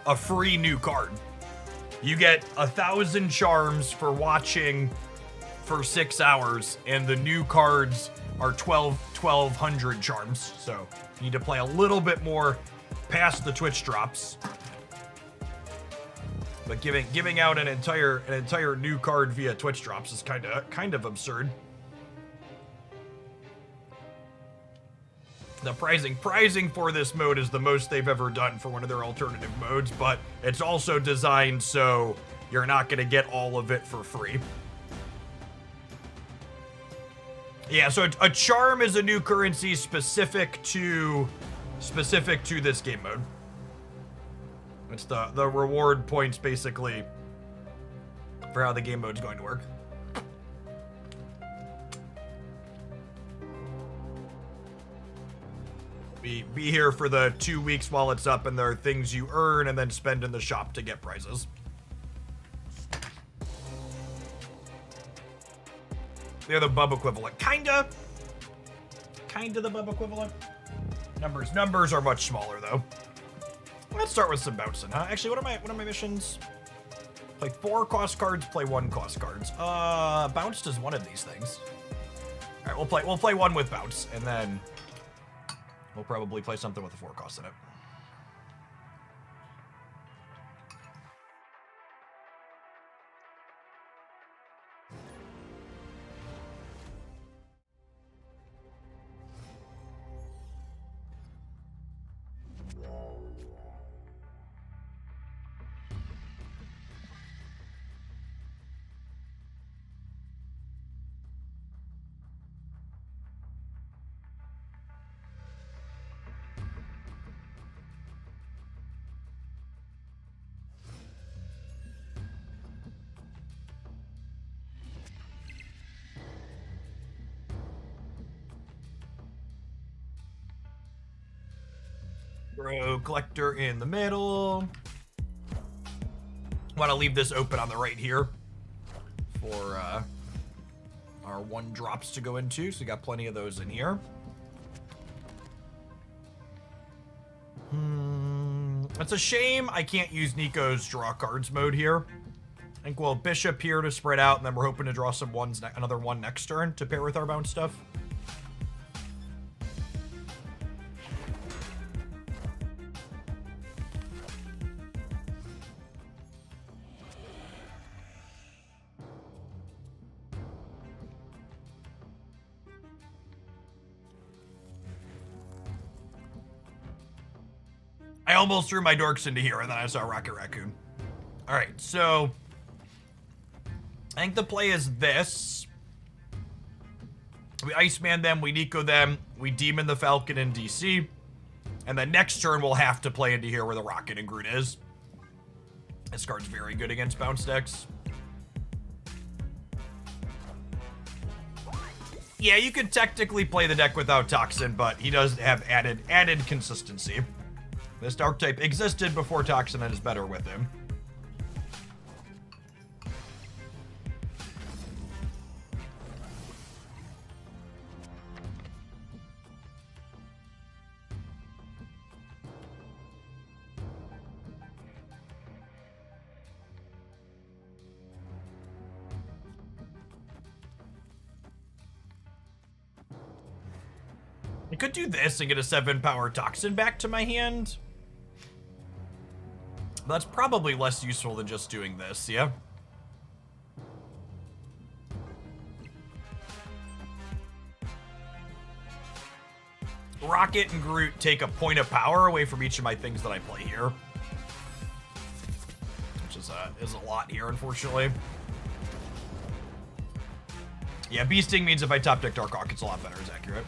a free new card. You get 1,000 charms for watching for 6 hours, and the new cards are 1,200 charms. So you need to play a little bit more past the Twitch drops. But giving out an entire new card via Twitch drops is kind of absurd. The pricing for this mode is the most they've ever done for one of their alternative modes, but it's also designed so you're not going to get all of it for free. Yeah, so a charm is a new currency specific to this game mode. It's the reward points basically for how the game mode's going to work. Be here for the 2 weeks while it's up, and there are things you earn and then spend in the shop to get prizes. They're the bub equivalent. Kinda the bub equivalent. Numbers are much smaller though. Let's start with some bouncing, huh? Actually, what are my missions? Play 4 cost cards, play 1 cost cards. Bounced is one of these things. All right, we'll play 1 with bounce, and then we'll probably play something with a 4 cost in it. Throw collector in the middle. Want to leave this open on the right here for our 1 drops to go into, so we got plenty of those in here. It's a shame I can't use Nico's draw cards mode here. I think we'll bishop here to spread out, and then we're hoping to draw some another 1 next turn to pair with our bounce stuff. I almost threw my dorks into here, and then I saw Rocket Raccoon. All right, so I think the play is this. We Iceman them, we Nico them, we Demon the Falcon in DC, and then next turn we'll have to play into here where the Rocket and Groot is. This card's very good against bounce decks. Yeah, you could technically play the deck without Toxin, but he does have added consistency. This archetype existed before Toxin and is better with him. I could do this and get a 7-power Toxin back to my hand. That's probably less useful than just doing this, yeah? Rocket and Groot take a point of power away from each of my things that I play here. Which is a lot here, unfortunately. Yeah, Beasting means if I top deck Dark Hawk, it's a lot better, is accurate.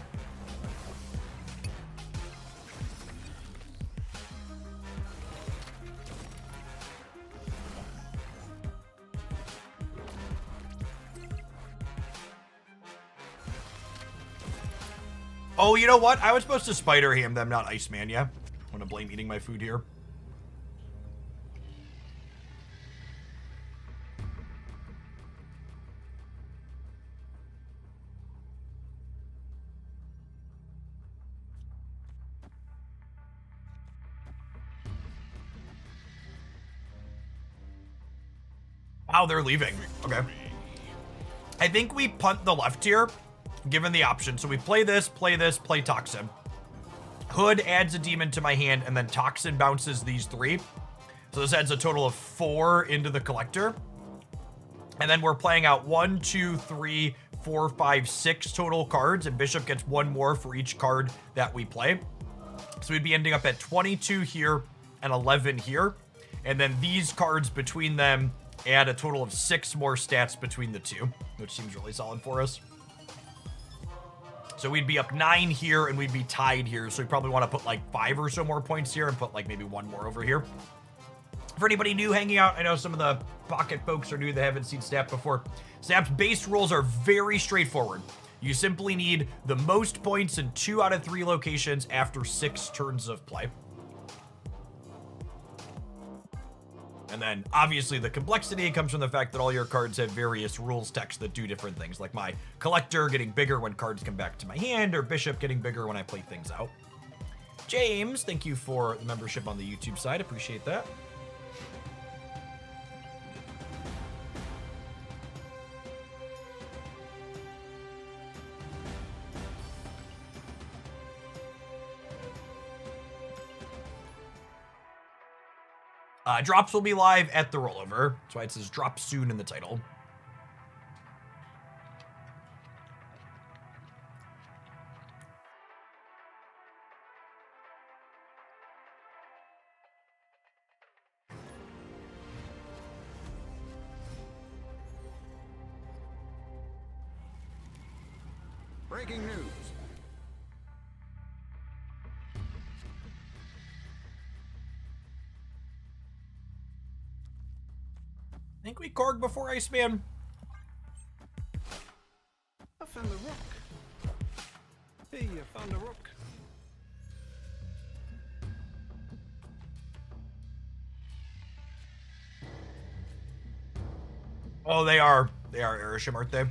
Oh, you know what? I was supposed to Spider Ham them, not Iceman, yeah? I'm gonna blame eating my food here. Oh, they're leaving. Okay. I think we punt the left here, given the option. So we play this, play Toxin. Hood adds a demon to my hand, and then Toxin bounces these 3. So this adds a total of 4 into the collector. And then we're playing out 1, 2, 3, 4, 5, 6 total cards, and Bishop gets 1 more for each card that we play. So we'd be ending up at 22 here and 11 here. And then these cards between them add a total of 6 more stats between the two, which seems really solid for us. So we'd be up 9 here and we'd be tied here. So we probably want to put like 5 or so more points here and put like maybe 1 more over here. For anybody new hanging out, I know some of the Pocket folks are new, they haven't seen Snap before. Snap's base rules are very straightforward. You simply need the most points in 2 out of 3 locations after 6 turns of play. And then obviously the complexity comes from the fact that all your cards have various rules text that do different things, like my collector getting bigger when cards come back to my hand, or Bishop getting bigger when I play things out. James, thank you for the membership on the YouTube side. Appreciate that. Drops will be live at the rollover. That's why it says drop soon in the title. Breaking news. I think we Korg before Iceman. I found the rook. Hey, I found a rook. Oh, they are Erisham, aren't they?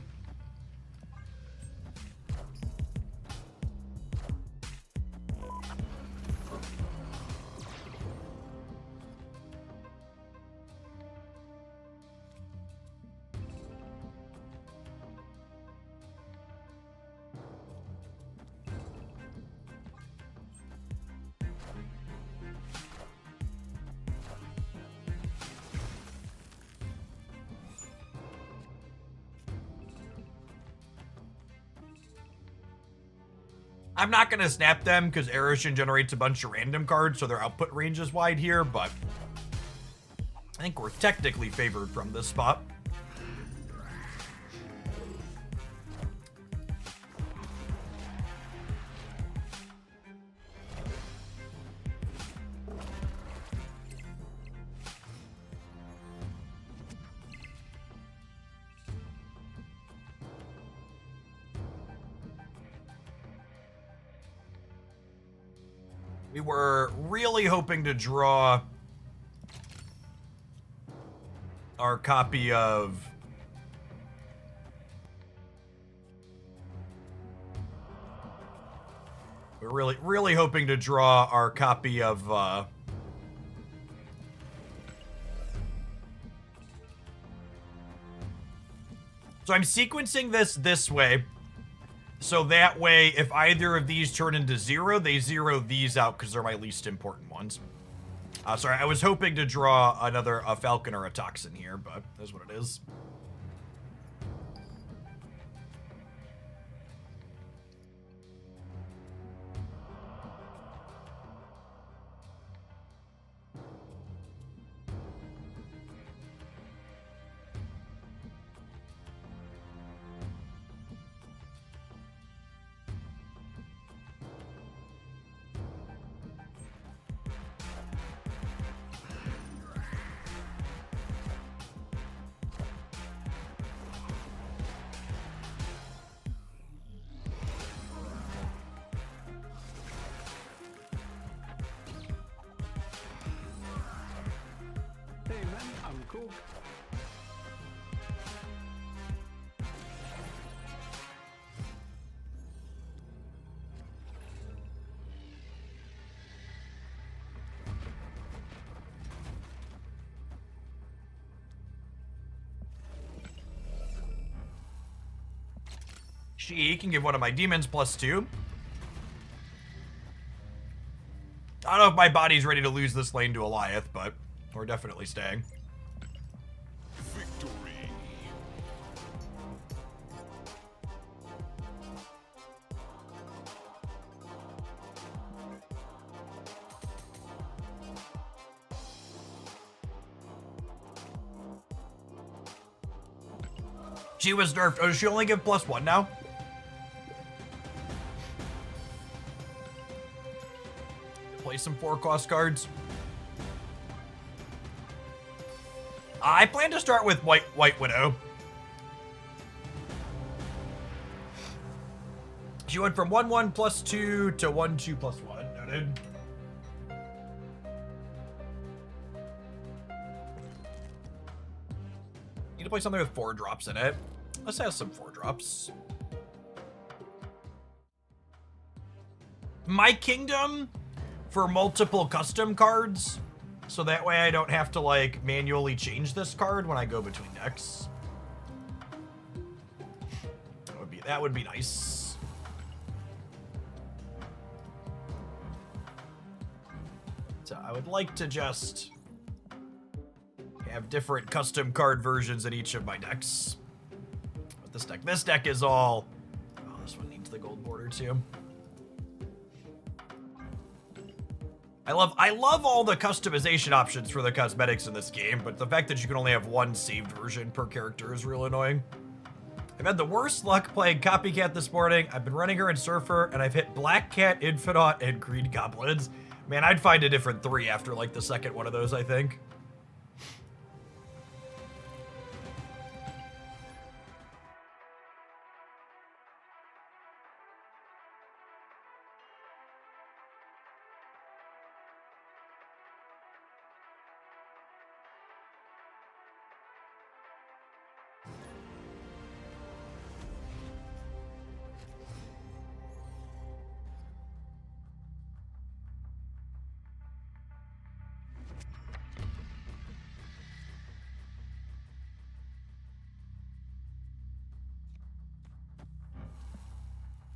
I'm not going to snap them because Erisham generates a bunch of random cards, so their output range is wide here, but I think we're technically favored from this spot. We were really hoping to draw our copy of really hoping to draw our copy of so I'm sequencing this way. So that way, if either of these turn into 0, they 0 these out because they're my least important ones. Sorry, I was hoping to draw a Falcon or a Toxin here, but that's what it is. Hey man, I'm cool. She can give one of my demons +2. I don't know if my body's ready to lose this lane to Eliath, but we're definitely staying. Victory. She was nerfed. Oh, does she only give +1 now? Play some 4-cost cards. I plan to start with White Widow. She went from 1/1 +2 to 1/2 +1. Noted. Need to play something with 4 drops in it. Let's have some 4 drops. My Kingdom for multiple custom cards, so that way I don't have to like manually change this card when I go between decks. That would be nice. So I would like to just have different custom card versions in each of my decks. But this deck is all, oh, this one needs the gold border too. I love all the customization options for the cosmetics in this game, but the fact that you can only have one saved version per character is real annoying. I've had the worst luck playing Copycat this morning. I've been running her in Surfer, and I've hit Black Cat, Infinaut, and Green Goblins. Man, I'd find a different 3 after like the second one of those, I think.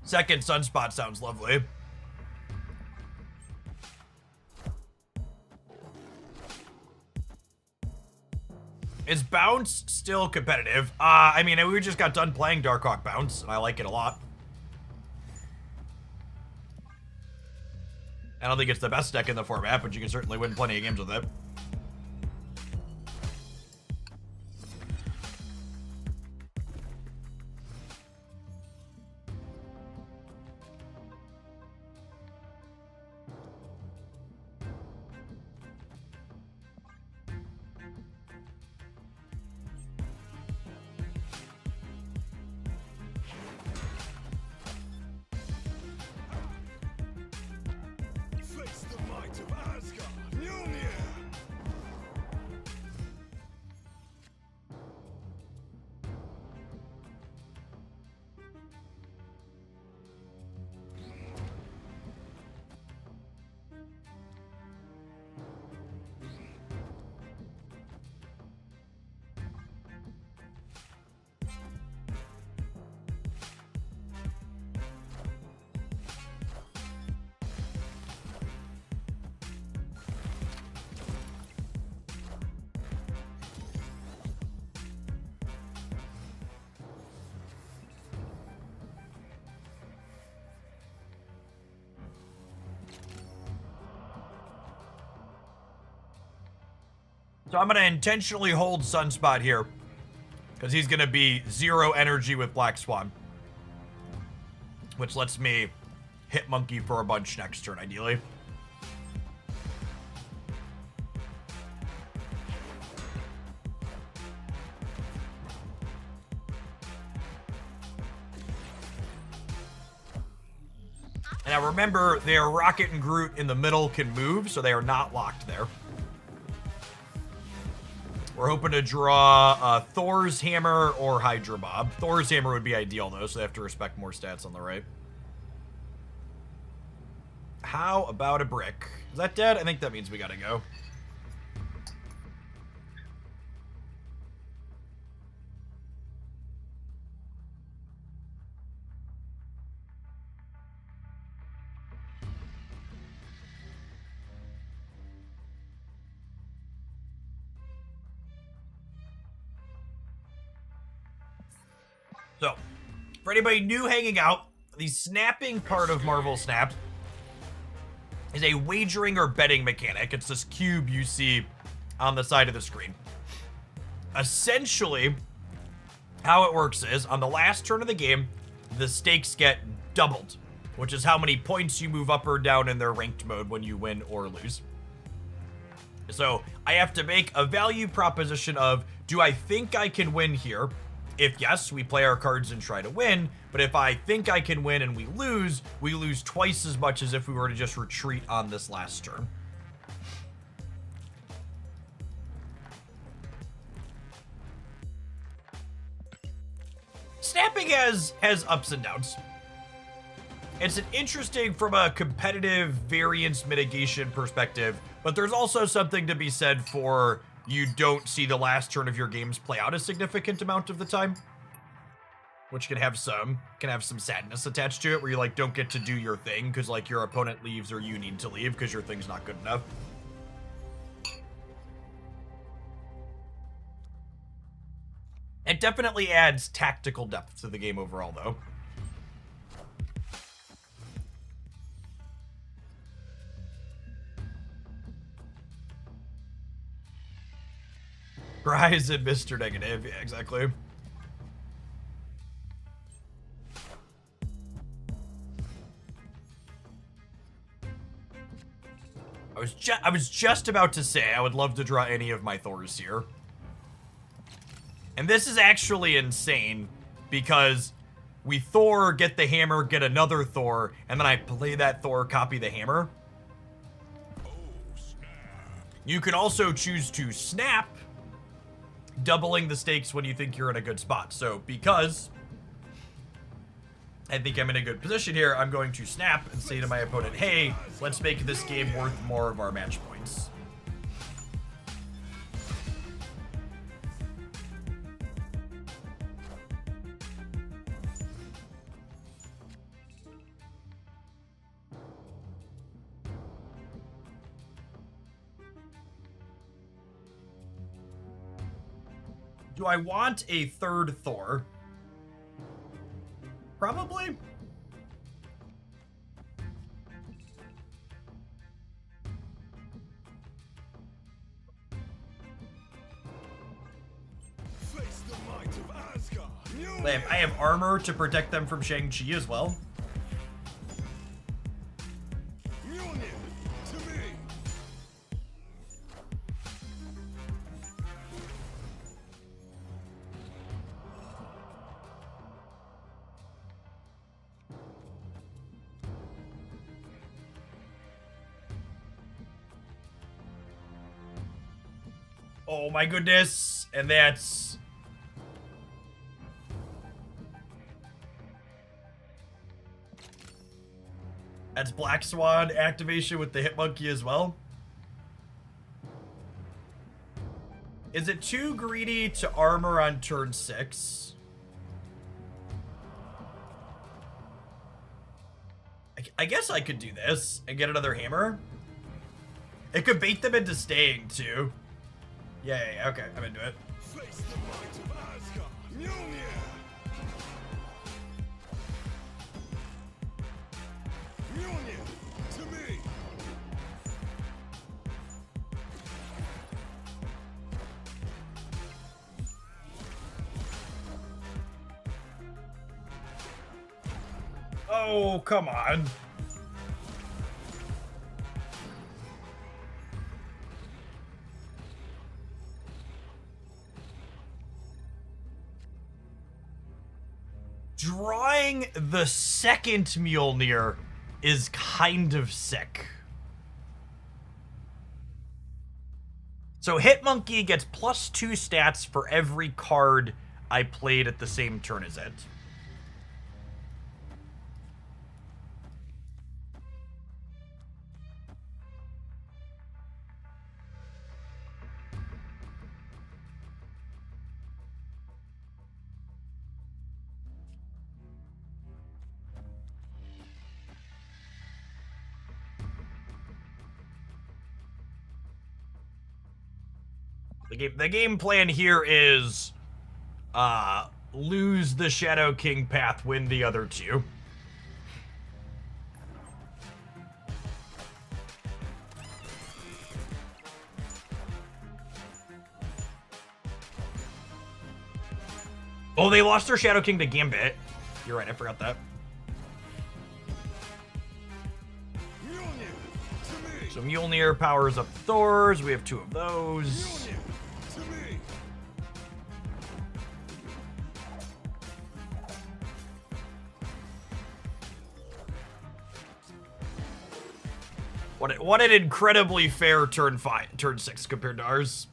Second Sunspot sounds lovely. Is Bounce still competitive? I mean, we just got done playing Darkhawk Bounce, and I like it a lot. I don't think it's the best deck in the format, but you can certainly win plenty of games with it. Face the might of Asgard. Mjolnir. So I'm going to intentionally hold Sunspot here, because he's going to be 0 energy with Black Swan, which lets me hit Monkey for a bunch next turn, ideally. Now remember, their Rocket and Groot in the middle can move, so they are not locked there. We're hoping to draw Thor's Hammer or Hydra Bob. Thor's Hammer would be ideal, though, so they have to respect more stats on the right. How about a brick? Is that dead? I think that means we gotta go. So, for anybody new hanging out, the snapping part of Marvel Snap is a wagering or betting mechanic. It's this cube you see on the side of the screen. Essentially, how it works is, on the last turn of the game, the stakes get doubled, which is how many points you move up or down in their ranked mode when you win or lose. So I have to make a value proposition of, do I think I can win here? If yes, we play our cards and try to win. But if I think I can win and we lose twice as much as if we were to just retreat on this last turn. Snapping has ups and downs. It's an interesting from a competitive variance mitigation perspective, but there's also something to be said for you don't see the last turn of your games play out a significant amount of the time, which can have some sadness attached to it, where you like don't get to do your thing because like your opponent leaves or you need to leave because your thing's not good enough. It definitely adds tactical depth to the game overall, though. Rise and Mr. Negative, yeah, exactly. I was just about to say I would love to draw any of my Thors here. And this is actually insane because we Thor, get the hammer, get another Thor, and then I play that Thor, copy the hammer. You can also choose to snap, doubling the stakes when you think you're in a good spot. So because I think I'm in a good position here, I'm going to snap and say to my opponent, hey, let's make this game worth more of our match points. Do I want a third Thor? Probably. Face the might of Asgard. I have armor to protect them from Shang-Chi as well. Mjolnir to me. Oh my goodness. And that's... That's Black Swan activation with the Hit Monkey as well. Is it too greedy to armor on turn 6? I guess I could do this and get another hammer. It could bait them into staying too. Yeah, okay, I'm into it. Face the might of Asgard. Mjolnir. Mjolnir to me. Oh, come on. Drawing the second Mjolnir is kind of sick. So Hit Monkey gets +2 stats for every card I played at the same turn as it. The game plan here is lose the Shadow King path, win the other two. Oh, they lost their Shadow King to Gambit. You're right, I forgot that. So Mjolnir powers up Thor's. We have two of those. What an incredibly fair turn 6 compared to ours.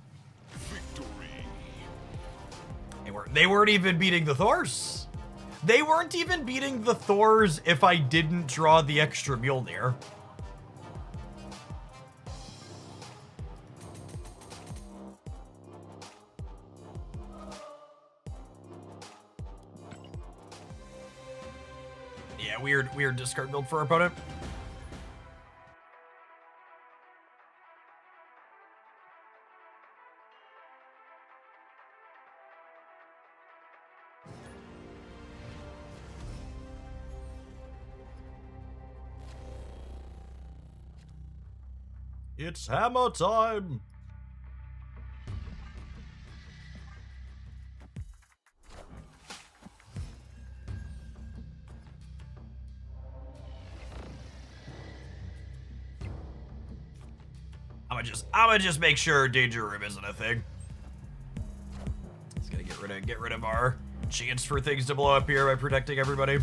They weren't even beating the Thors. They weren't even beating the Thors if I didn't draw the extra Mjolnir. Yeah, weird discard build for our opponent. It's hammer time! I'ma just make sure Danger Room isn't a thing. Just gotta get rid of our chance for things to blow up here by protecting everybody.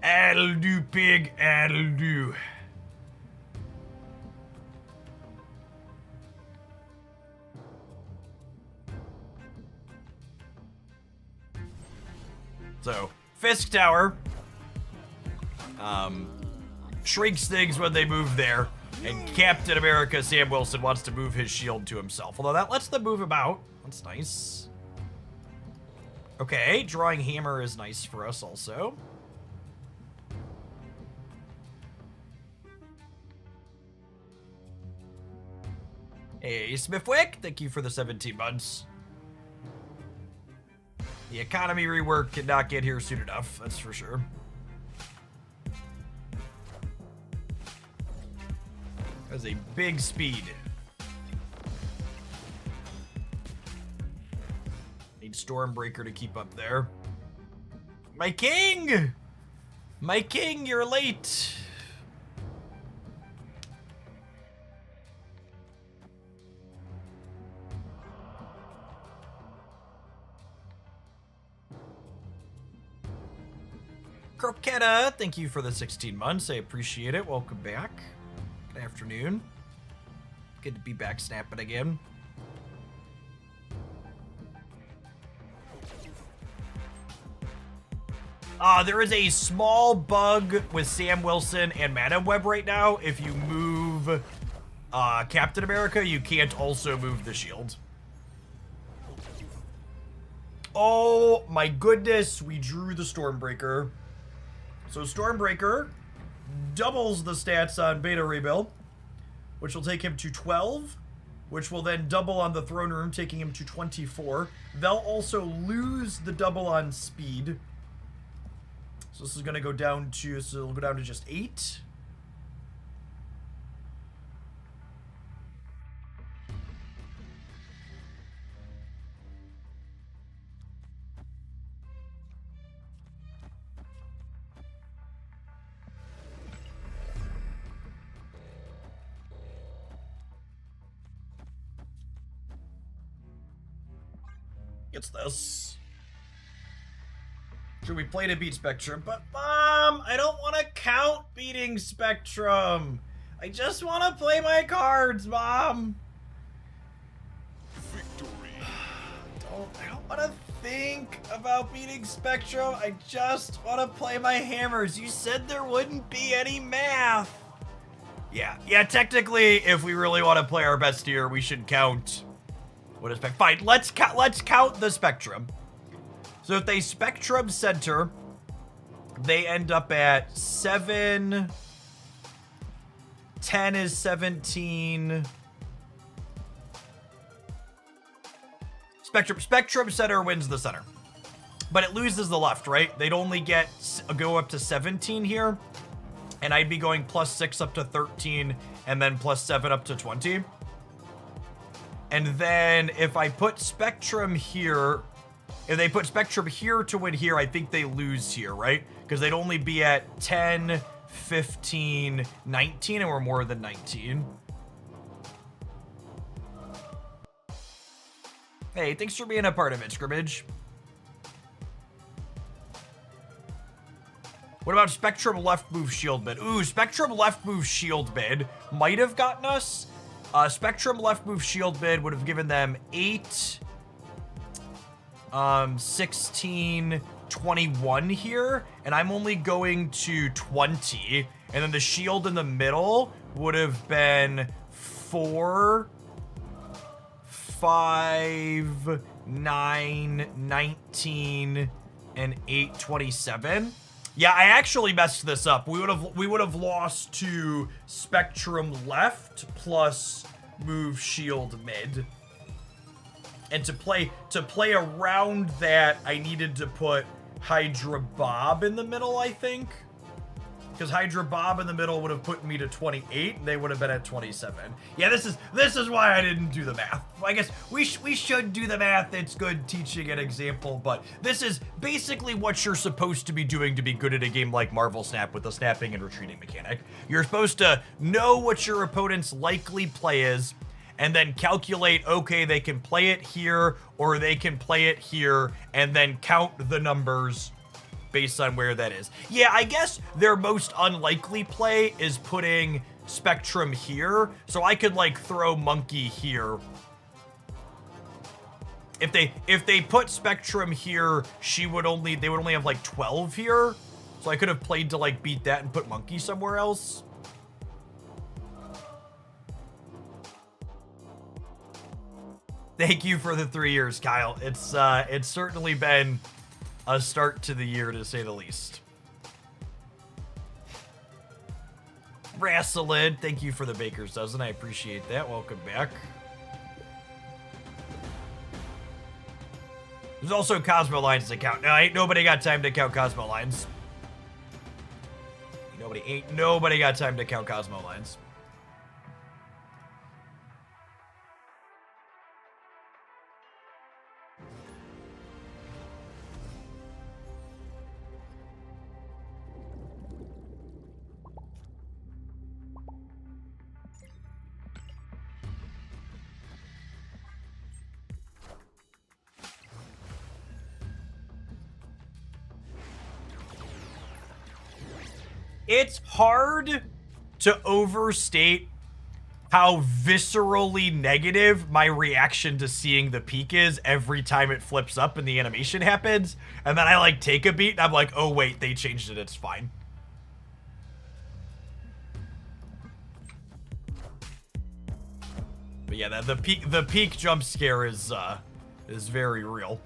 That'll do, pig. That'll do. So, Fisk Tower shrinks things when they move there, and Captain America Sam Wilson wants to move his shield to himself. Although that lets them move about. That's nice. Okay, drawing hammer is nice for us also. Hey, Smithwick, thank you for the 17 months. The economy rework cannot get here soon enough, that's for sure. That's a big speed. Need Stormbreaker to keep up there. My king! My king, you're late! Croquetta, thank you for the 16 months. I appreciate it. Welcome back. Good afternoon. Good to be back snapping again. There is a small bug with Sam Wilson and Madam Web right now. If you move Captain America, you can't also move the shield. Oh my goodness, we drew the Stormbreaker. So Stormbreaker doubles the stats on Beta Rebuild, which will take him to 12, which will then double on the Throne Room, taking him to 24. They'll also lose the double on speed. So this is going to go down to, so it'll go down to just 8. It's this. Should we play to beat Spectrum? But Mom, I don't want to count beating Spectrum. I just want to play my cards, Mom. Victory. I don't want to think about beating Spectrum. I just want to play my hammers. You said there wouldn't be any math. Yeah, technically, if we really want to play our best here, we should count. What is fine? Let's count the Spectrum. So if they Spectrum Center they end up at 7. 10 is 17. Spectrum center wins the center. But it loses the left, right? They'd only go up to 17 here. And I'd be going +6 up to 13 and then +7 up to 20. And then if I put Spectrum here, if they put Spectrum here to win here, I think they lose here, right? Because they'd only be at 10, 15, 19, and we're more than 19. Hey, thanks for being a part of it, Scrimmage. What about Spectrum left move shield bid? Ooh, Spectrum left move shield bid might have gotten us. Spectrum left move shield bid would have given them 8, 16, 21 here, and I'm only going to 20. And then the shield in the middle would have been 4, 5, 9, 19, and 8, 27. Yeah, I actually messed this up. We would have lost to Spectrum left plus move shield mid. And to play around that, I needed to put Hydra Bob in the middle, I think. Because Hydra Bob in the middle would have put me to 28, and they would have been at 27. Yeah, this is why I didn't do the math. I guess we should do the math. It's good teaching an example, but this is basically what you're supposed to be doing to be good at a game like Marvel Snap with the snapping and retreating mechanic. You're supposed to know what your opponent's likely play is, and then calculate, okay, they can play it here, or they can play it here, and then count the numbers based on where that is. Yeah, I guess their most unlikely play is putting Spectrum here, so I could like throw Monkey here. If they put Spectrum here, they would only have like 12 here, so I could have played to like beat that and put Monkey somewhere else. Thank you for the 3 years, Kyle. It's certainly been a start to the year, to say the least. Rassalid, thank you for the baker's dozen. I appreciate that. Welcome back. There's also Cosmo Lines to count. No, ain't nobody got time to count Cosmo Lines. Nobody got time to count Cosmo Lines. It's hard to overstate how viscerally negative my reaction to seeing the peak is every time it flips up and the animation happens. And then I like take a beat and I'm like, oh wait, they changed it, it's fine. But yeah, the peak jump scare is very real.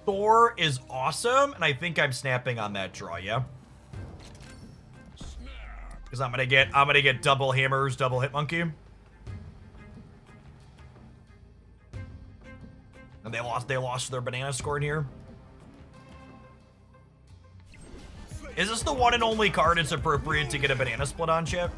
Thor is awesome, and I think I'm snapping on that draw, yeah? Because I'm gonna get double hammers, double hit monkey. And they lost their banana score in here. Is this the one and only card it's appropriate to get a banana split on, chat?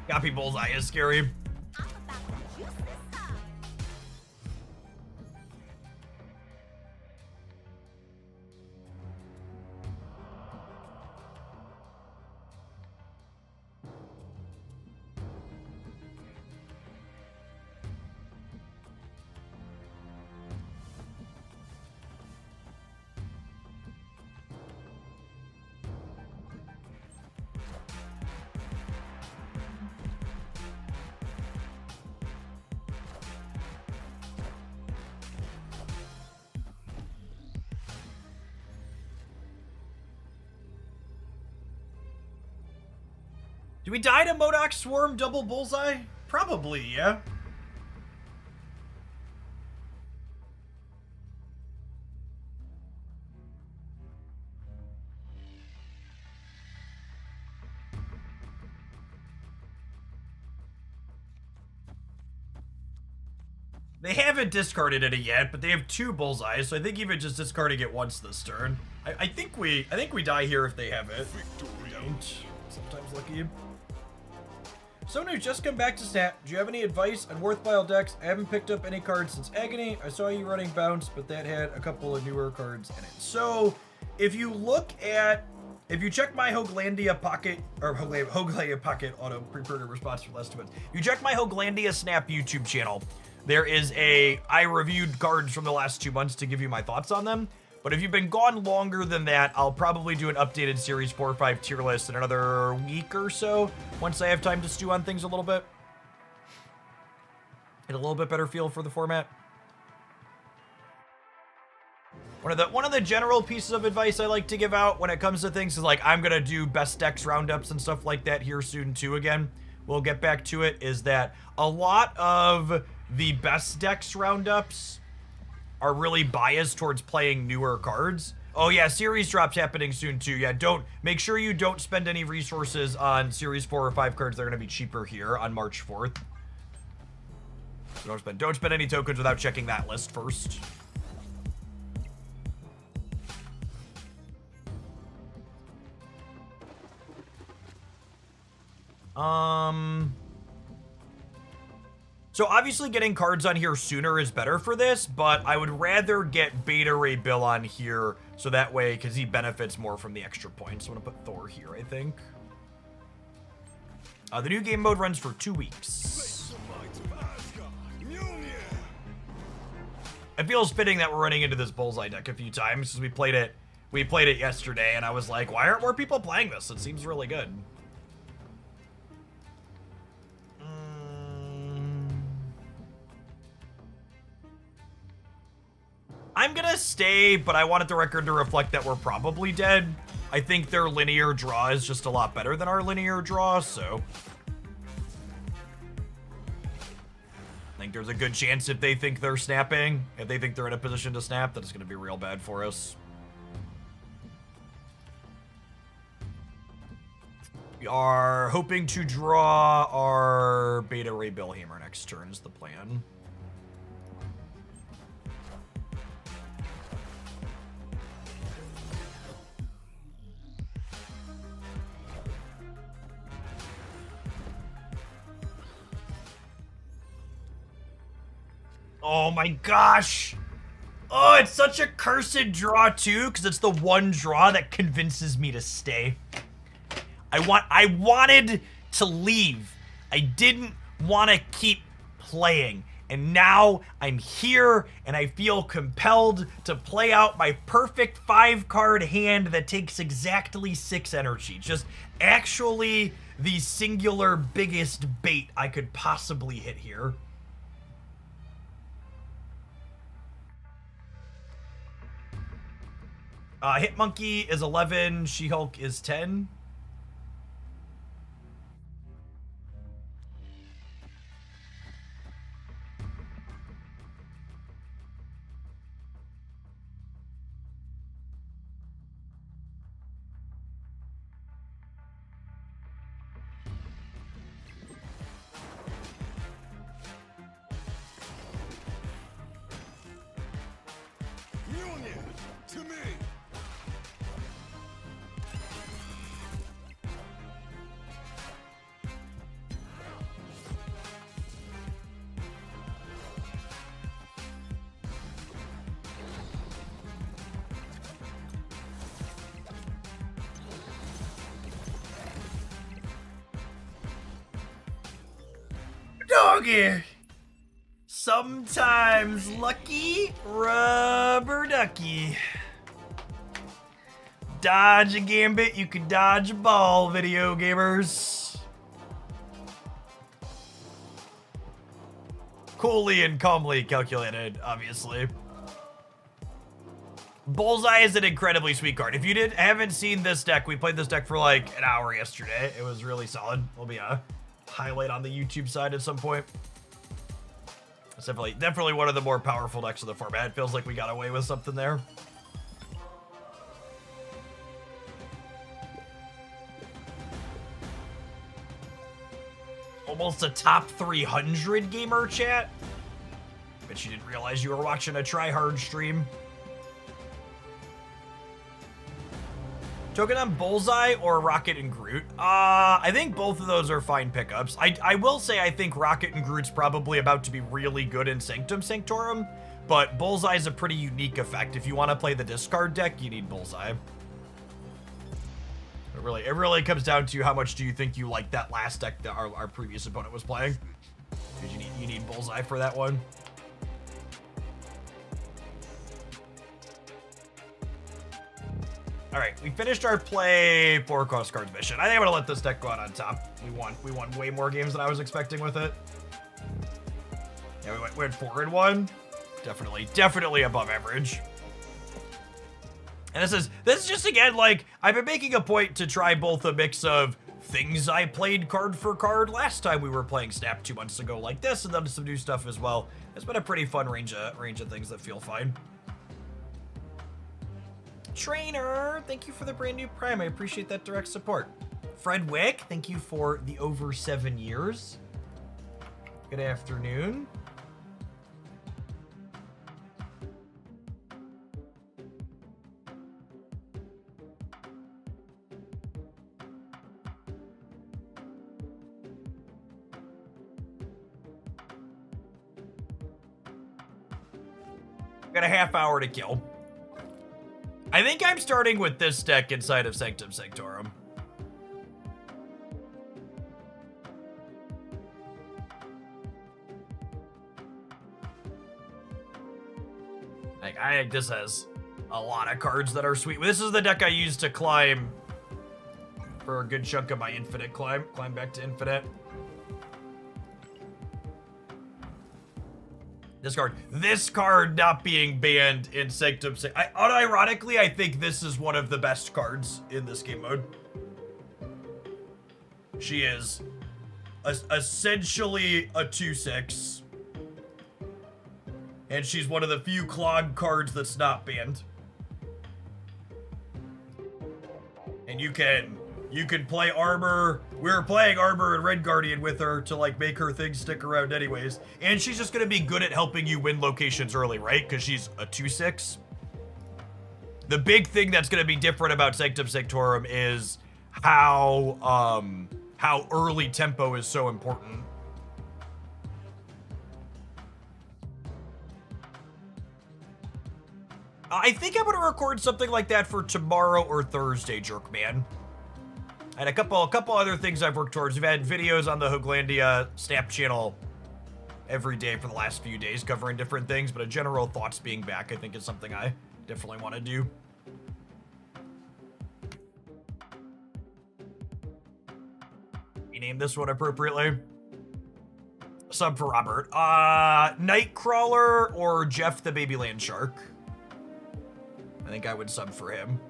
Copy Bullseye is scary. Do we die to Modok Swarm double bullseye? Probably, yeah. They haven't discarded it yet, but they have 2 bullseyes, so I think even just discarding it once this turn. I think we die here if they have it. We don't. Sometimes lucky. Someone who's just come back to Snap, do you have any advice on worthwhile decks? I haven't picked up any cards since Agony. I saw you running Bounce, but that had a couple of newer cards in it. So, if you check my Hoaglandia Pocket, or Hoaglandia Pocket auto pre-program response for the last 2 months, if you check my Hoaglandia Snap YouTube channel, there is I reviewed cards from the last 2 months to give you my thoughts on them. But if you've been gone longer than that, I'll probably do an updated Series 4 or 5 tier list in another week or so, once I have time to stew on things a little bit. Get a little bit better feel for the format. One of the general pieces of advice I like to give out when it comes to things is like, I'm gonna do best decks roundups and stuff like that here soon too again. We'll get back to it, is that a lot of the best decks roundups are really biased towards playing newer cards. Oh yeah, series drops happening soon too. Yeah, make sure you don't spend any resources on series 4 or 5 cards that are gonna be cheaper here on March 4th. So don't spend any tokens without checking that list first. So obviously getting cards on here sooner is better for this, but I would rather get Beta Ray Bill on here so that way, because he benefits more from the extra points. So I'm gonna put Thor here, I think. The new game mode runs for 2 weeks. It feels fitting that we're running into this Bullseye deck a few times, because we played it yesterday, and I was like, why aren't more people playing this? It seems really good. I'm gonna stay, but I wanted the record to reflect that we're probably dead. I think their linear draw is just a lot better than our linear draw, so I think there's a good chance if they think they're snapping, if they think they're in a position to snap, that it's gonna be real bad for us. We are hoping to draw our Beta Ray Bill Hammer next turn is the plan. Oh my gosh! Oh, it's such a cursed draw too, because it's the one draw that convinces me to stay. I wanted to leave. I didn't want to keep playing. And now I'm here and I feel compelled to play out my perfect 5-card hand that takes exactly 6 energy. Just actually the singular biggest bait I could possibly hit here. Hitmonkey is 11, She-Hulk is 10. To me. Doggy! Sometimes lucky, rubber ducky. Dodge a gambit, you can dodge a ball, video gamers. Coolly and calmly calculated, obviously. Bullseye is an incredibly sweet card. If you haven't seen this deck, we played this deck for like an hour yesterday. It was really solid. Will be a highlight on the YouTube side at some point. It's definitely one of the more powerful decks of the format. It feels like we got away with something there. Almost a top 300 gamer chat. Bet you didn't realize you were watching a try-hard stream. Token on Bullseye or Rocket and Groot? I think both of those are fine pickups. I will say I think Rocket and Groot's probably about to be really good in Sanctum Sanctorum, but Bullseye is a pretty unique effect. If you want to play the discard deck, you need Bullseye. It really comes down to how much do you think you like that last deck that our previous opponent was playing. Because you need Bullseye for that one. All right, we finished our play 4 cost cards mission. I think I'm gonna let this deck go out on top. We won way more games than I was expecting with it. Yeah, we went 4-1. Definitely above average. And this is just again like I've been making a point to try both a mix of things I played card for card last time we were playing Snap 2 months ago like this, and then some new stuff as well. It's been a pretty fun range of things that feel fine. Trainer, thank you for the brand new Prime. I appreciate that direct support. Fred Wick, thank you for the over 7 years. Good afternoon. Got a half hour to kill. I think I'm starting with this deck inside of Sanctum Sanctorum. Like, I think this has a lot of cards that are sweet. This is the deck I use to climb for a good chunk of my infinite climb back to infinite. This card not being banned in Sanctum. Unironically, I think this is one of the best cards in this game mode. She is essentially a 2/6. And she's one of the few clog cards that's not banned. And you can play armor. We were playing armor and Red Guardian with her to like make her things stick around anyways. And she's just gonna be good at helping you win locations early, right? Because she's a 2/6. The big thing that's gonna be different about Sanctum Sanctorum is how early tempo is so important. I think I'm gonna record something like that for tomorrow or Thursday, Jerkman. And a couple other things I've worked towards. We've had videos on the Hooglandia Snap channel every day for the last few days covering different things, but a general thoughts being back, I think, is something I definitely want to do. Rename this one appropriately. Sub for Robert. Nightcrawler or Jeff the Babyland Shark? I think I would sub for him.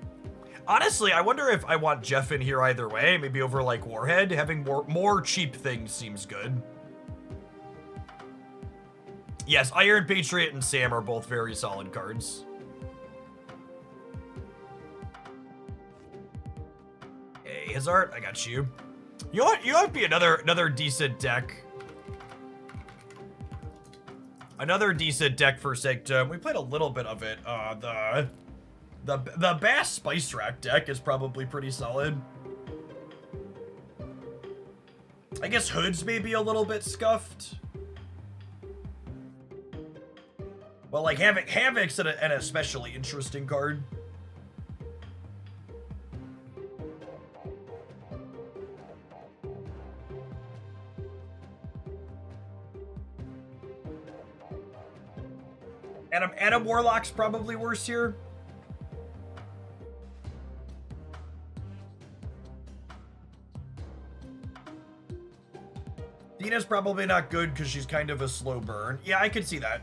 Honestly, I wonder if I want Jeff in here either way. Maybe over like Warhead. Having more cheap things seems good. Yes, Iron Patriot and Sam are both very solid cards. Hey, Hazard, I got you. You know what? You might be another decent deck. Another decent deck for Sanctum. We played a little bit of it. The Bass Spice Rack deck is probably pretty solid. I guess Hood's maybe a little bit scuffed. Well, like Havoc's an especially interesting card. Adam Warlock's probably worse here. Dina's probably not good because she's kind of a slow burn. Yeah, I could see that.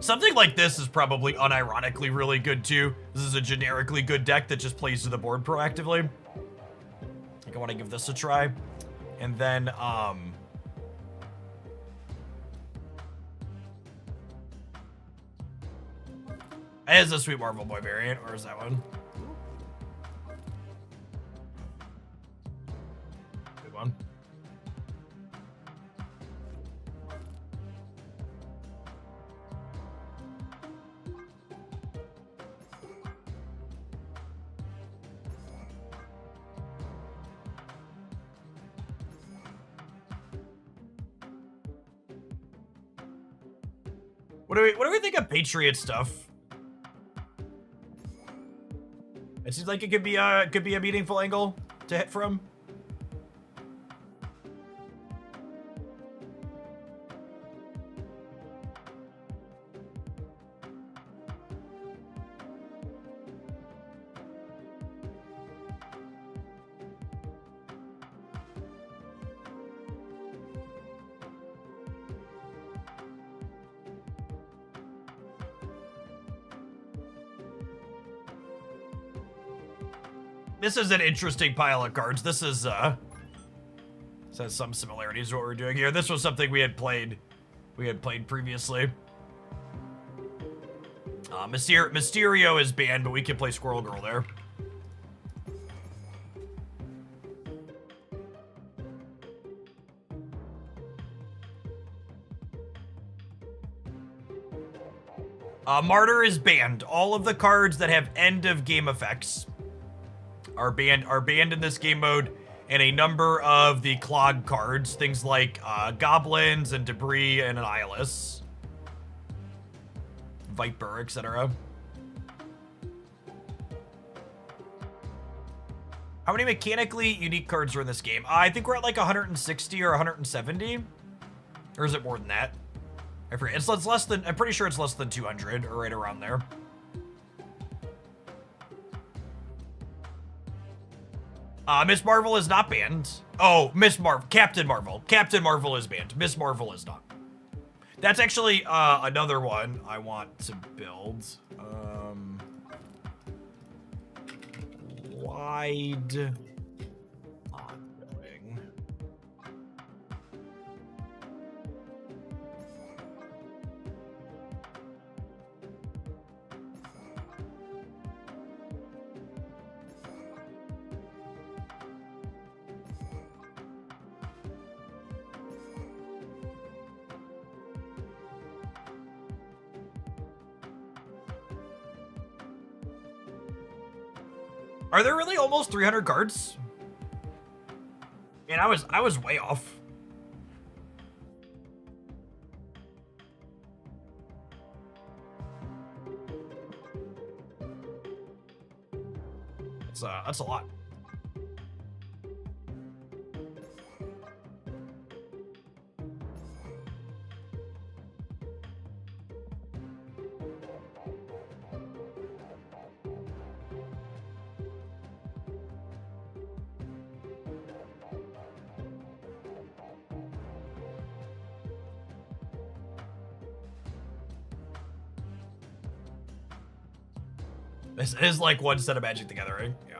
Something like this is probably unironically really good too. This is a generically good deck that just plays to the board proactively. I think I want to give this a try. And then, is a Sweet Marvel Boy variant, or is that one? Good one. What do we think of Patriot stuff? It seems like it could be a meaningful angle to hit from. This is an interesting pile of cards. This is, this has some similarities to what we're doing here. This was something we had played previously. Mysterio is banned, but we can play Squirrel Girl there. Martyr is banned. All of the cards that have end of game effects are banned in this game mode, and a number of the clog cards, things like goblins and debris and an eyeless, viper, etc. How many mechanically unique cards are in this game? I think we're at like 160 or 170, or is it more than that? I forget. It's less than. I'm pretty sure it's less than 200 or right around there. Miss Marvel is not banned. Oh, Captain Marvel. Captain Marvel is banned. Miss Marvel is not. That's actually another one I want to build. Wide ongoing. Are there really almost 300 cards? Man, I was way off. That's a lot. This is like one set of Magic the Gathering. Yeah.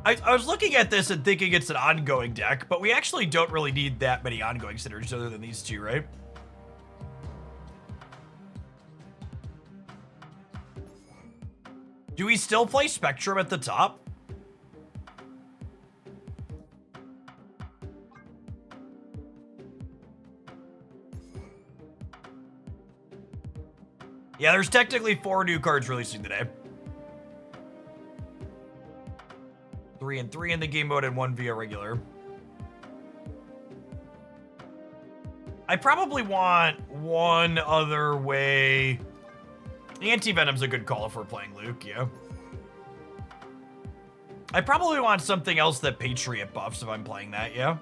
I was looking at this and thinking it's an ongoing deck, but we actually don't really need that many ongoing synergies other than these two, right? Do we still play Spectrum at the top? Yeah, there's technically 4 new cards releasing today. 3 and 3 in the game mode and 1 via regular. I probably want one other way. Anti-Venom's a good call if we're playing Luke, yeah. I probably want something else that Patriot buffs if I'm playing that, yeah.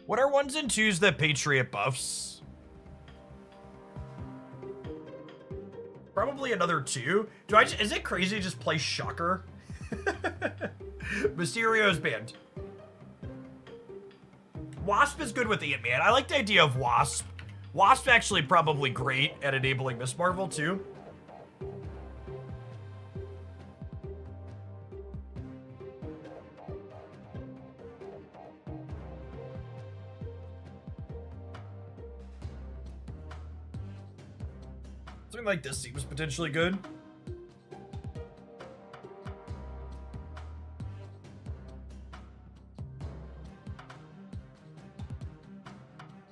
What are 1s and 2s that Patriot buffs? Probably another 2. Is it crazy to just play Shocker? Mysterio's banned. Wasp is good with Ant-Man. I like the idea of Wasp. Wasp's actually probably great at enabling Miss Marvel, too. Something like this seems potentially good.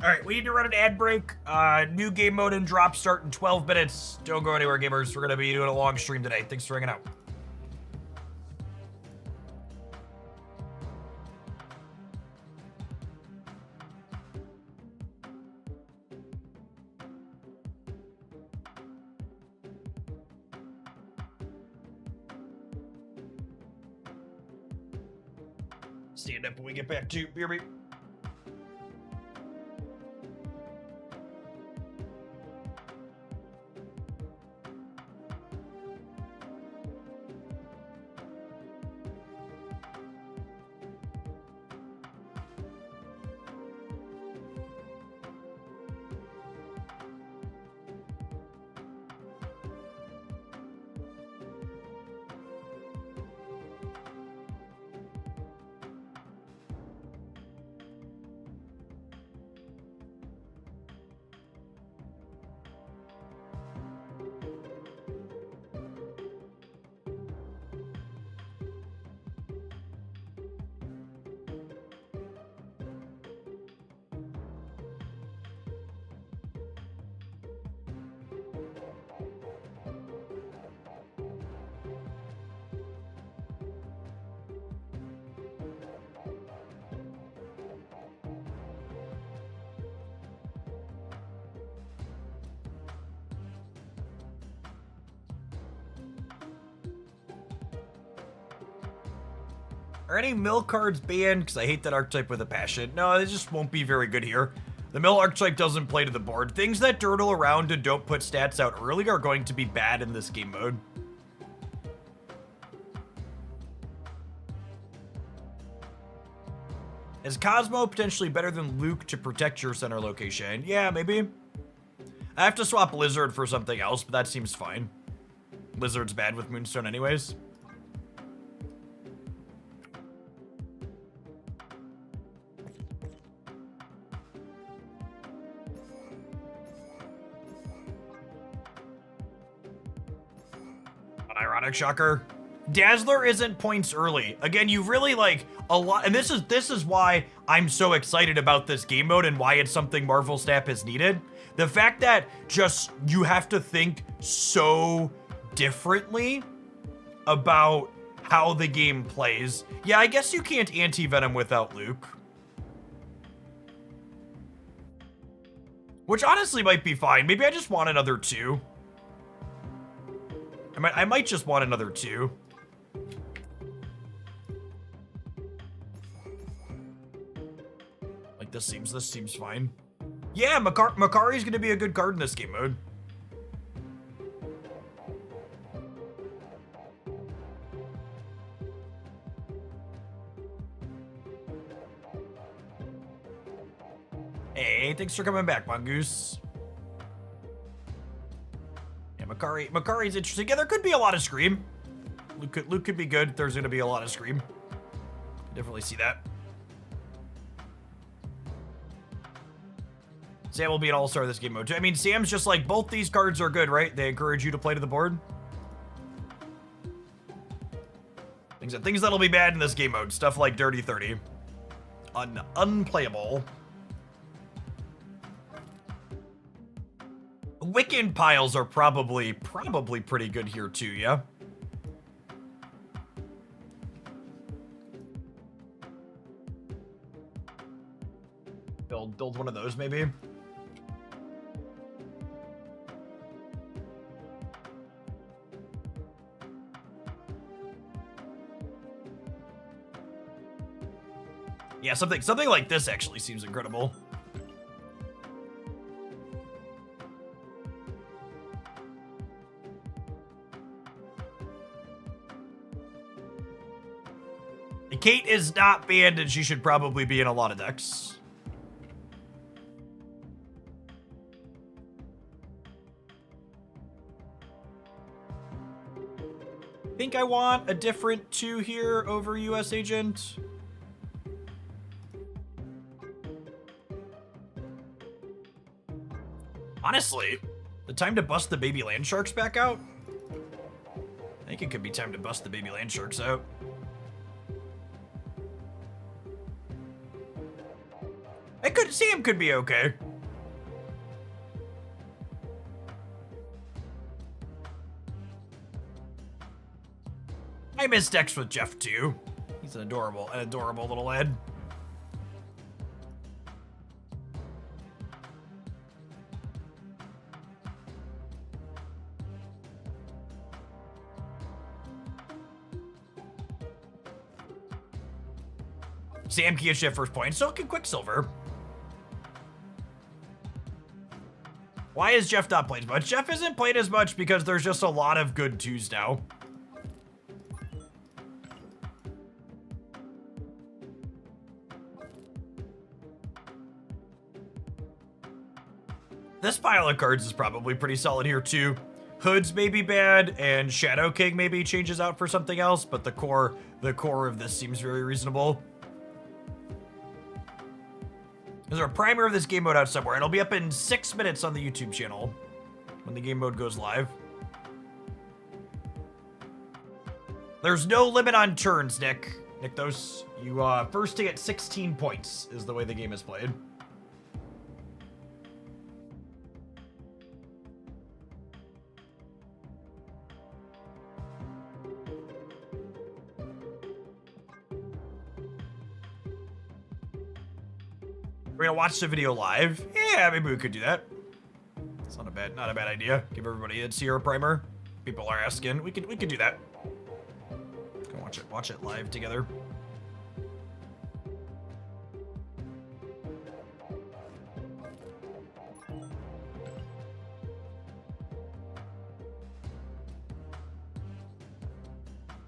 All right, we need to run an ad break. New game mode and drop start in 12 minutes. Don't go anywhere, gamers. We're going to be doing a long stream today. Thanks for hanging out. Stand up when we get back to BRB. Are any mill cards banned? Because I hate that archetype with a passion. No, it just won't be very good here. The mill archetype doesn't play to the board. Things that dirtle around and don't put stats out early are going to be bad in this game mode. Is Cosmo potentially better than Luke to protect your center location? Yeah, maybe. I have to swap Lizard for something else, but that seems fine. Lizard's bad with Moonstone anyways. Ironic shocker. Dazzler isn't points early. Again, you really like a lot, and this is why I'm so excited about this game mode and why it's something Marvel Snap has needed. The fact that just you have to think so differently about how the game plays. Yeah, I guess you can't anti-venom without Luke. Which honestly might be fine. Maybe I just want another 2. I might just want another 2. Like this seems fine. Yeah, Makari's gonna be a good card in this game mode. Hey, thanks for coming back, Mongoose. Makari's interesting. Yeah, there could be a lot of Scream. Luke could be good. There's gonna be a lot of Scream. Definitely see that. Sam will be an all-star this game mode too. I mean, Sam's just like, both these cards are good, right? They encourage you to play to the board. Things that'll be bad in this game mode. Stuff like Dirty 30. Unplayable. Wiccan piles are probably pretty good here too, yeah? Build one of those maybe? Yeah, something like this actually seems incredible. Kate is not banned, and she should probably be in a lot of decks. I think I want a different 2 here over US Agent. Honestly, the time to bust the baby land sharks back out? I think it could be time to bust the baby land sharks out. Sam could be okay. I miss decks with Jeff too. He's an adorable little lad. Sam can get Jeff first point. So can Quicksilver. Why is Jeff not played as much? Jeff isn't played as much because there's just a lot of good 2s now. This pile of cards is probably pretty solid here too. Hoods may be bad, and Shadow King maybe changes out for something else, but the core of this seems very reasonable. There's a primer of this game mode out somewhere. It'll be up in 6 minutes on the YouTube channel when the game mode goes live. There's no limit on turns, Nick. Nickthos, you first to get 16 points is the way the game is played. We're gonna watch the video live. Yeah, maybe we could do that. It's not a bad idea. Give everybody a Sierra primer. People are asking. We could do that. Go watch it live together.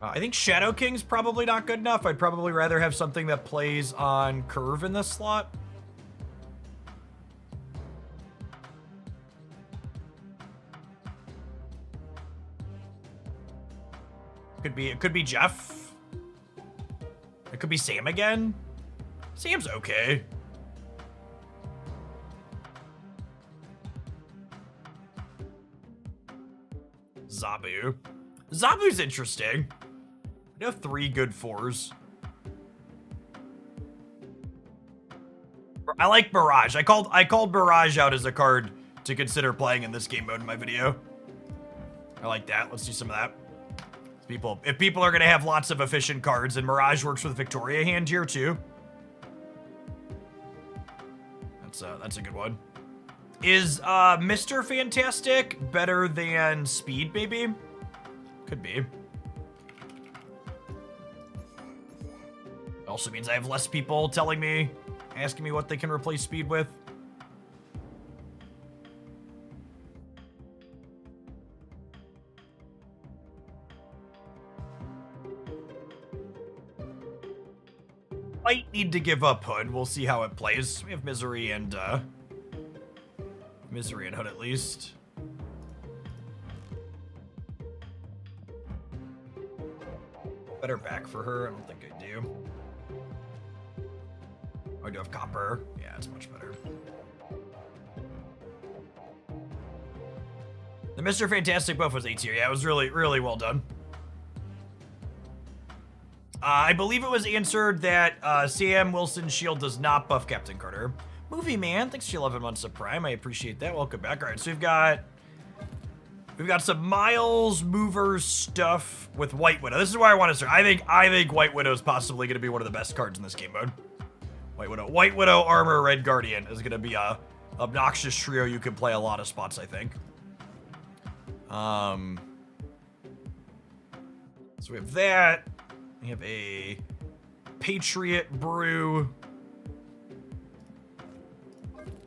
I think Shadow King's probably not good enough. I'd probably rather have something that plays on curve in this slot. It could be Jeff. It could be Sam again. Sam's okay. Zabu. Zabu's interesting. We have 3 good 4s. I like Mirage. I called Mirage out as a card to consider playing in this game mode in my video. I like that. Let's do some of that. If people are gonna have lots of efficient cards, and Mirage works with Victoria hand here too. That's a good one. Is Mr. Fantastic better than Speed, maybe? Could be. Also means I have less people asking me what they can replace Speed with. Might need to give up Hood. We'll see how it plays. We have Misery and Hood at least. Better back for her. I don't think I do. Oh, I do have Copper. Yeah, it's much better. The Mr. Fantastic buff was A tier. Yeah, it was really, really well done. I believe it was answered that Sam Wilson's shield does not buff Captain Carter. Movie Man, thanks for 11 months of Prime. I appreciate that. Welcome back. All right, so we've got some Miles Movers stuff with White Widow. This is where I want to start. I think White Widow is possibly going to be one of the best cards in this game mode. White Widow, Armor, Red Guardian is going to be a obnoxious trio you can play a lot of spots, I think. So we have that. We have a Patriot Brew.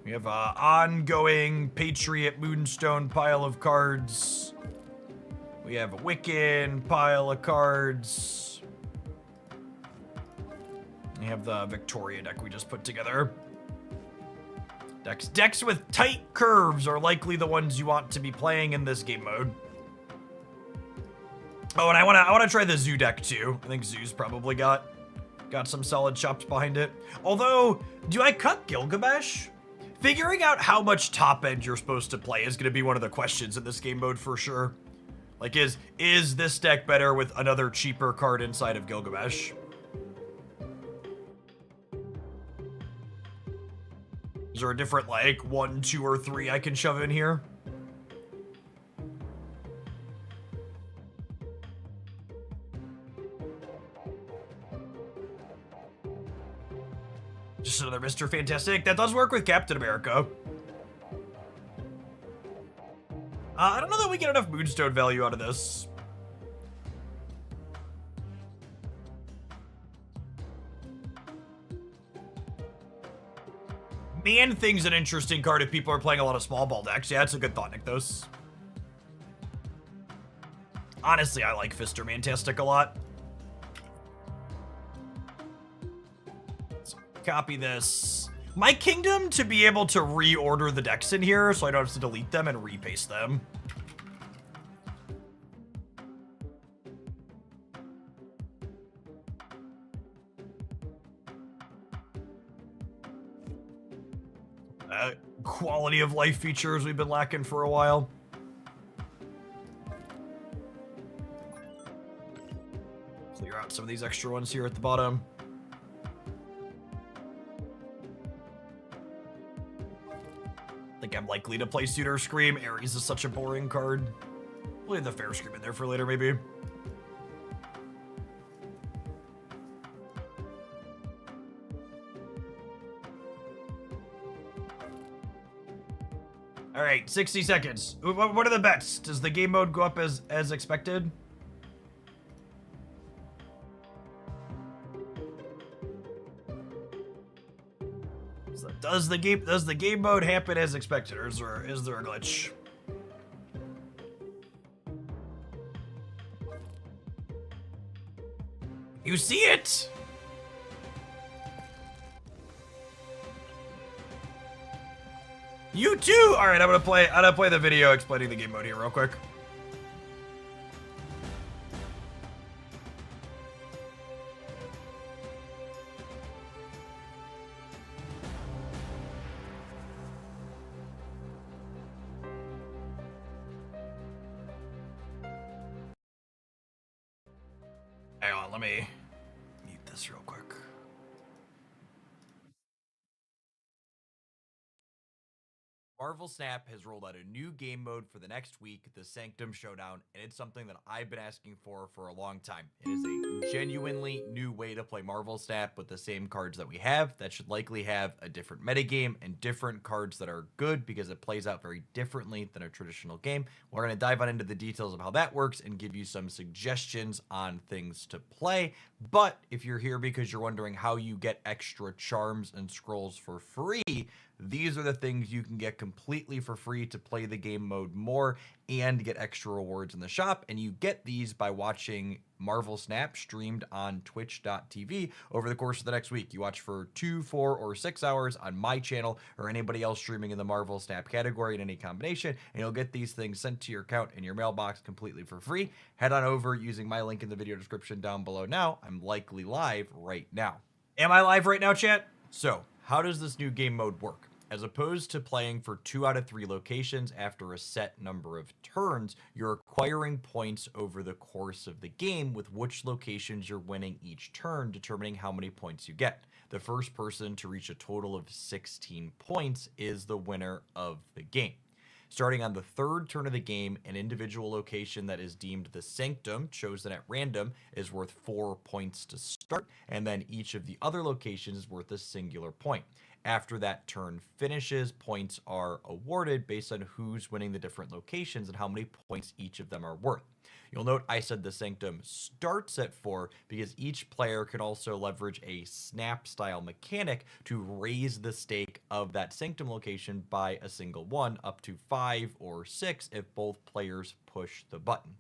We have an ongoing Patriot Moonstone pile of cards. We have a Wiccan pile of cards. We have the Victoria deck we just put together. Decks with tight curves are likely the ones you want to be playing in this game mode. Oh, and I wanna try the Zoo deck too. I think Zoo's probably got some solid chops behind it. Although, do I cut Gilgamesh? Figuring out how much top end you're supposed to play is gonna be one of the questions in this game mode for sure. Like, is this deck better with another cheaper card inside of Gilgamesh? Is there a different, like, 1, 2, or 3 I can shove in here? Just another Mr. Fantastic. That does work with Captain America. I don't know that we get enough Moonstone value out of this. Man Thing's an interesting card if people are playing a lot of small ball decks. Yeah, that's a good thought, Nikthos. Honestly, I like Fister Mantastic a lot. Let's copy this. My Kingdom to be able to reorder the decks in here so I don't have to delete them and repaste them. Quality of life features we've been lacking for a while. Clear out some of these extra ones here at the bottom. I think I'm likely to play Suitor Scream. Ares is such a boring card. We'll leave the Fair Scream in there for later, maybe. All right, 60 seconds. What are the bets? Does the game mode go up as expected? So does the game mode happen as expected, or is there a glitch? You see it? You too! Alright, I'm gonna play the video explaining the game mode here real quick. Hang on, let me mute this real quick. Marvel Snap has rolled out a new game mode for the next week, the Sanctum Showdown, and it's something that I've been asking for a long time. It is a genuinely new way to play Marvel Snap with the same cards that we have. That should likely have a different metagame and different cards that are good because it plays out very differently than a traditional game. We're going to dive on into the details of how that works and give you some suggestions on things to play. But if you're here because you're wondering how you get extra charms and scrolls for free, these are the things you can get completely for free to play the game mode more and get extra rewards in the shop. And you get these by watching Marvel Snap streamed on twitch.tv over the course of the next week. You watch for 2, 4, or 6 hours on my channel or anybody else streaming in the Marvel Snap category in any combination, and you'll get these things sent to your account in your mailbox completely for free. Head on over using my link in the video description down below now. I'm likely live right now. Am I live right now, chat? So, how does this new game mode work? As opposed to playing for 2 out of 3 locations after a set number of turns, you're acquiring points over the course of the game with which locations you're winning each turn, determining how many points you get. The first person to reach a total of 16 points is the winner of the game. Starting on the 3rd turn of the game, an individual location that is deemed the Sanctum, chosen at random, is worth 4 points to start, and then each of the other locations is worth a singular point. After that turn finishes, points are awarded based on who's winning the different locations and how many points each of them are worth. You'll note I said the Sanctum starts at 4 because each player can also leverage a snap style mechanic to raise the stake of that Sanctum location by a single one up to 5 or 6 if both players push the button.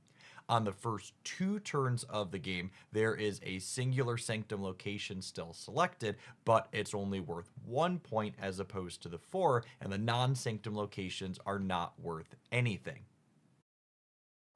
on the first 2 turns of the game, there is a singular Sanctum location still selected, but it's only worth 1 point as opposed to the 4, and the non-Sanctum locations are not worth anything.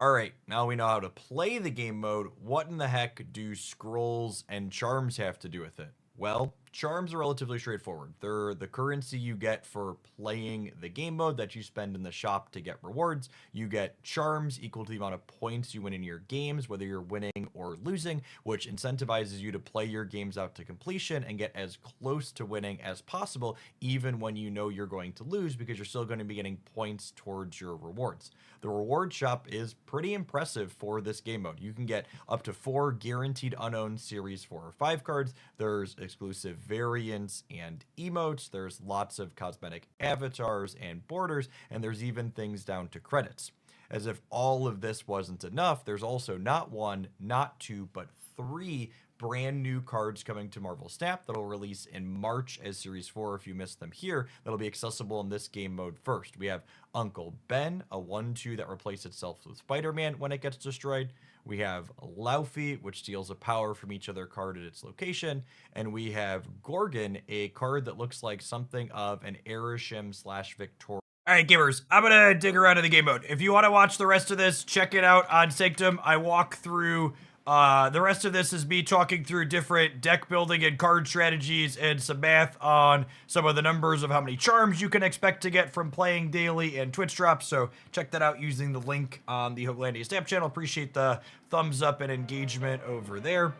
Alright, now we know how to play the game mode. What in the heck do scrolls and charms have to do with it? Well, charms are relatively straightforward. They're the currency you get for playing the game mode that you spend in the shop to get rewards. You get charms equal to the amount of points you win in your games, whether you're winning or losing, which incentivizes you to play your games out to completion and get as close to winning as possible, even when you know you're going to lose, because you're still going to be getting points towards your rewards. The reward shop is pretty impressive for this game mode. You can get up to 4 guaranteed unowned series 4 or 5 cards. There's exclusive variants and emotes. There's lots of cosmetic avatars and borders, and there's even things down to credits. As if all of this wasn't enough, there's also not 1, not 2, but 3 brand new cards coming to Marvel Snap that'll release in March as Series 4 if you missed them here. That'll be accessible in this game mode first. We have Uncle Ben, a 1/2 that replaces itself with Spider-Man when it gets destroyed. We have Laufey, which steals a power from each other card at its location. And we have Gorgon, a card that looks like something of an Erisham/Victoria. Alright, gamers, I'm gonna dig around in the game mode. If you want to watch the rest of this, check it out on Sanctum. I walk through the rest of this is me talking through different deck building and card strategies and some math on some of the numbers of how many charms you can expect to get from playing daily and Twitch drops. So check that out using the link on the Hoaglandia Stamp channel. Appreciate the thumbs up and engagement over there.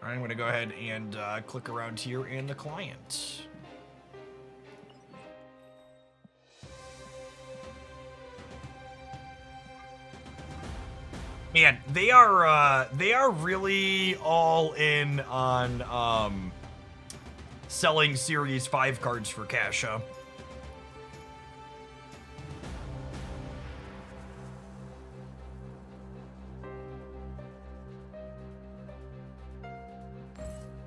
All right, I'm going to go ahead and click around here in the client. Man, they are really all in on selling Series 5 cards for cash, huh?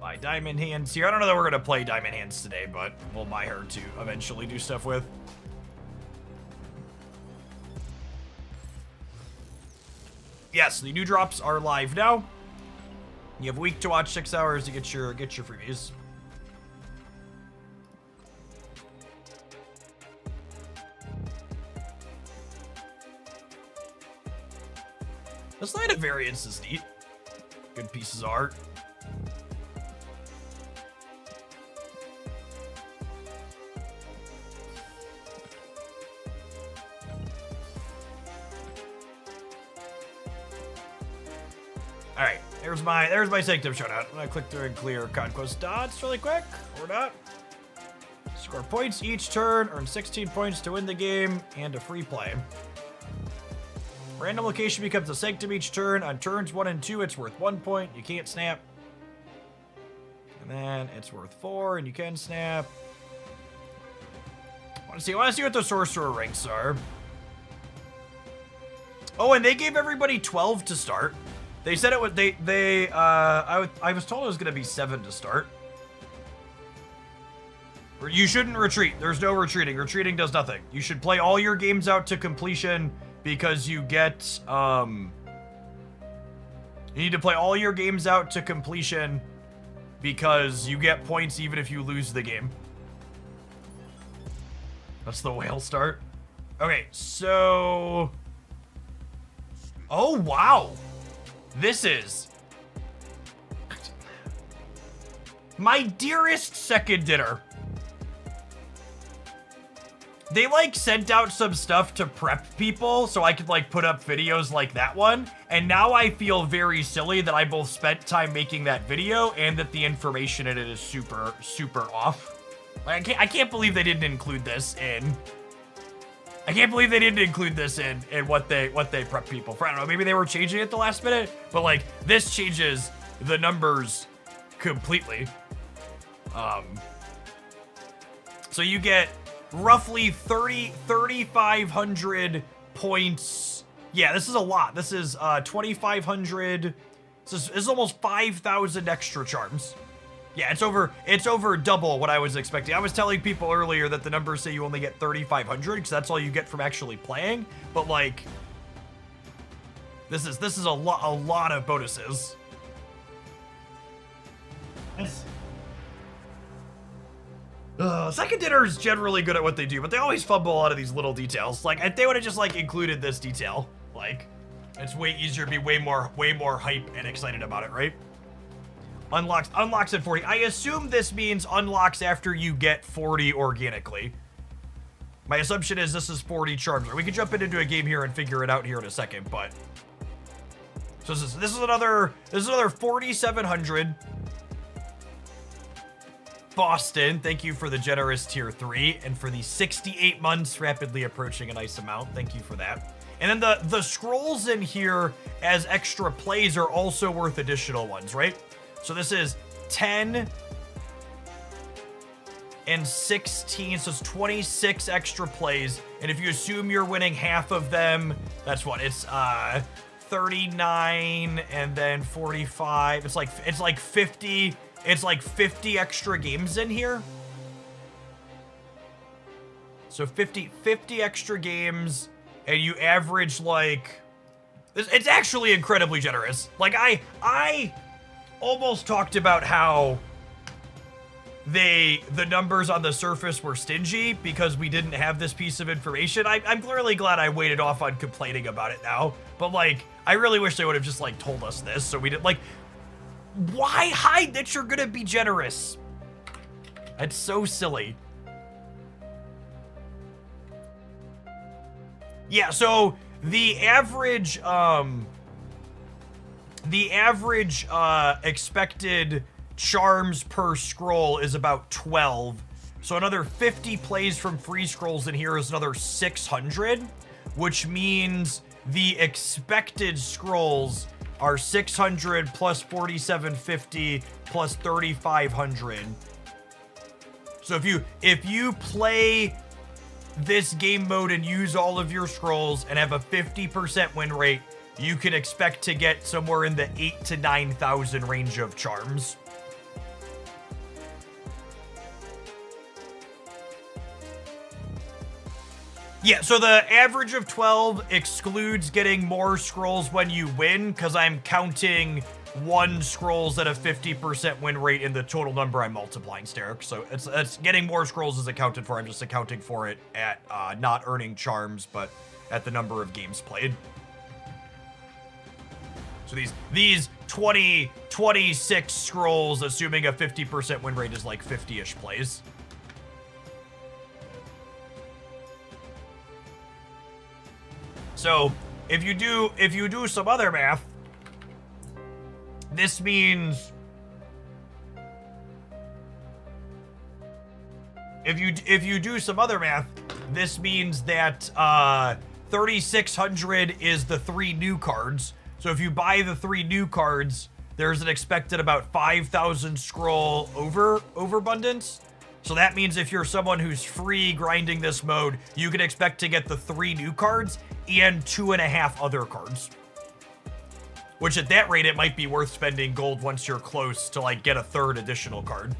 Buy Diamond Hands here. I don't know that we're gonna play Diamond Hands today, but we'll buy her to eventually do stuff with. Yes, the new drops are live now. You have a week to watch, 6 hours to get your freebies. This line of variants is neat. Good pieces of art. Alright, there's my Sanctum Showdown. I'm gonna click through and clear Conquest dots really quick, or not. Score points each turn, earn 16 points to win the game, and a free play. Random location becomes a Sanctum each turn. On turns 1 and 2, it's worth 1 point. You can't snap. And then it's worth 4, and you can snap. I want to see what the Sorcerer ranks are. Oh, and they gave everybody 12 to start. They said it was I was told it was gonna be 7 to start. You shouldn't retreat. There's no retreating. Retreating does nothing. You should play all your games out to completion because you get you need to play all your games out to completion because you get points even if you lose the game. That's the whale start. Okay, so oh wow. This is my dearest second dinner. They like sent out some stuff to prep people so I could like put up videos like that one. And now I feel very silly that I both spent time making that video and that the information in it is super, super off. Like, I can't believe they didn't include this in. I can't believe they didn't include this in what they prep people for. I don't know, maybe they were changing it the last minute, but like this changes the numbers completely. So you get roughly 3,500 points. Yeah, this is a lot. This is 2,500. This is almost 5,000 extra charms. Yeah, it's over double what I was expecting. I was telling people earlier that the numbers say you only get 3,500 because that's all you get from actually playing. But like, This is a lot of bonuses. Second Dinner is generally good at what they do, but they always fumble a lot of these little details. Like, if they would have just like included this detail, like, it's way easier to be way more hype and excited about it, right? Unlocks at 40. I assume this means unlocks after you get 40 organically. My assumption is this is 40 charms. We could jump into a game here and figure it out here in a second, but so this is another 4,700. Boston, thank you for the generous tier 3 and for the 68 months, rapidly approaching a nice amount. Thank you for that. And then the scrolls in here as extra plays are also worth additional ones, right? So this is 10 and 16, so it's 26 extra plays. And if you assume you're winning half of them, that's what it's 39 and then 45. It's like 50. It's like 50 extra games in here. So 50 extra games, and you average like, it's actually incredibly generous. Like I almost talked about how the numbers on the surface were stingy because we didn't have this piece of information. I'm clearly glad I waited off on complaining about it now, but like, I really wish they would have just like told us this so we didn't like, why hide that you're gonna be generous? That's so silly. Yeah, so the average expected charms per scroll is about 12. So another 50 plays from free scrolls in here is another 600, which means the expected scrolls are 600 plus 4750 plus 3500. So if you play this game mode and use all of your scrolls and have a 50% win rate, you can expect to get somewhere in the 8,000 to 9,000 range of charms. Yeah, so the average of 12 excludes getting more scrolls when you win, because I'm counting 1 scrolls at a 50% win rate in the total number I'm multiplying, Steric. So it's getting more scrolls is accounted for. I'm just accounting for it at not earning charms, but at the number of games played. So these 26 scrolls, assuming a 50% win rate, is like 50-ish plays. So if you do some other math, this means if you do some other math, this means that 3,600 is the 3 new cards. So if you buy the 3 new cards, there's an expected about 5,000 scroll overabundance. So that means if you're someone who's free grinding this mode, you can expect to get the 3 new cards and 2.5 other cards. Which at that rate, it might be worth spending gold once you're close to like get a 3rd additional card.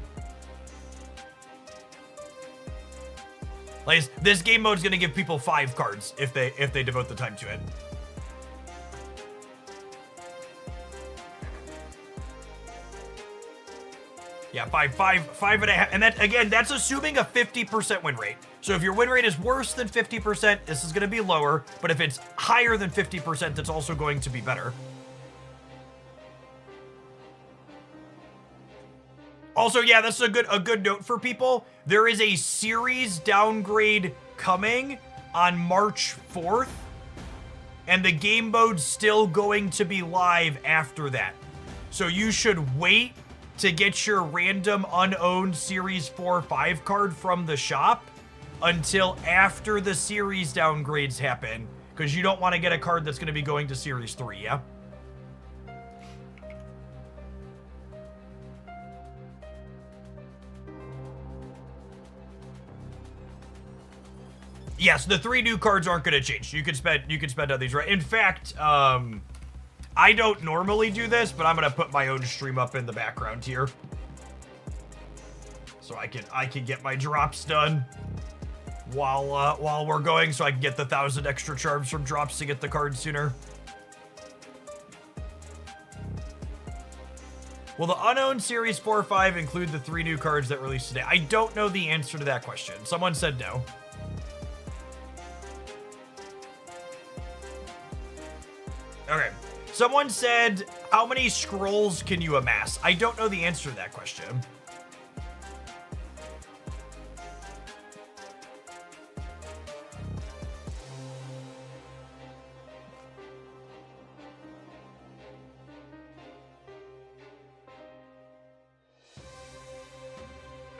Like, this game mode's gonna give people 5 cards if they devote the time to it. Yeah, 5.5, and that, again, that's assuming a 50% win rate. So if your win rate is worse than 50%, this is going to be lower, but if it's higher than 50%, it's also going to be better. Also, yeah, that's a good note for people. There is a series downgrade coming on March 4th, and the game mode's still going to be live after that. So you should wait to get your random unowned Series 4-5 card from the shop until after the series downgrades happen, because you don't want to get a card that's going to be going to Series 3, yeah? Yes, the 3 new cards aren't going to change. You can spend on these, right? In fact, I don't normally do this, but I'm gonna put my own stream up in the background here, so I can get my drops done while we're going, so I can get the 1,000 extra charms from drops to get the cards sooner. Will the Unknown Series 4 or 5 include the 3 new cards that released today? I don't know the answer to that question. Someone said no. Okay. Someone said, how many scrolls can you amass? I don't know the answer to that question.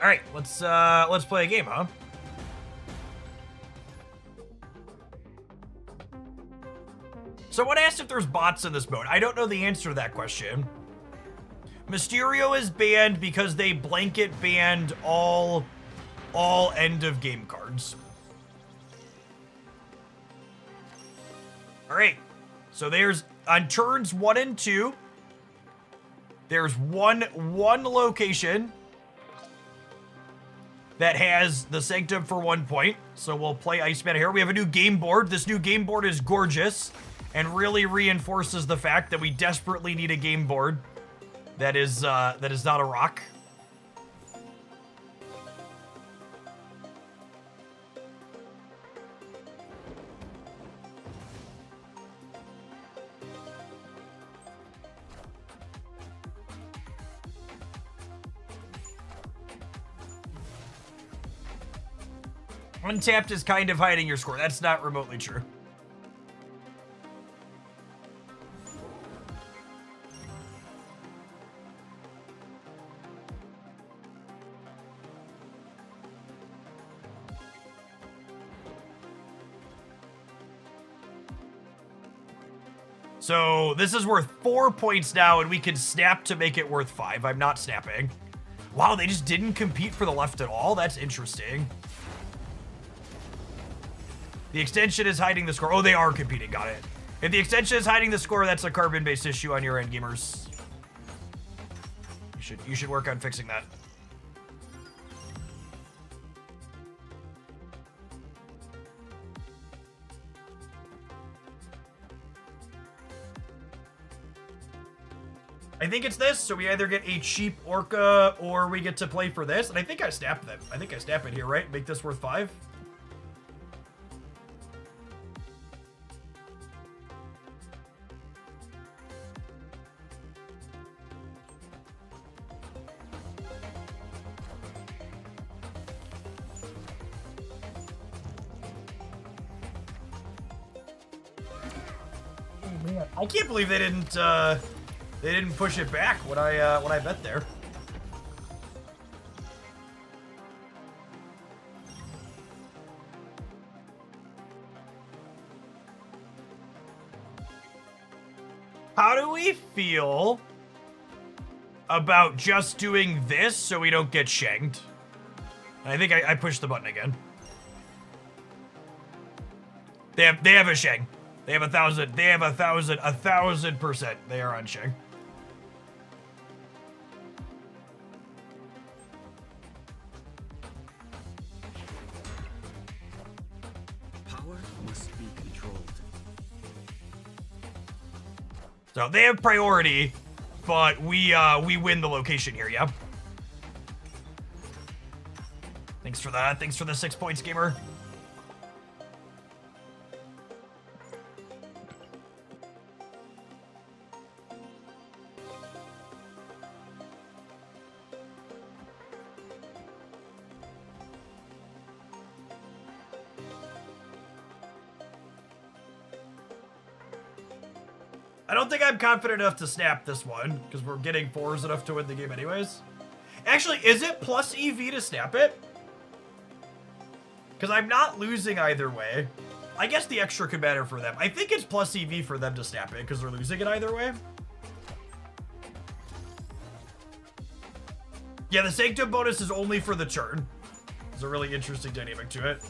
All right, let's play a game, huh? Someone asked if there's bots in this mode. I don't know the answer to that question. Mysterio is banned because they blanket banned all end of game cards. All right, so there's on turns 1 and 2. There's one location that has the Sanctum for 1 point. So we'll play Iceman here. We have a new game board. This new game board is gorgeous and really reinforces the fact that we desperately need a game board that is not a rock. Untapped is kind of hiding your score. That's not remotely true. So this is worth 4 points now, and we can snap to make it worth 5. I'm not snapping. Wow, they just didn't compete for the left at all? That's interesting. The extension is hiding the score. Oh, they are competing. Got it. If the extension is hiding the score, that's a carbon-based issue on your end, gamers. You should work on fixing that. I think it's this, so we either get a cheap Orca or we get to play for this. And I think I snap them. I think I snap it here, right? Make this worth 5. I can't believe they didn't push it back when I bet there. How do we feel about just doing this so we don't get shanked? I think I pushed the button again. They have a shank. They have 1,000. They have 1,000%. They are on shank. Power must be controlled. So they have priority, but we win the location here, yeah? Thanks for that. Thanks for the 6 points, gamer. I don't think I'm confident enough to snap this one, because we're getting 4s enough to win the game anyways. Actually, is it plus EV to snap it? Because I'm not losing either way. I guess the extra could matter for them. I think it's plus EV for them to snap it, because they're losing it either way. Yeah, the Sanctum bonus is only for the turn. There's a really interesting dynamic to it.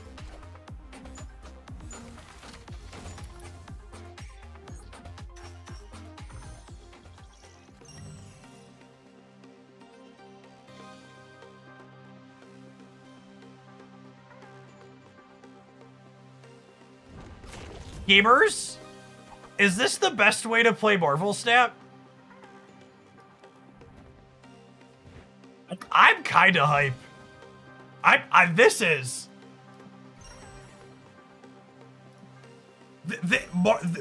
Gamers, is this the best way to play Marvel Snap? I'm kind of hype. This is...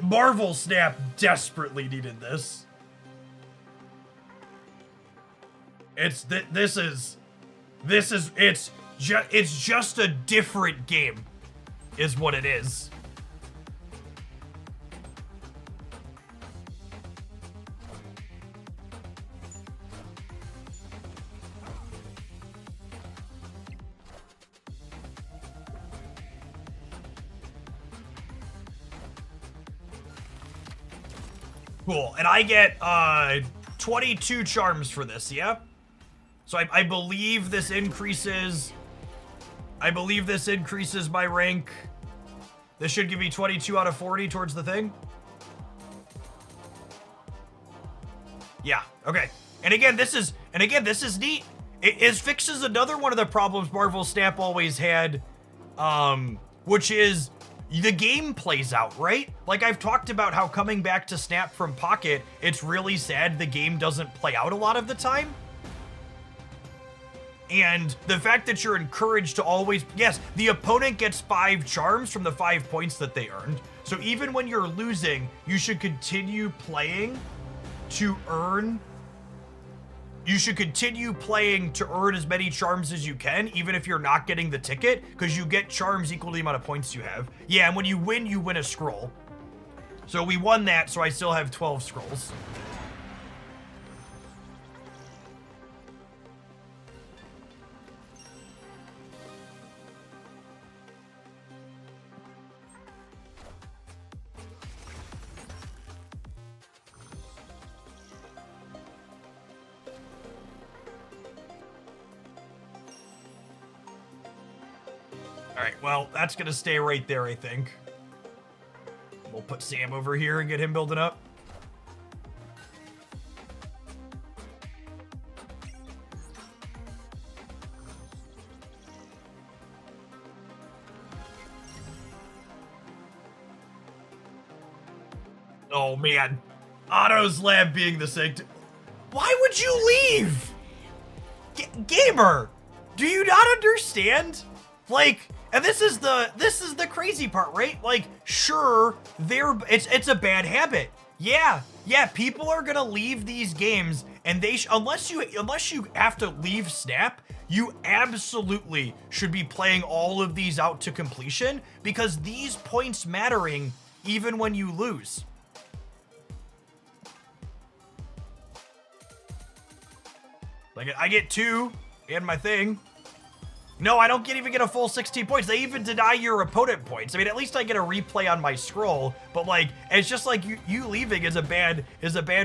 Marvel Snap desperately needed this. It's just a different game, is what it is. Cool, and I get 22 charms for this, yeah? So I believe this increases... I believe this increases my rank. This should give me 22 out of 40 towards the thing. Yeah, okay. And again, this is neat. It fixes another one of the problems Marvel Snap always had, which is the game plays out, right? Like I've talked about how coming back to Snap from Pocket, it's really sad the game doesn't play out a lot of the time. And the fact that you're encouraged to always, yes, the opponent gets 5 charms from the 5 points that they earned. So even when you're losing, you should continue playing to earn. You should continue playing to earn as many charms as you can, even if you're not getting the ticket, because you get charms equal to the amount of points you have. Yeah, and when you win a scroll. So we won that, so I still have 12 scrolls. Alright, well, that's gonna stay right there, I think. We'll put Sam over here and get him building up. Oh, man. Otto's lab being the Sanctum. Why would you leave? Gamer, do you not understand? Like... And this is the crazy part, right? Like, sure, it's a bad habit. Yeah, people are gonna leave these games, and unless you have to leave Snap, you absolutely should be playing all of these out to completion, because these points mattering even when you lose. Like, I get 2 and my thing. No, I don't even get a full 16 points. They even deny your opponent points. I mean, at least I get a replay on my scroll, but like, it's just like you leaving is a bad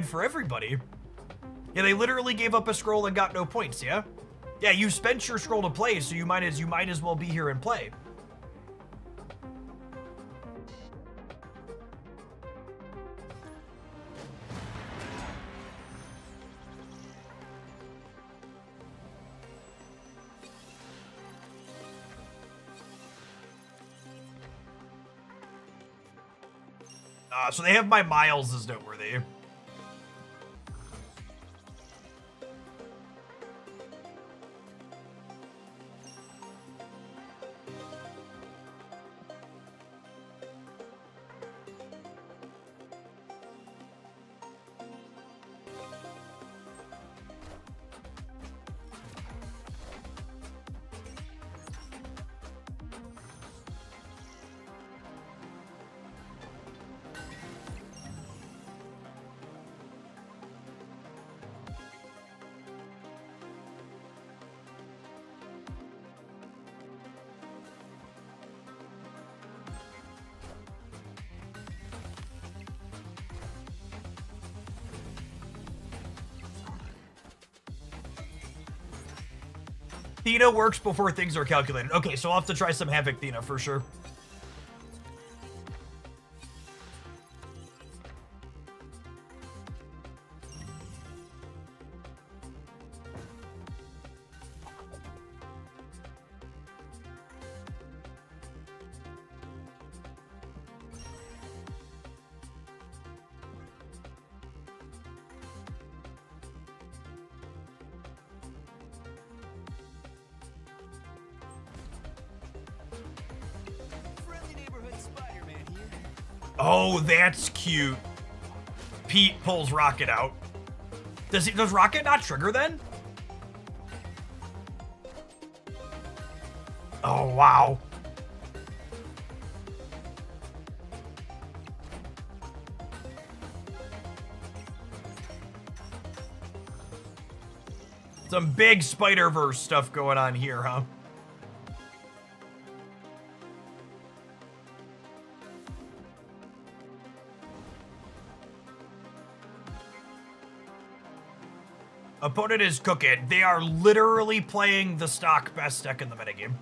for everybody. Yeah, they literally gave up a scroll and got no points, yeah? Yeah, you spent your scroll to play, so you might as well be here and play. So they have my miles as noteworthy. Thena works before things are calculated. Okay, so I'll have to try some Havoc Thena for sure. Oh, that's cute. Pete pulls Rocket out. Does Rocket not trigger then? Oh, wow. Some big Spider-Verse stuff going on here, huh? Opponent is cooking. They are literally playing the stock best deck in the metagame.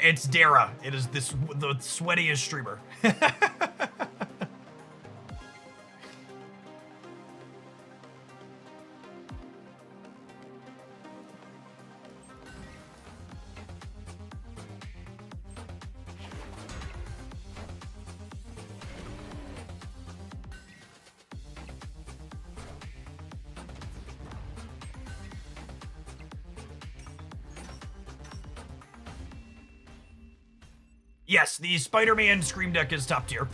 It's Dara. It is the sweatiest streamer. Yes, the Spider-Man Scream deck is top tier.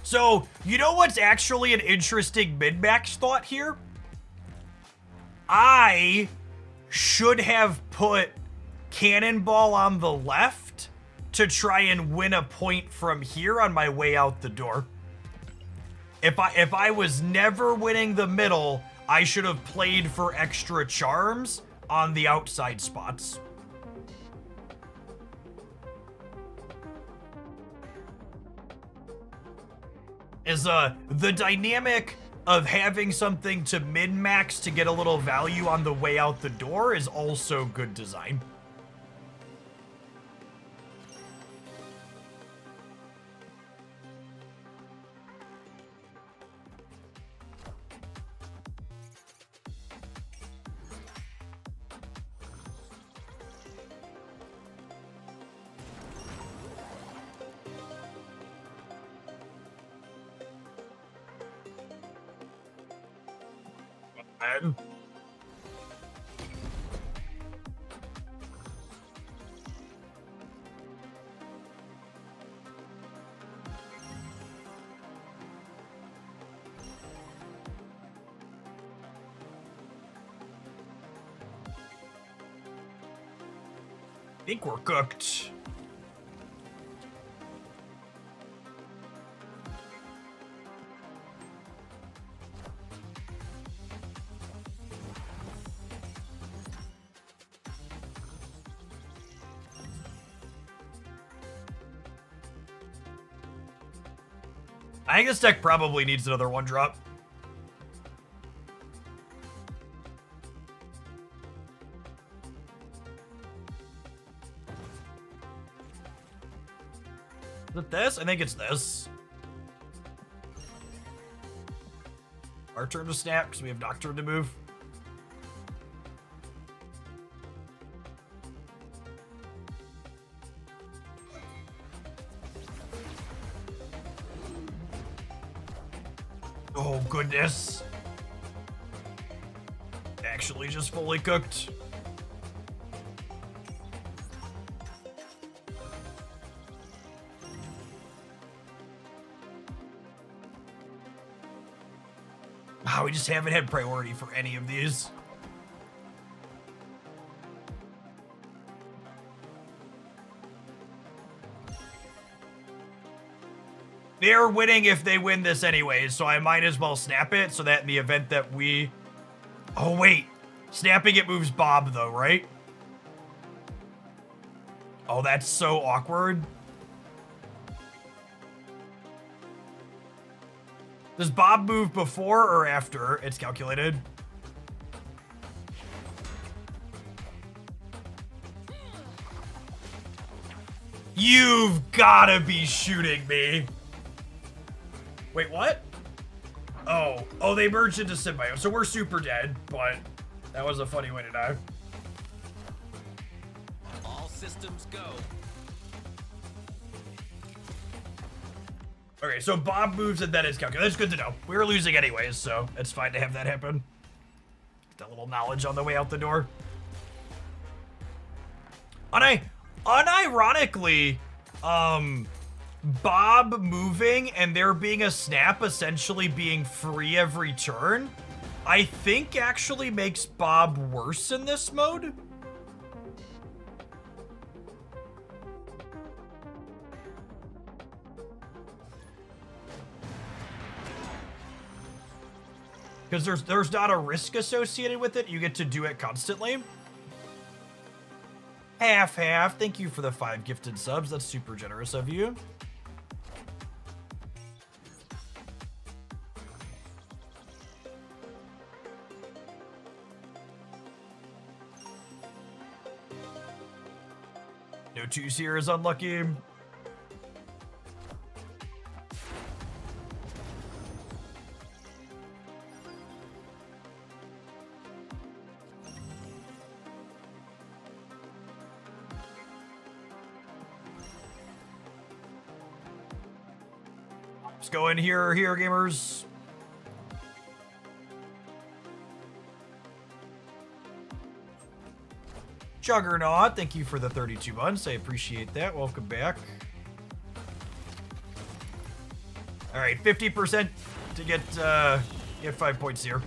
So, you know what's actually an interesting min-max thought here? I should have put Cannonball on the left to try and win a point from here on my way out the door. If I was never winning the middle, I should have played for extra charms on the outside spots. Is the dynamic of having something to min-max to get a little value on the way out the door is also good design. I think we're cooked. I think this deck probably needs another one drop. Is it this? I think it's this. Our turn to snap because we have Doctrine to move. Oh, goodness. Actually just fully cooked. Wow, we just haven't had priority for any of these. They're winning if they win this anyways, so I might as well snap it so that in the event that we... Oh, wait. Snapping it moves Bob, though, right? Oh, that's so awkward. Does Bob move before or after it's calculated? You've gotta be shooting me. Wait, what? Oh, they merged into Symbiote, so we're super dead, but that was a funny way to die. All systems go. Okay, so Bob moves and then it's calculated. That's good to know. We were losing anyways, so it's fine to have that happen. Get a little knowledge on the way out the door. Unironically, Bob moving and there being a snap essentially being free every turn, I think actually makes Bob worse in this mode. Because there's not a risk associated with it. You get to do it constantly. Half. Thank you for the 5 gifted subs. That's super generous of you. No 2s here is unlucky. Let's go in here, gamers. Juggernaut, thank you for the 32 months. I appreciate that. Welcome back. All right, 50% to get 5 points here.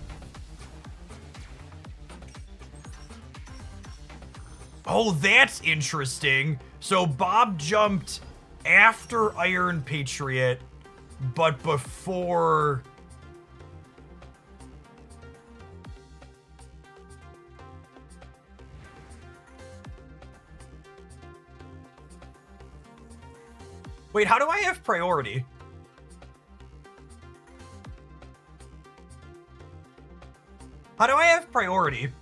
Oh, that's interesting. So Bob jumped after Iron Patriot, but before... Wait, how do I have priority? How do I have priority?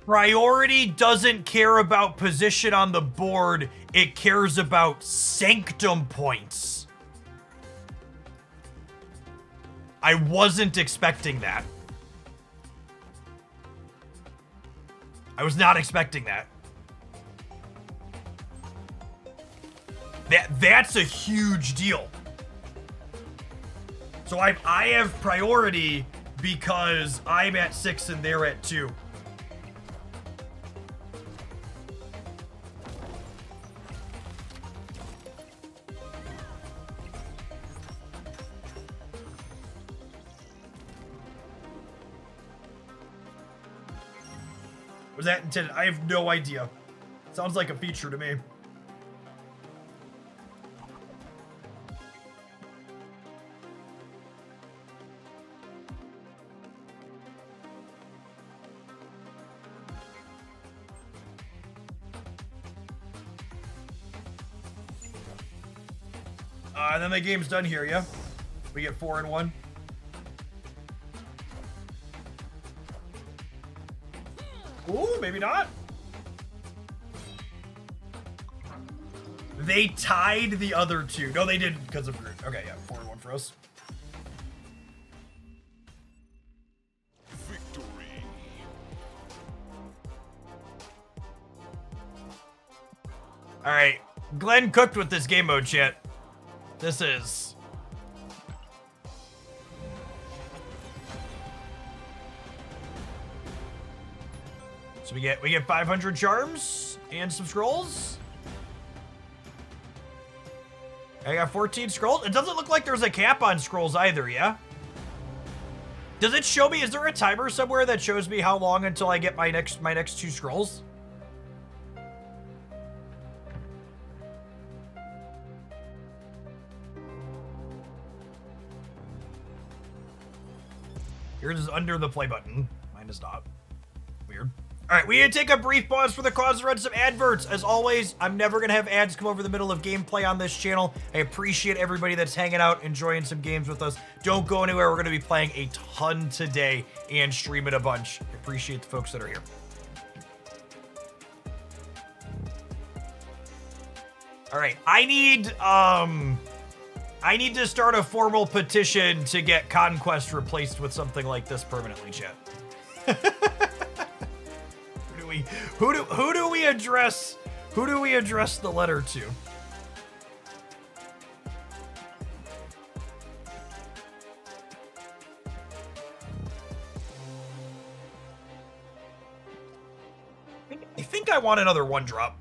Priority doesn't care about position on the board. It cares about Sanctum points. I wasn't expecting that. I was not expecting that. That's a huge deal. So I have priority because I'm at 6 and they're at 2. Was that intended? I have no idea. Sounds like a feature to me. And then the game's done here, yeah? We get 4 and 1. Ooh, maybe not. They tied the other two. No, they didn't because of Groot. Okay, yeah, 4 and 1 for us. Victory. All right, Glenn cooked with this game mode, chat. This is... So we get 500 charms and some scrolls. I got 14 scrolls. It doesn't look like there's a cap on scrolls either, yeah? Does it show me, is there a timer somewhere that shows me how long until I get my next 2 scrolls? Yours is under the play button. Mine is not. Weird. All right, we need to take a brief pause for the cause to run some adverts. As always, I'm never going to have ads come over the middle of gameplay on this channel. I appreciate everybody that's hanging out, enjoying some games with us. Don't go anywhere. We're going to be playing a ton today and streaming a bunch. I appreciate the folks that are here. All right, I need I need to start a formal petition to get Conquest replaced with something like this permanently, chat. Who do we address the letter to? I think I want another 1-drop.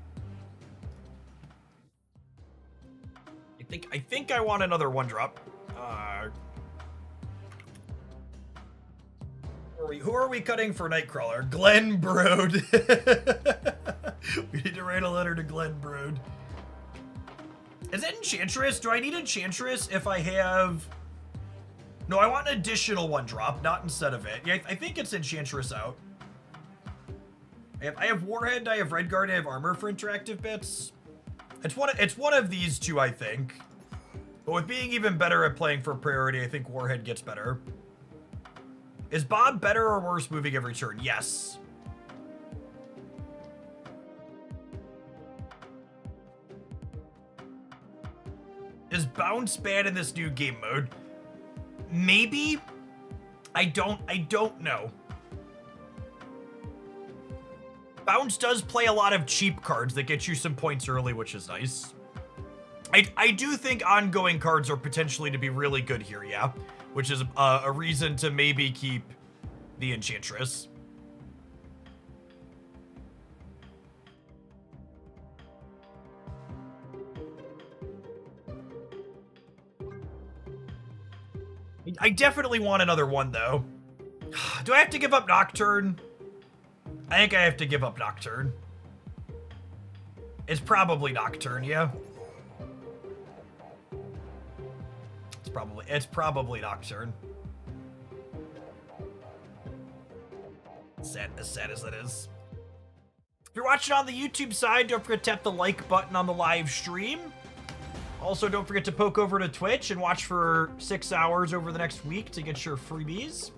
I think I want another 1-drop. Who are we cutting for Nightcrawler? Glenn Brood. We need to write a letter to Glenn Brood. Is it Enchantress? Do I need Enchantress if I have... No, I want an additional 1-drop, not instead of it. Yeah, I think it's Enchantress out. I have Warhead, I have Redguard, I have Armor for interactive bits. It's one of these two, I think. But with being even better at playing for priority, I think Warhead gets better. Is Bob better or worse moving every turn? Yes. Is Bounce bad in this new game mode? Maybe. I don't know. Bounce does play a lot of cheap cards that get you some points early, which is nice. I do think ongoing cards are potentially to be really good here, yeah. Which is a reason to maybe keep the Enchantress. I definitely want another one, though. Do I have to give up Nocturne? I think I have to give up Nocturne. It's probably Nocturne, yeah. It's probably Nocturne. As sad as that is. If you're watching on the YouTube side, don't forget to tap the like button on the live stream. Also, don't forget to poke over to Twitch and watch for 6 hours over the next week to get your freebies.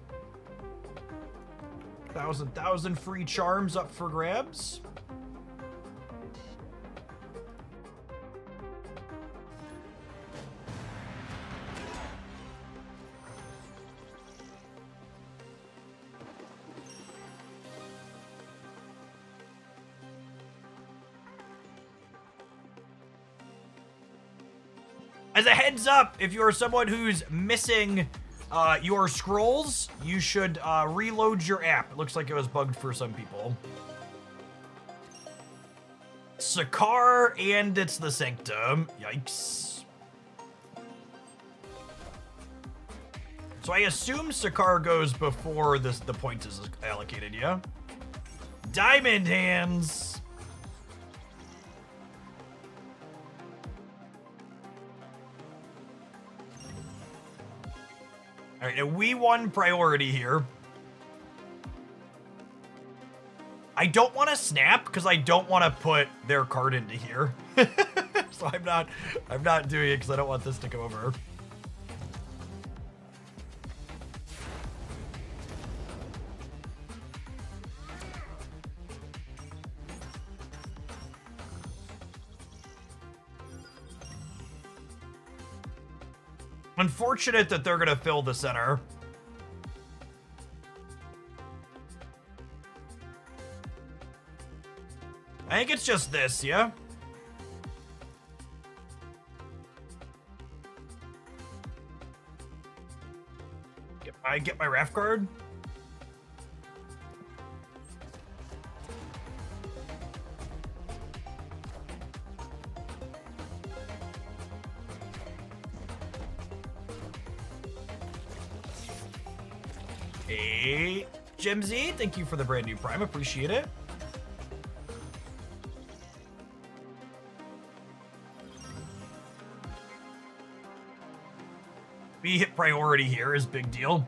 1,000 free charms up for grabs. As a heads up, if you're someone who's missing your scrolls, you should reload your app. It looks like it was bugged for some people. Sakar, and it's the Sanctum. Yikes. So I assume Sakar goes before the point is allocated, yeah? Diamond Hands. All right, and we won priority here. I don't want to snap because I don't want to put their card into here. So I'm not doing it because I don't want this to go over. Unfortunate that they're gonna fill the center. I think it's just this, yeah? I get my Wrath card? Hey, Jimsy, thank you for the brand new Prime. Appreciate it. We hit priority here is big deal.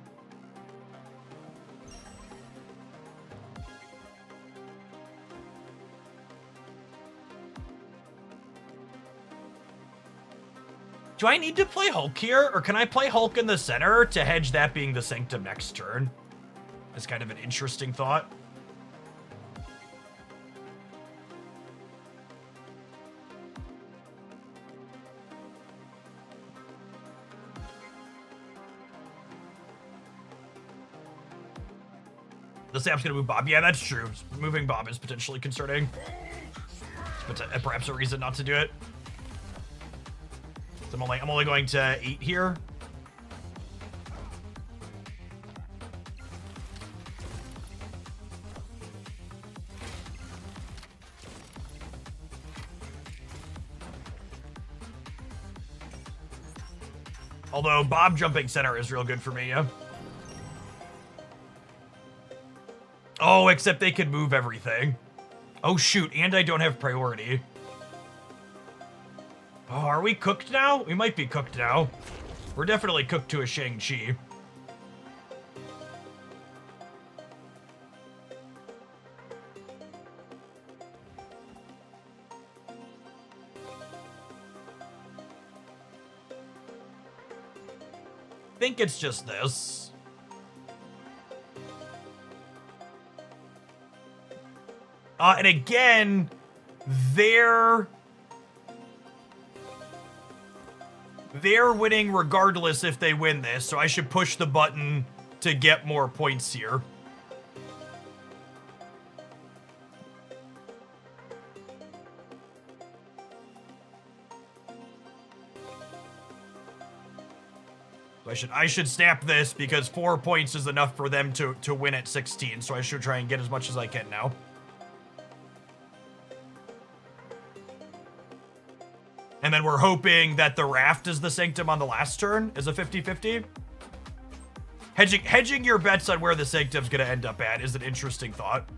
Do I need to play Hulk here, or can I play Hulk in the center to hedge that being the Sanctum next turn? It's kind of an interesting thought. The sap's gonna move Bob. Yeah, that's true. Moving Bob is potentially concerning. It's perhaps a reason not to do it. So I'm only going to 8 here. Although Bob jumping center is real good for me, yeah. Oh, except they could move everything. Oh shoot, and I don't have priority. Oh, are we cooked now? We might be cooked now. We're definitely cooked to a Shang-Chi. I think it's just this. And again, they're winning regardless if they win this, so I should push the button to get more points here. I should snap this because 4 points is enough for them to win at 16, so I should try and get as much as I can now. And then we're hoping that the raft is the Sanctum on the last turn is a 50-50. Hedging your bets on where the Sanctum's gonna end up at is an interesting thought.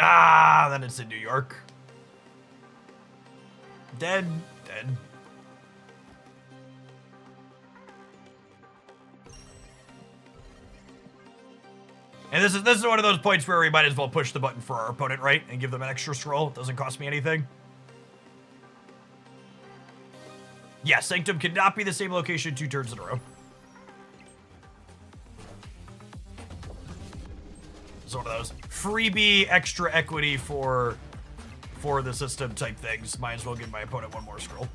Ah, then it's in New York. Dead. And this is one of those points where we might as well push the button for our opponent, right? And give them an extra scroll. It doesn't cost me anything. Yeah, Sanctum cannot be the same location 2 turns in a row. It's one of those freebie extra equity for the system type things. Might as well give my opponent one more scroll.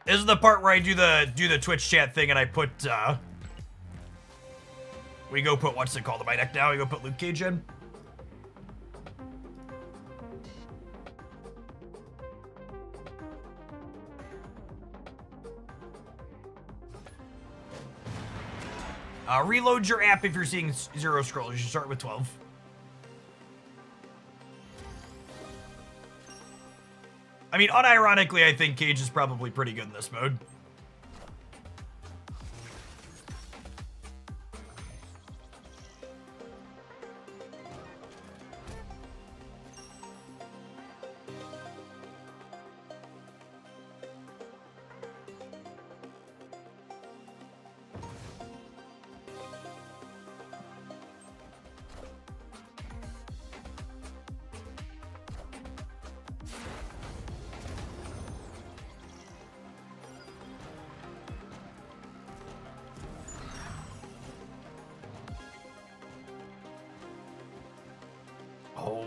This is the part where I do the Twitch chat thing and I put we go put what's it called in my deck now? We go put Luke Cage in. Reload your app if you're seeing 0 scrolls. You should start with 12. I mean, unironically, I think Cage is probably pretty good in this mode.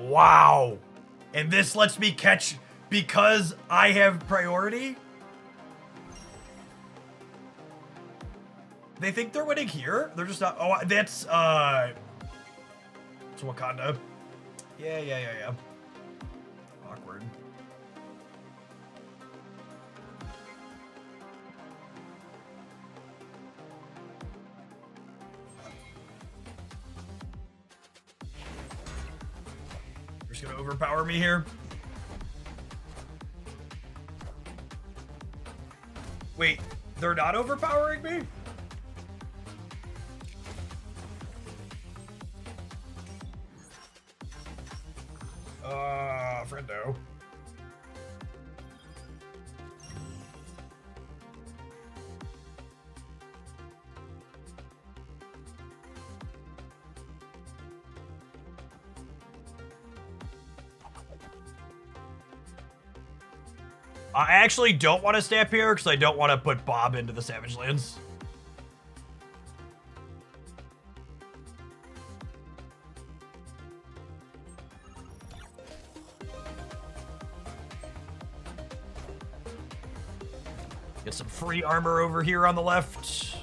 Wow. And this lets me catch because I have priority? They think they're winning here? They're just not. Oh, that's, it's Wakanda. Yeah. Awkward. Gonna overpower me here. Wait, they're not overpowering me? Friendo. I actually don't want to snap here because I don't want to put Bob into the Savage Lands. Get some free armor over here on the left.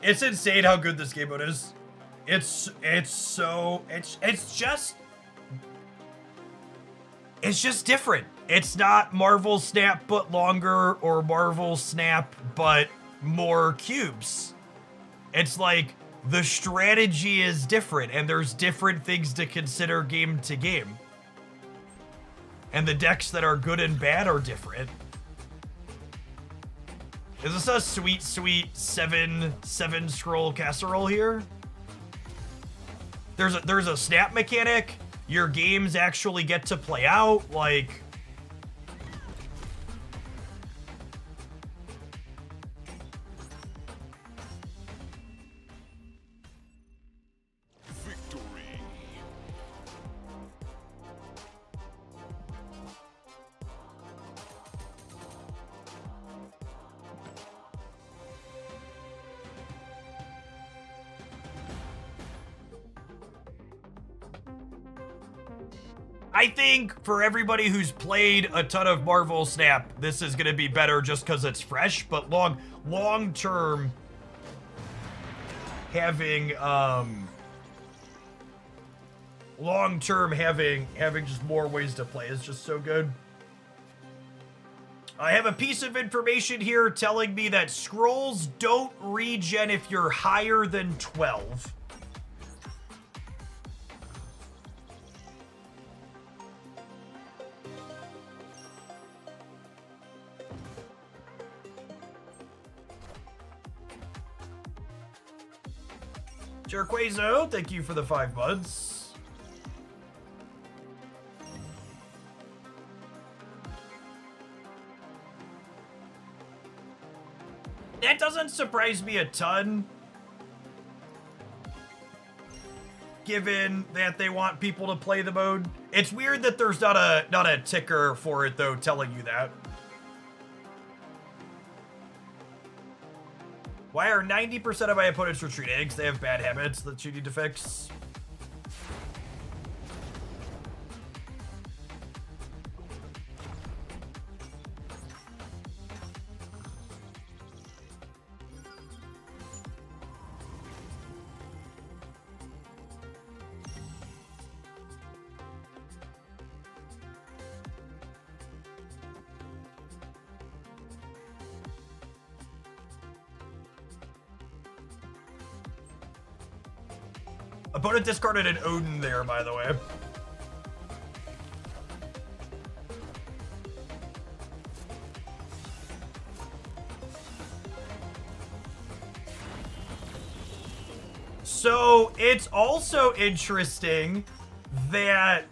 It's insane how good this game mode is. It's just different. It's not Marvel Snap but longer or Marvel Snap but more cubes. It's like the strategy is different and there's different things to consider game to game. And the decks that are good and bad are different. Is this a sweet, sweet seven scroll casserole here? There's a snap mechanic. Your games actually get to play out, like... Victory. I think for everybody who's played a ton of Marvel Snap, this is going to be better just because it's fresh, but long term having having just more ways to play is just so good. I have a piece of information here telling me that scrolls don't regen if you're higher than 12. Jerquazo, thank you for the 5 months. That doesn't surprise me a ton, given that they want people to play the mode. It's weird that there's not a ticker for it though telling you that. Why are 90% of my opponents retreating? Because they have bad habits that you need to fix. Opponent discarded an Odin there, by the way. So it's also interesting that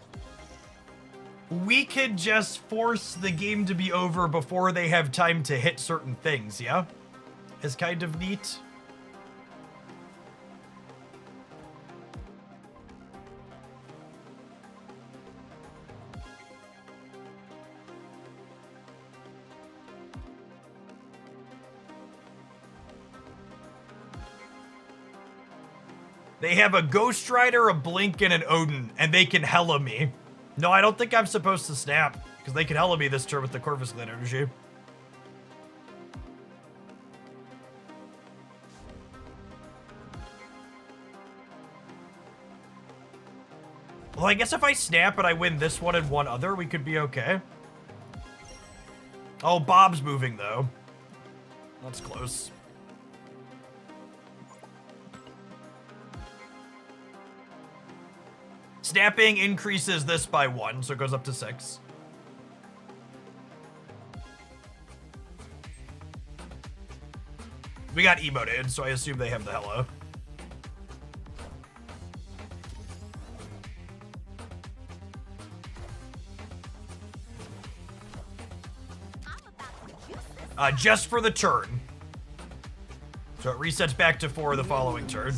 we could just force the game to be over before they have time to hit certain things, yeah? Is kind of neat. They have a Ghost Rider, a Blink, and an Odin, and they can hella me. No, I don't think I'm supposed to snap, because they can hella me this turn with the Corvus Glade energy. Well, I guess if I snap and I win this one and one other, we could be okay. Oh, Bob's moving, though. That's close. Snapping increases this by 1, so it goes up to 6. We got emoted, so I assume they have the hello. just for the turn. So it resets back to 4 the following turn.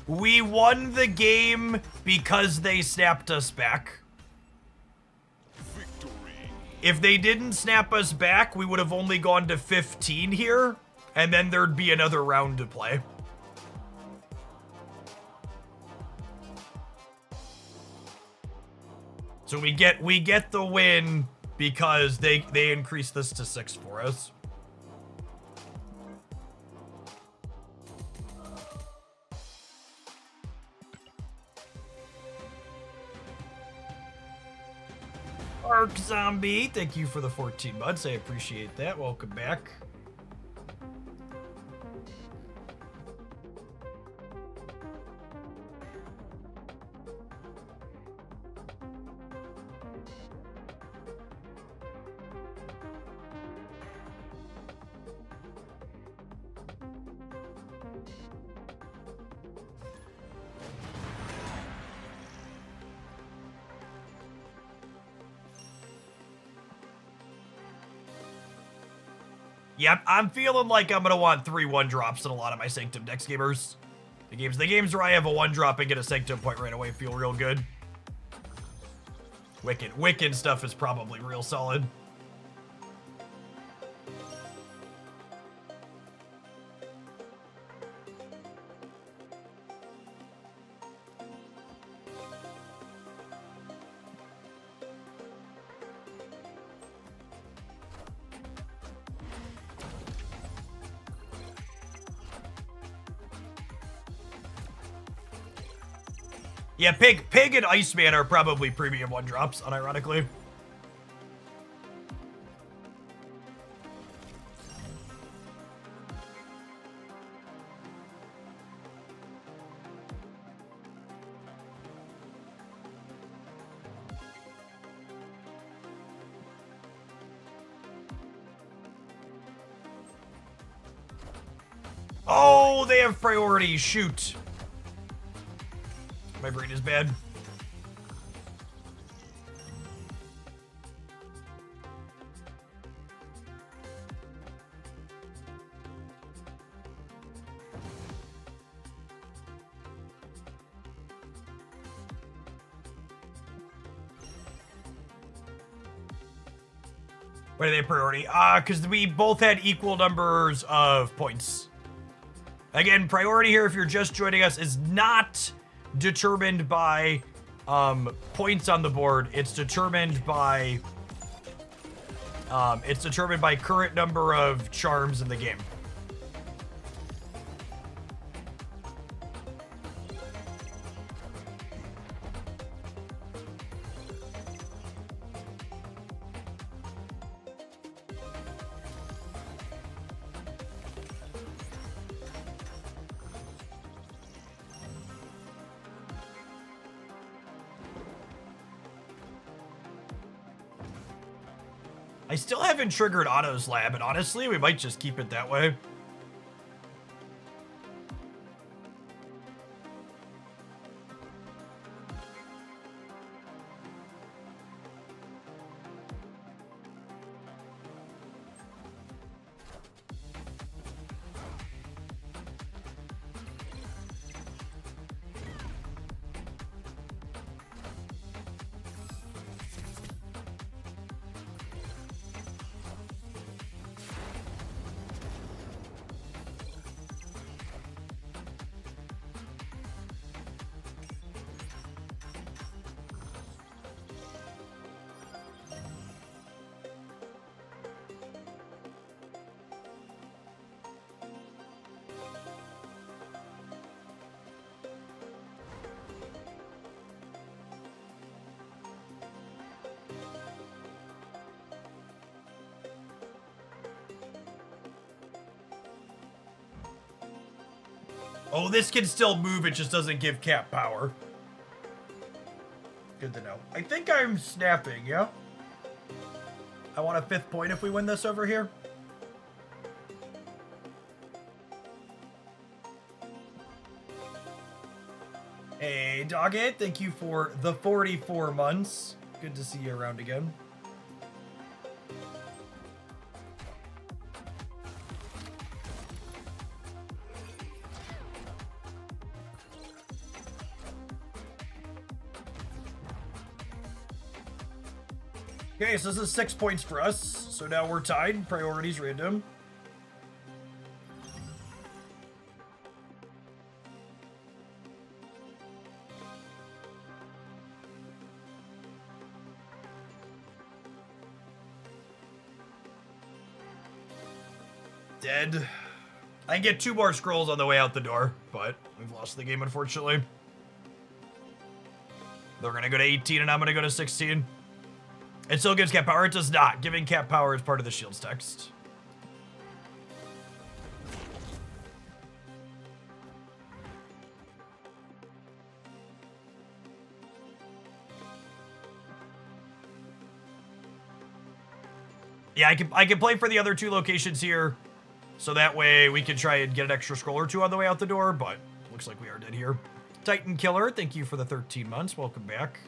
We won the game because they snapped us back. Victory. If they didn't snap us back, we would have only gone to 15 here, and then there'd be another round to play. So we get the win because they increased this to 6 for us. Arc Zombie, thank you for the 14 months. I appreciate that. Welcome back. Yep, I'm feeling like I'm gonna want 3 1-drops in a lot of my Sanctum decks, gamers. The games where I have a 1-drop and get a Sanctum point right away feel real good. Wicked stuff is probably real solid. Yeah, Pig and Iceman are probably premium 1-drops, unironically. Oh, they have priority. Shoot. My brain is bad. Why are they priority? Because we both had equal numbers of points. Again, priority here, if you're just joining us, is not determined by points on the board. It's determined by current number of charms in the game. I still haven't triggered Otto's lab, and honestly, we might just keep it that way. Oh, this can still move, it just doesn't give Cap power. Good to know. I think I'm snapping, yeah? I want a 5th point if we win this over here. Hey, Dogget, thank you for the 44 months. Good to see you around again. Okay, so this is 6 points for us. So now we're tied. Priorities random. Dead. I can get 2 more scrolls on the way out the door, but we've lost the game, unfortunately. They're gonna go to 18 and I'm gonna go to 16. It still gives cat power. It does not. Giving cat power is part of the shield's text. Yeah, I can play for the other 2 locations here, so that way we can try and get an extra scroll or 2 on the way out the door, but looks like we are dead here. Titan Killer, thank you for the 13 months. Welcome back.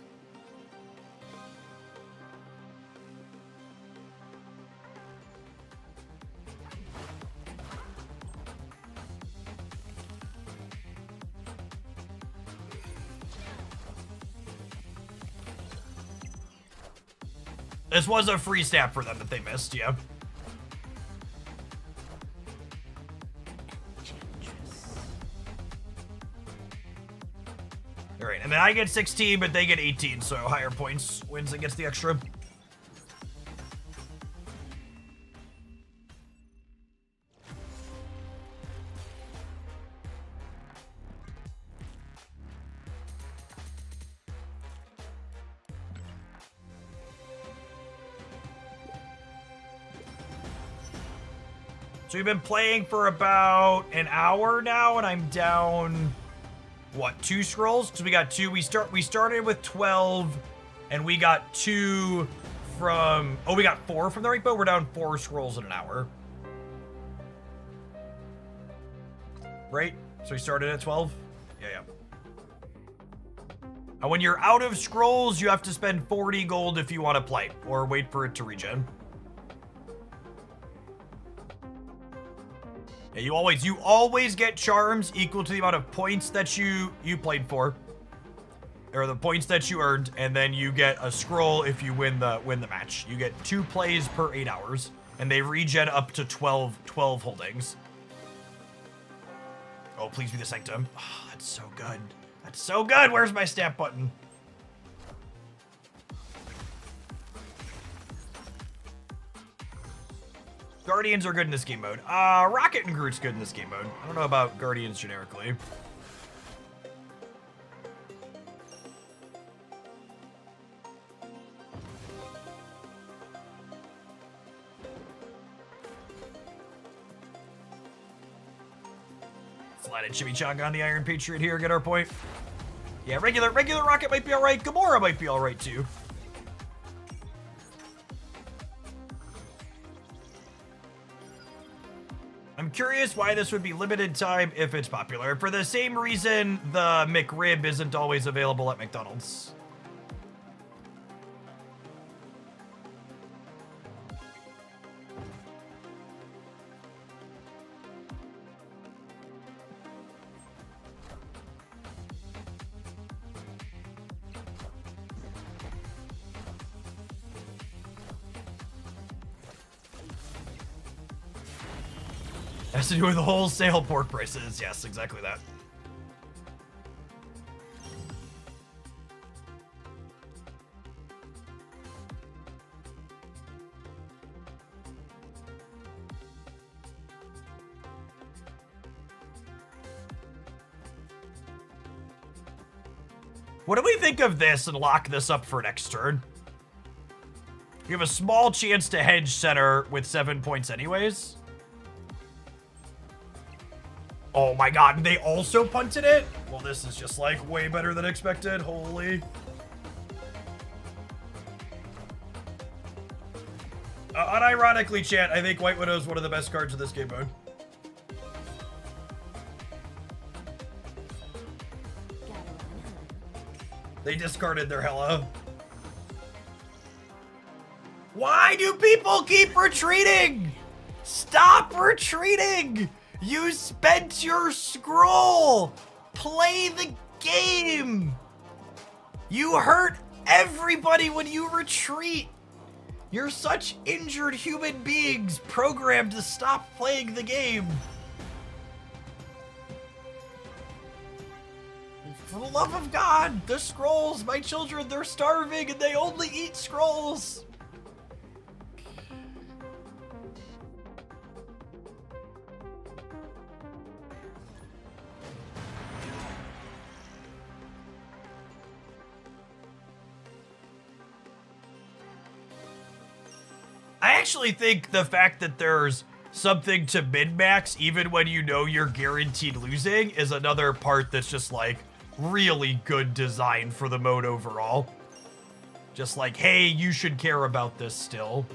This was a free snap for them that they missed, yeah. All right, and then I get 16, but they get 18, so higher points wins and gets the extra. So we've been playing for about an hour now, and I'm down, what, 2 scrolls? Because we got 2. We started with 12, and we got 2 from... Oh, we got 4 from the rainbow. We're down 4 scrolls in an hour. Right? So we started at 12? Yeah. And when you're out of scrolls, you have to spend 40 gold if you want to play, or wait for it to regen. Yeah, you always get charms equal to the amount of points that you played for, or the points that you earned, and then you get a scroll if you win the match. You get 2 plays per 8 hours, and they regen up to 12 holdings. Oh, please be the Sanctum. Oh, that's so good. That's so good. Where's my stamp button? Guardians are good in this game mode. Rocket and Groot's good in this game mode. I don't know about Guardians generically. Slide chimichanga on the Iron Patriot here, get our point. Yeah, regular Rocket might be alright. Gamora might be alright too. I'm curious why this would be limited time if it's popular. For the same reason the McRib isn't always available at McDonald's. Has to do with the wholesale pork prices. Yes, exactly that. What do we think of this and lock this up for next turn? You have a small chance to hedge center with 7 points anyways. Oh my god, they also punted it? Well, this is just like way better than expected. Holy. Unironically, chat, I think White Widow is one of the best cards of this game mode. They discarded their Hela. Why do people keep retreating? Stop retreating! You spent your scroll! Play the game! You hurt everybody when you retreat! You're such injured human beings programmed to stop playing the game. For the love of God, the scrolls, my children, they're starving and they only eat scrolls. I actually think the fact that there's something to min-max even when you know you're guaranteed losing is another part that's just like really good design for the mode overall. Just like, hey, you should care about this still.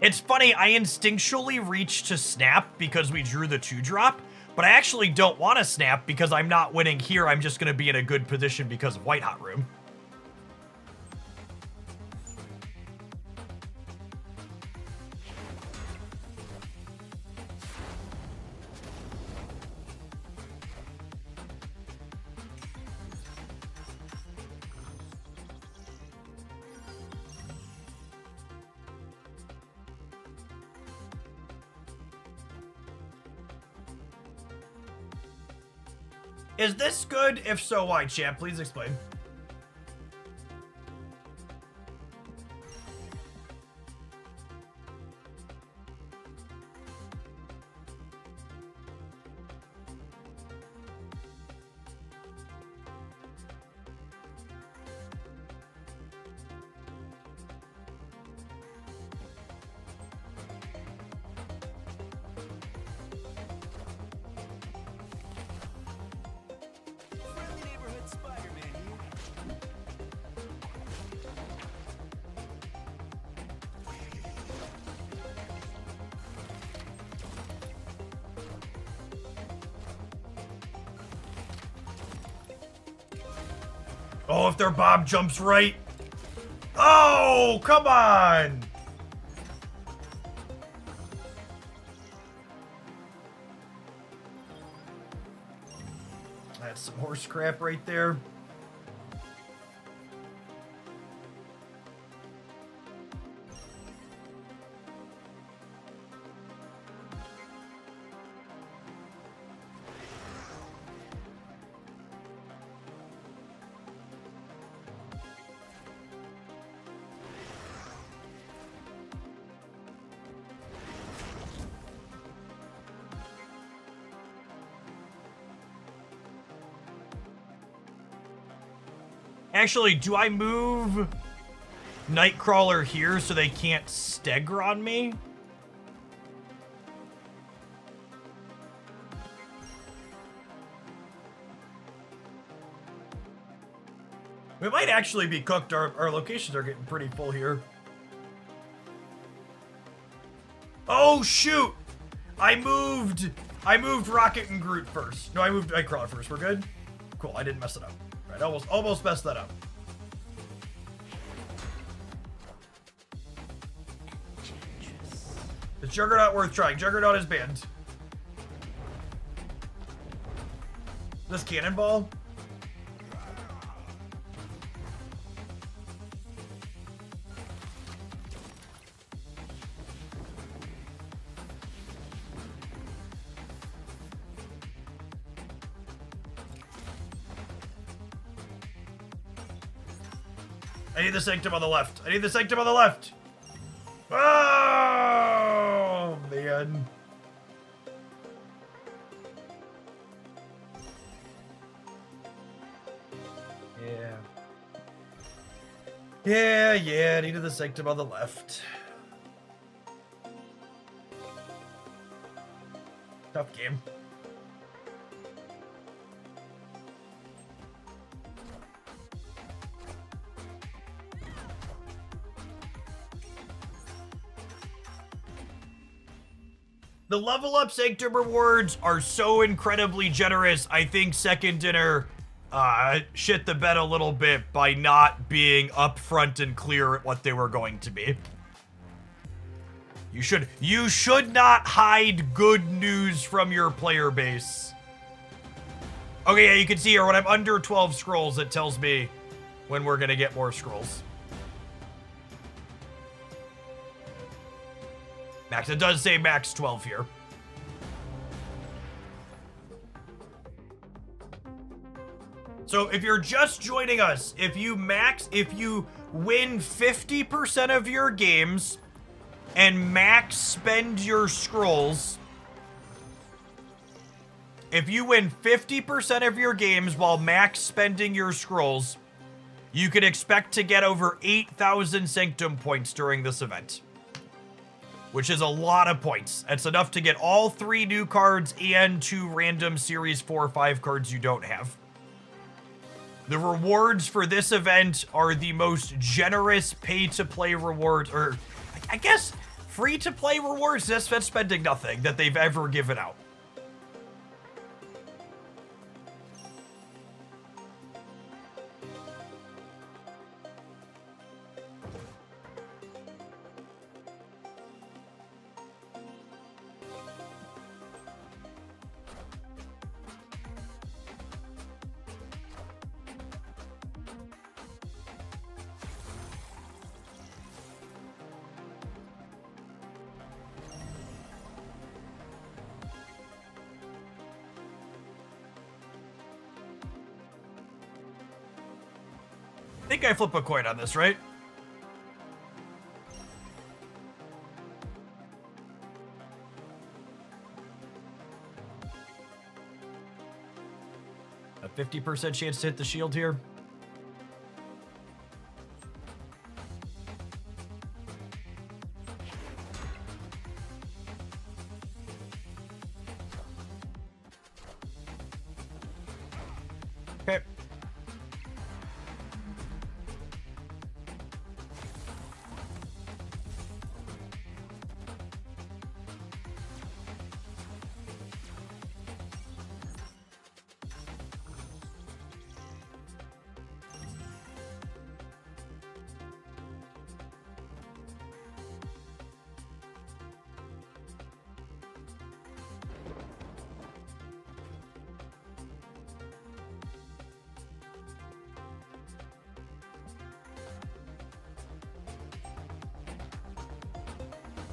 It's funny, I instinctually reached to snap because we drew the 2-drop, but I actually don't want to snap because I'm not winning here. I'm just going to be in a good position because of White Hot Room. Is this good? If so, why, champ? Please explain. Oh, if their bomb jumps right. Oh, come on. That's some horse crap right there. Actually, do I move Nightcrawler here so they can't stagger on me? We might actually be cooked. Our locations are getting pretty full here. Oh, shoot! I moved Rocket and Groot first. No, I moved Nightcrawler first. We're good? Cool, I didn't mess it up. Right, almost messed that up. Is Juggernaut worth trying? Juggernaut is banned. This cannonball? I need the Sanctum on the left. I need the Sanctum on the left. Oh, man. Yeah, I needed the Sanctum on the left. Tough game. The level up Sanctum rewards are so incredibly generous. I think Second Dinner shit the bed a little bit by not being upfront and clear at what they were going to be. You should not hide good news from your player base. Okay, yeah, you can see here when I'm under 12 scrolls, it tells me when we're gonna get more scrolls. Max, it does say max 12 here. So if you're just joining us, if you win 50% of your games and max spend your scrolls, if you win 50% of your games while max spending your scrolls, you can expect to get over 8,000 Sanctum points during this event. Which is a lot of points. It's enough to get all 3 new cards and 2 random Series 4 or 5 cards you don't have. The rewards for this event are the most generous pay-to-play rewards, or I guess free-to-play rewards, that's spending nothing, that they've ever given out. I think I flip a coin on this, right? A 50% chance to hit the shield here. Okay.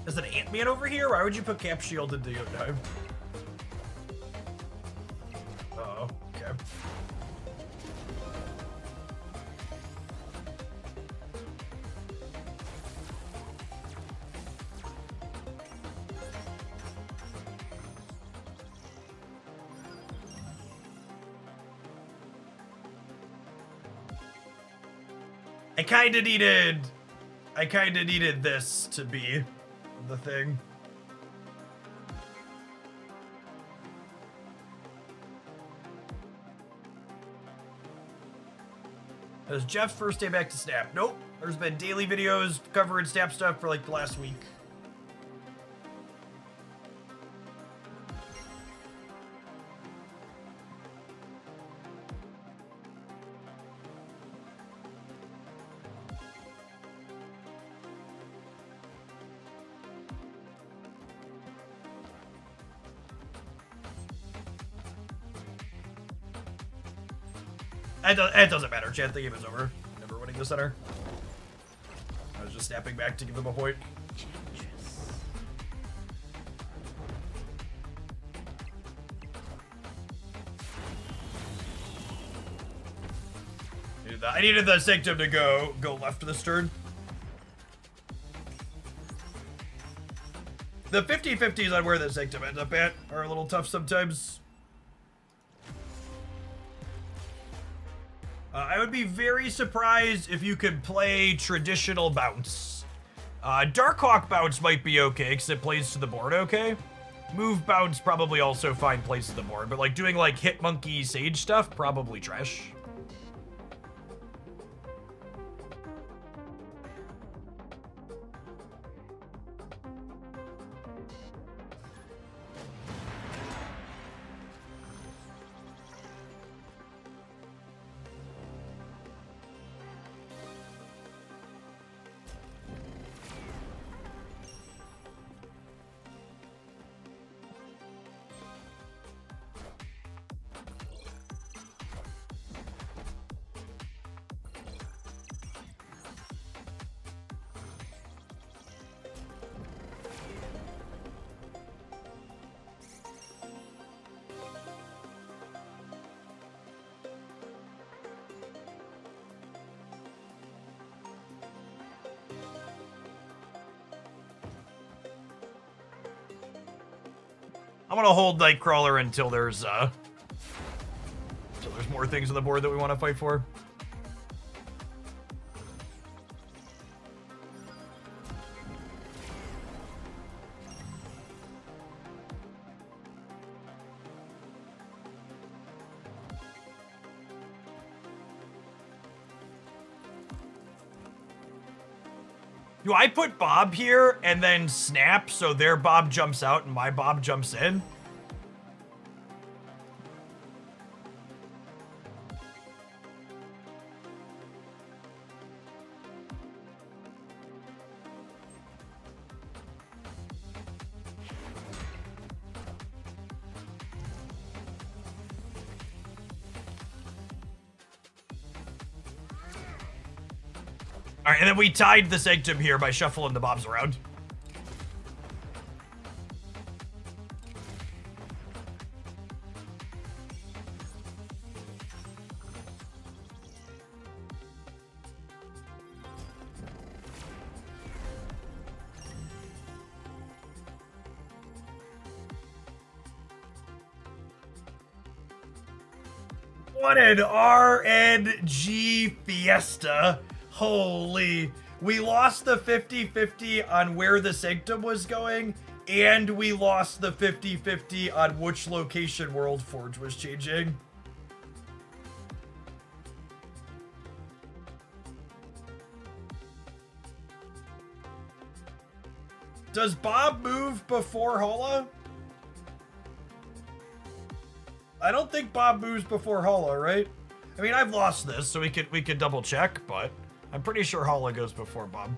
Is it Ant-Man over here? Why would you put Cap Shield into your time? Uh-oh, okay. I kinda needed this to be the thing. It was Jeff's first day back to Snap. Nope. There's been daily videos covering Snap stuff for like the last week. It doesn't matter, chat. The game is over. Never winning the center. I was just snapping back to give them a point. I needed the Sanctum to go left this turn. The 50-50s on where the Sanctum ends up at are a little tough sometimes. I would be very surprised if you could play traditional bounce. Darkhawk bounce might be okay because it plays to the board okay. Move bounce probably also fine plays to the board, but like doing like Hitmonkey Sage stuff, probably trash. I'm gonna hold Nightcrawler until there's more things on the board that we want to fight for. Do I put Bob here and then snap so their Bob jumps out and my Bob jumps in? All right, and then we tied the Sanctum here by shuffling the Bobs around. What an RNG fiesta. Holy. We lost the 50-50 on where the Sanctum was going, and we lost the 50-50 on which location World Forge was changing. Does Bob move before Holla? I don't think Bob moves before Holla, right? I mean, I've lost this, so we could double check, but I'm pretty sure Holla goes before Bob.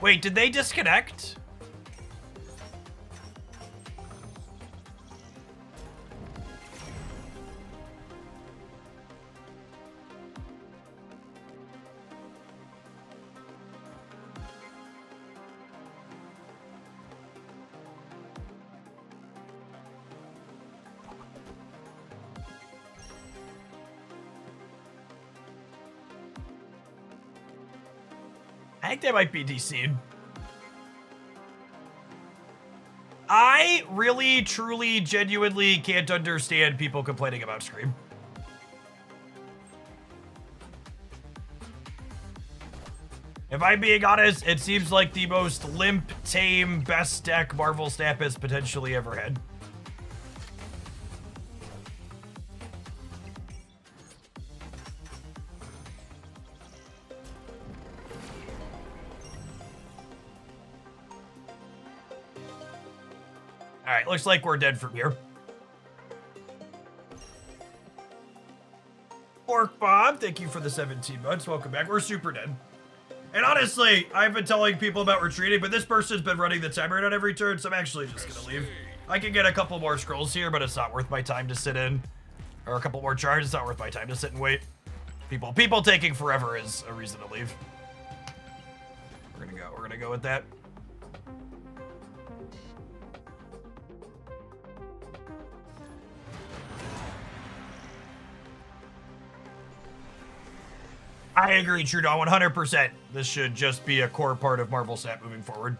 Wait, did they disconnect? I think they might be DC'd. I really, truly, genuinely can't understand people complaining about Scream. If I'm being honest, it seems like the most limp, tame, best deck Marvel Snap has potentially ever had. Alright, looks like we're dead from here. Orc Bob, thank you for the 17 months. Welcome back. We're super dead. And honestly, I've been telling people about retreating, but this person's been running the timer on every turn, so I'm actually just gonna leave. I can get a couple more scrolls here, but it's not worth my time to sit in. Or a couple more charges, it's not worth my time to sit and wait. People taking forever is a reason to leave. We're gonna go with that. I agree, Trudeau, 100%. This should just be a core part of Marvel Snap moving forward.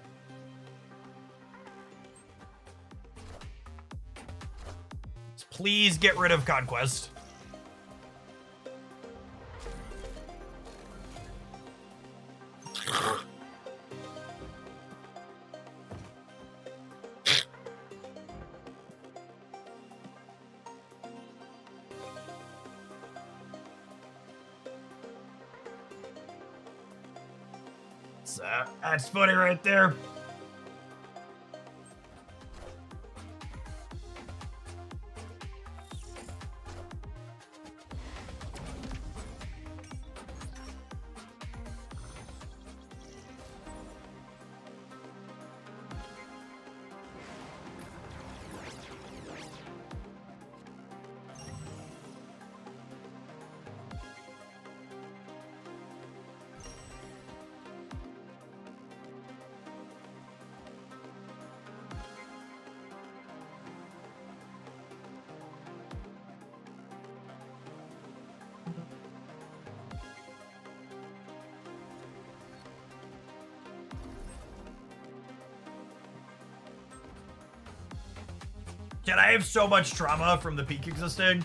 Please get rid of Conquest. That's funny right there. Dude, I have so much trauma from the peak existing.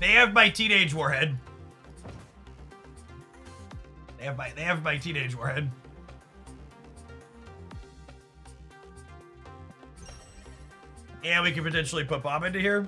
They have my teenage warhead. They have my teenage warhead. And we can potentially put bomb into here.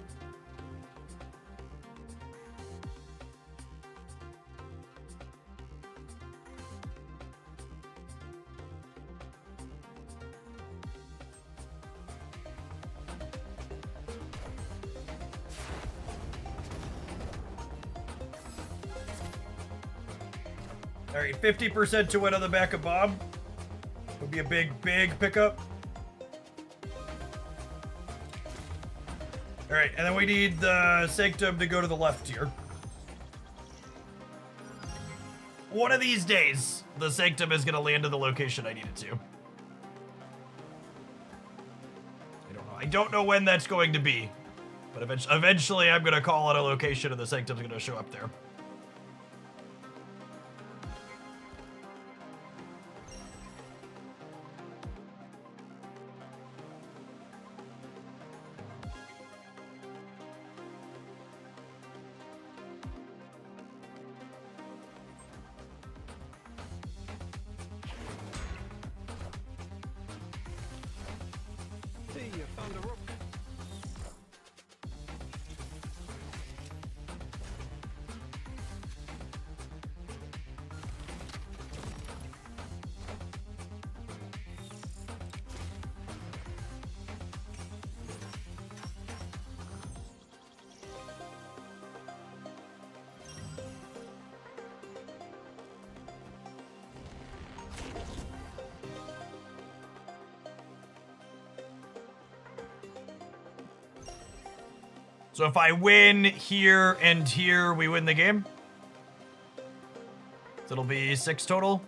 All right, 50% to win on the back of bomb. Would be a big pickup. All right, and then we need the Sanctum to go to the left here. One of these days, the Sanctum is going to land in the location I need it to. I don't know when that's going to be, but eventually I'm going to call it a location and the Sanctum's going to show up there. Hey, you found a rook. So if I win here and here, we win the game. So it'll be 6 total.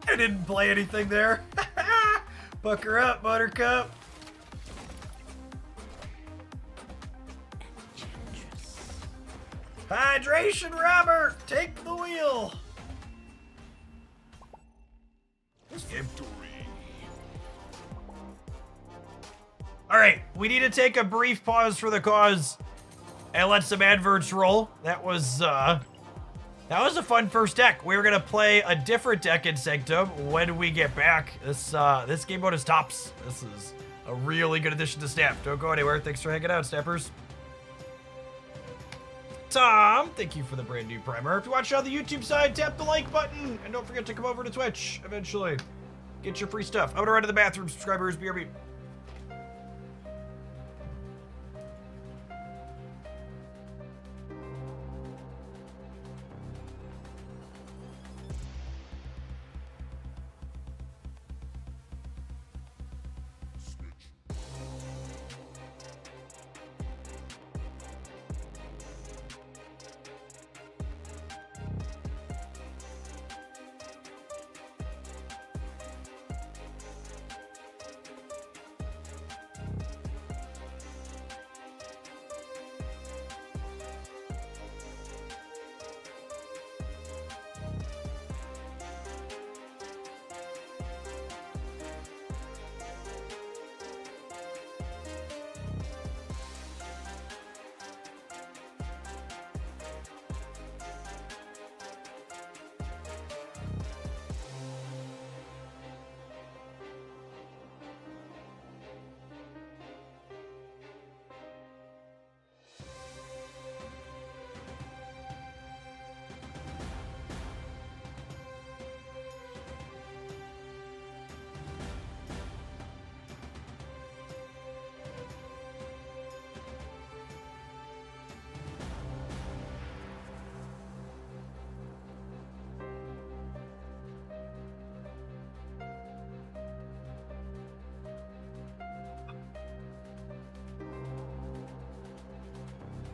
I didn't play anything there. Buck her up, Buttercup. Hydration, Robert. Take the wheel. This game. All right, we need to take a brief pause for the cause and let some adverts roll. That was a fun first deck. We're gonna play a different deck in Sanctum when we get back. This game mode is tops. This is a really good addition to Snap. Don't go anywhere. Thanks for hanging out, Snappers. Tom, thank you for the brand new primer. If you watch on the YouTube side, tap the like button. And don't forget to come over to Twitch eventually. Get your free stuff. I'm gonna run to the bathroom, subscribers. BRB.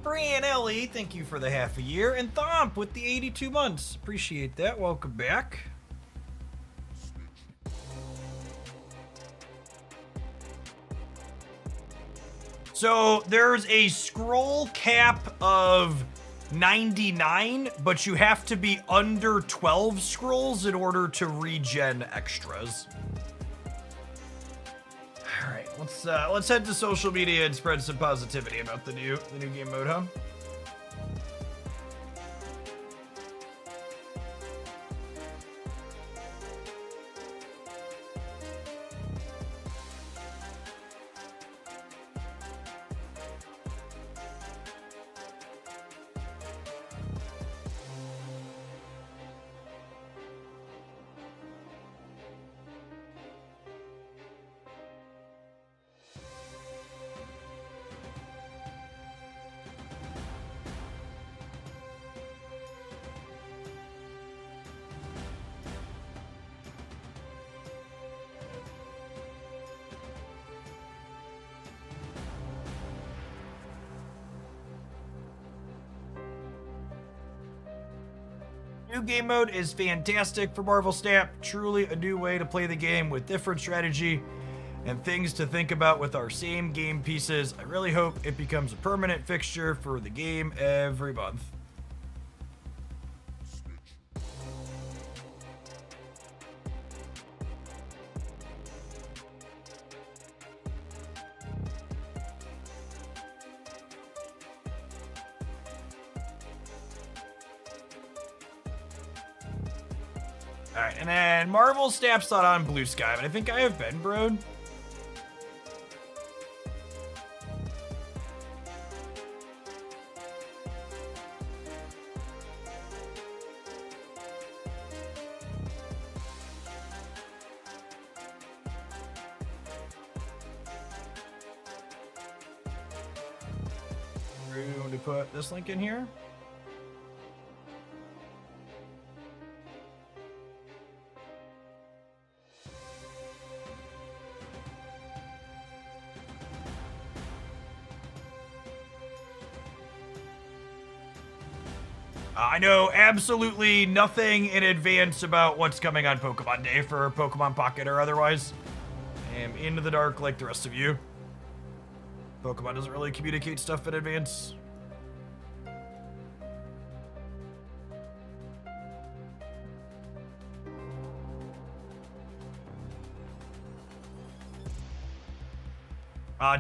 Brianelli, thank you for the half a year. And Thomp with the 82 months. Appreciate that. Welcome back. So there's a scroll cap of 99, but you have to be under 12 scrolls in order to regen extras. All right, let's head to social media and spread some positivity about the new game mode, huh? New game mode is fantastic for Marvel Snap. Truly a new way to play the game with different strategy and things to think about with our same game pieces. I really hope it becomes a permanent fixture for the game every month. Alright, and then Marvel Snap's not on Blue Sky, but I think I have Ben Broed. We're going to put this link in here. I know absolutely nothing in advance about what's coming on Pokemon Day for Pokemon Pocket or otherwise. I am into the dark like the rest of you. Pokemon doesn't really communicate stuff in advance.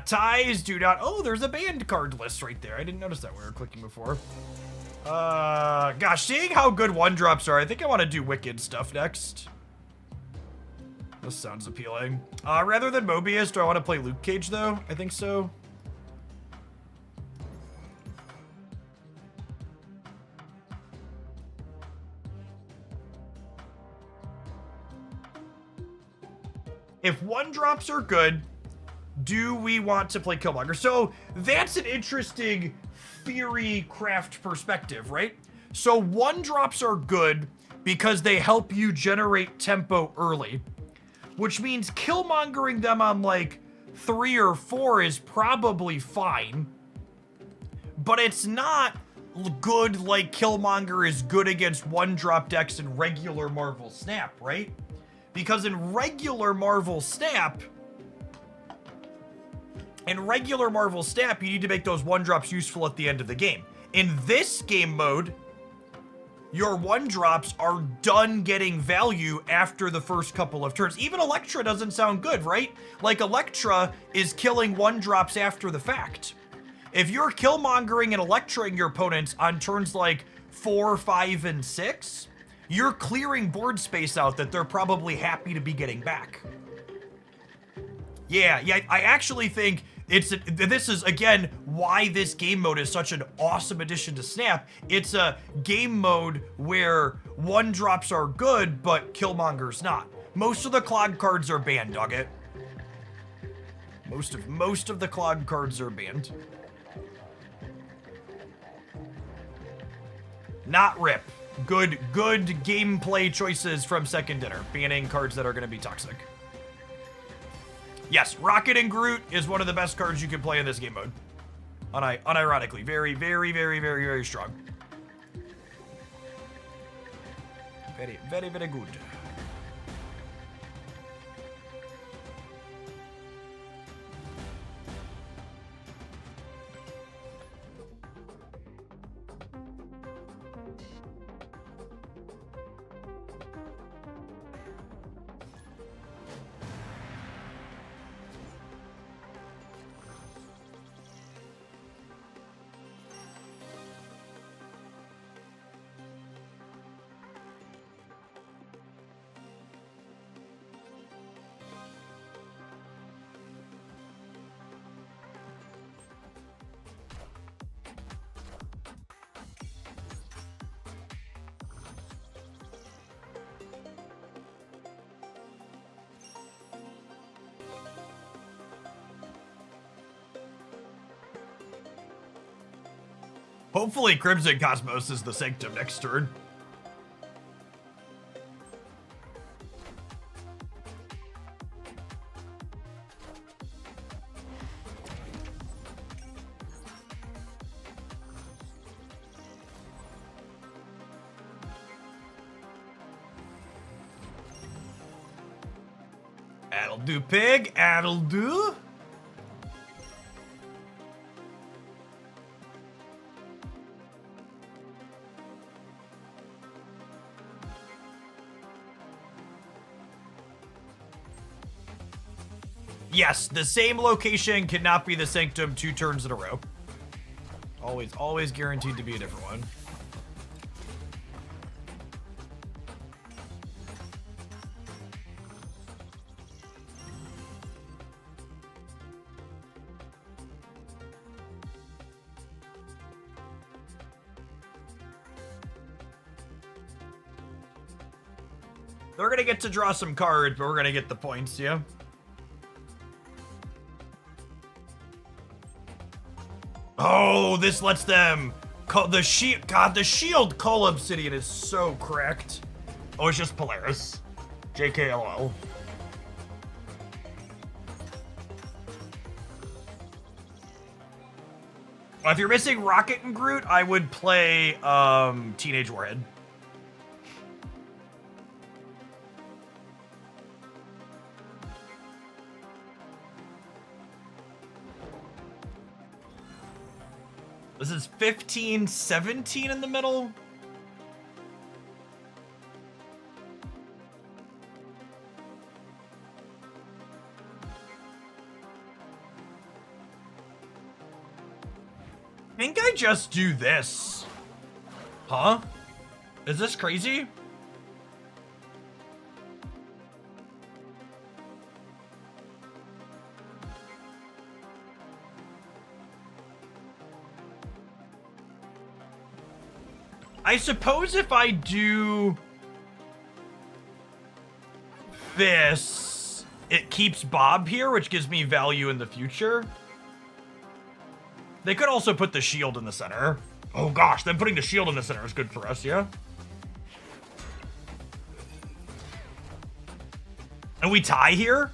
Ties do not... Oh, there's a banned card list right there. I didn't notice that when we were clicking before. Gosh, seeing how good one-drops are, I think I want to do Wicked stuff next. This sounds appealing. Rather than Mobius, do I want to play Luke Cage, though? I think so. If one-drops are good, do we want to play Killmonger? So that's an interesting theory craft perspective, right? So one-drops are good because they help you generate tempo early, which means Killmongering them on like 3 or 4 is probably fine, but it's not good like Killmonger is good against one-drop decks in regular Marvel Snap, right? Because in regular Marvel Snap, you need to make those one-drops useful at the end of the game. In this game mode, your one-drops are done getting value after the first couple of turns. Even Elektra doesn't sound good, right? Like, Elektra is killing one-drops after the fact. If you're Killmongering and Elektraing your opponents on turns like 4, 5, and 6, you're clearing board space out that they're probably happy to be getting back. Yeah, I actually think this is, again, why this game mode is such an awesome addition to Snap. It's a game mode where one-drops are good, but Killmonger's not. Most of the clog cards are banned, Doggett. Most of the clog cards are banned. Not RIP. Good gameplay choices from Second Dinner, banning cards that are going to be toxic. Yes, Rocket and Groot is one of the best cards you can play in this game mode. Unironically, very, very, very, very, very strong. Very, very, very good. Hopefully Crimson Cosmos is the Sanctum next turn. That'll do, pig. That'll do. Yes, the same location cannot be the Sanctum 2 turns in a row. Always guaranteed to be a different one. They're gonna get to draw some cards, but we're gonna get the points, yeah? Oh, this lets them call the shield. God, the shield call Obsidian is so cracked. Oh, it's just Polaris. JKLL. If you're missing Rocket and Groot, I would play Teenage Warhead. This is 15, 17 in the middle. I think I just do this. Huh? Is this crazy? I suppose if I do this, it keeps Bob here, which gives me value in the future. They could also put the shield in the center. Oh gosh, then putting the shield in the center is good for us, yeah? And we tie here?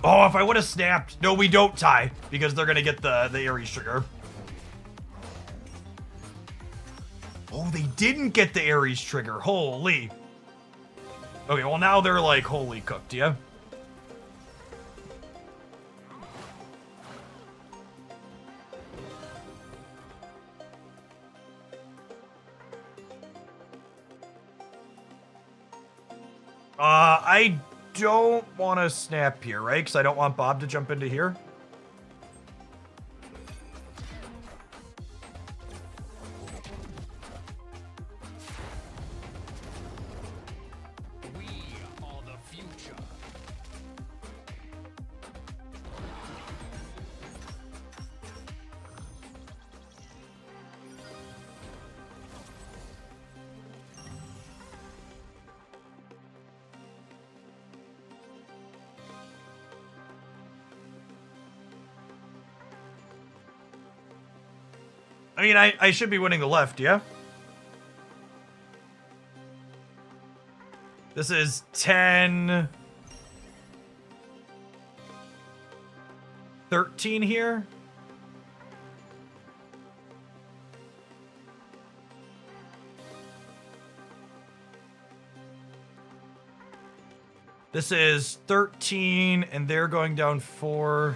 Oh, if I would have snapped. No, we don't tie, because they're gonna get the Ares trigger. Oh, they didn't get the Ares trigger. Holy. Okay, well now they're like holy cooked, yeah? I don't want to snap here, right? Because I don't want Bob to jump into here. I mean, I should be winning the left, yeah? This is 10... 13 here. This is 13, and they're going down 4.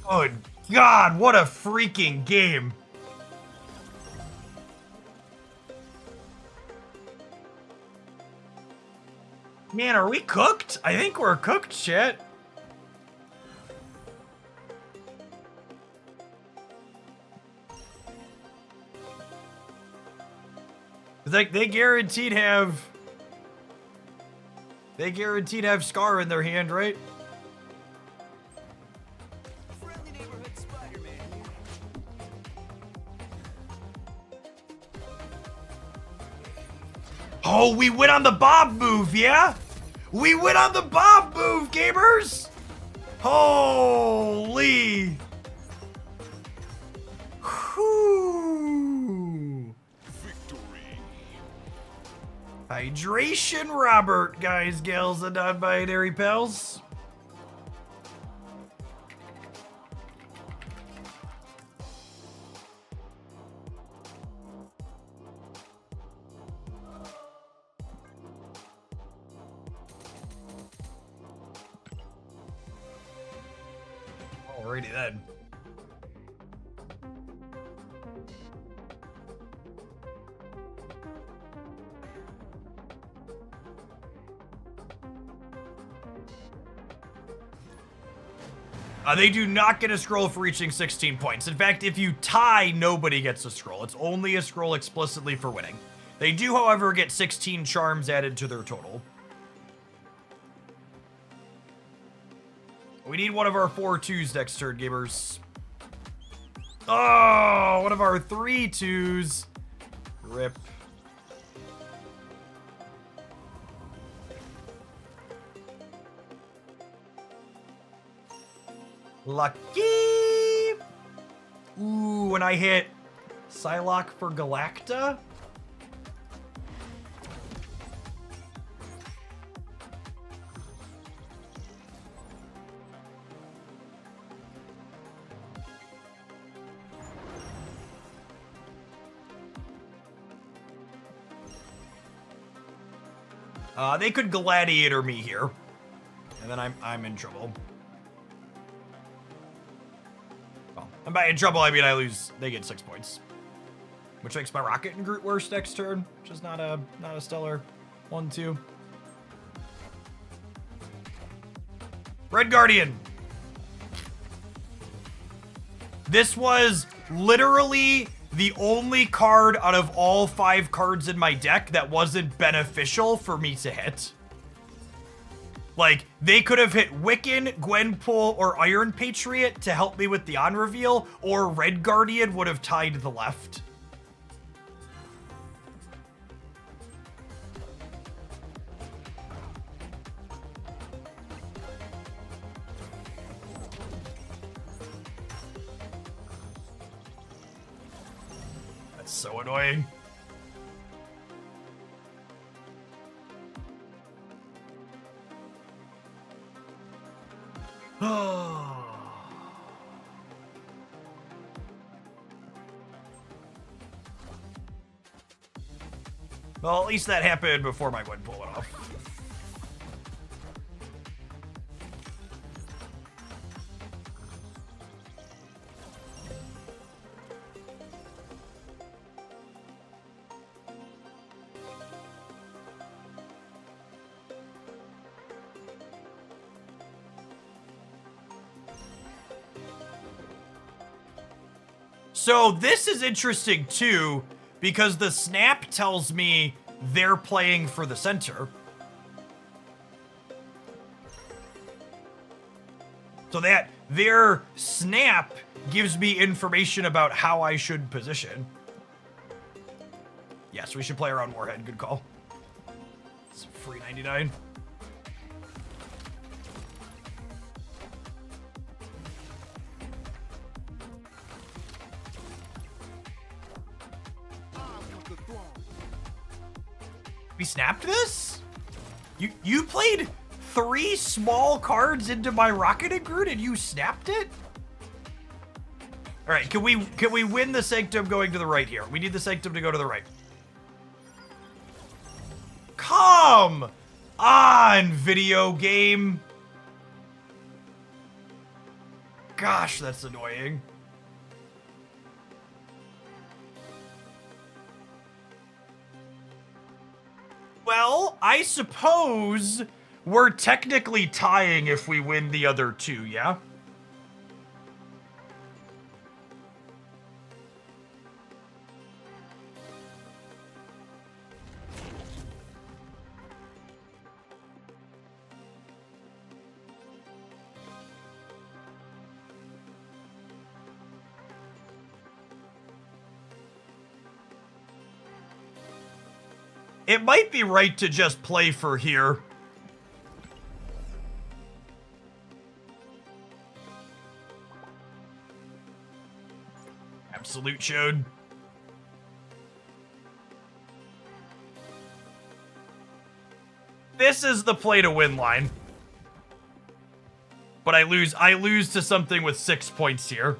Oh, God, what a freaking game. Man, are we cooked? I think we're cooked, chat. It's like they guaranteed have Scar in their hand, right? Friendly neighborhood Spider-Man here. Oh, we went on the Bob move, yeah? We went on the Bob move, gamers! Holy! Whew. Victory. Hydration Robert, guys, gals, and non-binary pals. Alrighty then. They do not get a scroll for reaching 16 points. In fact, if you tie, nobody gets a scroll. It's only a scroll explicitly for winning. They do, however, get 16 charms added to their total. We need one of our 4 2s next turn, gamers. Oh, one of our 3 2s. Rip. Lucky. Ooh, when I hit Psylocke for Galacta. They could gladiator me here, and then I'm in trouble. Well, and by in trouble I mean I lose. They get 6 points, which makes my Rocket and Groot worse next turn, which is not a stellar 1-2. Red Guardian. This was literally the only card out of all 5 cards in my deck that wasn't beneficial for me to hit. Like, they could have hit Wiccan, Gwenpool, or Iron Patriot to help me with the on-reveal, or Red Guardian would have tied the left. That's so annoying. Well, at least that happened before my Gwenpool went off. So this is interesting too, because the snap tells me they're playing for the center. So that their snap gives me information about how I should position. Yes, we should play around Warhead. Good call. It's free 99. We snapped this? You played 3 small cards into my Rocketed Groot and you snapped it? All right, can we win the Sanctum going to the right here? We need the Sanctum to go to the right. Come on, video game. Gosh, that's annoying. Well, I suppose we're technically tying if we win the other 2, yeah? It might be right to just play for here. Absolute showed. This is the play to win line. But I lose to something with 6 points here.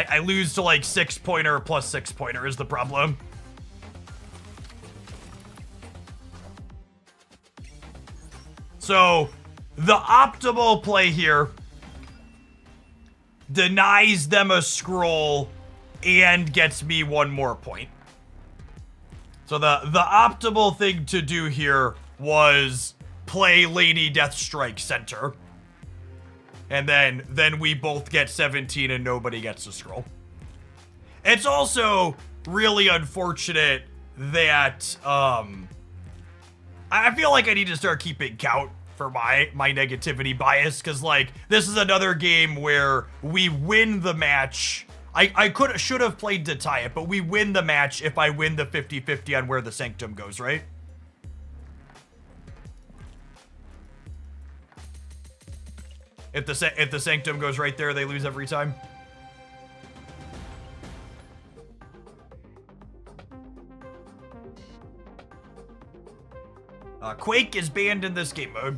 I lose to like 6-pointer plus 6-pointer is the problem. So the optimal play here denies them a scroll and gets me 1 more point. So the optimal thing to do here was play Lady Deathstrike center. And then we both get 17 and nobody gets a scroll. It's also really unfortunate that I feel like I need to start keeping count for my negativity bias, because like this is another game where we win the match. I should have played to tie it, but we win the match if I win the 50-50 on where the Sanctum goes, right? If the Sanctum goes right there, they lose every time. Quake is banned in this game mode.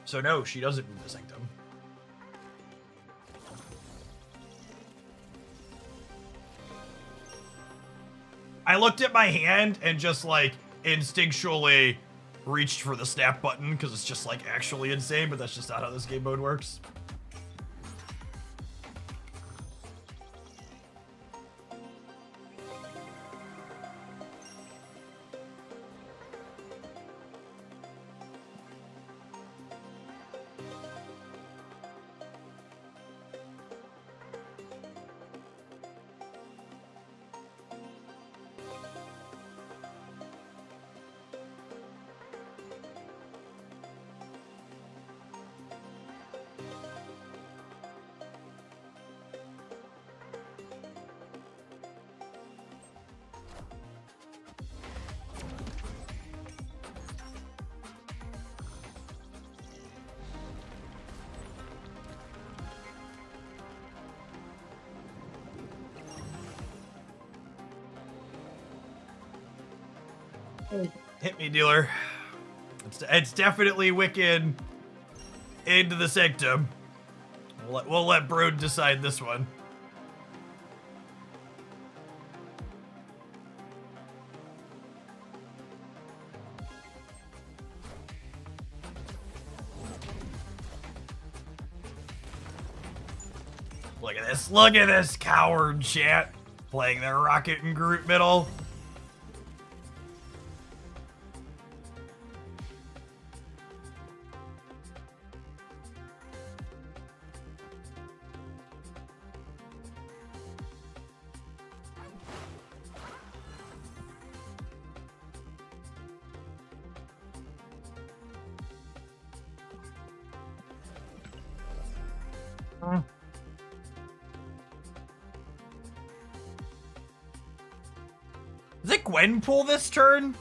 So no, she doesn't move the Sanctum. I looked at my hand and just like instinctually reached for the snap button because it's just like actually insane, but that's just not how this game mode works. Hit me, dealer. It's definitely wicked into the Sanctum. We'll let Brood decide this one. Look at this. Look at this coward, chat. Playing their Rocket and Groot middle. Is it Gwenpool this turn?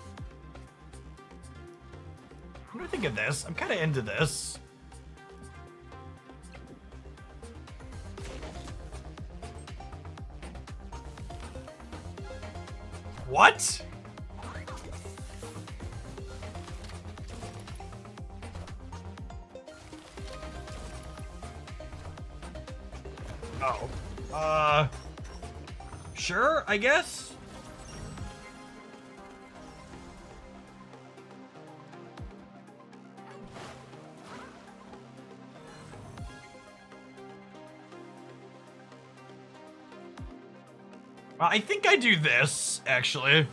think of this. I'm kind of into this. What? Oh. Sure, I guess. I think I do this, actually.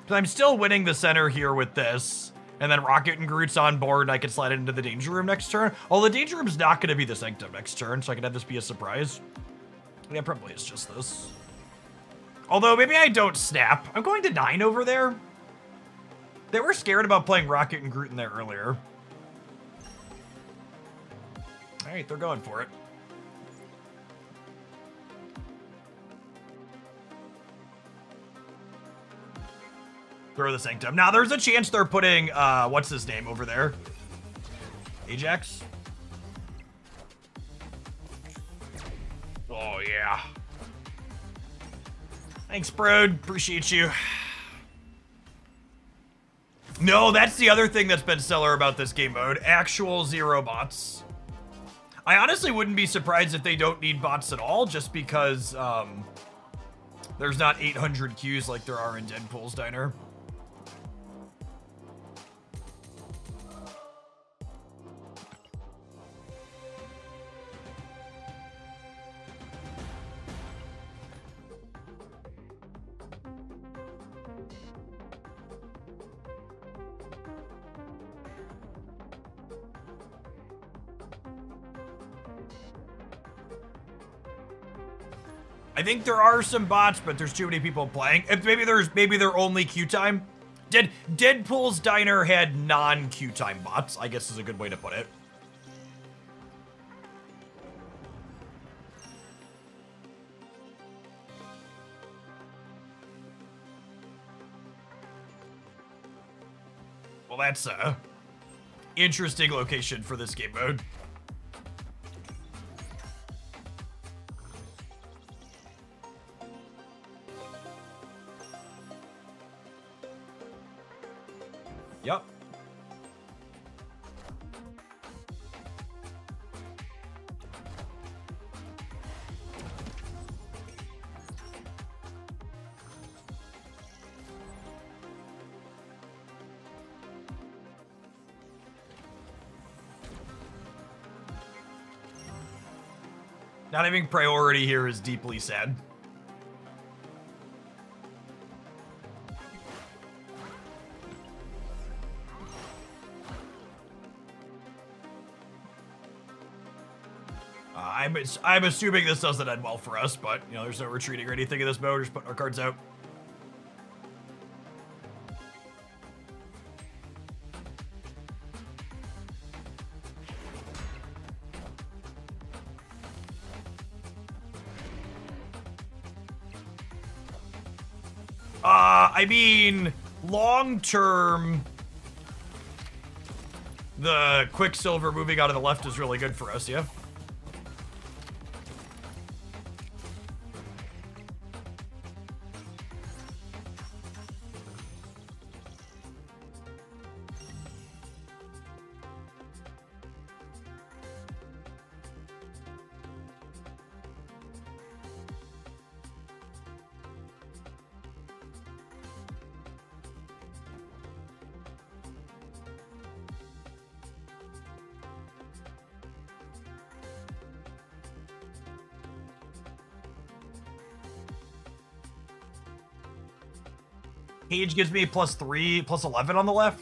Because I'm still winning the center here with this. And then Rocket and Groot's on board, and I can slide it into the Danger Room next turn. Although the Danger Room's not going to be the Sanctum next turn, so I can have this be a surprise. Yeah, probably it's just this. Although, maybe I don't snap. I'm going to 9 over there. They were scared about playing Rocket and Groot in there earlier. Alright, they're going for it. Throw the Sanctum. Now, there's a chance they're putting, what's his name over there? Ajax? Oh, yeah. Thanks, Brood. Appreciate you. No, that's the other thing that's been stellar about this game mode. Actual 0 bots. I honestly wouldn't be surprised if they don't need bots at all, just because, there's not 800 queues like there are in Deadpool's Diner. I think there are some bots, but there's too many people playing. Maybe they're only queue time. Deadpool's Diner had non-queue time bots, I guess is a good way to put it. Well, that's a interesting location for this game mode. Yep. Not having priority here is deeply sad. I'm assuming this doesn't end well for us, but, you know, there's no retreating or anything in this mode. We're just putting our cards out. I mean, long term, the Quicksilver moving out of the left is really good for us, yeah? Cage gives me +3, +11 on the left.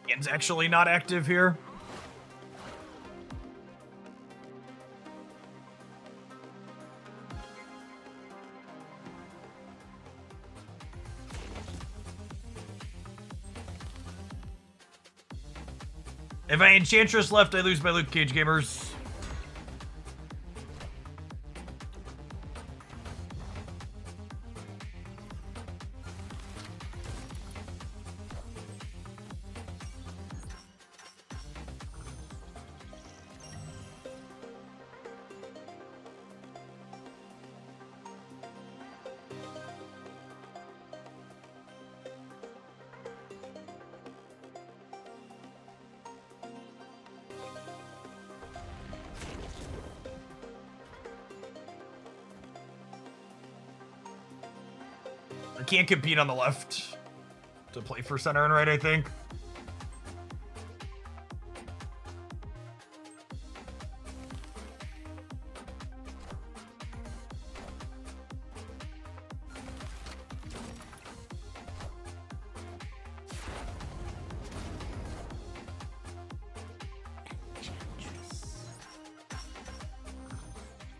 It's actually not active here. If I Enchantress left, I lose my Luke Cage gamers. I can't compete on the left to play for center and right, I think.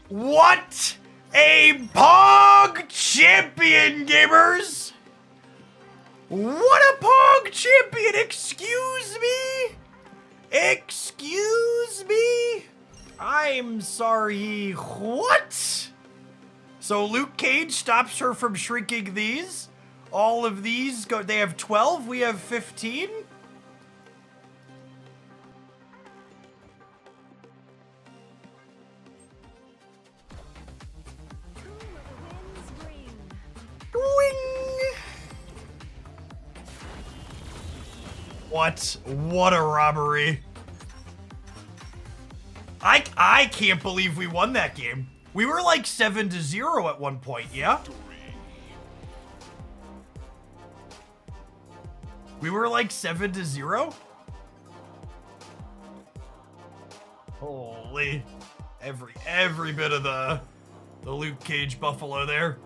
What a Pog champion, gamers! What a Pog champion! Excuse me? Excuse me? I'm sorry, what? So Luke Cage stops her from shrinking these. All of these go, they have 12, we have 15? What a robbery. I can't believe we won that game. We were like 7-0 at one point, yeah? We were like 7-0? Holy. Every bit of the Luke Cage Buffalo there.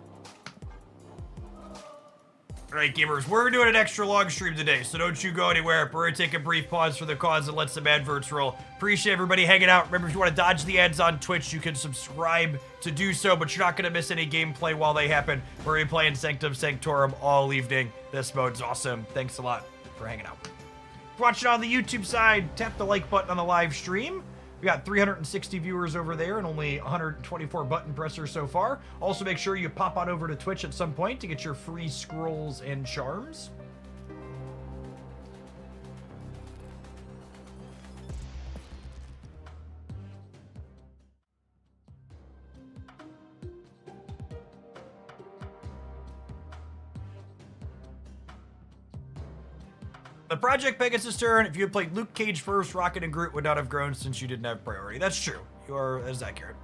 Alright, gamers, we're doing an extra long stream today, so don't you go anywhere. We're gonna take a brief pause for the cause and let some adverts roll. Appreciate everybody hanging out. Remember, if you want to dodge the ads on Twitch, you can subscribe to do so, but you're not gonna miss any gameplay while they happen. We're gonna be playing Sanctum Sanctorum all evening. This mode's awesome. Thanks a lot for hanging out. If you're watching on the YouTube side, tap the like button on the live stream. We got 360 viewers over there and only 124 button pressers so far. Also, make sure you pop on over to Twitch at some point to get your free scrolls and charms. The Project Pegasus turn, if you had played Luke Cage first, Rocket and Groot would not have grown since you didn't have priority. That's true. That is accurate.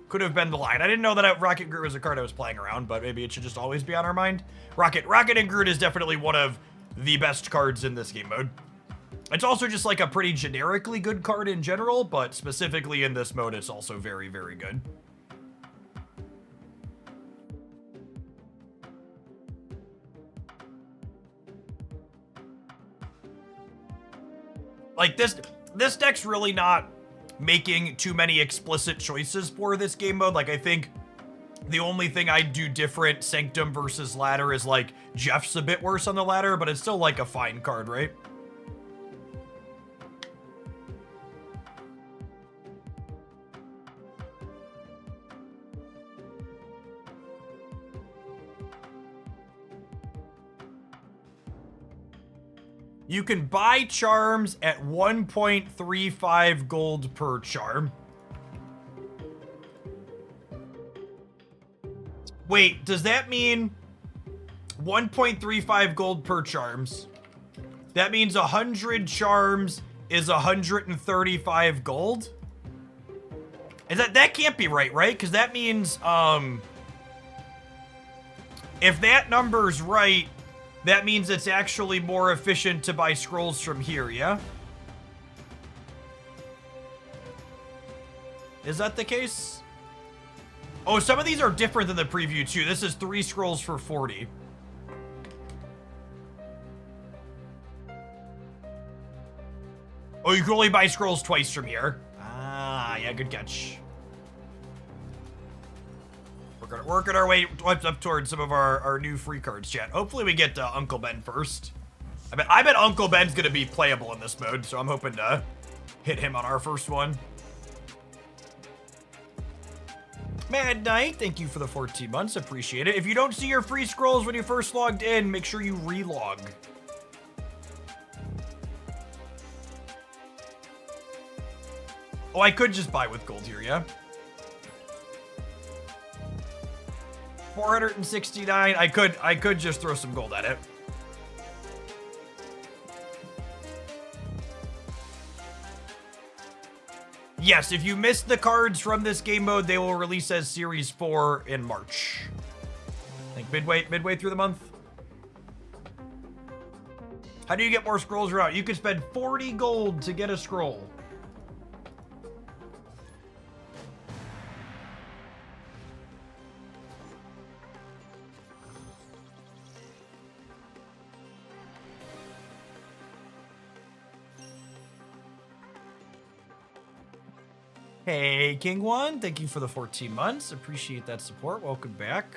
Could have been the line. I didn't know that Rocket Groot was a card I was playing around, but maybe it should just always be on our mind. Rocket and Groot is definitely one of the best cards in this game mode. It's also just like a pretty generically good card in general, but specifically in this mode, it's also very, very good. Like, this deck's really not making too many explicit choices for this game mode. Like, I think the only thing I'd do different Sanctum versus ladder is, like, Jeff's a bit worse on the ladder, but it's still, like, a fine card, right? You can buy charms at 1.35 gold per charm. Wait, does that mean 1.35 gold per charms? That means 100 charms is 135 gold? Is that can't be right? Because that means, if that number's right, that means it's actually more efficient to buy scrolls from here, yeah? Is that the case? Oh, some of these are different than the preview, too. This is 3 scrolls for 40. Oh, you can only buy scrolls twice from here. Ah, yeah, good catch. We're working our way up towards some of our new free cards, chat. Hopefully we get Uncle Ben first. I bet Uncle Ben's gonna be playable in this mode, so I'm hoping to hit him on our first one. Mad Knight, thank you for the 14 months. Appreciate it. If you don't see your free scrolls when you first logged in, make sure you relog. Oh, I could just buy with gold here, yeah? 469. I could just throw some gold at it. Yes, if you missed the cards from this game mode, they will release as Series 4 in March. I think midway through the month. How do you get more scrolls around? You can spend 40 gold to get a scroll. Hey, King One, thank you for the 14 months. Appreciate that support. Welcome back.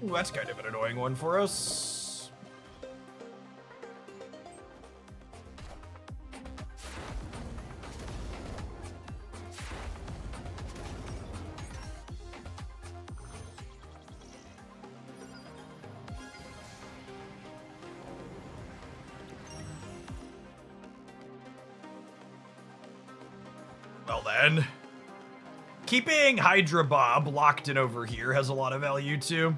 Ooh, that's kind of an annoying one for us. Well then, keeping Hydra Bob locked in over here has a lot of value too.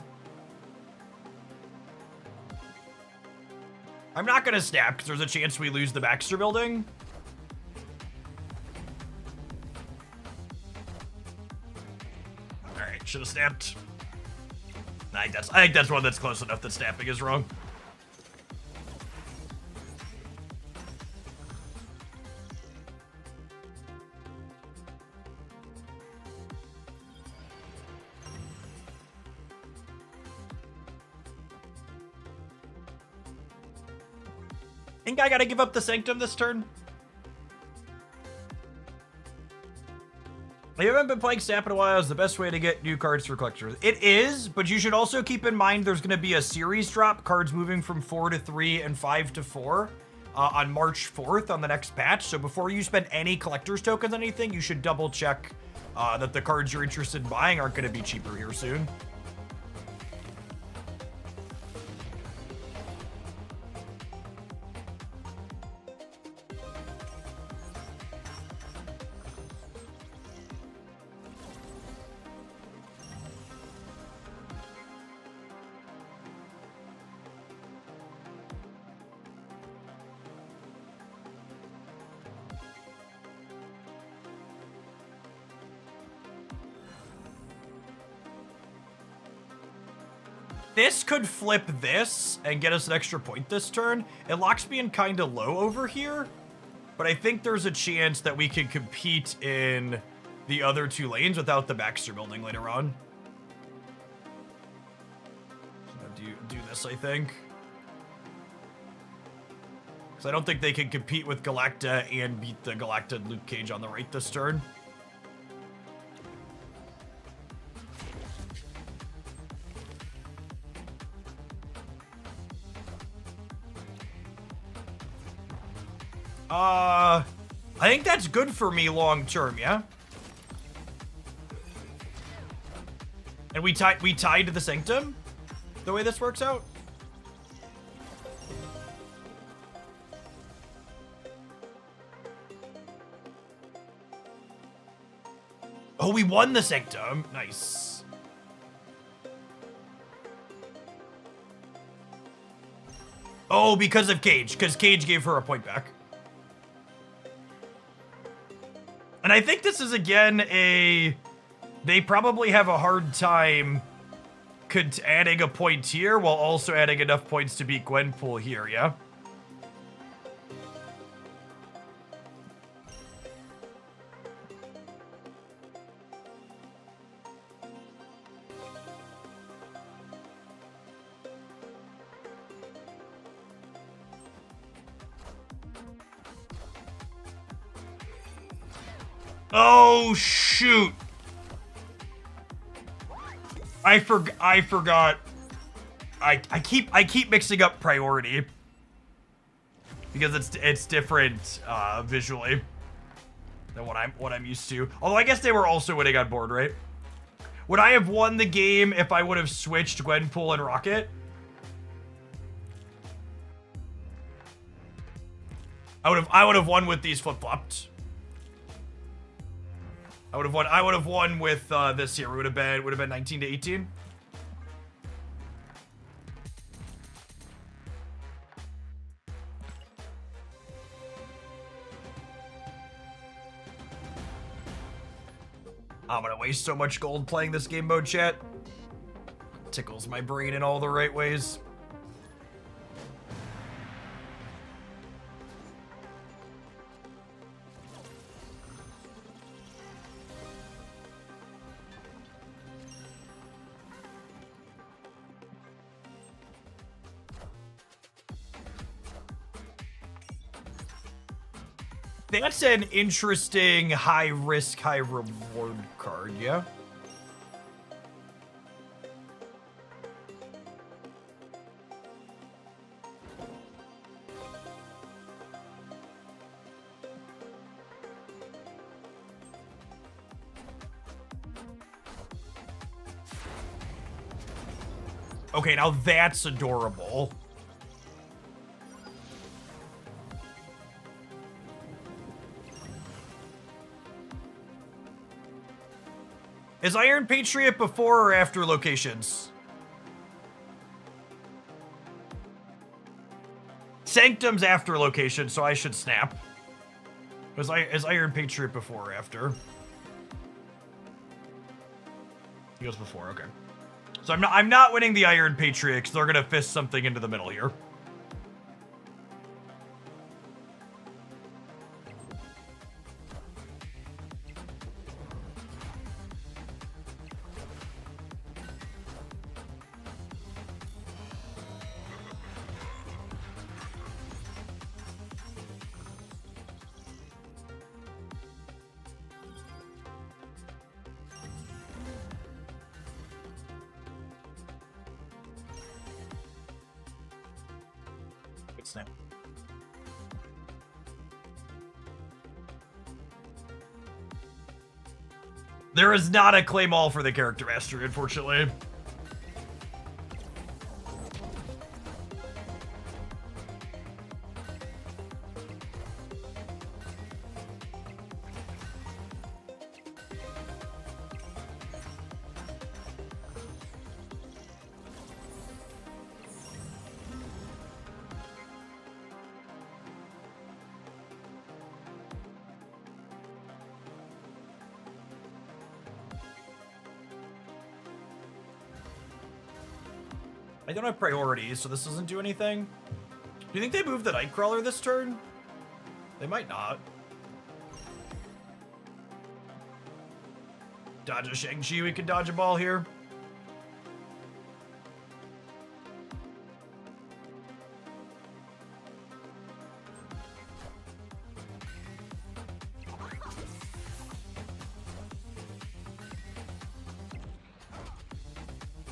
I'm not gonna snap because there's a chance we lose the Baxter building. All right, should have snapped. I think that's one that's close enough that snapping is wrong. Think I gotta give up the Sanctum this turn? I haven't been playing Snap in a while. Is the best way to get new cards for collectors. It is, but you should also keep in mind there's going to be a series drop, cards moving from 4 to 3 and 5 to 4 on March 4th on the next patch. So before you spend any collector's tokens on anything, you should double check that the cards you're interested in buying aren't going to be cheaper here soon. This could flip this and get us an extra point this turn. It locks me in kind of low over here, but I think there's a chance that we can compete in the other two lanes without the Baxter building later on. So do this, I think. Because I don't think they can compete with Galacta and beat the Galacta Luke Cage on the right this turn. I think that's good for me long term, yeah? And we tied to the Sanctum, the way this works out? Oh, we won the Sanctum. Nice. Oh, because of Cage. Because Cage gave her a point back. And I think this is, again, they probably have a hard time adding a point here while also adding enough points to beat Gwenpool here, yeah? Oh, shoot. I forgot. I keep mixing up priority. Because it's different visually than what I'm used to. Although I guess they were also winning on board, right? Would I have won the game if I would have switched Gwenpool and Rocket? I would have won with these flip-flopped. I would have won with this here. It would have been 19 to 18. I'm gonna waste so much gold playing this game mode, chat. Tickles my brain in all the right ways. That's an interesting high risk, high reward card, yeah? Okay, now that's adorable. Is Iron Patriot before or after locations? Sanctum's after location, so I should snap. Is Iron Patriot before or after? He goes before, okay. So I'm not winning the Iron Patriot because they're gonna fist something into the middle here. Snap. There is not a claim all for the character mastery, unfortunately. I don't have priorities, so this doesn't do anything. Do you think they moved the Nightcrawler this turn? They might not. Dodge a Shang-Chi, we could dodge a ball here.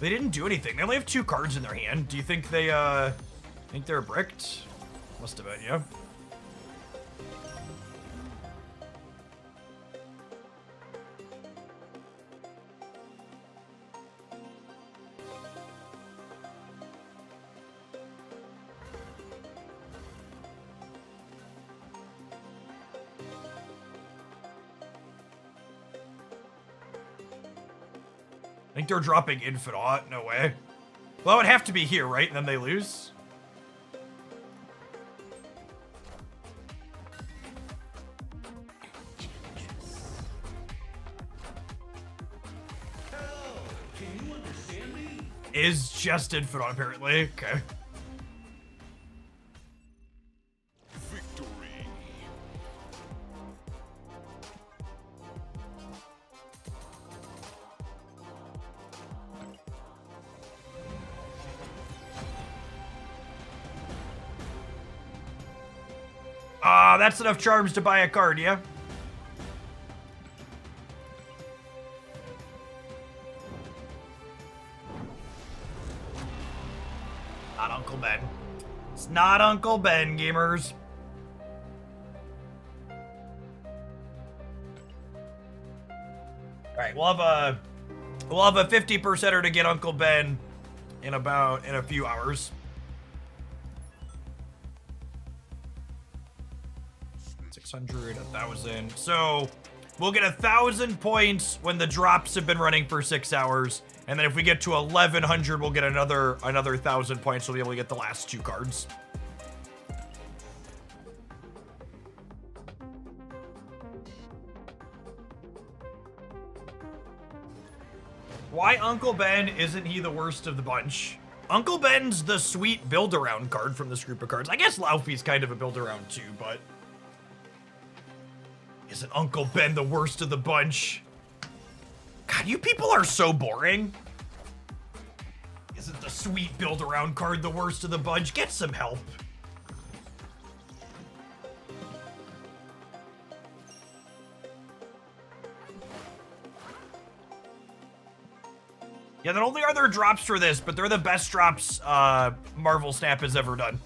They didn't do anything. They only have 2 cards in their hand. Do you think they, think they're bricked? Must have been, yeah. I think they're dropping Infinite. No way. Well, it would have to be here, right? And then they lose. Can you understand me? Is just Infinite, apparently. Okay. That's enough charms to buy a card, yeah? Uncle Ben. It's not Uncle Ben, gamers. All right, we'll have a 50%er to get Uncle Ben in a few hours. 600, 1,000. So we'll get 1,000 points when the drops have been running for 6 hours, and then if we get to 1,100, we'll get another 1,000 points. We'll be able to get the last 2 cards. Why Uncle Ben isn't he the worst of the bunch? Uncle Ben's the sweet build-around card from this group of cards. I guess Laufey's kind of a build-around too, but... Isn't Uncle Ben the worst of the bunch? God, you people are so boring. Isn't the sweet build-around card the worst of the bunch? Get some help. Yeah, the only other drops for this, but they're the best drops Marvel Snap has ever done.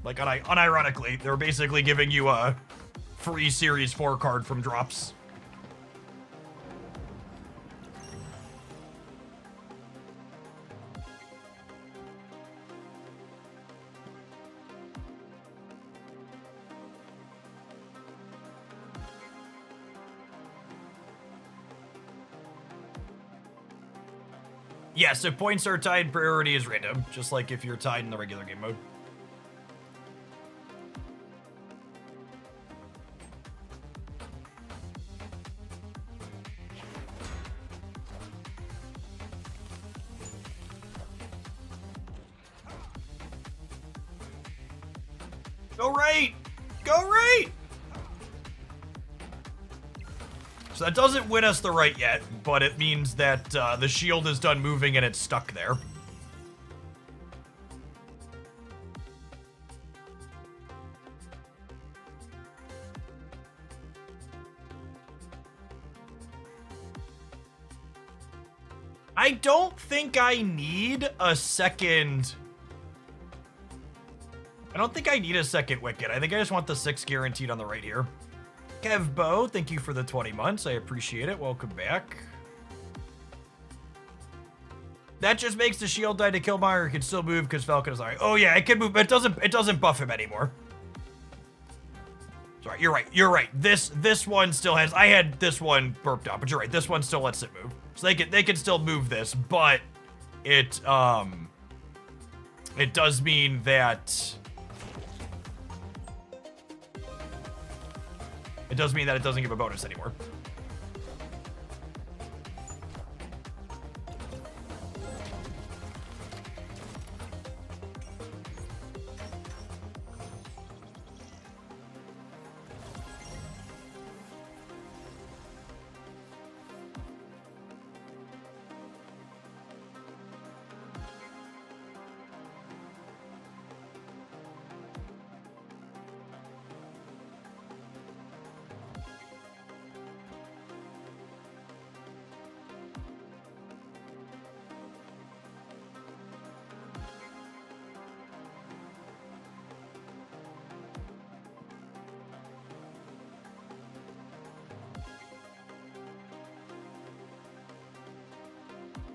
Like, unironically, they're basically giving you a free Series 4 card from drops. Yes, if points are tied, priority is random, just like if you're tied in the regular game mode. Go right! Go right! So that doesn't win us the right yet, but it means that the shield is done moving and it's stuck there. I don't think I need a second... I don't think I need a second Wicket. I think I just want the 6 guaranteed on the right here. Kev Bo, thank you for the 20 months. I appreciate it. Welcome back. That just makes the shield die to Killmonger. It can still move because Falcon is alright. Oh yeah, it can move, but it doesn't buff him anymore. Sorry, you're right. You're right. This one still has. I had this one burped out, but you're right. This one still lets it move, so they can still move this, but it does mean that. It does mean that it doesn't give a bonus anymore.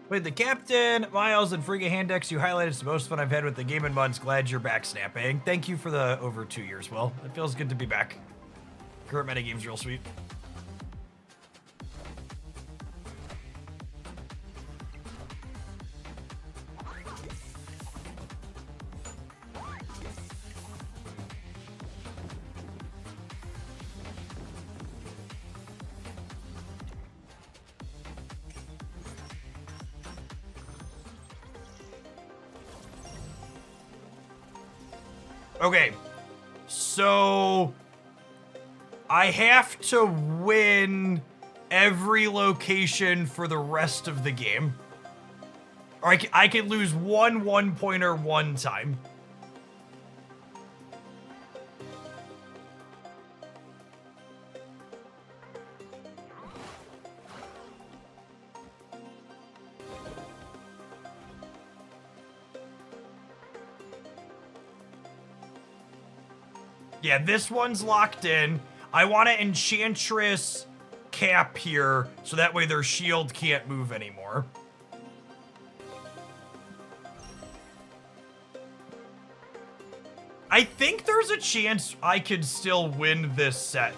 Wait, the Captain, Miles, and Frigga Handex you highlighted is the most fun I've had with the game in months. Glad you're back, Snapping. Thank you for the over 2 years, Will. It feels good to be back. Current metagame's real sweet. Okay, so I have to win every location for the rest of the game. Or I can lose one pointer one time. Yeah, this one's locked in. I want to Enchantress Cap here, so that way their shield can't move anymore. I think there's a chance I could still win this set.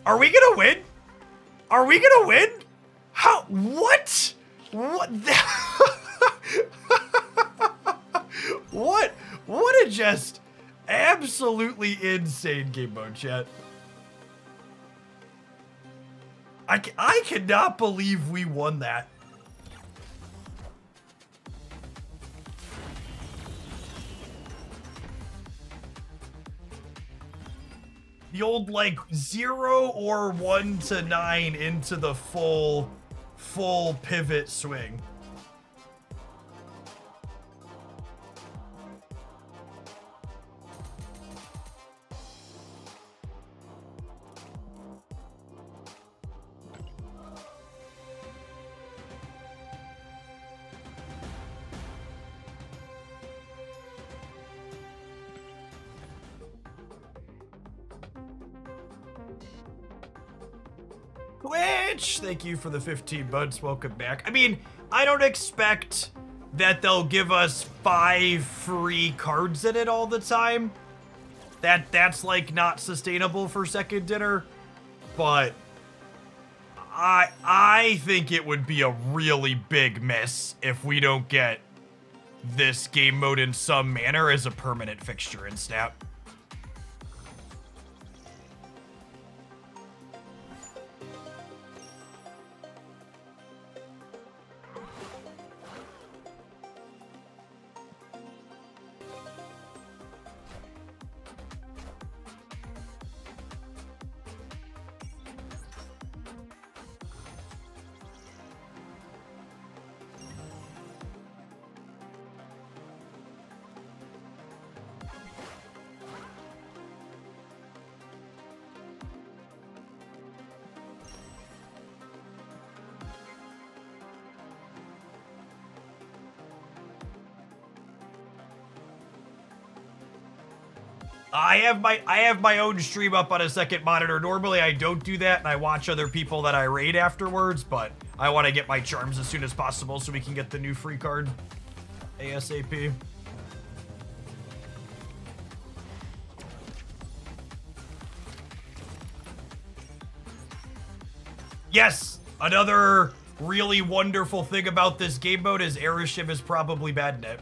Are we gonna win? Are we gonna win? How? What? What? What a just absolutely insane game mode, chat. I cannot believe we won that. The old, like, 0 or 1 to 9 into the full pivot swing. Twitch, thank you for the 15 months. Welcome back. I mean, I don't expect that they'll give us 5 free cards in it all the time. That's like not sustainable for second dinner, but I think it would be a really big miss if we don't get this game mode in some manner as a permanent fixture in Snap. I have my own stream up on a second monitor. Normally I don't do that, and I watch other people that I raid afterwards, but I want to get my charms as soon as possible so we can get the new free card ASAP. Yes, another really wonderful thing about this game mode is Airship is probably bad in it.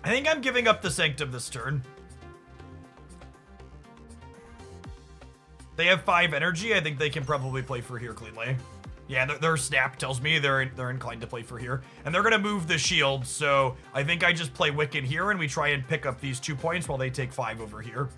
I think I'm giving up the Sanctum this turn. They have 5 energy. I think they can probably play for here cleanly. Yeah, their snap tells me they're inclined to play for here. And they're going to move the shield, so I think I just play Wicked here and we try and pick up these 2 points while they take 5 over here.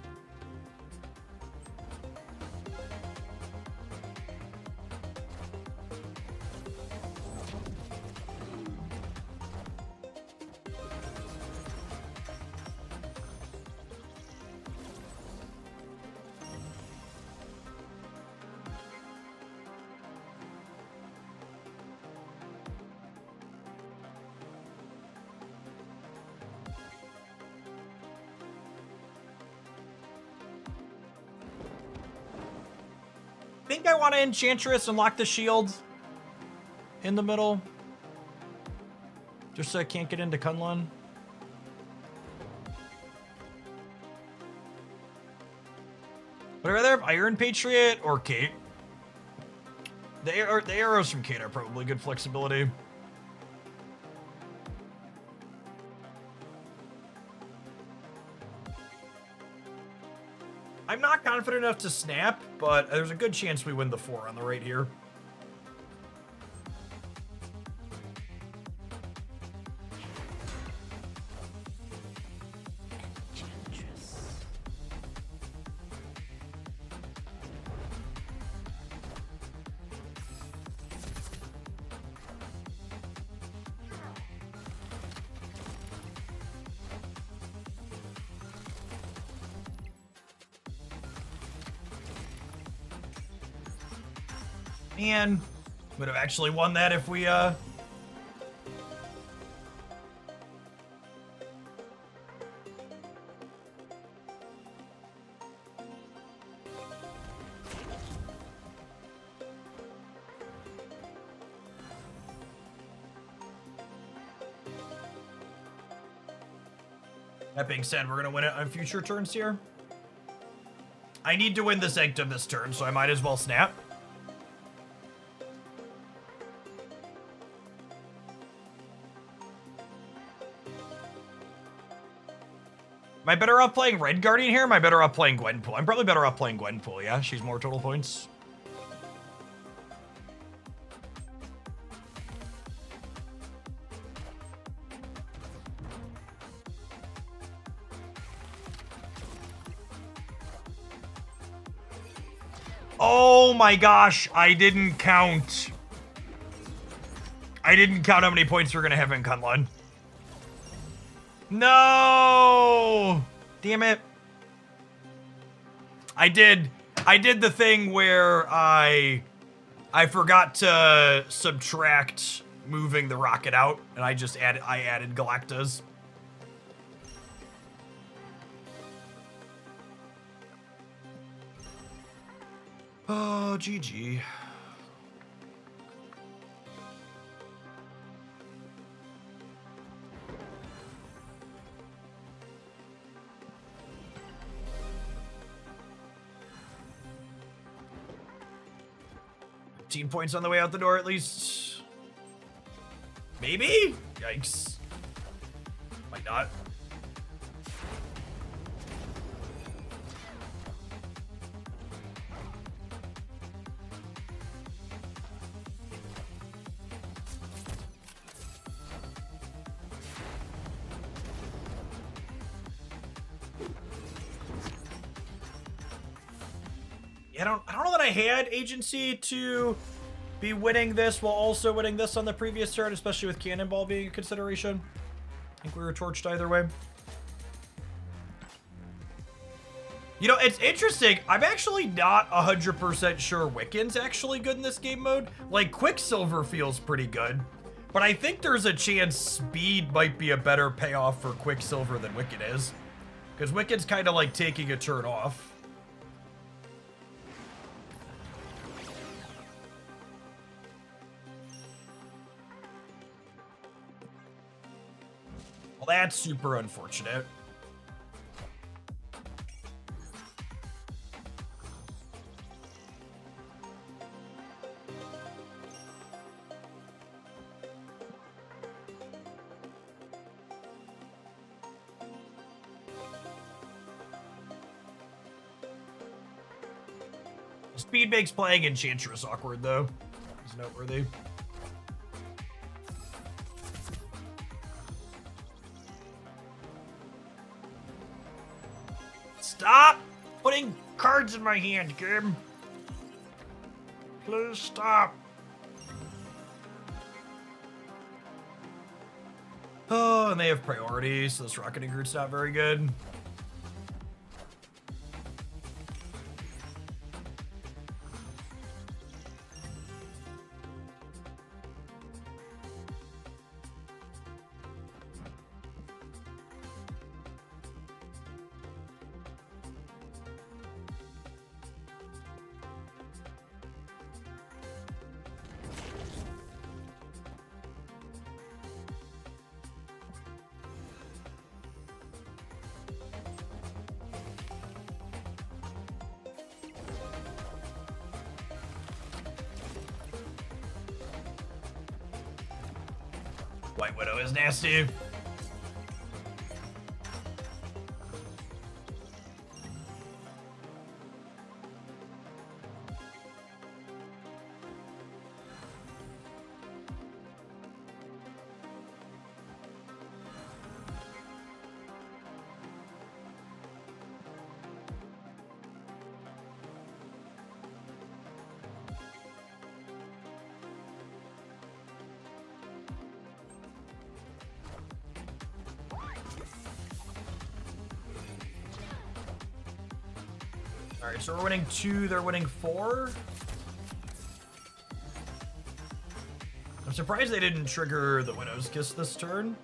I think I want to Enchantress and lock the shield in the middle. Just so I can't get into Kunlun. Would I rather have Iron Patriot or Kate? The arrows from Kate are probably good flexibility. I'm not confident enough to snap, but there's a good chance we win the 4 on the right here. Man, would have actually won that if we, That being said, we're gonna win it on future turns here. I need to win the Sanctum this turn, so I might as well snap. Am I better off playing Red Guardian here? Or am I better off playing Gwenpool? I'm probably better off playing Gwenpool, yeah? She's more total points. Oh my gosh, I didn't count. I didn't count how many points we're gonna have in Kunlun. No! Damn it. I did the thing where I forgot to subtract moving the rocket out, and I added Galactas. Oh, GG. Points on the way out the door, at least. Maybe? Yikes. Might not. I don't know that I had agency to be winning this while also winning this on the previous turn, especially with Cannonball being a consideration. I think we were torched either way. You know, it's interesting. I'm actually not 100% sure Wiccan's actually good in this game mode. Like, Quicksilver feels pretty good, but I think there's a chance speed might be a better payoff for Quicksilver than Wiccan is. Because Wiccan's kind of like taking a turn off. Well, that's super unfortunate. Speed makes playing Enchantress awkward, though. It's noteworthy. Stop putting cards in my hand, game. Please stop. Oh, and they have priority, so this rocketing route's not very good. White Widow is nasty. All right, so we're winning 2, they're winning 4. I'm surprised they didn't trigger the Widow's Kiss this turn.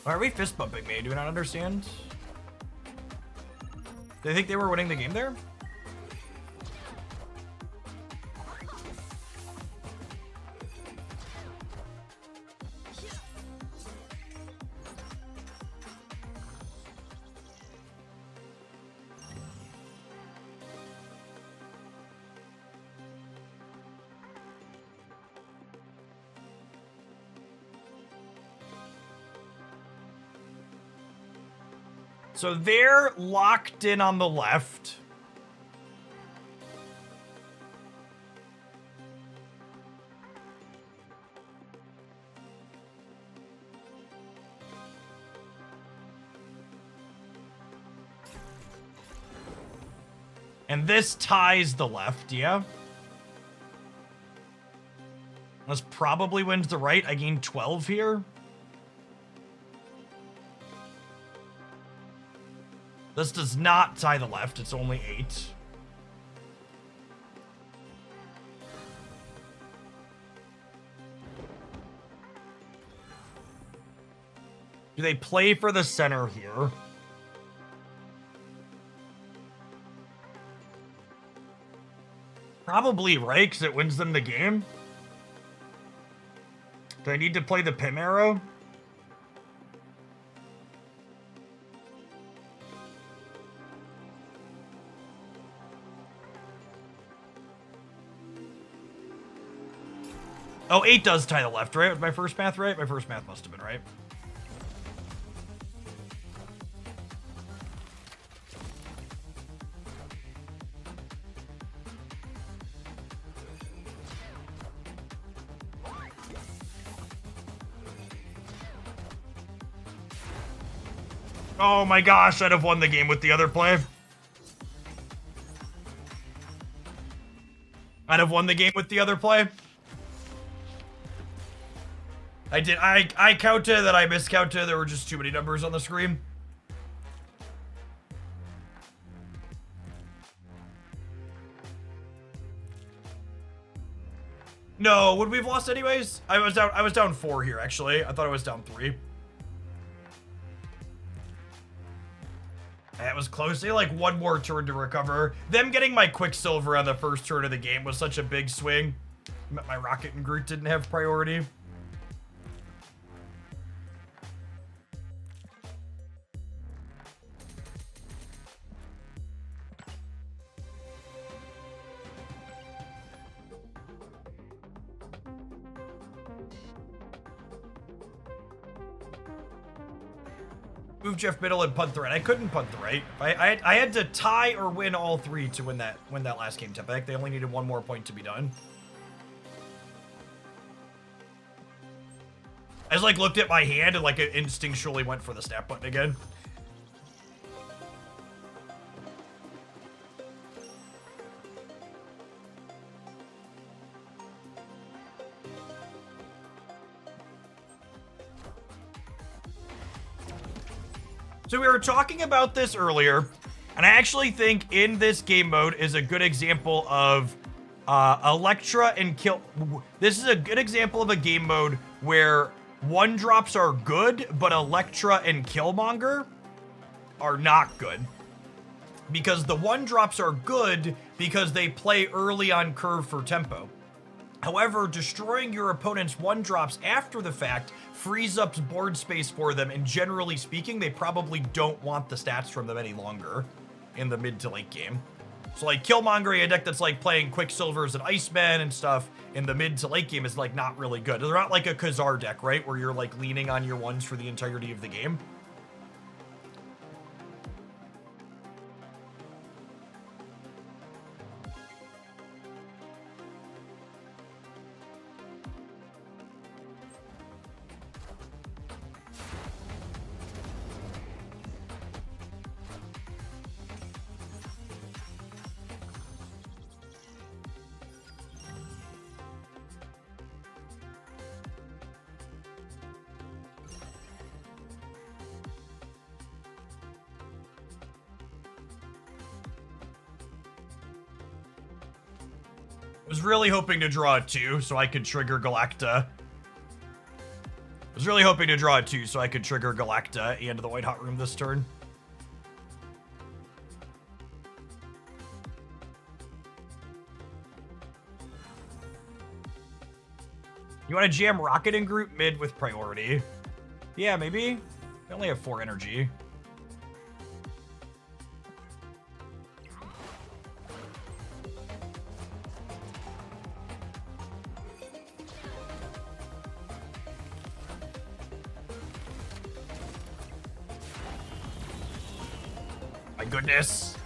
Why are we fist bumping me? Do we not understand? Do they think they were winning the game there? So they're locked in on the left. And this ties the left, yeah? This probably wins the right. I gain 12 here. This does not tie the left, it's only 8. Do they play for the center here? Probably, right? Because it wins them the game. Do I need to play the Pim arrow? Oh, 8 does tie the left, right? Was my first math right? My first math must have been right. Oh my gosh, I'd have won the game with the other play. I'd have won the game with the other play. I counted that I miscounted. There were just too many numbers on the screen. No, would we have lost anyways? I was down 4 here, actually. I thought I was down 3. That was close. They had like one more turn to recover. Them getting my Quicksilver on the first turn of the game was such a big swing. My Rocket and Groot didn't have priority. Move Jeff Middle and punt the right. I couldn't punt the right. I had to tie or win all 3 to win that last game tip. I think they only needed 1 more point to be done. I just like looked at my hand and like it instinctually went for the snap button again. So we were talking about this earlier, and I actually think in this game mode is a good example of Electra and Kill. This is a good example of a game mode where 1-drops are good, but Electra and Killmonger are not good. Because the 1-drops are good because they play early on curve for tempo. However, destroying your opponent's 1-drops after the fact frees up board space for them, and generally speaking, they probably don't want the stats from them any longer in the mid to late game. So like Killmonger, a deck that's like playing Quicksilvers and Iceman and stuff in the mid to late game is like not really good. They're not like a Khazar deck, right? Where you're like leaning on your 1s for the entirety of the game. Was really hoping to draw a 2 so I could trigger Galacta. Was really hoping to draw a 2 so I could trigger Galacta and the White Hot Room this turn. You want to jam Rocket in group mid with priority? Yeah, maybe. I only have 4 energy. My goodness.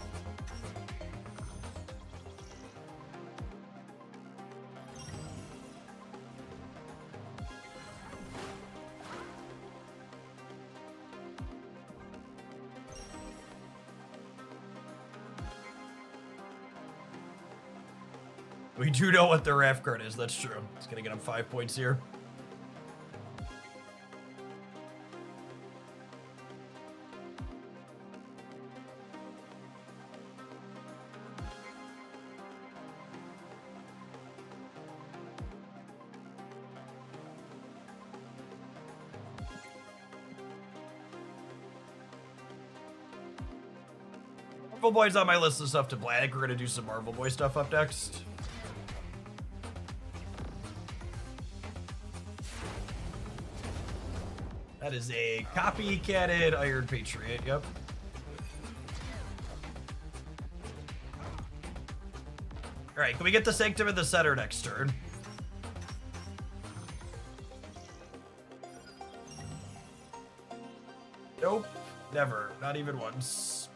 We do know what their Raft card is, that's true. It's gonna get him 5 points here. Marvel Boy's on my list of stuff to play. I think we're gonna do some Marvel Boy stuff up next. That is a copycatted Iron Patriot, yep. Alright, can we get the Sanctum in the center next turn? Nope, never, not even once.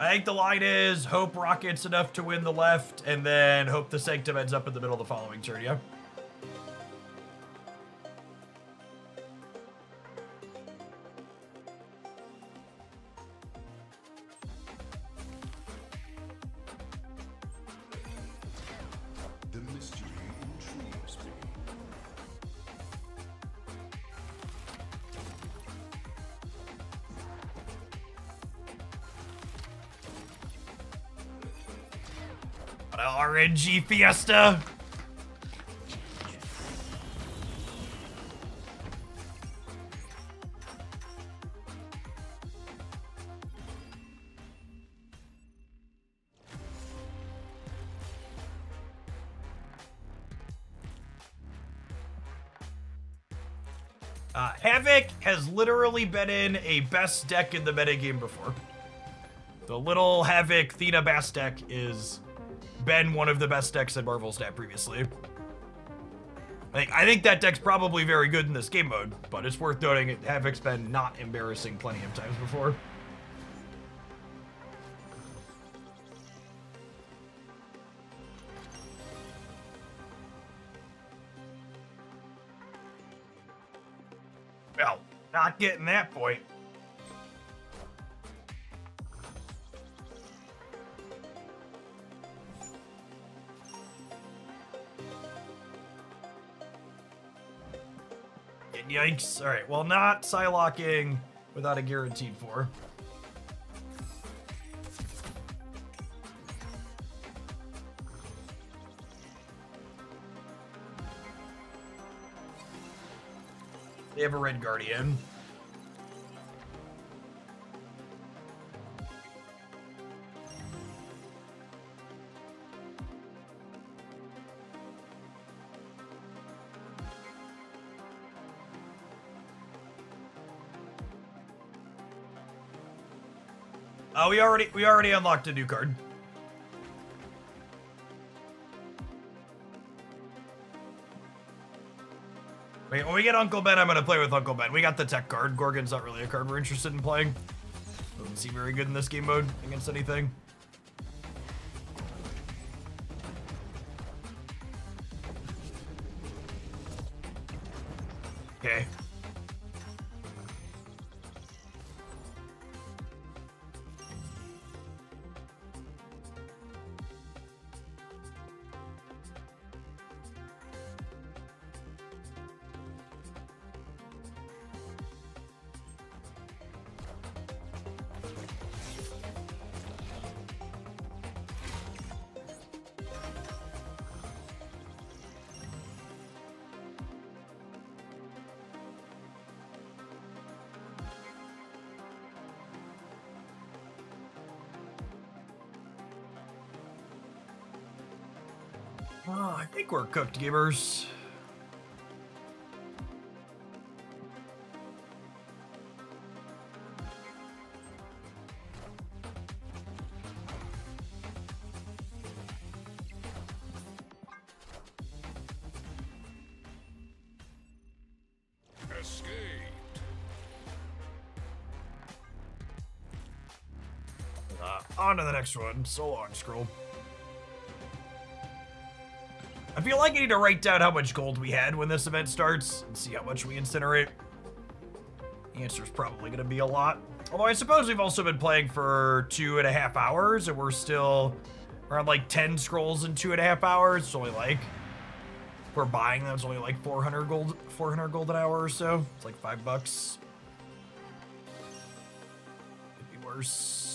I think the line is hope Rocket's enough to win the left, and then hope the Sanctum ends up in the middle of the following turn, yeah? The mystery intrigues me. What a RNG fiesta! Havoc has literally been in a best deck in the metagame before. The little Havoc Thena Bass deck is been one of the best decks in Marvel Snap previously. I think that deck's probably very good in this game mode, but it's worth noting Havoc's been not embarrassing plenty of times before. Well, not getting that point. Yikes. Alright, well, not Psylocking without a guaranteed 4. They have a Red Guardian. We already unlocked a new card. Wait, when we get Uncle Ben, I'm gonna play with Uncle Ben. We got the tech card. Gorgon's not really a card we're interested in playing. Doesn't seem very good in this game mode against anything. Okay. I think we're cooked, gamers. Escaped. On to the next one. So long, scroll. I feel like I need to write down how much gold we had when this event starts and see how much we incinerate. The answer's probably going to be a lot. Although I suppose we've also been playing for 2.5 hours and we're still around like 10 scrolls in 2.5 hours. It's only like, if we're buying them, it's only like 400 gold an hour or so. It's like $5. Could be worse.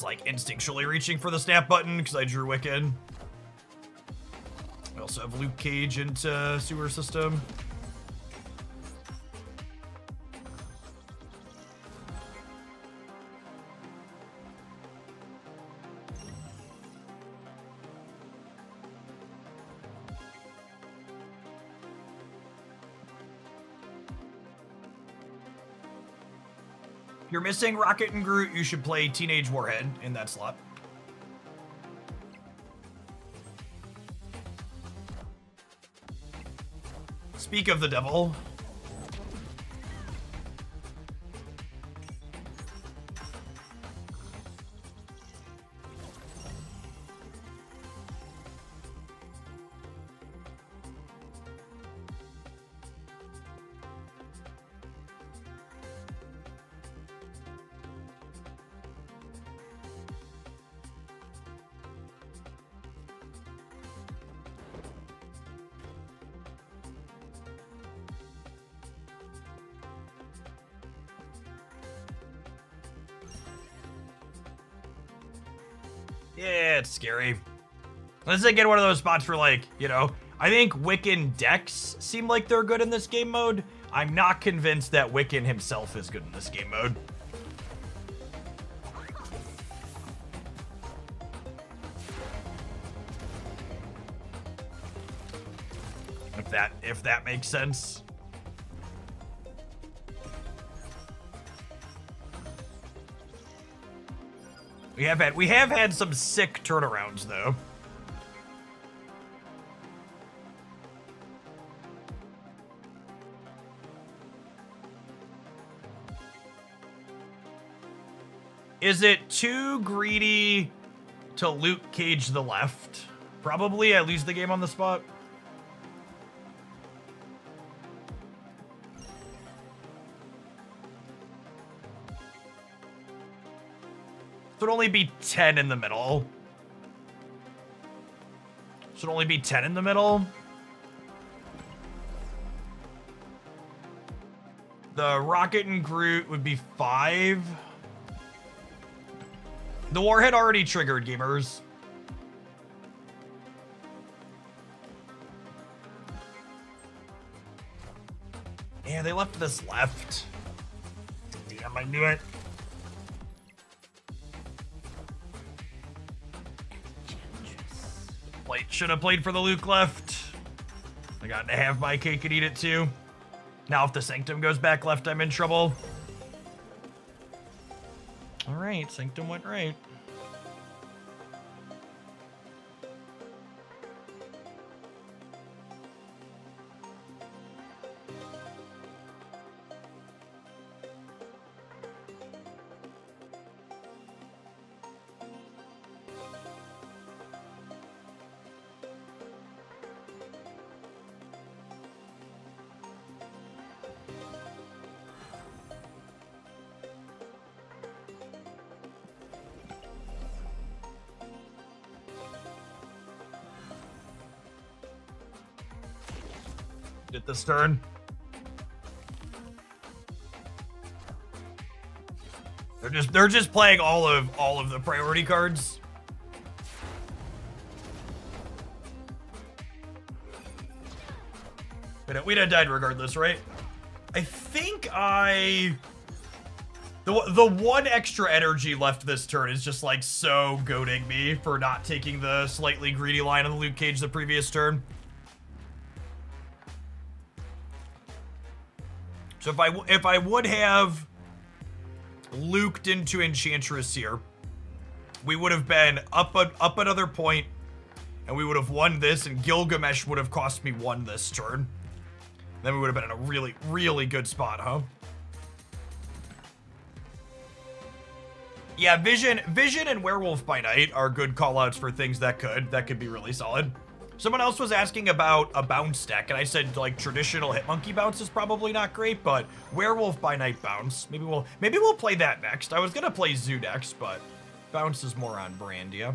Like instinctually reaching for the snap button because I drew Wiccan. I also have Luke Cage into sewer system. If you're missing Rocket and Groot, you should play Teenage Warhead in that slot. Speak of the devil. Yeah, it's scary. This is again one of those spots where, like, you know, I think Wiccan decks seem like they're good in this game mode. I'm not convinced that Wiccan himself is good in this game mode. If that makes sense. We have had some sick turnarounds though. Is it too greedy to Luke Cage the left? Probably. I lose the game on the spot. Should only be 10 in the middle. Should only be 10 in the middle. The Rocket and Groot would be 5. The Warhead already triggered, gamers. Yeah, they left this left. Damn, I knew it. Should have played for the Luke left. I got to have my cake and eat it too. Now if the Sanctum goes back left, I'm in trouble. All right, Sanctum went right. It this turn. They're just playing all of the priority cards. But we'd have died regardless, right? I think the one extra energy left this turn is just like so goading me for not taking the slightly greedy line on the Luke Cage the previous turn. So if I would have luked into Enchantress here, we would have been up another point, and we would have won this, and Gilgamesh would have cost me 1 this turn. Then we would have been in a really, really good spot, huh? Yeah, Vision and Werewolf by Night are good callouts for things that could be really solid. Someone else was asking about a bounce deck, and I said like traditional Hitmonkey bounce is probably not great, but Werewolf by Night bounce. Maybe we'll play that next. I was gonna play Zoo next, but bounce is more on brand, yeah.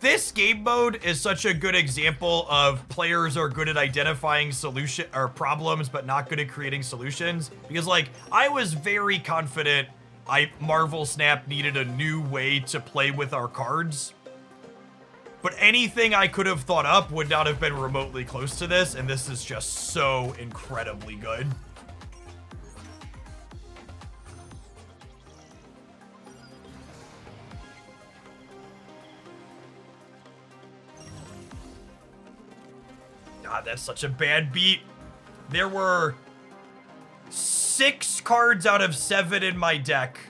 This game mode is such a good example of players are good at identifying solution or problems, but not good at creating solutions. Because like, I was very confident Marvel Snap needed a new way to play with our cards. But anything I could have thought up would not have been remotely close to this, and this is just so incredibly good. God, that's such a bad beat. There were 6 cards out of 7 in my deck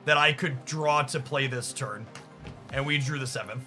that I could draw to play this turn, and we drew the 7th.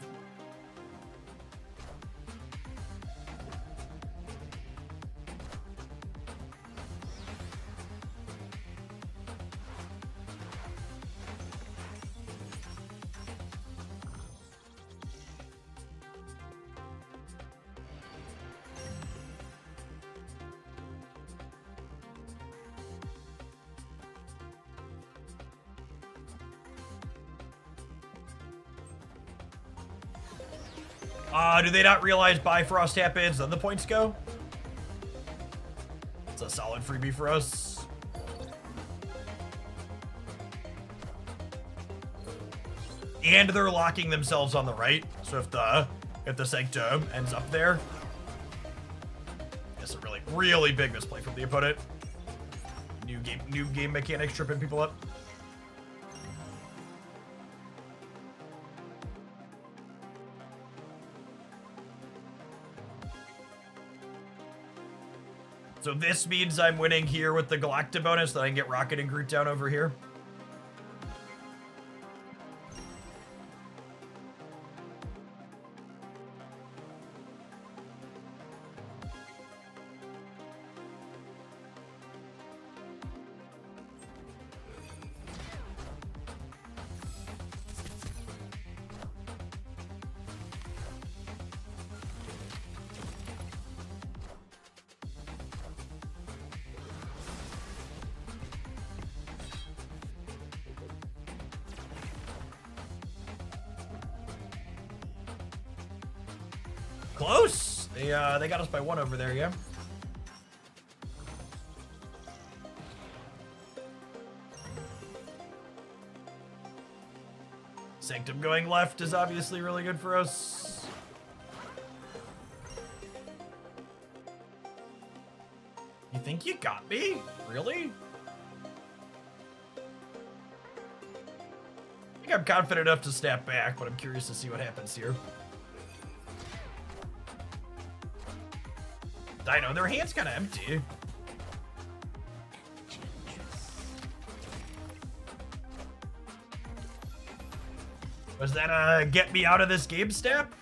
Do they not realize Bifrost happens, then the points go? It's a solid freebie for us. And they're locking themselves on the right, so if the Sanctum ends up there, it's a really, really big misplay from the opponent. New game mechanics tripping people up. So this means I'm winning here with the Galacta bonus, that I can get Rocket and Groot down over here. Close! They got us by 1 over there, yeah? Sanctum going left is obviously really good for us. You think you got me? Really? I think I'm confident enough to snap back, but I'm curious to see what happens here. I know, their hand's kind of empty. Was that get me out of this game step?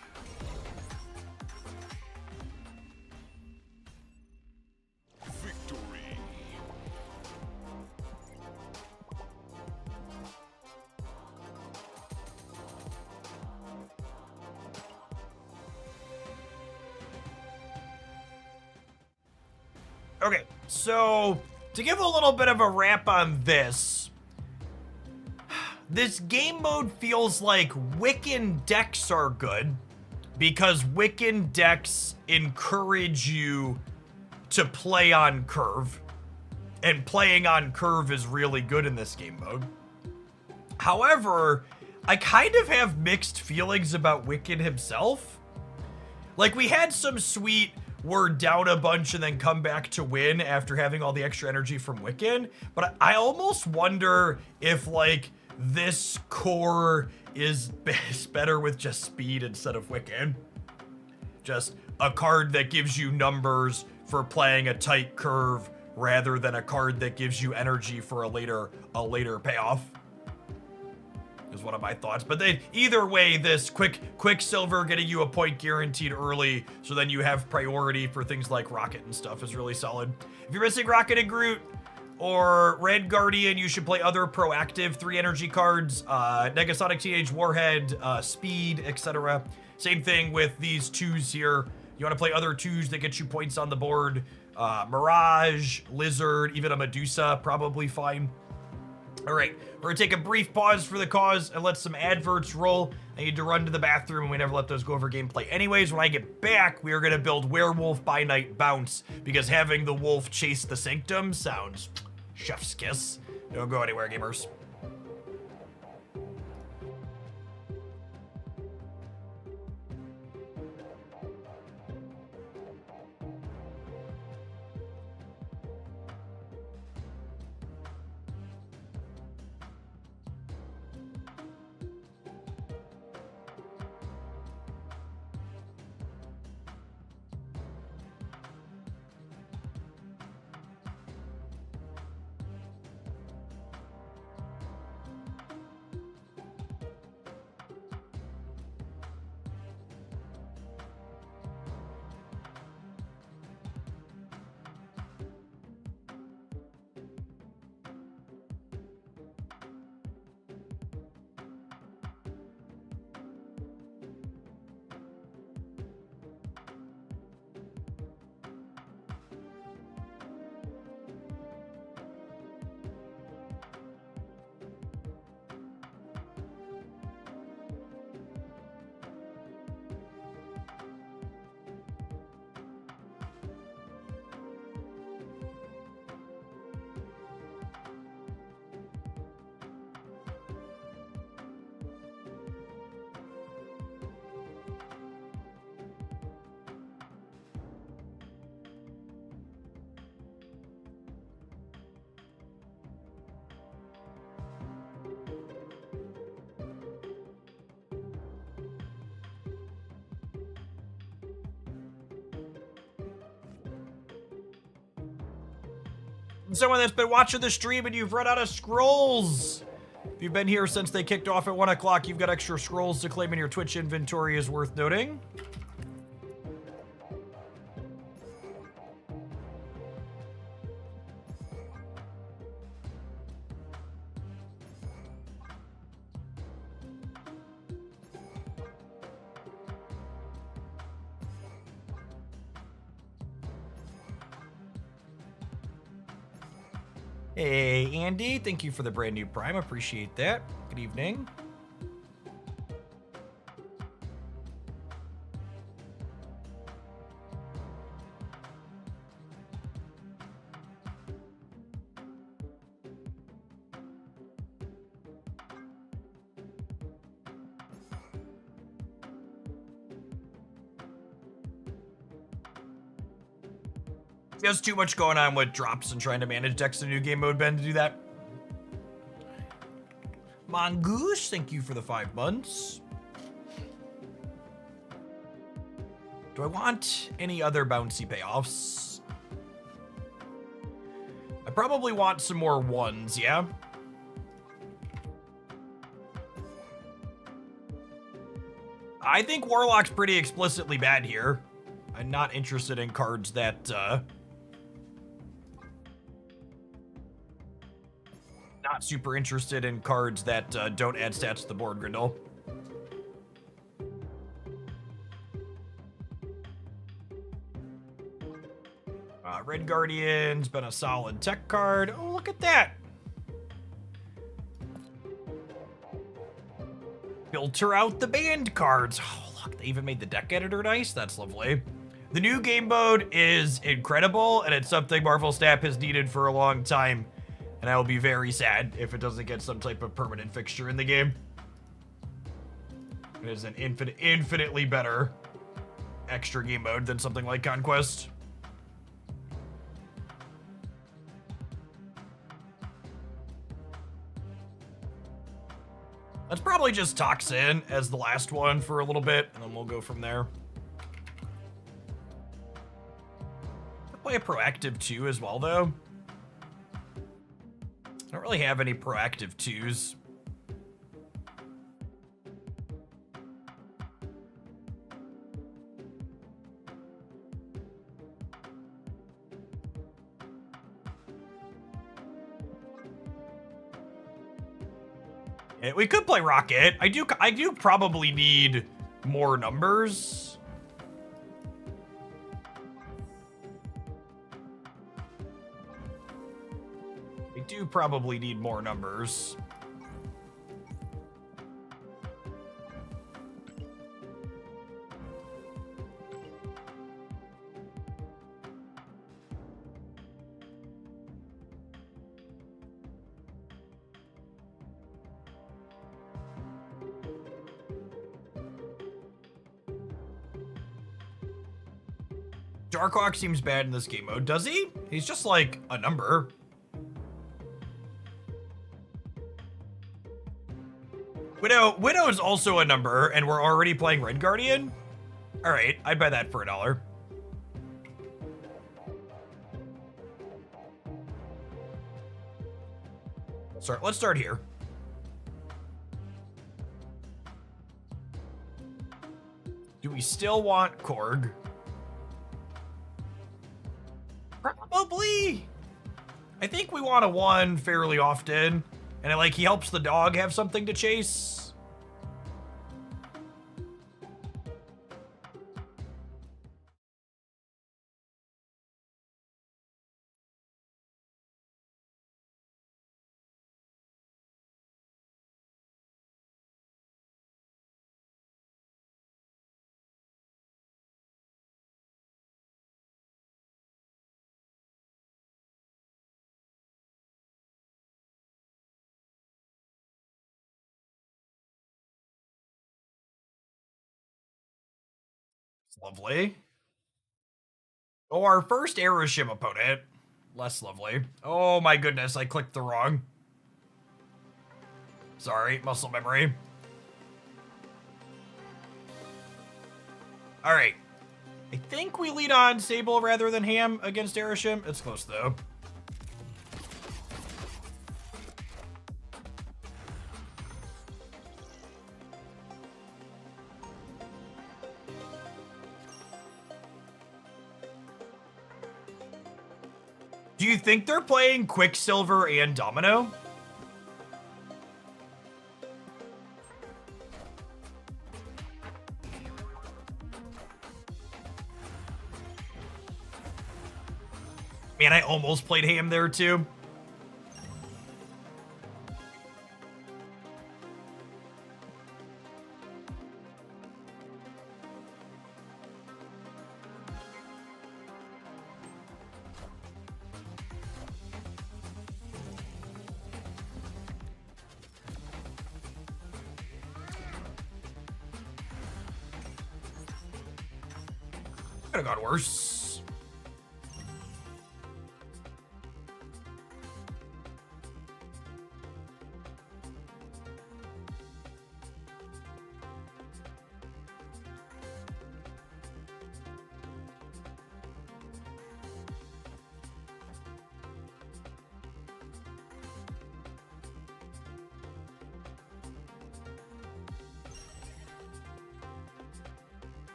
Victory. Okay, so to give a little bit of a wrap on this, this game mode feels like Wiccan decks are good because Wiccan decks encourage you to play on curve, and playing on curve is really good in this game mode. However, I kind of have mixed feelings about Wiccan himself. Like, we had some sweet we're down a bunch and then come back to win after having all the extra energy from Wiccan, but I almost wonder if, like, this core is better with just speed instead of Wiccan. Just a card that gives you numbers for playing a tight curve rather than a card that gives you energy for a later payoff. Is one of my thoughts. But then either way, this Quicksilver getting you a point guaranteed early, so then you have priority for things like Rocket and stuff, is really solid. If you're missing Rocket and Groot or Red Guardian, you should play other proactive 3 energy cards, Negasonic Teenage Warhead, Speed, etc. Same thing with these 2s here. You want to play other 2s that get you points on the board. Mirage, Lizard, even a Medusa, probably fine. All right, we're gonna take a brief pause for the cause and let some adverts roll. I need to run to the bathroom, and we never let those go over gameplay. Anyways, when I get back, we are gonna build Werewolf by Night Bounce, because having the wolf chase the Sanctum sounds chef's kiss. Don't go anywhere, gamers. Someone that's been watching the stream and you've run out of scrolls. If you've been here since they kicked off at 1 o'clock, you've got extra scrolls to claim in your Twitch inventory, is worth noting. Hey, Andy, thank you for the brand new Prime. Appreciate that. Good evening. There's too much going on with drops and trying to manage decks in new game mode, Ben, to do that. Mongoose, thank you for the 5 months. Do I want any other bouncy payoffs? I probably want some more 1s, yeah? I think Warlock's pretty explicitly bad here. I'm not interested in cards that, not super interested in cards that don't add stats to the board, Grindel. Red Guardian's been a solid tech card. Oh, look at that. Filter out the banned cards. Oh, look, they even made the deck editor nice. That's lovely. The new game mode is incredible, and it's something Marvel Snap has needed for a long time. And I will be very sad if it doesn't get some type of permanent fixture in the game. It is an infinitely better extra game mode than something like Conquest. Let's probably just Toxin as the last one for a little bit, and then we'll go from there. I'll play a Proactive 2 as well, though. I don't really have any Proactive 2s. We could play Rocket. I do probably need more numbers. I do probably need more numbers. Darkhawk seems bad in this game mode. Does he? He's just like a number. Widow is also a number, and we're already playing Red Guardian? All right, I'd buy that for $1. Let's start here. Do we still want Korg? Probably. I think we want a 1 fairly often. And like, he helps the dog have something to chase. Lovely. Oh, our first Aeroshim opponent. Less lovely. Oh my goodness, I clicked the wrong. Sorry, muscle memory. All right. I think we lead on Sable rather than Ham against Aeroshim. It's close though. Do you think they're playing Quicksilver and Domino? Man, I almost played Ham there too. Could have gone worse.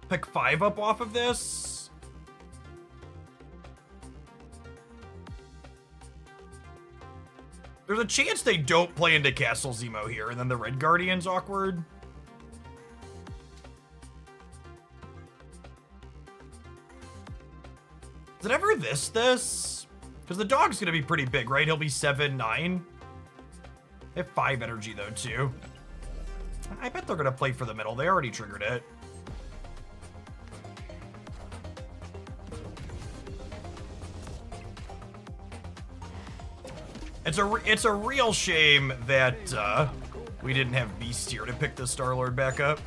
Pick 5 up off of this. There's a chance they don't play into Castle Zemo here, and then the Red Guardian's awkward. Did I ever this? Because the dog's gonna be pretty big, right? He'll be 7, 9. They have 5 energy though, too. I bet they're gonna play for the middle. They already triggered it. It's a real shame that we didn't have Beast here to pick the Star-Lord back up.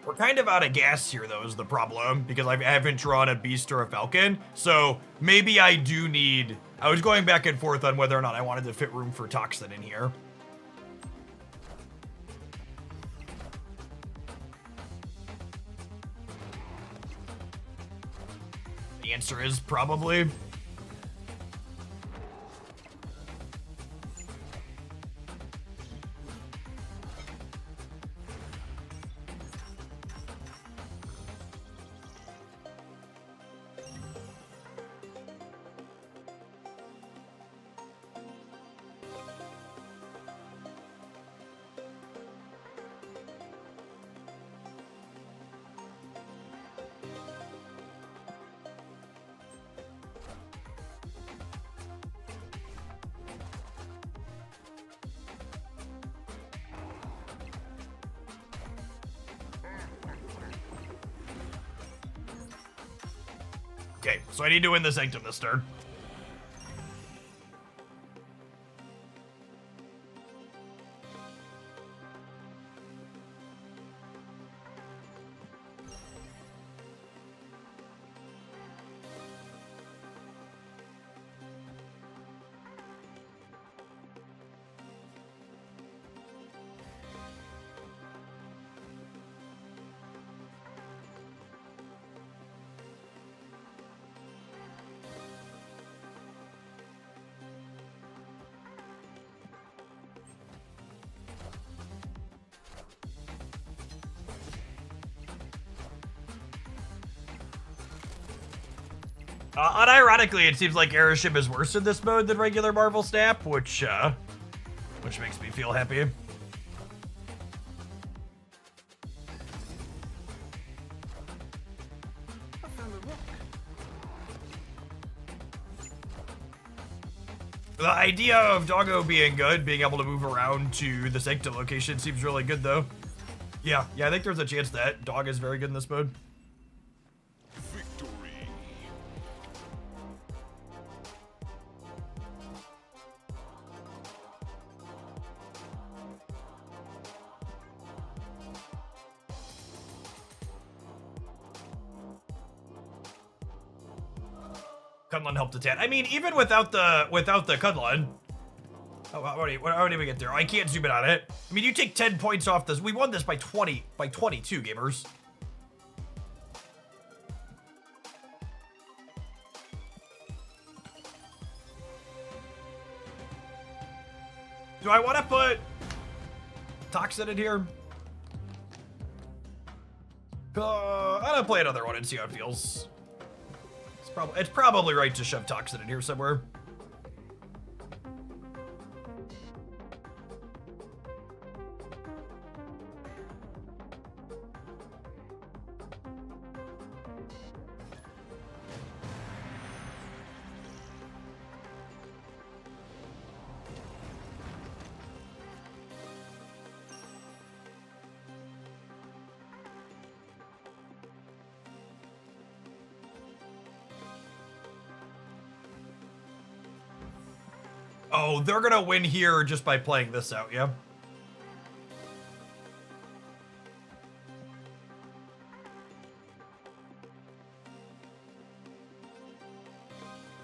We're kind of out of gas here, though, is the problem, because I haven't drawn a Beast or a Falcon, so maybe I do need... I was going back and forth on whether or not I wanted to fit room for Toxin in here. The answer is probably... Okay, so I need to win the Sanctum this turn. Unironically, it seems like Airship is worse in this mode than regular Marvel Snap, which makes me feel happy. I found a rock. The idea of Doggo being good, being able to move around to the Sanctum location seems really good, though. Yeah, I think there's a chance that Dog is very good in this mode. Victory. Kunlun helped a tad. I mean, even without the Kunlun. Oh, how did we get there? I can't zoom in on it. I mean, you take 10 points off this. We won this by 22, gamers. Do I want to put Toxin in here? I'm gonna play another one and see how it feels. It's probably right to shove Toxin in here somewhere. Oh, they're gonna win here just by playing this out, yeah?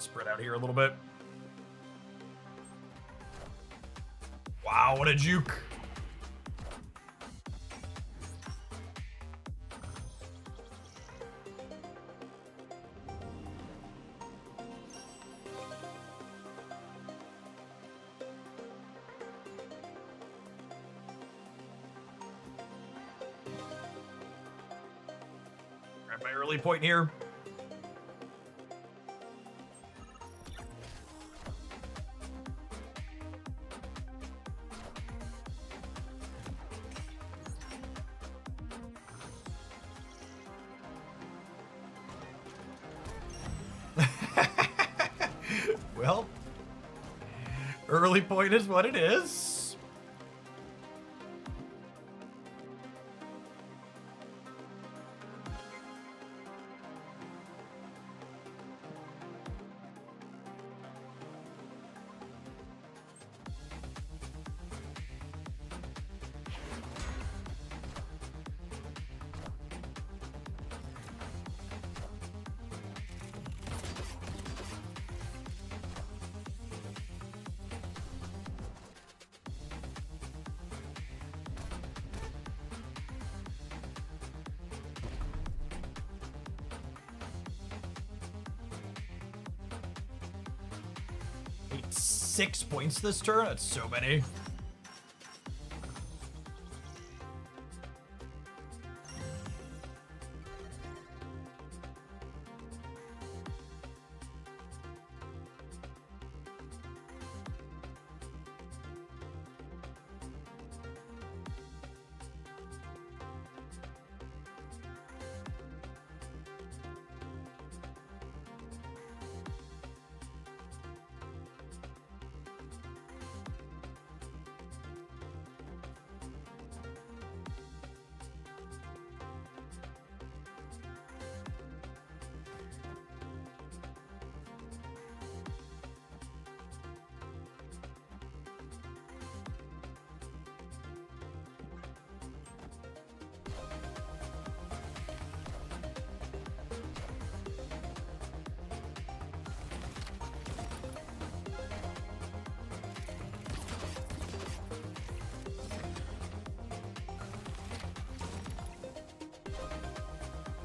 Spread out here a little bit. Wow, what a juke. Grab my early point here. Well, early point is what it is. Wait, 6 points this turn? That's so many.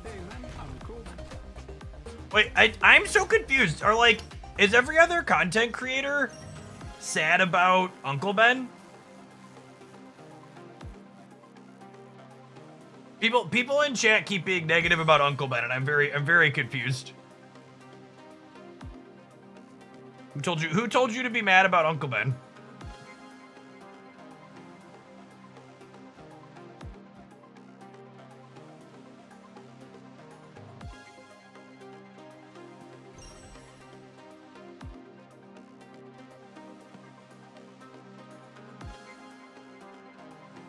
Hey man, Uncle. Wait, I'm so confused. Are like, is every other content creator sad about Uncle Ben? People in chat keep being negative about Uncle Ben, and I'm very confused. Who told you to be mad about Uncle Ben?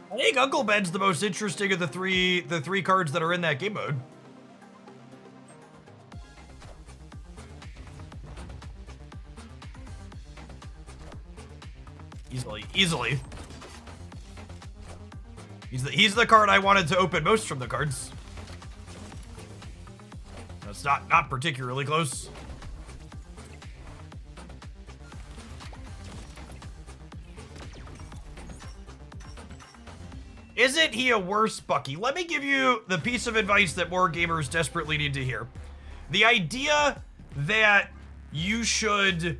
I think Uncle Ben's the most interesting of the three cards that are in that game mode. Easily. He's the card I wanted to open most from the cards. That's not particularly close. Isn't he a worse Bucky? Let me give you the piece of advice that more gamers desperately need to hear. The idea that you should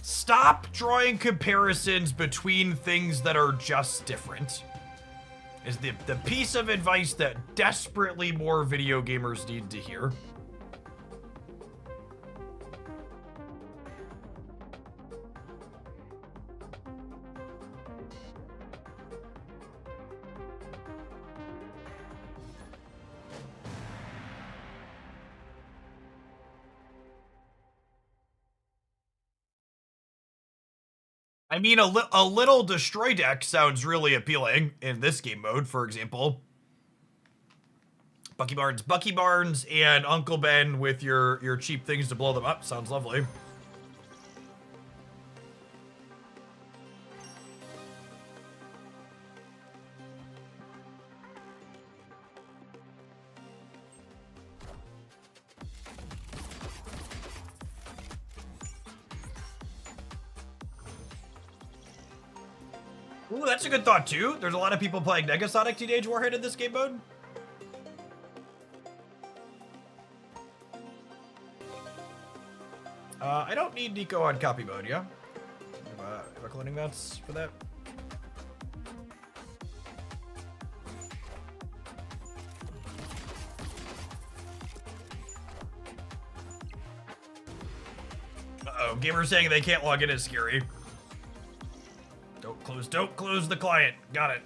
stop drawing comparisons between things that are just different is the piece of advice that desperately more video gamers need to hear. I mean, a little destroy deck sounds really appealing in this game mode, for example. Bucky Barnes, and Uncle Ben with your cheap things to blow them up sounds lovely. Ooh, that's a good thought too. There's a lot of people playing Negasonic Teenage Warhead in this game mode. I don't need Nico on copy mode, yeah? Am I cloning that for that? Uh-oh, gamers saying they can't log in is scary. Don't close the client. Got it.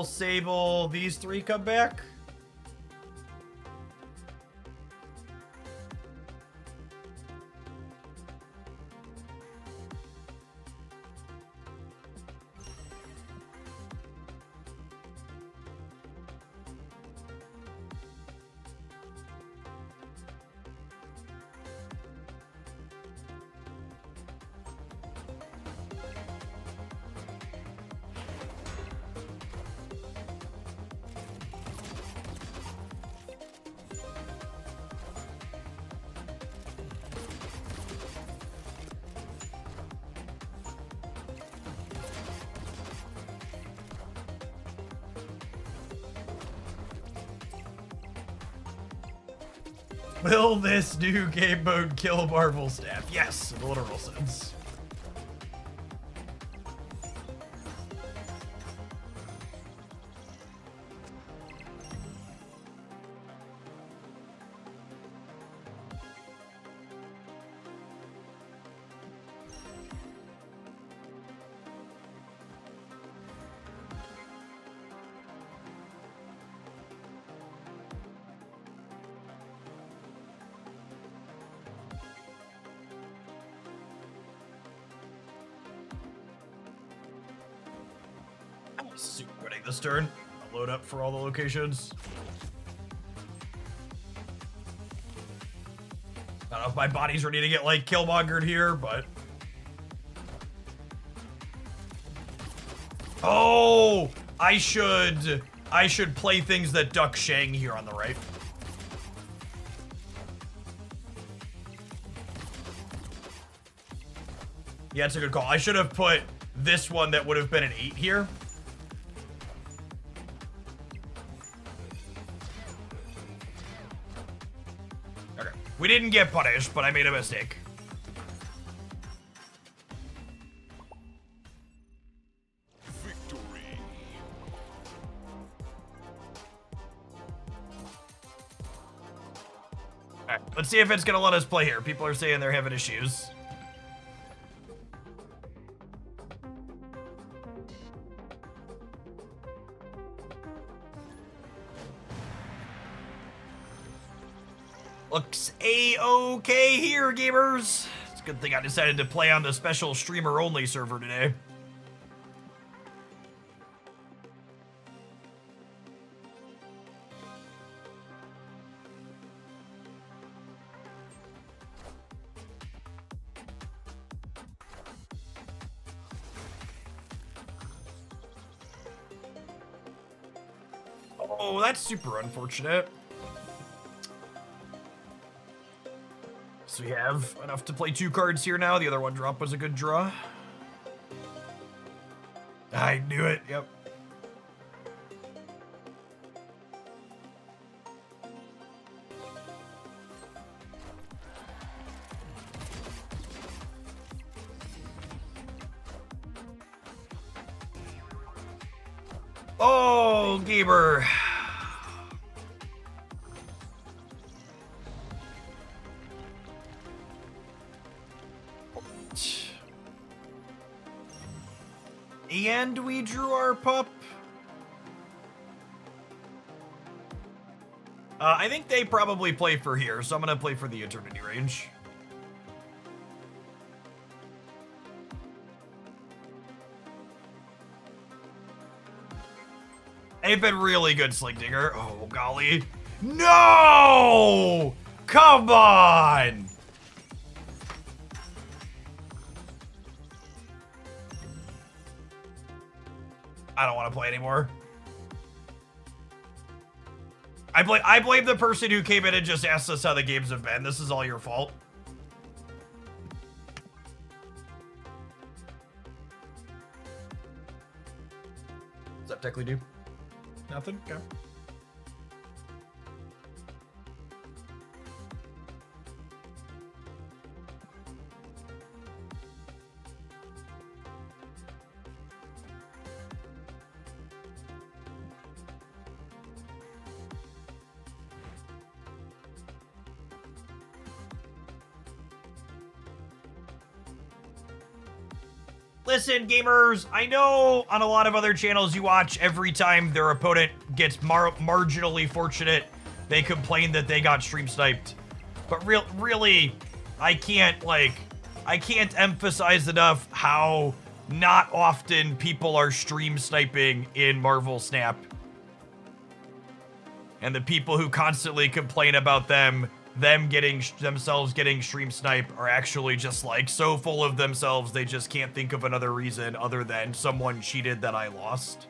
Sable, these three come back? Will this new game mode kill Marvel staff? Yes, in a literal sense. Super winning this turn. I'll load up for all the locations. I don't know if my body's ready to get like killmongered here, but oh, I should play things that duck Shang here on the right. Yeah, it's a good call. I should have put this one that would have been an 8 here. We didn't get punished, but I made a mistake. Victory. Alright, let's see if it's gonna let us play here. People are saying they're having issues. Looks a-okay here, gamers. It's a good thing I decided to play on the special streamer-only server today. Oh, that's super unfortunate. So we have enough to play 2 cards here now. The other one drop was a good draw. I knew it, yep. Oh, gamer. And we drew our pup. I think they probably play for here, so I'm gonna play for the eternity range. They've been really good, Sling Digger. Oh, golly. No! Come on! I don't want to play anymore. I blame the person who came in and just asked us how the games have been. This is all your fault. What's up, technically do? Nothing? Okay. Listen, gamers, I know on a lot of other channels you watch every time their opponent gets marginally fortunate, they complain that they got stream sniped. But really, I can't emphasize enough how not often people are stream sniping in Marvel Snap. And the people who constantly complain about them getting themselves getting stream snipe are actually just like so full of themselves they just can't think of another reason other than someone cheated that I lost.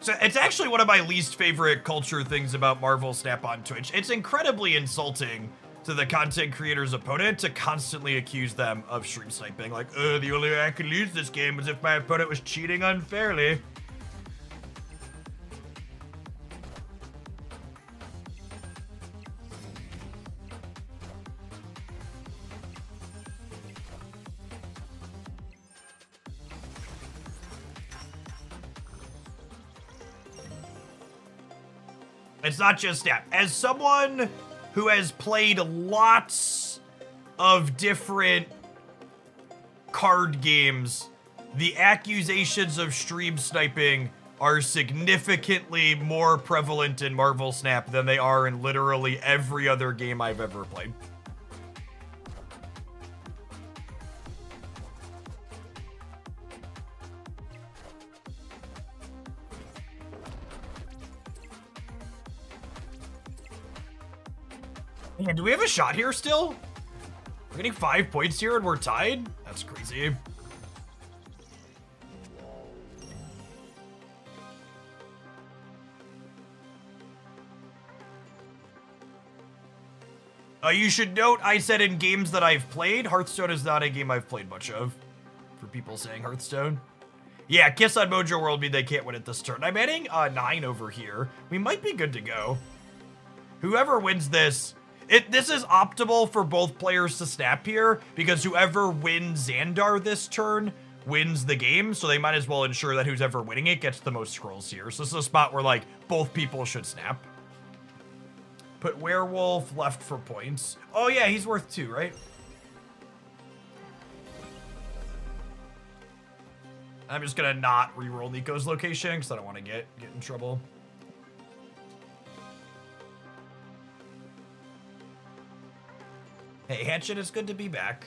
So it's actually one of my least favorite culture things about Marvel Snap on Twitch. It's incredibly insulting to the content creator's opponent to constantly accuse them of stream sniping. Like, the only way I could lose this game was if my opponent was cheating unfairly. It's not just that. As someone who has played lots of different card games, the accusations of stream sniping are significantly more prevalent in Marvel Snap than they are in literally every other game I've ever played. Man, do we have a shot here still? We're getting 5 points here and we're tied? That's crazy. You should note I said in games that I've played. Hearthstone is not a game I've played much of. For people saying Hearthstone. Yeah, Kiss on Mojo World mean they can't win it this turn. I'm adding 9 over here. We might be good to go. Whoever wins this... This is optimal for both players to snap here, because whoever wins Xandar this turn wins the game, so they might as well ensure that who's ever winning it gets the most scrolls here. So this is a spot where, like, both people should snap. Put Werewolf left for points. Oh yeah, he's worth 2, right? I'm just gonna not reroll Nico's location, because I don't want to get in trouble. Hey, Hatchet, it's good to be back.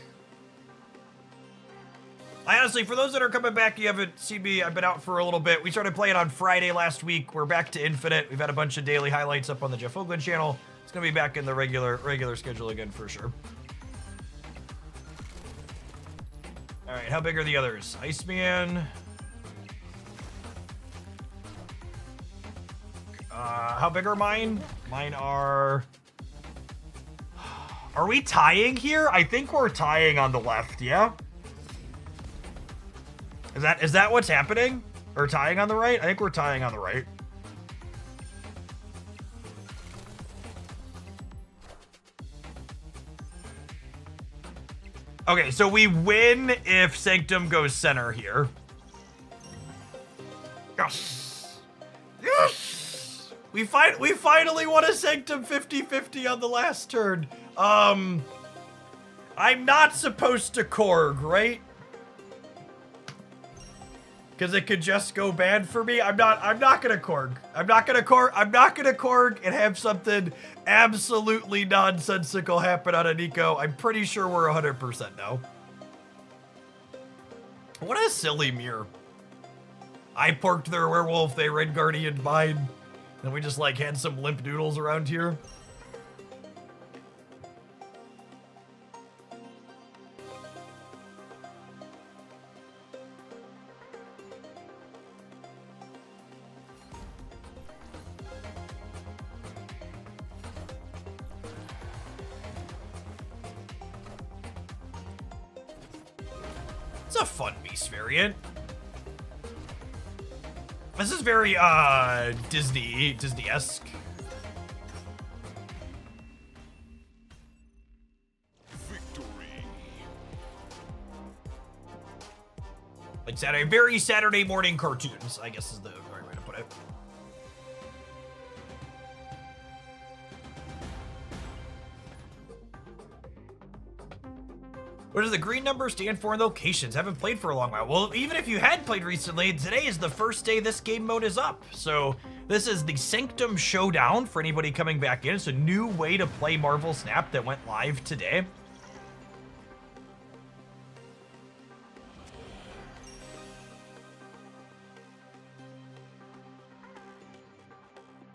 I honestly, for those that are coming back, you haven't seen me, I've been out for a little bit. We started playing on Friday last week. We're back to Infinite. We've had a bunch of daily highlights up on the Jeff Oakland channel. It's gonna be back in the regular schedule again for sure. All right, how big are the others? Iceman. How big are mine? Mine are... Are we tying here? I think we're tying on the left, yeah? Is that what's happening? Or tying on the right? I think we're tying on the right. Okay, so we win if Sanctum goes center here. Yes! Yes! We finally won a Sanctum 50-50 on the last turn. I'm not supposed to Korg, right? Because it could just go bad for me. I'm not gonna Korg. I'm not gonna Korg and have something absolutely nonsensical happen on a Nico. I'm pretty sure we're 100% now. What a silly mirror. I porked their werewolf, they Red Guardian mine, and we just like had some limp noodles around here. It's a fun beast variant. This is very Disney-esque. Victory. Like very Saturday morning cartoons, I guess is the right way to put it. What does the green number stand for in locations? Haven't played for a long while. Well, even if you had played recently, today is the first day this game mode is up. So this is the Sanctum Showdown for anybody coming back in. It's a new way to play Marvel Snap that went live today.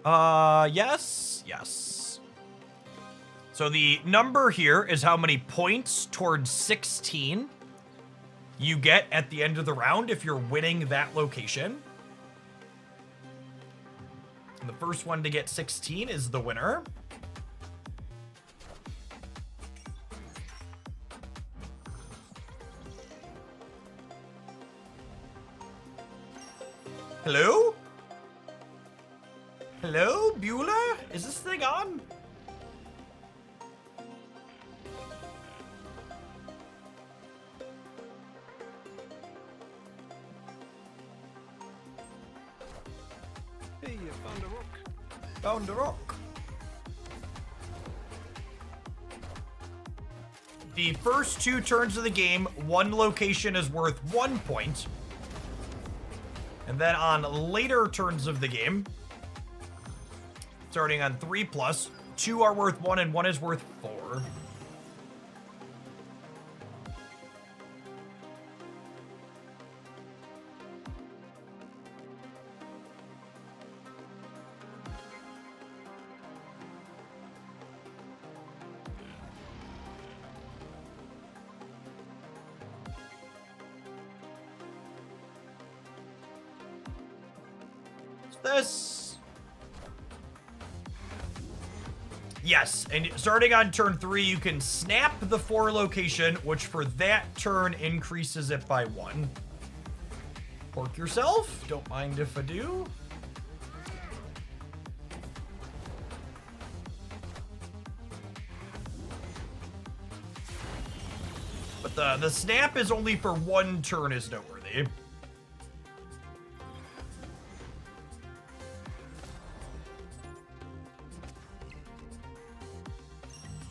Yes. So the number here is how many points towards 16 you get at the end of the round if you're winning that location. And the first one to get 16 is the winner. Hello? Hello, Beulah? Is this thing on? Hey, you found a rook. Found a rock. The first 2 turns of the game, one location is worth 1 point. And then on later turns of the game, starting on 3+, 2 are worth 1 and 1 is worth 4. This. Yes, and starting on turn 3, you can snap the 4 location, which for that turn increases it by 1. Pork yourself. Don't mind if I do. But the snap is only for 1 turn is noteworthy.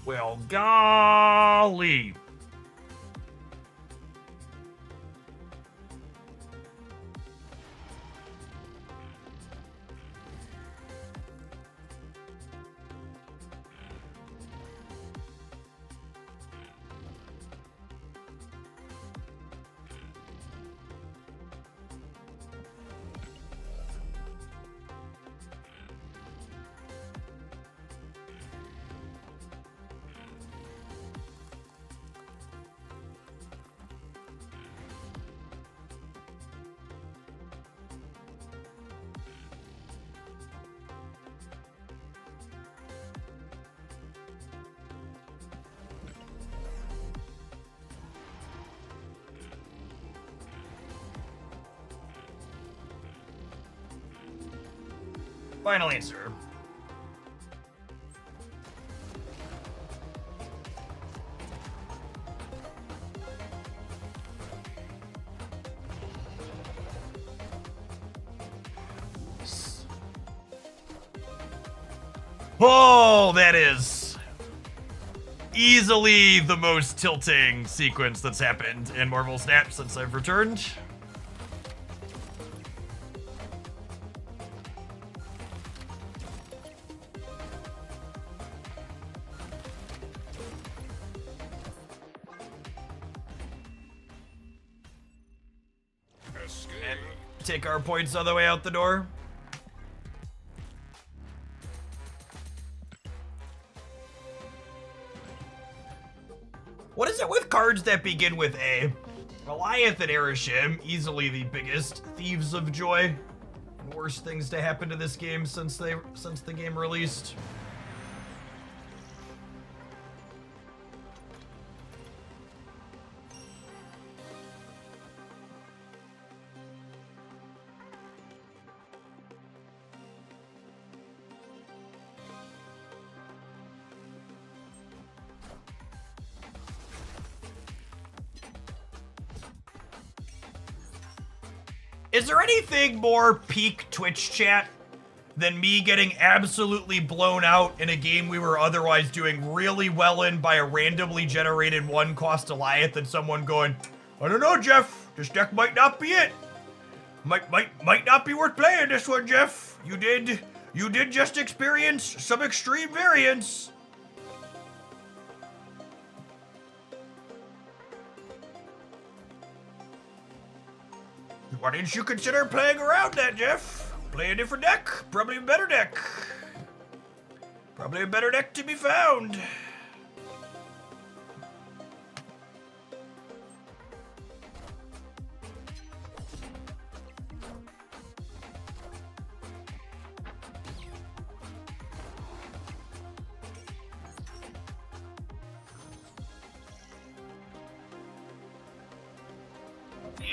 Well, golly. Final answer. Oh, that is easily the most tilting sequence that's happened in Marvel Snap since I've returned. Escape. And take our points on the way out the door. What is it with cards that begin with A? Goliath and Erishim, easily the biggest thieves of joy. And worst things to happen to this game since the game released. Is there anything more peak Twitch chat than me getting absolutely blown out in a game we were otherwise doing really well in by a randomly generated one-cost Goliath and someone going, I don't know, Jeff, this deck might not be it. Might not be worth playing this one, Jeff. You did just experience some extreme variance. Why didn't you consider playing around that, Jeff? Play a different deck. Probably a better deck. Probably a better deck to be found.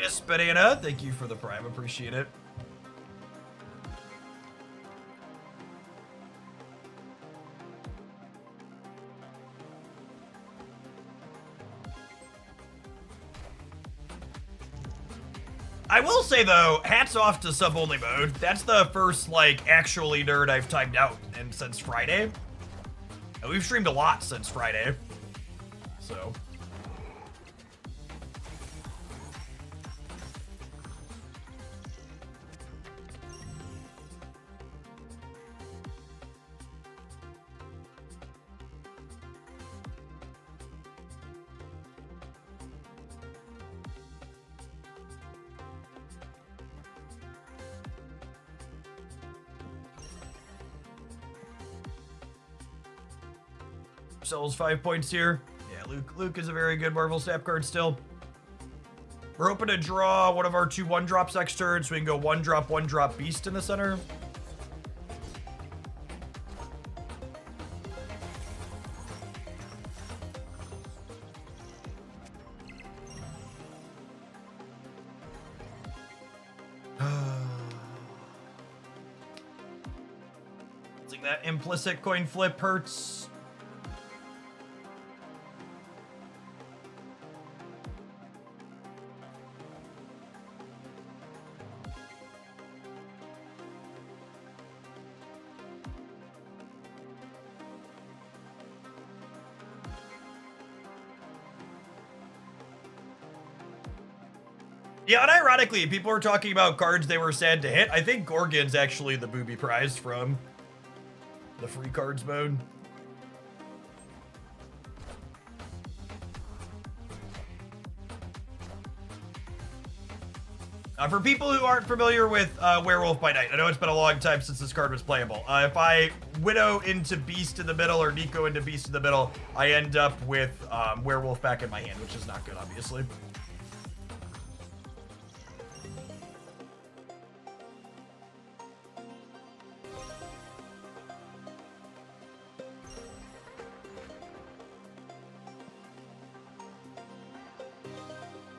Yes, Banana, thank you for the prime, appreciate it. I will say though, hats off to sub-only mode. That's the first, like, actually nerd I've timed out and since Friday. And we've streamed a lot since Friday, so. Sells 5 points here. Yeah, Luke is a very good Marvel Snap card still. We're hoping to draw one of our 2 1-drops next turn, so we can go 1-drop Beast in the center. I think that implicit coin flip hurts. Yeah, unironically, people were talking about cards they were sad to hit. I think Gorgon's actually the booby prize from the free cards mode. For people who aren't familiar with Werewolf by Night, I know it's been a long time since this card was playable. If I Widow into Beast in the middle or Nico into Beast in the middle, I end up with Werewolf back in my hand, which is not good, obviously.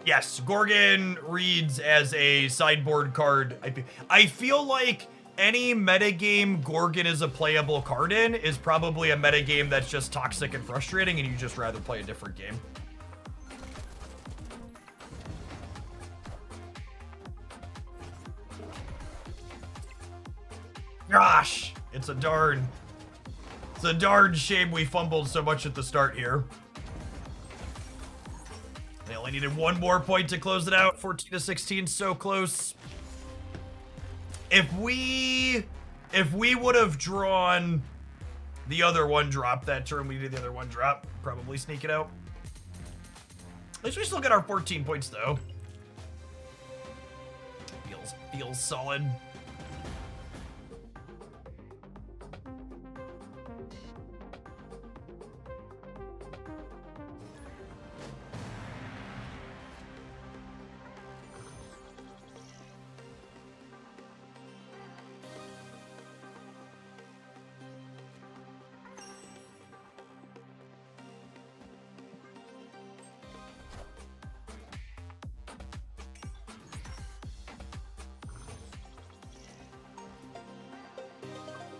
Yes, Gorgon reads as a sideboard card. I feel like any metagame Gorgon is a playable card in is probably a metagame that's just toxic and frustrating and you just rather play a different game. Gosh, it's a darn. It's a darn shame we fumbled so much at the start here. They only needed one more point to close it out. 14 to 16, so close. If we would have drawn the other one drop that turn, we did the other one drop, probably sneak it out. At least we still get our 14 points though. Feels solid.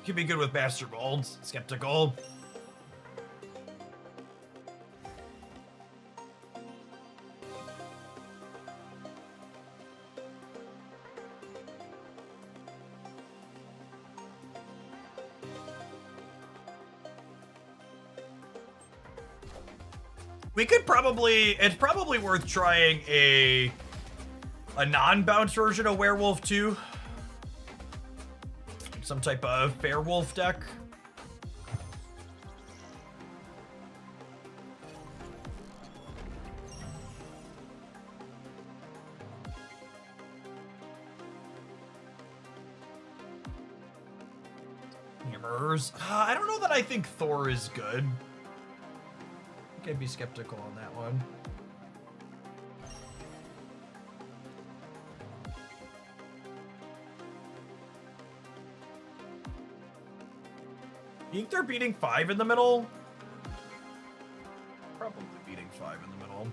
Could be good with Master Gold. Skeptical. We could probably, it's probably worth trying a non-bounce version of Werewolf 2. Some type of Fair Wolf deck. Hammers. I don't know that I think Thor is good. I think I'd be skeptical on that one. You think they're beating 5 in the middle? Probably beating 5 in the middle.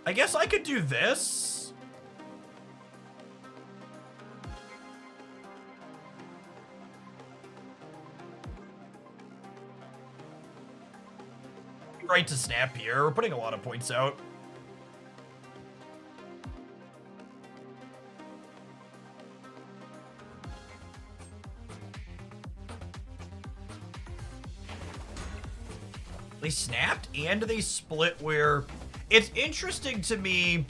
I guess I could do this. Right to snap here. We're putting a lot of points out. They snapped and they split where it's interesting to me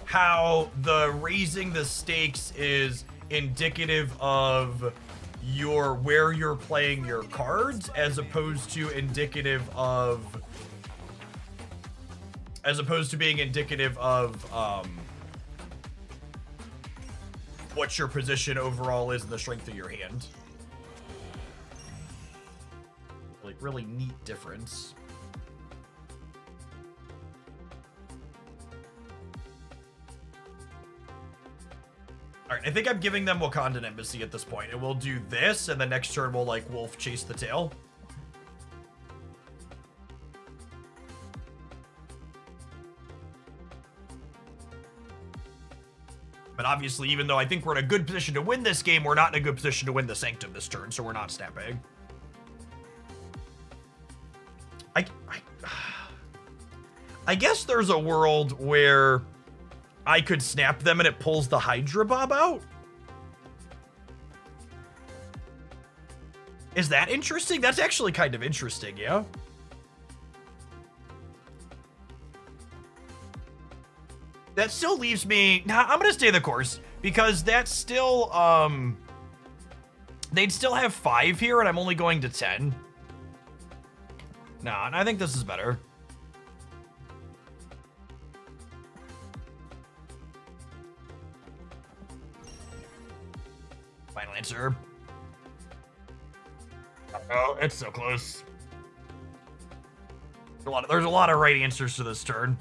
how the raising the stakes is indicative of where you're playing your cards as opposed to being indicative of what your position overall is and the strength of your hand. Like really neat difference. Alright, I think I'm giving them Wakandan Embassy at this point, and we'll do this, and the next turn we'll, like, Wolf chase the tail. But obviously, even though I think we're in a good position to win this game, we're not in a good position to win the Sanctum this turn, so we're not snapping. I guess there's a world where I could snap them and it pulls the Hydra Bob out. Is that interesting? That's actually kind of interesting, yeah? That still leaves me... Nah, I'm gonna stay the course, because that's still, they'd still have 5 here, and I'm only going to 10. Nah, I think this is better. Final answer. Oh, it's so close. There's a lot of right answers to this turn.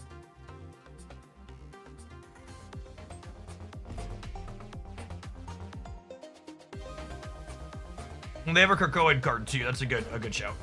And they have a Krakoan card too. That's a good shout.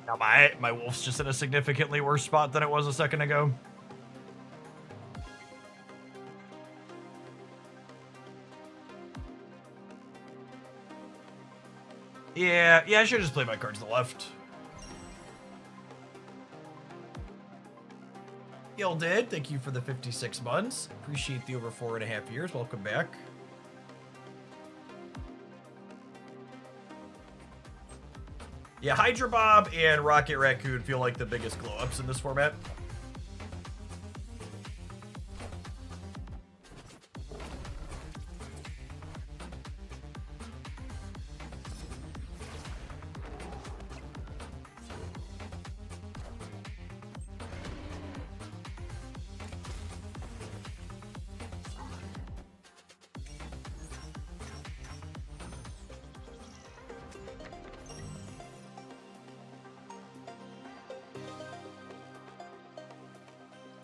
Now my wolf's just in a significantly worse spot than it was a second ago. Yeah, I should just play my cards to the left. Gilded, thank you for the 56 months. Appreciate the over 4.5 years. Welcome back. Yeah, Hydra Bob and Rocket Raccoon feel like the biggest glow-ups in this format.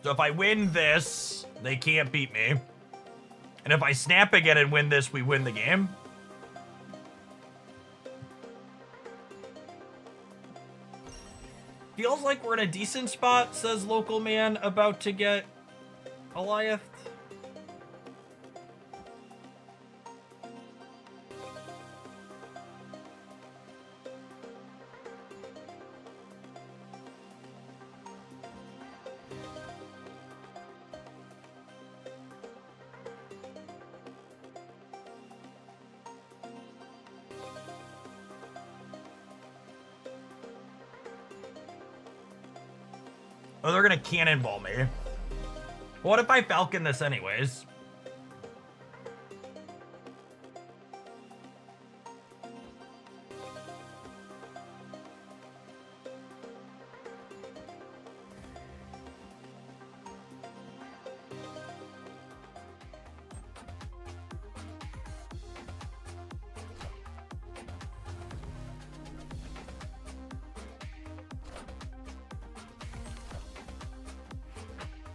So if I win this, they can't beat me. And if I snap again and win this, we win the game. Feels like we're in a decent spot, says local man about to get Goliath. Oh, they're gonna cannonball me. What if I falcon this anyways?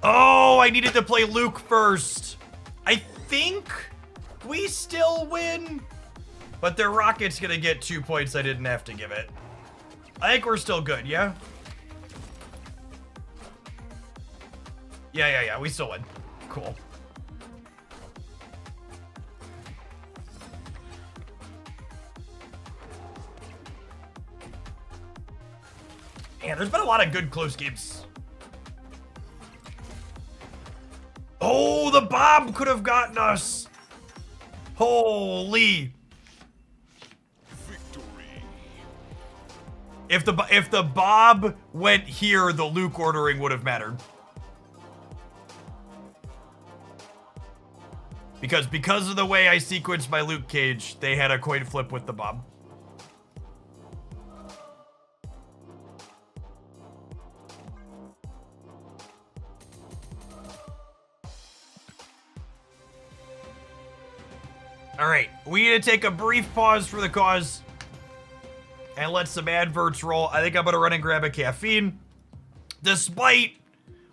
Oh, I needed to play Luke first. I think we still win, but their rocket's gonna get 2 points I didn't have to give it. I think we're still good, yeah? Yeah, we still win. Cool. Man, there's been a lot of good close games. Oh, the Bob could have gotten us. Holy. Victory. If the Bob went here, the Luke ordering would have mattered. Because of the way I sequenced my Luke cage, they had a coin flip with the Bob. All right, we need to take a brief pause for the cause and let some adverts roll. I think I'm gonna run and grab a caffeine. Despite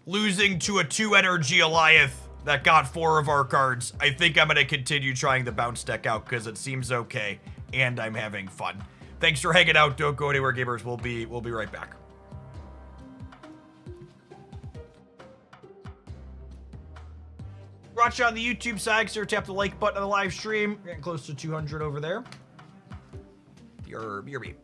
losing to a 2-energy Goliath that got 4 of our cards, I think I'm gonna continue trying the bounce deck out because it seems okay and I'm having fun. Thanks for hanging out. Don't go anywhere, gamers. We'll be right back. Watch on the YouTube side, sir. Tap the like button on the live stream. We're getting close to 200 over there. Your beep.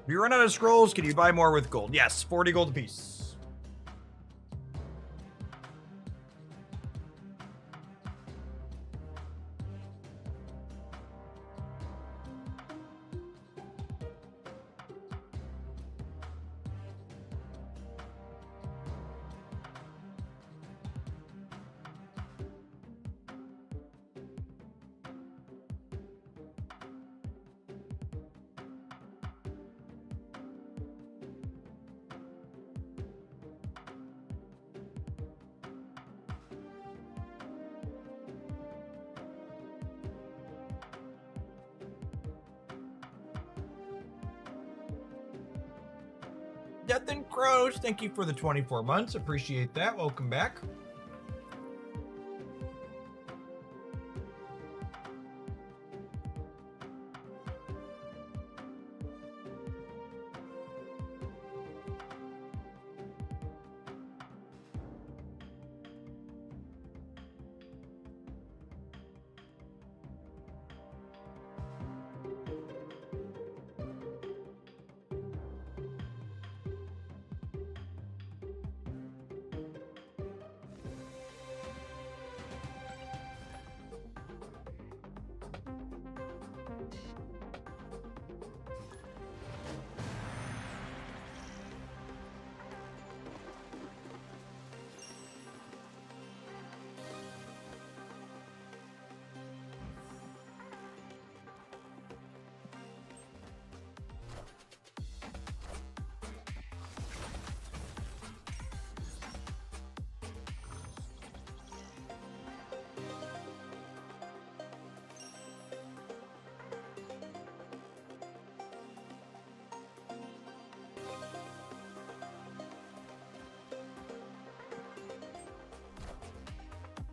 If you run out of scrolls, can you buy more with gold? Yes, 40 gold apiece. Death and Crows, thank you for the 24 months. Appreciate that. Welcome back.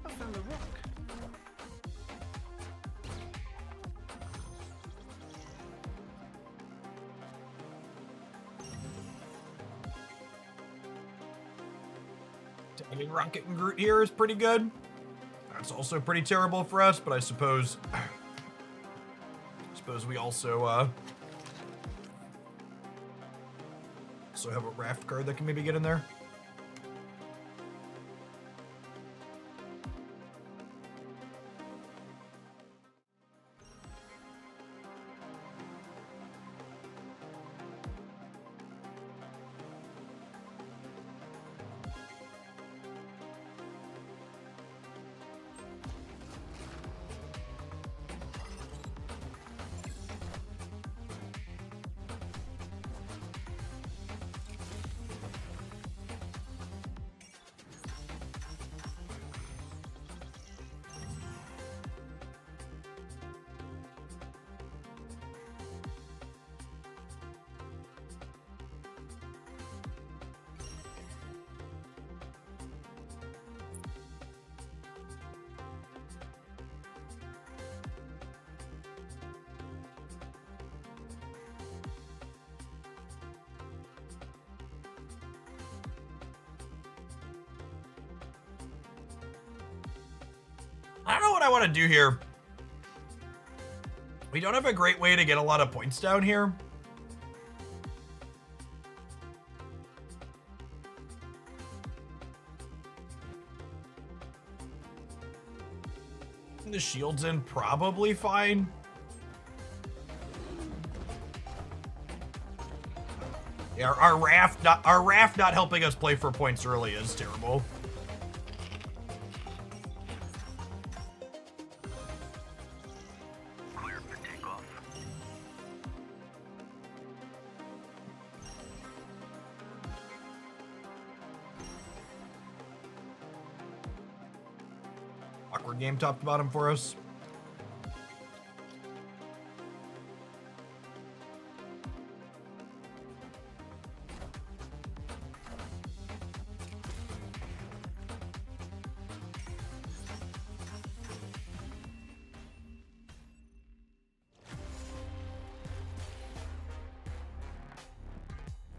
I found a rock. Tagging Rocket and Groot here is pretty good. That's also pretty terrible for us, but I suppose we also have a raft card that can maybe get in there. I don't know what I want to do here. We don't have a great way to get a lot of points down here. The shield's in probably fine. Yeah, our raft not helping us play for points early is terrible. Awkward game top to bottom for us.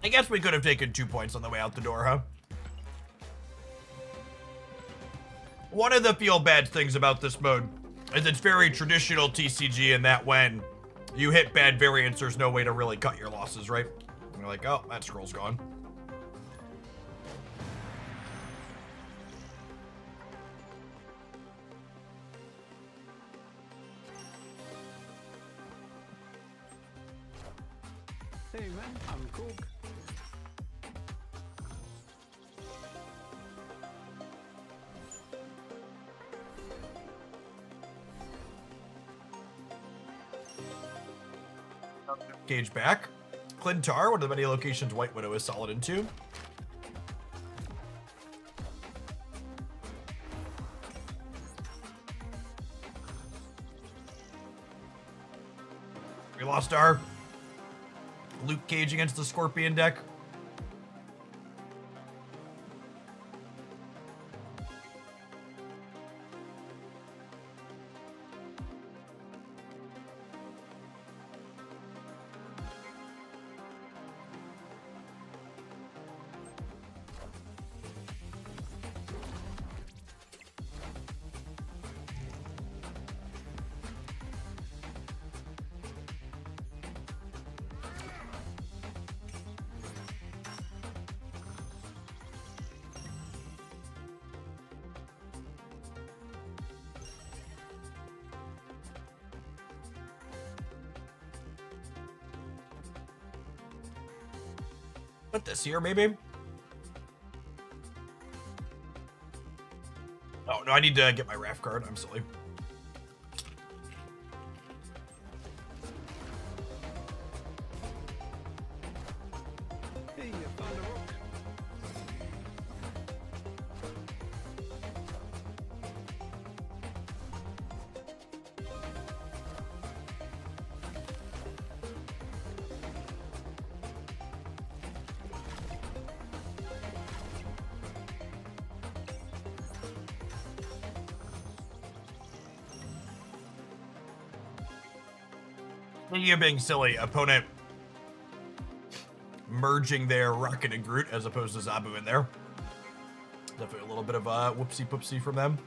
I guess we could have taken 2 points on the way out the door, huh? One of the feel bad things about this mode is it's very traditional TCG in that when You hit bad variants, there's no way to really cut your losses, right? And you're like, oh, that scroll's gone. Hey man, I'm Cook. Gauge back. Clintar, one of the many locations White Widow is solid into. We lost our Luke Cage against the Scorpion deck. But this year, maybe? Oh, no, I need to get my Raft card. I'm silly. Hey, you found a rook. Speaking of being silly, opponent merging their Rocket and Groot as opposed to Zabu in there. Definitely a little bit of a whoopsie poopsie from them.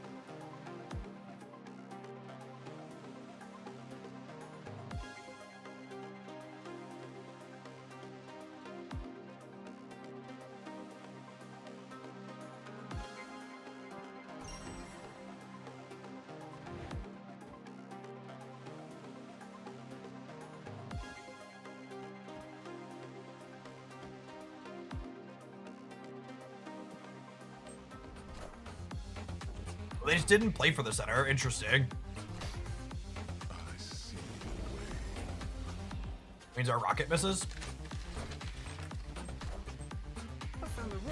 They just didn't play for the center. Interesting. I see. Means our rocket misses. I found a rook.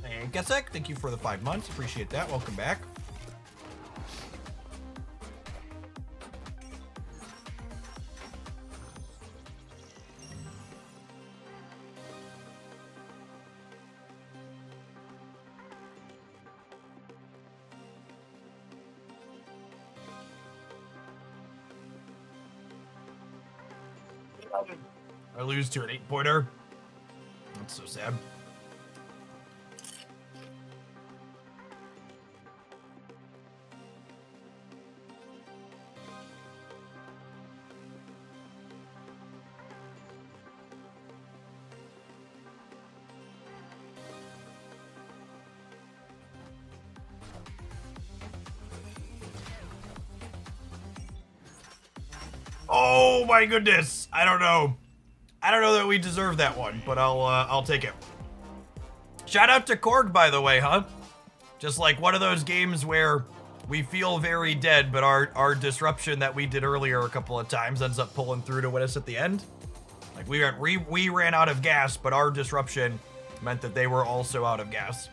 And Gesek, thank you for the 5 months. Appreciate that. Welcome back. I lose to an 8-pointer. That's so sad. Oh my goodness. I don't know. I don't know that we deserve that one, but I'll take it. Shout out to Korg, by the way, huh? Just like one of those games where we feel very dead, but our disruption that we did earlier a couple of times ends up pulling through to win us at the end. Like we ran out of gas, but our disruption meant that they were also out of gas.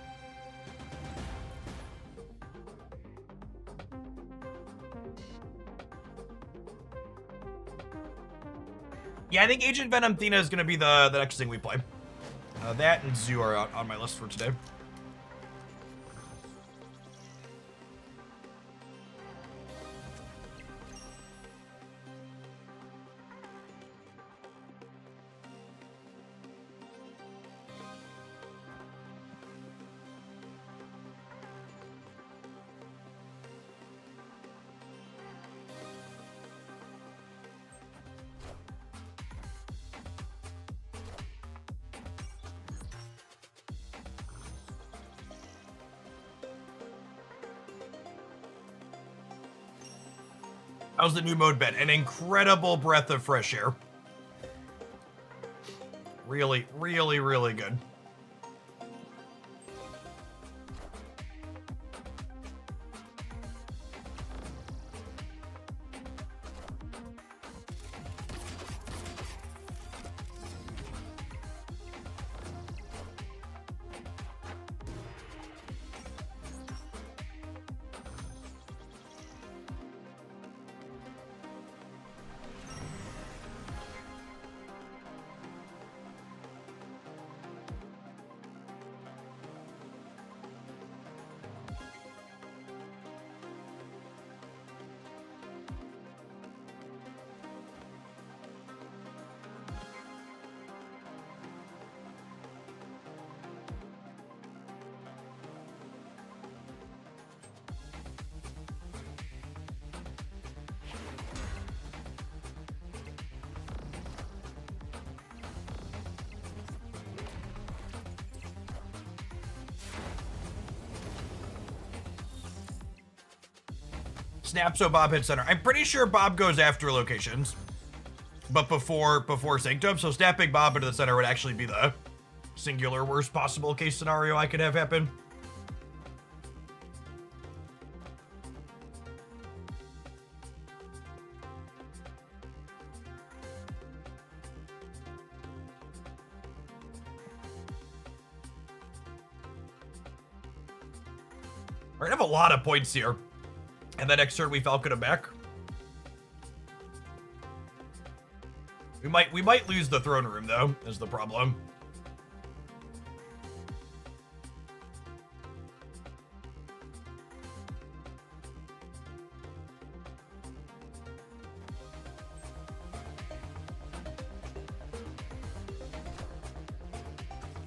Yeah, I think Agent Venom Thena is going to be the next thing we play. That and Zoo are out on my list for today. How's the new mode been? An incredible breath of fresh air. Really, really, really good. Snap so Bob hits center. I'm pretty sure Bob goes after locations, but before Sanctum. So snapping Bob into the center would actually be the singular worst possible case scenario I could have happen. We're gonna have a lot of points here. And then next turn we Falcon him back. We might lose the throne room though, is the problem.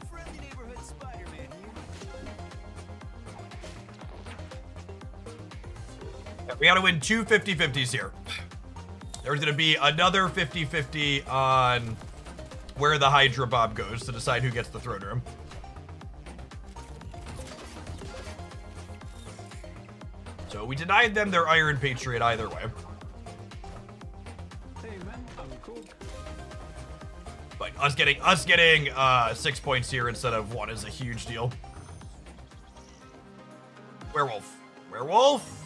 Friendly neighborhood Spider-Man here. Yeah, we gotta win two 50-50s here. There's gonna be another 50-50 on where the Hydra Bob goes to decide who gets the throne room. So we denied them their Iron Patriot either way. Hey man, I'm cool. But us getting 6 points here instead of 1 is a huge deal. Werewolf. Werewolf!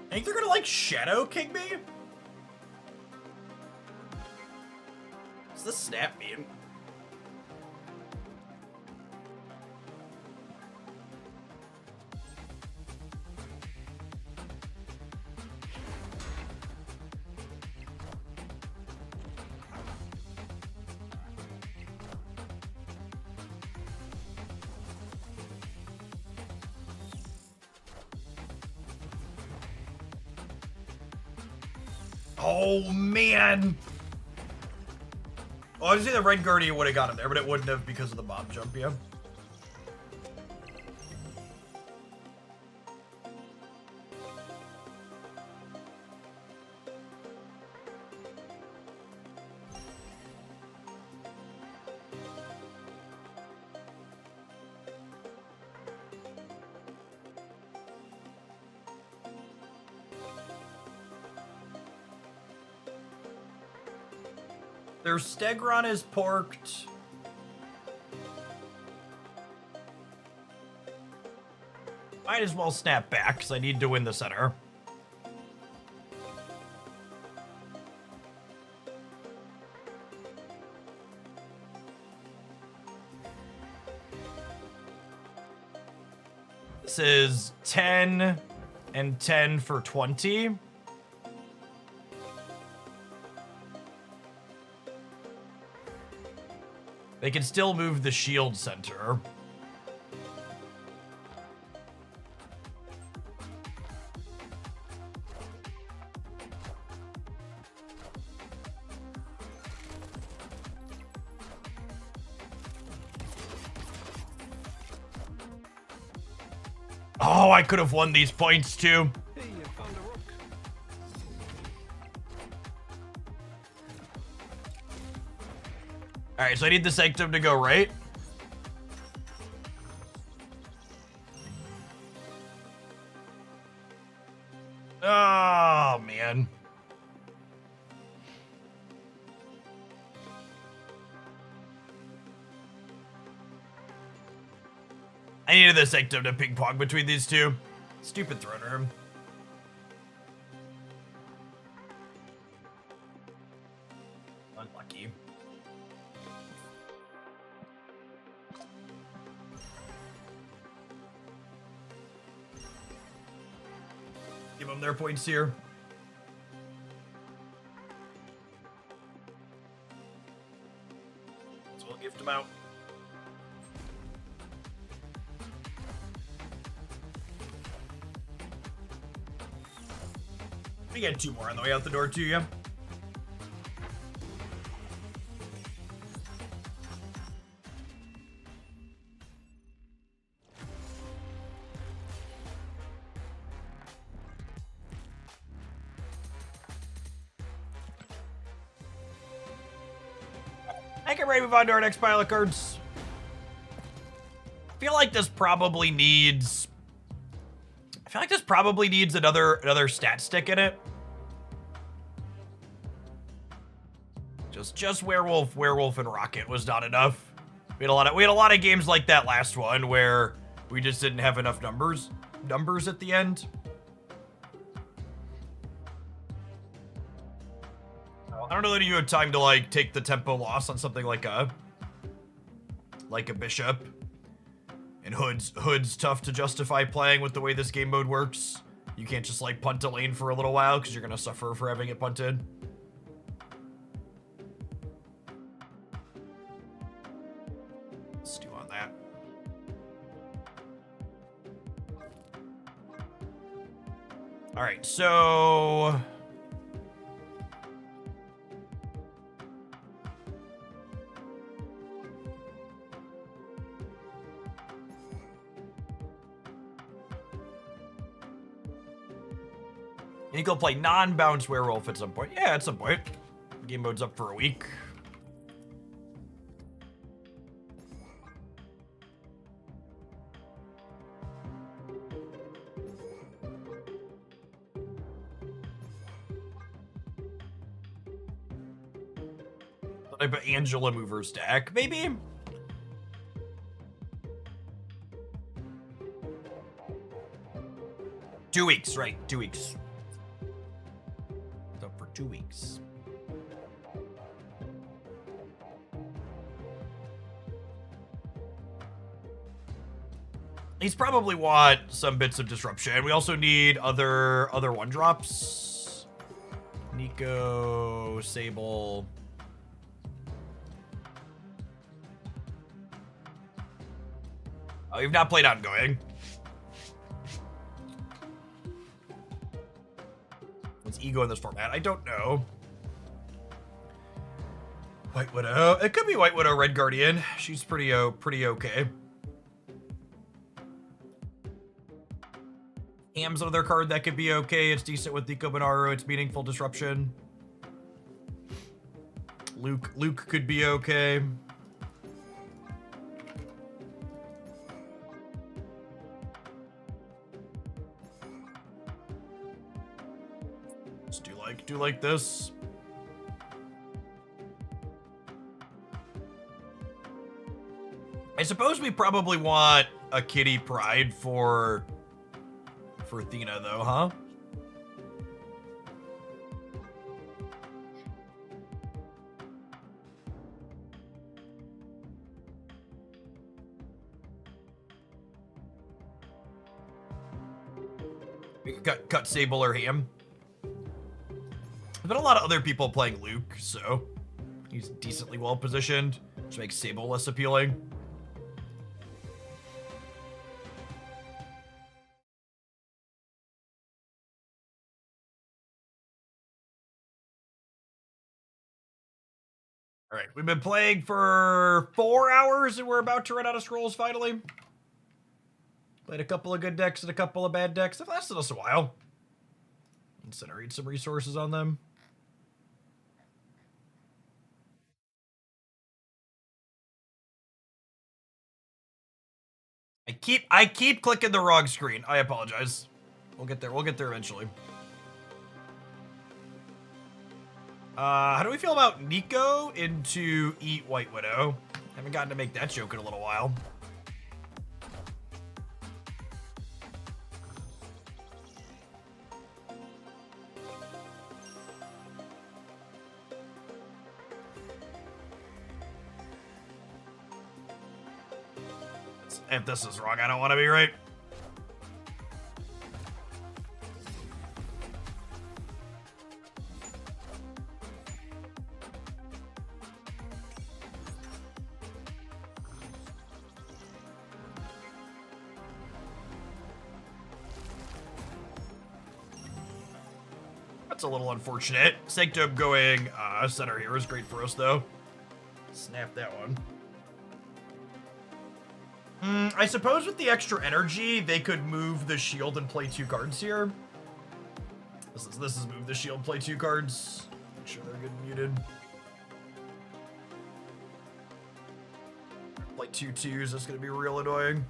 I think they're gonna like Shadow King me? What's this snap mean? Oh, man. Well, obviously the Red Guardian would have got him there, but it wouldn't have because of the bomb jump, yeah. Their Stegron is porked. Might as well snap back, because I need to win the center. This is 10 and 10 for 20. They can still move the shield center. Oh, I could have won these points too. Hey, you found a rook. All right, so I need the Sanctum to go right. Oh, man. I needed the Sanctum to ping pong between these two. Stupid throne room. Unlucky. Give them their points here. So we'll gift them out. We get 2 more on the way out the door too, yeah? I can ready to move on to our next pile of cards. I feel like this probably needs another stat stick in it. Just werewolf, and rocket was not enough. We had a lot of games like that last one where we just didn't have enough numbers at the end. I don't know that you have time to like take the tempo loss on something like a bishop. And Hood's tough to justify playing with the way this game mode works. You can't just like punt a lane for a little while because you're gonna suffer for having it punted. Let's do on that. All right, so you think he'll play non-bounce werewolf at some point? Yeah, at some point. Game mode's up for a week. Type of Angela mover stack, maybe? Two weeks, right? 2 weeks. 2 weeks. He's probably want some bits of disruption. We also need other 1-drops. Nico, Sable. Oh, you've not played ongoing. Ego in this format? I don't know. White Widow. It could be White Widow, Red Guardian. She's pretty okay. Ham's another card that could be okay. It's decent with Nico Binaru. It's meaningful disruption. Luke could be okay. Do like this. I suppose we probably want a kitty pride for Athena, though, huh? We could cut Sable or Ham. There's been a lot of other people playing Luke, so he's decently well positioned, which makes Sable less appealing. All right, we've been playing for 4 hours and we're about to run out of scrolls finally. Played a couple of good decks and a couple of bad decks. They've lasted us a while. Incinerate some resources on them. I keep clicking the wrong screen. I apologize. We'll get there. We'll get there eventually. How do we feel about Nico into Eat White Widow? Haven't gotten to make that joke in a little while. If this is wrong, I don't want to be right. That's a little unfortunate. Sanctum going center here is great for us, though. Snap that one. I suppose with the extra energy, they could move the shield and play 2 cards here. This is move the shield, play 2 cards. Make sure they're getting muted. Play 2 twos, that's gonna be real annoying.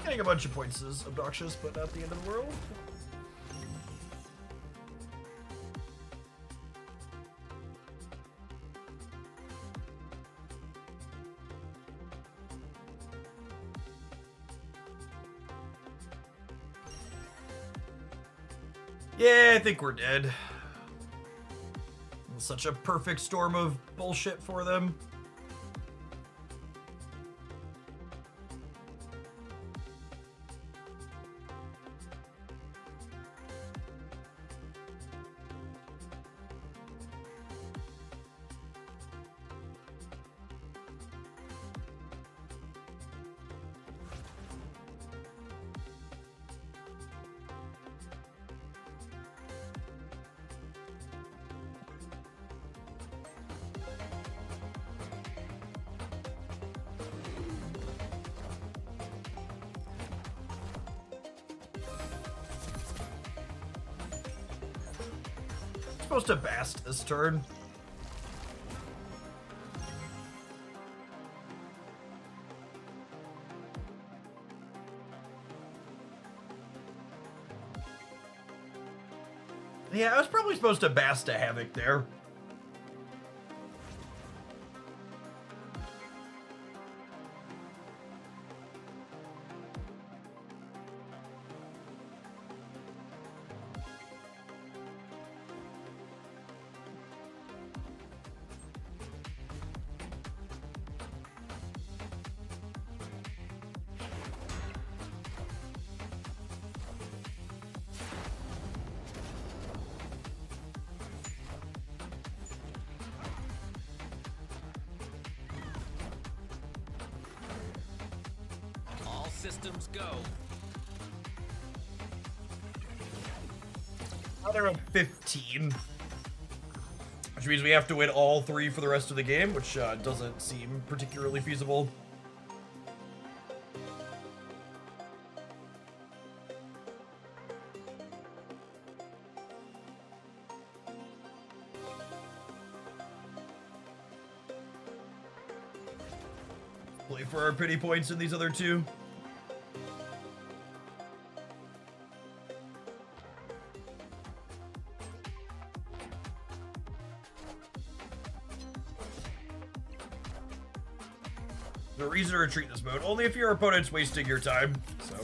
Getting a bunch of points is obnoxious, but not the end of the world. Yeah, I think we're dead. It's such a perfect storm of bullshit for them. Supposed to Bast this turn. Yeah, I was probably supposed to Bast a Havoc there. Systems go. Now they're at 15. Which means we have to win all 3 for the rest of the game, which doesn't seem particularly feasible. Play for our pity points in these other 2. The reason to retreat in this mode, only if your opponent's wasting your time, so.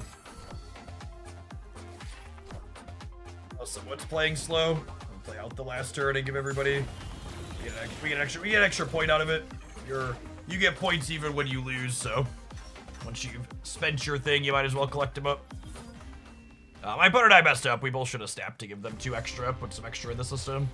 Unless someone's playing slow, we'll play out the last turn and give everybody, we get an extra point out of it. You get points even when you lose, so. Once you've spent your thing, you might as well collect them up. My opponent and I messed up. We both should have snapped to give them 2 extra, put some extra in the system.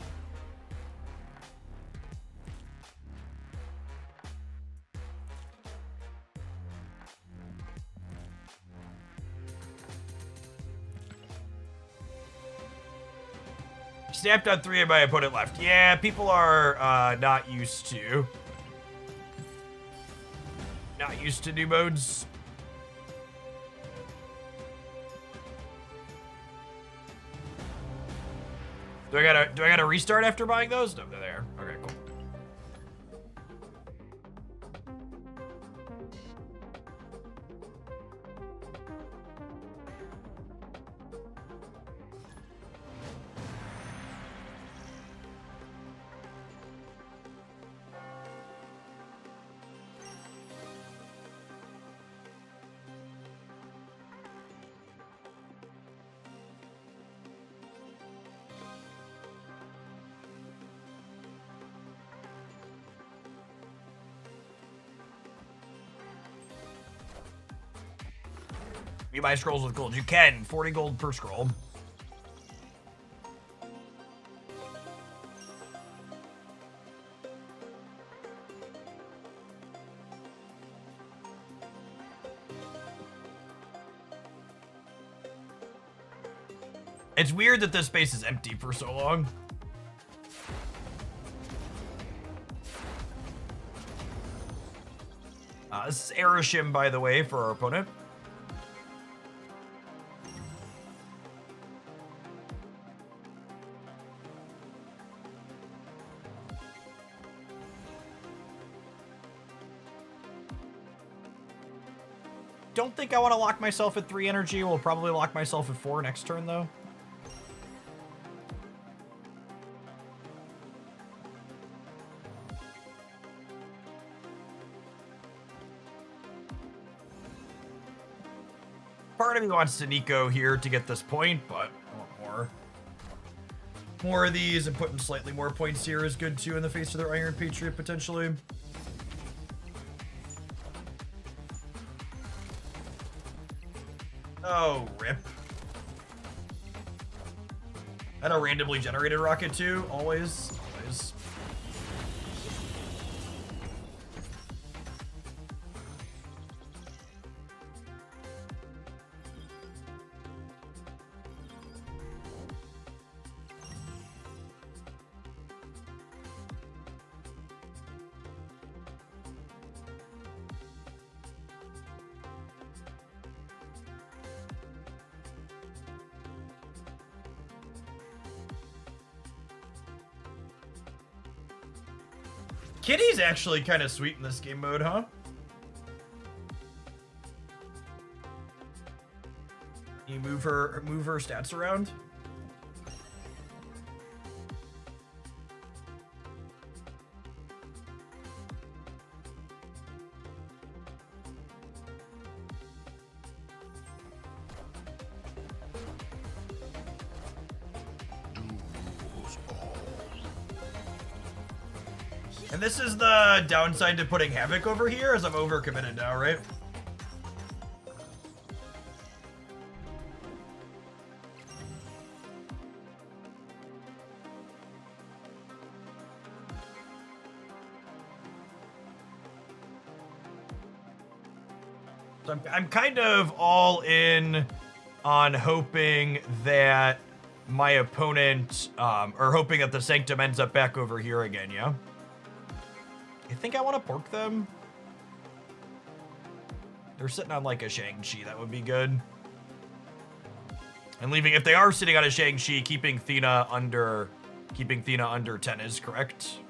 Snapped on 3 and my opponent left. Yeah, people are not used to new modes. Do I gotta restart after buying those? No, they're there. Okay, cool. You buy scrolls with gold. You can. 40 gold per scroll. It's weird that this space is empty for so long. This is Erishim, by the way, for our opponent. Don't think I want to lock myself at 3 energy. We'll probably lock myself at 4 next turn, though. Part of me wants to Nico here to get this point, but I want more. More of these, and putting slightly more points here is good, too, in the face of their Iron Patriot, potentially. Oh, rip. And a randomly generated rocket, too. Always. Always. Kitty's actually kind of sweet in this game mode, huh? You move her stats around. And this is the downside to putting Havoc over here, as I'm overcommitted now, right? So I'm kind of all in on hoping that my opponent, or hoping that the Sanctum ends up back over here again, yeah? I think I want to pork them. They're sitting on like a Shang-Chi. That would be good. And leaving, if they are sitting on a Shang-Chi, keeping Thena under 10 is correct.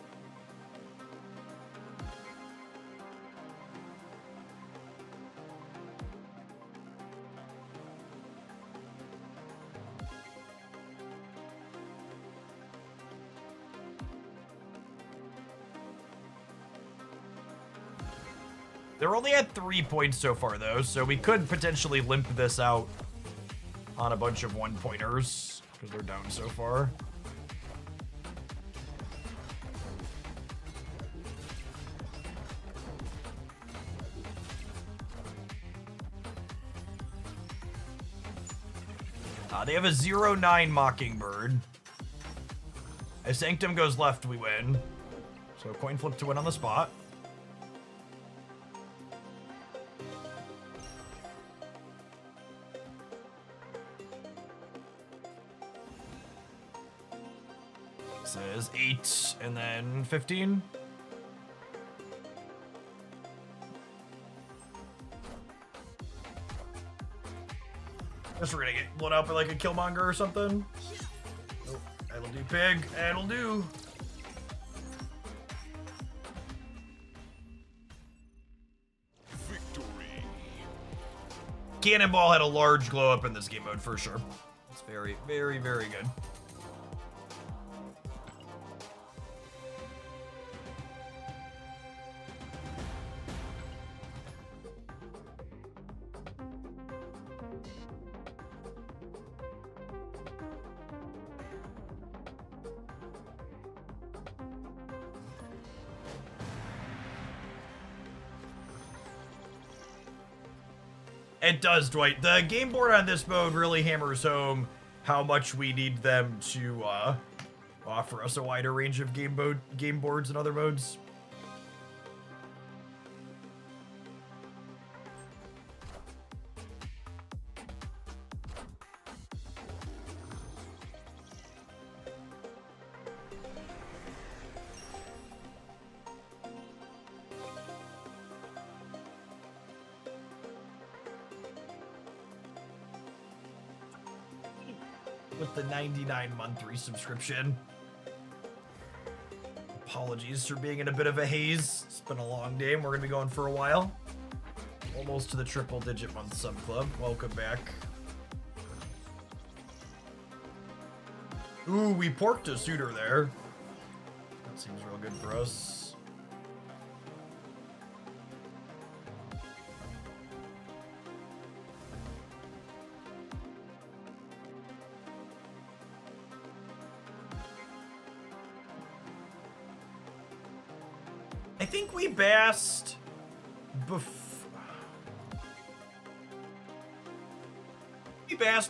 They're only at 3 points so far, though, so we could potentially limp this out on a bunch of one-pointers, because they're down so far. They have a 0-9 Mockingbird. If Sanctum goes left, we win. So coin flip to win on the spot. This is 8 and then 15. Guess we're gonna get blown out by like a Killmonger or something. Nope, that'll do, pig. That'll do. Victory. Cannonball had a large glow up in this game mode for sure. It's very, very, very good. It does, Dwight. The game board on this mode really hammers home how much we need them to offer us a wider range of game boards and other modes. With the 99-month resubscription. Apologies for being in a bit of a haze. It's been a long day and we're gonna be going for a while. Almost to the triple-digit month sub club. Welcome back. Ooh, we porked a suitor there. That seems real good for us. I think we bassed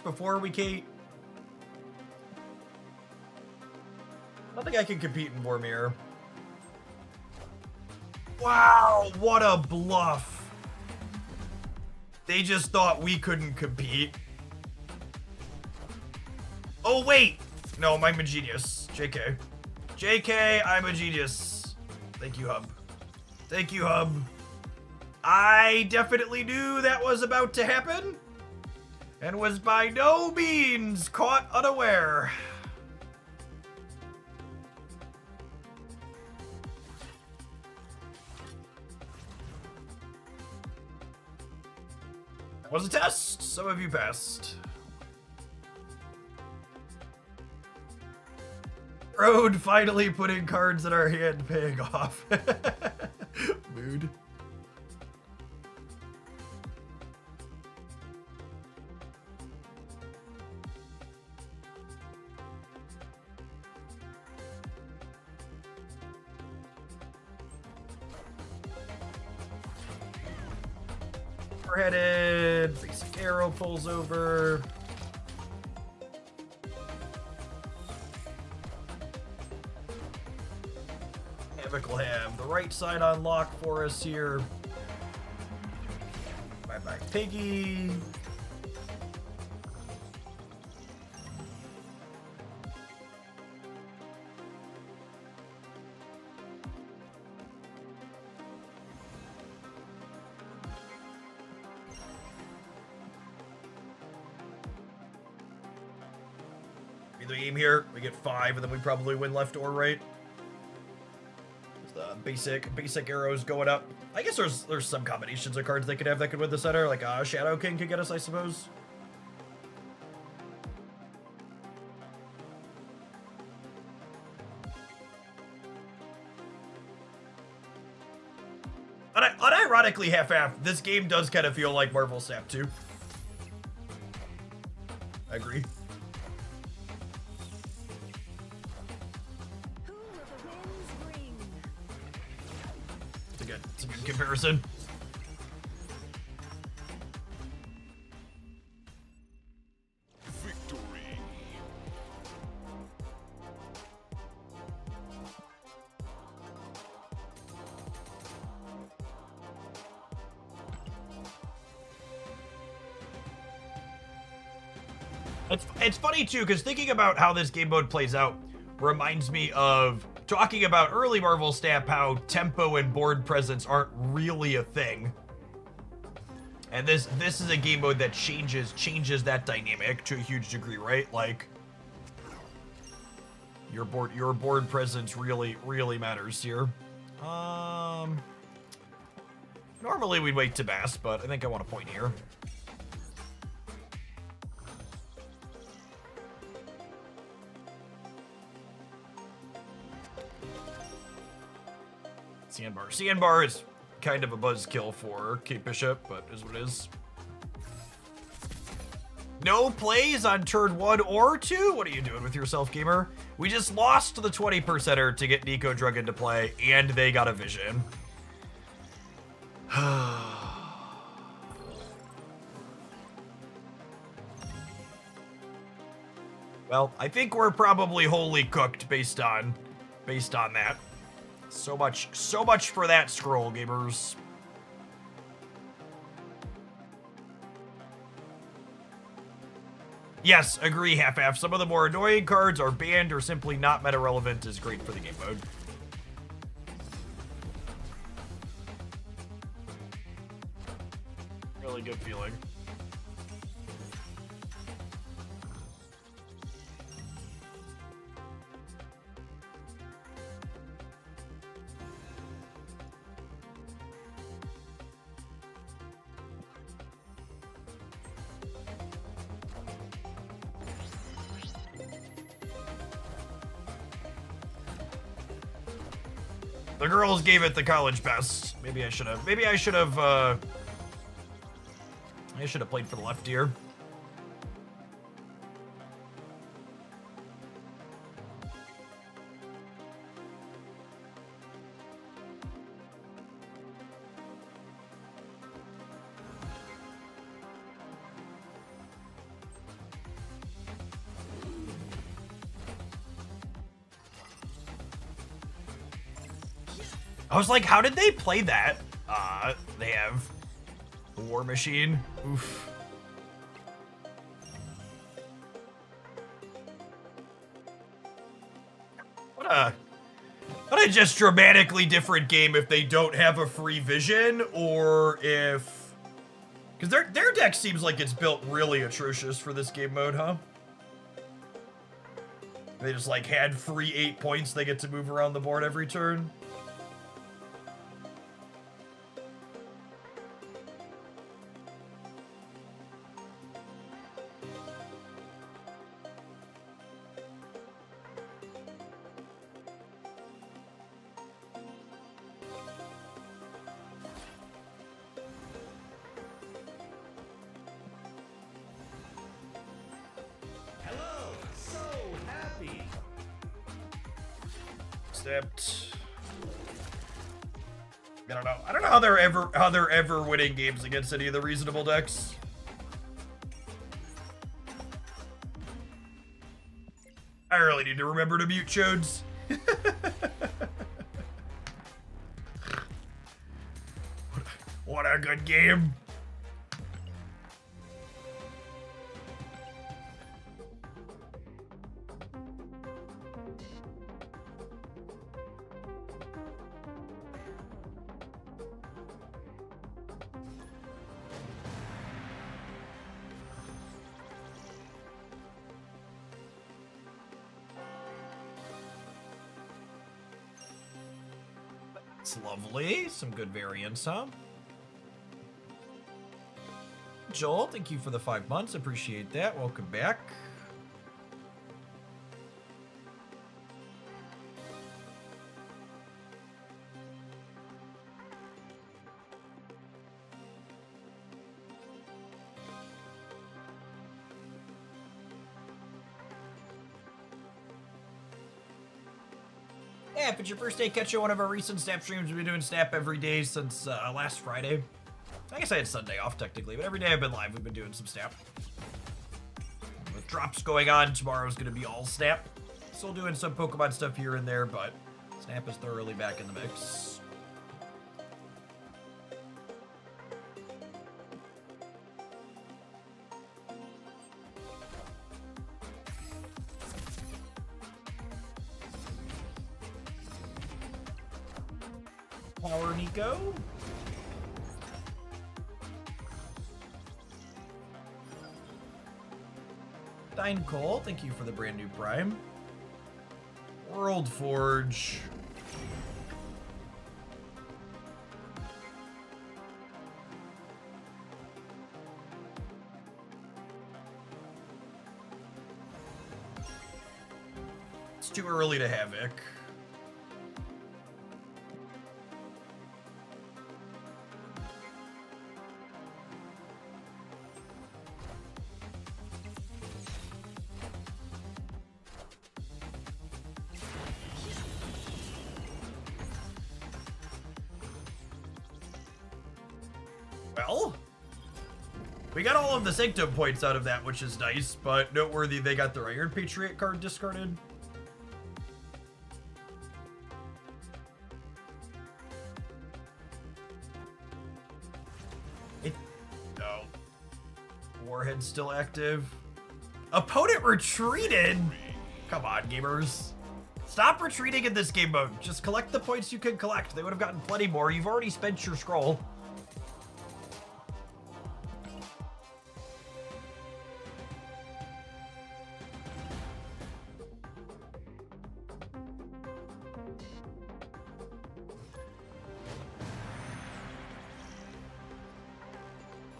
before we Kate. I don't think I can compete in Vormir. Wow, what a bluff. They just thought we couldn't compete. Oh, wait. No, I'm a genius. JK. JK, I'm a genius. Thank you, Hub. Thank you, Hub. I definitely knew that was about to happen and was by no means caught unaware. That was a test. Some of you passed. Road finally putting cards in our hand, paying off. Mood. We're headed. Basic arrow pulls over. Will have the right side on lock for us here. Bye-bye, Piggy. Either aim here, we get 5, and then we probably win left or right. Basic arrows going up. I guess there's some combinations of cards they could have that could win the center. Like Shadow King could get us, I suppose. I unironically, half-half, this game does kind of feel like Marvel Snap 2. I agree. Who will the winds bring? It's a good comparison. Victory. It's funny too, because thinking about how this game mode plays out reminds me of talking about early Marvel Snap, how tempo and board presence aren't really a thing. And this is a game mode that changes that dynamic to a huge degree, right? Like your board presence really matters here. Normally we'd wait to Bass, but I think I want a point here. Sandbar. Sandbar is kind of a buzzkill for Kate Bishop, but is what it is. No plays on turn 1 or 2? What are you doing with yourself, gamer? We just lost the 20%er to get Nico Drug into play, and they got a vision. Well, I think we're probably wholly cooked based on that. So much for that scroll, gamers. Yes, agree, half-half. Some of the more annoying cards are banned or simply not meta-relevant is great for the game mode. Really good feeling. The girls gave it the college best. Maybe I should have played for the left here. I was like, how did they play that? They have War Machine. Oof. What a just dramatically different game if they don't have a free vision, or if... Because their deck seems like it's built really atrocious for this game mode, huh? They just like had free 8 points they get to move around the board every turn. I don't know how they're ever winning games against any of the reasonable decks. I really need to remember to mute Chodes. What a good game. It's lovely. Some good variants, huh? Joel, thank you for the 5 months. Appreciate that. Welcome back. Yeah, if it's your first day catching one of our recent Snap streams, we've been doing Snap every day since last Friday. I guess I had Sunday off technically, but every day I've been live, we've been doing some Snap. With drops going on, tomorrow's gonna be all Snap. Still doing some Pokemon stuff here and there, but Snap is thoroughly back in the mix. Power Nico. Dine Cole, thank you for the brand new Prime. World Forge. It's too early to Havoc. Well, we got all of the Sanctum points out of that, which is nice, but noteworthy they got their Iron Patriot card discarded. No. Warhead's still active. Opponent retreated? Come on, gamers. Stop retreating in this game mode. Just collect the points you can collect. They would have gotten plenty more. You've already spent your scroll.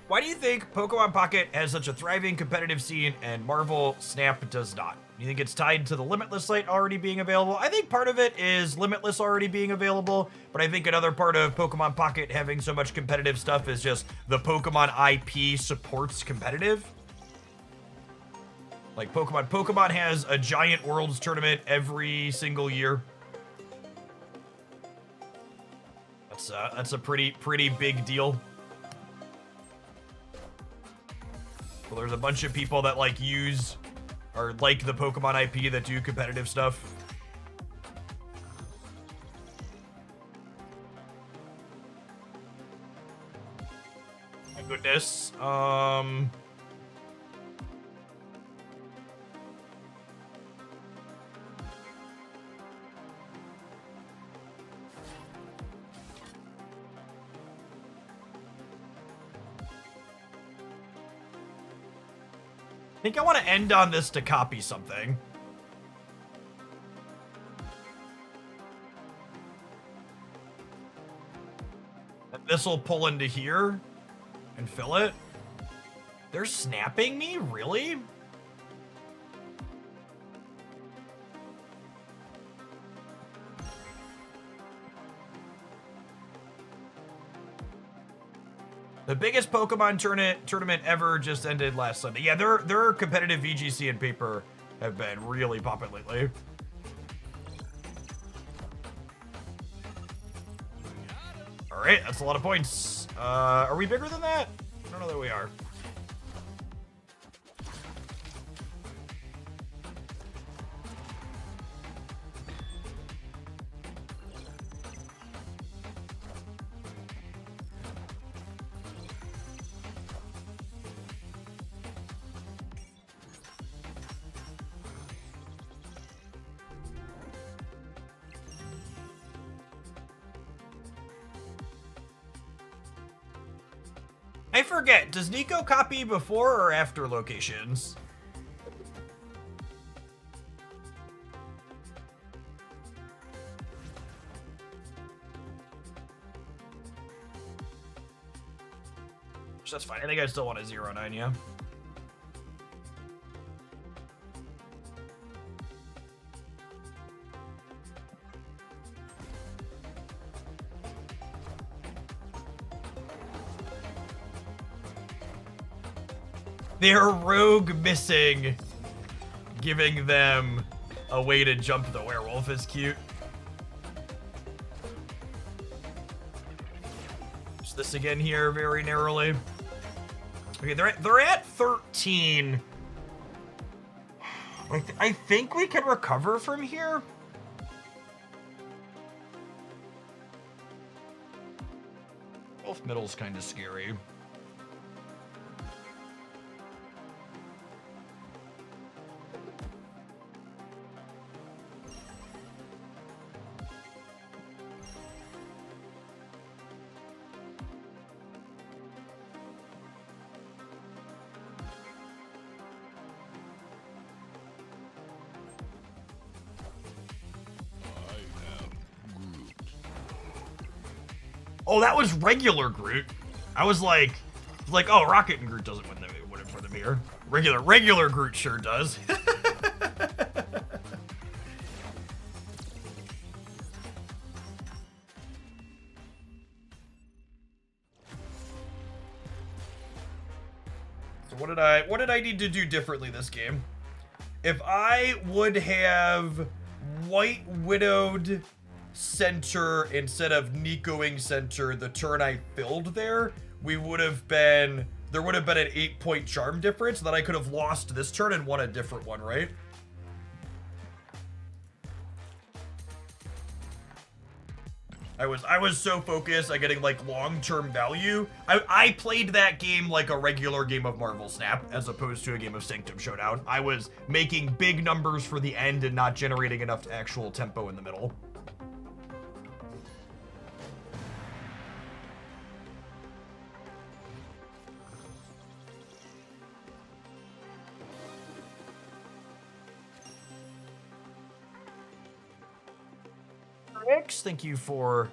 Why do you think Pokemon Pocket has such a thriving competitive scene and Marvel Snap does not? Do you think it's tied to the Limitless site already being available? I think part of it is Limitless already being available, but I think another part of Pokemon Pocket having so much competitive stuff is just the Pokemon IP supports competitive. Like Pokemon has a giant Worlds tournament every single year. That's a pretty big deal. Well, there's a bunch of people that like use or like the Pokemon IP that do competitive stuff. My goodness. I think I want to end on this to copy something. And this will pull into here and fill it. They're snapping me? Really? The biggest Pokemon tournament ever just ended last Sunday. Yeah, their competitive VGC and paper have been really popping lately. All right, that's a lot of points. Are we bigger than that? I don't know that we are. I forget, does Nico copy before or after locations? That's fine. I think I still want a 0-9, yeah. They're rogue missing. Giving them a way to jump the werewolf is cute. this again here very narrowly. Okay, they're at 13. I think we can recover from here. Both middle's kind of scary. Oh, that was regular Groot. I was like, oh, Rocket and Groot doesn't win it for them here. Regular Groot sure does. So what did I need to do differently this game? If I would have White Widowed center instead of Nicoing center the turn I filled there, there would have been an 8-point charm difference that I could have lost this turn and won a different one, right? I was so focused on getting like long-term value. I played that game like a regular game of Marvel Snap as opposed to a game of Sanctum Showdown. I was making big numbers for the end and not generating enough actual tempo in the middle. Rix, thank you for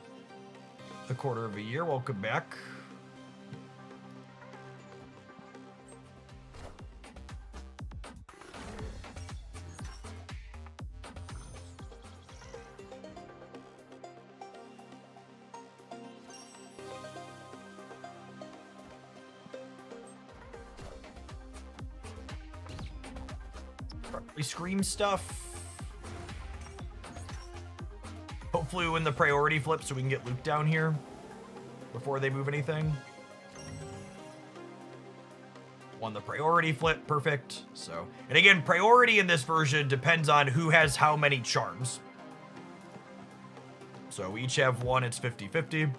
the quarter of a year. Welcome back. We scream stuff. Hopefully we win the priority flip so we can get Luke down here before they move anything. Won the priority flip, perfect. So, and again, priority in this version depends on who has how many charms. So we each have one, it's 50-50.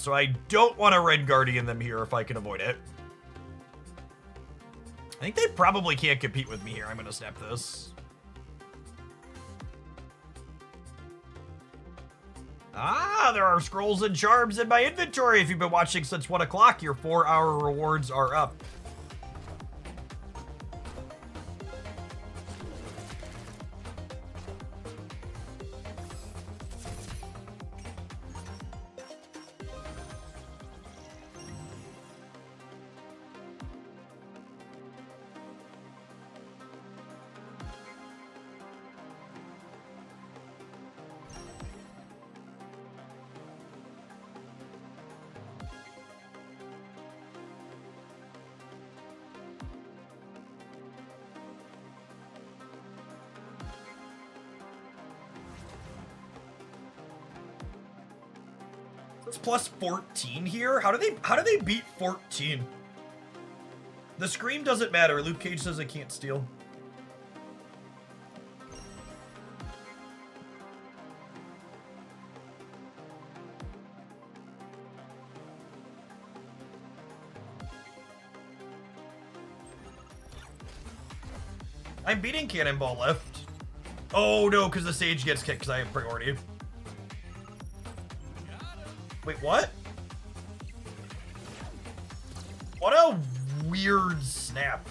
So I don't want to Red Guardian them here if I can avoid it. I think they probably can't compete with me here. I'm going to snap this. Ah, there are scrolls and charms in my inventory. If you've been watching since 1 o'clock, your 4-hour rewards are up. It's plus 14 here. How do they beat 14? The scream doesn't matter. Luke Cage says I can't steal. I'm beating Cannonball left. Oh no, because the Sage gets kicked because I have priority. Wait, what? What a weird snap.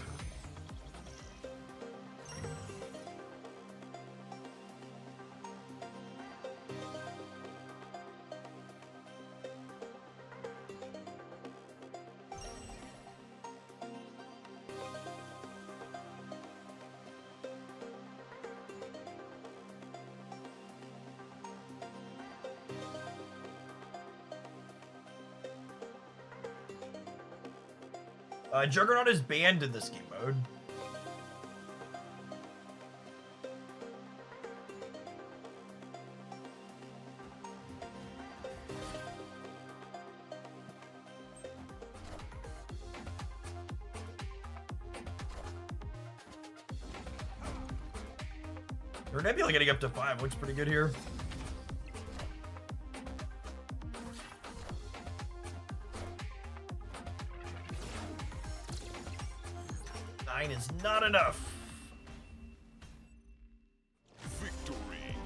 Juggernaut is banned in this game mode. Or Nebula getting up to 5 looks pretty good here. Nine is not enough. Victory.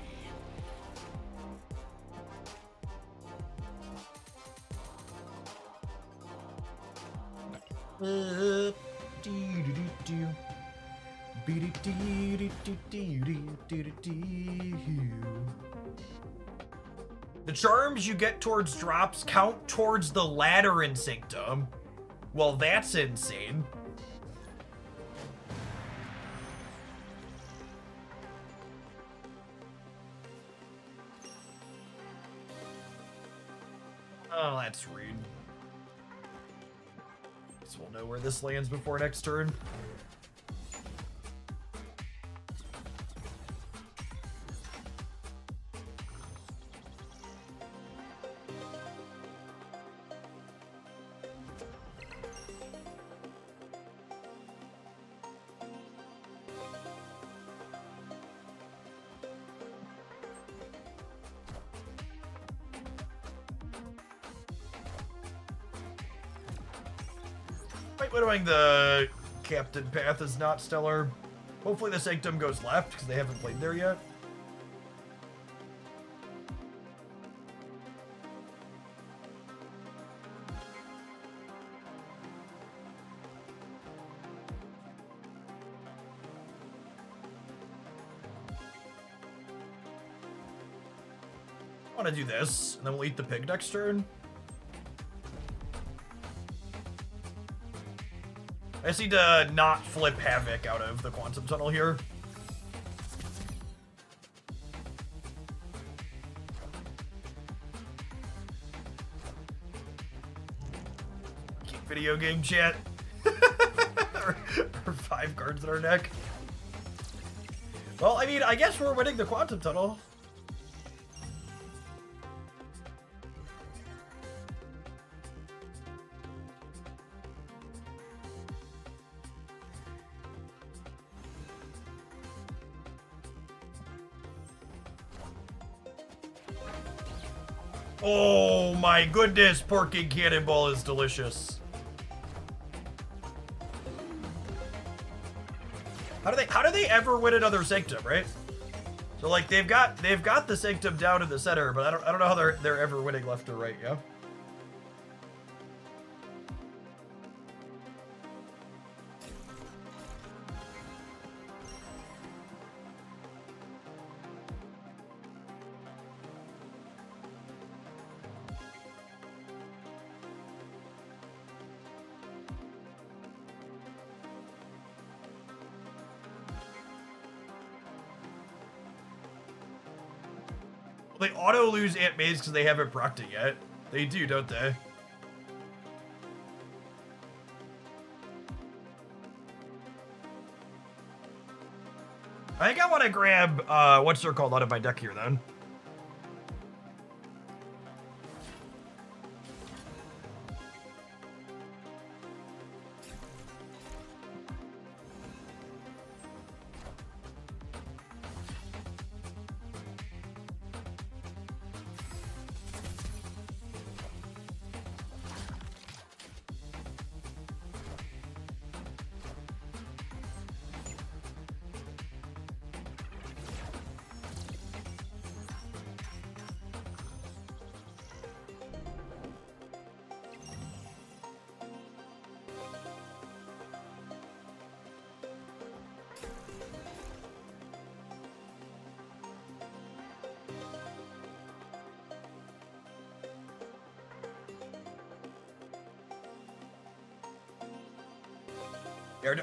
The charms you get towards drops count towards the ladder in Sanctum. Well, that's insane. Oh, that's rude. Guess we'll know where this lands before next turn. White-widowing the captain path is not stellar. Hopefully the Sanctum goes left, because they haven't played there yet. I want to do this, and then we'll eat the pig next turn. I just need to not flip Havoc out of the Quantum Tunnel here. Keep video game chat. or 5 cards in our deck. Well, I mean, I guess we're winning the Quantum Tunnel. Oh my goodness, Porking Cannonball is delicious. How do they ever win another Sanctum, right? So like they've got the Sanctum down in the center, but I don't know how they're ever winning left or right, yeah? They auto lose Aunt May's because they haven't procced it yet. They do, don't they? I think I want to grab what's her called out of my deck here then.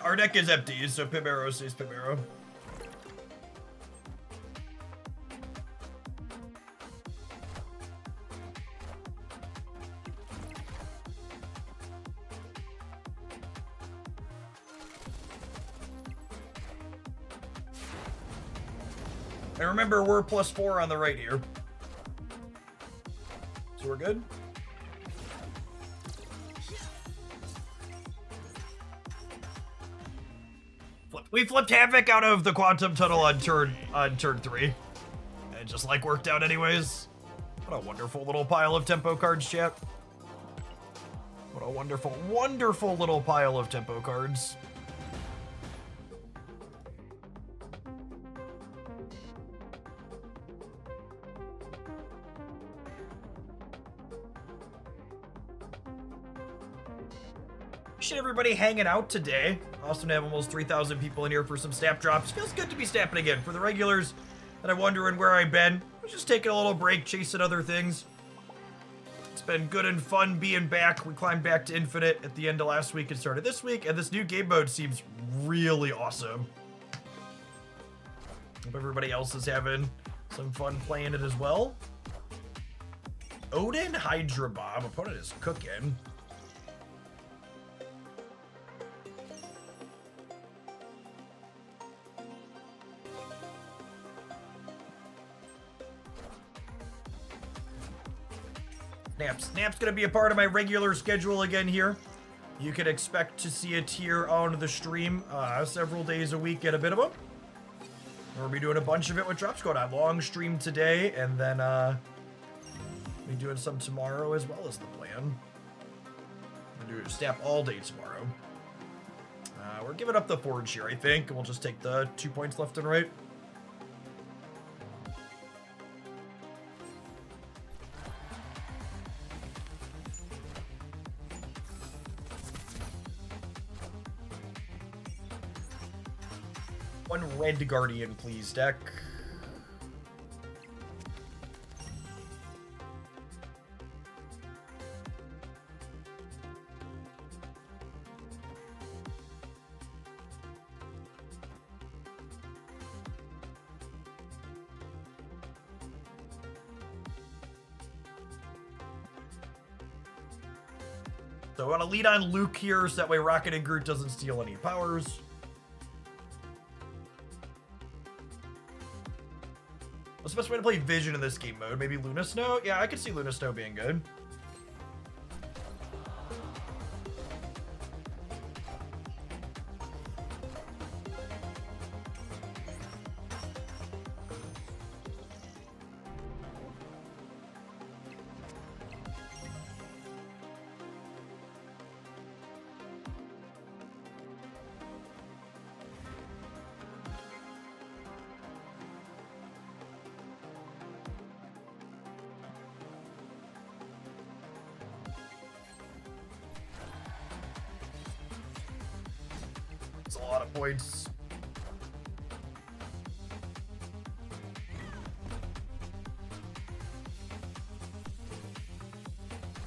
Our deck is empty, so Pimero stays Pimero. And remember, we're +4 on the right here. So we're good? We flipped Havoc out of the Quantum Tunnel on turn 3. And just like worked out anyways. What a wonderful little pile of tempo cards, chat. What a wonderful, wonderful little pile of tempo cards. Appreciate everybody hanging out today. Awesome to have almost 3,000 people in here for some snap drops. Feels good to be snapping again. For the regulars that I'm wondering where I've been, we're just taking a little break, chasing other things. It's been good and fun being back. We climbed back to Infinite at the end of last week and started this week, and this new game mode seems really awesome. Hope everybody else is having some fun playing it as well. Odin Hydra Bomb. Opponent is cooking. Snap's gonna be a part of my regular schedule again here. You can expect to see it here on the stream several days a week at a bit of them. We'll be doing a bunch of it with drops going on. Long stream today, and then we'll be doing some tomorrow as well as the plan. We'll do snap all day tomorrow. We're giving up the forge here, I think, and we'll just take the 2 points left and right. One red guardian, please, deck. So I want to lead on Luke here so that way Rocket and Groot doesn't steal any powers. What's the best way to play Vision in this game mode? Maybe Luna Snow? Yeah, I could see Luna Snow being good. It's a lot of points.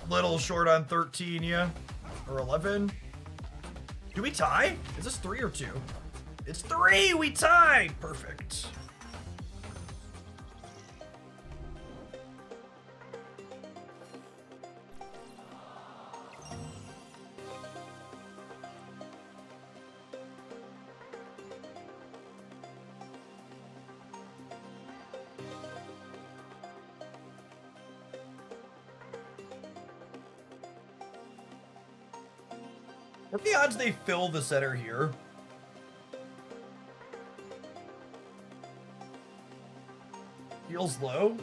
Little short on 13, yeah. Or 11. Do we tie? Is this 3 or 2? It's 3! We tie! Perfect. What are the odds they fill the center here? Feels low.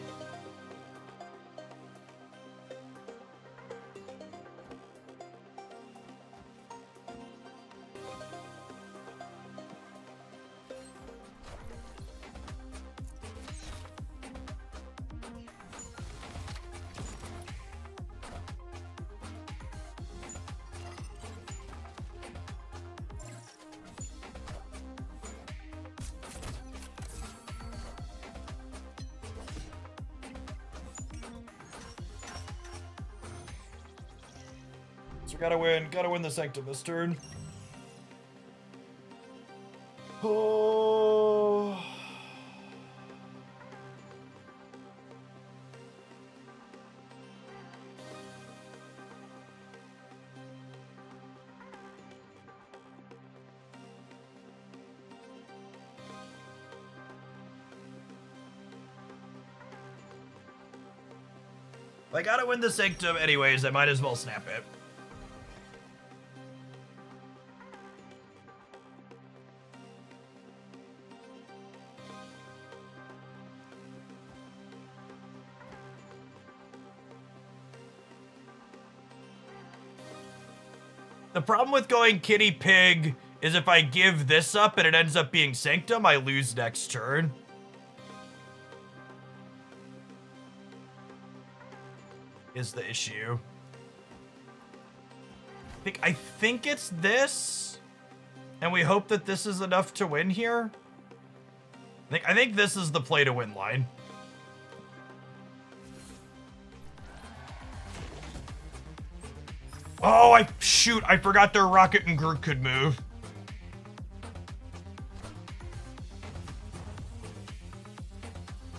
So gotta win the Sanctum this turn. Oh. I gotta win the Sanctum anyways, I might as well snap it. The problem with going Kitty Pig is if I give this up and it ends up being Sanctum, I lose next turn. Is the issue. I think it's this. And we hope that this is enough to win here. I think this is the play to win line. Oh, shoot, I forgot their Rocket and Groot could move.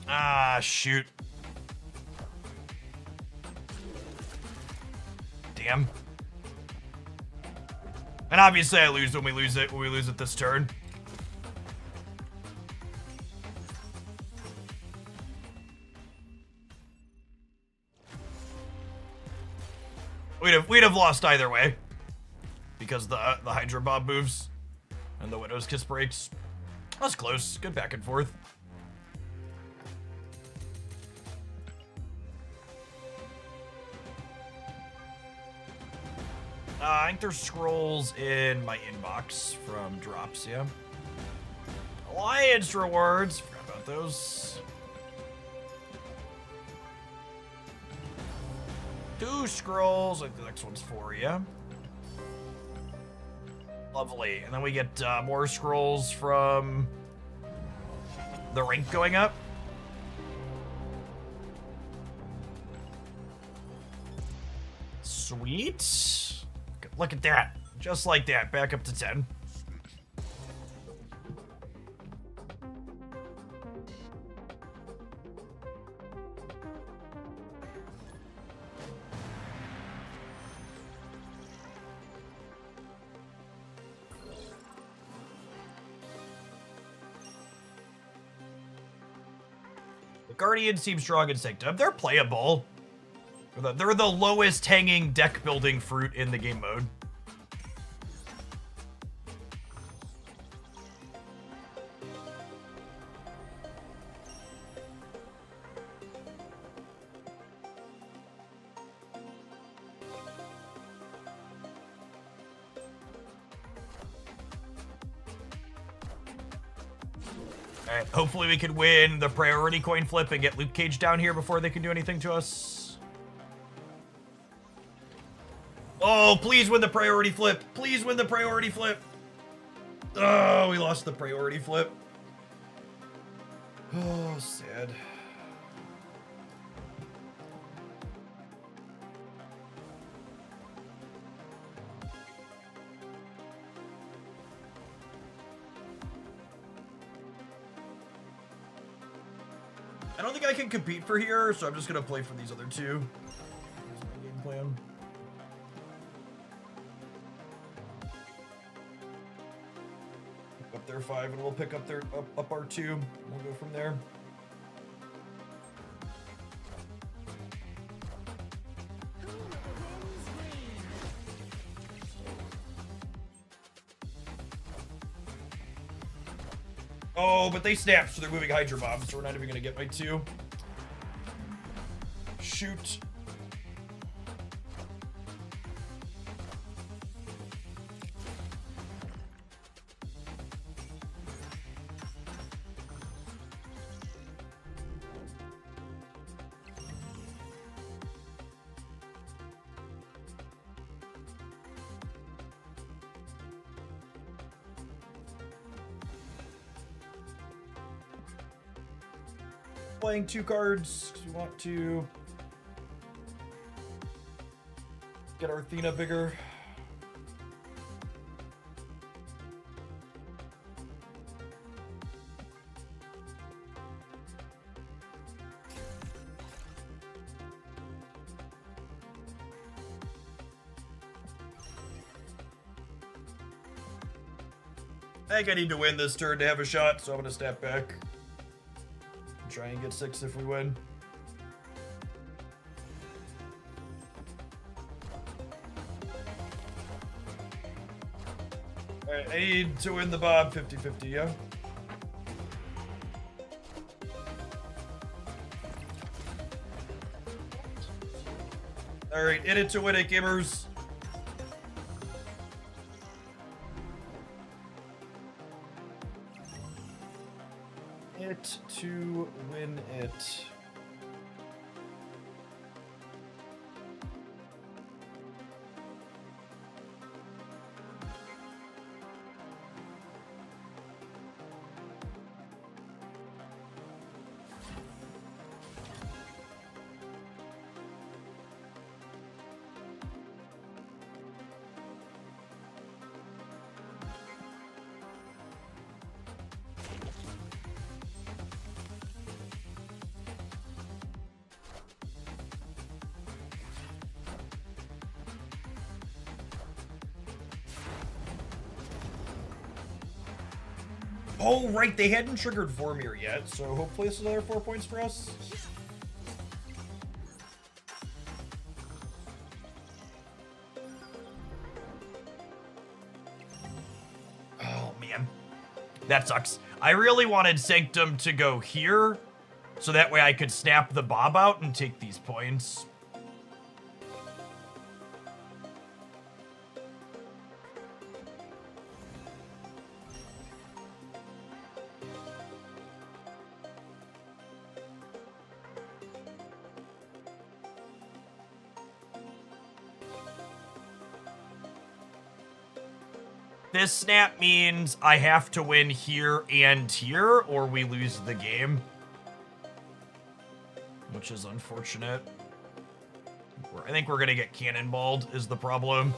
Ah, shoot. Damn. And obviously I lose when we lose it this turn. We'd have lost either way. Because the Hydra Bob moves and the Widow's Kiss breaks. That's close. Good back and forth. I think there's scrolls in my inbox from drops, yeah. Alliance rewards. Forgot about those. 2 scrolls. I think the next one's 4, yeah. Lovely. And then we get more scrolls from the rank going up. Sweet. Look at that. Just like that. Back up to 10. The Guardians seem strong in Sanctum. They're playable. They're the lowest hanging deck building fruit in the game mode. Alright, hopefully we can win the priority coin flip and get Luke Cage down here before they can do anything to us. Oh, please win the priority flip. Please win the priority flip. Oh, we lost the priority flip. Oh, sad. I don't think I can compete for here, so I'm just gonna play for these other 2. Here's my game plan. Up their 5, and we'll pick up their up our 2. We'll go from there. Oh, but they snapped, so they're moving Hydra Bombs, so we're not even gonna get my 2. Shoot. Playing 2 cards because we want to get our Athena bigger. I think I need to win this turn to have a shot, so I'm gonna step back. Try and get 6 if we win. I need to win the Bob 50-50, yeah? Alright, in it to win it, gamers. It to win it. Oh, right, they hadn't triggered Vormir yet, so hopefully this is another 4 points for us. Oh, man. That sucks. I really wanted Sanctum to go here, so that way I could snap the Bob out and take these points. This snap means I have to win here and here, or we lose the game. Which is unfortunate. I think we're gonna get cannonballed, is the problem.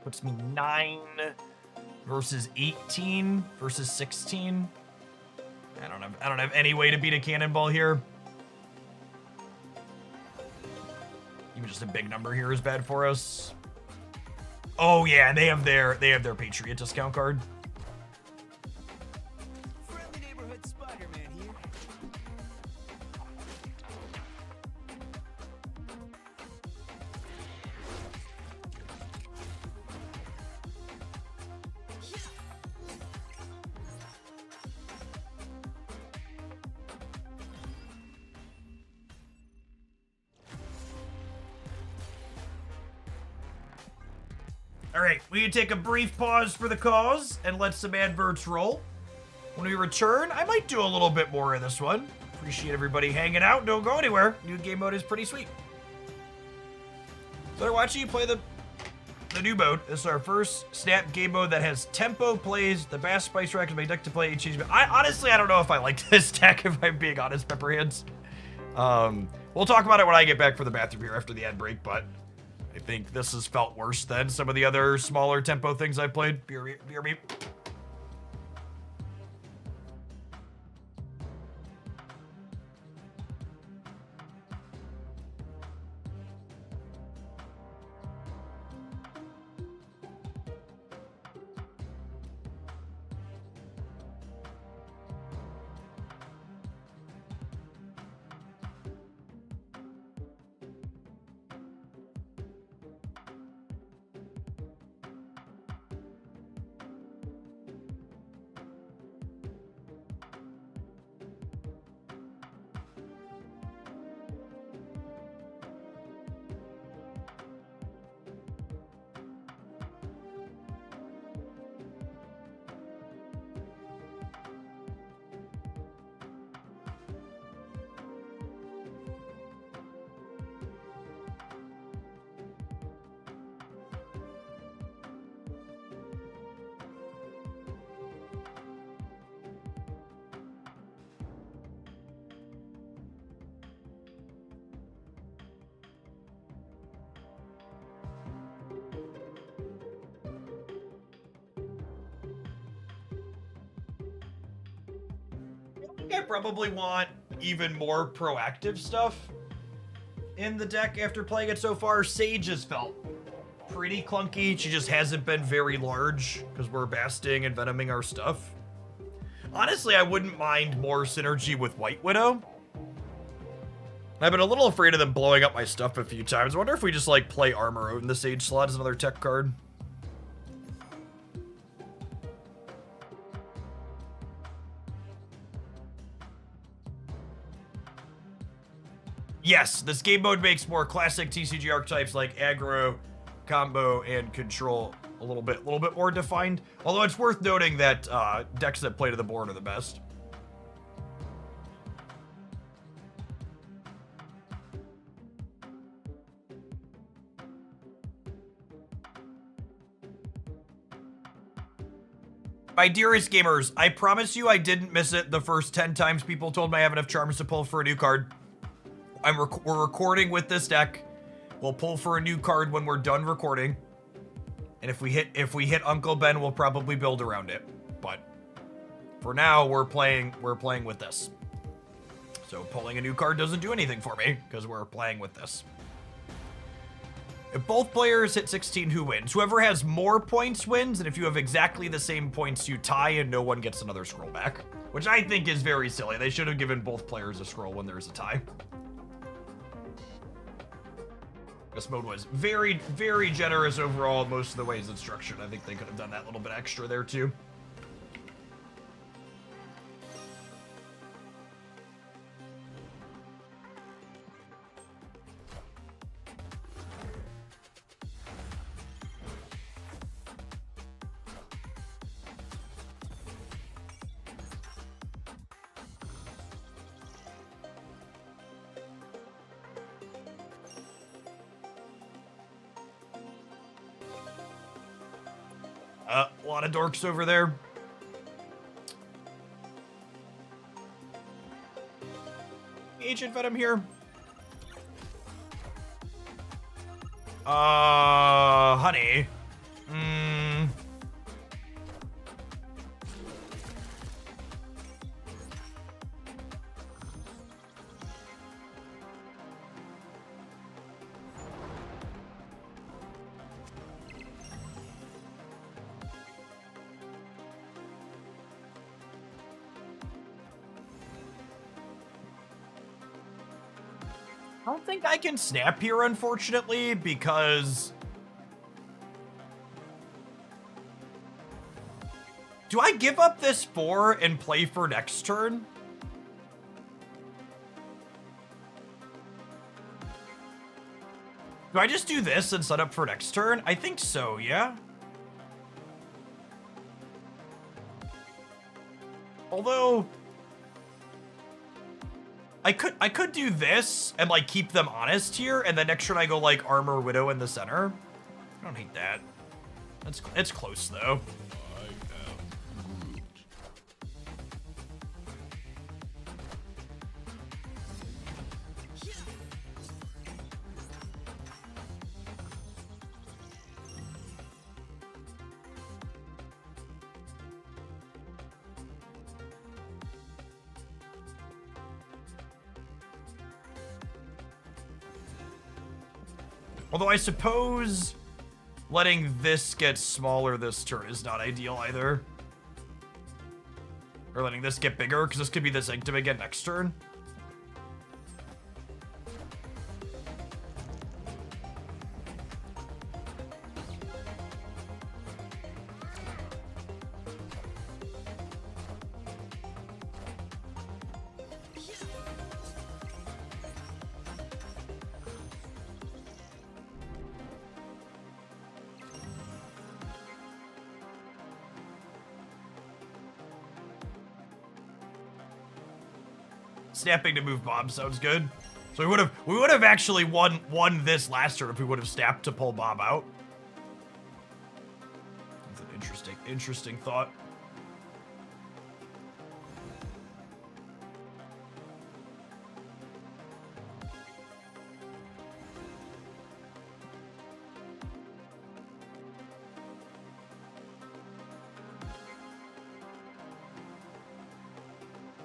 Puts me 9... versus 18 versus 16. I don't have any way to beat a cannonball here. Even just a big number here is bad for us. Oh yeah, and they have their Patriot discount card. Friendly neighborhood Spider-Man here. All right, we can take a brief pause for the cause and let some adverts roll. When we return, I might do a little bit more of this one. Appreciate everybody hanging out. Don't go anywhere. New game mode is pretty sweet. So they're watching you play the new mode. This is our first snap game mode that has tempo plays, the Bass Spice Rack is my deck to play. Honestly, I don't know if I like this deck, if I'm being honest, Pepperhands. We'll talk about it when I get back for the bathroom here after the ad break, but I think this has felt worse than some of the other smaller tempo things I've played. Beer me. I probably want even more proactive stuff in the deck after playing it so far. Sage has felt pretty clunky. She just hasn't been very large because we're basting and venoming our stuff. Honestly, I wouldn't mind more synergy with White Widow. I've been a little afraid of them blowing up my stuff a few times. I wonder if we just, like, play Armor out in the Sage slot as another tech card. Yes, this game mode makes more classic TCG archetypes like aggro, combo, and control a little bit more defined. Although it's worth noting that decks that play to the board are the best. My dearest gamers, I promise you I didn't miss it the first 10 times people told me I have enough charms to pull for a new card. We're recording with this deck. We'll pull for a new card when we're done recording. And if we hit Uncle Ben, we'll probably build around it. But for now, we're playing with this. So pulling a new card doesn't do anything for me because we're playing with this. If both players hit 16, who wins? Whoever has more points wins, and if you have exactly the same points, you tie and no one gets another scroll back. Which I think is very silly. They should have given both players a scroll when there's a tie. This mode was very, very generous overall in most of the ways it's structured. I think they could have done that little bit extra there too. A lot of dorks over there. Agent Venom here. Honey. I don't think I can snap here, unfortunately, because... Do I give up this 4 and play for next turn? Do I just do this and set up for next turn? I think so, yeah? Although... I could do this and, like, keep them honest here, and then next turn I go, like, Armor Widow in the center. I don't hate that. It's close, though. I am Groot. Although I suppose letting this get smaller this turn is not ideal either. Or letting this get bigger, because this could be the Sanctum again next turn. Snapping to move Bob sounds good. So we would have actually won this last turn if we would have snapped to pull Bob out. That's an interesting thought.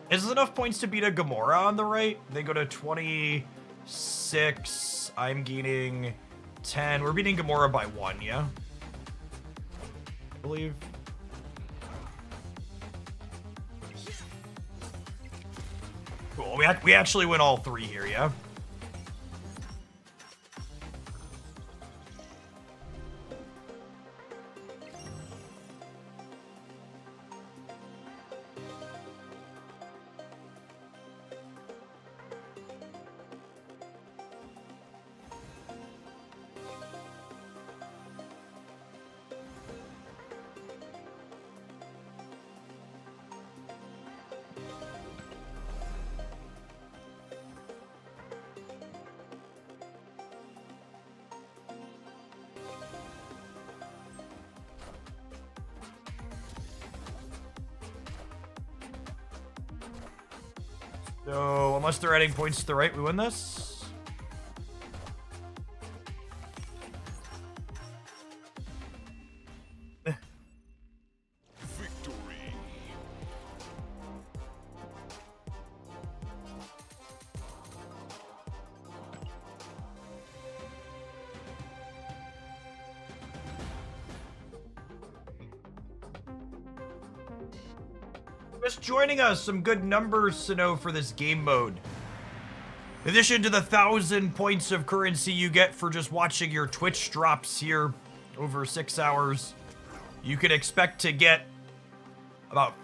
Is this enough points to beat a Gamora on the right? They go to 26. I'm gaining 10. We're beating Gamora by 1, yeah? I believe. Cool. We actually win all 3 here, yeah? So, unless they're adding points to the right, we win this. Victory. Just joining us, some good numbers to know for this game mode. In addition to the 1,000 points of currency you get for just watching your Twitch drops here over 6 hours, you can expect to get about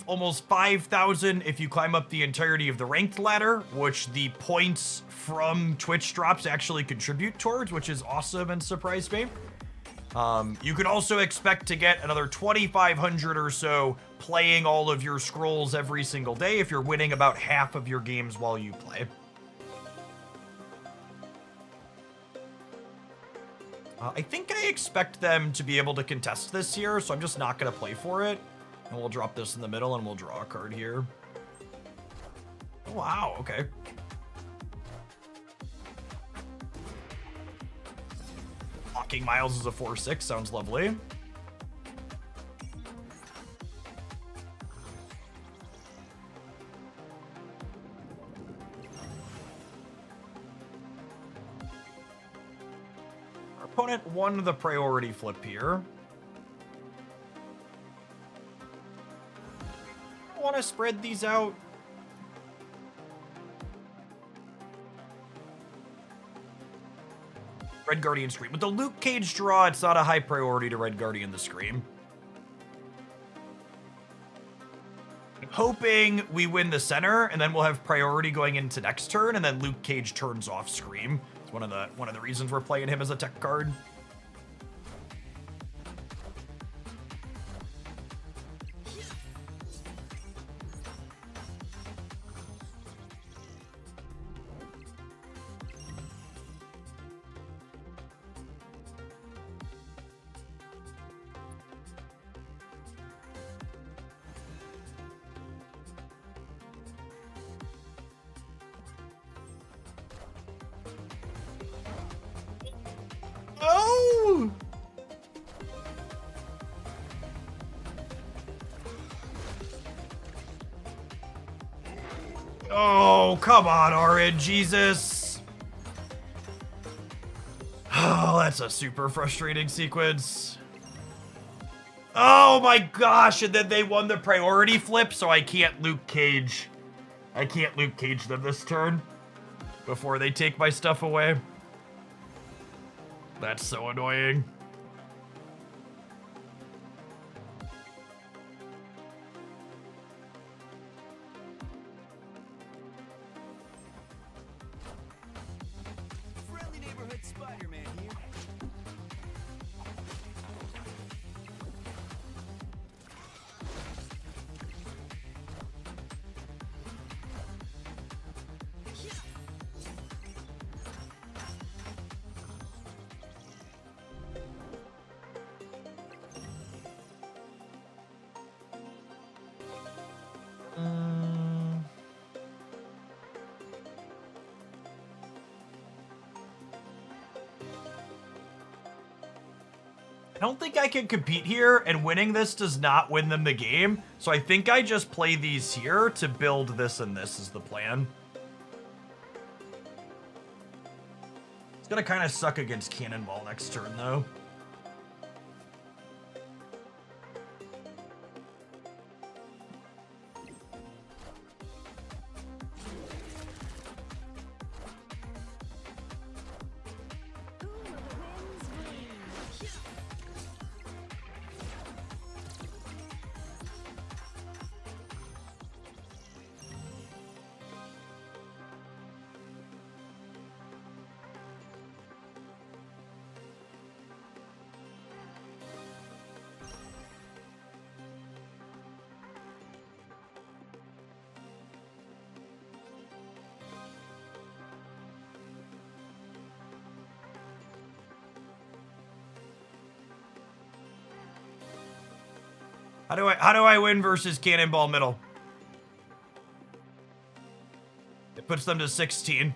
almost 5,000 if you climb up the entirety of the ranked ladder, which the points from Twitch drops actually contribute towards, which is awesome and surprised me. You could also expect to get another 2,500 or so playing all of your scrolls every single day if you're winning about half of your games while you play. I think I expect them to be able to contest this here, so I'm just not going to play for it. And we'll drop this in the middle and we'll draw a card here. Oh, wow, okay. Locking Miles is a 4/6, sounds lovely. Our opponent won the priority flip here. I want to spread these out. Red Guardian Scream. With the Luke Cage draw, it's not a high priority to Red Guardian the Scream. I'm hoping we win the center, and then we'll have priority going into next turn, and then Luke Cage turns off Scream. It's one of the reasons we're playing him as a tech card. Oh! Oh, come on, Orin, Jesus. Oh, that's a super frustrating sequence. Oh my gosh, and then they won the priority flip, so I can't Luke Cage. I can't Luke Cage them this turn before they take my stuff away. That's so annoying. Friendly neighborhood Spider-Man here. I don't think I can compete here, and winning this does not win them the game. So I think I just play these here to build this, and this is the plan. It's gonna kind of suck against Cannonball next turn, though. How do I win versus Cannonball Middle? It puts them to 16.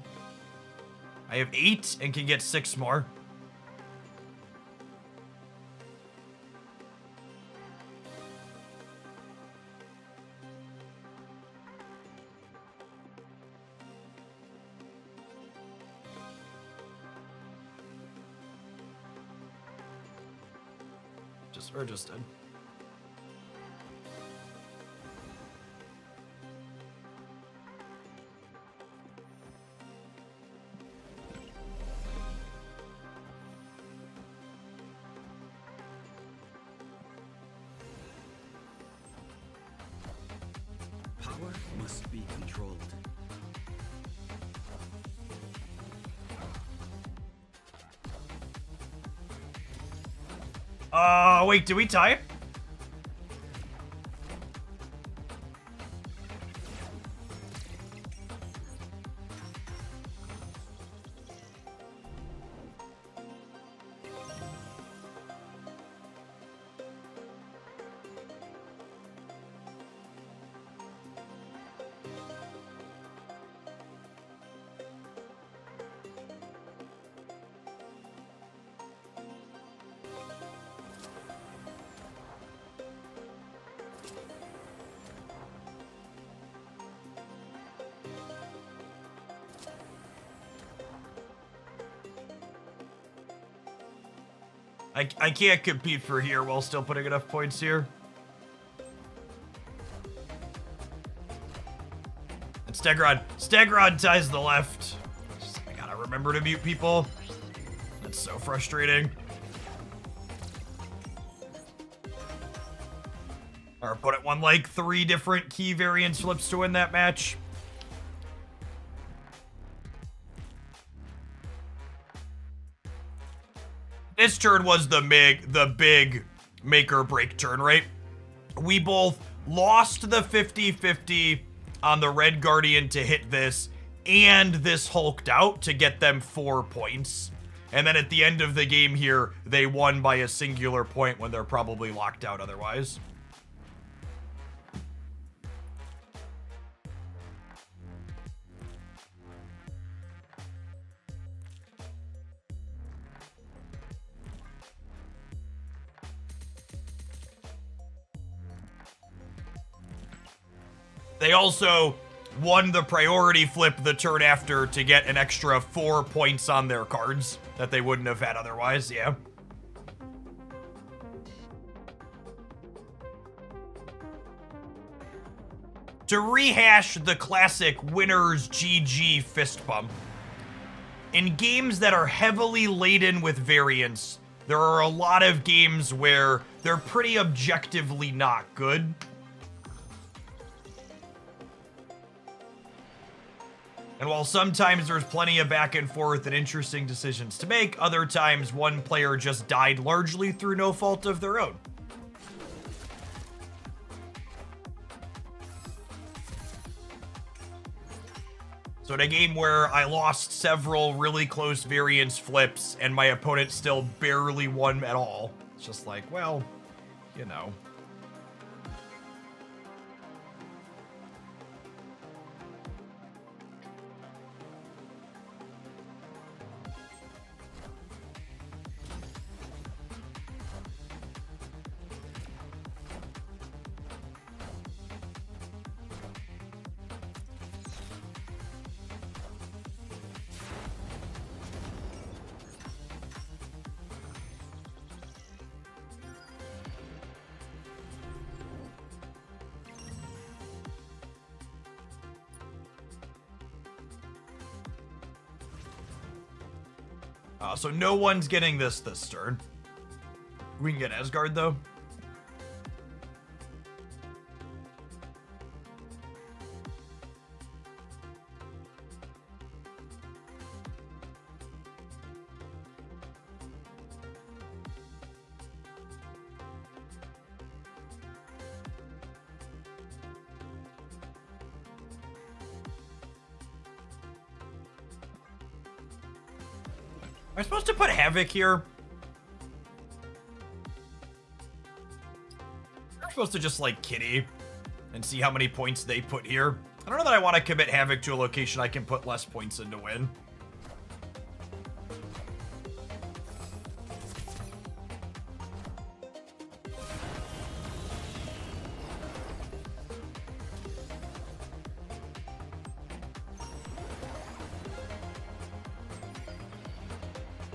I have 8 and can get 6 more. Just did. Power must be controlled. Wait, did we tie? I can't compete for here while still putting enough points here. And Stegron ties the left. I gotta remember to mute people. That's so frustrating. Our opponent won like 3 different key variance flips to win that match. This turn was the big make or break turn, right? We both lost the 50-50 on the Red Guardian to hit this, and this hulked out to get them 4 points. And then at the end of the game here, they won by a singular point when they're probably locked out otherwise. They also won the priority flip the turn after to get an extra 4 points on their cards that they wouldn't have had otherwise, yeah. To rehash the classic winner's GG fist bump, in games that are heavily laden with variance, there are a lot of games where they're pretty objectively not good. And while sometimes there's plenty of back and forth and interesting decisions to make, other times one player just died largely through no fault of their own. So in a game where I lost several really close variance flips and my opponent still barely won at all, it's just like, well, you know. So no one's getting this turn. We can get Asgard, though. Am I supposed to put Havoc here? Am I supposed to just, like, kitty and see how many points they put here. I don't know that I want to commit Havoc to a location I can put less points in to win.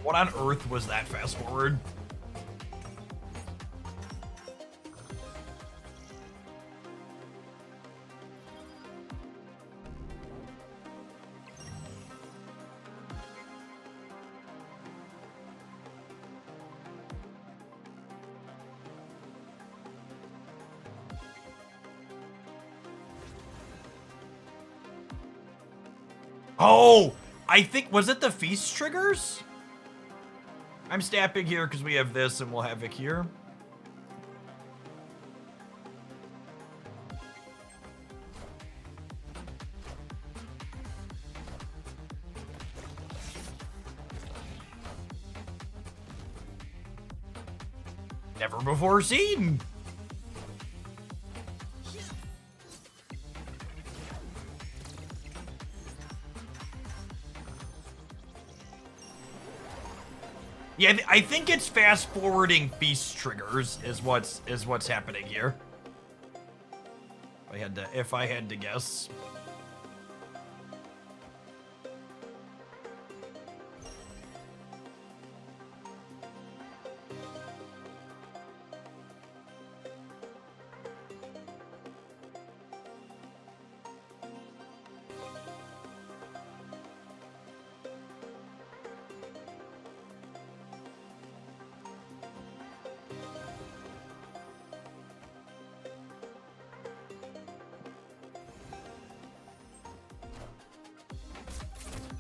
What on earth was that fast forward? Oh, I think, was it the feast triggers? I'm stabbing here because we have this and we'll have it here. Never before seen. Yeah, I think it's fast forwarding feast triggers is what's happening here. If I had to guess.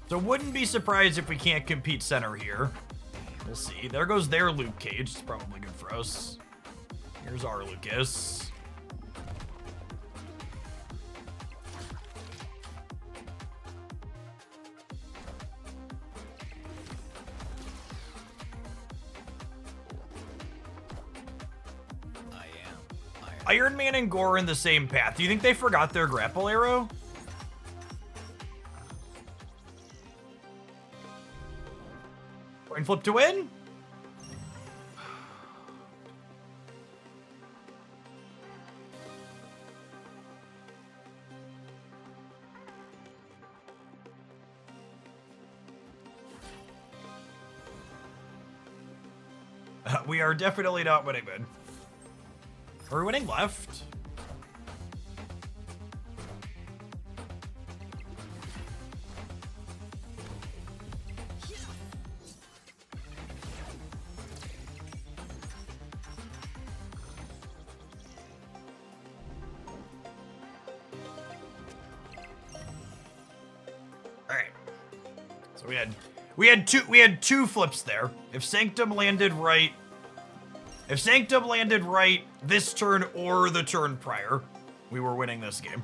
So wouldn't be surprised if we can't compete center here. We'll see. There goes their Luke Cage. It's probably good for us. Here's our Lucas. Iron Man and Gore in the same path. Do you think they forgot their grapple arrow? Coin flip to win? We are definitely not winning mid. Are we winning left? So we had two flips there. If Sanctum landed right this turn or the turn prior, we were winning this game.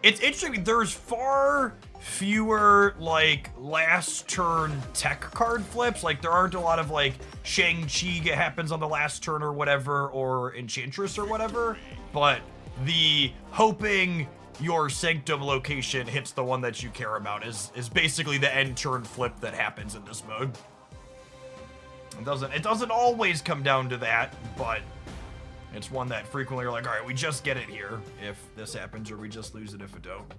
It's interesting, there's far fewer like last turn tech card flips. Like there aren't a lot of like Shang-Chi happens on the last turn or whatever, or Enchantress or whatever, but the hoping your Sanctum location hits the one that you care about is basically the end turn flip that happens in this mode. It doesn't always come down to that, but it's one that frequently you're like, all right, we just get it here if this happens, or we just lose it if it don't.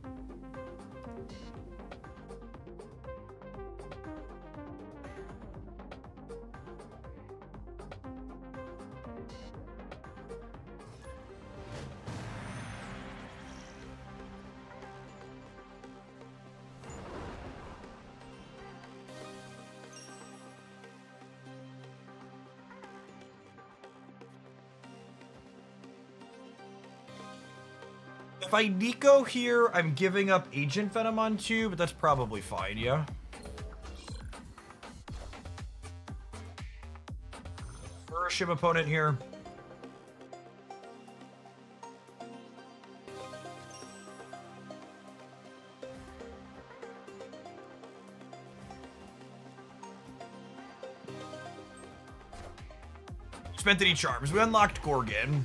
If I Nico here, I'm giving up Agent Venom on 2, but that's probably fine, yeah? For a Shim opponent here. spent any charms. We unlocked Gorgon.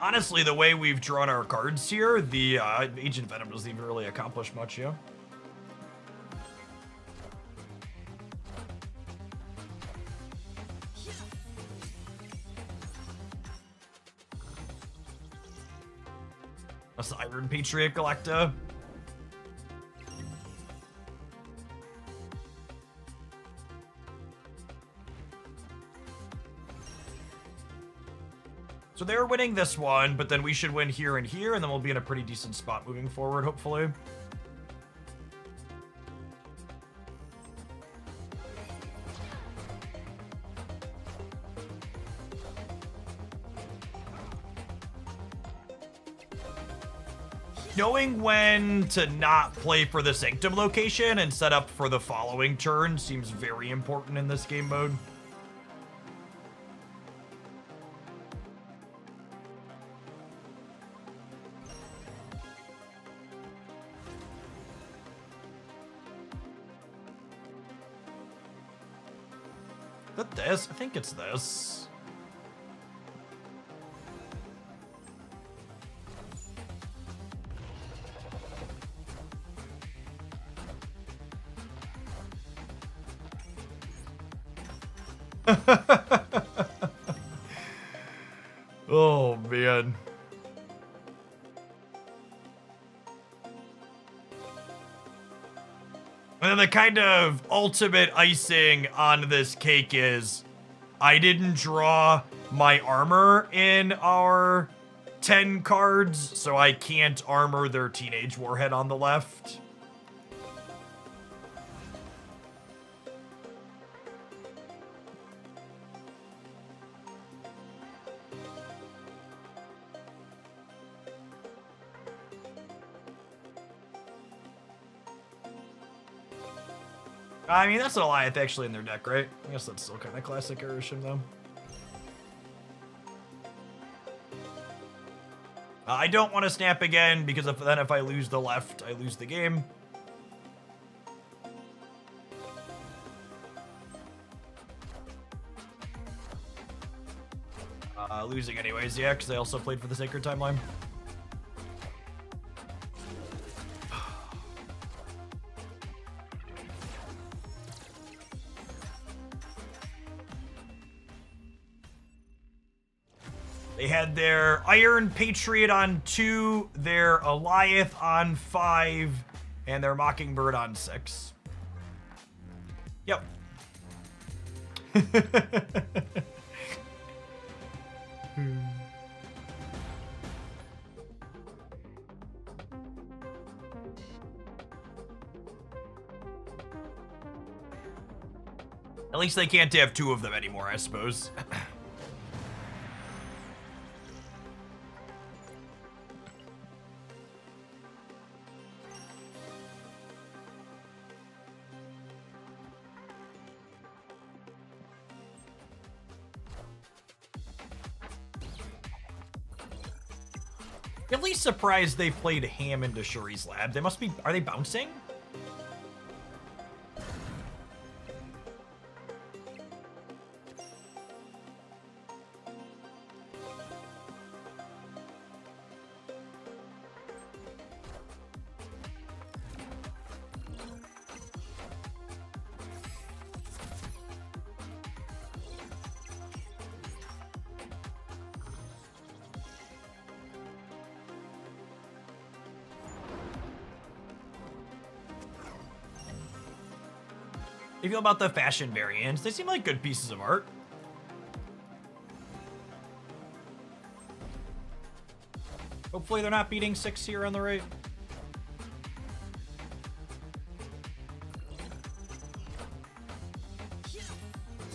Honestly, the way we've drawn our cards here, the Agent Venom doesn't even really accomplish much, yeah. That's the Iron Patriot Galacta. So they're winning this one, but then we should win here and here, and then we'll be in a pretty decent spot moving forward, hopefully. Knowing when to not play for the Sanctum location and set up for the following turn seems very important in this game mode. Is that this? I think it's this. Oh, man. And then the kind of ultimate icing on this cake is I didn't draw my armor in our 10 cards, so I can't armor their Teenage Warhead on the left. I mean, that's Goliath actually in their deck, right? I guess that's still kind of classic Arishem, though. I don't want to snap again, because then if I lose the left, I lose the game. Losing anyways, yeah, because I also played for the Sacred Timeline. They had their Iron Patriot on 2, their Goliath on 5, and their Mockingbird on 6. Yep. At least they can't have 2 of them anymore, I suppose. At least surprised they played Ham into Shuri's Lab. They must be... Are they bouncing? How do you feel about the fashion variants? They seem like good pieces of art. Hopefully they're not beating 6 here on the right.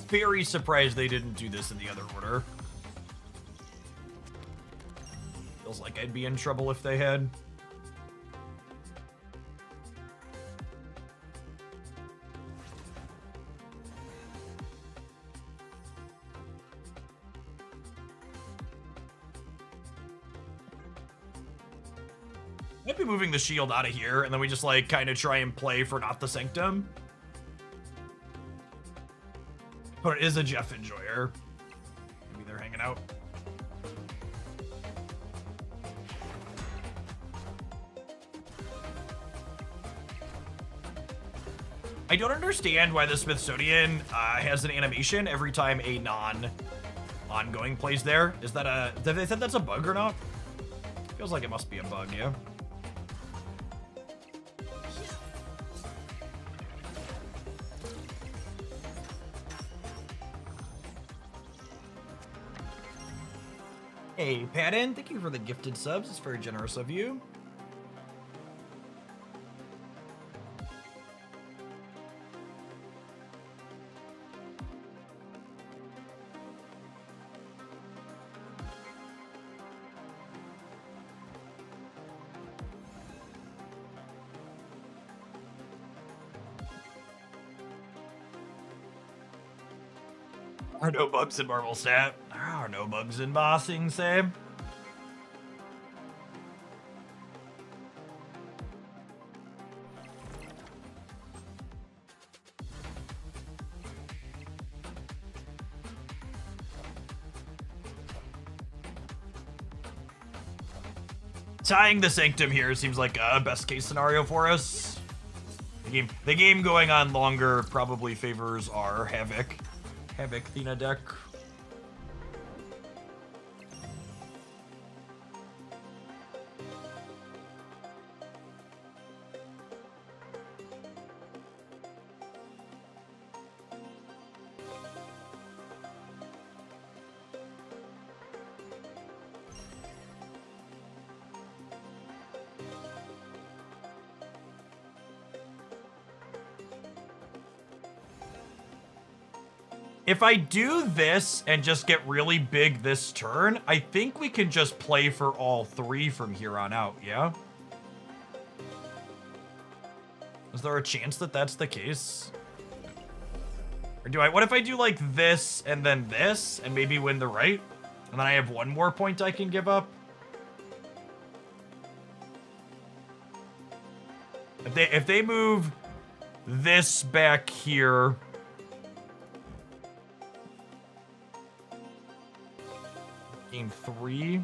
Very surprised they didn't do this in the other order. Feels like I'd be in trouble if they had. Might be moving the shield out of here, and then we just, like, kind of try and play for not the Sanctum. But it is a Jeff enjoyer. Maybe they're hanging out. I don't understand why the Smithsonian has an animation every time a non-ongoing plays there. Is that a... Did they said that's a bug or not? Feels like it must be a bug, yeah. Hey, Patton, thank you for the gifted subs. It's very generous of you. There are no bugs in Marvel Stat. There are no bugs in bossing, Sam. Tying the Sanctum here seems like a best case scenario for us. The game going on longer probably favors our Havoc Thena deck. If I do this and just get really big this turn, I think we can just play for all three from here on out, yeah? Is there a chance that that's the case? Or do I, what if I do like this and maybe win the right? And then I have one more point I can give up? If they move this back here... Game 3.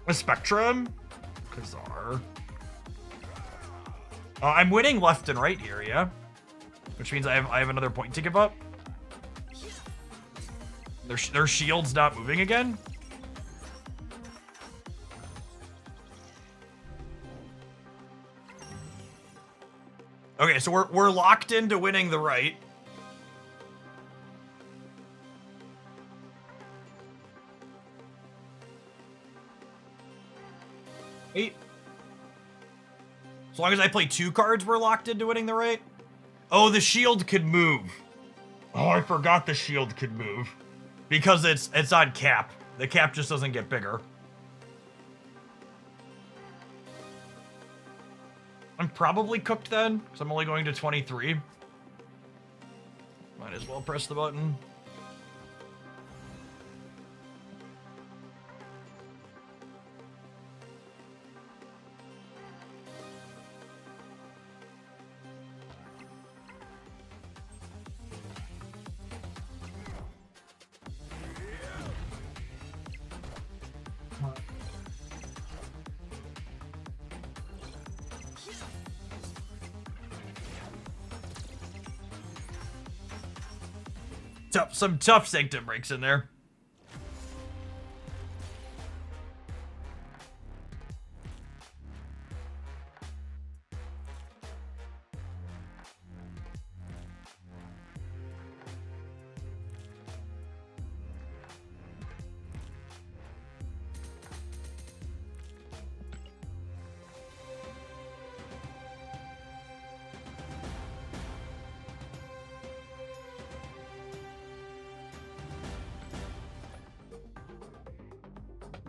A Spectrum? Kazar. I'm winning left and right here, yeah? Which means I have another point to give up. Their shield's not moving again? Okay, so we're locked into winning the right. Eight. As long as I play 2 cards, we're locked into winning the right. Oh, the shield could move. Oh, I forgot the shield could move. Because it's on cap. The cap just doesn't get bigger. I'm probably cooked then, because I'm only going to 23. Might as well press the button. Some tough Sanctum breaks in there.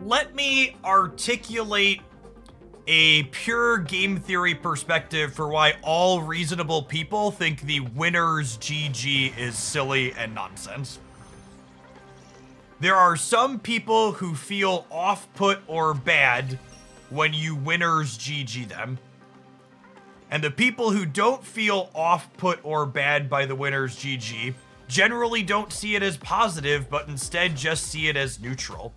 Let me articulate a pure game theory perspective for why all reasonable people think the winner's GG is silly and nonsense. There are some people who feel off-put or bad when you winners GG them. And the people who don't feel off-put or bad by the winners GG generally don't see it as positive, but instead just see it as neutral.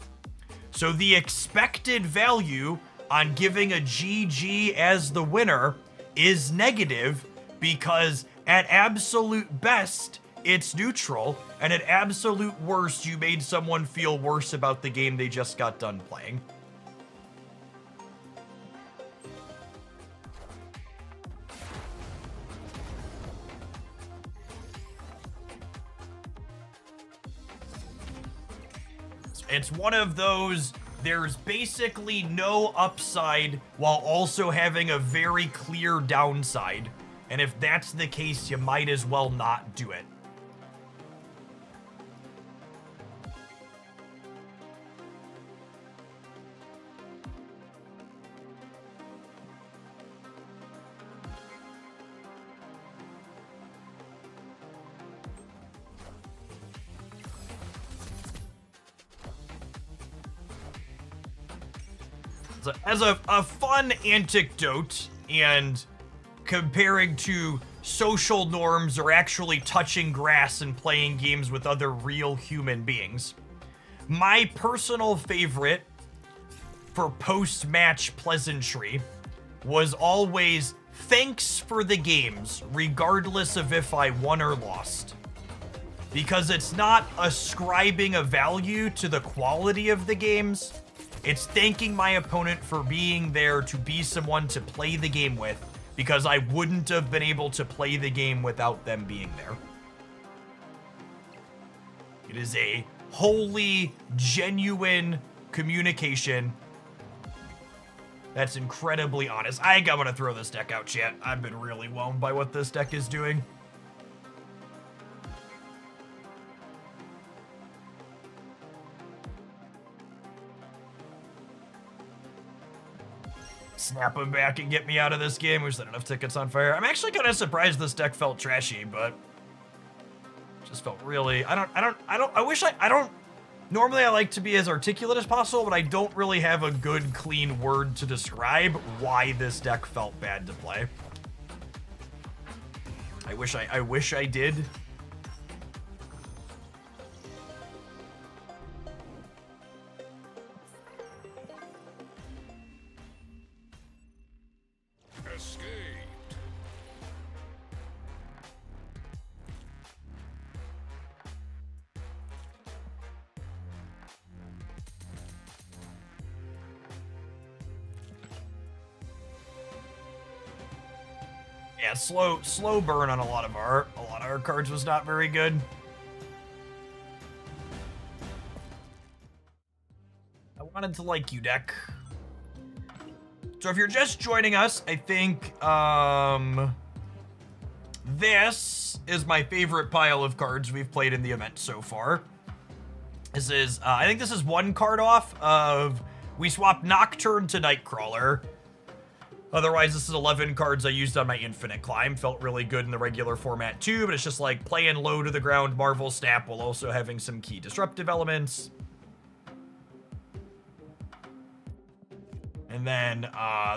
So the expected value on giving a GG as the winner is negative because at absolute best, it's neutral, and at absolute worst, you made someone feel worse about the game they just got done playing. It's one of those, there's basically no upside while also having a very clear downside. And if that's the case, you might as well not do it. As a fun anecdote and comparing to social norms or actually touching grass and playing games with other real human beings, my personal favorite for post-match pleasantry was always thanks for the games, regardless of if I won or lost. Because it's not ascribing a value to the quality of the games. It's thanking my opponent for being there to be someone to play the game with, because I wouldn't have been able to play the game without them being there. It is a wholly genuine communication that's incredibly honest. I think I'm gonna throw this deck out, chat. I've been really whelmed by what this deck is doing. Snap him back and get me out of this game. We set enough tickets on fire. I'm actually kind of surprised this deck felt trashy, but just felt really, normally I like to be as articulate as possible, but I don't really have a good, clean word to describe why this deck felt bad to play. I wish I did. Escaped. Yeah, slow burn on a lot of our cards was not very good. I wanted to like you, deck. So if you're just joining us, I think this is my favorite pile of cards we've played in the event so far. This is, I think this is one card off of, we swapped Nocturne to Nightcrawler. Otherwise, this is 11 cards I used on my Infinite Climb. Felt really good in the regular format too, but it's just like playing low to the ground Marvel Snap while also having some key disruptive elements. And then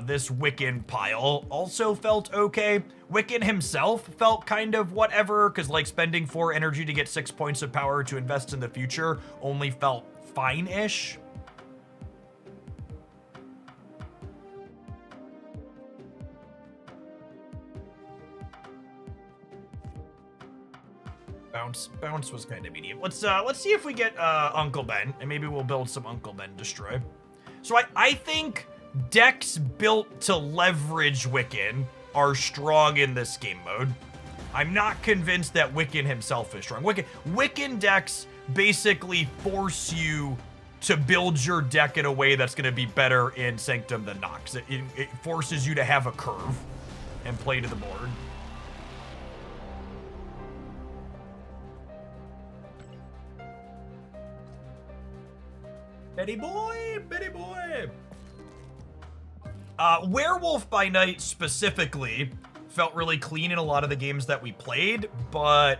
this Wiccan pile also felt okay. Wiccan himself felt kind of whatever, because like spending 4 energy to get 6 points of power to invest in the future only felt fine-ish. Bounce was kind of medium. Let's see if we get Uncle Ben, and maybe we'll build some Uncle Ben Destroy. So I think decks built to leverage Wiccan are strong in this game mode. I'm not convinced that Wiccan himself is strong. Wiccan decks basically force you to build your deck in a way that's going to be better in Sanctum than Nox. It forces you to have a curve and play to the board. Betty boy, Betty boy. Werewolf by Night specifically felt really clean in a lot of the games that we played, but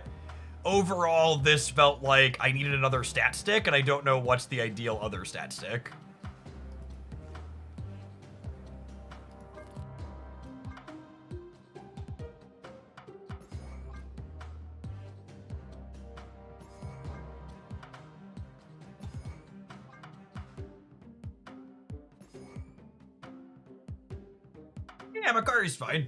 overall, this felt like I needed another stat stick, and I don't know what's the ideal other stat stick. Yeah, Makari's fine.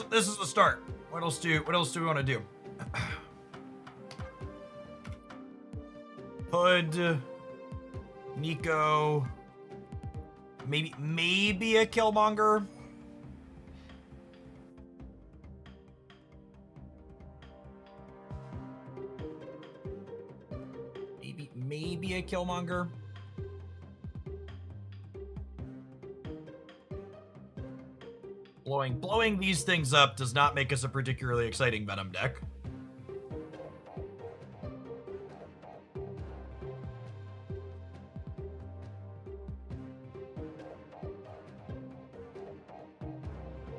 This is the start. What else do we want to do? Hood, Nico, maybe a Killmonger. Maybe a Killmonger. Blowing these things up does not make us a particularly exciting Venom deck.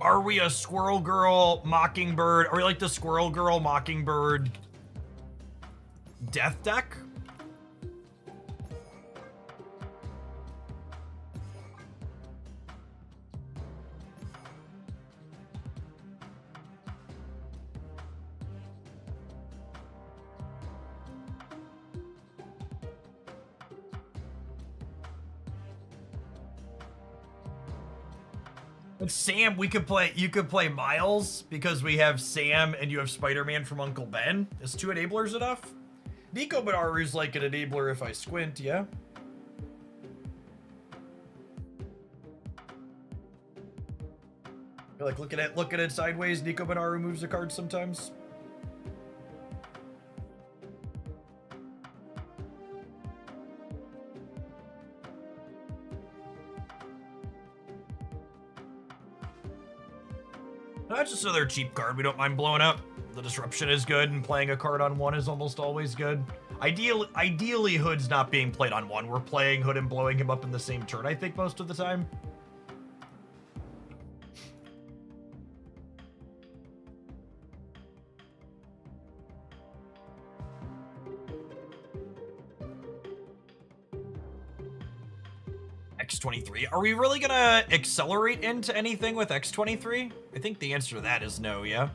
Are we a Squirrel Girl Mockingbird? Are we like the Squirrel Girl Mockingbird death deck? Sam, you could play Miles because we have Sam and you have Spider-Man from Uncle Ben. Is 2 enablers enough? Nico Banaru's like an enabler if I squint, yeah? You're like looking at it sideways, Nico Banaru moves a card sometimes. That's just another cheap card we don't mind blowing up. The disruption is good, and playing a card on 1 is almost always good. Ideally, Hood's not being played on 1. We're playing Hood and blowing him up in the same turn, I think, most of the time. X23. Are we really gonna accelerate into anything with X23? I think the answer to that is no, yeah?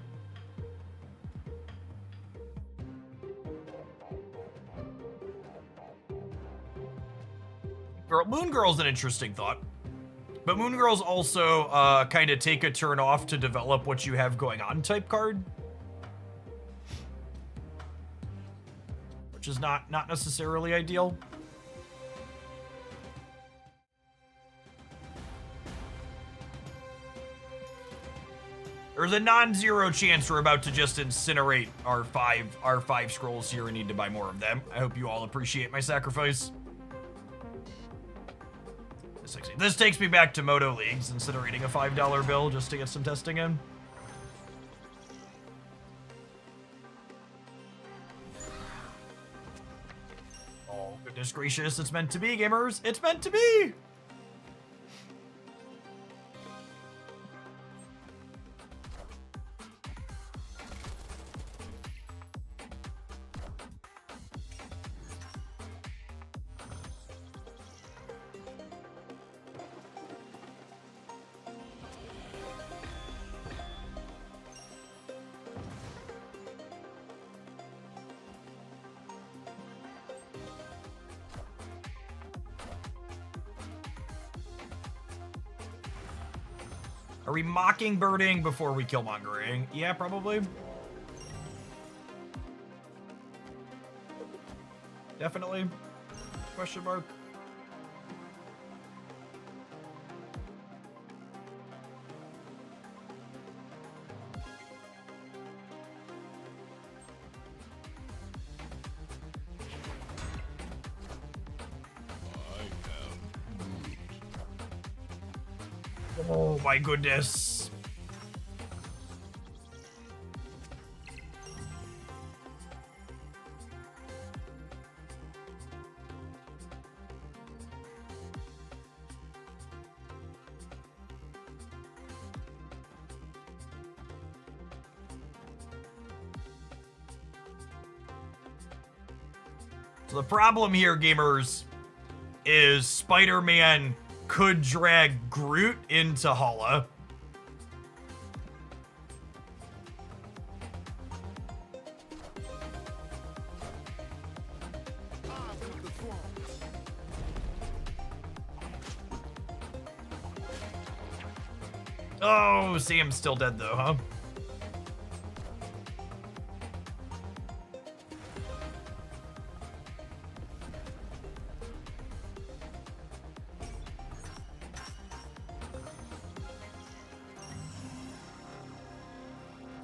Moon Girl's an interesting thought. But Moon Girl's also kind of take a turn off to develop what you have going on type card. Which is not necessarily ideal. There's a non-zero chance we're about to just incinerate our five scrolls here and need to buy more of them. I hope you all appreciate my sacrifice. This takes me back to Moto Leagues, incinerating a $5 bill just to get some testing in. Oh, goodness gracious, it's meant to be, gamers. It's meant to be! Are we mockingbirding before we killmongering? Yeah, probably. Definitely. Question mark. I am Oh my goodness. So the problem here, gamers, is Spider-Man could drag Groot into Hala. Oh, Sam's still dead though, huh?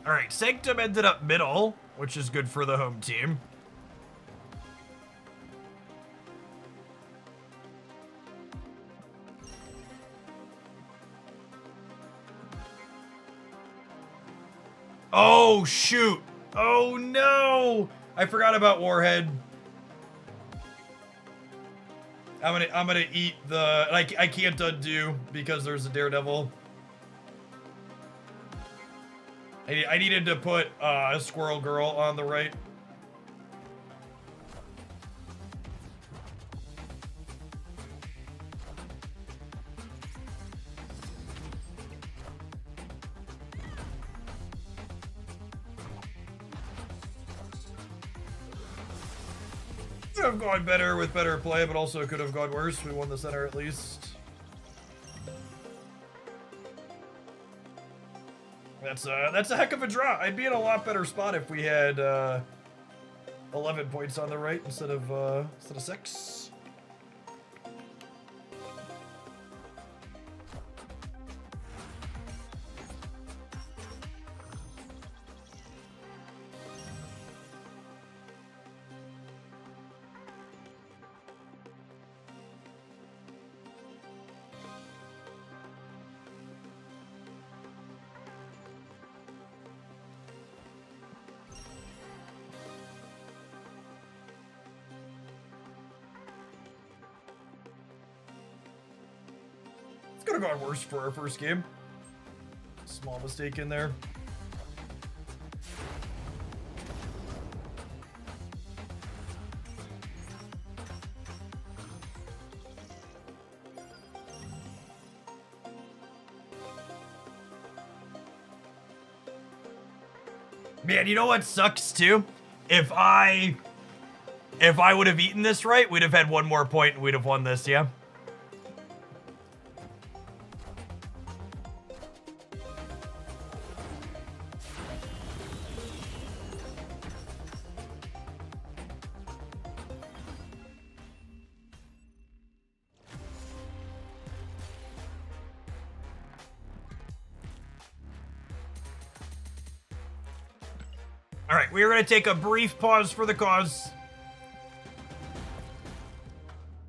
All right, Sanctum ended up middle, which is good for the home team. Oh, shoot. Oh, no. I forgot about Warhead. I'm gonna eat the... I can't undo because there's a Daredevil. I needed to put Squirrel Girl on the right. Could have gone better with better play, but also could have gone worse. We won the center at least. That's a heck of a draw. I'd be in a lot better spot if we had 11 points on the right instead of 6. Could have gone worse for our first game. Small mistake in there. Man, you know what sucks too? If I would have eaten this right, we'd have had one more point and we'd have won this, yeah? All right, we are going to take a brief pause for the cause.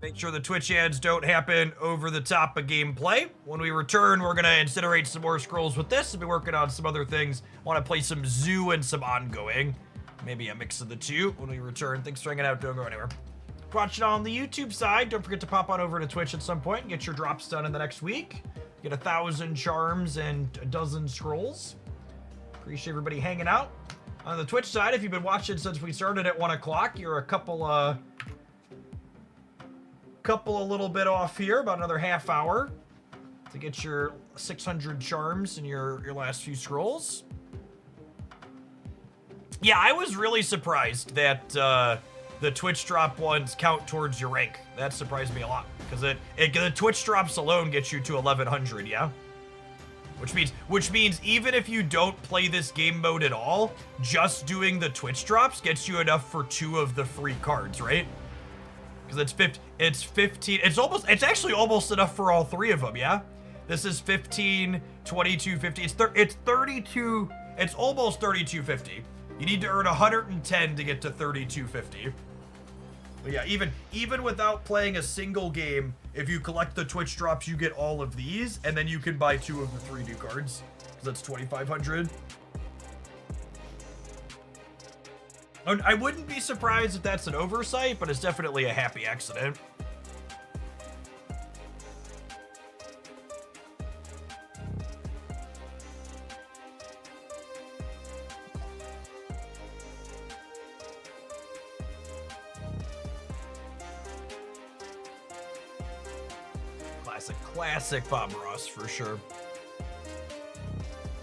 Make sure the Twitch ads don't happen over the top of gameplay. When we return, we're going to incinerate some more scrolls with this and be working on some other things. Want to play some zoo and some ongoing. Maybe a mix of the two when we return. Thanks for hanging out. Don't go anywhere. Watching on the YouTube side, don't forget to pop on over to Twitch at some point and get your drops done in the next week. Get 1,000 charms and a dozen scrolls. Appreciate everybody hanging out. On the Twitch side, if you've been watching since we started at 1 o'clock, you're a couple a little bit off here, about another half hour to get your 600 charms and your last few scrolls. Yeah, I was really surprised that the Twitch drop ones count towards your rank. That surprised me a lot because the Twitch drops alone get you to 1100, yeah? Which means even if you don't play this game mode at all, just doing the Twitch drops gets you enough for 2 of the free cards, right? Because it's 15, it's actually almost enough for all 3 of them, yeah? This is 15, 22, 50, it's 32, it's almost 3250. You need to earn 110 to get to 3250. But yeah, even without playing a single game, if you collect the Twitch drops, you get all of these, and then you can buy 2 of the 3 new cards, because that's 2,500. I wouldn't be surprised if that's an oversight, but it's definitely a happy accident. Classic Bob Ross, for sure.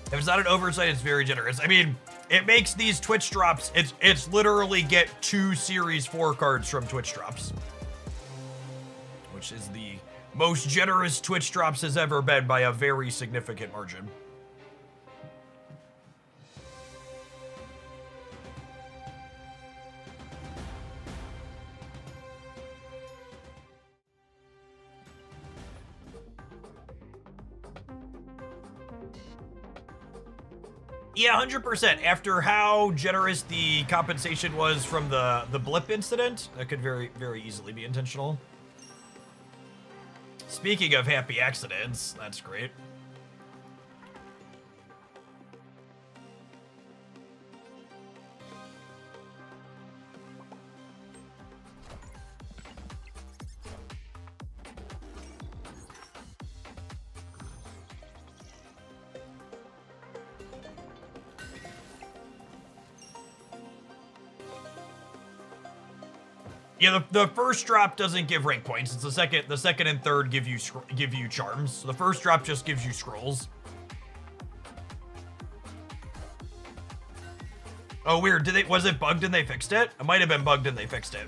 If it's not an oversight, it's very generous. I mean, it makes these Twitch drops, it's literally get 2 Series 4 cards from Twitch drops. Which is the most generous Twitch drops has ever been by a very significant margin. Yeah, 100%. After how generous the compensation was from the blip incident, that could very, very easily be intentional. Speaking of happy accidents, that's great. Yeah, the first drop doesn't give rank points. It's the second and third give you charms. So the first drop just gives you scrolls. Oh, weird. Was it bugged and they fixed it? It might have been bugged and they fixed it.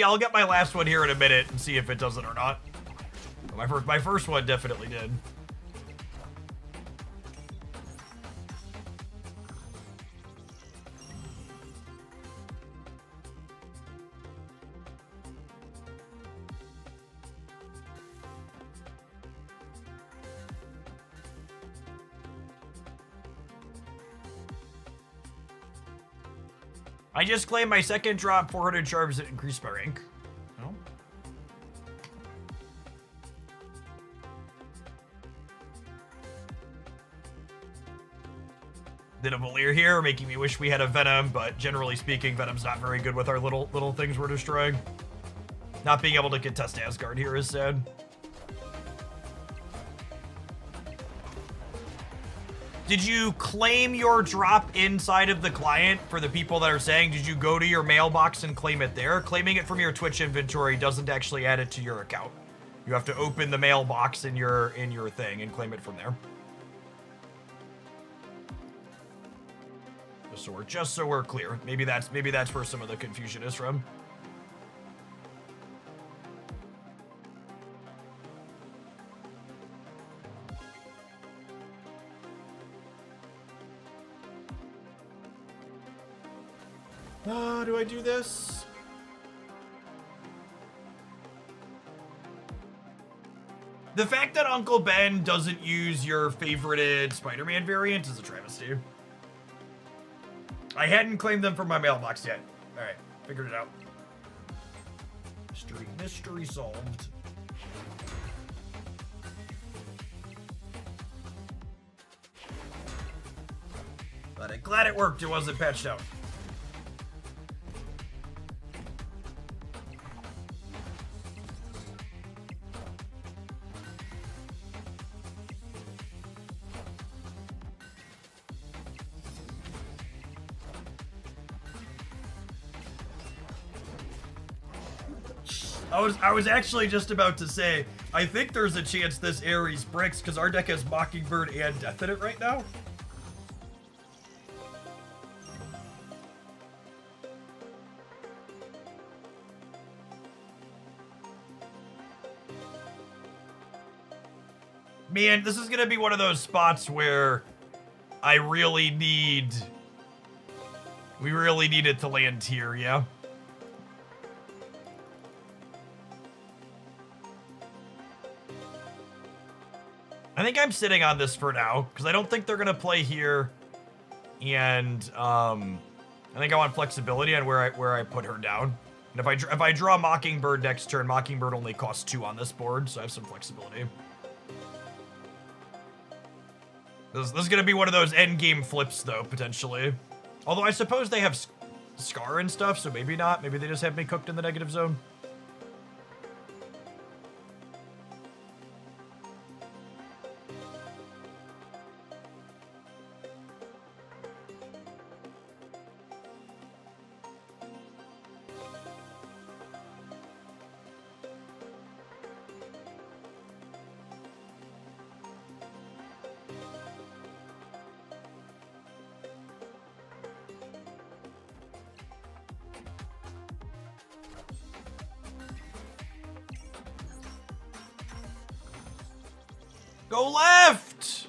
I'll get my last one here in a minute and see if it does it or not. My first one definitely did. I just claimed my second drop, 400 charms that increased my rank. No? Did a Valir here, making me wish we had a Venom, but generally speaking, Venom's not very good with our little things we're destroying. Not being able to contest Asgard here is sad. Did you claim your drop inside of the client? For the people that are saying, did you go to your mailbox and claim it there? Claiming it from your Twitch inventory doesn't actually add it to your account. You have to open the mailbox in your thing and claim it from there. Just so we're clear. Maybe that's where some of the confusion is from. Do I do this? The fact that Uncle Ben doesn't use your favorited Spider-Man variant is a travesty. I hadn't claimed them from my mailbox yet. All right, figured it out. Mystery solved. But I'm glad it worked. It wasn't patched out. I was actually just about to say, I think there's a chance this Ares bricks because our deck has Mockingbird and Death in it right now. Man, this is gonna be one of those spots where I really need... We really need it to land here, yeah? I think I'm sitting on this for now, because I don't think they're gonna play here. And, I think I want flexibility on where I put her down. And if I draw Mockingbird next turn, Mockingbird only costs 2 on this board, so I have some flexibility. This is gonna be one of those endgame flips, though, potentially. Although I suppose they have Scar and stuff, so maybe not. Maybe they just have me cooked in the negative zone. Go left!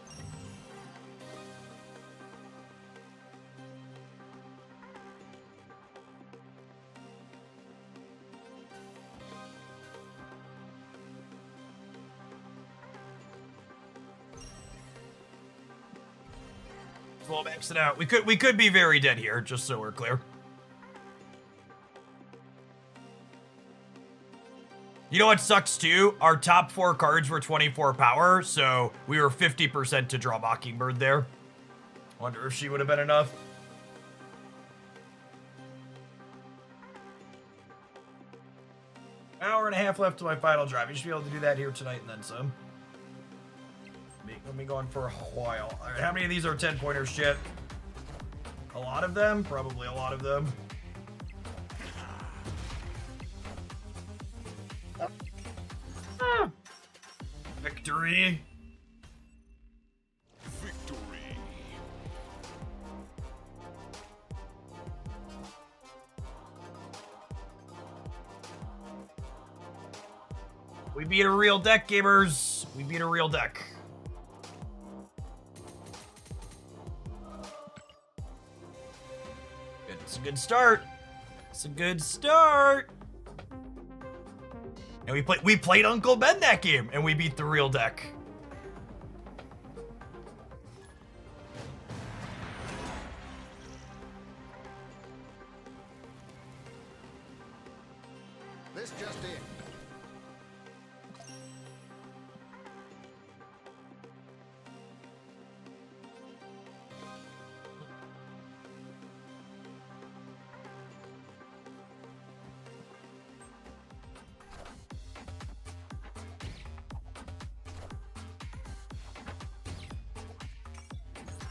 Well, max it out. We could be very dead here, just so we're clear. You know what sucks too? Our top 4 cards were 24 power, so we were 50% to draw Mockingbird there. Wonder if she would have been enough. Hour and a half left to my final drive. You should be able to do that here tonight and then some. Let me go on for a while. All right, how many of these are 10-pointers, shit? A lot of them? Probably a lot of them. Victory. Victory. We beat a real deck, gamers. We beat a real deck. It's a good start. It's a good start. And we played Uncle Ben that game, and we beat the real deck. This just in.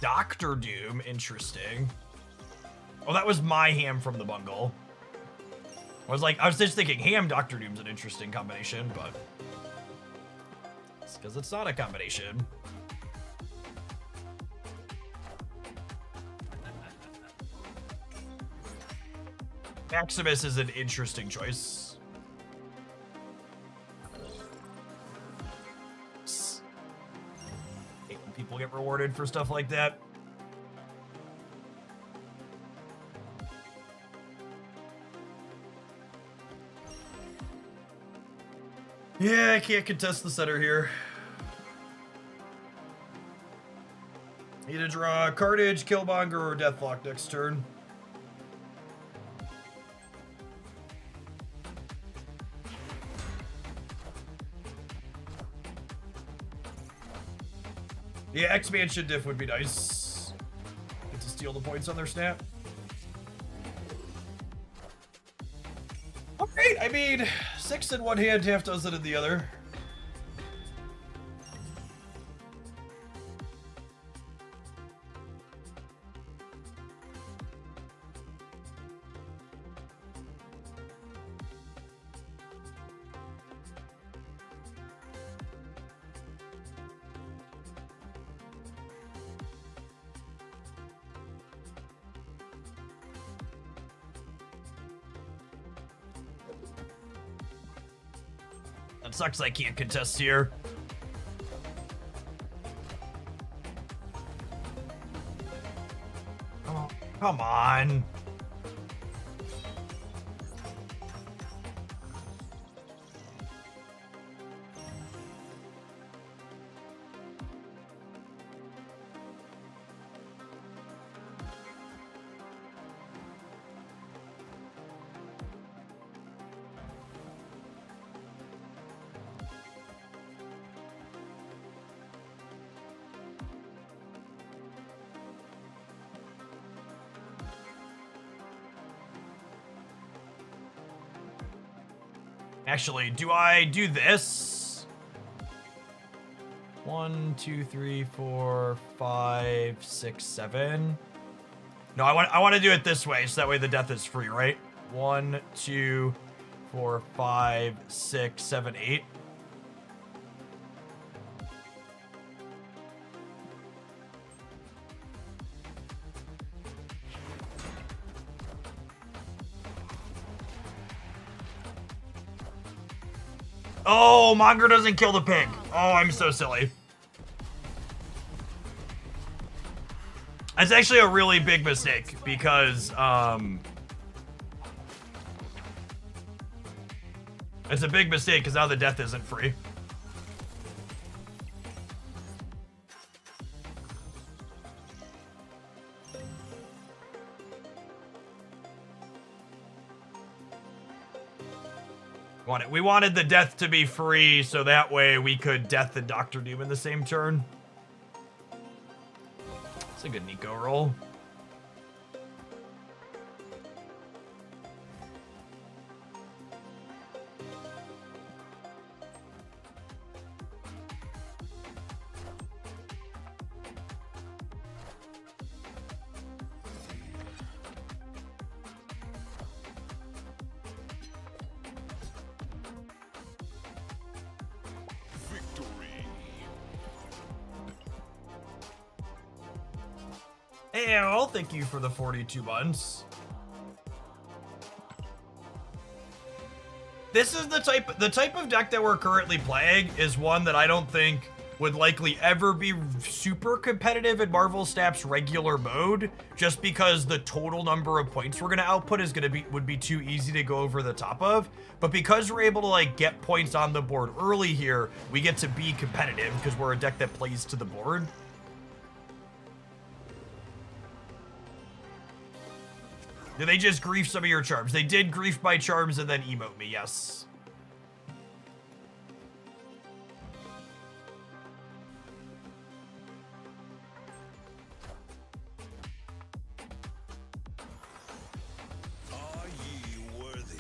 Dr. Doom, interesting. Oh, that was my ham from the bungle. I was just thinking ham Dr. Doom's an interesting combination, but it's because it's not a combination. Maximus is an interesting choice. Hate when people get rewarded for stuff like that. Yeah, I can't contest the center here. Need to draw Carnage, Killmonger, or Deathlock next turn. Yeah, expansion diff would be nice. Get to steal the points on their snap. Alright, I mean, 6 in one hand, half dozen in the other. That sucks I can't contest here. Come on. Actually, do I do this? 1, 2, 3, 4, 5, 6, 7. No, I want to do it this way, so that way the death is free, right? 1, 2, 4, 5, 6, 7, 8. Oh, Monger doesn't kill the pig. Oh, I'm so silly. That's actually a really big mistake because, it's a big mistake because now the death isn't free. We wanted the death to be free so that way we could death the Dr. Doom in the same turn. It's a good Nico roll. Hey, Al, thank you for the 42 months. This is the type of deck that we're currently playing is one that I don't think would likely ever be super competitive in Marvel Snap's regular mode, just because the total number of points we're gonna output is would be too easy to go over the top of. But because we're able to like get points on the board early here, we get to be competitive because we're a deck that plays to the board. Did they just grief some of your charms? They did grief my charms and then emote me, yes. Are ye worthy?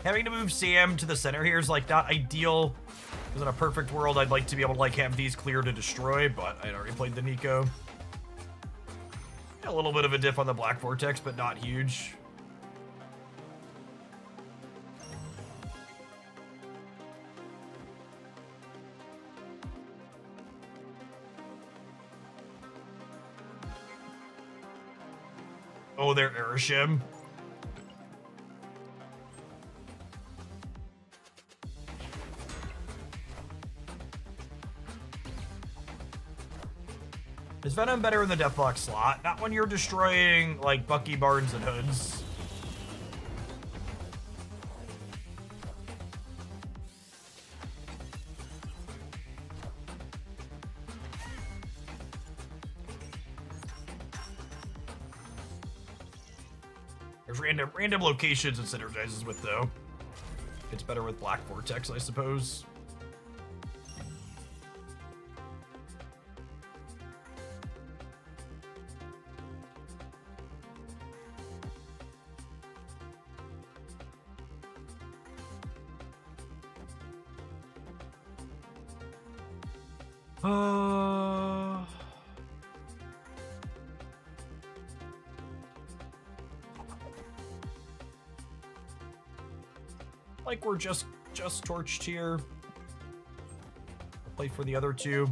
Having to move Sam to the center here is like not ideal, because in a perfect world I'd like to be able to like have these clear to destroy, but I'd already played the Nico. A little bit of a diff on the Black Vortex, but not huge. Oh, they're Erishim. Is Venom better in the Deathlock slot? Not when you're destroying, like, Bucky Barnes and Hoods. There's random locations it synergizes with, though. It's better with Black Vortex, I suppose. Like we're just torched here. play for the other two.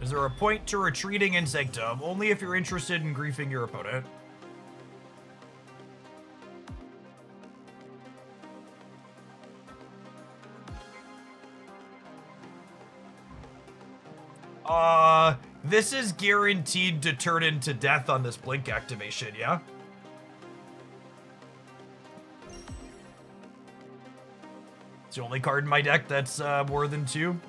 Is there a point to retreating in Sanctum? Only if you're interested in griefing your opponent. This is guaranteed to turn into death on this blink activation, yeah? It's the only card in my deck that's more than 2.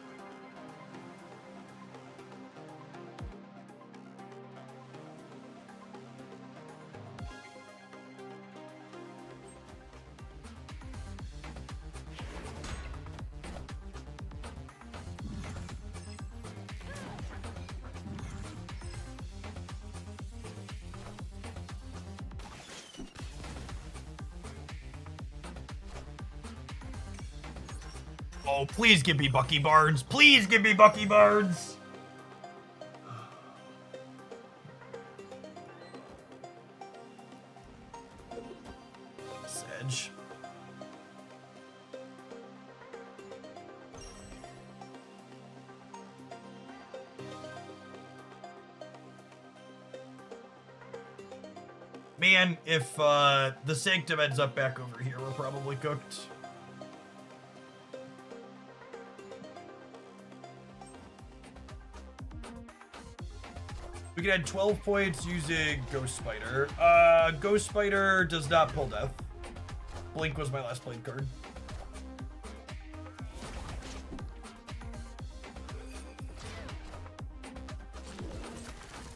Oh, please give me Bucky Barnes. Please give me Bucky Barnes. Sedge. Man, if the Sanctum ends up back over here, we're probably cooked. We can add 12 points using Ghost Spider. Ghost Spider does not pull death. Blink was my last played card.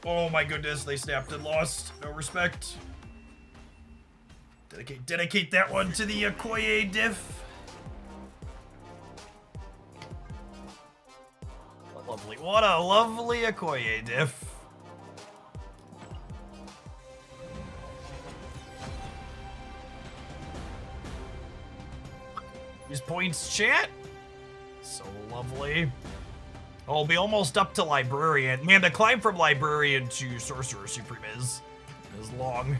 Oh my goodness, they snapped and lost. No respect. Dedicate that one to the Okoye diff. What a lovely Okoye diff. These points, chat. So lovely. Oh, we'll be almost up to Librarian. Man, the climb from Librarian to Sorcerer Supreme is long.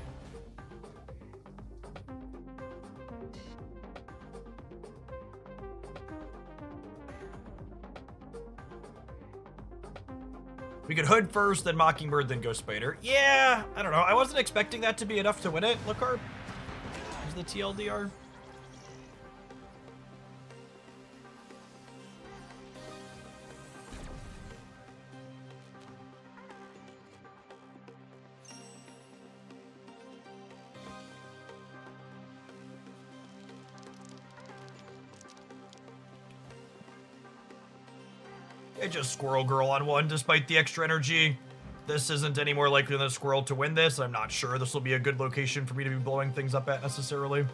We could Hood first, then Mockingbird, then Ghost Spider. Yeah, I don't know. I wasn't expecting that to be enough to win it. Lookard. Is the TLDR? It just Squirrel Girl on 1 despite the extra energy. This isn't any more likely than a Squirrel to win this. I'm not sure this will be a good location for me to be blowing things up at necessarily.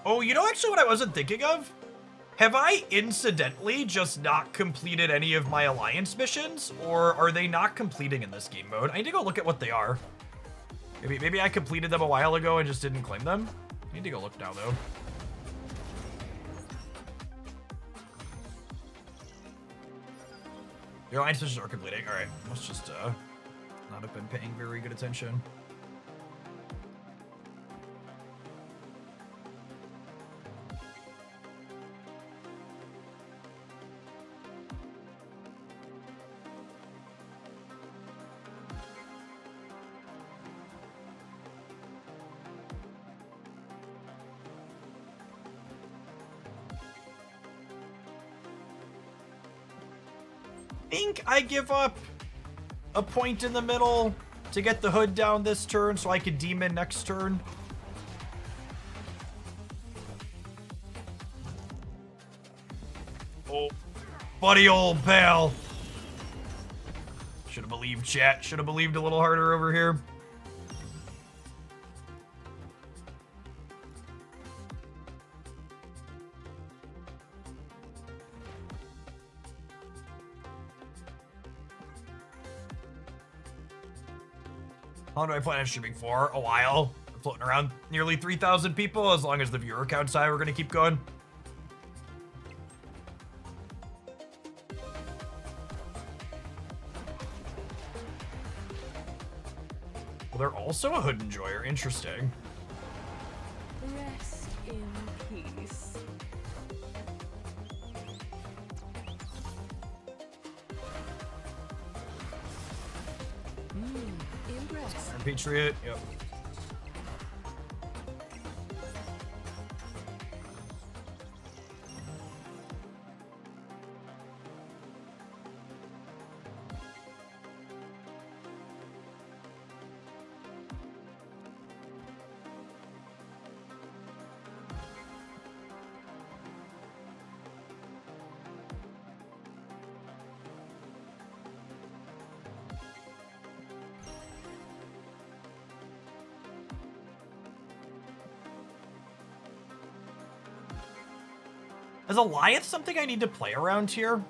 Oh, you know actually what I wasn't thinking of? Have I incidentally just not completed any of my alliance missions? Or are they not completing in this game mode? I need to go look at what they are. Maybe I completed them a while ago and just didn't claim them. I need to go look now though. The alliance missions are completing. Alright, must just not have been paying very good attention. Think I give up a point in the middle to get the Hood down this turn so I could Demon next turn. Oh, buddy old pal. Should have believed, chat. Should have believed a little harder over here. How long do I plan on streaming for? A while. I'm floating around nearly 3,000 people. As long as the viewer count's high, we're gonna keep going. Well, they're also a hood enjoyer. Interesting. Rest in peace. Impressed. Patriot. Yep. Is Alliance something I need to play around here?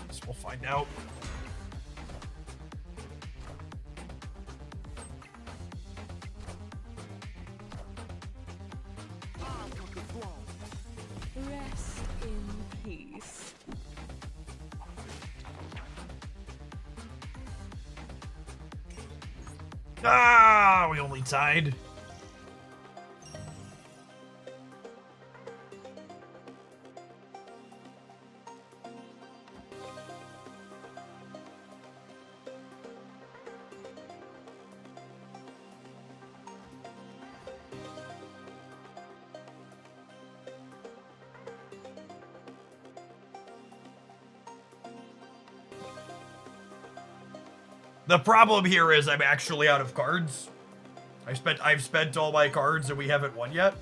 Guess we'll find out. Rest in peace. Ah, we only tied. The problem here is I'm actually out of cards. I've spent all my cards and we haven't won yet.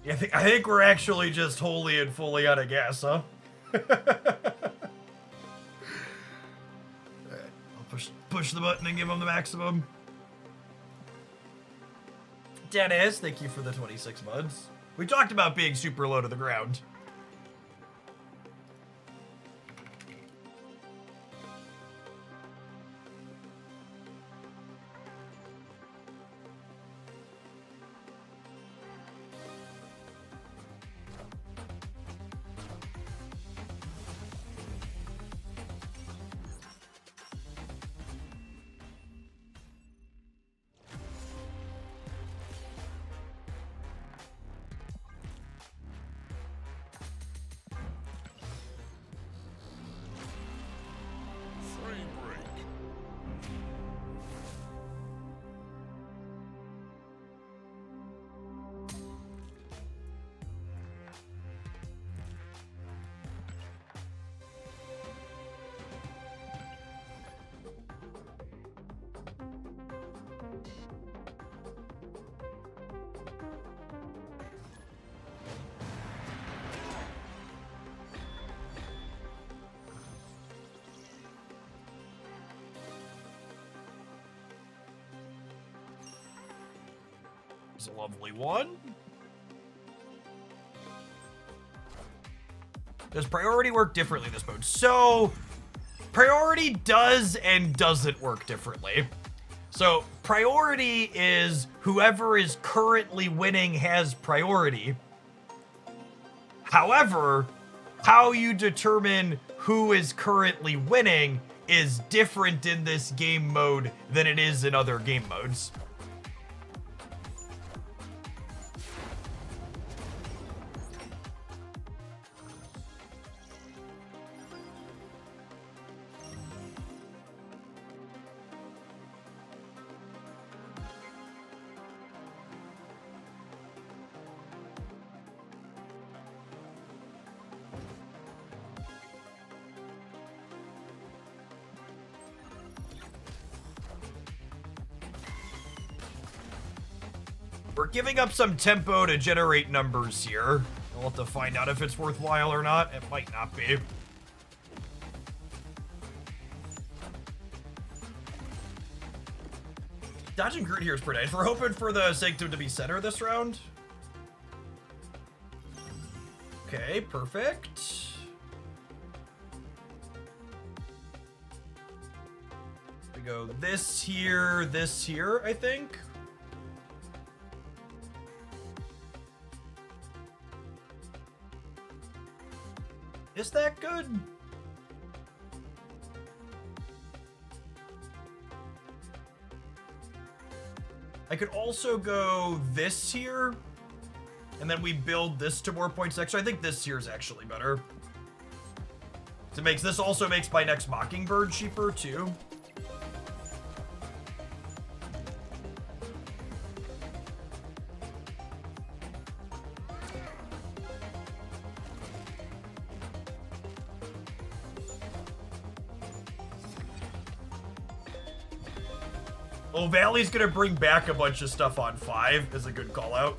Yeah, I think we're actually just wholly and fully out of gas, huh? Push the button and give them the maximum. Dennis, thank you for the 26 months. We talked about being super low to the ground. Frame break. It's a lovely one. Does priority work differently this mode? So, priority does and doesn't work differently. So, priority is whoever is currently winning has priority. However, how you determine who is currently winning is different in this game mode than it is in other game modes. We're giving up some tempo to generate numbers here. We'll have to find out if it's worthwhile or not. It might not be. Dodging Groot here is pretty nice. We're hoping for the Sanctum to be center this round. Okay, perfect. We go this here, I think. Is that good? I could also go this here, and then we build this to more points extra. I think this here is actually better. This also makes my next Mockingbird cheaper too. Oh, Valley's gonna bring back a bunch of stuff on 5 is a good call out.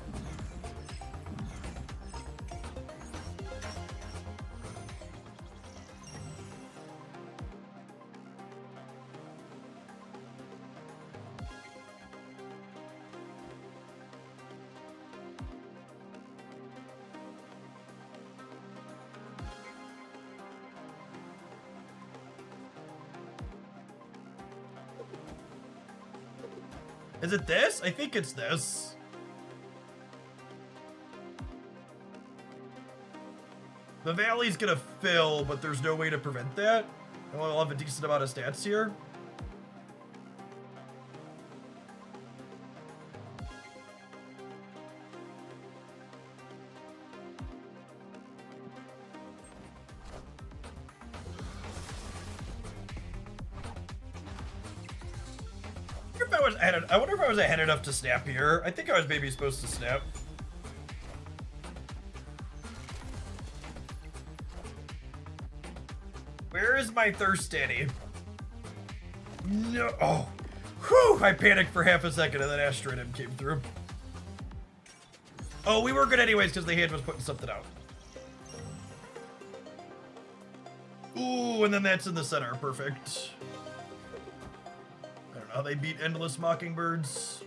Is it this? I think it's this. The Valley's gonna fill, but there's no way to prevent that. And we'll have a decent amount of stats here. I wonder if I was ahead enough to snap here. I think I was maybe supposed to snap. Where is my thirst daddy? No. Oh. Whew. I panicked for half a second and then Asteroid M came through. Oh, we were good anyways because the hand was putting something out. Ooh, and then that's in the center. Perfect. I don't know how they beat Endless Mockingbirds.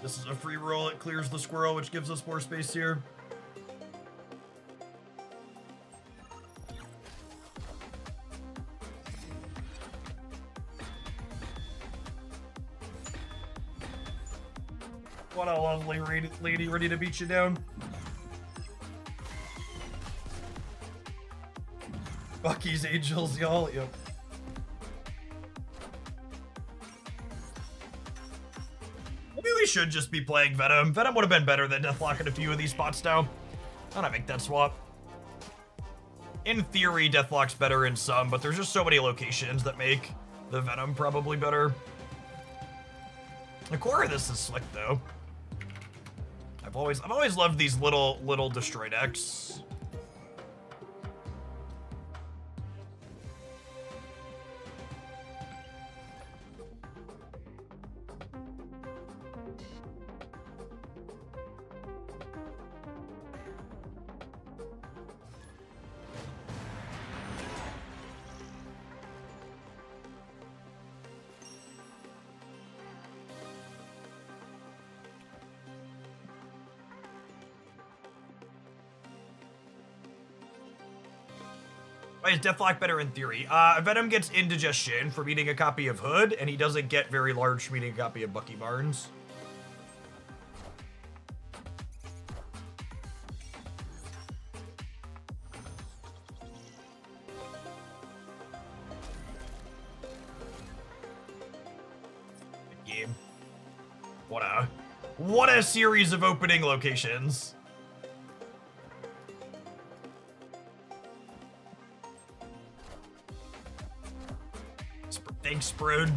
This is a free roll. It clears the squirrel, which gives us more space here. What a lovely lady ready to beat you down. Bucky's Angels, y'all. Yep. Maybe we should just be playing Venom. Venom would have been better than Deathlock in a few of these spots now. Why not make that swap? In theory, Deathlock's better in some, but there's just so many locations that make the Venom probably better. The core of this is slick though. I've always loved these little destroy decks. Why is Deathlock better in theory? Venom gets indigestion from eating a copy of Hood, and he doesn't get very large from eating a copy of Bucky Barnes. Good game. What a series of opening locations. Thanks, Brood.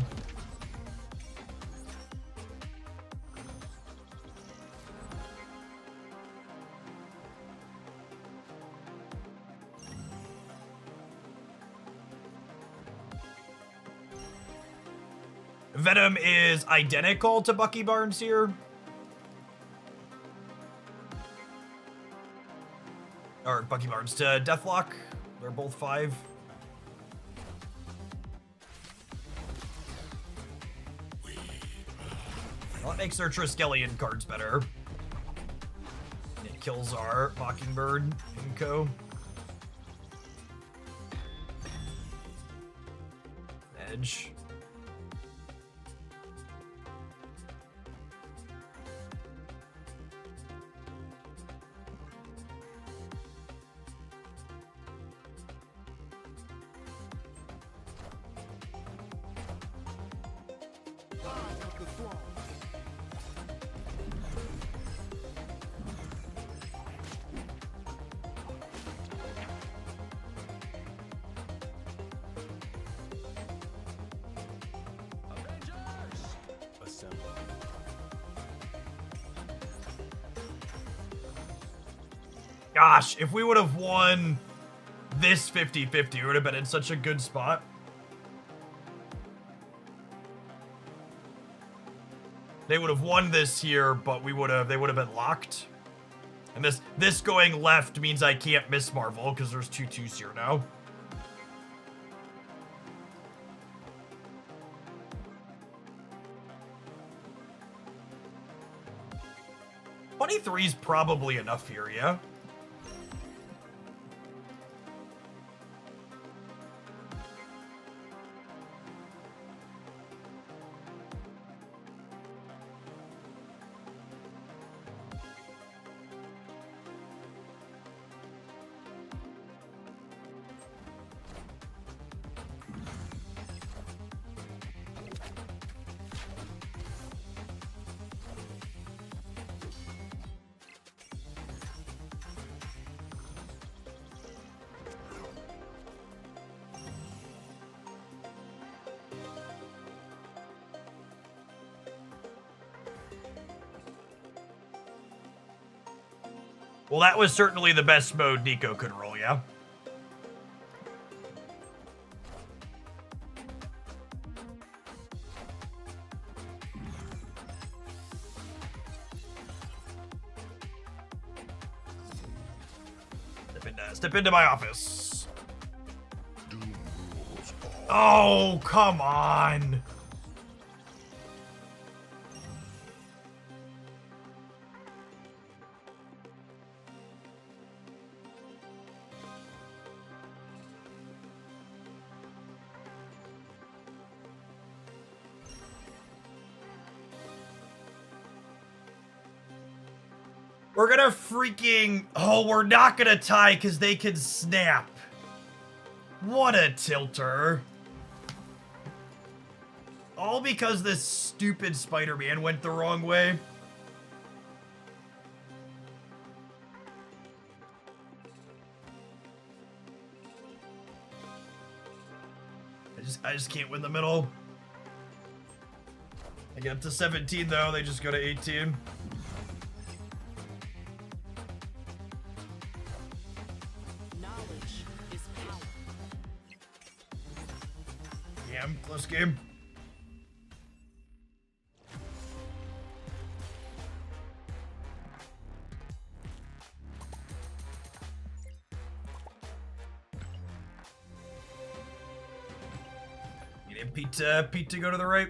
Venom is identical to Bucky Barnes here. Or Bucky Barnes to Deathlock. They're both 5. Well, that makes their Triskelion cards better. It kills our Mockingbird and co. Edge. Gosh, if we would have won this 50-50, we would have been in such a good spot. They would have won this here, but they would have been locked. And this going left means I can't miss Marvel because there's 2 2s here now. $23's probably enough here, yeah? Well, that was certainly the best mode Nico could roll, yeah? Step into my office. Oh, come on. We're gonna freaking... Oh, we're not gonna tie because they can snap. What a tilter. All because this stupid Spider-Man went the wrong way. I just can't win the middle. I get up to 17 though, they just go to 18. Close game. Need Pete to go to the right.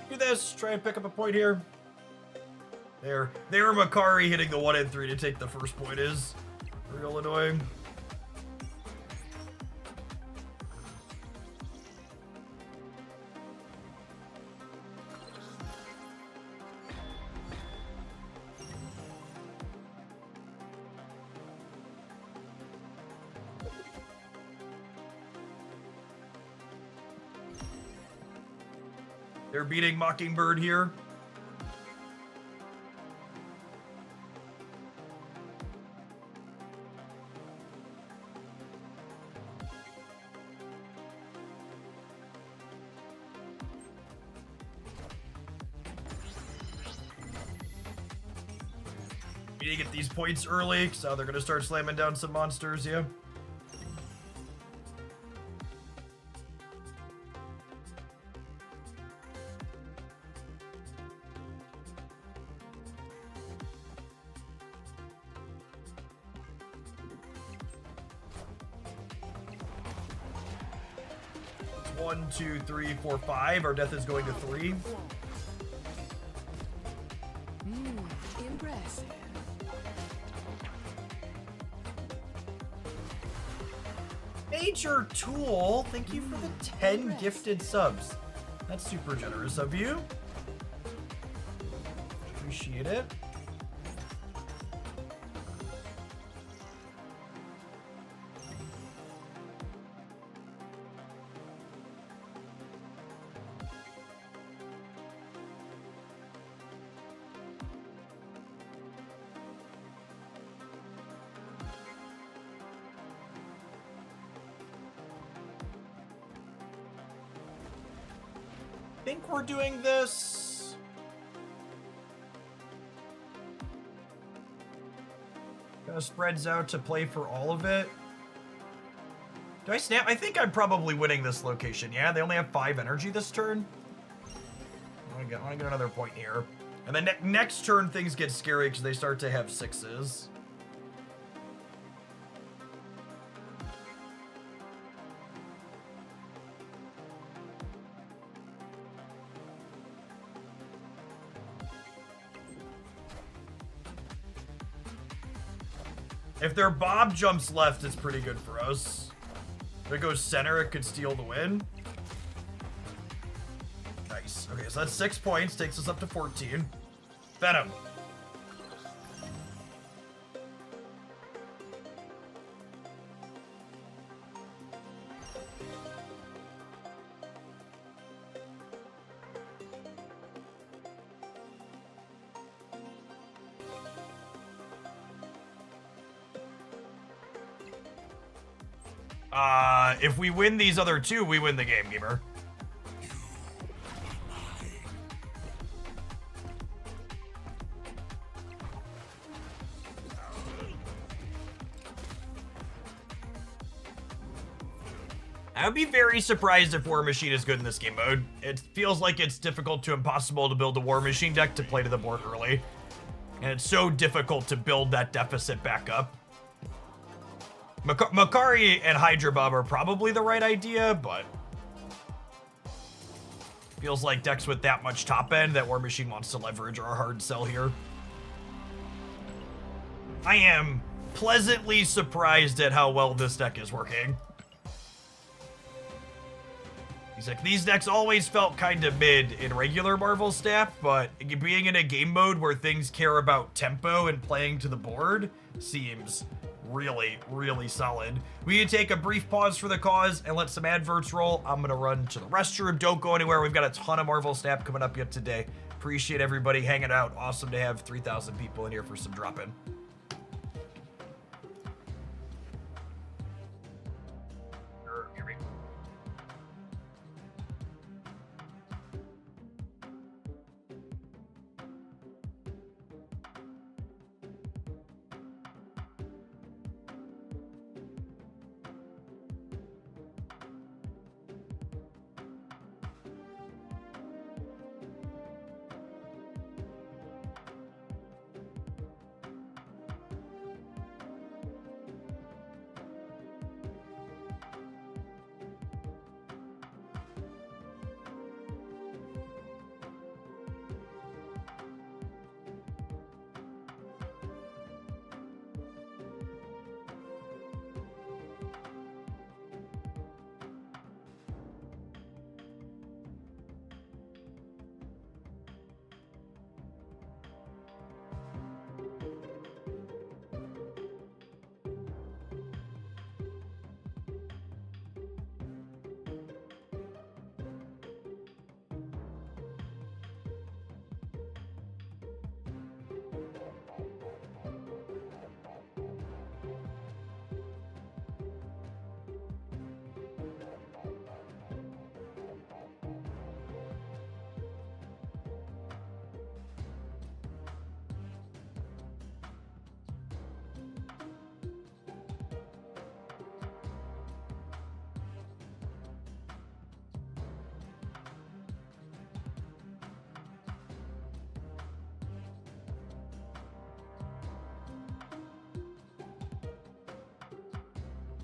Do this. Try and pick up a point here. There. Makari hitting the 1 and 3 to take the first point is. Real annoying. They're beating Mockingbird here. We need to get these points early, so they're gonna start slamming down some monsters, yeah. It's 1, 2, 3, 4, 5. Our death is going to 3. Impressive. Major Tool, thank you for the 10 gifted subs. That's super generous of you. Appreciate it. I think we're doing this. Kind of spreads out to play for all of it. Do I snap? I think I'm probably winning this location. Yeah, they only have 5 energy this turn. I want to get another point here. And then next turn things get scary because they start to have 6s. If their Bob jumps left, it's pretty good for us. If it goes center, it could steal the win. Nice. Okay, so that's 6 points. Takes us up to 14. Venom. If we win these other 2, we win the game, gamer. I would be very surprised if War Machine is good in this game mode. It feels like it's difficult to impossible to build a War Machine deck to play to the board early. And it's so difficult to build that deficit back up. Makari and Hydra Bob are probably the right idea, but feels like decks with that much top end that War Machine wants to leverage are a hard sell here. I am pleasantly surprised at how well this deck is working. He's like, these decks always felt kind of mid in regular Marvel staff, but being in a game mode where things care about tempo and playing to the board seems really, really solid. We need to take a brief pause for the cause and let some adverts roll. I'm gonna run to the restroom. Don't go anywhere. We've got a ton of Marvel Snap coming up yet today. Appreciate everybody hanging out. Awesome to have 3,000 people in here for some drop-in.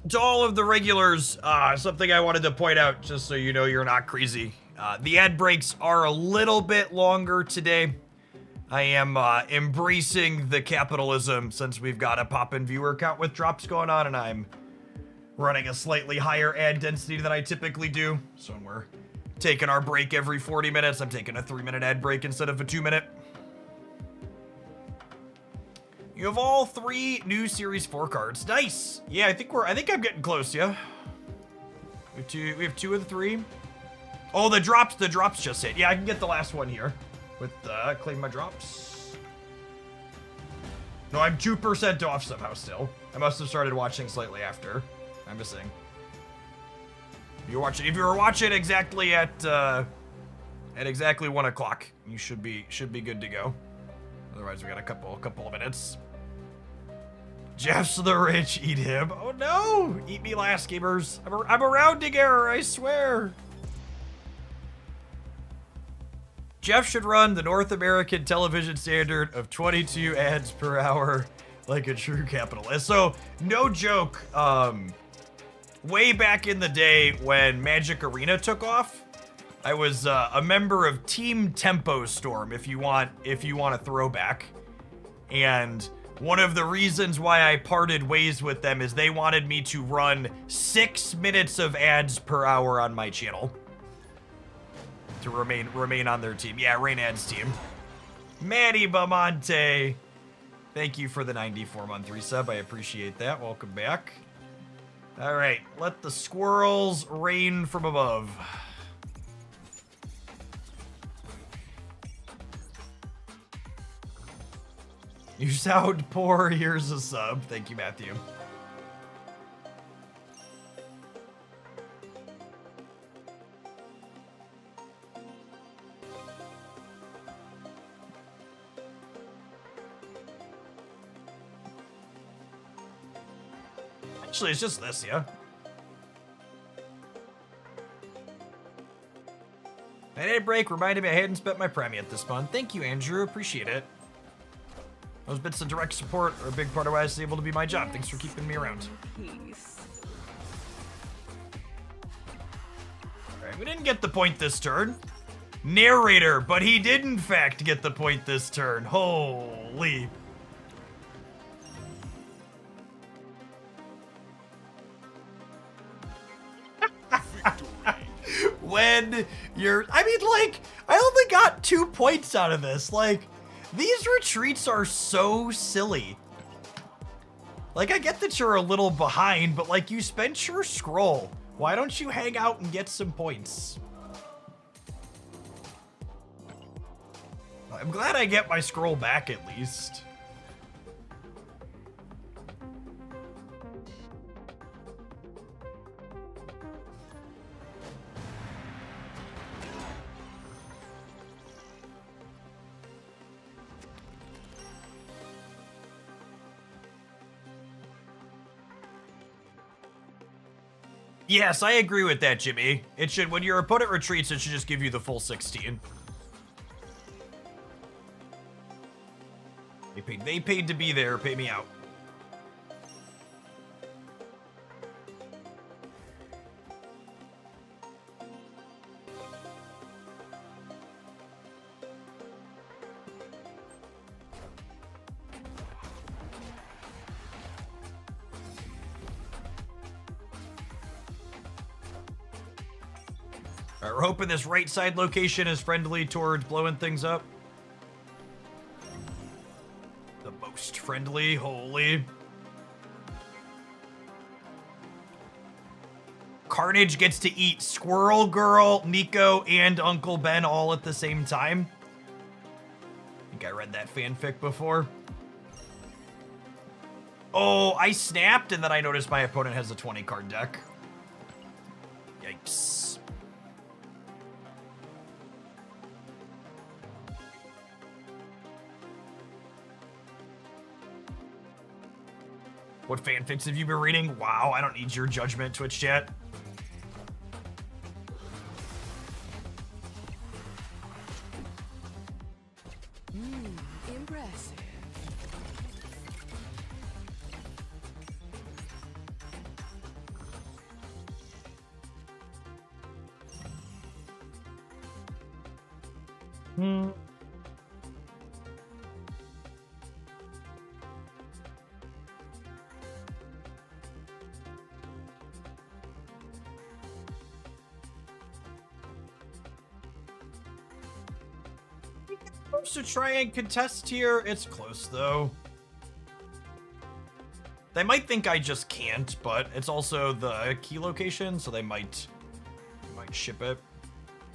to all of the regulars, something I wanted to point out, just so you know you're not crazy. The ad breaks are a little bit longer today. I am embracing the capitalism since we've got a pop-in viewer count with drops going on, and I'm running a slightly higher ad density than I typically do. So when we're taking our break every 40 minutes, I'm taking a 3-minute ad break instead of a 2-minute. You have all 3 new Series 4 cards. Nice. Yeah, I think I'm getting close, yeah. We have 2 of the 3. Oh, the drops just hit. Yeah, I can get the last one here with claim my drops. No, I'm 2% off somehow still. I must have started watching slightly after. I'm missing. If you were watching exactly at exactly 1 o'clock, you should be good to go. Otherwise, we got a couple of minutes. Jeff's the rich, eat him. Oh no! Eat me last, gamers. I'm a rounding error, I swear. Jeff should run the North American television standard of 22 ads per hour like a true capitalist. So, no joke, way back in the day when Magic Arena took off, I was a member of Team Tempo Storm, if you want a throwback. And one of the reasons why I parted ways with them is they wanted me to run 6 minutes of ads per hour on my channel to remain on their team. Yeah, Rain Ads team. Manny Bamonte, thank you for the 94-month resub. I appreciate that. Welcome back. All right, let the squirrels rain from above. You sound poor. Here's a sub. Thank you, Matthew. Actually, it's just this, yeah. That ad break reminded me I hadn't spent my Prem yet this month. Thank you, Andrew. Appreciate it. Those bits of direct support are a big part of why I was able to be my job. Thanks for keeping me around. Peace. Alright, we didn't get the point this turn. Narrator, but he did in fact get the point this turn. Holy. When you're, I mean, like, I only got 2 points out of this. Like, these retreats are so silly. Like, I get that you're a little behind, but like, you spent your scroll. Why don't you hang out and get some points? I'm glad I get my scroll back at least. Yes, I agree with that, Jimmy. It should, when your opponent retreats, it should just give you the full 16. They paid to be there. Pay me out. All right, we're hoping this right side location is friendly towards blowing things up. The most friendly, holy. Carnage gets to eat Squirrel Girl, Nico, and Uncle Ben all at the same time. I think I read that fanfic before. Oh, I snapped and then I noticed my opponent has a 20 card deck. Yikes. What fanfics have you been reading? Wow, I don't need your judgment, Twitch chat. Impressive. Supposed to try and contest here. It's close though. They might think I just can't, but it's also the key location, so they might ship it.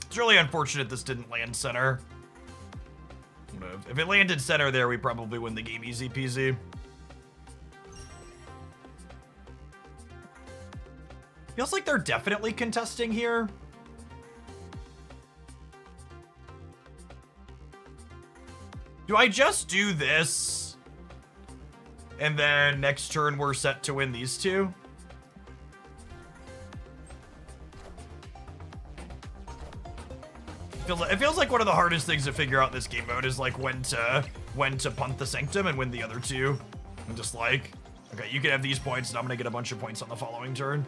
It's really unfortunate this didn't land center. If it landed center there, we probably win the game easy peasy. Feels like they're definitely contesting here. Do I just do this? And then next turn we're set to win these two? It feels like one of the hardest things to figure out in this game mode is like when to punt the Sanctum and win the other two. I'm just like, okay, you can have these points and I'm gonna get a bunch of points on the following turn.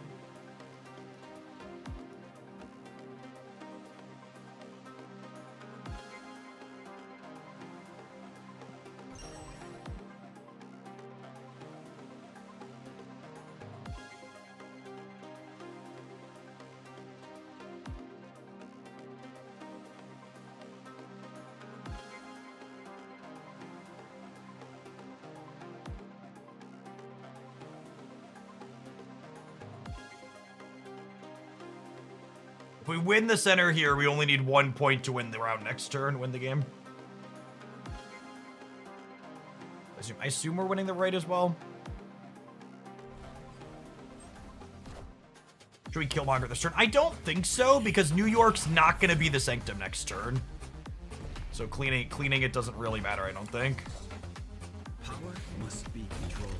If we win the center here, we only need 1 point to win the round next turn, win the game. I assume we're winning the right as well. Should we Killmonger this turn? I don't think so, because New York's not going to be the Sanctum next turn. So cleaning it doesn't really matter, I don't think. Power must be controlled.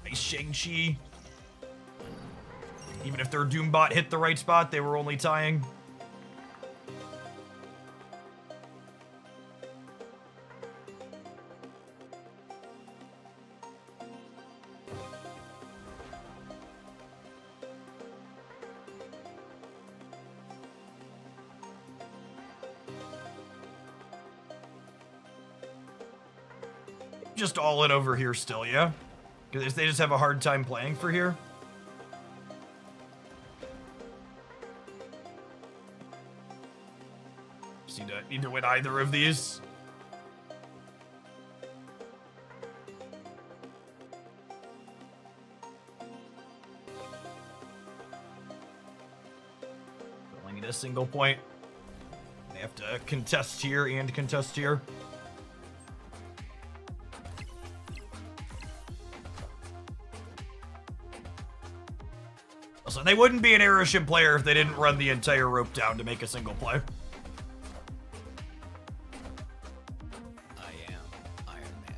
Nice Shang-Chi. Even if their Doombot hit the right spot, they were only tying. Just all in over here still, yeah? Because they just have a hard time playing for here. Just need to win either of these. Only need a single point. They have to contest here and contest here. So they wouldn't be an airship player if they didn't run the entire rope down to make a single play. I am Iron Man.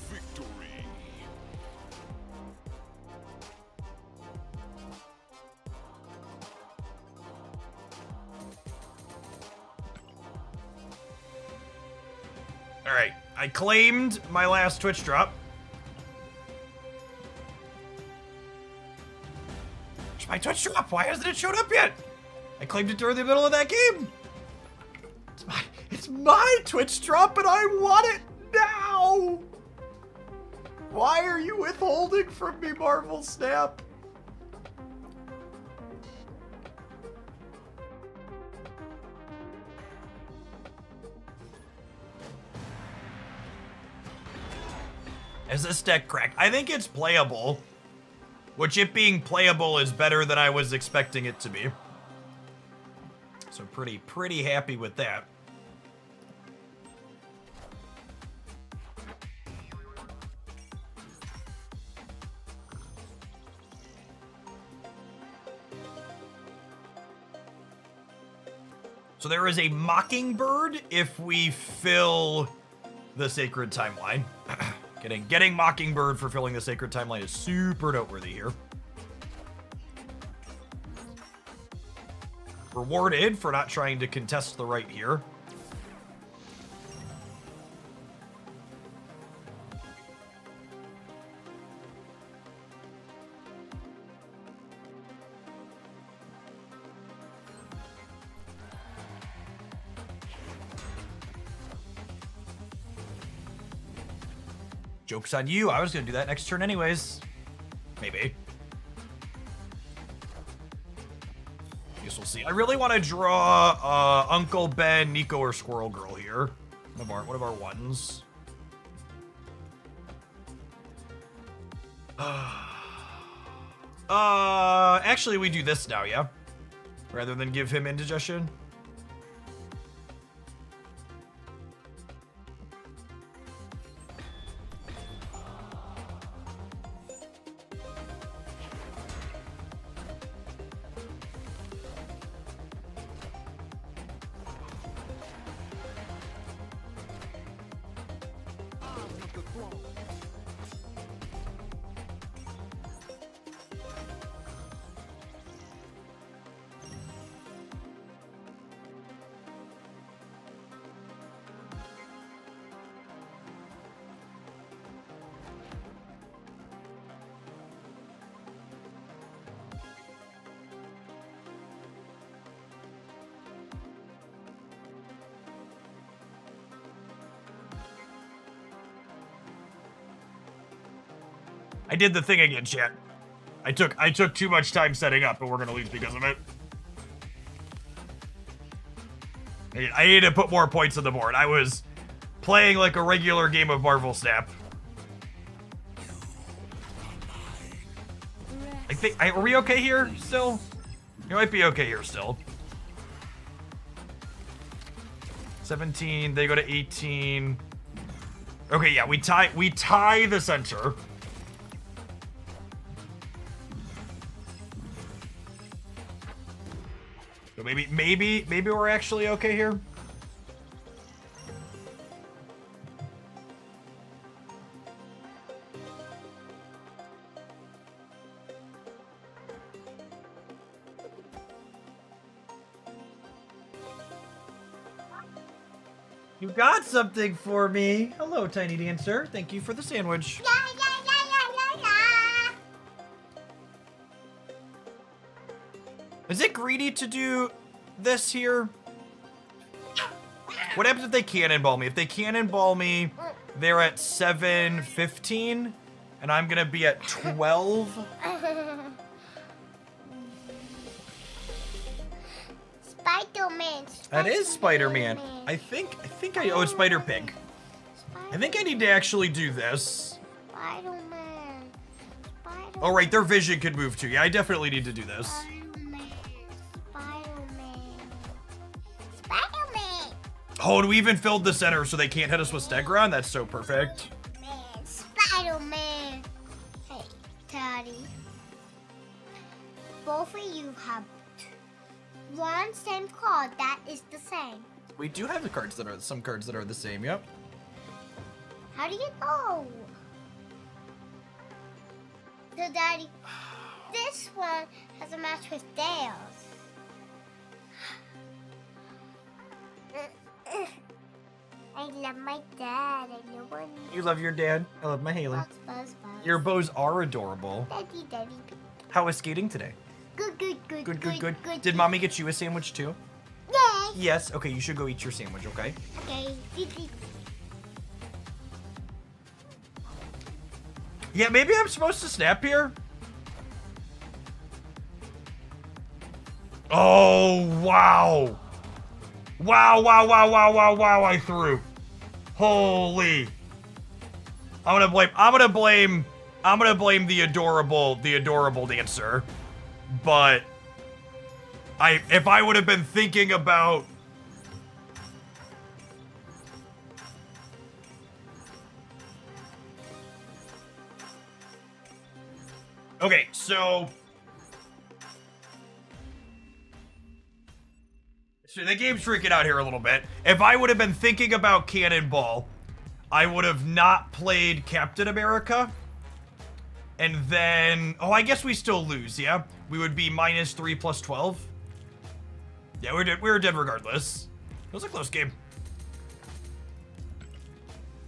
Victory. All right, I claimed my last Twitch drop. Where's my Twitch drop? Why hasn't it showed up yet? I claimed it during the middle of that game. It's my Twitch drop and I want it now. Why are you withholding from me, Marvel Snap? Is this deck cracked? I think it's playable. Which, it being playable is better than I was expecting it to be. So pretty happy with that. So there is a Mockingbird if we fill the Sacred Timeline. Getting Mockingbird for filling the Sacred Timeline is super noteworthy here. rewarded for not trying to contest the right here. Joke's on you. I was going to do that next turn anyways. Maybe. Guess we'll see. I really want to draw Uncle Ben, Nico, or Squirrel Girl here. One of our ones. Actually, we do this now, yeah? Rather than give him indigestion. I did the thing again, chat. I took too much time setting up, but we're gonna lose because of it. I need to put more points on the board. I was playing like a regular game of Marvel Snap. I think, are we okay here still? We might be okay here still. 17, they go to 18. Okay, yeah, we tie the center. So maybe we're actually okay here. You got something for me. Hello, Tiny Dancer. Thank you for the sandwich. Is it greedy to do this here? What happens if they cannonball me? If they cannonball me, they're at 7-15, and I'm gonna be at 12. Spider-Man. That is Spider-Man. I think I owe Spider Pig. I think I need to actually do this. Spider-Man. Oh right, their vision could move too. Yeah, I definitely need to do this. Spider-Man. Oh, and we even filled the center so they can't hit us with Stegron? That's so perfect. Spider-Man. Hey, Daddy. Both of you have one same card that is the same. We do have some cards that are the same, yep. How do you know? So, Daddy, this one has a match with Dale's. I love my dad. I know one. You love your dad. I love my Haley. Buzz, buzz, buzz. Your bows are adorable. Daddy, daddy. How was skating today? Good, good, good, Good, good, good. Did mommy get you a sandwich too? Yay. Yes. Okay, you should go eat your sandwich, okay? Okay. Yeah, maybe I'm supposed to snap here. Oh, wow. Wow, I threw. Holy. I'm gonna blame the adorable dancer. But if I would have been thinking about okay, so the game's freaking out here a little bit. If I would have been thinking about Cannonball, I would have not played Captain America. And then, oh, I guess we still lose, yeah? We would be -3 + 12. Yeah, we were dead regardless. It was a close game.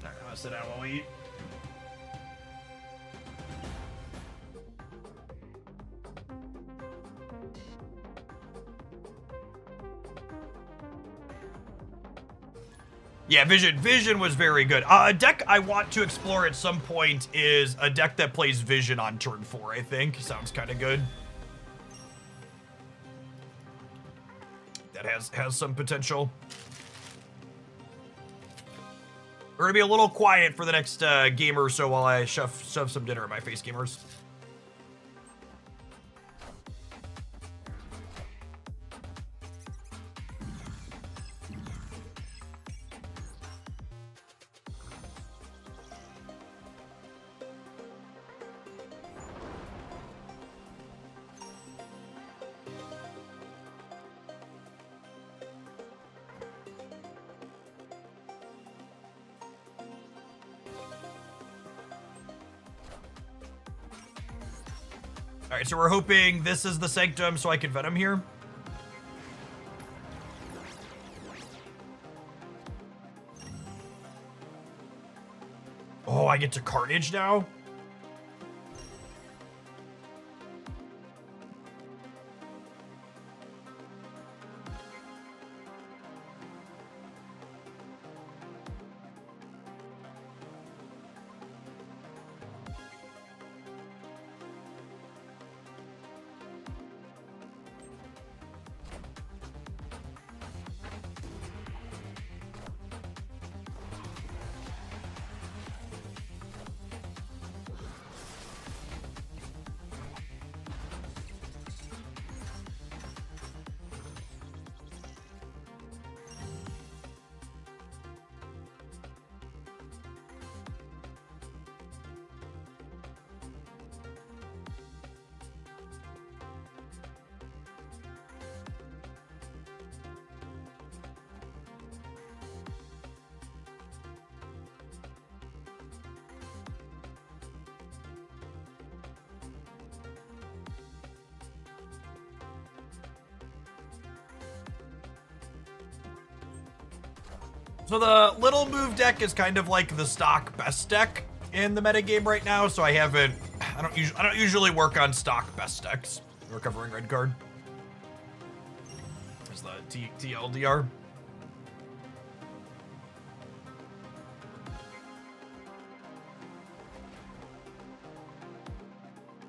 Alright, I'm gonna sit down while we eat. Yeah, Vision was very good. A deck I want to explore at some point is a deck that plays Vision on turn 4, I think. Sounds kind of good. That has some potential. We're gonna be a little quiet for the next game or so while I shove some dinner in my face, gamers. All right, so we're hoping this is the Sanctum so I can Venom here. Oh, I get to Carnage now? So the little move deck is kind of like the stock best deck in the metagame right now, so I don't usually work on stock best decks. Recovering red card. There's the TLDR.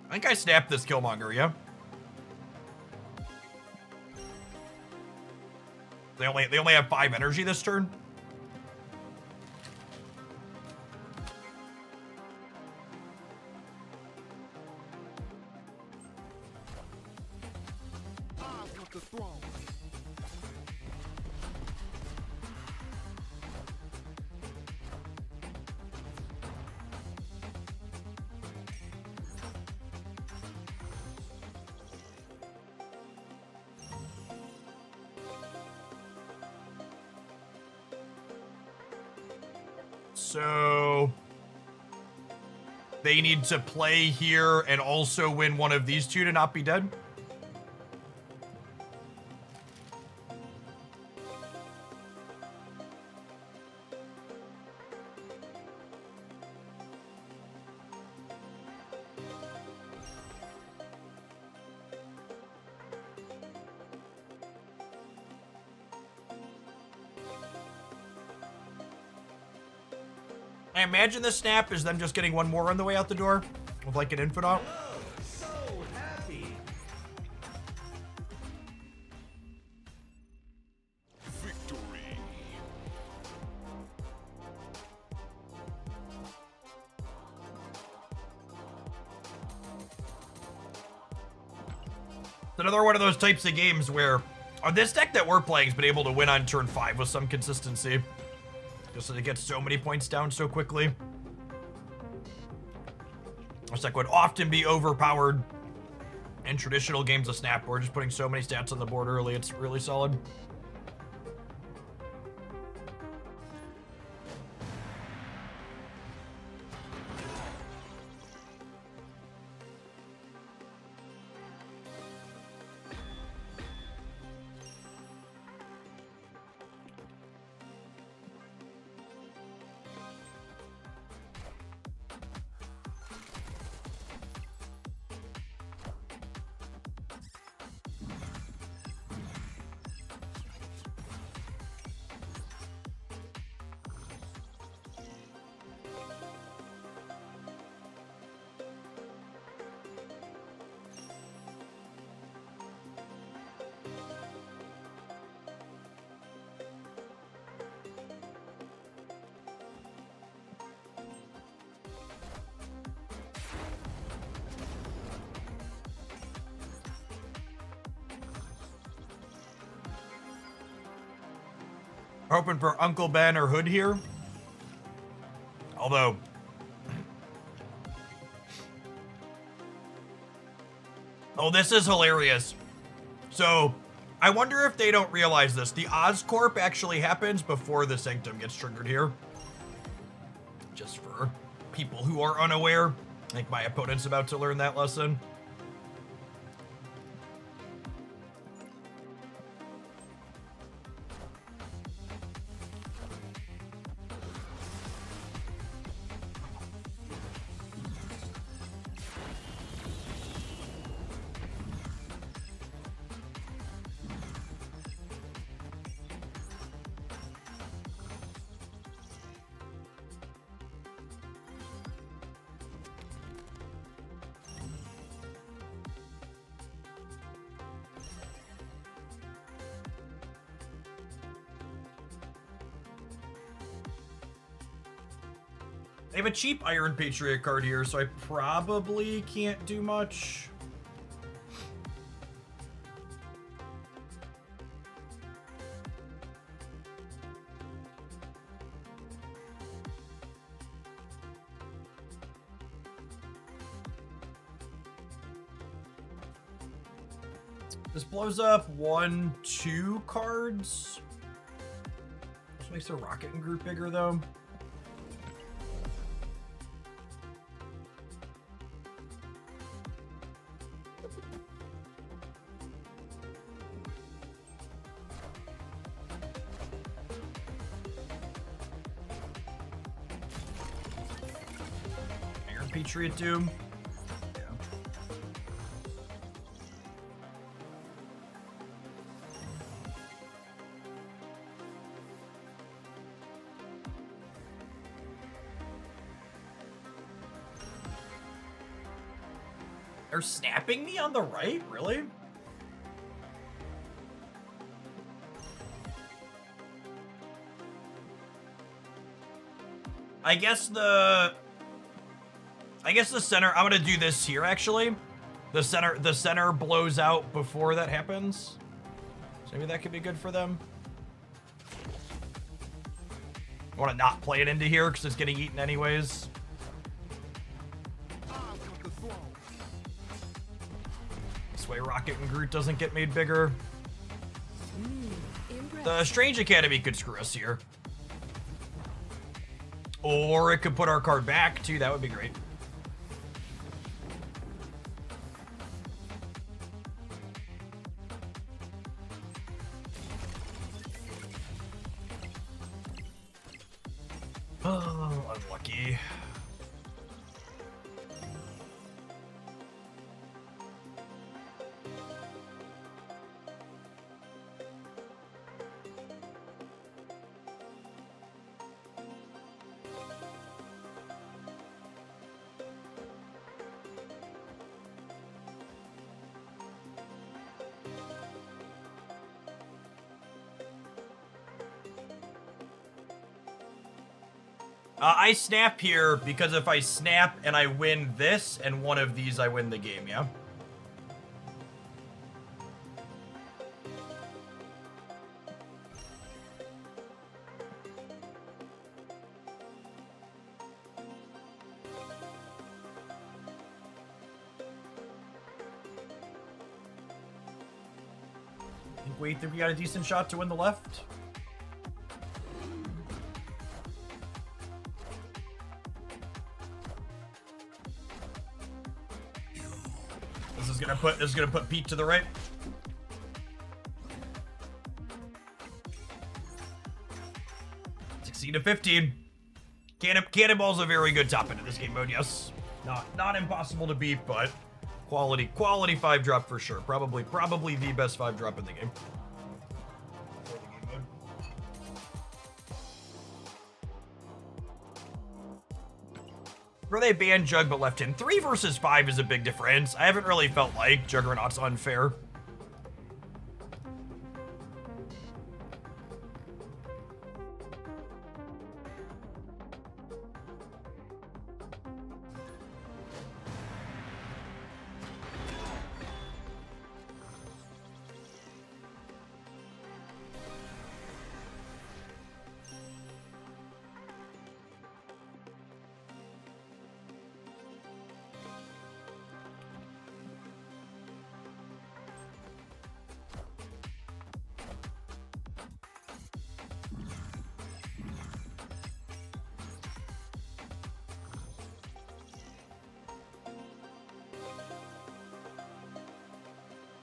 I think I snapped this Killmonger, yeah? They only have 5 energy this turn. The throne. So they need to play here and also win one of these two to not be dead. I imagine the snap is them just getting one more on the way out the door with like an Infinite. So happy. Victory. It's another one of those types of games where this deck that we're playing has been able to win on turn 5 with some consistency. Just that it gets so many points down so quickly. This deck would often be overpowered in traditional games of Snap. We're just putting so many stats on the board early, it's really solid. Hoping for Uncle Ben or Hood here. Although... Oh, this is hilarious. So, I wonder if they don't realize this. The Oscorp actually happens before the Sanctum gets triggered here. Just for people who are unaware. I think my opponent's about to learn that lesson. I have a cheap Iron Patriot card here, so I probably can't do much. This blows up 1, 2 cards. This makes the Rocket and Groot bigger, though. Patriot Doom. Yeah. They're snapping me on the right? Really? I guess the center, I'm gonna do this here actually. The center blows out before that happens. So maybe that could be good for them. I wanna not play it into here because it's getting eaten anyways. This way Rocket and Groot doesn't get made bigger. The Strange Academy could screw us here. Or it could put our card back too, that would be great. Oh, unlucky. I snap here because if I snap and I win this and one of these, I win the game, yeah? Think we got a decent shot to win the left? This is gonna put Pete to the right. Succeed to 15. Cannonball's a very good top end of this game mode, yes. Not impossible to beat, but quality 5-drop for sure. Probably the best 5-drop in the game. Where they banned Jug but left him. 3 versus 5 is a big difference. I haven't really felt like Juggernaut's unfair.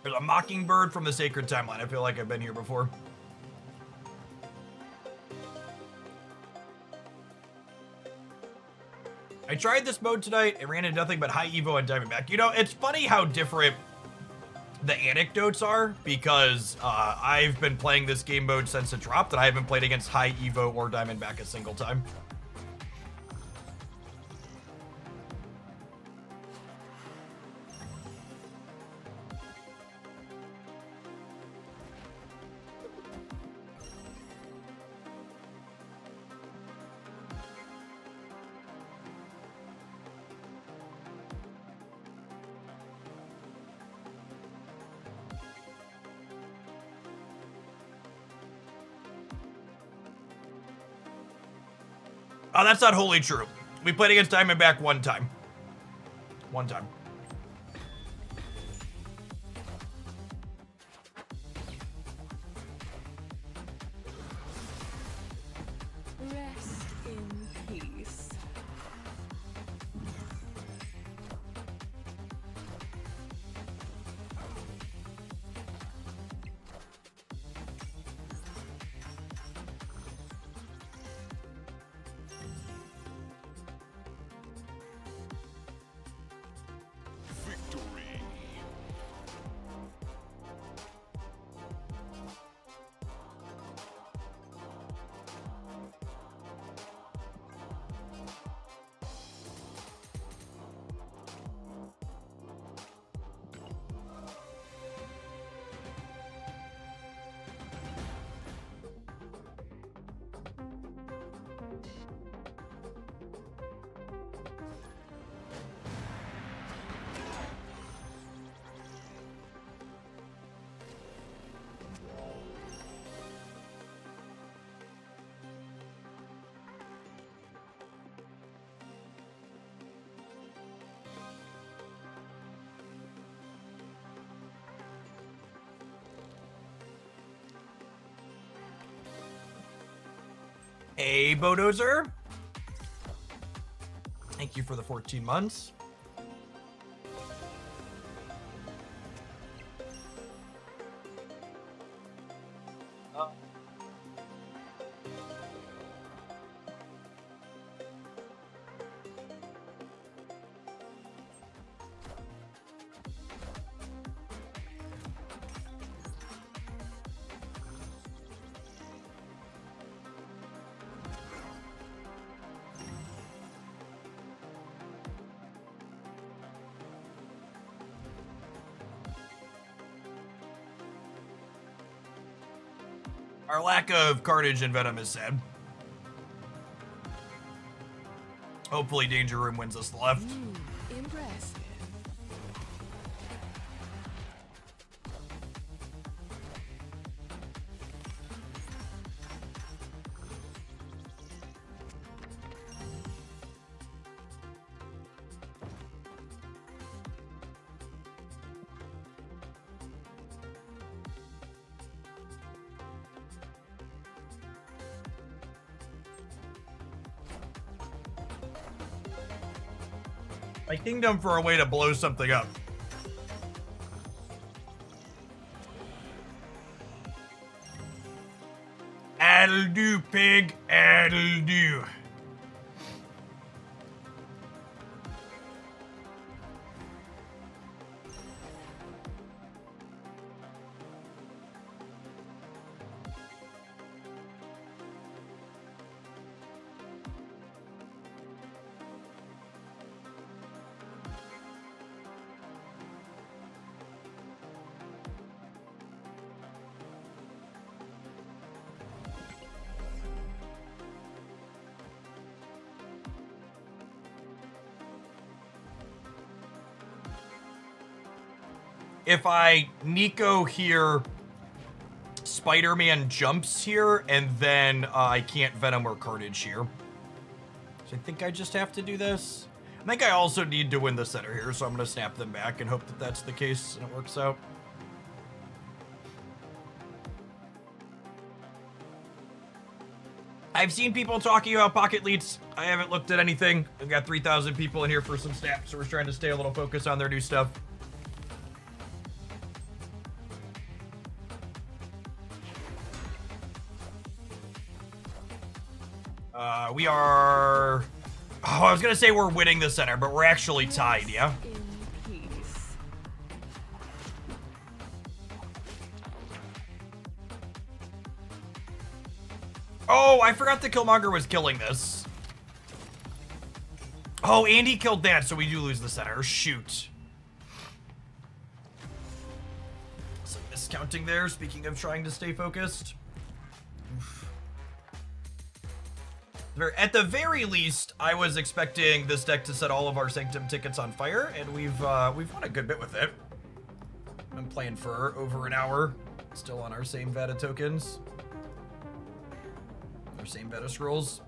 There's a mockingbird from the Sacred Timeline. I feel like I've been here before. I tried this mode tonight. It ran into nothing but high Evo and Diamondback. You know, it's funny how different the anecdotes are, because I've been playing this game mode since it dropped, and I haven't played against high Evo or Diamondback a single time. Oh, that's not wholly true. We played against Diamondback one time. One time. Rest in peace. Victory. Hey, Bodozer. Thank you for the 14 months. Our lack of carnage and venom is sad. Hopefully Danger Room wins us the left. Impressive. My kingdom for a way to blow something up. That'll do, pig. That'll do. If I Nico here, Spider-Man jumps here, and then I can't Venom or Carnage here. So I think I just have to do this. I think I also need to win the center here, so I'm going to snap them back and hope that that's the case and it works out. I've seen people talking about pocket leads. I haven't looked at anything. I've got 3,000 people in here for some snaps, so we're trying to stay a little focused on their new stuff. We are... Oh, I was gonna say we're winning the center, but we're actually tied, yeah? In peace. Oh, I forgot the Killmonger was killing this. Oh, Andy killed that, so we do lose the center. Shoot. Some miscounting there, speaking of trying to stay focused. Oof. At the very least, I was expecting this deck to set all of our Sanctum tickets on fire, and we've won a good bit with it. Been playing for over an hour, still on our same Vata tokens. Our same Vata scrolls.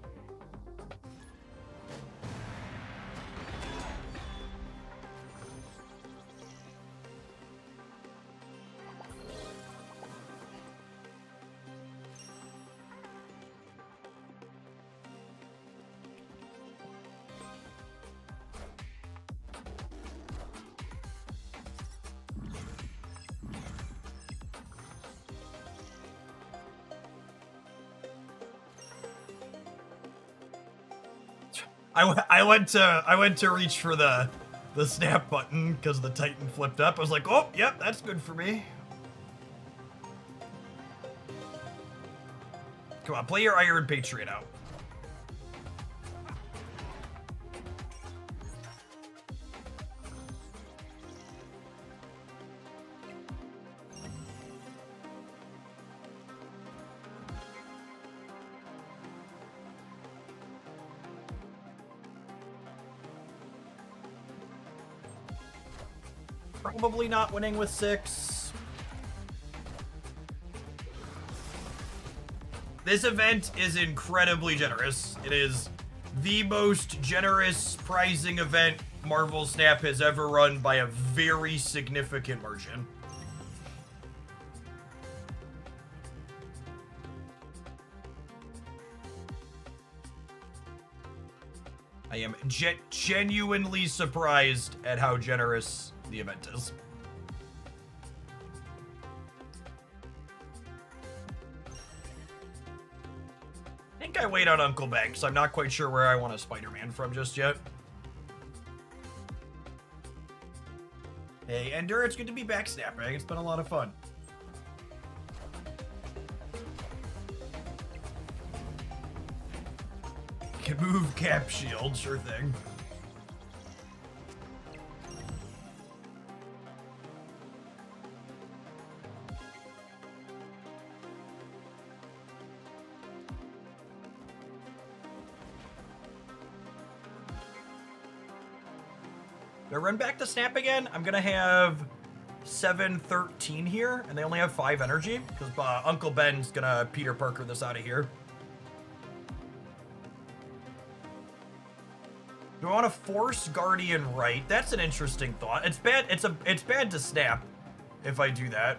I went to reach for the snap button because the Titan flipped up. I was like, oh, yep, that's good for me. Come on, play your Iron Patriot out. Probably not winning with 6. This event is incredibly generous. It is the most generous prizing event Marvel Snap has ever run by a very significant margin. I am genuinely surprised at how generous the event is. I think I wait on Uncle Ben because I'm not quite sure where I want a Spider-Man from just yet. Hey, Ender, it's good to be back snapping. It's been a lot of fun. Can move Cap Shield, sure thing. Do I run back to Snap again? I'm gonna have 7-13 here, and they only have 5 energy, because Uncle Ben's gonna Peter Parker this out of here. Do I want to force Guardian right? That's an interesting thought. It's bad. It's bad to Snap if I do that.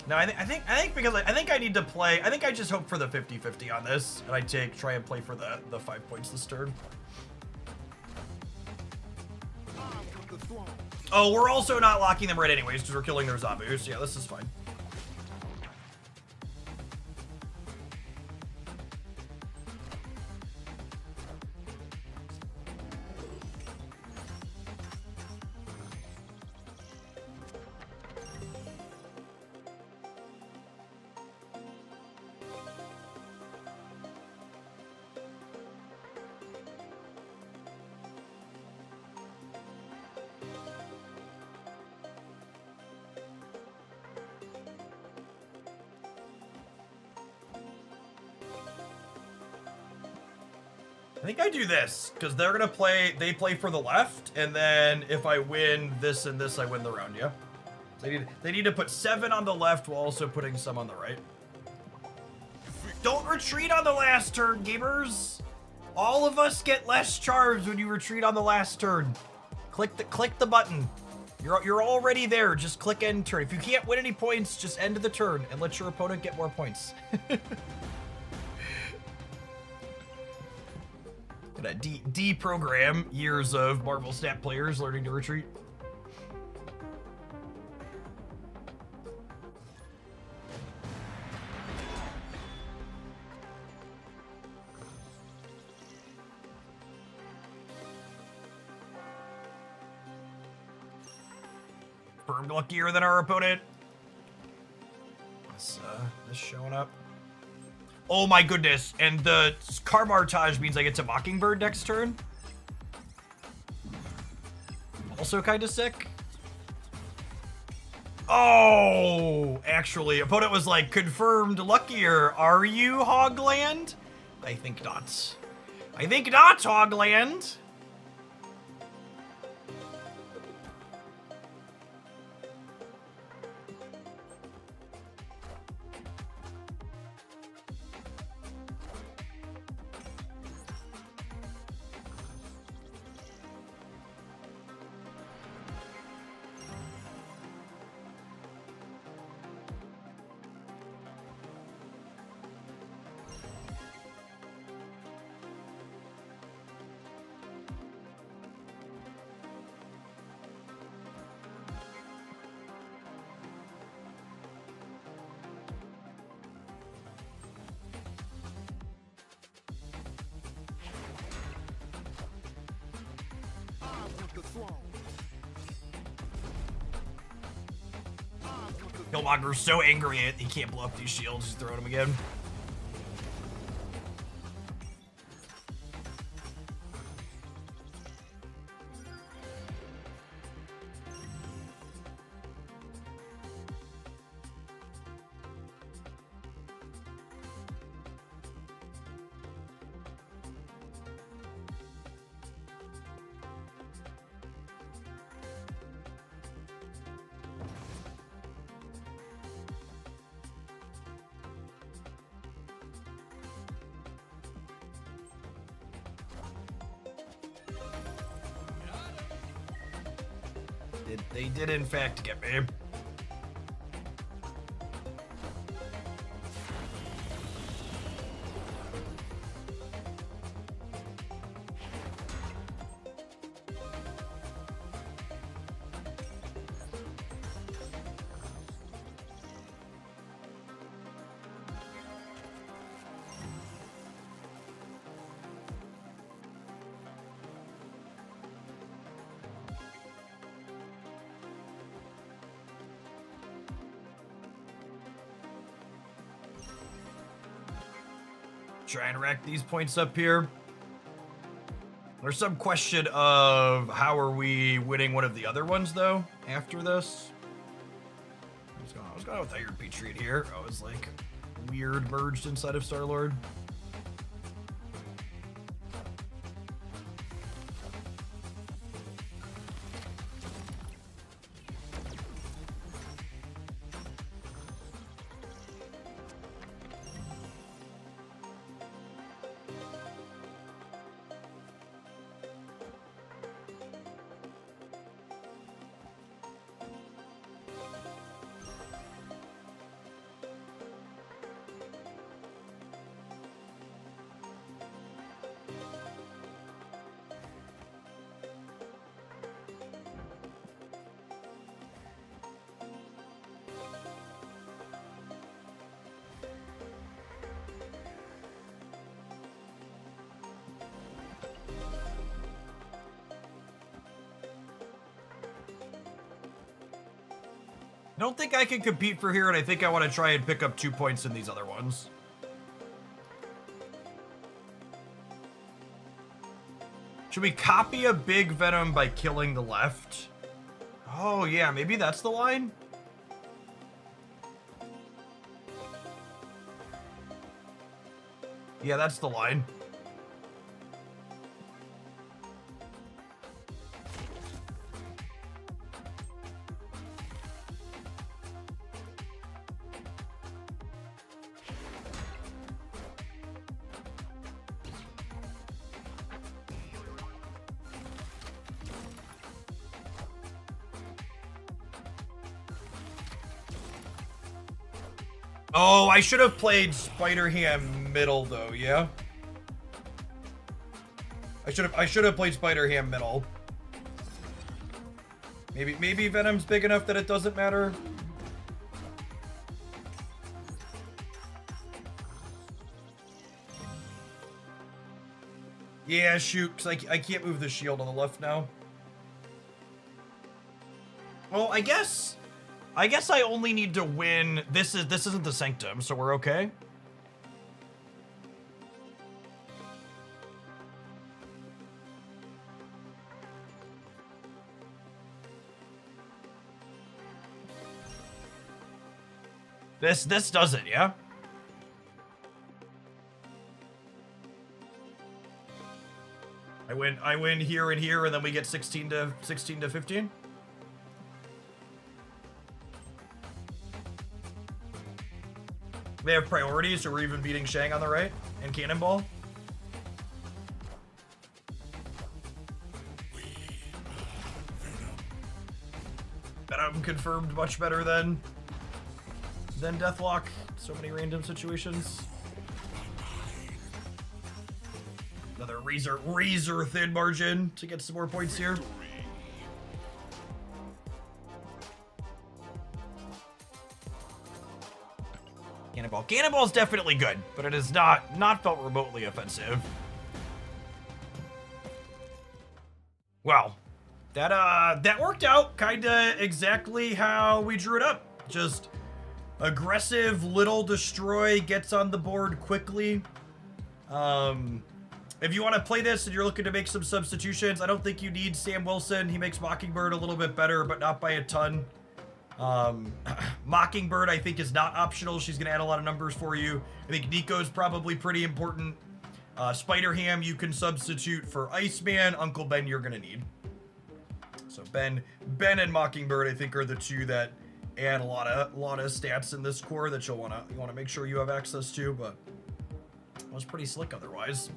No, I think because I think I need to play. I think I just hope for the 50-50 on this, and I try and play for the 5 points this turn. Oh, we're also not locking them right anyways because we're killing their Zabus. Yeah, this is fine. I think I do this, because they're going to play, they play for the left, and then if I win this and this, I win the round, yeah? They need to put 7 on the left while also putting some on the right. Don't retreat on the last turn, gamers! All of us get less charge when you retreat on the last turn. Click the button. You're already there, just click end turn. If you can't win any points, just end the turn and let your opponent get more points. Gonna deprogram years of Marvel Snap players learning to retreat. confirmed luckier than our opponent. This showing up. Oh my goodness, and the Carmartage means I get to Mockingbird next turn. Also kind of sick. Oh, actually, opponent was like, confirmed luckier. Are you, Hogland? I think not. I think not, Hogland. Killmonger's so angry he can't blow up these shields. He's throwing them again. They did in fact get me. Try and rack these points up here. There's some question of how are we winning one of the other ones though after this. I was going with Iron Patriot here. I was like weird merged inside of Star-Lord. I don't think I can compete for here, and I think I want to try and pick up 2 points in these other ones. Should we copy a big Venom by killing the left? Oh yeah, maybe that's the line? Yeah, that's the line. Oh, I should have played Spider-Ham middle though, yeah? I should have played Spider-Ham middle. Maybe Venom's big enough that it doesn't matter. Yeah, shoot, because I can't move the shield on the left now. Well, I guess I only need to win. This isn't the Sanctum, so we're okay. This does it, yeah? I win here and here, and then we get 16 to 15. They have priorities, so we're even beating Shang on the right and Cannonball. Venom confirmed much better than Deathlock. So many random situations. Another razor thin margin to get some more points here. Cannonball. Cannonball's definitely good, but it has not felt remotely offensive. Well, that worked out kinda exactly how we drew it up. Just aggressive little destroy gets on the board quickly. If you want to play this and you're looking to make some substitutions, I don't think you need Sam Wilson. He makes Mockingbird a little bit better, but not by a ton. Mockingbird, I think, is not optional. She's going to add a lot of numbers for you. I think Nico's probably pretty important. Spider-Ham, you can substitute for Iceman. Uncle Ben, you're going to need. So Ben and Mockingbird, I think, are the two that add a lot of stats in this core that you want to make sure you have access to. But it was pretty slick otherwise.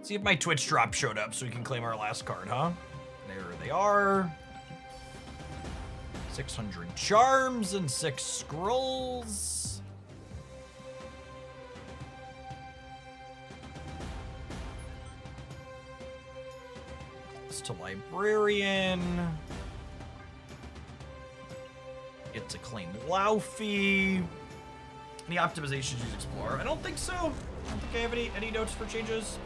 See if my Twitch drop showed up so we can claim our last card, huh? There they are. 600 charms and 6 scrolls. It's to Librarian. Get to claim Laufey. Any optimizations use Explorer? I don't think so. I don't think I have any notes for changes.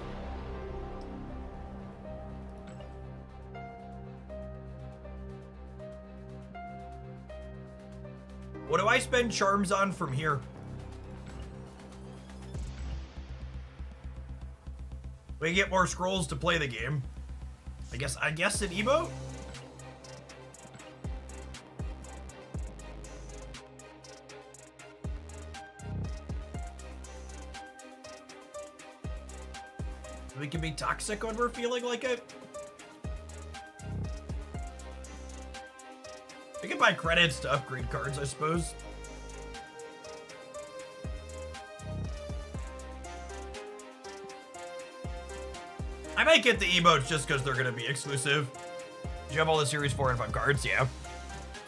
What do I spend charms on from here? We get more scrolls to play the game. I guess an emote? We can be toxic when we're feeling like it. We can buy credits to upgrade cards, I suppose. I might get the emotes just because they're gonna be exclusive. Do you have all the series 4 and 5 cards? Yeah.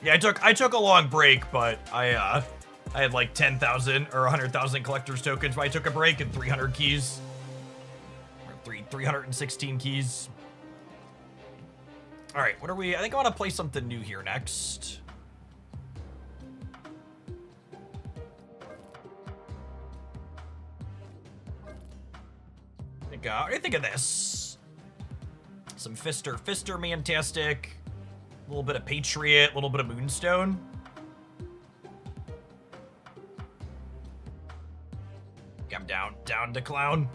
Yeah, I took a long break, but I had like 10,000 or 100,000 collector's tokens, but I took a break and 300 keys. Or 316 keys. All right, what are we? I think I want to play something new here next. What do you think of this? Some Fister Mantastic, a little bit of Patriot, a little bit of Moonstone. I'm down to Clown.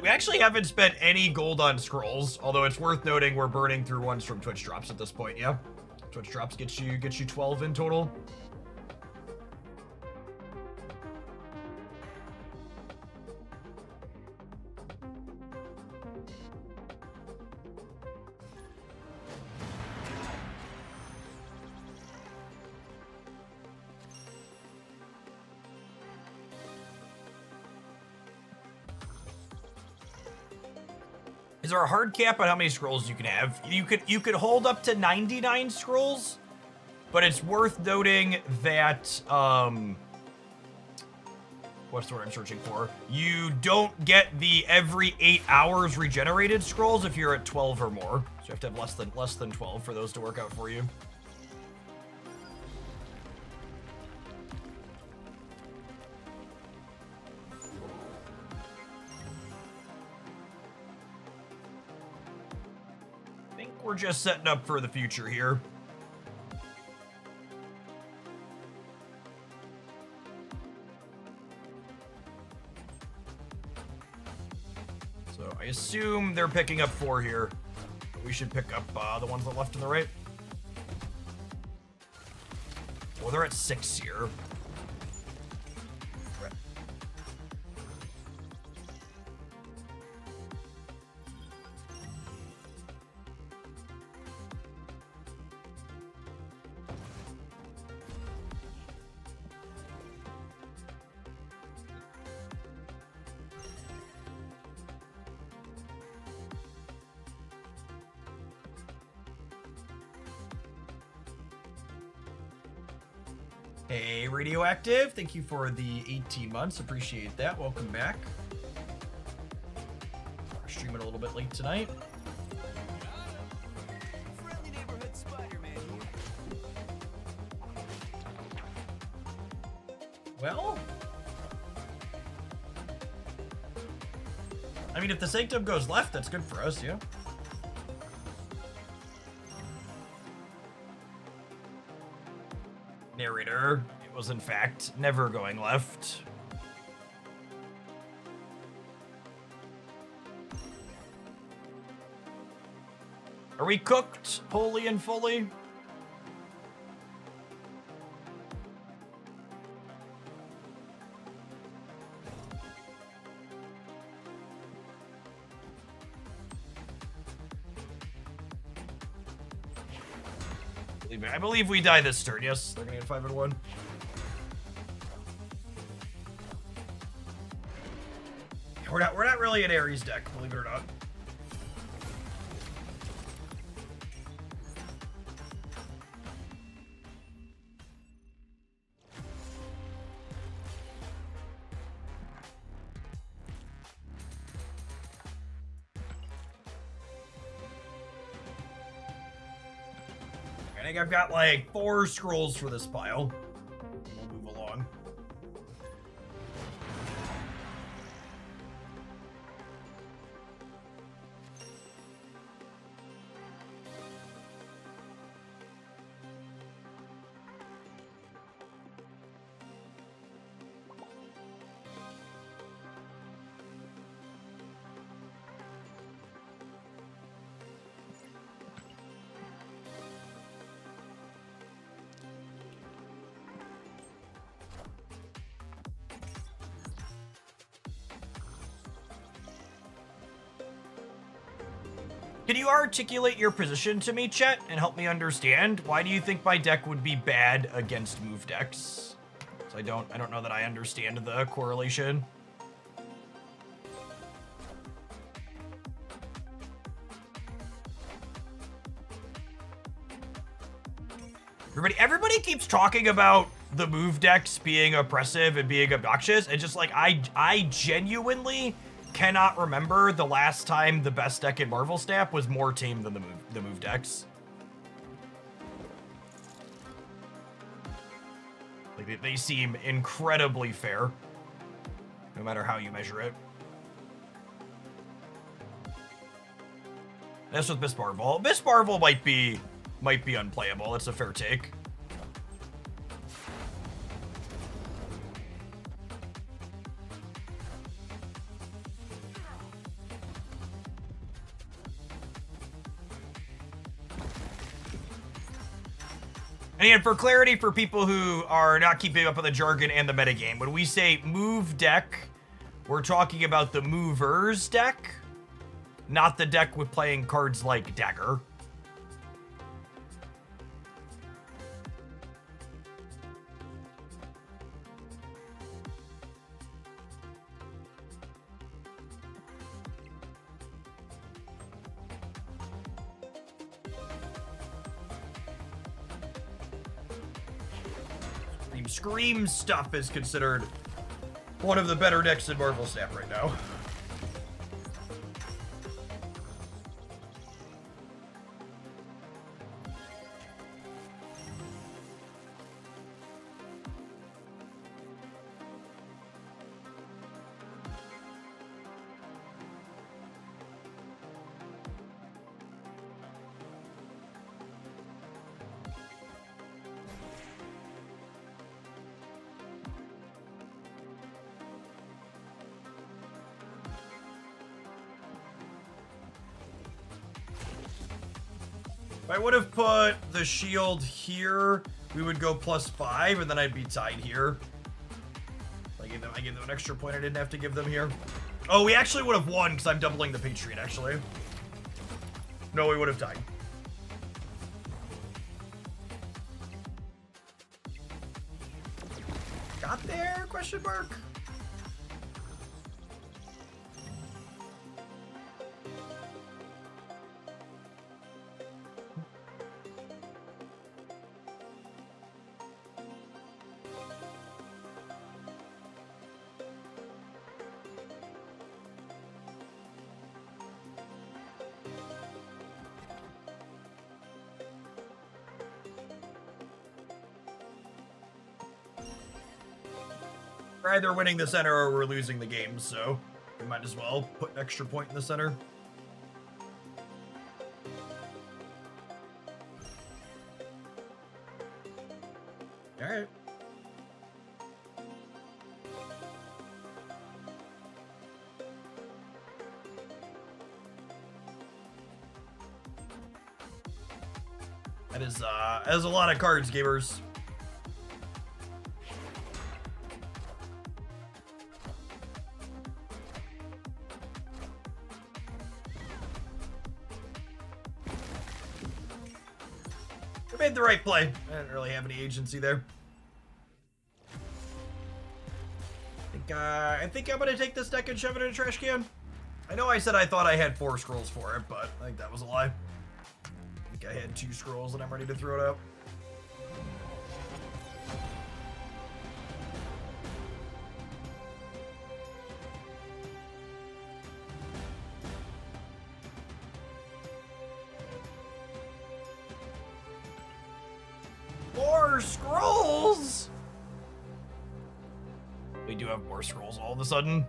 We actually haven't spent any gold on scrolls, although it's worth noting we're burning through ones from Twitch drops at this point, yeah? Twitch drops get you 12 in total. Is there a hard cap on how many scrolls you can have? You could hold up to 99 scrolls, but it's worth noting that What's the word I'm searching for? You don't get the every 8 hours regenerated scrolls if you're at 12 or more. So you have to have less than 12 for those to work out for you. I think we're just setting up for the future here. So I assume they're picking up 4 here. We should pick up the ones that left and the right. Well, they're at 6 here. Right. Hey, Radioactive, thank you for the 18 months. Appreciate that. Welcome back. We're streaming a little bit late tonight. Friendly neighborhood Spider-Man here. Well, I mean, if the Sanctum goes left, that's good for us, yeah. Narrator, it was in fact never going left. Are we cooked wholly and fully? I believe we die this turn. Yes, they're gonna get 5 and 1. We're not really an Ares deck, believe it or not. I think I've got like 4 scrolls for this pile. We'll move along. Can you articulate your position to me, Chet, and help me understand? Why do you think my deck would be bad against move decks? So I don't know that I understand the correlation. Everybody keeps talking about the move decks being oppressive and being obnoxious, and just like I genuinely cannot remember the last time the best deck in Marvel Snap was more tame than the move decks. Like they seem incredibly fair, no matter how you measure it. That's with Miss Marvel. Miss Marvel might be unplayable. That's a fair take. And again, for clarity, for people who are not keeping up with the jargon and the metagame, when we say move deck, we're talking about the movers deck, not the deck with playing cards like Dagger. Scream stuff is considered one of the better decks in Marvel Snap right now. If I would have put the shield here, we would go +5, and then I'd be tied here. I gave them an extra point I didn't have to give them here. Oh, we actually would have won because I'm doubling the Patriot, actually. No, we would have tied. Got there? Question mark. We're either winning the center or we're losing the game, so we might as well put an extra point in the center. All right. That is a lot of cards, gamers. I made the right play. I didn't really have any agency there. I think I'm gonna take this deck and shove it in a trash can. I know I said I thought I had 4 scrolls for it, but I think that was a lie. I think I had 2 scrolls and I'm ready to throw it out. More scrolls! We do have more scrolls all of a sudden.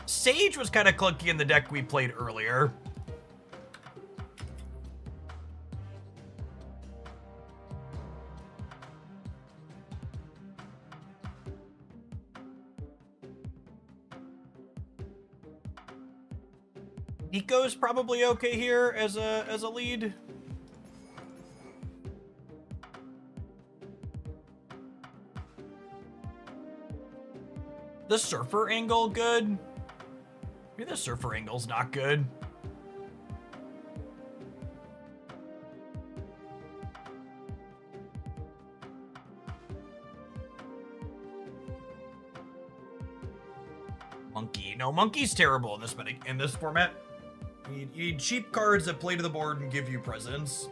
Sage was kind of clunky in the deck we played earlier. Nico's probably okay here as a lead. The Surfer angle good? Maybe the Surfer angle's not good. Monkey. No, Monkey's terrible in this format. You need cheap cards that play to the board and give you presents.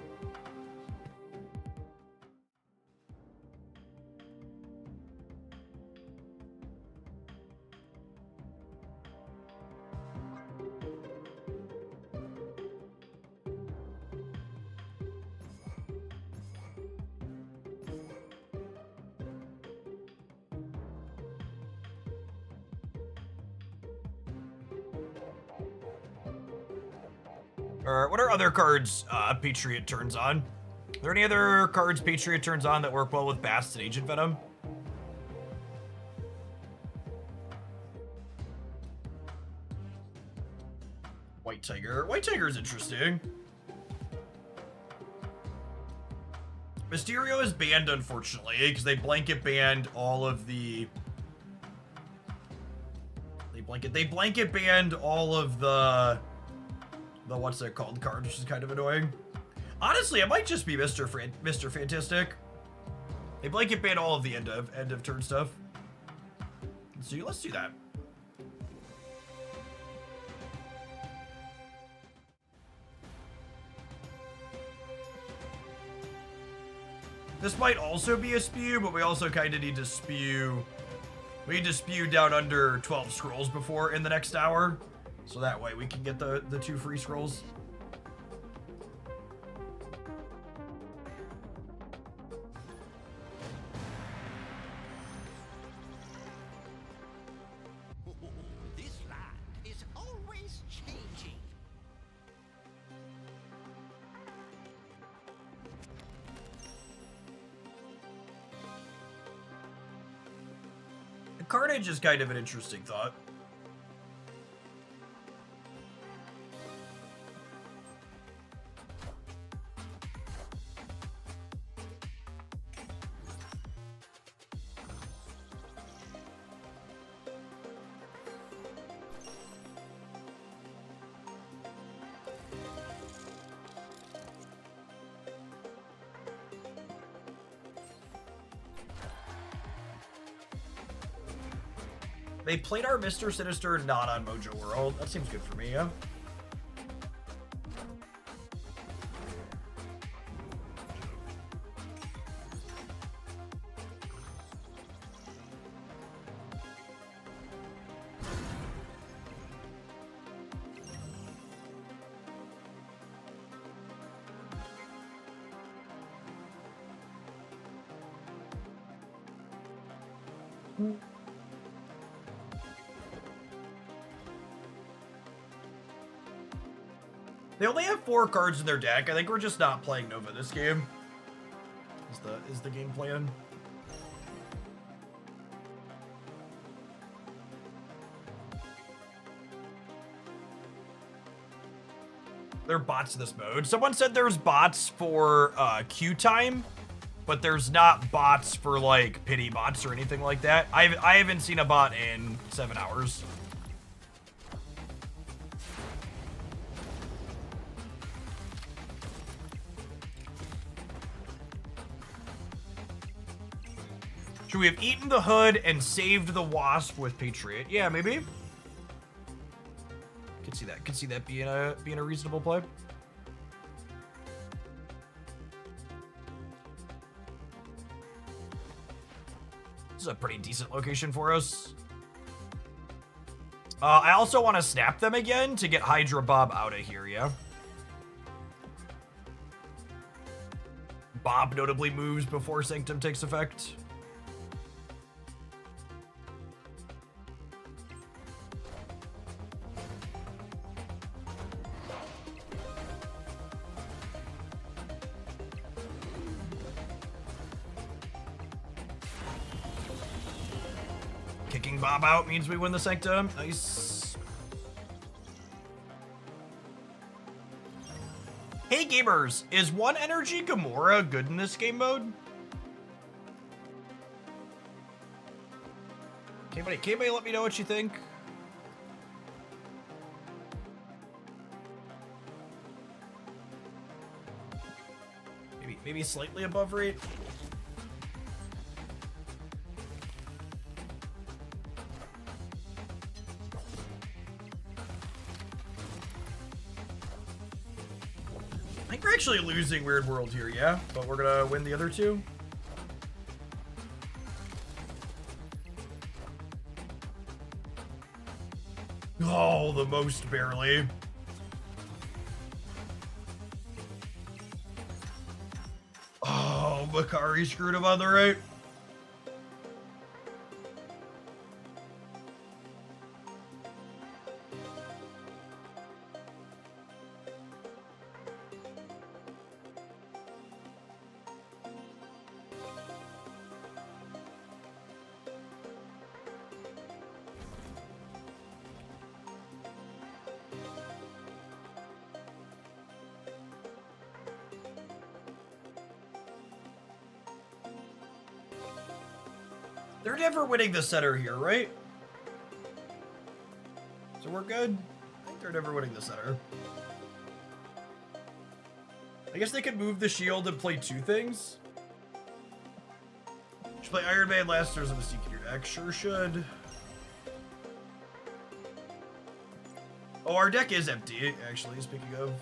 What are other cards Patriot turns on? Are there any other cards Patriot turns on that work well with Bast and Agent Venom? White Tiger. White Tiger is interesting. Mysterio is banned, unfortunately, because they blanket banned all of the... They blanket banned all of the what's it called cards, which is kind of annoying. Honestly, it might just be Mr. Fantastic. They blanket ban all of the end of turn stuff. So let's do that. This might also be a spew, but we also kind of need to spew. We need to spew down under 12 scrolls before in the next hour, so that way we can get the 2 free scrolls. This land is always changing. Carnage is kind of an interesting thought. They played our Mr. Sinister not on Mojo World. That seems good for me, yeah. They only have 4 cards in their deck. I think we're just not playing Nova this game. Is the game plan? There are bots in this mode. Someone said there's bots for queue time, but there's not bots for like pity bots or anything like that. I haven't seen a bot in 7 hours. Should we have eaten the hood and saved the wasp with Patriot? Yeah, maybe. Could see that being a reasonable play. This is a pretty decent location for us. I also want to snap them again to get Hydra Bob out of here, yeah? Bob notably moves before Sanctum takes effect. Kicking Bob out means we win the Sanctum. Nice. Hey gamers, is 1 energy Gamora good in this game mode? Can anybody let me know what you think? Maybe slightly above rate. I think we're actually losing Weird World here, yeah? But we're gonna win the other 2. Oh, the most barely. Oh, Makari screwed him on the right. They're never winning the center here, right? So we're good? I think they're never winning the center. I guess they could move the shield and play 2 things. Should play Iron Man last Thursday in the Seek in your deck. Sure should. Oh, our deck is empty, actually, speaking of.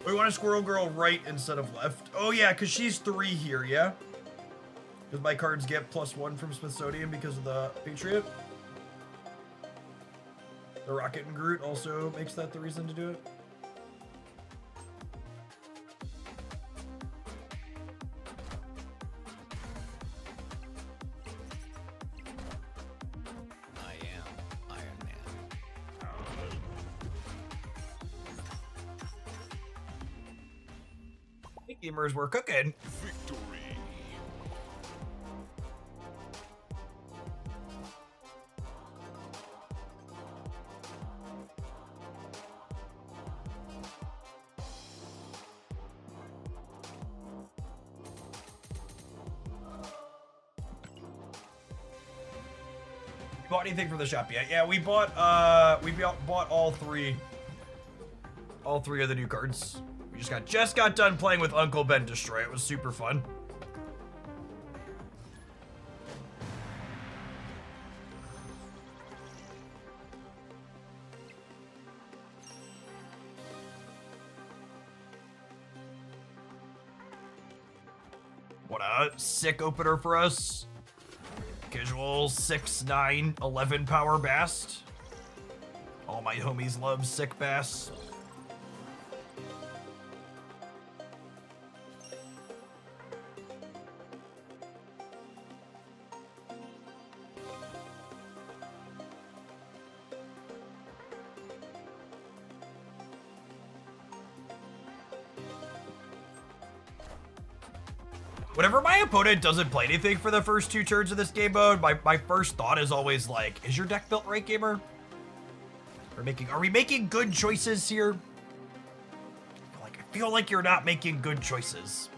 We want a Squirrel Girl right instead of left. Oh, yeah, because she's 3 here, yeah? Because my cards get +1 from Smithsonian because of the Patriot. The Rocket and Groot also makes that the reason to do it. I am Iron Man. Hey, gamers, we're cooking. Victory. Bought anything from the shop yet? Yeah, we bought all three of the new cards. We just got done playing with Uncle Ben Destroy. It was super fun. What a sick opener for us. Casual 6, 9, 11 power Bast. All my homies love sick Bass. Whenever my opponent doesn't play anything for the first 2 turns of this game mode, my first thought is always like, is your deck built right, gamer? Are we making good choices here? I feel like you're not making good choices.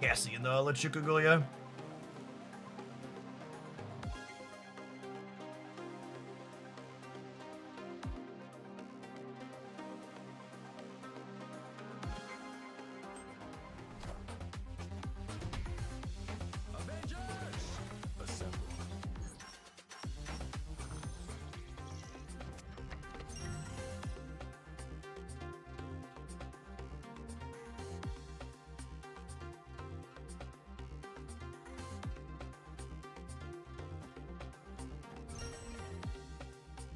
Cassie and the Lechukugulia.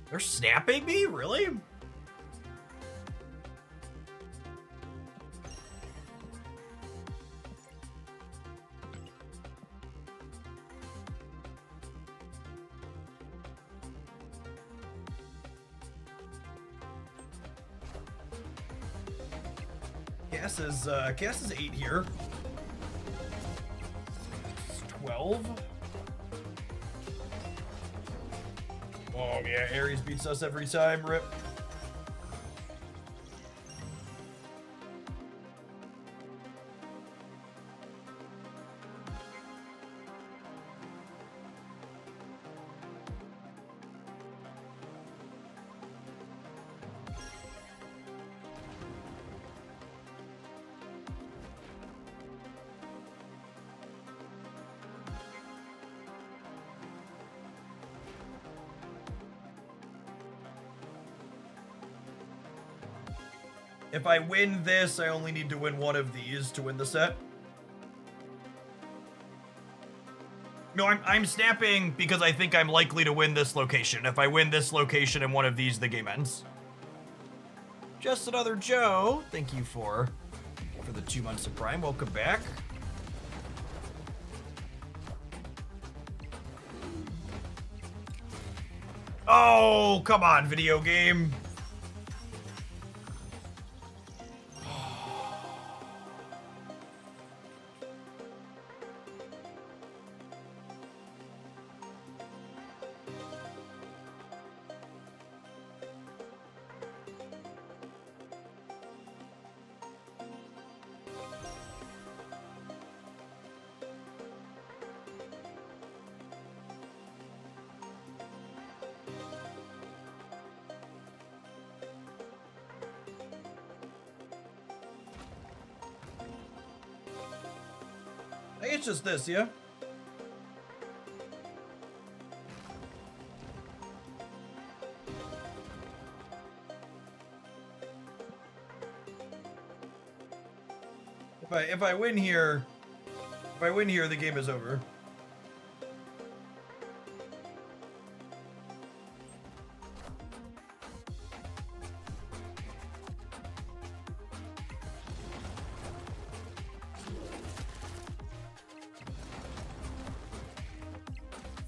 They're snapping me? Really? Cass is 8 here. 12. Oh yeah, Ares beats us every time, rip. If I win this, I only need to win one of these to win the set. No, I'm snapping because I think I'm likely to win this location. If I win this location and one of these, the game ends. Just another Joe. Thank you for the 2 months of Prime. Welcome back. Oh, come on, video game. it's just this, yeah? If I win here, the game is over.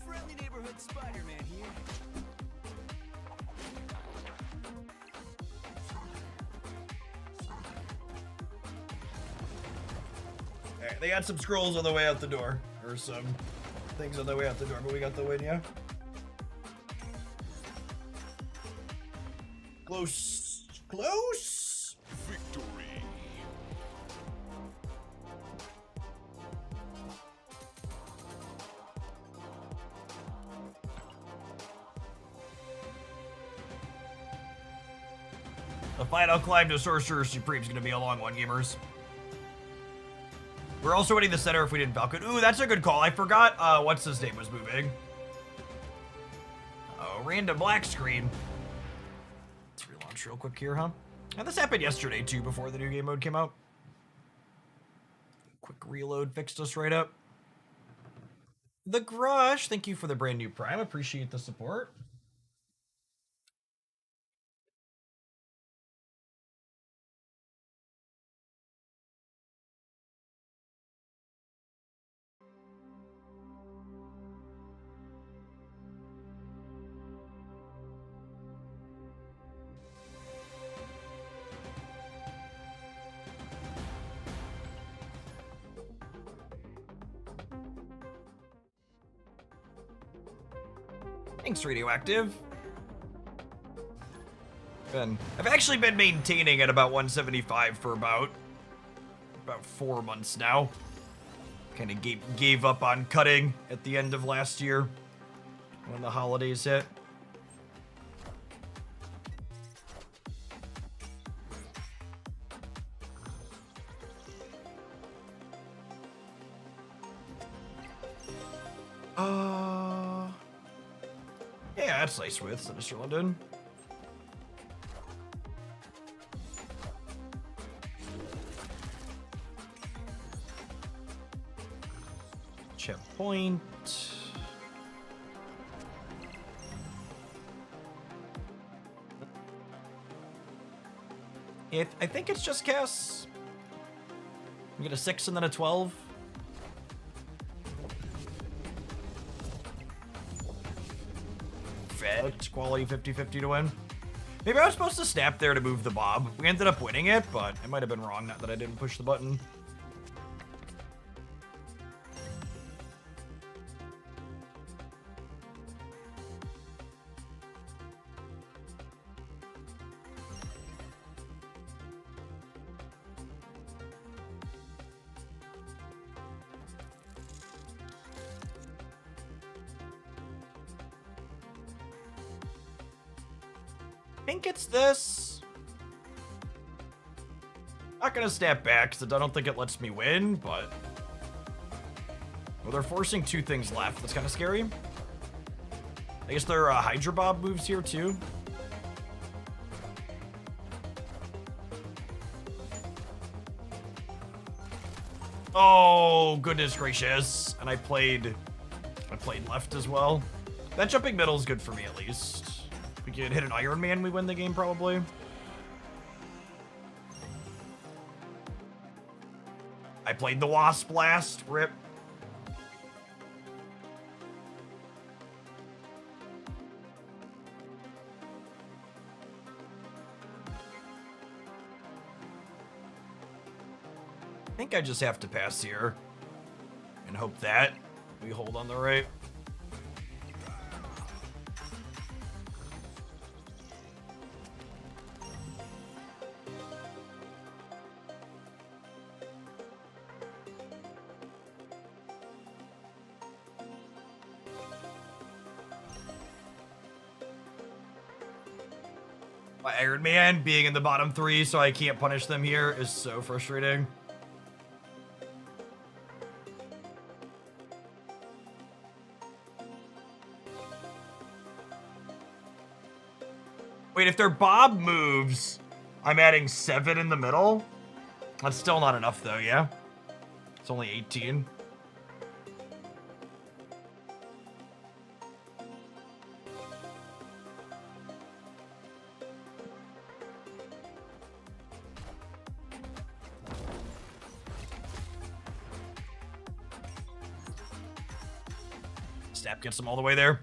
Friendly neighborhood Spider-Man here. Alright, they got some scrolls on the way out the door. Or some things on the way out the door, but we got the win, yeah? Close. Close? Victory. The final climb to Sorcerer Supreme is going to be a long one, gamers. We're also winning the center if we didn't Falcon. Ooh, that's a good call. I forgot what's his name was moving. Oh, random black screen. Let's relaunch real quick here, huh? And this happened yesterday, too, before the new game mode came out. Quick reload fixed us right up. The Grush, thank you for the brand new Prime. Appreciate the support. Thanks, Radioactive. I've actually been maintaining at about 175 for about 4 months now. Kind of gave up on cutting at the end of last year when the holidays hit. Yeah, that's nice with Sinister London. Checkpoint. I think it's just Cass. You get a 6 and then a 12. Perfect. Quality 50-50 to win. Maybe I was supposed to snap there to move the Bob. We ended up winning it, but I might have been wrong, not that I didn't push the button. I think it's this. Not gonna snap back because I don't think it lets me win, but well, they're forcing 2 things left. That's kind of scary. I guess their Hydra Bob moves here too. Oh goodness gracious! And I played left as well. That jumping middle is good for me at least. If we could hit an Iron Man, we win the game probably. I played the Wasp last. Rip. I think I just have to pass here and hope that we hold on the right. My Iron Man being in the bottom 3 so I can't punish them here is so frustrating. Wait, if their Bob moves, I'm adding 7 in the middle? That's still not enough, though, yeah? It's only 18. Snap gets them all the way there.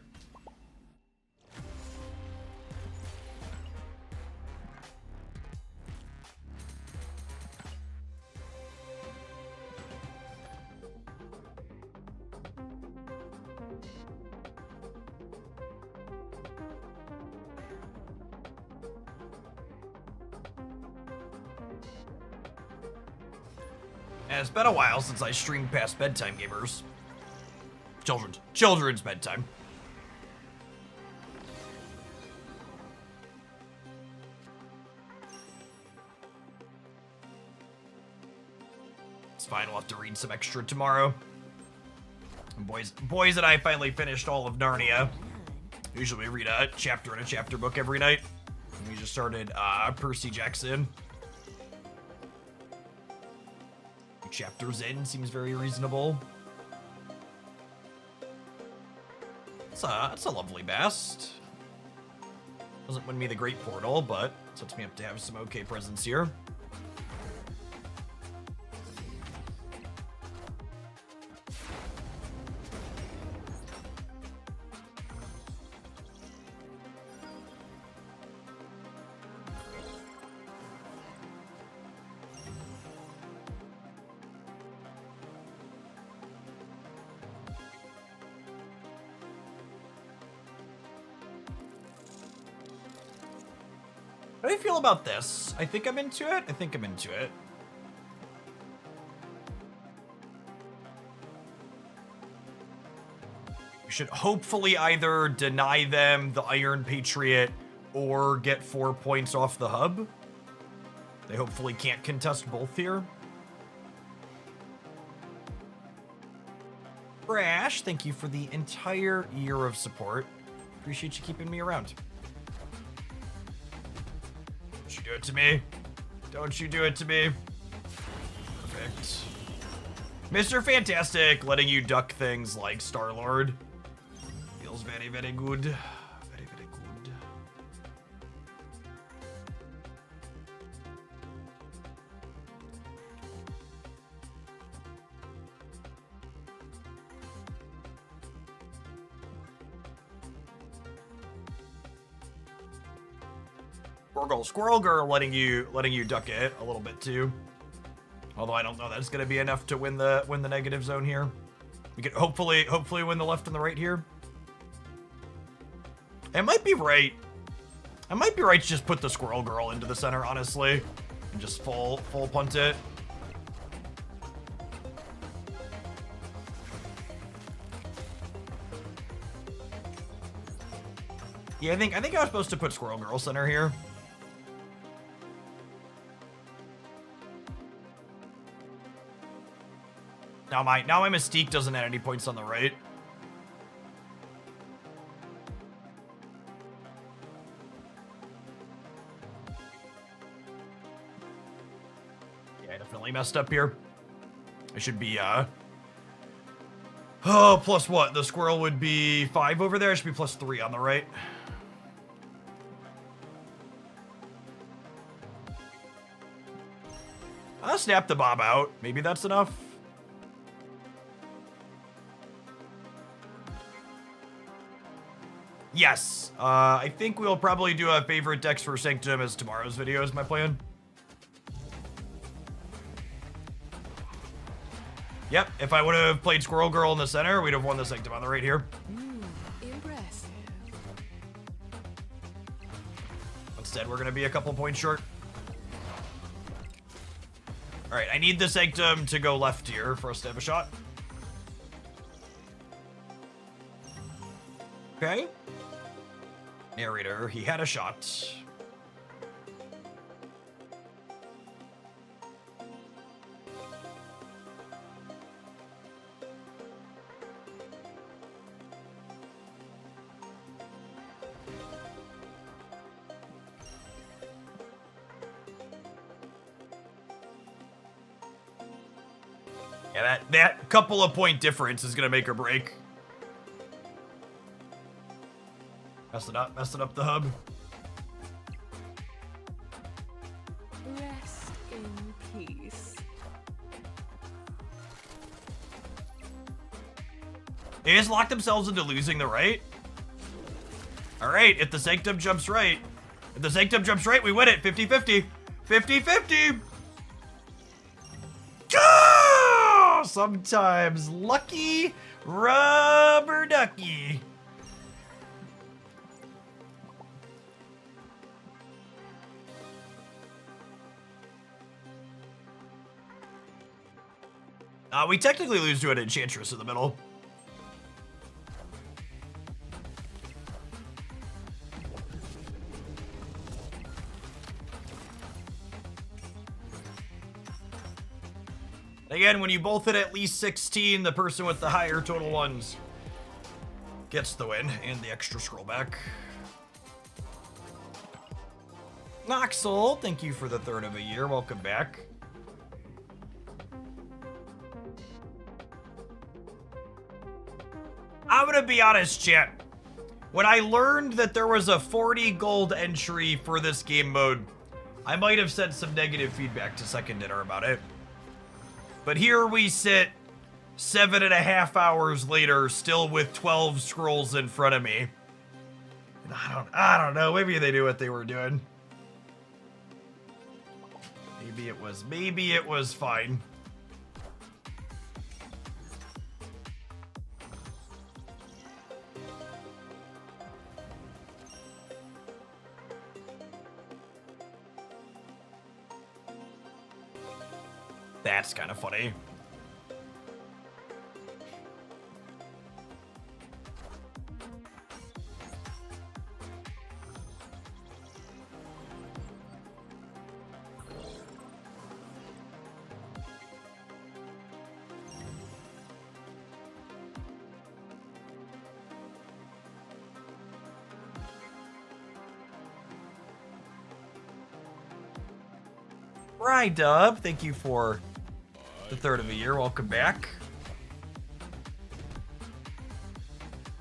And it's been a while since I streamed past bedtime gamers. Children's bedtime. It's fine, we'll have to read some extra tomorrow. And boys and I finally finished all of Narnia. Usually we read a chapter in a chapter book every night. And we just started Percy Jackson. 2 chapters in seems very reasonable. It's a lovely bast. Doesn't win me the Great Portal, but sets me up to have some okay presence here. How do you feel about this? I think I'm into it. We should hopefully either deny them the Iron Patriot or get 4 points off the hub. They hopefully can't contest both here. Brash, thank you for the entire year of support. Appreciate you keeping me around. Don't you do it to me. Don't you do it to me. Perfect. Mr. Fantastic letting you duck things like Star-Lord. Feels very, very good. Very, very good. Squirrel Girl letting you duck it a little bit too. Although I don't know that's gonna be enough to win the negative zone here. We could hopefully win the left and the right here. I might be right. I might be right to just put the Squirrel Girl into the center, honestly, and just full punt it. Yeah, I think I was supposed to put Squirrel Girl center here. Now my Mystique doesn't add any points on the right. Yeah, I definitely messed up here. I should be oh, plus what? The squirrel would be 5 over there. I should be plus 3 on the right. I'll snap the Bob out. Maybe that's enough. Yes, I think we'll probably do a favorite decks for Sanctum as tomorrow's video is my plan. Yep, if I would have played Squirrel Girl in the center, we'd have won the Sanctum on the right here. Impressive. Instead, we're gonna be a couple points short. All right, I need the Sanctum to go left here for us to have a shot. Okay. Narrator, he had a shot. Yeah, that couple of point difference is gonna make or break. Messing up the hub. Rest in peace. They just locked themselves into losing the right. All right, if the Sanctum jumps right, we win it. 50-50. 50-50. Oh, sometimes lucky rubber ducky. We technically lose to an Enchantress in the middle. Again, when you both hit at least 16, the person with the higher total ones gets the win and the extra scroll back. Noxel, thank you for the third of a year. Welcome back. I'm gonna be honest, chat. When I learned that there was a 40 gold entry for this game mode, I might have sent some negative feedback to Second Dinner about it. But here we sit 7.5 hours later, still with 12 scrolls in front of me. And I don't know. Maybe they knew what they were doing. Maybe it was fine. That's kind of funny. Right, Dub. Thank you for the third of a year. Welcome back.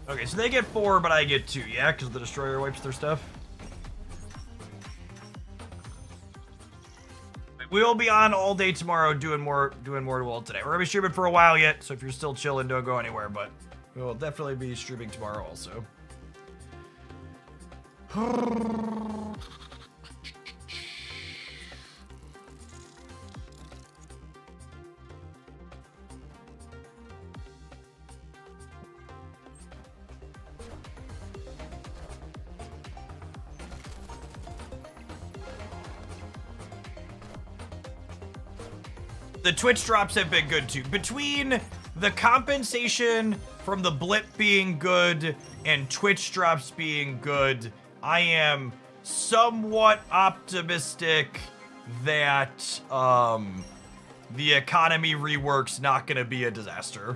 Okay, so they get 4, but I get 2. Yeah, because the Destroyer wipes their stuff. We will be on all day tomorrow doing more World today. We're gonna be streaming for a while yet, so if you're still chilling, don't go anywhere. But we will definitely be streaming tomorrow also. The Twitch drops have been good too. Between the compensation from the blip being good and Twitch drops being good, I am somewhat optimistic that the economy rework's not gonna be a disaster.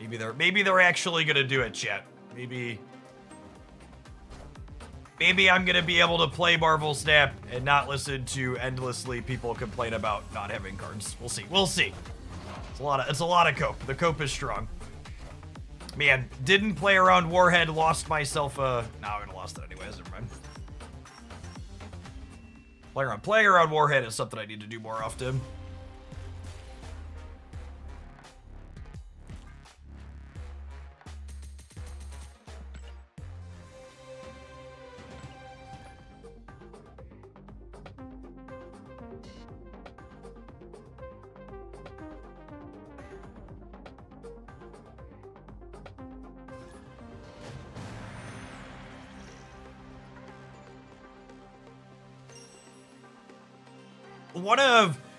Maybe they're actually gonna do it, chat. Maybe I'm gonna be able to play Marvel Snap and not listen to endlessly people complain about not having cards. We'll see. We'll see. It's a lot of cope. The cope is strong. Man, didn't play around Warhead. Lost myself a. No, I'm gonna lost it anyways. Never mind. Playing around Warhead is something I need to do more often.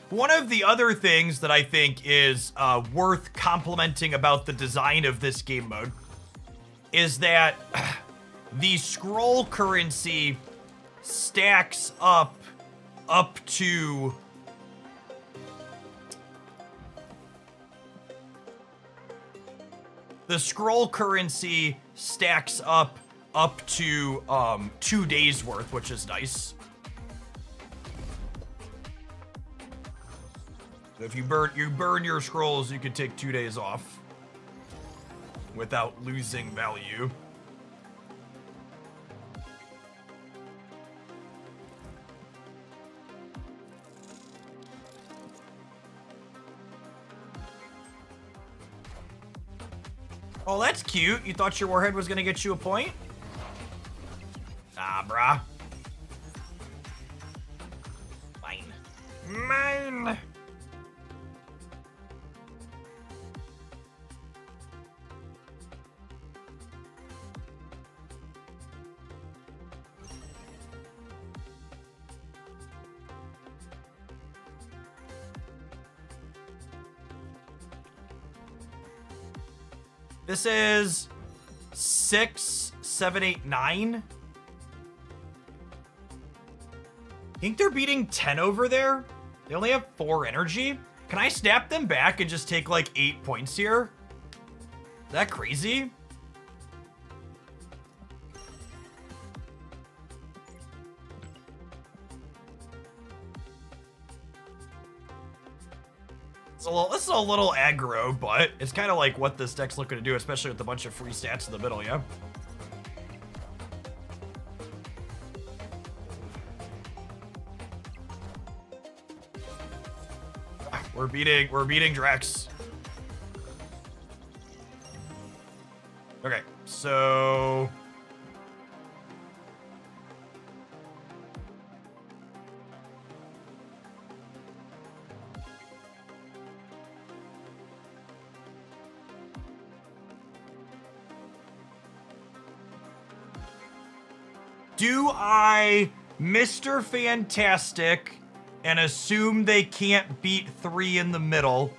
One of the other things that I think is worth complimenting about the design of this game mode is that the scroll currency stacks up to the scroll currency stacks up to 2 days worth, which is nice. If you burn your scrolls, you can take 2 days off without losing value. Oh, that's cute. You thought your warhead was gonna get you a point? Ah, brah. Mine. This is 6, 7, 8, 9. I think they're beating 10 over there. They only have 4 energy. Can I snap them back and just take like 8 points here? Is that crazy? This is a little aggro, but it's kind of like what this deck's looking to do, especially with a bunch of free stats in the middle, yeah? We're beating Drax. Okay, so... Do I Mr. Fantastic and assume they can't beat 3 in the middle?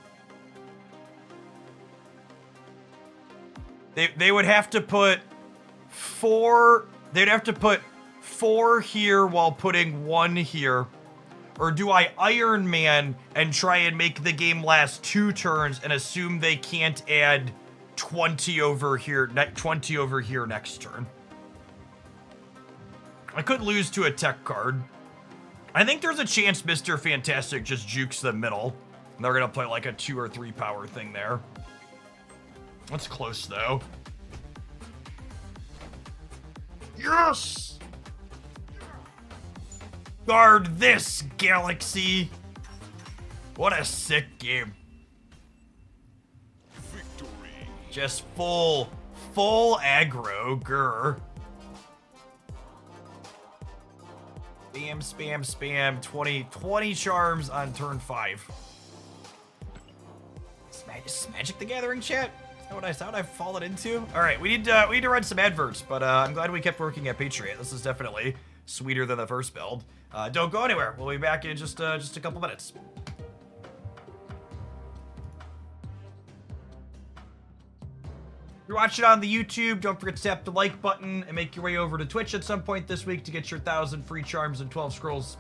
They would have to put 4... They'd have to put 4 here while putting 1 here. Or do I Iron Man and try and make the game last 2 turns and assume they can't add 20 over here, 20 over here next turn? I could lose to a tech card. I think there's a chance Mr. Fantastic just jukes the middle. And they're gonna play like a 2 or 3 power thing there. That's close though. Yes! Guard this, Galaxy! What a sick game. Victory. Just full aggro, grr. Spam, spam, spam. 20 charms on turn 5. Is Magic the Gathering chat? Is that what I've fallen into? All right, we need to run some adverts, but I'm glad we kept working at Patriot. This is definitely sweeter than the first build. Don't go anywhere. We'll be back in just a couple minutes. If you're watching on the YouTube, don't forget to tap the like button and make your way over to Twitch at some point this week to get your 1,000 free charms and 12 scrolls.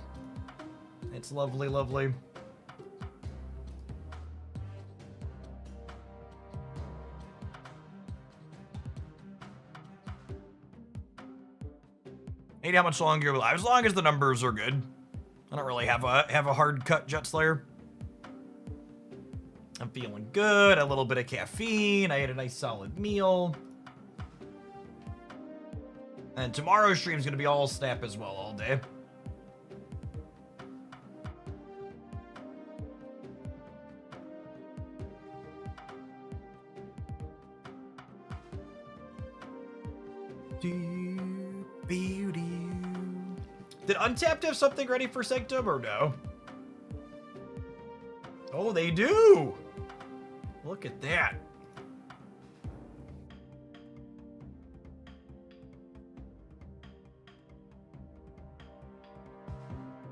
It's lovely, lovely. Ain't how much longer you're alive, as long as the numbers are good. I don't really have a hard cut Jet Slayer. I'm feeling good, a little bit of caffeine, I ate a nice solid meal. And tomorrow's stream is gonna be all snap as well all day. Did Untapped have something ready for Sanctum or no? Oh, they do! Look at that.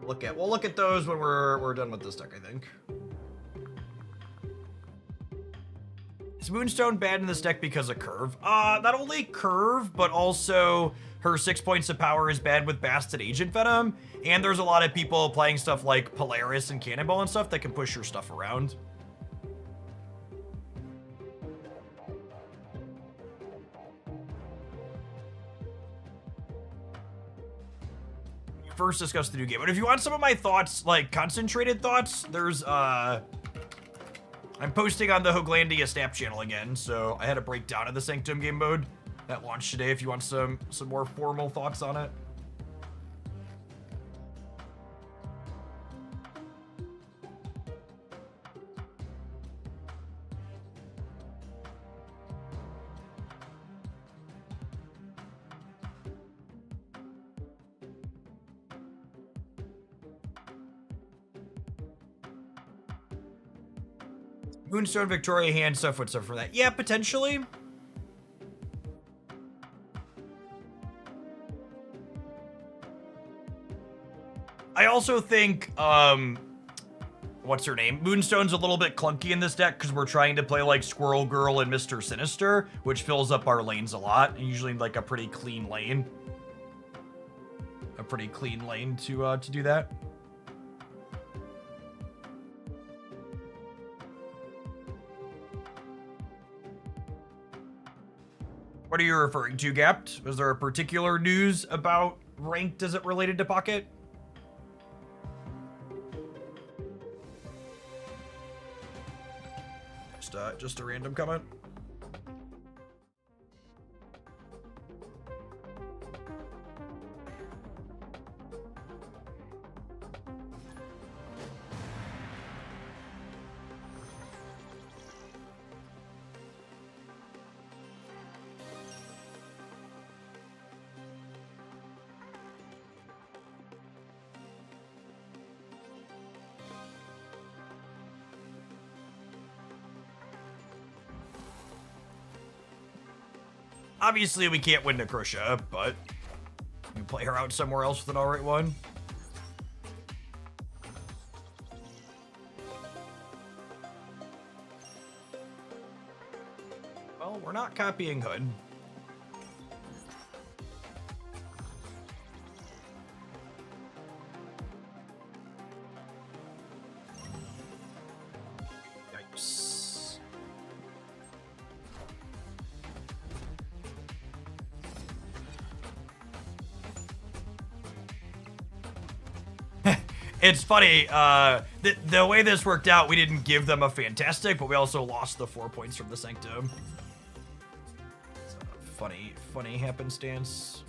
We'll look at those when we're done with this deck, I think. Is Moonstone bad in this deck because of curve? Not only curve, but also her 6 points of power is bad with Bast and Agent Venom, and there's a lot of people playing stuff like Polaris and Cannonball and stuff that can push your stuff around. First discuss the new game, but if you want some of my thoughts, like concentrated thoughts, there's I'm posting on the Hoaglandia Snap channel again, so I had a breakdown of the Sanctum game mode that launched today if you want some more formal thoughts on it. Moonstone, Victoria, hand stuff, what's up for that? Yeah, potentially. I also think, what's her name? Moonstone's a little bit clunky in this deck because we're trying to play like Squirrel Girl and Mr. Sinister, which fills up our lanes a lot, and usually like a pretty clean lane. A pretty clean lane to do that. What are you referring to, Gapped? Was there a particular news about ranked as it related to Pocket? Just a random comment. Obviously, we can't win Necrotia, but we play her out somewhere else with an alright one. Well, we're not copying Hood. Yikes. It's funny, the way this worked out, we didn't give them a Fantastic, but we also lost the 4 points from the Sanctum. It's a funny happenstance.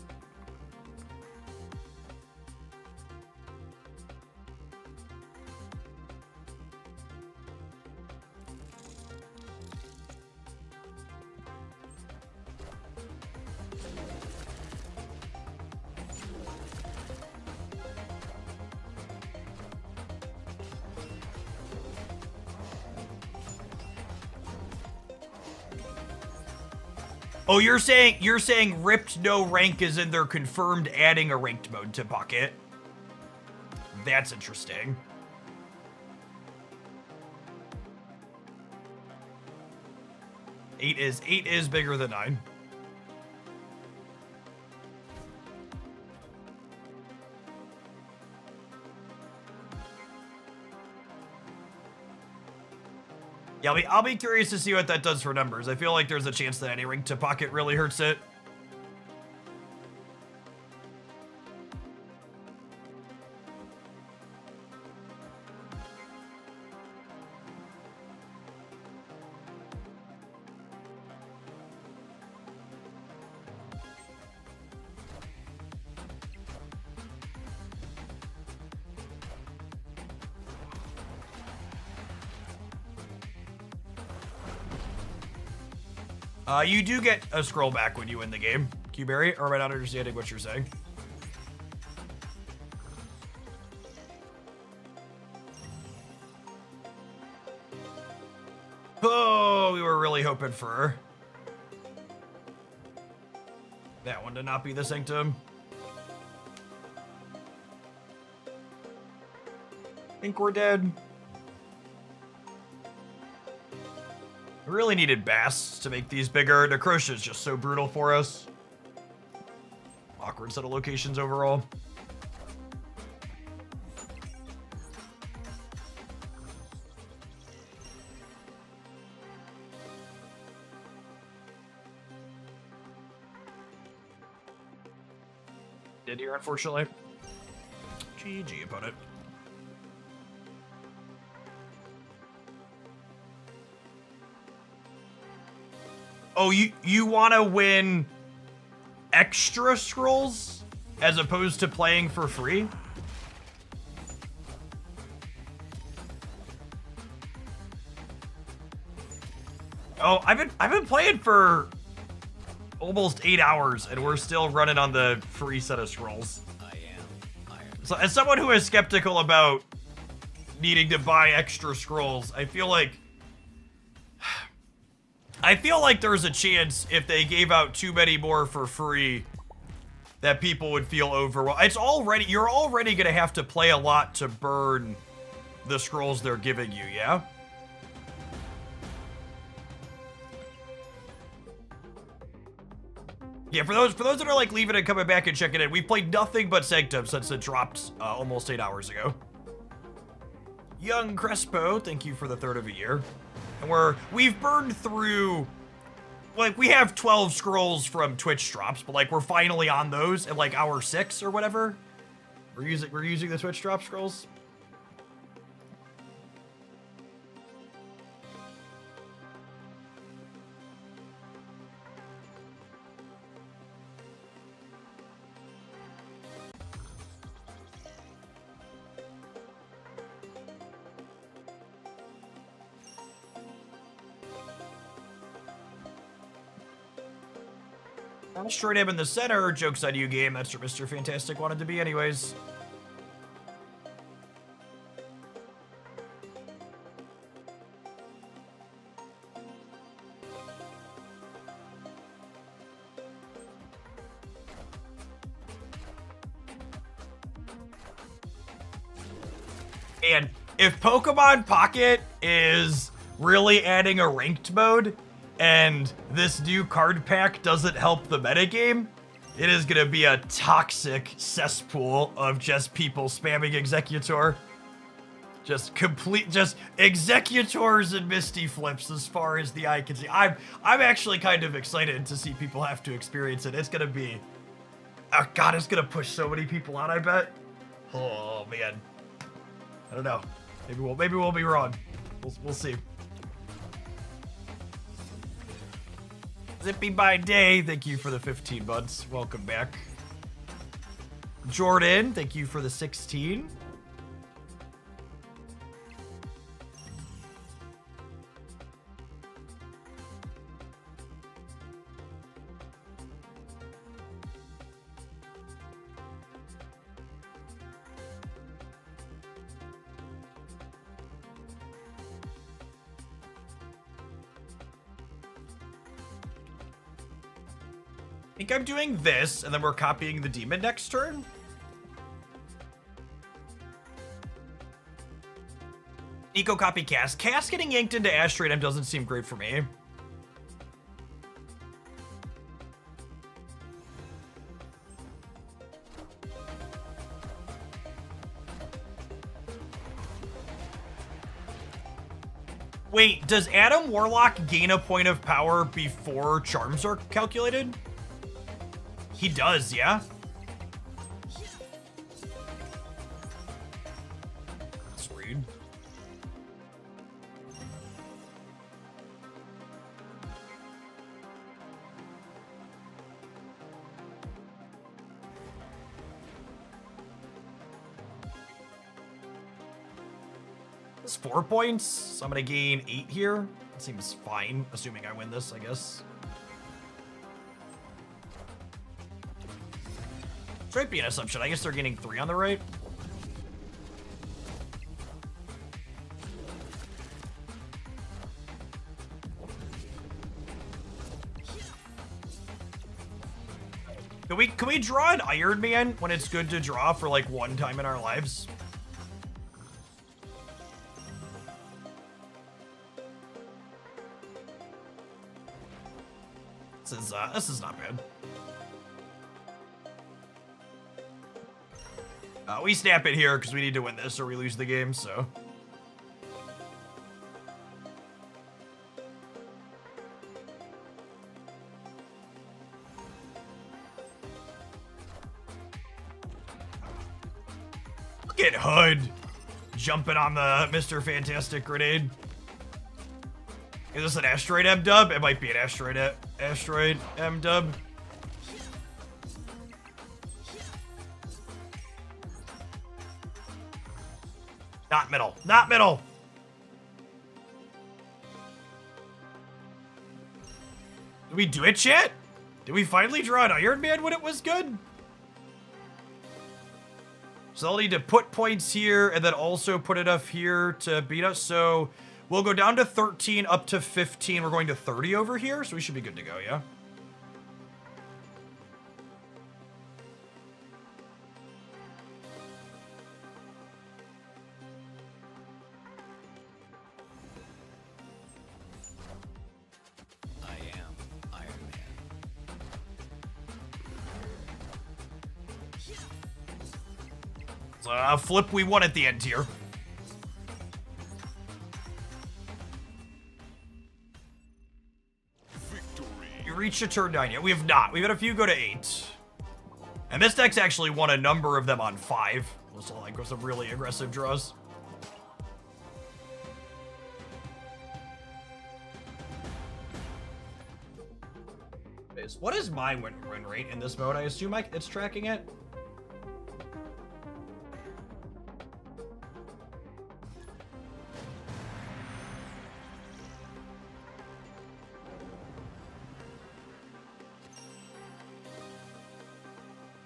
Oh, you're saying ripped no rank is in their confirmed adding a ranked mode to Pocket. That's interesting. Eight is bigger than 9. Yeah, I'll be curious to see what that does for numbers. I feel like there's a chance that any ring to Pocket really hurts it. You do get a scroll back when you win the game, Q-Berry, or am I not understanding what you're saying? Oh, we were really hoping for that one to not be the Sanctum. I think we're dead. We really needed Bass to make these bigger. Necrotia is just so brutal for us. Awkward set of locations overall. Did here, unfortunately. GG, opponent. Oh, you want to win extra scrolls as opposed to playing for free? Oh, I've been playing for almost 8 hours, and we're still running on the free set of scrolls. So, as someone who is skeptical about needing to buy extra scrolls, I feel like there's a chance if they gave out too many more for free that people would feel overwhelmed. You're already gonna have to play a lot to burn the scrolls they're giving you, yeah? Yeah, for those that are like leaving and coming back and checking in, we've played nothing but Sanctum since it dropped almost 8 hours ago. Young Crespo, thank you for the third of a year. And we've burned through, like, we have 12 scrolls from Twitch drops, but like we're finally on those at like hour 6 or whatever. We're using the Twitch drop scrolls. Straight up in the center, joke's on you game, that's what Mr. Fantastic wanted to be anyways. And if Pokemon Pocket is really adding a ranked mode, and this new card pack doesn't help the metagame, it is gonna be a toxic cesspool of just people spamming Executor. Just Executors and Misty Flips as far as the eye can see. I'm actually kind of excited to see people have to experience it. It's gonna be, oh god, it's gonna push so many people out, I bet. Oh man, I don't know. Maybe we'll be wrong. We'll see. Zippy by Day, thank you for the 15 months. Welcome back. Jordan, thank you for the 16. I think I'm doing this, and then we're copying the demon next turn. Eco copy Cass. Cass getting yanked into Asteroid M doesn't seem great for me. Wait, does Adam Warlock gain a point of power before charms are calculated? He does, yeah? That's rude. It's 4 points, so I'm gonna gain 8 here. That seems fine, assuming I win this, I guess. This might be an assumption. I guess they're gaining 3 on the right. Can we draw an Iron Man when it's good to draw for like one time in our lives? This is not bad. We snap it here because we need to win this or we lose the game, so. Look at Hood jumping on the Mr. Fantastic grenade. Is this an Asteroid M dub? It might be an Asteroid M. Asteroid, M-dub. Not middle. Not middle. Did we do it, chat? Did we finally draw an Iron Man when it was good? So I'll need to put points here and then also put enough here to beat us. So we'll go down to 13 up to 15. We're going to 30 over here. So we should be good to go, yeah? I am Iron Man. So a flip we won at the end here. Victory. You reached a turn 9 yet? We have not. We've had a few go to 8. And this deck's actually won a number of them on 5. Also, like, with some really aggressive draws. What is my win rate in this mode? I assume it's tracking it.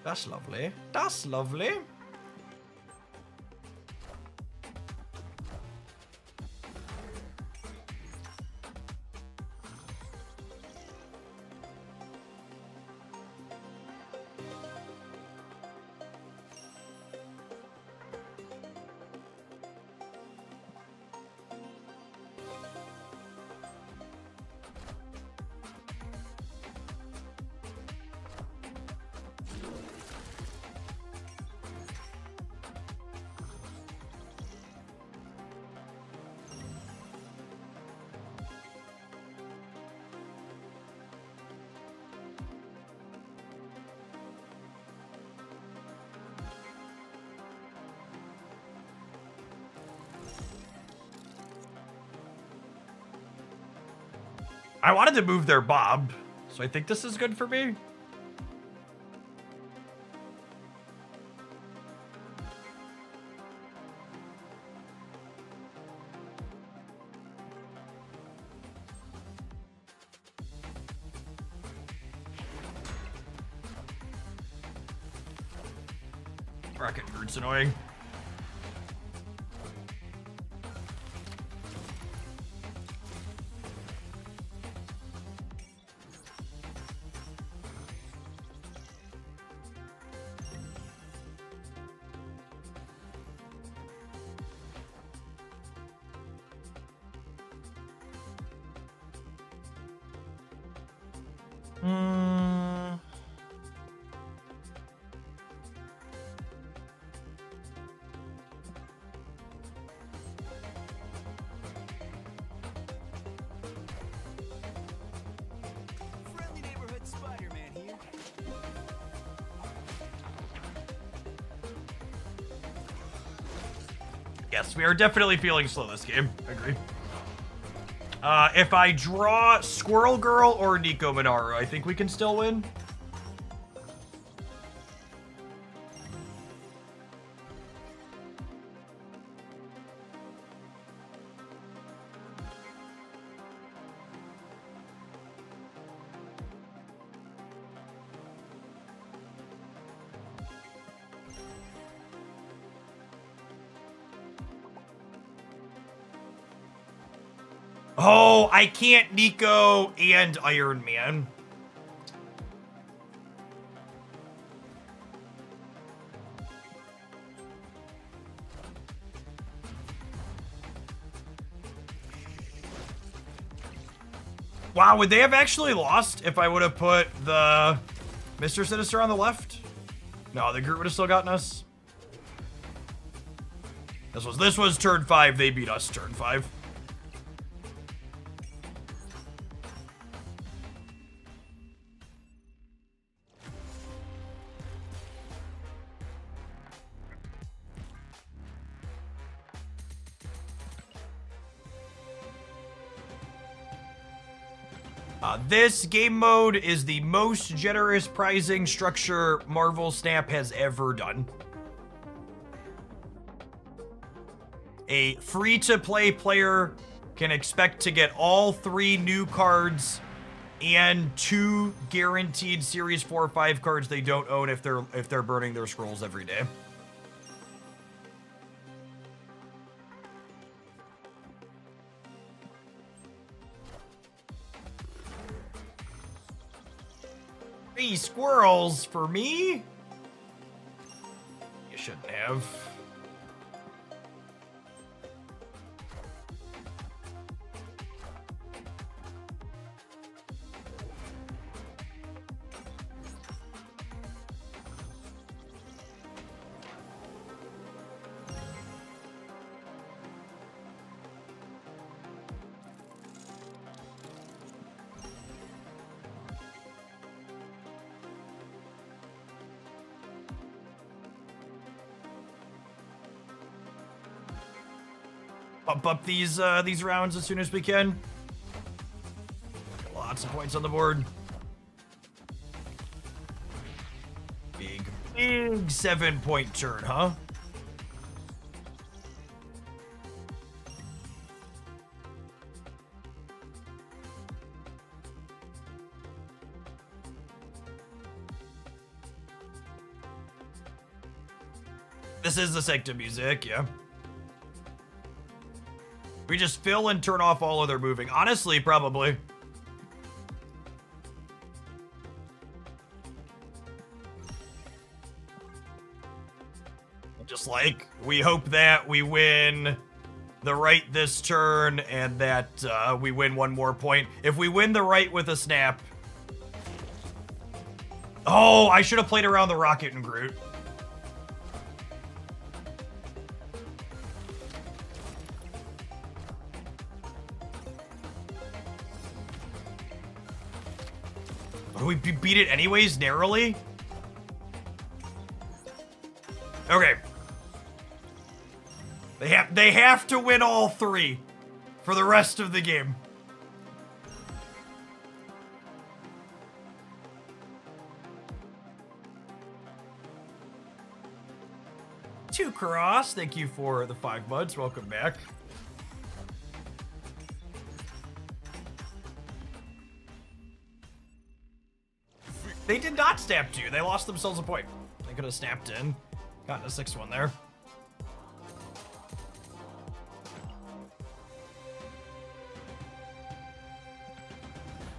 That's lovely. That's lovely. I wanted to move their Bob, so I think this is good for me. Rocket Bird's annoying. Friendly neighborhood Spider-Man here. Yes, we are definitely feeling slow this game. I agree. If I draw Squirrel Girl or Nico Minaru, I think we can still win. Oh, I can't Nico and Iron Man. Wow, would they have actually lost if I would have put the Mr. Sinister on the left? No, the group would have still gotten us. This was turn 5. They beat us turn 5. This game mode is the most generous pricing structure Marvel Snap has ever done. A free-to-play player can expect to get all 3 new cards and 2 guaranteed Series 4 or 5 cards they don't own if they're burning their scrolls every day. Three squirrels for me? You shouldn't have. Pump up these rounds as soon as we can. Lots of points on the board. Big 7-point turn, huh? This is the Sanctum music, yeah. We just fill and turn off all other moving. Honestly, probably. Just like, we hope that we win the right this turn and that we win 1 more point. If we win the right with a snap... Oh, I should have played around the Rocket and Groot. We beat it anyways, narrowly? Okay. They have to win all 3 for the rest of the game. Two Cross, thank you for the 5 months. Welcome back. They did not snap 2. They lost themselves a point. They could have snapped in. Gotten a 6th one there.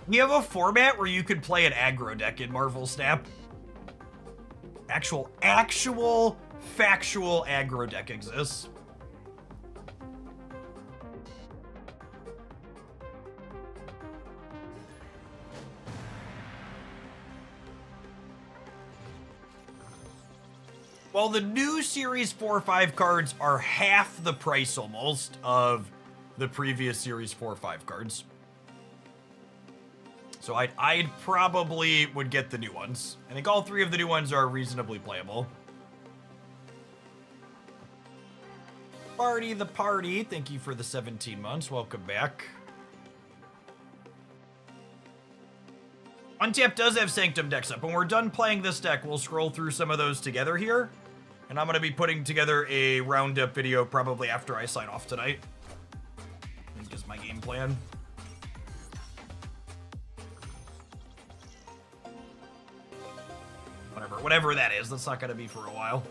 We have a format where you could play an aggro deck in Marvel Snap. Actual factual aggro deck exists. Well, the new Series 4 or 5 cards are half the price almost of the previous Series 4 or 5 cards. So I'd probably would get the new ones. I think all 3 of the new ones are reasonably playable. Party the party. Thank you for the 17 months. Welcome back. Untap does have Sanctum decks up. When we're done playing this deck, we'll scroll through some of those together here. And I'm going to be putting together a roundup video probably after I sign off tonight. I think is my game plan. Whatever that is, that's not going to be for a while.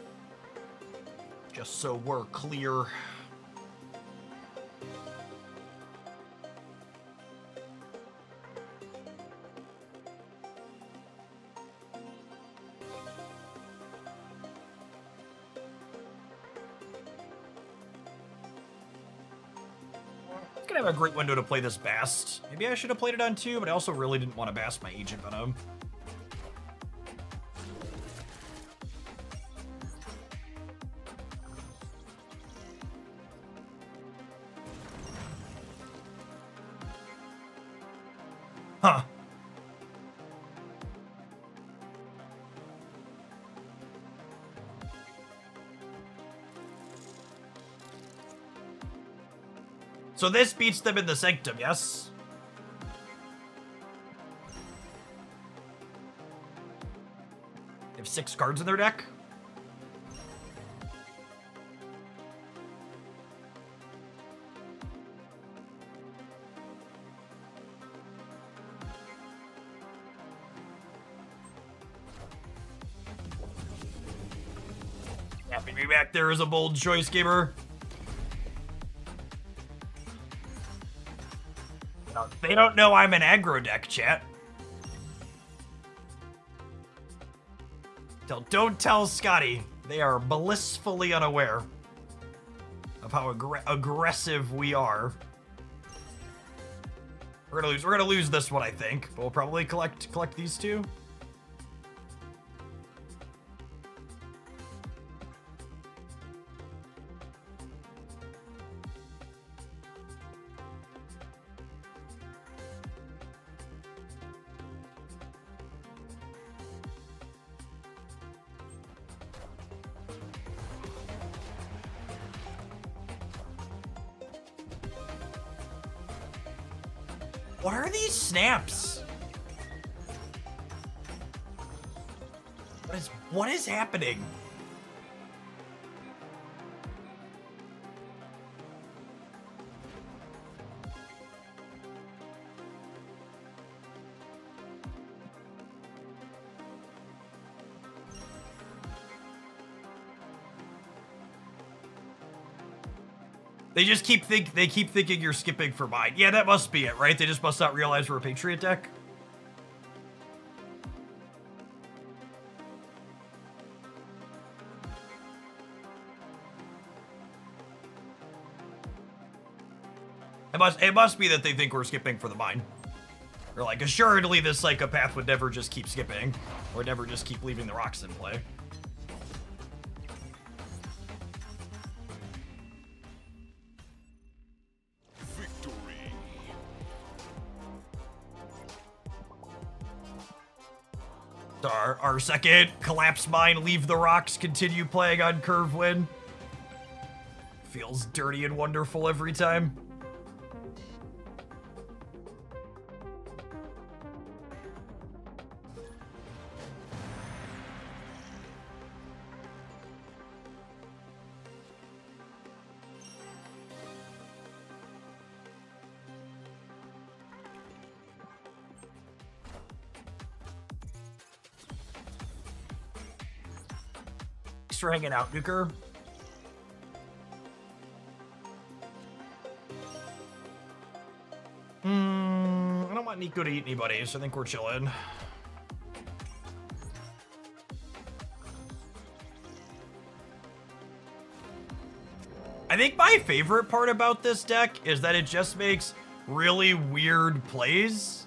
Just so we're clear. It's gonna have a great window to play this Bast. Maybe I should have played it on 2, but I also really didn't want to Bast my Agent Venom. Huh. So this beats them in the Sanctum, yes? 6 cards in their deck. Happy to be back there as a bold choice, gamer. They don't know I'm an aggro deck, chat. Don't tell Scotty. They are blissfully unaware of how aggressive we are. We're gonna lose this one, I think, but we'll probably collect these two. What are these snaps? What is happening? They just keep thinking you're skipping for mine. Yeah, that must be it, right? They just must not realize we're a Patriot deck. It must be that they think we're skipping for the mine. Or like, assuredly this psychopath would never just keep skipping, or never just keep leaving the rocks in play. Our second collapse mine, leave the rocks, continue playing on curve win. Feels dirty and wonderful every time. Thanks for hanging out, Nuker. I don't want Nico to eat anybody, so I think we're chilling. I think my favorite part about this deck is that it just makes really weird plays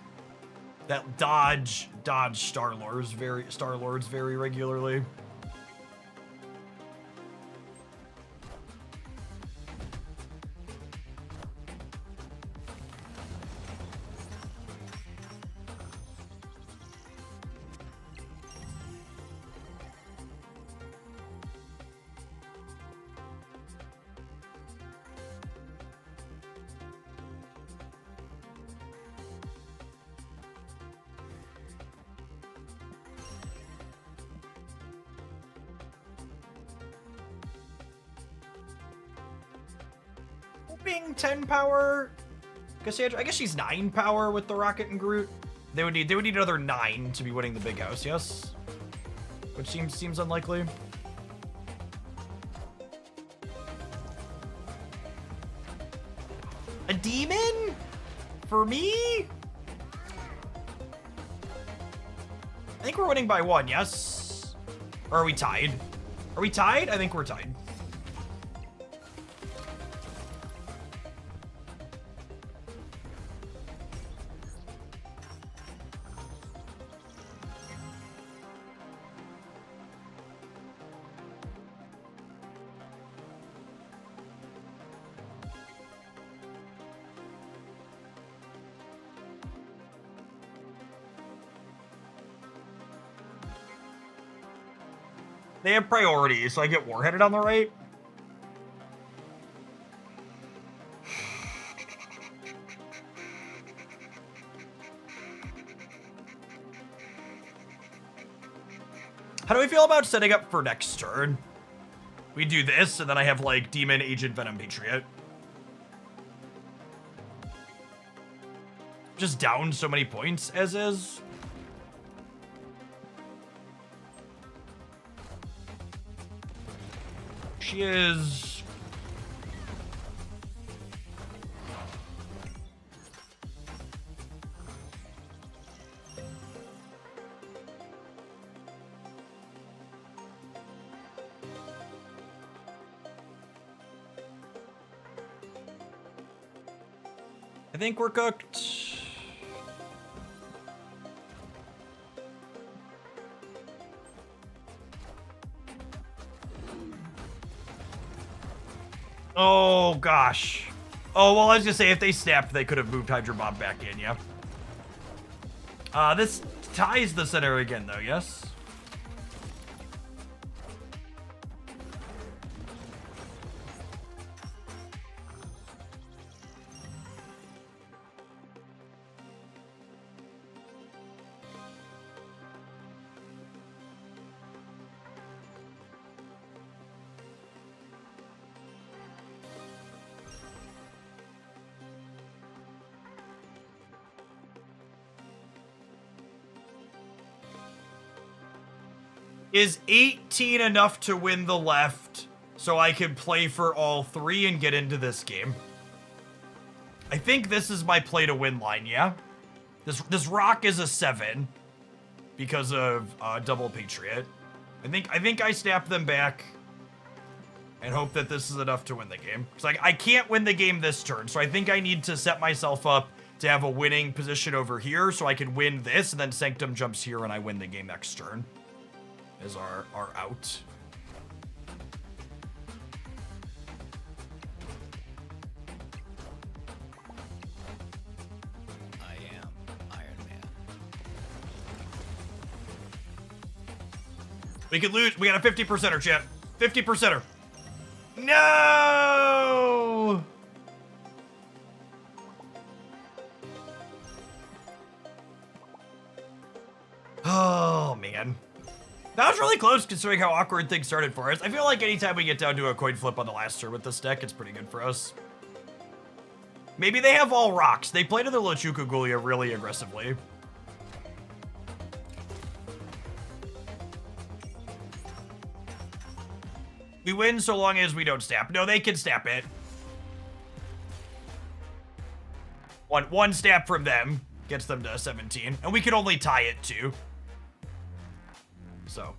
that dodge Star-Lords very regularly. Being 10 power, Cassandra. I guess she's 9 power with the Rocket and Groot. They would need another 9 to be winning the big house, yes? Which seems unlikely. A demon? For me? I think we're winning by 1, yes? Or are we tied? Are we tied? I think we're tied. They have priorities, so I get Warheaded on the right. How do we feel about setting up for next turn? We do this, and then I have, like, Demon, Agent, Venom, Patriot. Just down so many points, as is. She is... I think we're cooked. Oh, gosh. Oh, well, I was gonna say, if they snapped, they could have moved Hydro Bomb back in, yeah. This ties the center again, though, yes? Is 18 enough to win the left so I can play for all three and get into this game? I think this is my play to win line, yeah? This rock is a 7 because of double Patriot. I think I snap them back and hope that this is enough to win the game. It's like I can't win the game this turn, so I think I need to set myself up to have a winning position over here so I can win this, and then Sanctum jumps here and I win the game next turn. Is our out. I am Iron Man. We could lose. We got a 50%er, chat. 50%er. No! Oh, man. That was really close considering how awkward things started for us. I feel like anytime we get down to a coin flip on the last turn with this deck, it's pretty good for us. Maybe they have all rocks. They play to their Lechuku Gulia really aggressively. We win so long as we don't snap. No, they can snap it. One snap from them gets them to 17. And we can only tie it too. So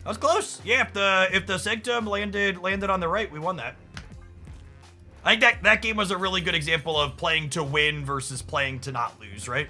that was close. Yeah, if the Sanctum landed on the right, we won that. I think that game was a really good example of playing to win versus playing to not lose, right?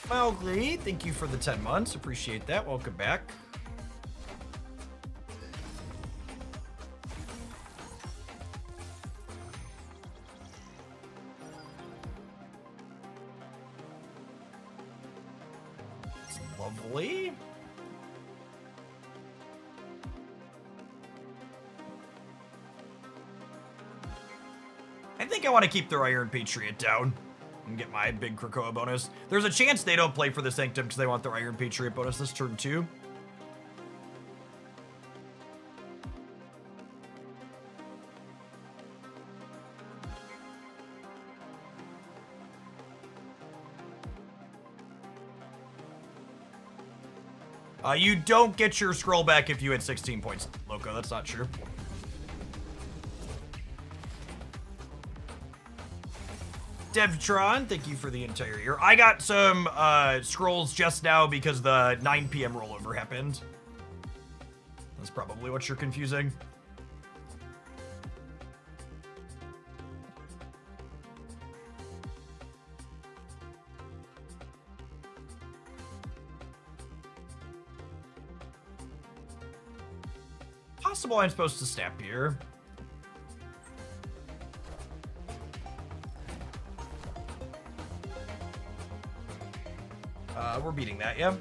Mowgli, thank you for the 10 months. Appreciate that. Welcome back. It's lovely. I think I want to keep their Iron Patriot down and get my big Krakoa bonus. There's a chance they don't play for the Sanctum because they want their Iron Patriot bonus this turn too. You don't get your scroll back if you hit 16 points, Loco. That's not true. Devtron, thank you for the entire year. I got some scrolls just now because the 9 p.m. rollover happened. That's probably what you're confusing. Possible I'm supposed to snap here. We're beating that, yeah.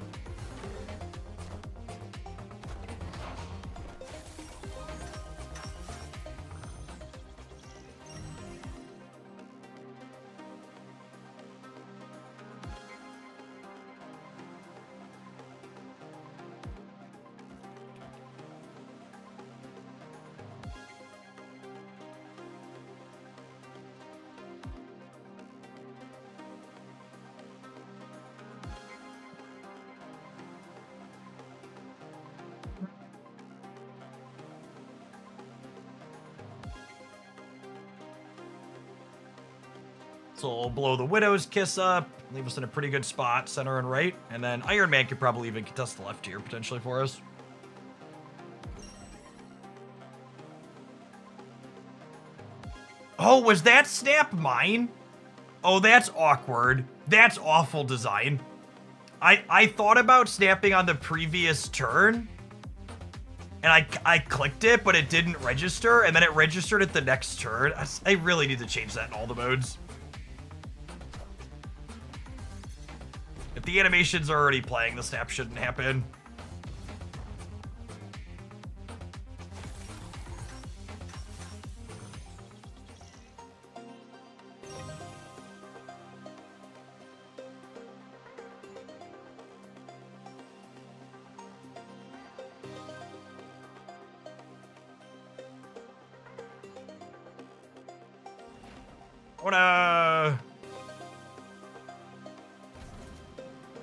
So we'll blow the Widow's Kiss up, leave us in a pretty good spot, center and right, and then Iron Man could probably even contest the left here, potentially, for us. Oh, was that snap mine? Oh, that's awkward. That's awful design. I thought about snapping on the previous turn, and I clicked it, but it didn't register, and then it registered at the next turn. I really need to change that in all the modes. If the animations are already playing, the snap shouldn't happen.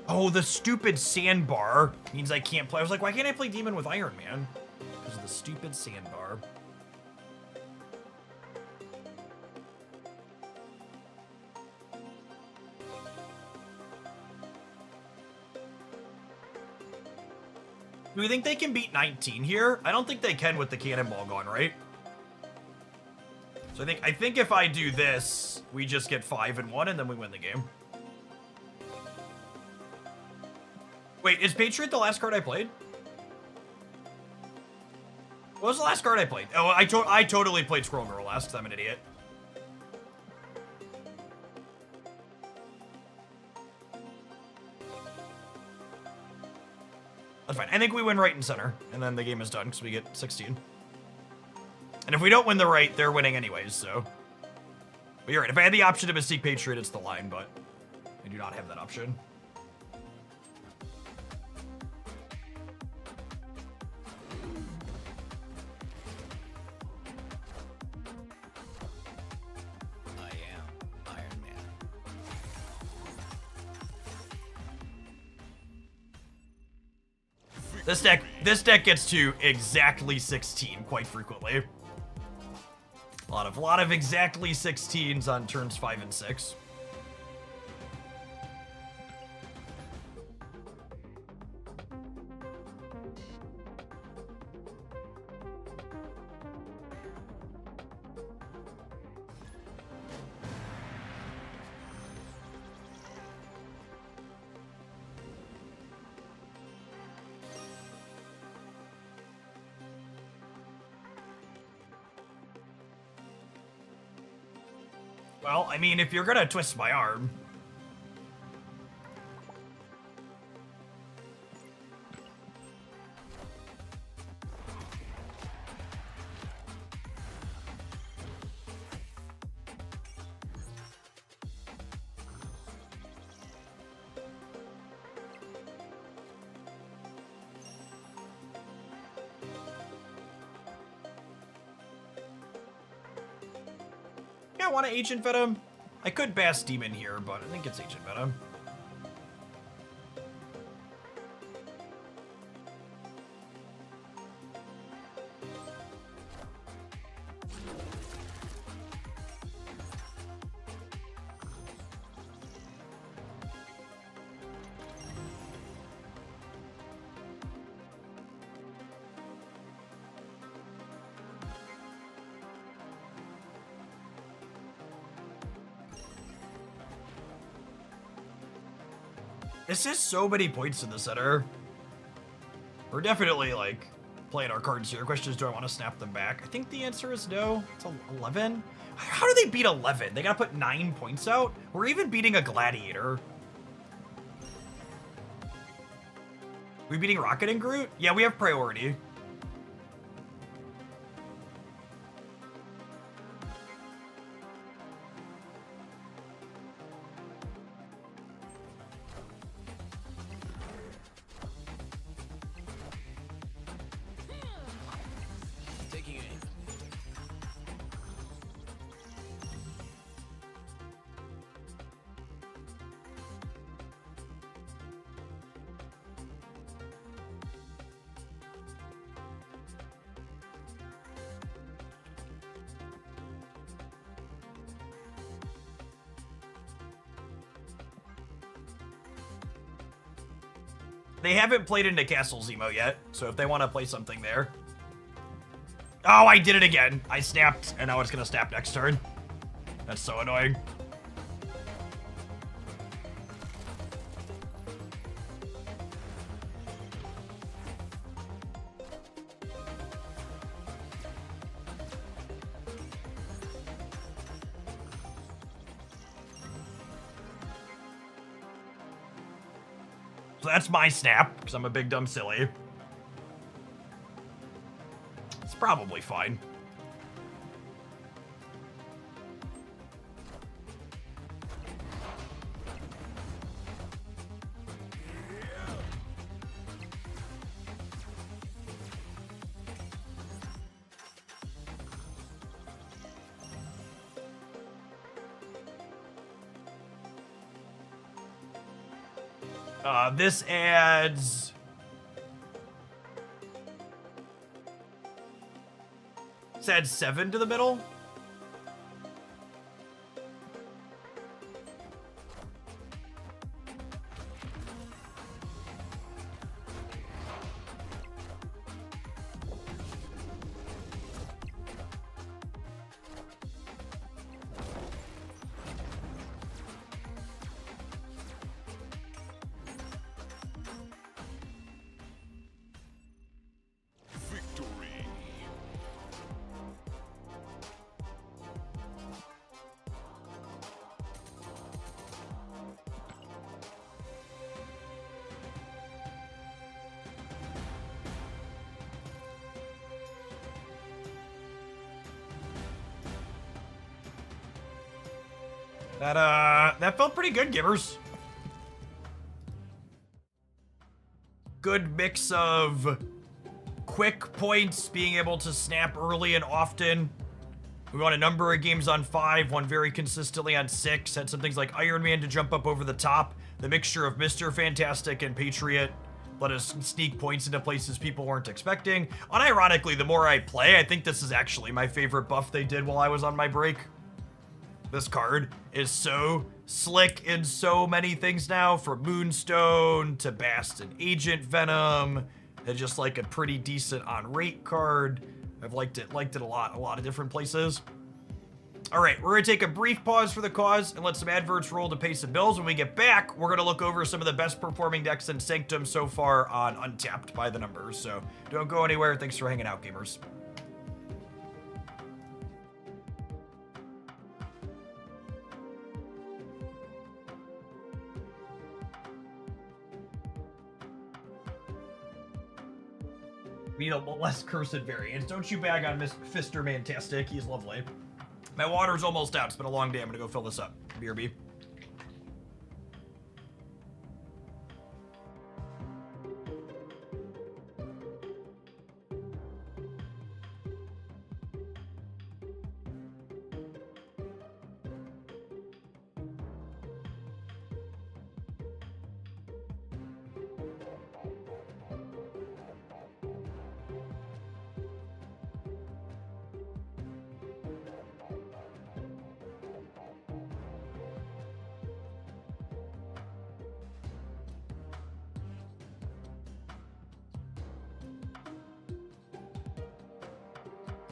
Oh, the stupid sandbar means I can't play. I was like, why can't I play Demon with Iron Man? Because of the stupid sandbar. Do we think they can beat 19 here? I don't think they can with the cannonball gone, right? So I think if I do this, we just get 5 and 1 and then we win the game. Wait, is Patriot the last card I played? What was the last card I played? Oh, I totally played Squirrel Girl last because I'm an idiot. That's fine. I think we win right and center, and then the game is done because we get 16. And if we don't win the right, they're winning anyways, so. But you're right. If I had the option to Mystique Patriot, it's the line, but I do not have that option. I am Iron Man. This deck gets to exactly 16 quite frequently. A lot of exactly 16s on turns 5 and 6. Well, I mean, if you're gonna twist my arm. I want to Ancient Venom. I could Bass Demon here, but I think it's Ancient Venom. This is so many points in the center. We're definitely, like, playing our cards here. Question is, do I want to snap them back? I think the answer is no. It's 11. How do they beat 11? They gotta put 9 points out? We're even beating a gladiator. We beating Rocket and Groot? Yeah, we have priority. Taking aim. They haven't played into Castle Zemo yet, so if they want to play something there. Oh, I did it again. I snapped, and now it's gonna snap next turn. That's so annoying. So that's my snap, because I'm a big dumb silly. It's probably fine. This adds... This adds 7 to the middle. Victory. That felt pretty good, Gibbers. Good mix of quick points, being able to snap early and often. We won a number of games on 5, won very consistently on 6, had some things like Iron Man to jump up over the top. The mixture of Mr. Fantastic and Patriot let us sneak points into places people weren't expecting. Unironically, the more I play, I think this is actually my favorite buff they did while I was on my break. This card is so slick in so many things now, from Moonstone to Bast and Agent Venom, and just like a pretty decent on-rate card. I've liked it a lot of different places. All right, we're gonna take a brief pause for the cause and let some adverts roll to pay some bills. When we get back, we're gonna look over some of the best performing decks in Sanctum so far on Untapped by the numbers. So don't go anywhere. Thanks for hanging out, gamers. We need a less cursed variant. Don't you bag on Mr. Fantastic. He's lovely. My water's almost out. It's been a long day. I'm gonna go fill this up. BRB.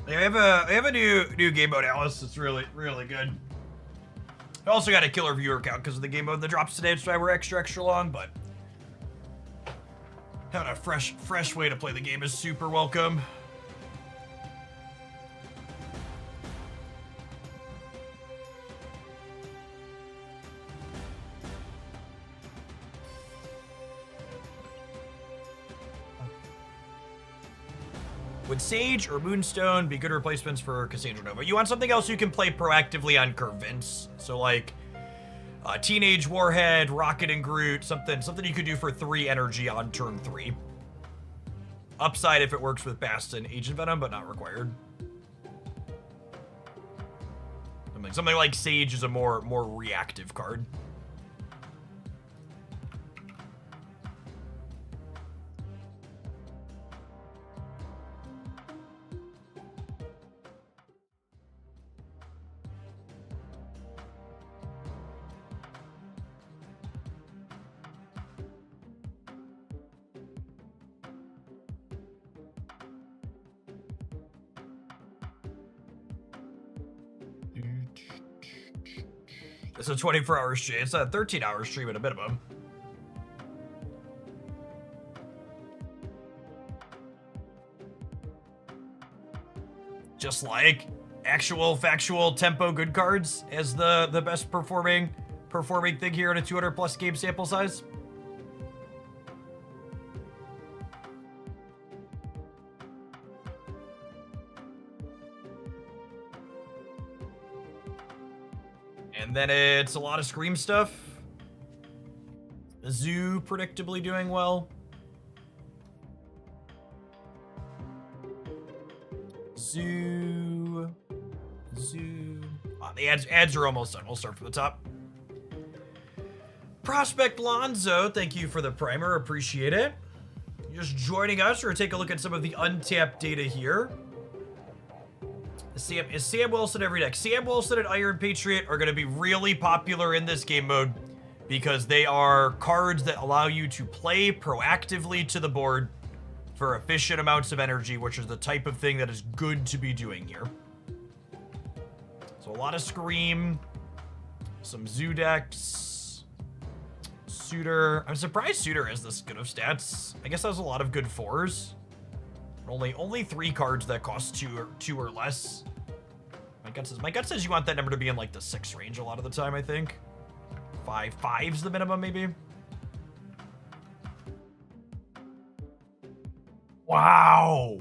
Yeah, I have a new game mode, Alice. It's really good. I also got a killer viewer count because of the game mode that drops today. That's why we're extra long, but Having a fresh way to play the game is super welcome. Would Sage or Moonstone be good replacements for Cassandra Nova? You want something else you can play proactively on Curve Vince. So like Teenage Warhead, Rocket and Groot, something you could do for 3 energy on turn 3. Upside if it works with Bast and Agent Venom, but not required. Something like Sage is a more reactive card. It's a 24-hour stream. It's a 13-hour stream at a minimum. Just like actual factual tempo good cards as the best performing thing here in a 200 plus game sample size. And then it's a lot of Scream stuff. Zoo predictably doing well. Zoo. The ads are almost done. We'll start from the top. Prospect Lonzo, thank you for the primer. Appreciate it. Just joining us, we're going to take a look at some of the untapped data here. Is Sam Wilson every deck? Sam Wilson and Iron Patriot are going to be really popular in this game mode because they are cards that allow you to play proactively to the board for efficient amounts of energy, which is the type of thing that is good to be doing here. So a lot of Scream, some Zoo decks, Suitor. I'm surprised Suitor has this good of stats. I guess that was a lot of good 4s. Only 3 cards that cost two or less. My gut says you want that number to be in like the 6 range a lot of the time, I think. 5's the minimum, maybe. Wow.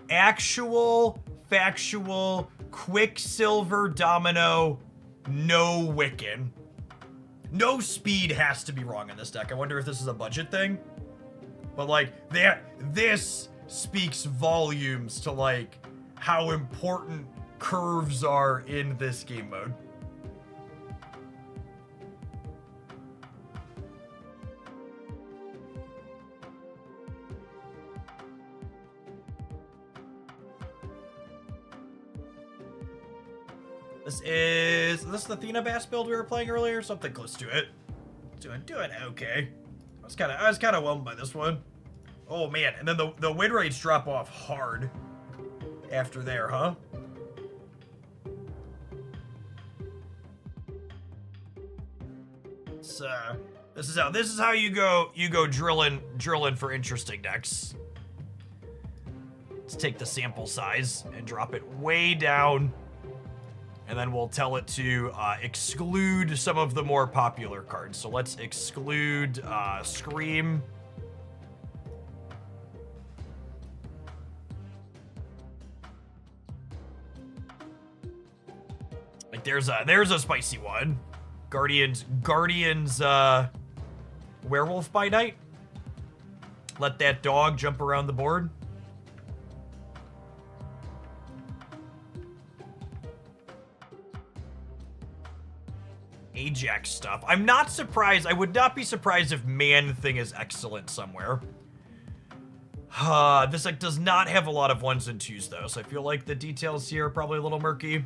Actual, factual, Quicksilver Domino, no Wiccan. No speed has to be wrong in this deck. I wonder if this is a budget thing. But like, this speaks volumes to like how important curves are in this game mode. Is this the Athena Bass build we were playing earlier? Something close to it. Doing okay. I was kind of whelmed by this one. Oh man, and then the win rates drop off hard after there, huh? This is how you go drilling for interesting decks. Let's take the sample size and drop it way down. And then we'll tell it to exclude some of the more popular cards. So let's exclude Scream. Like there's a spicy one. Guardians Werewolf by Night. Let that dog jump around the board. Ajax stuff. I'm not surprised. I would not be surprised if Man-Thing is excellent somewhere. This like does not have a lot of 1s and 2s though, so I feel like the details here are probably a little murky.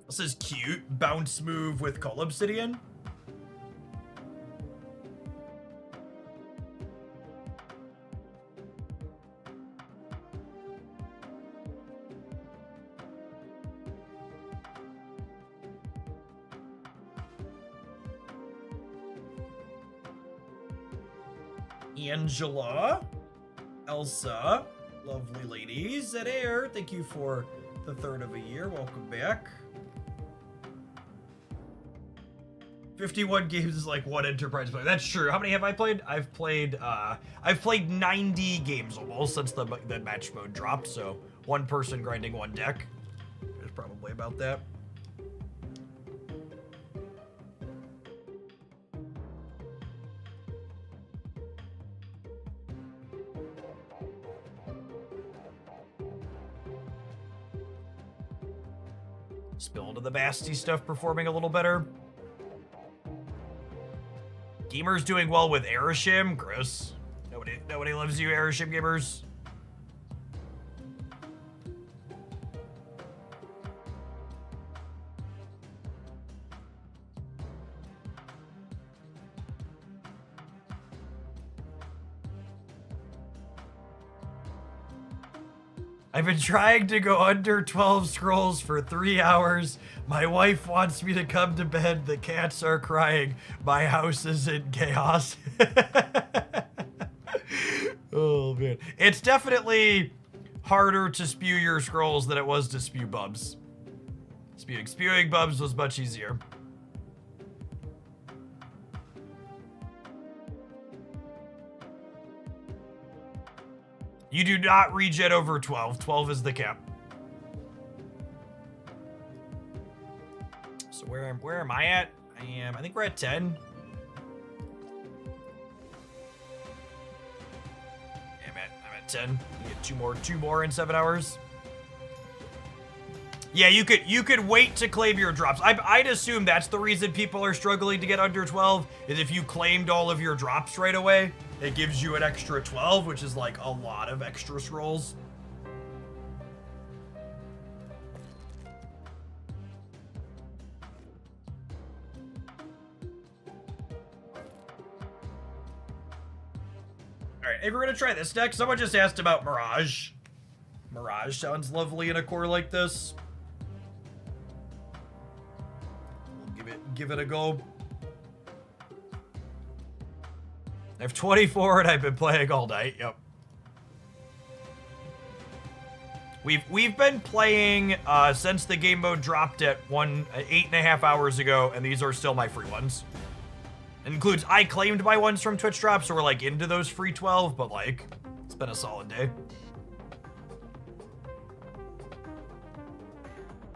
This is cute. Bounce move with Coal Obsidian. Angela, Elsa, lovely ladies, Zed Air, thank you for the third of a year. Welcome back. 51 games is like one enterprise player. That's true. How many have I played? I've played 90 games almost since the match mode dropped. So one person grinding one deck is probably about that. Spill into the Basti stuff performing a little better. Gamers doing well with Erishim. Gross. Nobody loves you, Erishim gamers. I've been trying to go under 12 scrolls for 3 hours. My wife wants me to come to bed. The cats are crying. My house is in chaos. Oh, man. It's definitely harder to spew your scrolls than it was to spew bubs. Spewing bubs was much easier. You do not regen over 12. 12 is the cap. So where am I at? I think we're at 10. Yeah, I'm at 10. You get two more in 7 hours. Yeah, you could wait to claim your drops. I'd assume that's the reason people are struggling to get under 12, is if you claimed all of your drops right away, it gives you an extra 12, which is like a lot of extra scrolls. Alright, if we're gonna try this deck, someone just asked about Mirage. Mirage sounds lovely in a core like this. We'll give it a go. I have 24 and I've been playing all night. Yep. We've been playing since the game mode dropped at 8.5 hours ago, and these are still my free ones. It includes I claimed my ones from Twitch drops, so we're like into those free 12, but like it's been a solid day.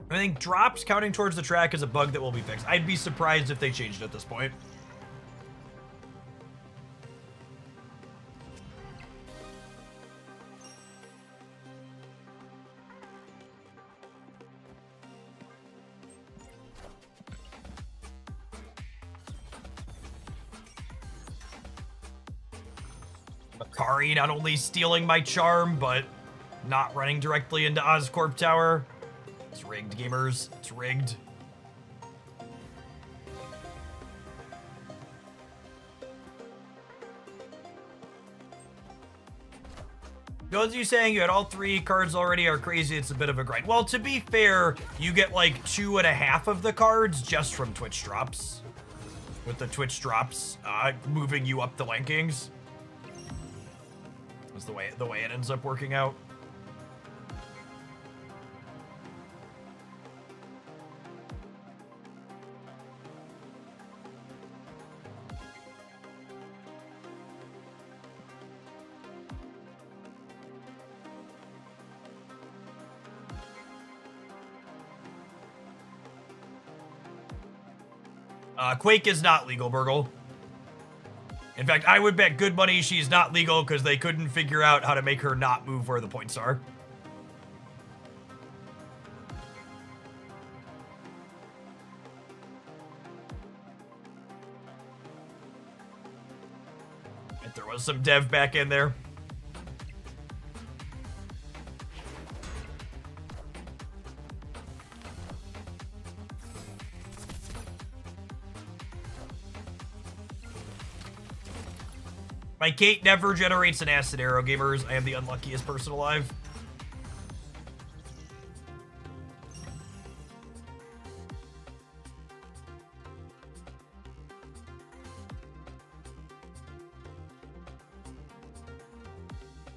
I think drops counting towards the track is a bug that will be fixed. I'd be surprised if they changed it at this point. Makari not only stealing my charm, but not running directly into Oscorp Tower. It's rigged, gamers. It's rigged. Those of you saying you had all 3 cards already are crazy. It's a bit of a grind. Well, to be fair, you get like 2.5 of the cards just from Twitch drops. With the Twitch drops moving you up the rankings. That's the way it ends up working out. Quake is not legal, Burgle. In fact, I would bet good money she's not legal because they couldn't figure out how to make her not move where the points are. If there was some dev back in there. My Kate never generates an acid arrow, gamers. I am the unluckiest person alive.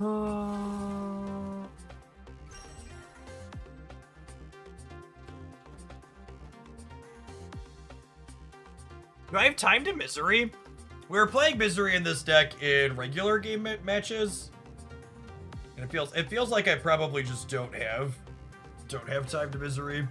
Do I have time to Misery? We were playing Misery in this deck in regular game matches, and it feels like I probably just don't have time to Misery.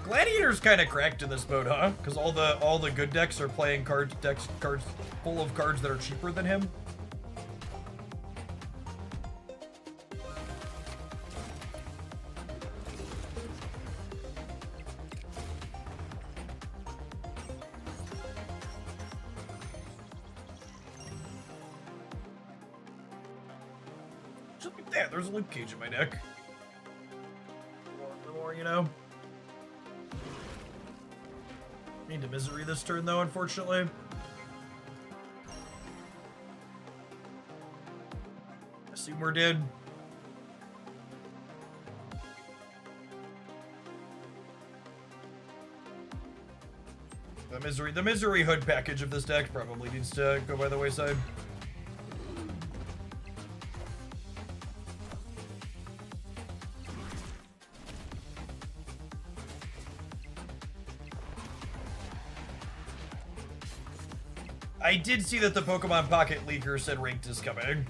Gladiator's kind of cracked in this mode, huh? Because all the good decks are playing cards full of cards that are cheaper than him. Just like that, there's a Luke Cage in my deck. The more, you know. Need to Misery this turn, though, unfortunately. Assume we're dead. The Misery hood package of this deck probably needs to go by the wayside. I did see that the Pokemon Pocket Leaker said Ranked is coming.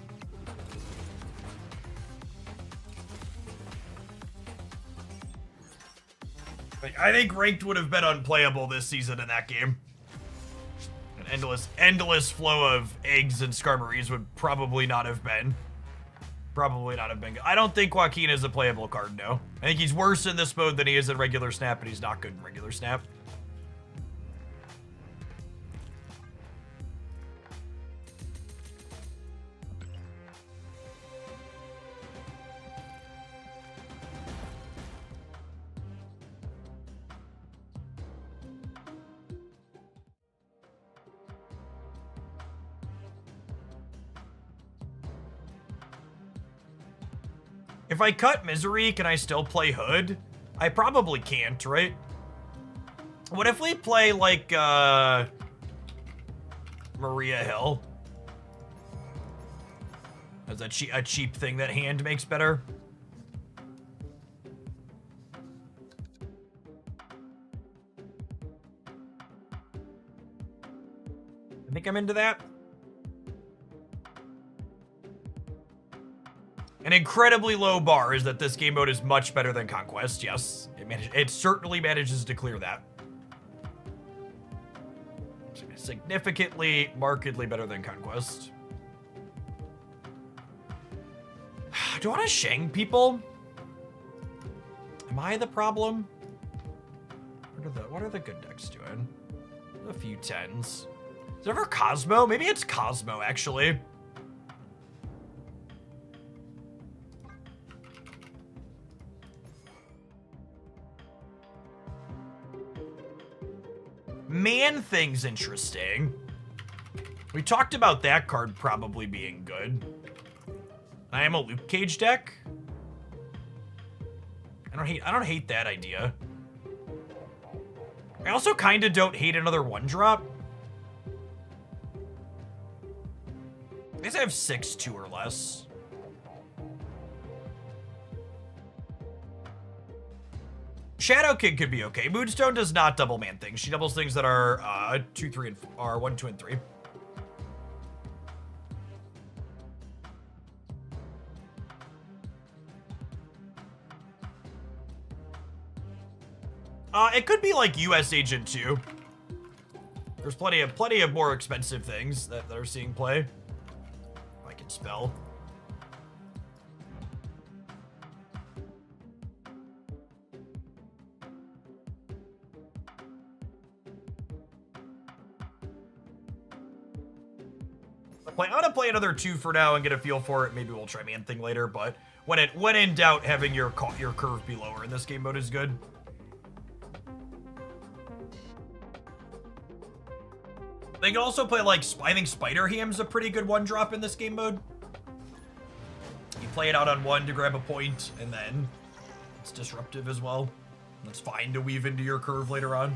I think Ranked would have been unplayable this season in that game. An endless flow of eggs and Skarmories would probably not have been. Good. I don't think Joaquin is a playable card, no. I think he's worse in this mode than he is in regular Snap, but he's not good in regular Snap. If I cut Misery, can I still play Hood? I probably can't, right? What if we play, like, Maria Hill? As a cheap thing that hand makes better? I think I'm into that. An incredibly low bar is that this game mode is much better than Conquest. Yes, it certainly manages to clear that. Significantly, markedly better than Conquest. Do I want to Shang people? Am I the problem? What are the good decks doing? A few 10s. Is there ever Cosmo? Maybe it's Cosmo, actually. Man Thing's interesting. We talked about that card probably being good. I am a Luke Cage deck. I don't hate that idea. I also kind of don't hate another 1-drop. I guess I have 6 2 or less. Shadow King could be okay. Moonstone does not double Man Things. She doubles things that are 2, 3, and 1, 2, and 3. It could be like US Agent 2. There's plenty of more expensive things that are seeing play. I can spell. I want to play another 2 for now and get a feel for it. Maybe we'll try Man Thing later, but when in doubt, having your curve be lower in this game mode is good. They can also play, like, I think Spider Ham's a pretty good one-drop in this game mode. You play it out on one to grab a point, and then it's disruptive as well. It's fine to weave into your curve later on.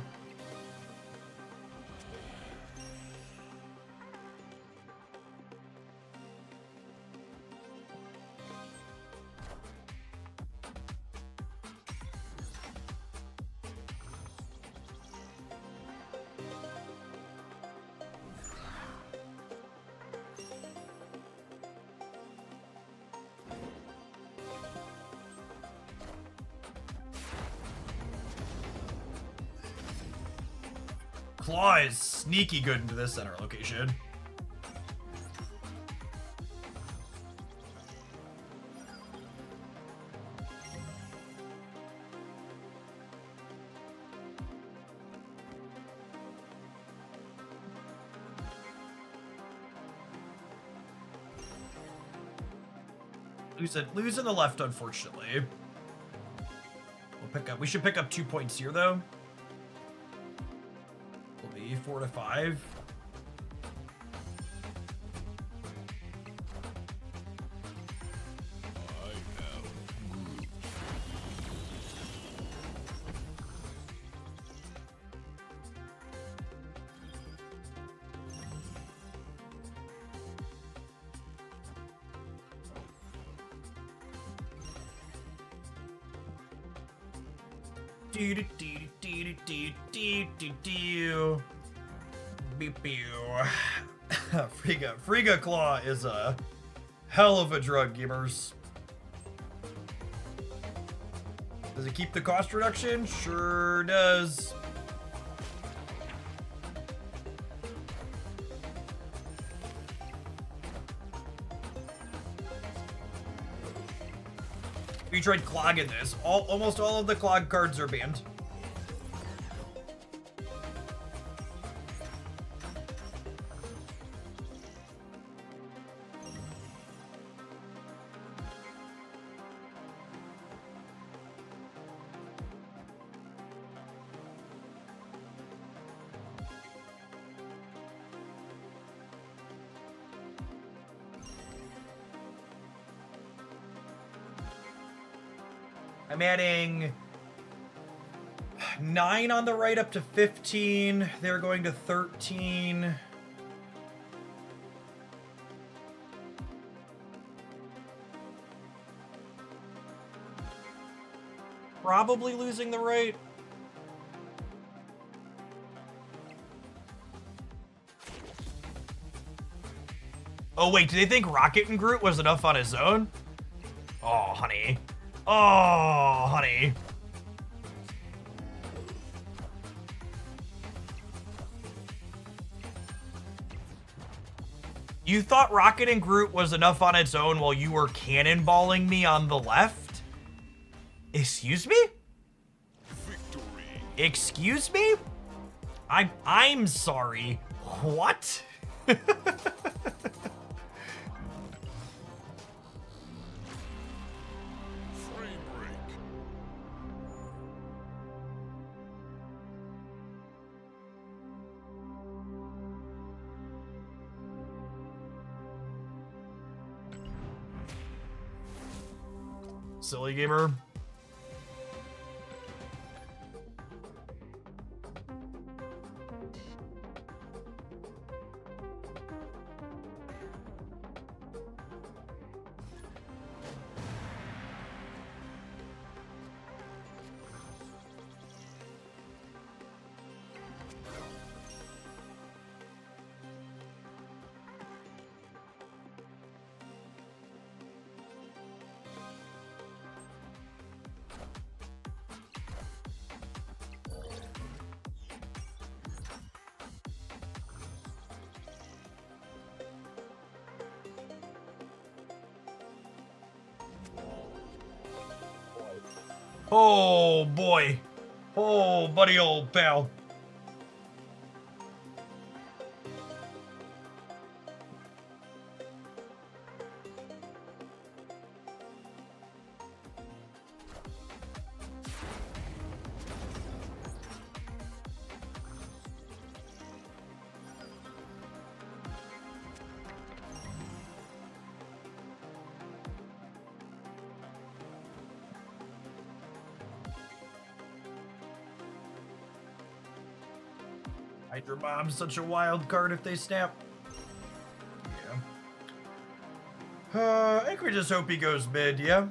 Claw is sneaky good into this center location. Losing the left, unfortunately. We should pick up 2 points here, though. 4 to 5. Frigga Claw is a hell of a drug, gamers. Does it keep the cost reduction? Sure does. We tried clogging this. Almost all of the clog cards are banned. I'm adding 9 on the right up to 15. They're going to 13. Probably losing the right. Oh wait, do they think Rocket and Groot was enough on his own? Oh, honey. Oh, honey. You thought Rocket and Groot was enough on its own while you were cannonballing me on the left? Excuse me? Victory. Excuse me? I'm sorry. What? Silly gamer. Oh boy. Oh, buddy old pal. Hydra Bomb's such a wild card if they snap. Yeah. I think we just hope he goes mid, yeah?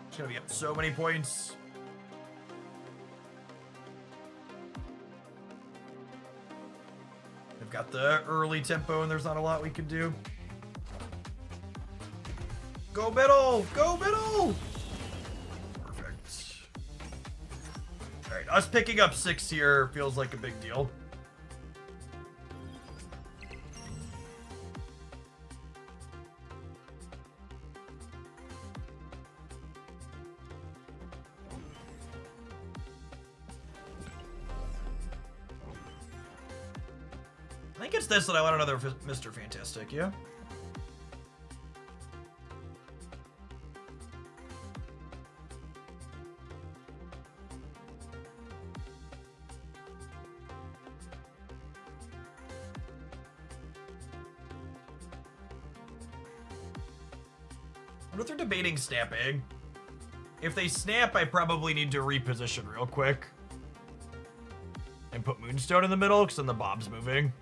It's gonna be up so many points. They've got the early tempo and there's not a lot we can do. Go middle! Go middle! Perfect. Alright, us picking up 6 here feels like a big deal. I think it's this that I want another Mr. Fantastic, yeah? I wonder if they're debating snapping. If they snap, I probably need to reposition real quick. And put Moonstone in the middle, because then the Bob's moving.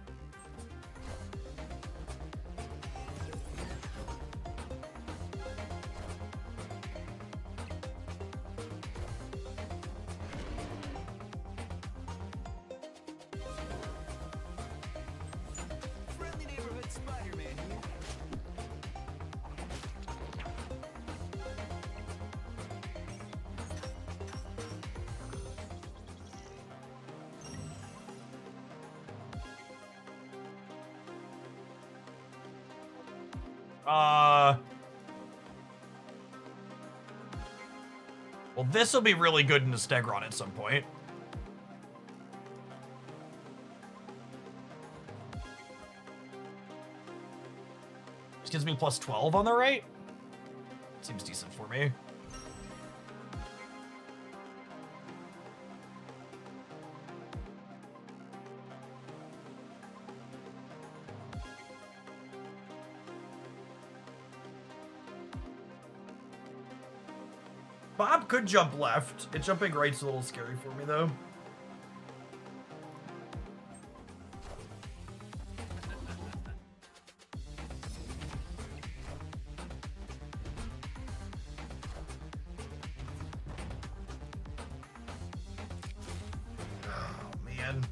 Friendly neighborhood Spider-Man here. Well, this will be really good in the Stegron at some point. This gives me plus 12 on the right. Seems decent for me. Bob could jump left. It's jumping right's a little scary for me, though. Oh, man.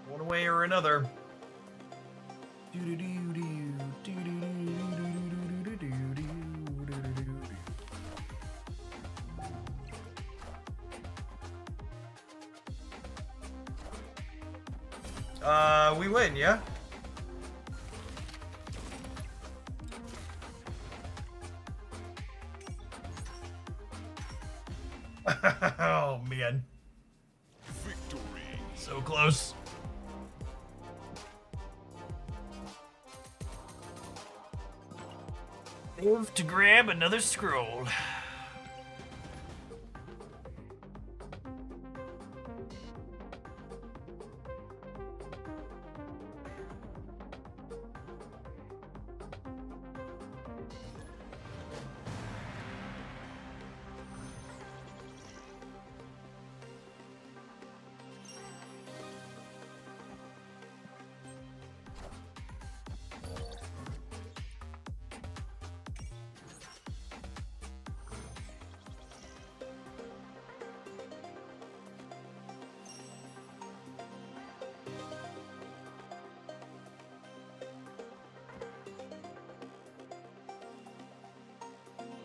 One way or another. We win, yeah? Oh, man. Victory. So close. Move to grab another scroll.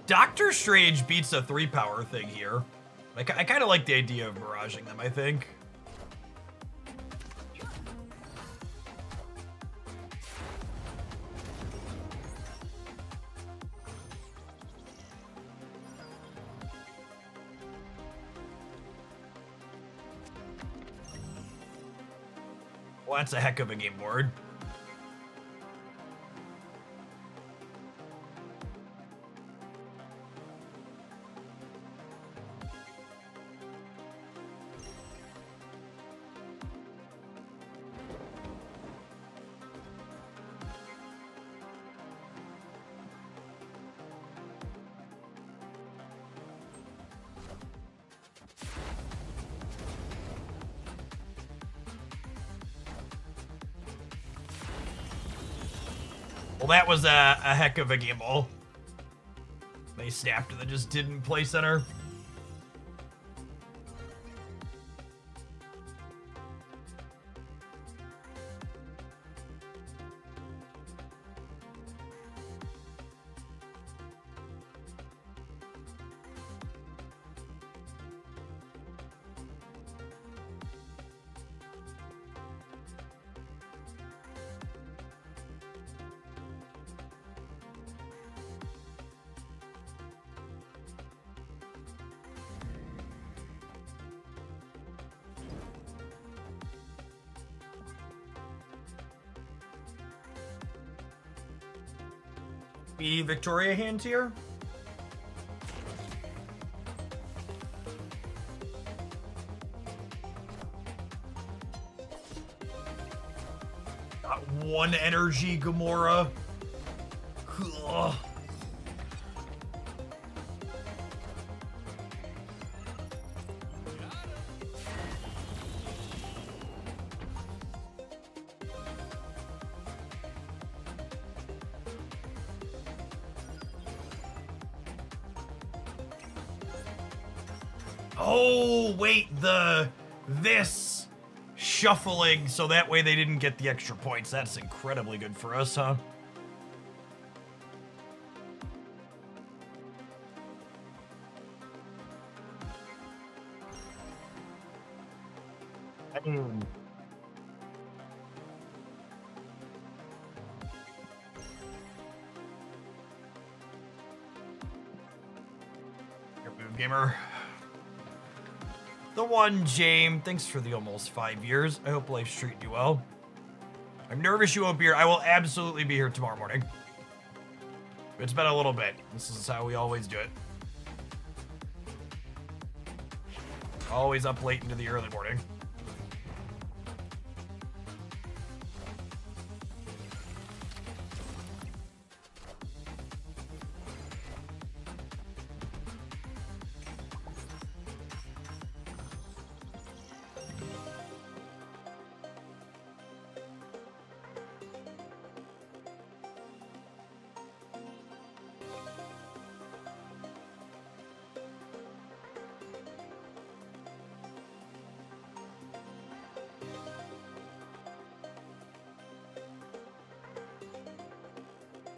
Doctor Strange beats a 3-power thing here. I kind of like the idea of miraging them, I think. Well, that's a heck of a game board. Well, that was a heck of a gamble. They snapped and then just didn't play center. Be Victoria hand here. Got one energy, Gamora. Ugh. Oh, wait, this shuffling, so that way they didn't get the extra points. That's incredibly good for us, huh? Your move, gamer. The one, James. Thanks for the almost 5 years. I hope life's treating you well. I'm nervous you won't be here. I will absolutely be here tomorrow morning. It's been a little bit. This is how we always do it. Always up late into the early morning.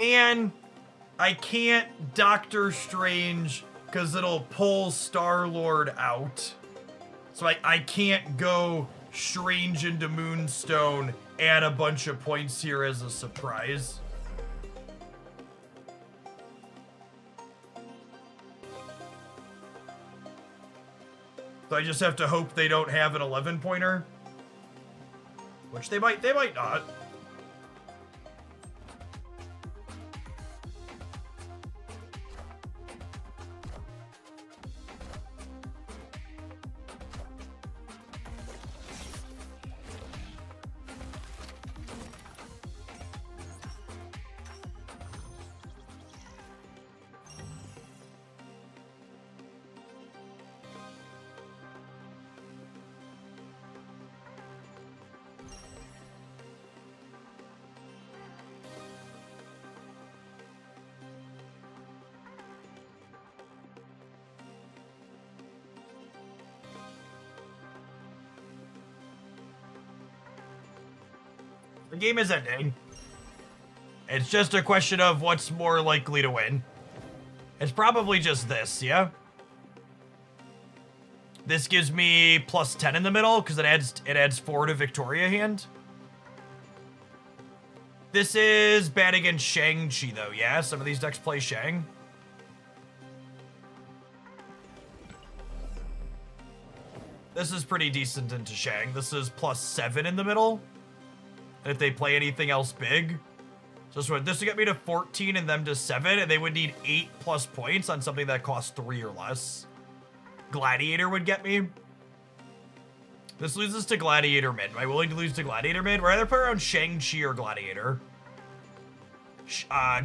And I can't Doctor Strange because it'll pull Star-Lord out. So I can't go Strange into Moonstone, add a bunch of points here as a surprise. So I just have to hope they don't have an 11-pointer. Which they might not. The game is ending. It's just a question of what's more likely to win. It's probably just this, yeah? This gives me plus 10 in the middle because it adds 4 to Victoria hand. This is bad against Shang-Chi though, yeah? Some of these decks play Shang. This is pretty decent into Shang. This is plus 7 in the middle. if they play anything else big. So this would get me to 14 and them to 7, and they would need 8+ points on something that costs 3 or less. Gladiator would get me. This loses to Gladiator mid. Am I willing to lose to Gladiator mid? We'd rather put around Shang-Chi or Gladiator.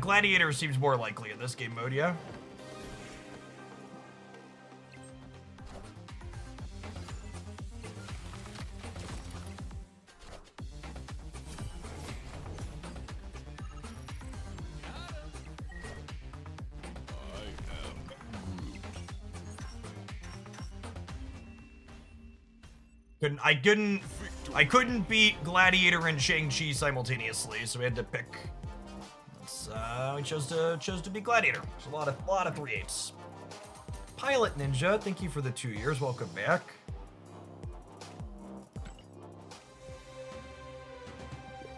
Gladiator seems more likely in this game mode, yeah. I couldn't beat Gladiator and Shang-Chi simultaneously, so we had to pick. We chose to be Gladiator. There's a lot of 3/8s. Pilot Ninja, thank you for the 2 years. Welcome back.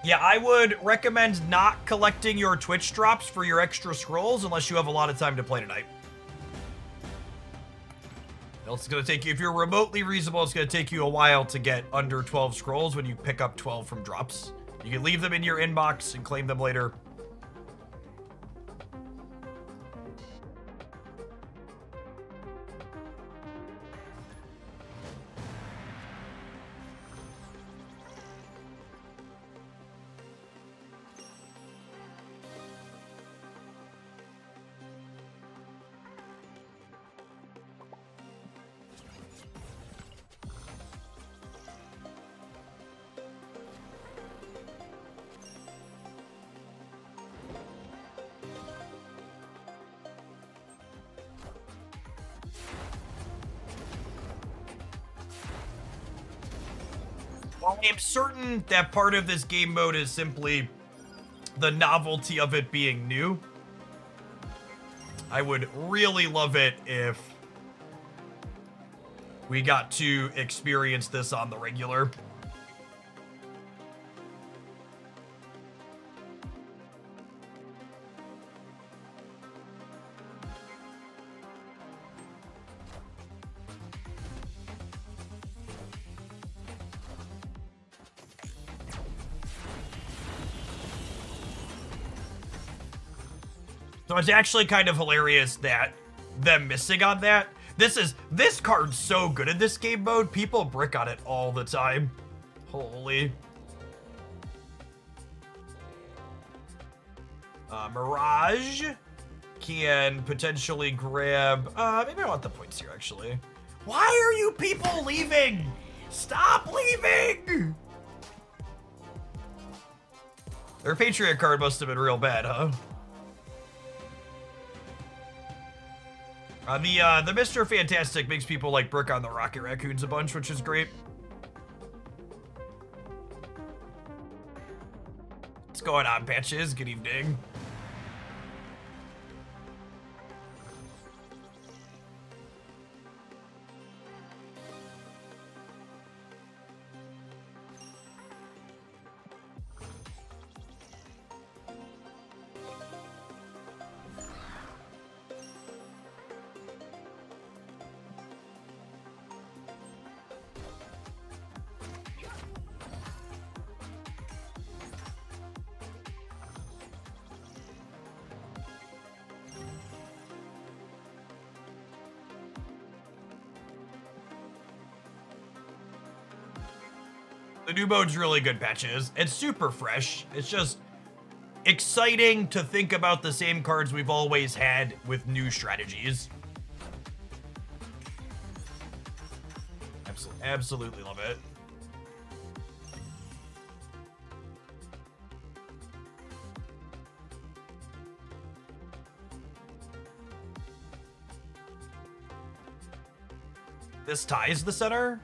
Yeah, I would recommend not collecting your Twitch drops for your extra scrolls unless you have a lot of time to play tonight. It's going to take you, if you're remotely reasonable, it's going to take you a while to get under 12 scrolls when you pick up 12 from drops. You can leave them in your inbox and claim them later. I am certain that part of this game mode is simply the novelty of it being new. I would really love it if we got to experience this on the regular. So it's actually kind of hilarious that them missing on that. This card's so good in this game mode. People brick on it all the time. Holy. Mirage can potentially grab, maybe I want the points here actually. Why are you people leaving? Stop leaving! Their Patriot card must have been real bad, huh? The Mr. Fantastic makes people like brick on the Rocket Raccoons a bunch, which is great. What's going on, Patches? Good evening. The new mode's really good, Patches. It's super fresh. It's just exciting to think about the same cards we've always had with new strategies. Absolutely love it. This ties the center.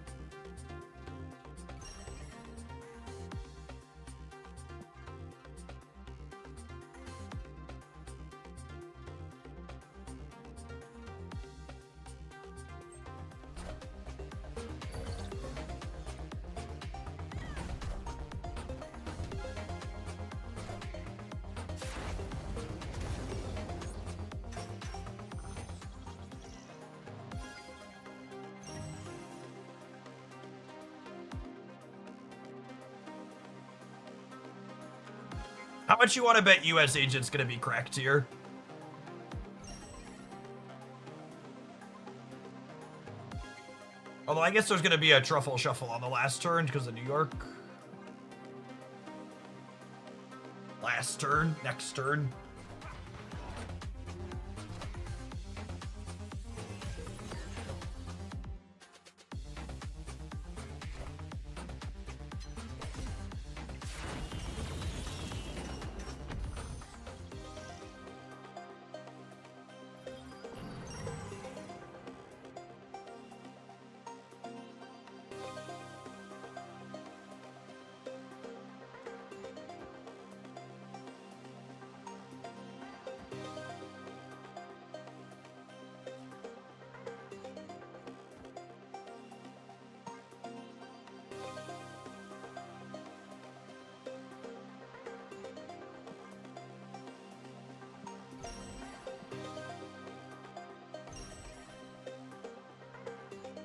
How much you want to bet US Agent's gonna be cracked here? Although I guess there's gonna be a truffle shuffle on the last turn because of New York. Last turn, next turn.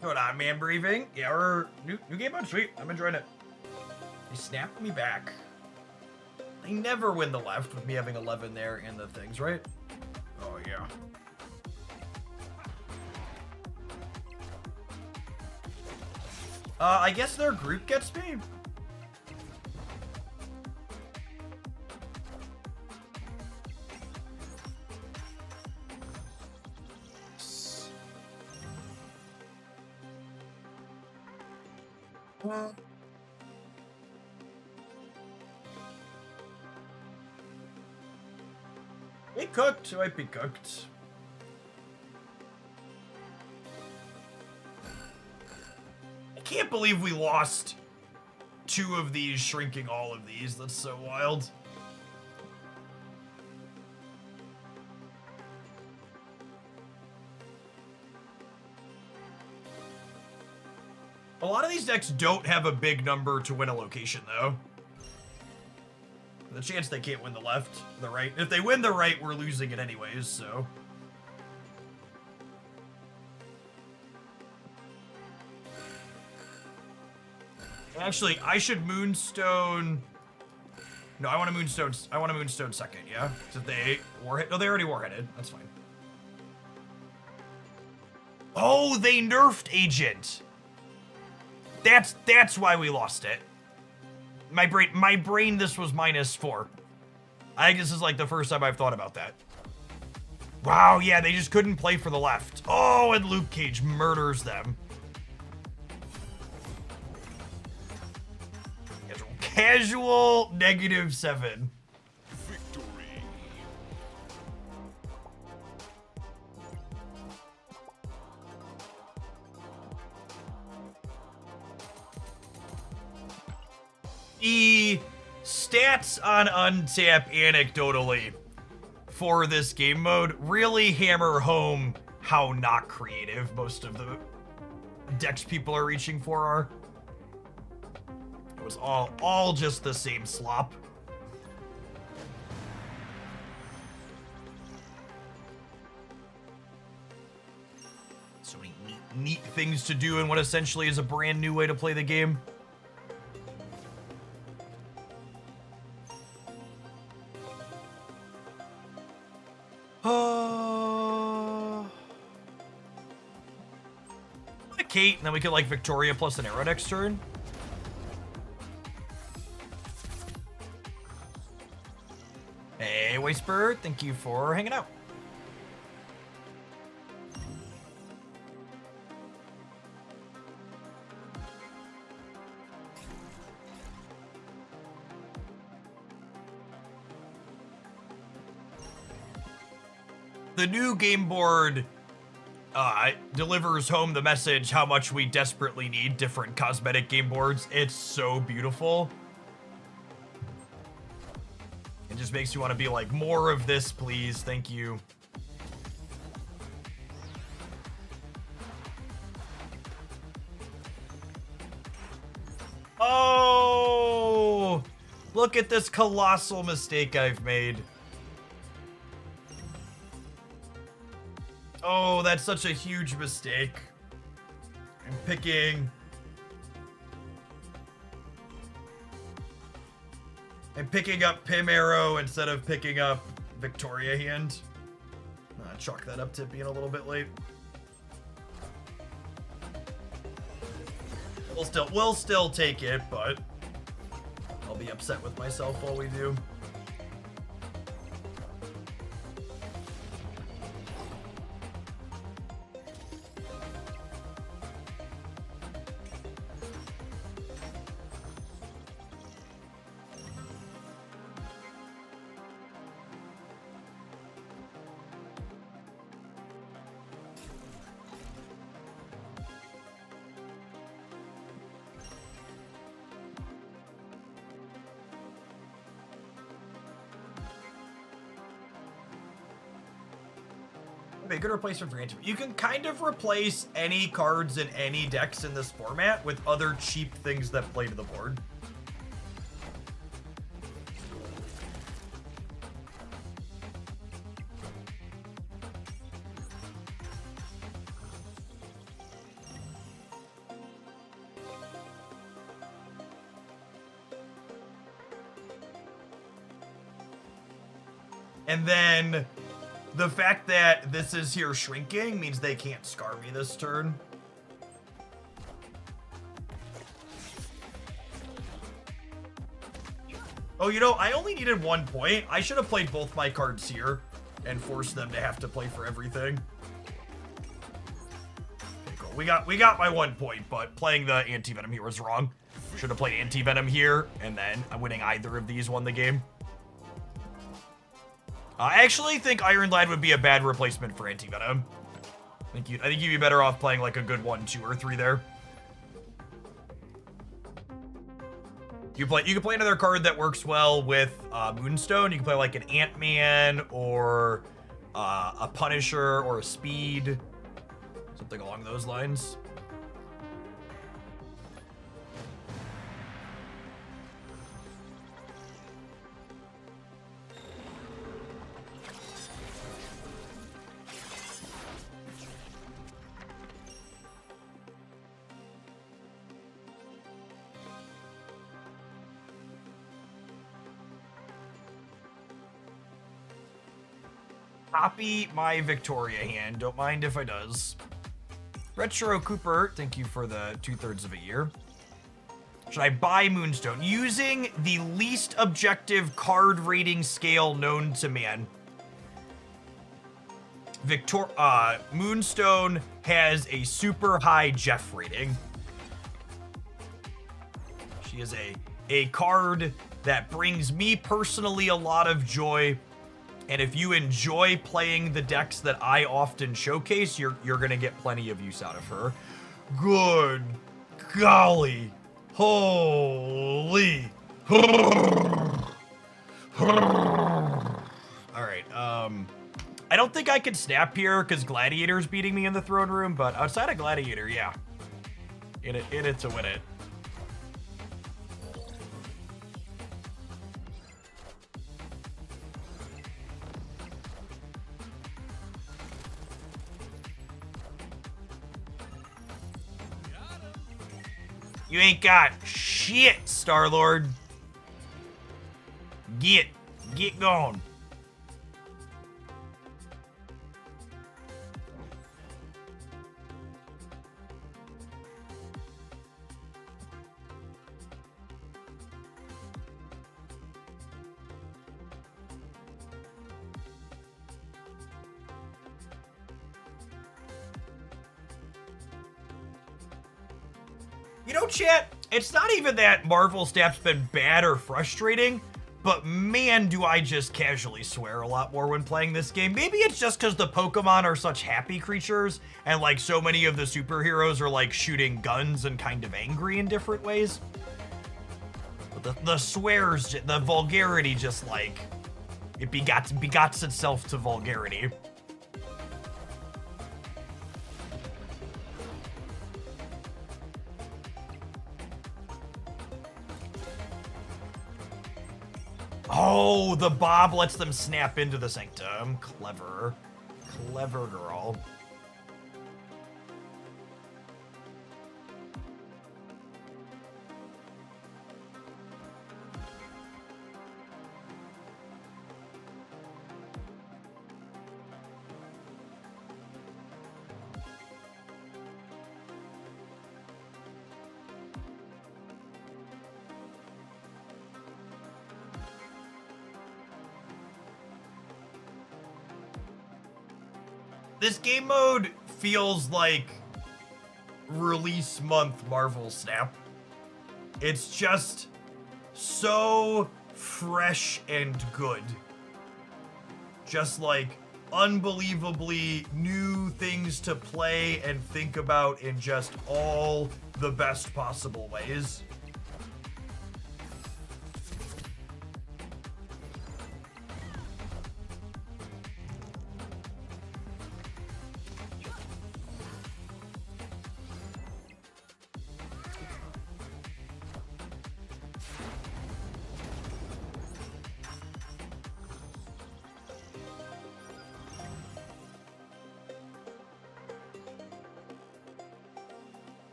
Hold on, man briefing. Yeah, we're new game mode. Sweet. I'm enjoying it. They snapped me back. They never win the left with me having 11 there and the things, right? Oh, yeah. I guess their group gets me. They cooked. It might be cooked. I can't believe we lost 2 of these, shrinking all of these. That's so wild. A lot of these decks don't have a big number to win a location, though. The chance they can't win the left, the right. If they win the right, we're losing it anyways, so. Actually, I should Moonstone. No, I want to Moonstone. I want to Moonstone second, yeah? So they warhead. No, they already warheaded. That's fine. Oh, they nerfed Agent. That's why we lost it. My brain, this was -4. I think this is like the first time I've thought about that. Wow, yeah, they just couldn't play for the left. Oh, and Luke Cage murders them. Casual -7. Victory. The stats on Untap anecdotally for this game mode really hammer home how not creative most of the decks people are reaching for are. It was all just the same slop. So many neat things to do in what essentially is a brand new way to play the game. Kate, and then we could like Victoria plus an arrow next turn. Hey, Wastebird, thank you for hanging out. The new game board delivers home the message how much we desperately need different cosmetic game boards. It's so beautiful. It just makes you want to be like, more of this, please. Thank you. Oh, look at this colossal mistake I've made. Oh, that's such a huge mistake. I'm picking... I'm picking up Pim Arrow instead of picking up Victoria Hand. Chalk that up to being a little bit late. We'll still take it, but I'll be upset with myself while we do. A good replacement for Sanctum. You can kind of replace any cards in any decks in this format with other cheap things that play to the board. And then the fact that this is here shrinking means they can't scar me this turn. Oh, you know, I only needed 1 point. I should have played both my cards here and forced them to have to play for everything. Okay, cool. We got my 1 point, but playing the anti-venom here was wrong. Should have played anti-venom here, and then winning either of these won the game. I actually think Iron Lad would be a bad replacement for Anti-Venom. I think you'd be better off playing like a good 1, 2, or 3 there. You can play another card that works well with Moonstone. You can play like an Ant-Man or a Punisher or a Speed. Something along those lines. Copy my Victoria hand. Don't mind if I does. Retro Cooper, thank you for the 2/3 of a year. Should I buy Moonstone? Using the least objective card rating scale known to man, Moonstone has a super high Jeff rating. She is a card that brings me personally a lot of joy. And if you enjoy playing the decks that I often showcase, you're gonna get plenty of use out of her. Good golly. Holy. Alright, I don't think I can snap here because Gladiator's beating me in the throne room, but outside of Gladiator, yeah. In it to win it. You ain't got shit, Star-Lord. Get going. You know, chat, it's not even that Marvel Snap's been bad or frustrating, but man, do I just casually swear a lot more when playing this game. Maybe it's just because the Pokemon are such happy creatures, and like so many of the superheroes are like shooting guns and kind of angry in different ways. But the swears, the vulgarity just like, it begots itself to vulgarity. Oh, the Bob lets them snap into the Sanctum. Clever. Clever girl. This game mode feels like release month Marvel Snap. It's just so fresh and good. Just like unbelievably new things to play and think about in just all the best possible ways.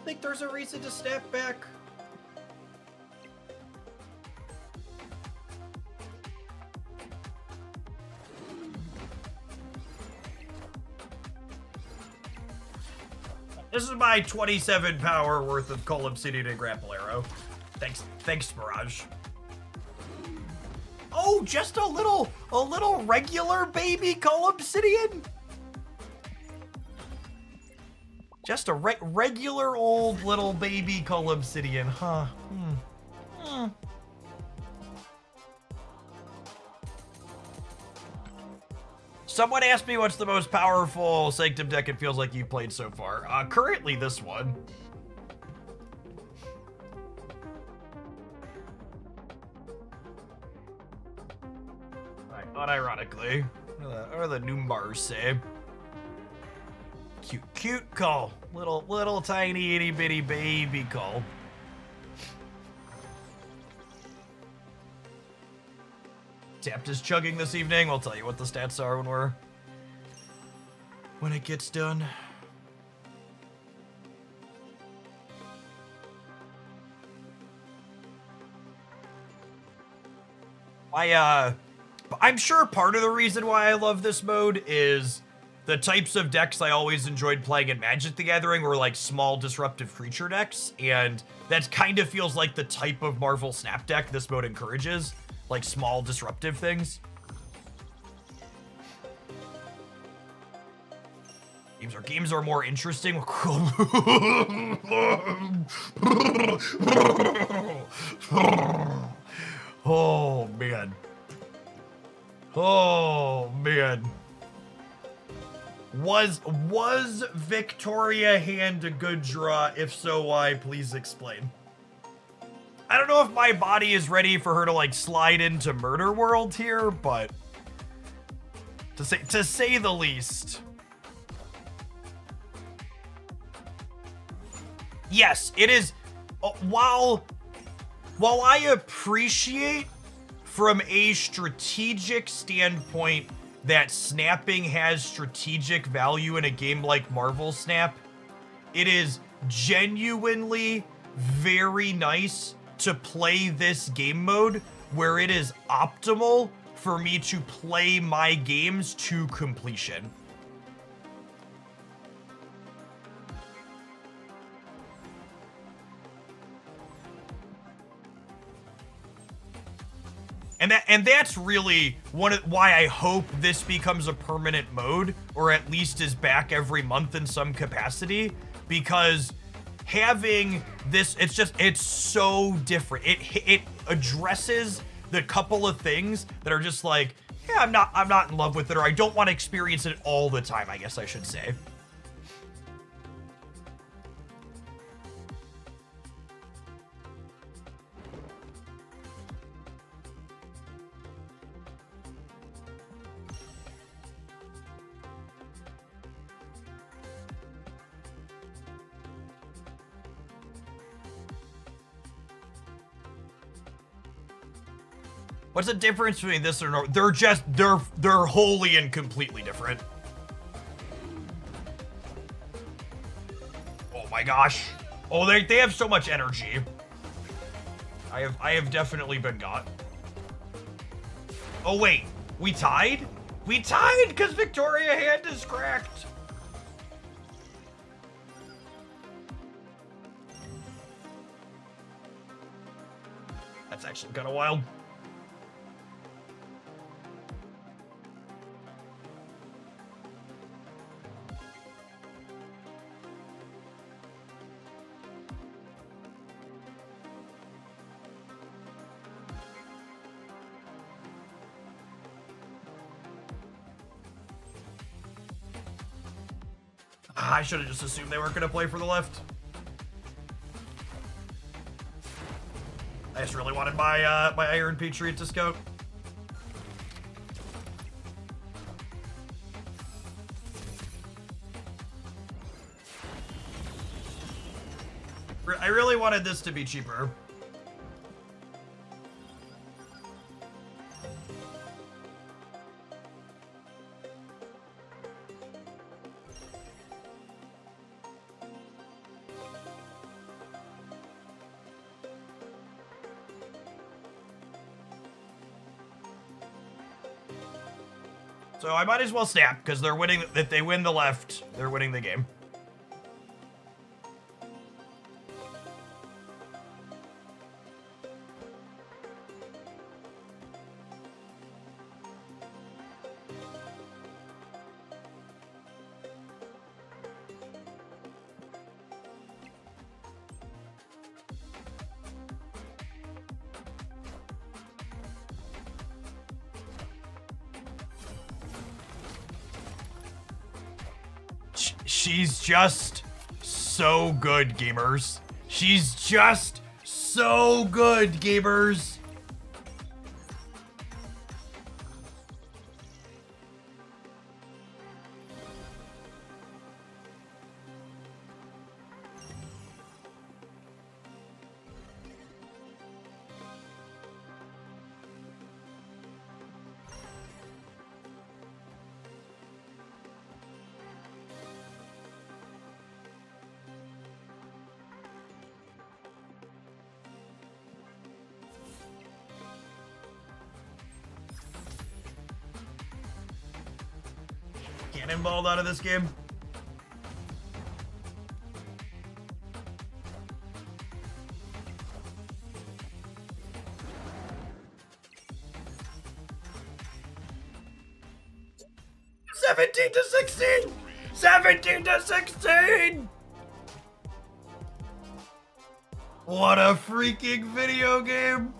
Think there's a reason to snap back? This is my 27 power worth of Coal Obsidian and Grapple Arrow. Thanks, Mirage. Oh, just a little regular baby Coal Obsidian? Just a regular old little baby Coal Obsidian, huh? Someone asked me what's the most powerful Sanctum deck it feels like you've played so far. Currently this one. Unironically. What do the Noombars say? Cute call. Little tiny itty bitty baby call. Tapped is chugging this evening. We'll tell you what the stats are when it gets done. I'm sure part of the reason why I love this mode is the types of decks I always enjoyed playing in Magic the Gathering were like small disruptive creature decks, and that kind of feels like the type of Marvel Snap deck this mode encourages, like small disruptive things. Games are more interesting. Oh man. Oh man. Was Victoria Hand a good draw? If so, why? Please explain. I don't know if my body is ready for her to like slide into Murder World here, but to say the least. Yes, it is. While I appreciate from a strategic standpoint that snapping has strategic value in a game like Marvel Snap, it is genuinely very nice to play this game mode where it is optimal for me to play my games to completion. And that's really why I hope this becomes a permanent mode, or at least is back every month in some capacity, because having this, it's so different. It addresses the couple of things that are just like, yeah, I'm not in love with it, or I don't want to experience it all the time, I guess I should say. What's the difference between this and they're wholly and completely different. Oh my gosh. Oh, they have so much energy. I have definitely been got. Oh wait, we tied? We tied because Victoria hand is cracked. That's actually kind of wild. I should have just assumed they weren't going to play for the left. I just really wanted my my Iron Patriot to scout. I really wanted this to be cheaper. So I might as well snap, because they're winning. If they win the left, they're winning the game. She's just so good, gamers. She's just so good, gamers. Cannonballed out of this game. $17 to $16! $17 to $16! What a freaking video game!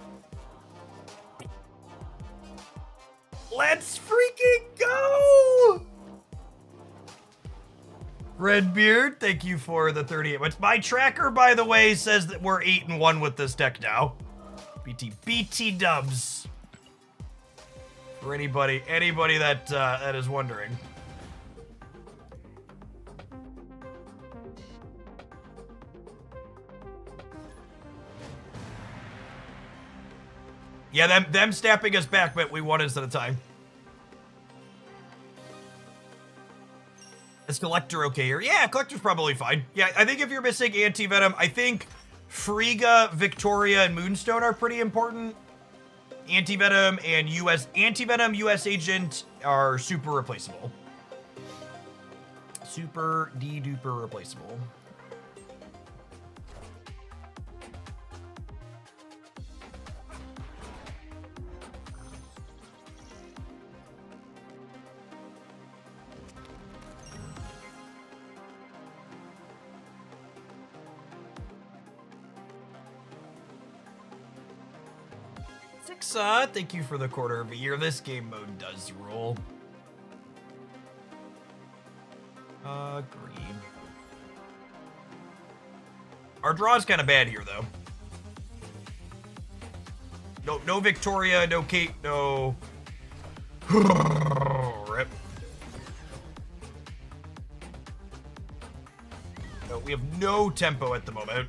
Let's freaking go! Redbeard, thank you for the 38 months. My tracker, by the way, says that we're 8-1 with this deck now. BT dubs. For anybody that that is wondering. Yeah, them snapping us back meant we won instead of time. Is Collector okay here? Yeah, Collector's probably fine. Yeah, I think if you're missing Anti-Venom, I think Frigga, Victoria, and Moonstone are pretty important. Anti-Venom and Anti-Venom, US Agent are super replaceable. Super de-duper replaceable. Thank you for the quarter of a year. This game mode does rule. Green. Our draw's kind of bad here, though. No Victoria, no Kate, no... Rip. No, we have no tempo at the moment.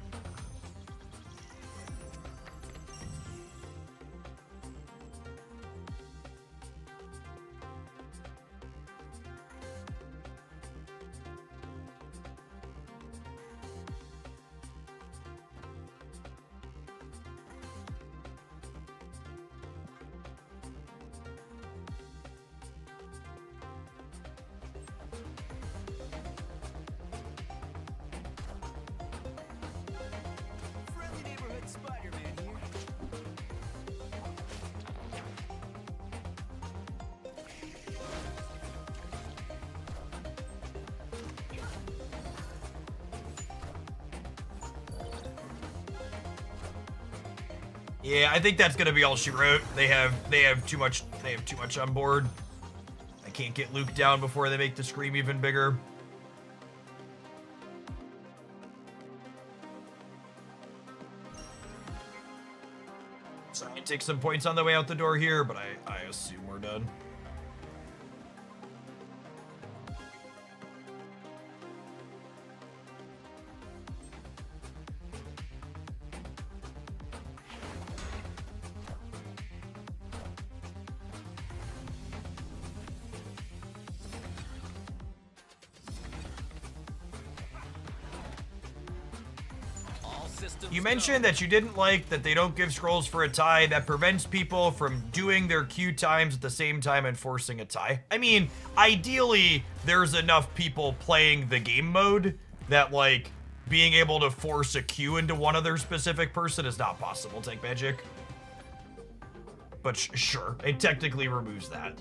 Yeah, I think that's gonna be all she wrote. They have too much on board. I can't get Luke down before they make the scream even bigger. So I can take some points on the way out the door here, but I assume we're done. You mentioned that you didn't like that they don't give scrolls for a tie. That prevents people from doing their queue times at the same time and forcing a tie. I mean, ideally, there's enough people playing the game mode that, like, being able to force a queue into one other specific person is not possible, Tank Magic. But sure, it technically removes that.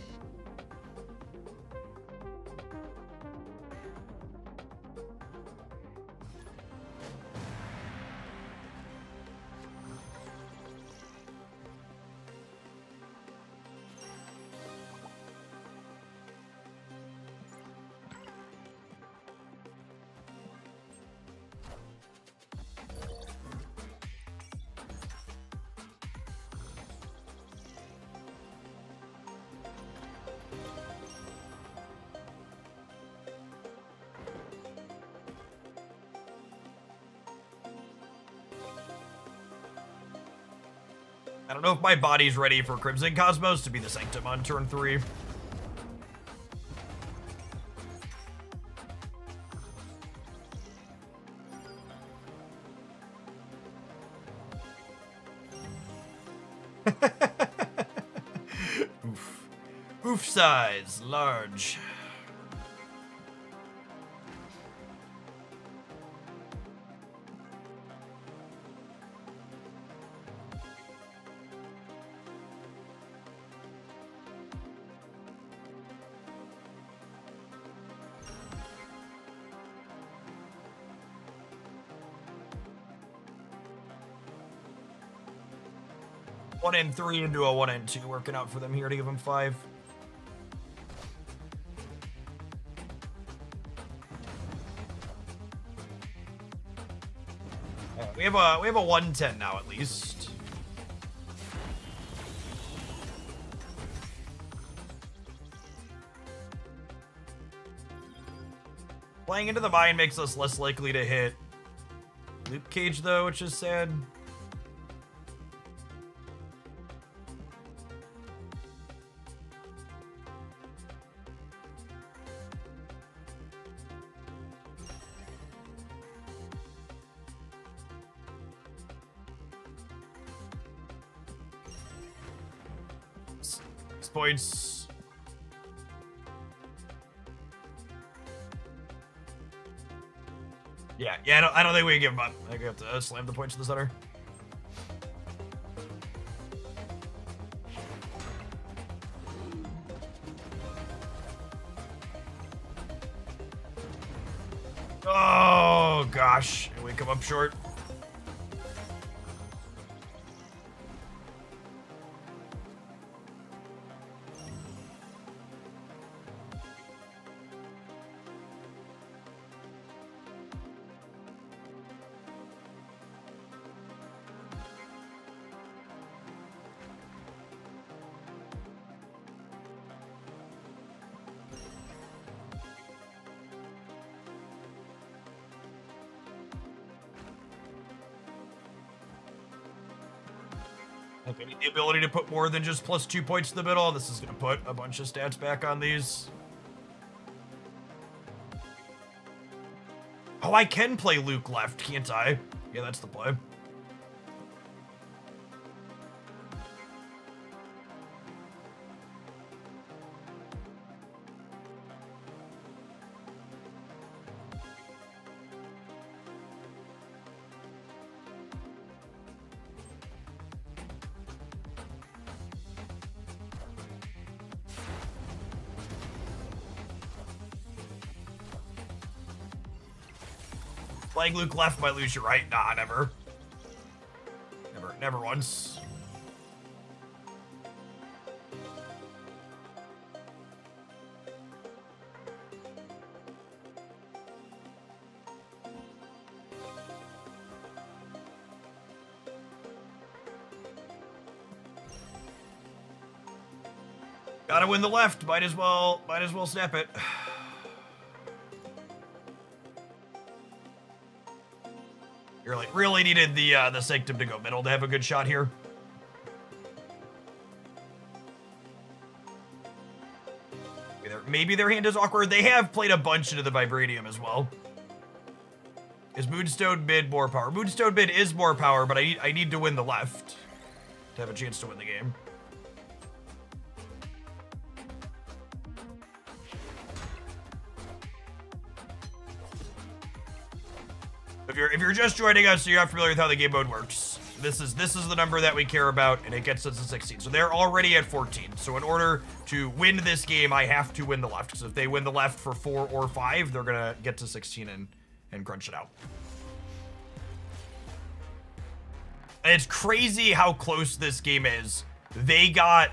I don't know if my body's ready for Crimson Cosmos to be the Sanctum on turn 3. Oof. Oof size, large. One and 3 into a 1 and 2 working out for them here to give them 5. We have a 110 now at least. Playing into the mine makes us less likely to hit Loop Cage though, which is sad. Points. Yeah, I don't think we can give him up. I think we have to slam the points to the center. Oh gosh, and we come up short. If I need the ability to put more than just +2 points in the middle, this is going to put a bunch of stats back on these. Oh, I can play Luke left, can't I? Yeah, that's the play. Playing Luke left might lose you right. Nah, never. Never once. Gotta win the left. Might as well snap it. Really needed the Sanctum to go middle to have a good shot here. Maybe their hand is awkward. They have played a bunch into the Vibranium as well. Is Moonstone mid more power? Moonstone mid is more power, but I need to win the left to have a chance to win the game. If you're just joining us, so you're not familiar with how the game mode works, this is the number that we care about, and it gets us to 16. So they're already at 14. So in order to win this game, I have to win the left. So if they win the left for 4 or 5, they're gonna get to 16 and crunch it out. And it's crazy how close this game is. They got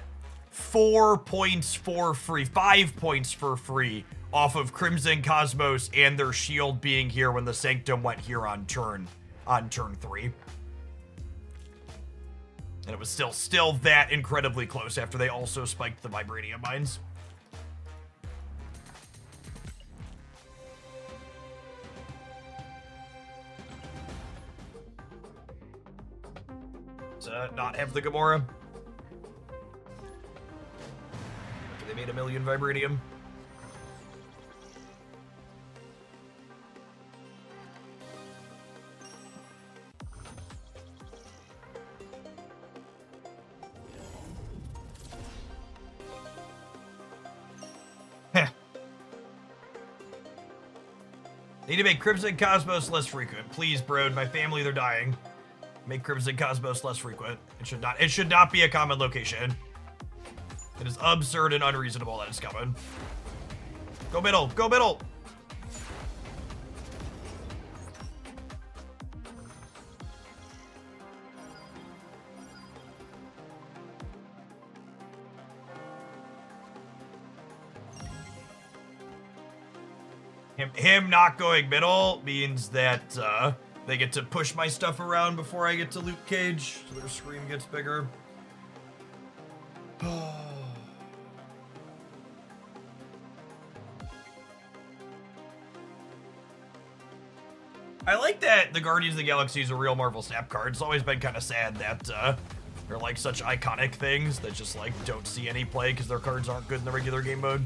4 points for free, 5 points for free off of Crimson Cosmos and their shield being here when the Sanctum went here on turn 3. And it was still that incredibly close after they also spiked the Vibranium mines. Not have the Gamora. After they made 1 million Vibranium. Need to make Crimson Cosmos less frequent. Please, bro. My family, they're dying. Make Crimson Cosmos less frequent. It should not be a common location. It is absurd and unreasonable that it's coming. Go middle. Go middle. Him not going middle means that they get to push my stuff around before I get to Luke Cage, so their screen gets bigger. I like that the Guardians of the Galaxy is a real Marvel Snap card. It's always been kind of sad that they're like such iconic things that just like don't see any play because their cards aren't good in the regular game mode.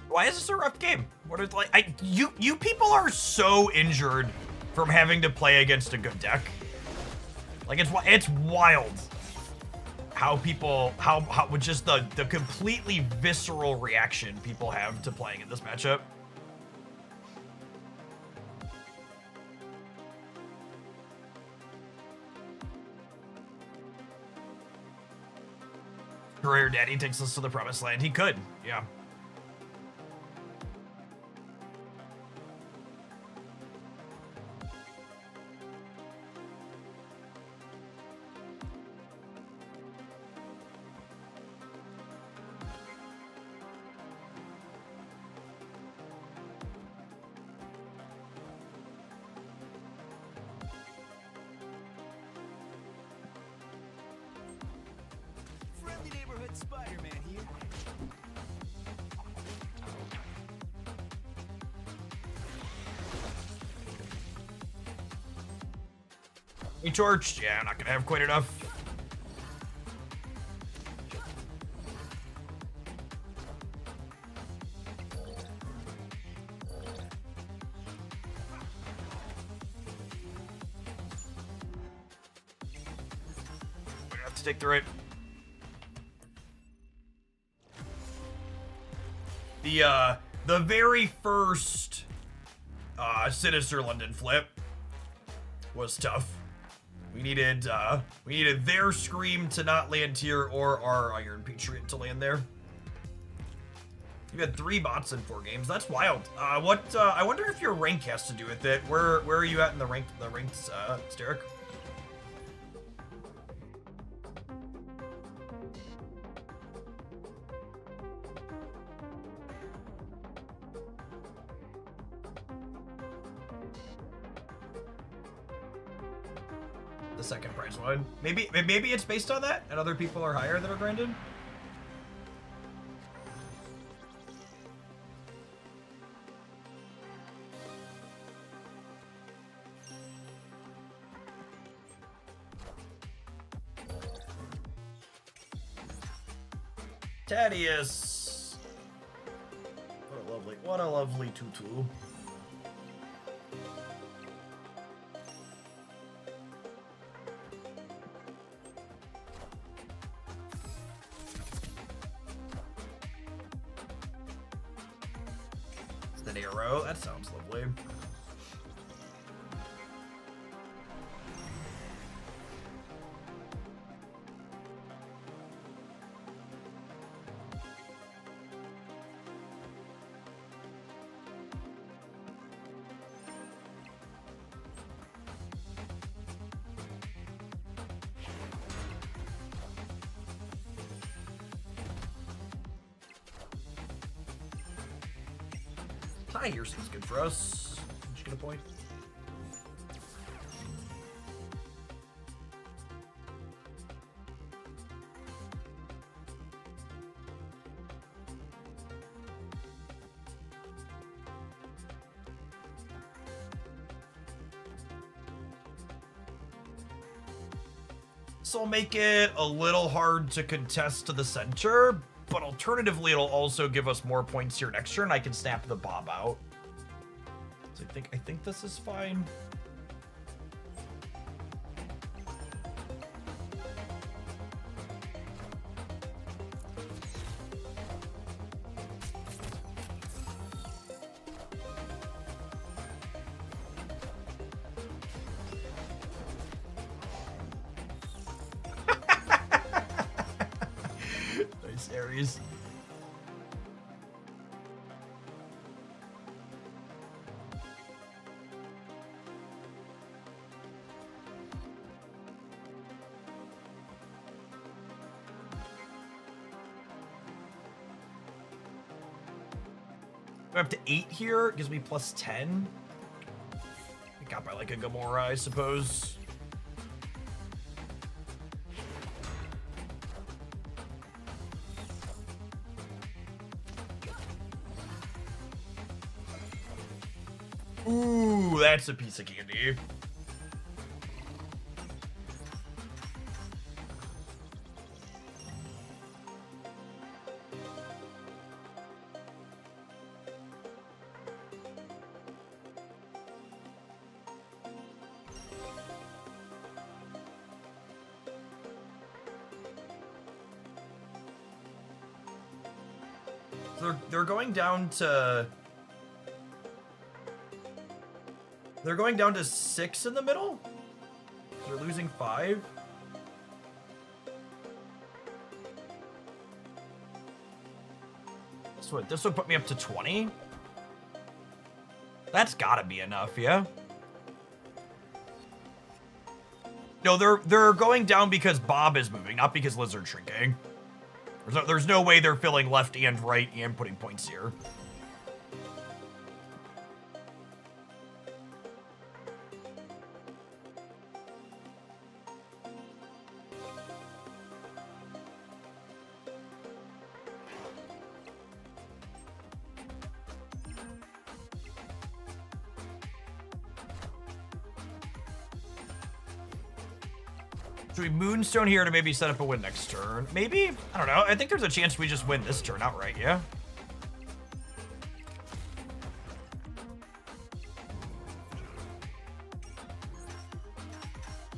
Why is this a rough game? What is like you people are so injured from having to play against a good deck. Like it's wild how people how just the completely visceral reaction people have to playing in this matchup. Career Daddy takes us to the promised land. He could, yeah. Spider-Man here. He torched. Yeah, I'm not gonna have quite enough. We're gonna have to stick through it. The very first Sinister London flip was tough. We needed their Scream to not land here or our Iron Patriot to land there. You had 3 bots in 4 games. That's wild. I wonder if your rank has to do with it. Where are you at in the ranks, Steric? The second prize one. Maybe it's based on that, and other people are higher that are grinded. Thaddeus! What a lovely tutu. It's an arrow, that sounds lovely. Tie here seems good for us. Did you get a point? This will make it a little hard to contest to the center, but alternatively, it'll also give us more points here next turn. I can snap the Bob out. So I think this is fine. Nice, Aries. We're up to 8 here. Gives me plus 10. I got by like a Gamora, I suppose. Ooh, that's a piece of candy. They're going down to... They're going down to 6 in the middle? They're losing 5? So this would put me up to 20? That's gotta be enough, yeah? No, they're going down because Bob is moving, not because Lizard's shrinking. There's no way they're filling left and right and putting points here. Should we Moonstone here to maybe set up a win next turn? Maybe? I don't know. I think there's a chance we just win this turn outright, yeah?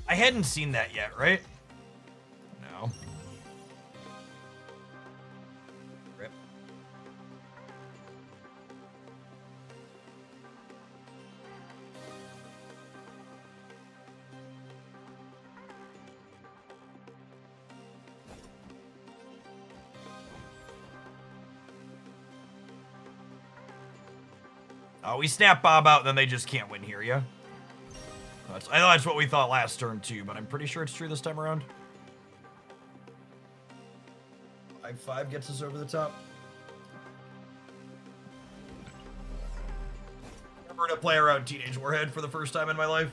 I hadn't seen that yet, right? No. Rip. We snap Bob out, and then they just can't win here, yeah? I know that's what we thought last turn, too, but I'm pretty sure it's true this time around. 5-5 gets us over the top. Remember to play around Teenage Warhead for the first time in my life.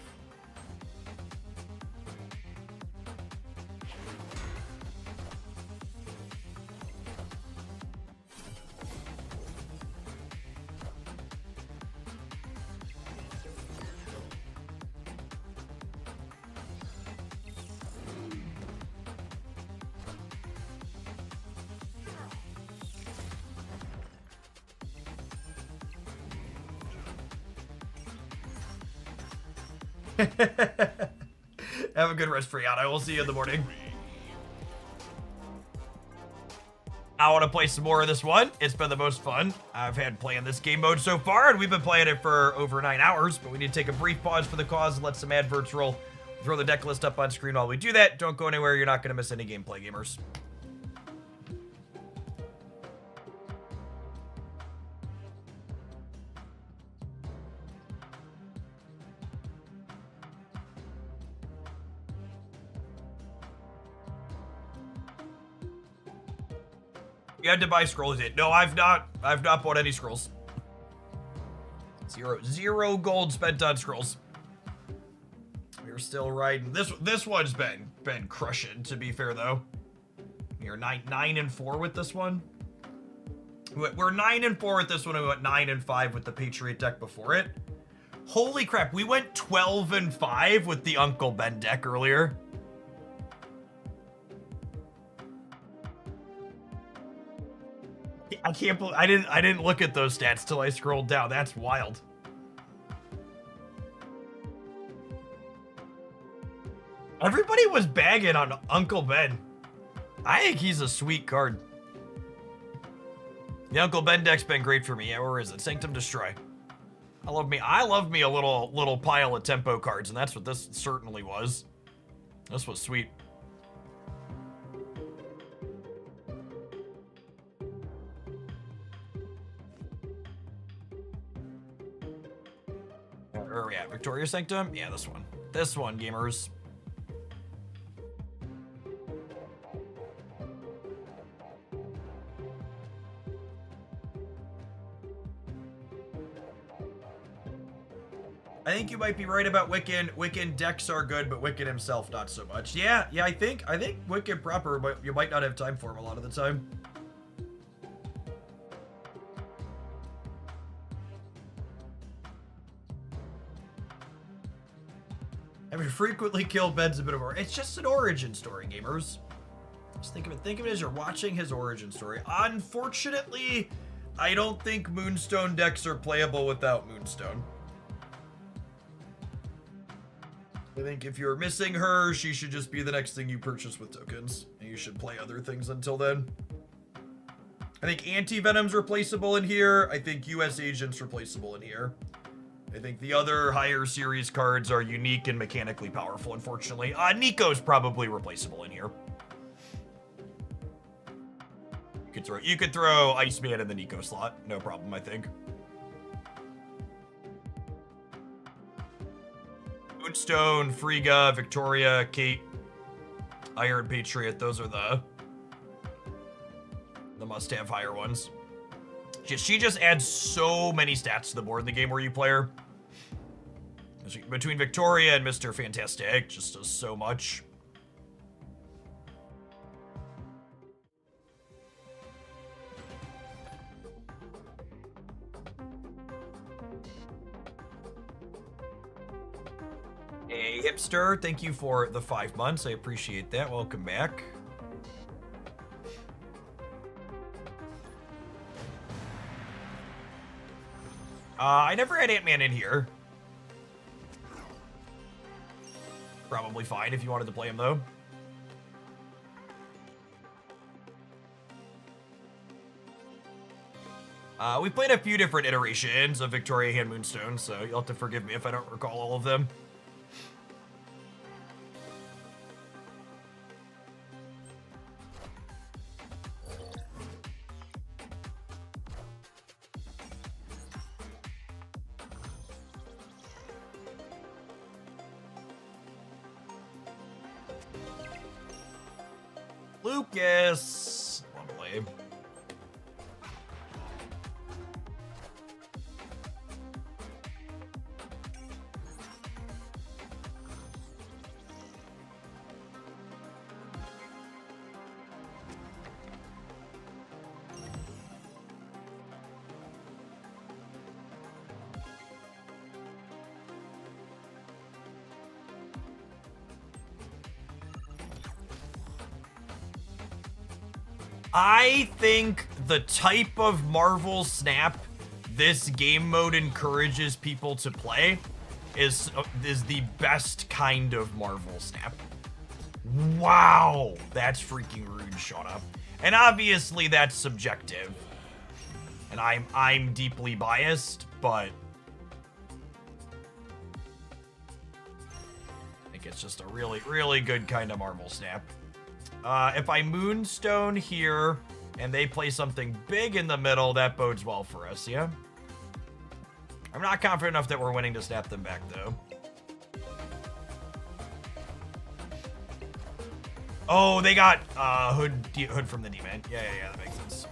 Have a good rest, Friana. We'll see you in the morning. I want to play some more of this one. It's been the most fun I've had playing this game mode so far, and we've been playing it for over 9 hours, but we need to take a brief pause for the cause and let some adverts roll. Throw the deck list up on screen while we do that. Don't go anywhere. You're not going to miss any gameplay, gamers. You had to buy scrolls yet? No, I've not bought any scrolls. Zero gold spent on scrolls. We're still riding. This one's been crushing, to be fair though. We're 9-4 with this one. We're 9-4 with this one, and we went 9-5 with the Patriot deck before it. Holy crap, we went 12-5 with the Uncle Ben deck earlier. I can't believe I didn't look at those stats till I scrolled down. That's wild. Everybody was bagging on Uncle Ben. I think he's a sweet card. The Uncle Ben deck's been great for me. Yeah, where is it? Sanctum Destroy. I love me a little pile of tempo cards, and that's what this certainly was. This was sweet. Where are we at? Victoria Sanctum? Yeah, this one. This one, gamers. I think you might be right about Wiccan. Wiccan decks are good, but Wiccan himself not so much. Yeah, I think Wiccan proper, but you might not have time for him a lot of the time. I mean, frequently kill Ben's a bit of a... It's just an origin story, gamers. Just think of it as you're watching his origin story. Unfortunately, I don't think Moonstone decks are playable without Moonstone. I think if you're missing her, she should just be the next thing you purchase with tokens. And you should play other things until then. I think Anti-Venom's replaceable in here. I think US Agent's replaceable in here. I think the other higher series cards are unique and mechanically powerful, unfortunately. Nico's probably replaceable in here. You could throw Iceman in the Nico slot. No problem, I think. Moonstone, Frigga, Victoria, Kate, Iron Patriot. Those are the must-have higher ones. She just adds so many stats to the board in the game where you play her. Between Victoria and Mr. Fantastic, just does so much. Hey, Hipster, thank you for the 5 months. I appreciate that. Welcome back. I never had Ant-Man in here. Probably fine if you wanted to play him, though. We played a few different iterations of Victoria Hand Moonstone, so you'll have to forgive me if I don't recall all of them. Lucas. Lovely. I think the type of Marvel Snap this game mode encourages people to play is the best kind of Marvel Snap. Wow, that's freaking rude, Shauna. And obviously that's subjective. And I'm deeply biased, but I think it's just a really, really good kind of Marvel Snap. If I Moonstone here and they play something big in the middle, that bodes well for us, yeah? I'm not confident enough that we're winning to snap them back, though. Oh, they got Hood from the D-Man. Yeah, that makes sense.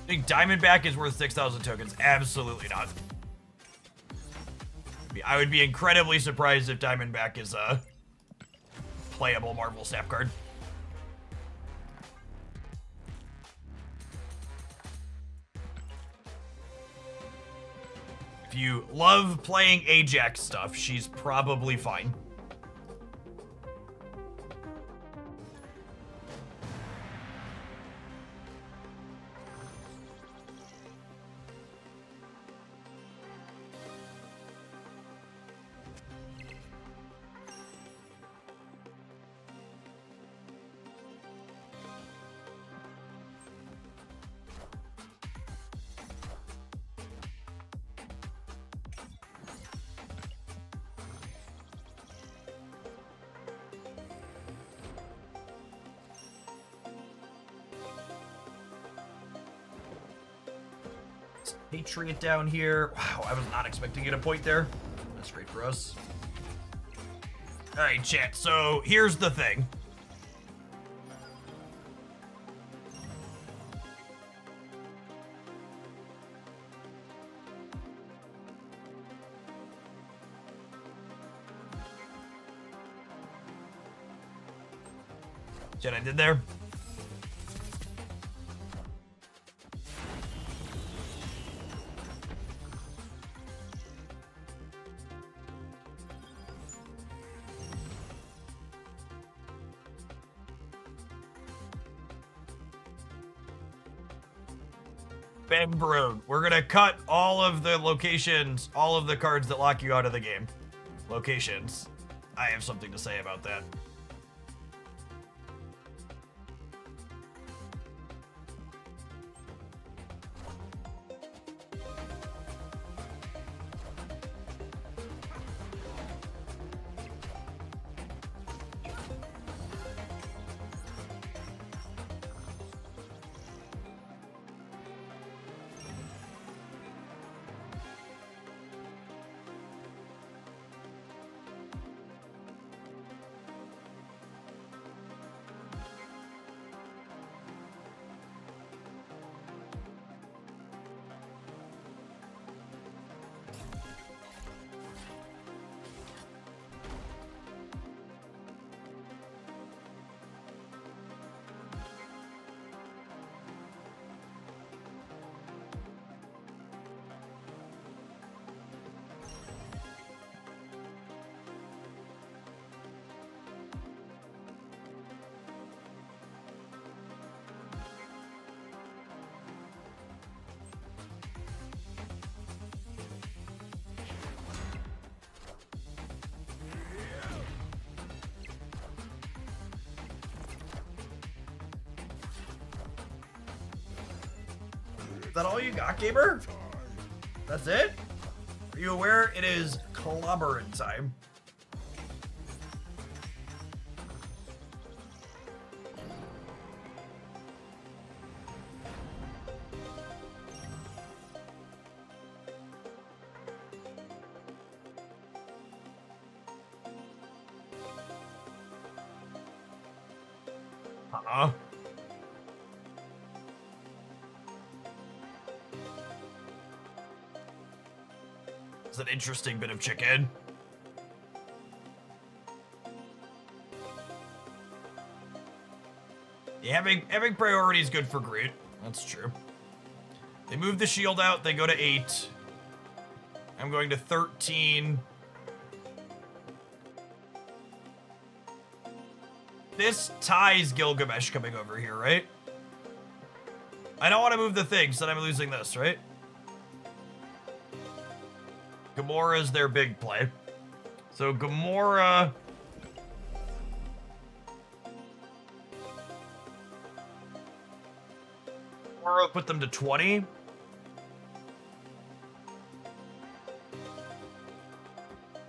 I think Diamondback is worth 6,000 tokens. Absolutely not. I would be incredibly surprised if Diamondback is a playable Marvel Snap card. If you love playing Ajax stuff, she's probably fine. Patriot down here. Wow, I was not expecting to get a point there. That's great for us. All right, chat. So here's the thing. See what I did there? Ben Brood, we're gonna cut all of the locations, all of the cards that lock you out of the game. Locations. I have something to say about that. Is that all you got, gamer? That's it? Are you aware it is clobbering time? Uh-uh. It's an interesting bit of chicken. Yeah, having priority is good for Groot. That's true. They move the shield out, they go to 8. I'm going to 13. This ties Gilgamesh coming over here, right? I don't want to move the thing, so then I'm losing this, right? Gamora's their big play. So Gamora... Gamora put them to 20.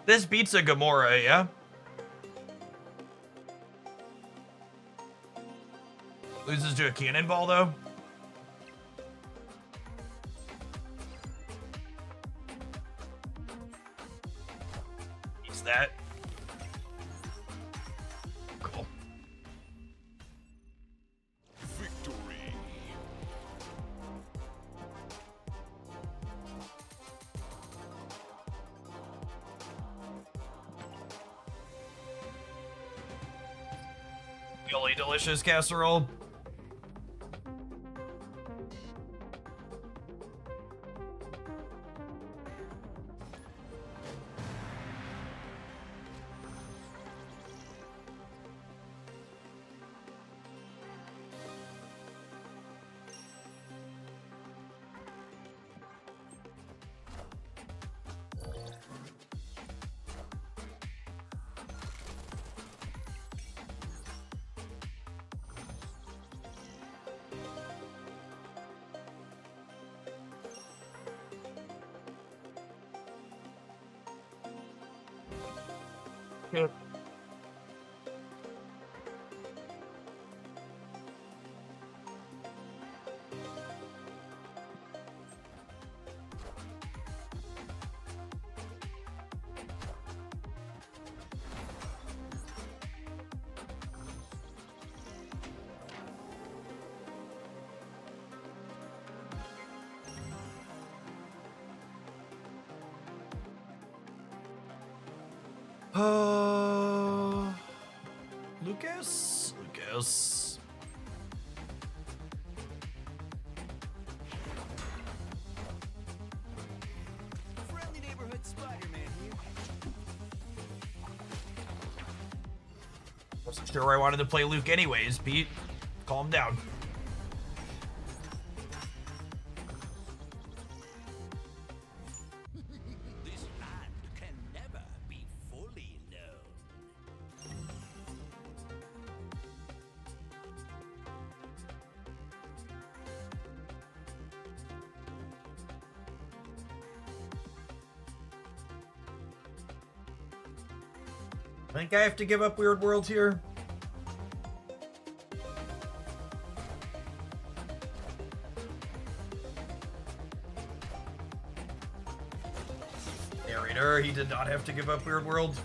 This beats a Gamora, yeah? Loses to a cannonball, though. He's that. Cool. Victory. Really delicious casserole. Yep. Lucas. Friendly neighborhood Spider-Man here. Wasn't sure I wanted to play Luke anyways, Pete. Calm down. This land can never be fully known. I think I have to give up Weird World here. Narrator, he did not have to give up Weird World.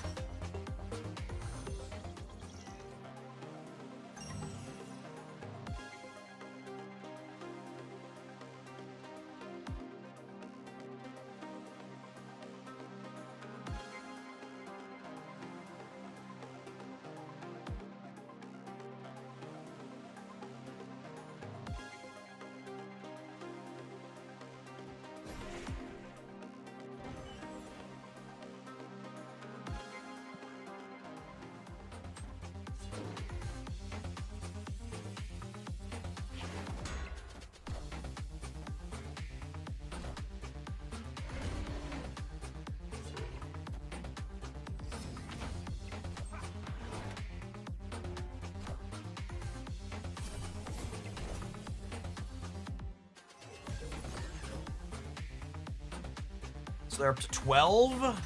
So they're up to 12.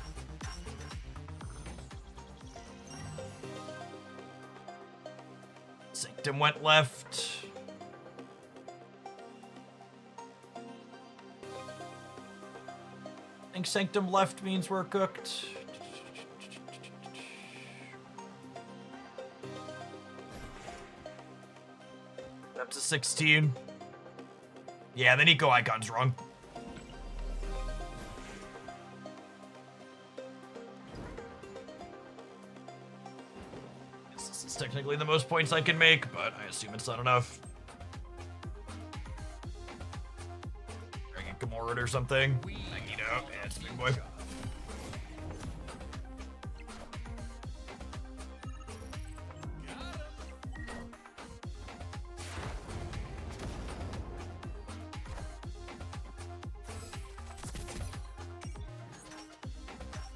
Sanctum went left. I think Sanctum left means we're cooked. Up to 16. Yeah, the Nico icon's wrong. This is technically the most points I can make, but I assume it's not enough. I get Gamorrean or something. Magneto. Yeah, it's big boy.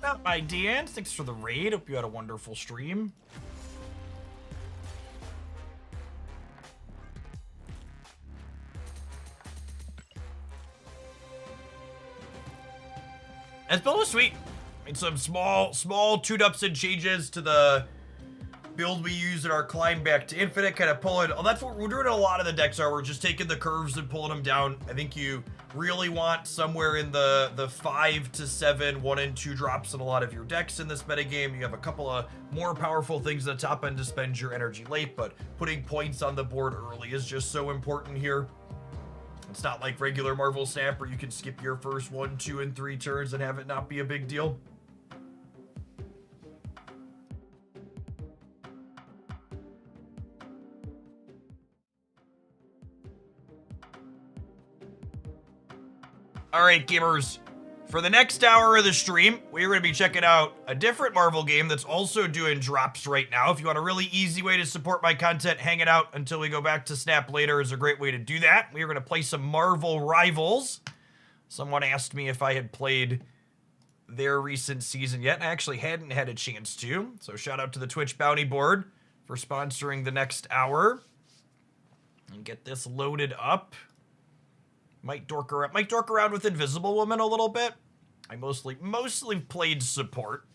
Not my Dan. Thanks for the raid. Hope you had a wonderful stream. This build was sweet. Made some small tune-ups and changes to the build we use in our climb back to infinite, kind of pulling. Oh, that's what we're doing. A lot of the decks are. We're just taking the curves and pulling them down. I think you really want somewhere in the 5 to 7 1 and 2 drops in a lot of your decks in this metagame. You have a couple of more powerful things at the top end to spend your energy late, but putting points on the board early is just so important here. It's not like regular Marvel Snap where you can skip your first 1, 2, and 3 turns and have it not be a big deal. All right, gamers. For the next hour of the stream, we're going to be checking out a different Marvel game that's also doing drops right now. If you want a really easy way to support my content, hanging out until we go back to Snap later is a great way to do that. We are going to play some Marvel Rivals. Someone asked me if I had played their recent season yet, and I actually hadn't had a chance to. So shout out to the Twitch Bounty Board for sponsoring the next hour. And get this loaded up. Might dork around with Invisible Woman a little bit. I mostly played support.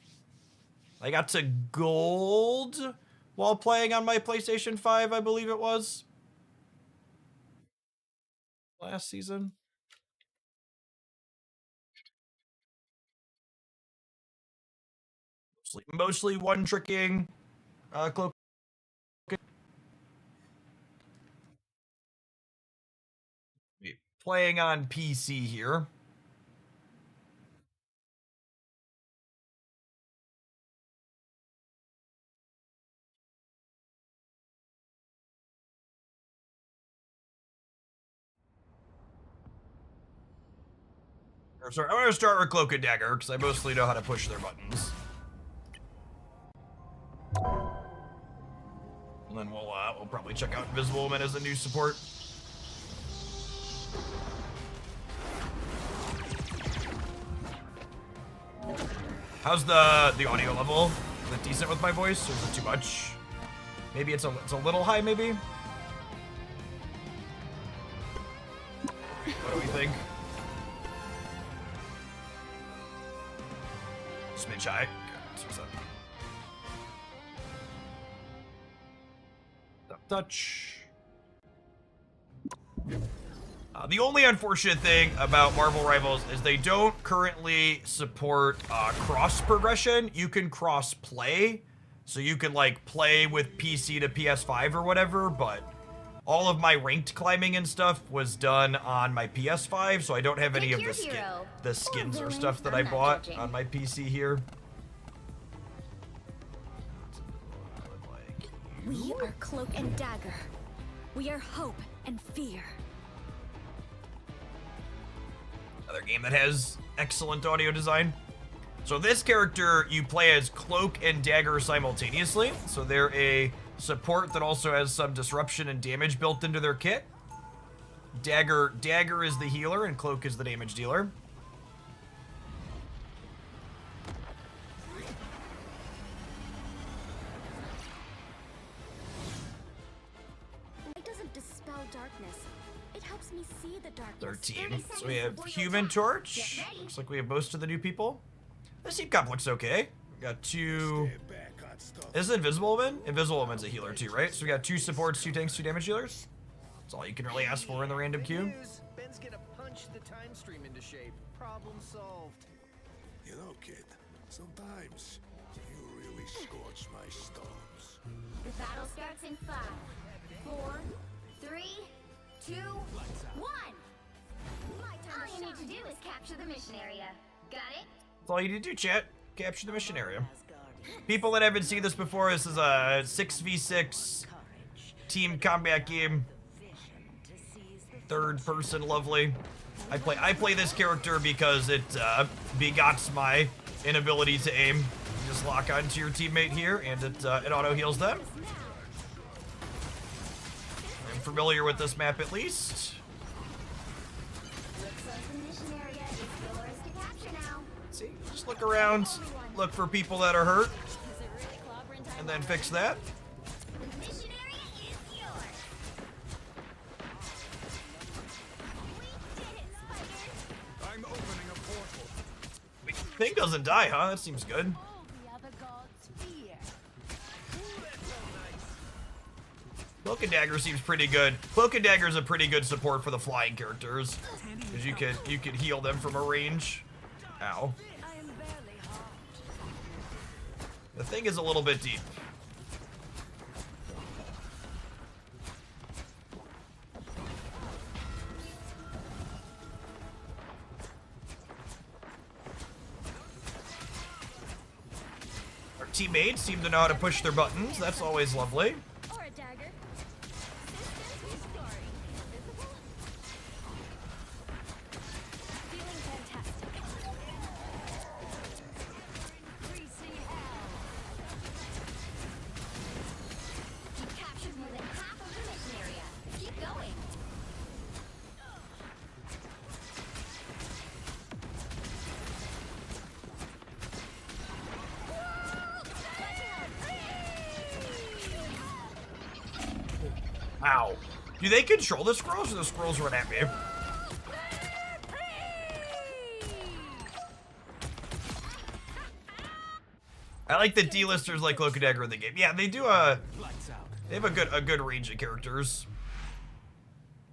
I got to gold while playing on my PlayStation 5, I believe it was. Last season. Mostly one-tricking cloak. Playing on PC here. Sorry, I'm gonna start with Cloak and Dagger because I mostly know how to push their buttons. And then we'll probably check out Invisible Woman as a new support. How's the audio level? Is it decent with my voice, or is it too much? Maybe it's a little high, maybe? What do we think? Smidge high. Touch. The only unfortunate thing about Marvel Rivals is they don't currently support cross progression. You can cross play, so you can like play with PC to PS5 or whatever, but all of my ranked climbing and stuff was done on my PS5, so I don't have any of the skins or stuff that I bought on my PC here. We are Cloak and Dagger. We are hope and fear. Another game that has excellent audio design. So this character, you play as Cloak and Dagger simultaneously. So they're a support that also has some disruption and damage built into their kit. Dagger is the healer and Cloak is the damage dealer. It doesn't dispel darkness. It helps me see the darkness. 13. So we have Human Torch. Looks like we have most of the new people. This team comp looks okay. We got 2. This is Invisible Woman. Invisible Woman's a healer too, right? So we got 2 supports, 2 tanks, 2 damage healers. That's all you can really ask for in the random queue. Ben's gonna punch the time stream into shape. Problem solved. You know, kid, sometimes you really scorch my stones. The battle starts in 5, 4, 3, 2, 1. All you need to do is capture the mission area. Got it? That's all you need to do, chat. Capture the mission area. People that haven't seen this before, this is a 6v6 team combat game. Third person, lovely. I play this character because it begots my inability to aim. You just lock onto your teammate here, and it auto heals them. I'm familiar with this map at least. See, just look around, look for people that are hurt, and then fix that. I'm opening a portal. Thing doesn't die, huh? That seems good. Cloak and Dagger seems pretty good. Cloak and Dagger is a pretty good support for the flying characters, because you could heal them from a range. Ow. The thing is a little bit deep. Our teammates seem to know how to push their buttons. That's always lovely. Or a dagger. Feeling fantastic. You captured more than half of the mission area. Keep going. Ow. Do they control the scrolls, or the scrolls run at me? I like the D-listers like Cloak and Dagger in the game. Yeah, they do they have a good range of characters.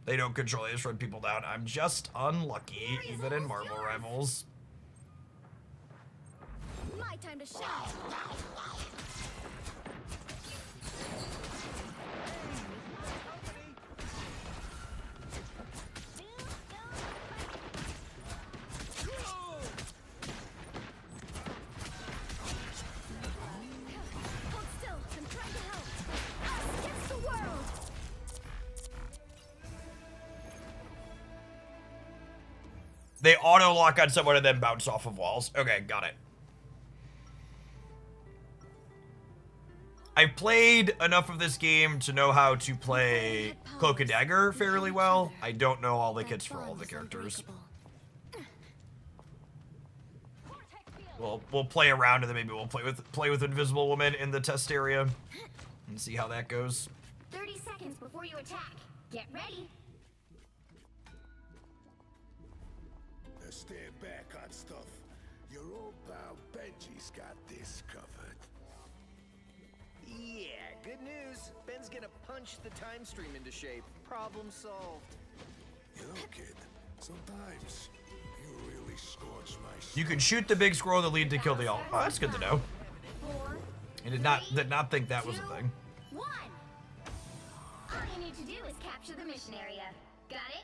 They don't control, they just run people down. I'm just unlucky, even in Marvel Rivals. My time to shine. Hold still. I'm trying to help. Us against the world. They auto-lock on someone and then bounce off of walls. Okay, got it. I've played enough of this game to know how to play Cloak and Dagger fairly well. I don't know all the kits for all the characters. We'll play around, and then maybe we'll play with Invisible Woman in the test area and see how that goes. 30 seconds before you attack. Get ready. Now stand back on stuff. Your old pal Benji's got this covered. Yeah, good news. Ben's gonna punch the time stream into shape. Problem solved. You know, kid, sometimes you really scorch my You can shoot the big scroll that lead to kill the alt. Oh, that's good to know. 4, I did not think that was a thing. 1. All you need to do is capture the mission area. Got it?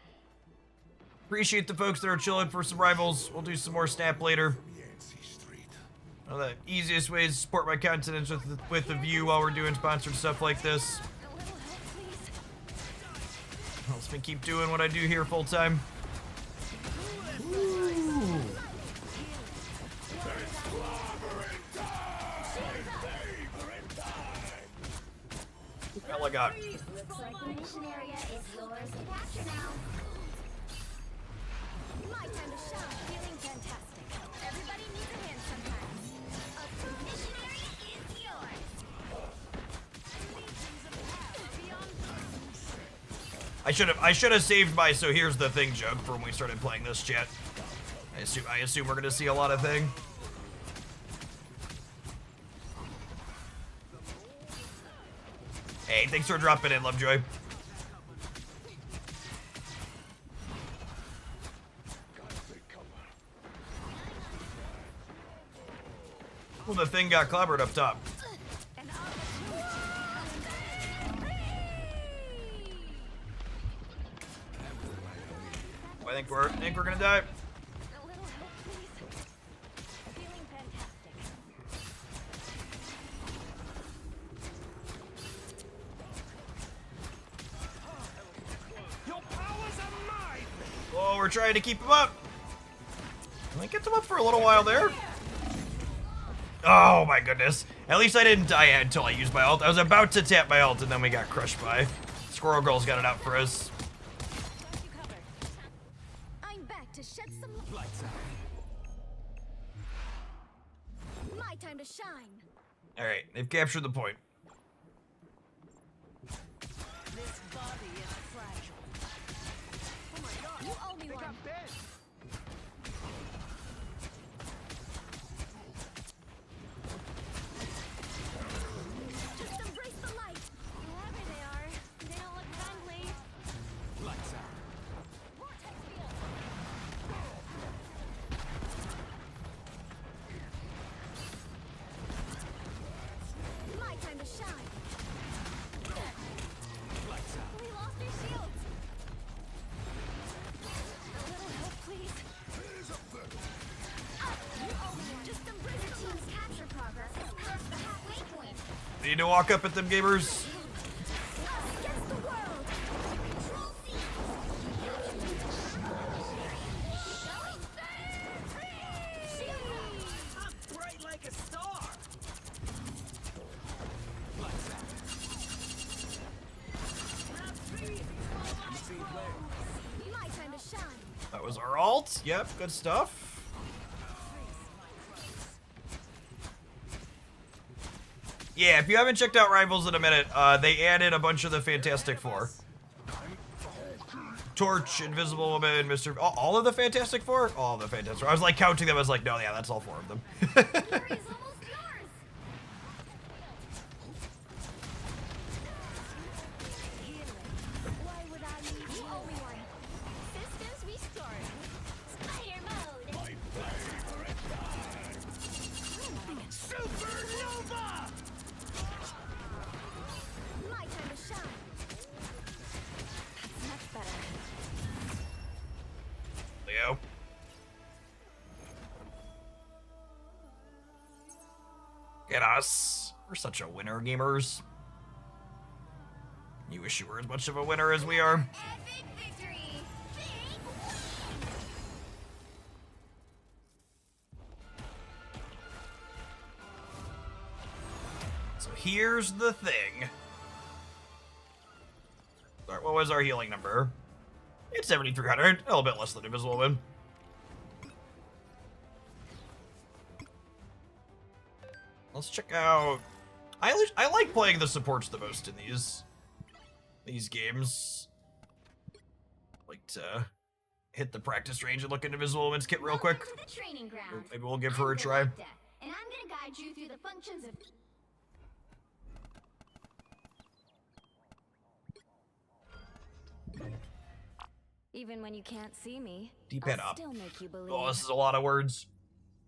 Appreciate the folks that are chilling for some rivals. We'll do some more snap later. Yancey Street. One of the easiest ways to support my content is with the view while we're doing sponsored stuff like this. A little help, please. Helps me keep doing what I do here full time. Hell, I got. Looks like the mission area is yours to capture now. My time to shine. Feeling fantastic. Everybody needs a hand sometimes. A mission area is yours. I should have saved my so here's the thing joke for when we started playing this, chat. I assume we're gonna see a lot of thing. Hey, thanks for dropping in, Lovejoy. Well, the thing got clobbered up top. I think we're gonna die. A little help, please. Feeling fantastic. Your powers are mine! Oh, we're trying to keep him up. I get them up for a little while there. Oh my goodness. At least I didn't die until I used my ult. I was about to tap my ult and then we got crushed by. Squirrel Girl's got it out for us. Got you covered. I'm back to shed some Lights out. my time to shine. Alright, they've captured the point. This body is fragile. Oh my god. You owe me one. Just embrace the light. Whoever they are, they don't look friendly. Lights out. Vortex field. My time to shine. Lights out. We lost our shields. A little help, please. You owe me one. Just embrace your team's capture progress is past the halfway point. Need to walk up at them, gamers. Us against the world. I'm bright like a star. Lights out. My time to shine. That was our ult. Yep, good stuff. Yeah, if you haven't checked out Rivals in a minute, they added a bunch of the Fantastic Four. Torch, Invisible Woman, Mr. All of the Fantastic Four? All of the Fantastic Four. I was like counting them. I was like, no, yeah, that's all 4 of them. Glory is almost yours. Healing. Why would I need you? Owe me one. Systems restart. Spider mode. Supernova! My time to shine. That's much better. Leo. Get us. We're such a winner, gamers. You wish you were as much of a winner as we are. Epic victory. So here's the thing. Sorry, what was our healing number? It's 7,300. A little bit less than Invisible Woman. Let's check out. I like playing the supports the most in these games. Like to hit the practice range and look into Invisible Woman's kit real quick. Welcome to the training ground. Maybe we'll give her a I'm try. Galacta, and I'm gonna guide you through the functions of. Even when you can't see me, D-pad I'll up. still make you believe. Oh, this is a lot of words.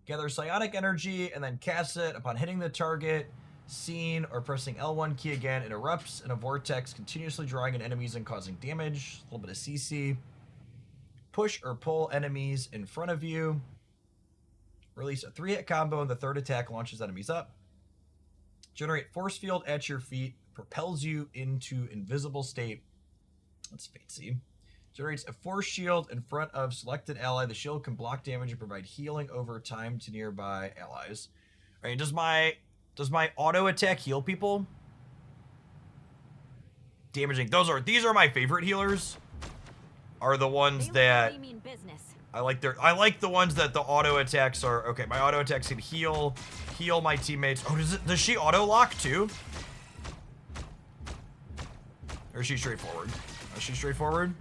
Gather psionic energy and then cast it upon hitting the target, scene, or pressing L1 key again. It erupts in a vortex, continuously drawing in enemies and causing damage. A little bit of CC. Push or pull enemies in front of you. Release a 3-hit combo and the 3rd attack launches enemies up. Generate force field at your feet. Propels you into invisible state. That's fancy. Generates a force shield in front of selected ally. The shield can block damage and provide healing over time to nearby allies. All right, does my auto attack heal people? Damaging. These are my favorite healers. Are the ones that They mean business. I like the ones that the auto attacks are okay. My auto attacks can heal my teammates. Oh, does she auto lock too? Or is she straightforward? She's straightforward.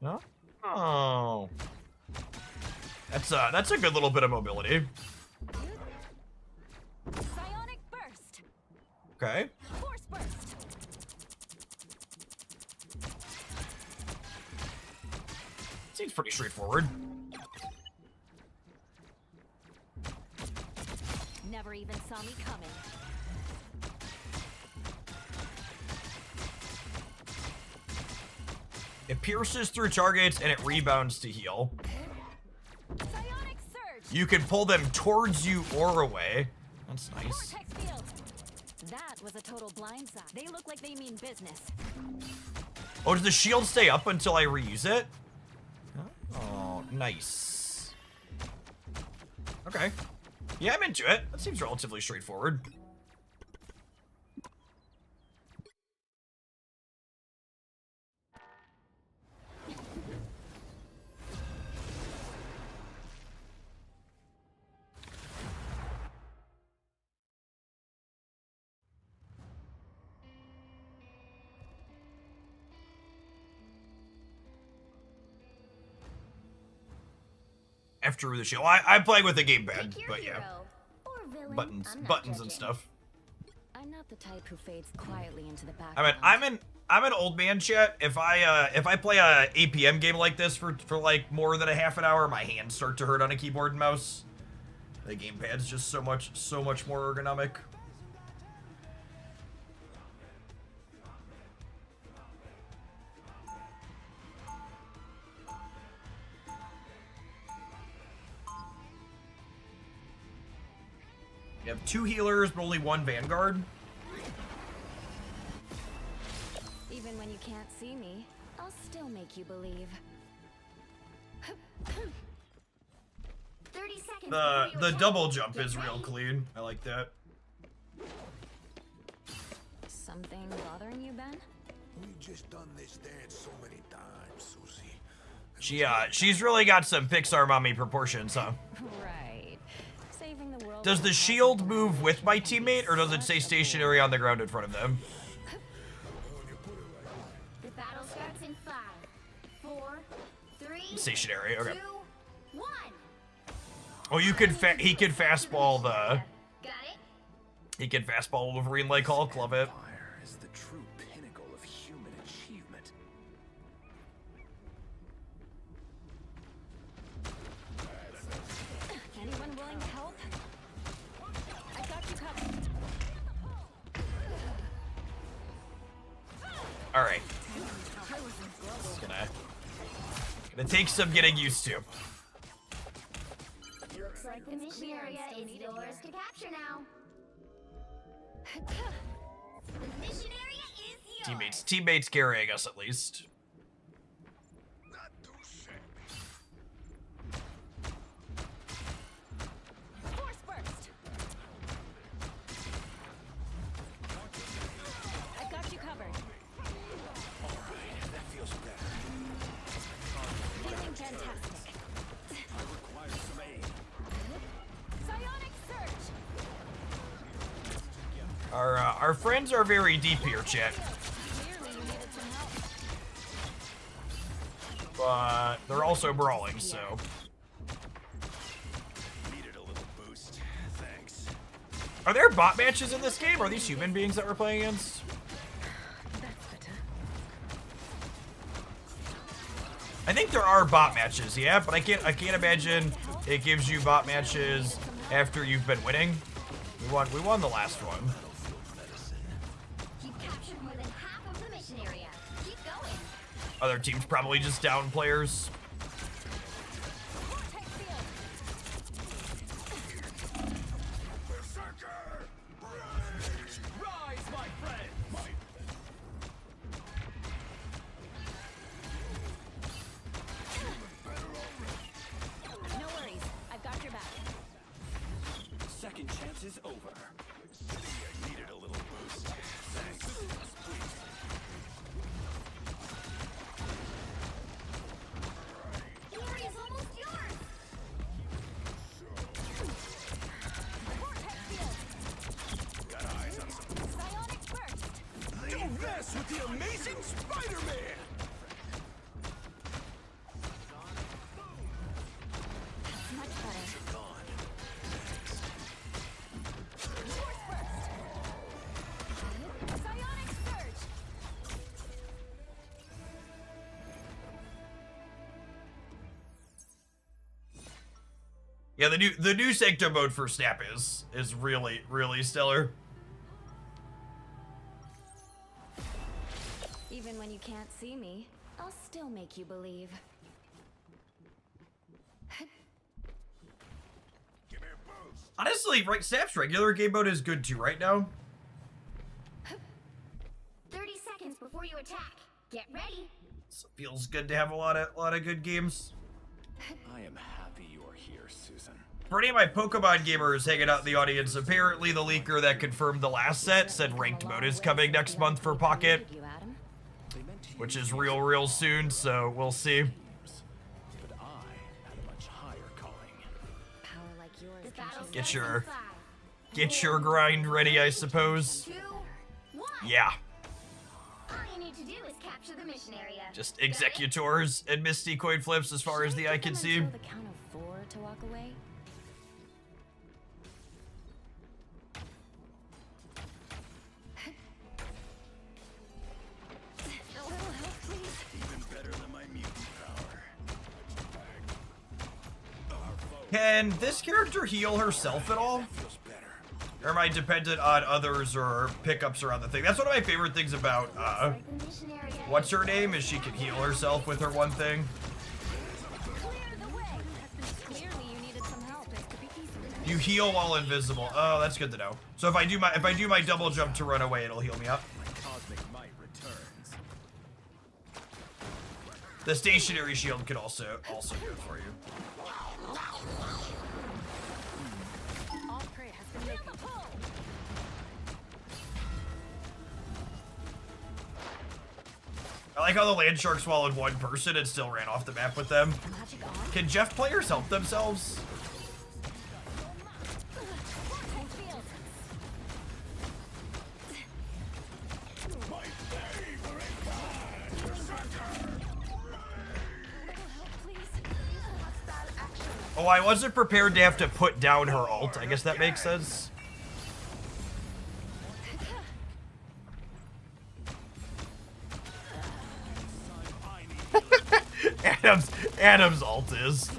No? Oh. That's a good little bit of mobility. Psionic burst. Okay. Force burst. Seems pretty straightforward. Never even saw me coming. It pierces through targets and it rebounds to heal. Psionic surge. You can pull them towards you or away. That's nice. Vortex field. That was a total blindside. They look like they mean business. Oh, does the shield stay up until I reuse it? Oh, nice. Okay. Yeah, I'm into it. That seems relatively straightforward. After the show, I'm playing with the gamepad, Pick your but yeah, hero. Or villain. buttons, I'm not buttons and judging. stuff. I'm not the type who fades quietly into the background. I'm an old man, chat. If I play a APM game like this for like more than a half an hour, my hands start to hurt on a keyboard and mouse. The gamepad's just so much more ergonomic. You have 2 healers, but only 1 Vanguard. Even when you can't see me, I'll still make you believe. 30 seconds. The double jump is real clean. I like that. Something bothering you, Ben? We just done this dance so many times, Susie. She's really got some Pixar mommy proportions, huh? Right. Saving the world. Does the shield move with my teammate, or does it stay stationary on the ground in front of them? The battle starts in 5, 4, 3, Stationary, okay. 2, 1. Oh, he could fastball the... Got it? He can fastball Wolverine like Hulk, love it. Fire is the true pinnacle of human achievement. Anyone willing to help? I got you covered. Alright. Gonna take some getting used to. Looks like the mission area is yours to capture now. The mission area is yours. Teammates carrying us at least. Not too shabby. Force burst. I got you covered. That feels better. Feeling fantastic. I require some aid. Psionic surge. Our friends are very deep here, chat. Clearly you needed some help. But they're also brawling, so... Needed a little boost. Thanks. Are there bot matches in this game? Or are these human beings that we're playing against? I think there are bot matches, yeah, but I can't imagine it gives you bot matches after you've been winning. We won the last one. You've captured more than half of the mission area. Keep going. Other teams probably just down players. Vortex field. Berserker! Rise, my friend! No worries. I've got your back. Second chance is over. Needed a little boost. Thanks. The area's almost yours. Vortex field. Yeah, the new Sanctum mode for Snap is really stellar. Even when you can't see me, I'll still make you believe. Give me a boost. Honestly, right, Snap's regular game mode is good too right now. 30 seconds before you attack. Get ready. So it feels good to have a lot of good games. I am happy you're here, Susan. For any of my Pokemon gamers hanging out in the audience, apparently the leaker that confirmed the last set said ranked mode is coming next month for Pocket, which is real soon, so we'll see. But I had a much higher calling. Power like yours. Get your grind ready, I suppose. 2, 1. Yeah, All you need to do is capture the mission area. just executors and Misty coin flips as far as the eye can see. The count of 4 to walk away. A little help, please. Even better than my mutant power. Can this character heal herself at all? Feels better. Or am I dependent on others or pickups around the thing? That's one of my favorite things about, The mission area. what's her name? Is she can heal herself with her one thing. Clear the way. Clearly, you needed some help. You heal while invisible. Oh, that's good to know. So if I do my double jump to run away, it'll heal me up. Cosmic might returns. The stationary shield could also do it for you. All prey has been making. I like how the land shark swallowed one person and still ran off the map with them. Magic on. Can Jeff players help themselves? My favorite kind. Oh, I wasn't prepared to have to put down her ult. I guess that makes sense. Adam's ult is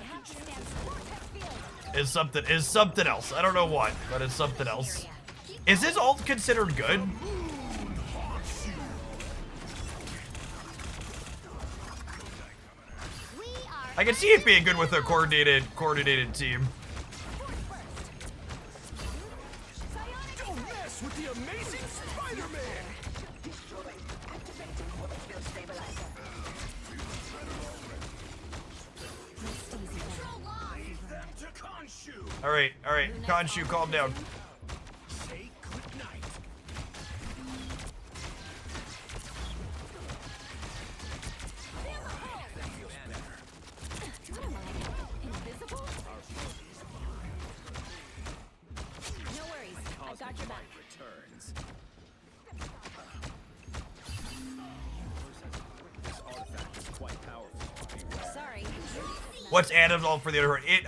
something else. I don't know what, but it's something else. Is his ult considered good? I can see it being good with a coordinated team. Don't mess with the amazing Spider-Man. Leave them to Khonshu. All right, Khonshu, calm down. Say goodnight. Invisible? No worries. I got your back. Returns. This artifact is quite powerful. Sorry. What's Adam's ult for the other one? It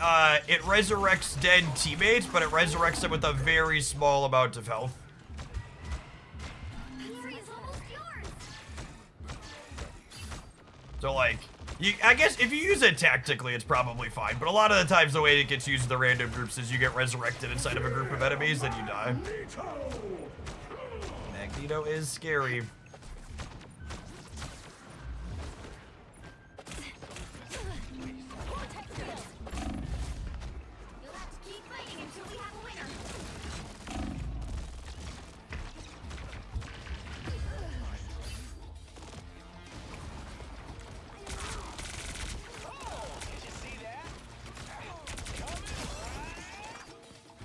resurrects dead teammates, but it resurrects them with a very small amount of health. Fury is almost yours. So like, I guess if you use it tactically, it's probably fine. But a lot of the times, the way it gets used in the random groups is you get resurrected inside of a group of enemies, then you die. Magneto is scary. You'll have to keep fighting until we have a winner.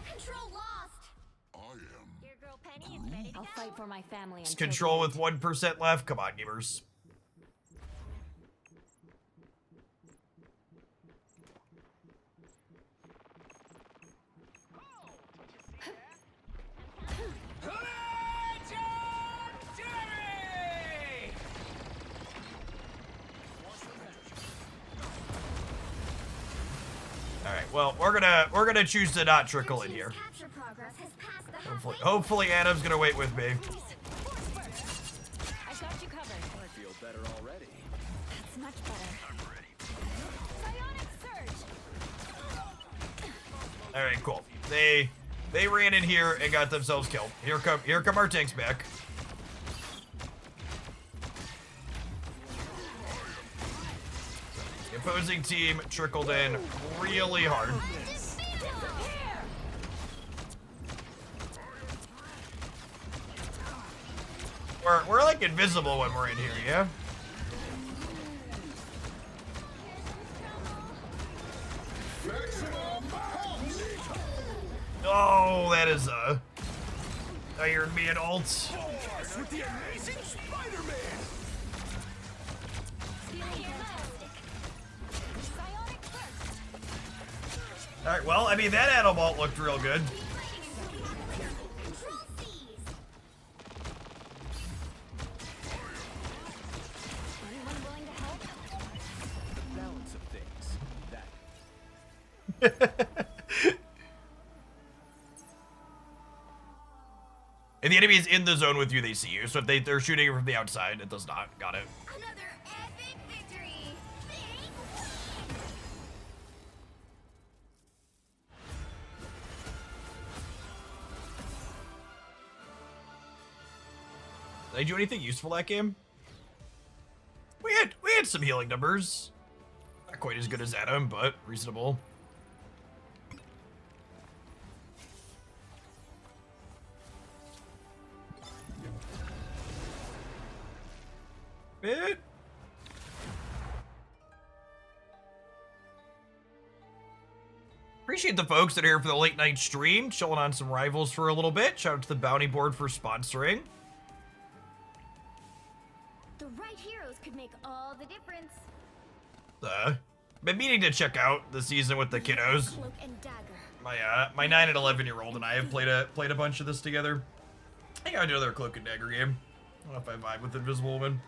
Control lost. I am. Your girl Penny is ready to I'll go. fight for my family. It's until control the with 1% left. Come on, gamers. All right. Well, we're gonna choose to not trickle in here. Capture progress has passed the halfway Hopefully, Adam's gonna wait with me. I got you covered. I feel better already. That's much better. I'm ready. Psionic surge. All right, cool. They ran in here and got themselves killed. Here come our tanks back. The opposing team trickled in really hard. We're like invisible when we're in here, yeah? Oh, that is a Iron Man ult. With the amazing Spider-Man! All right, well, I mean, that Atom ult looked real good. Anyone willing to help? The balance of things. That. If the enemy is in the zone with you, they see you. So if they're shooting you from the outside, it does not. Got it. Another epic victory. Did I do anything useful that game? We had some healing numbers. Not quite as good as Adam, but reasonable. Bit. Appreciate the folks that are here for the late night stream, chilling on some rivals for a little bit. Shout out to the Bounty Board for sponsoring. The right heroes could make all the difference. Been meaning to check out the season with the kiddos. Cloak and dagger. My 9 and 11-year-old and I have played a bunch of this together. I think I do another Cloak and Dagger game. I don't know if I vibe with Invisible Woman.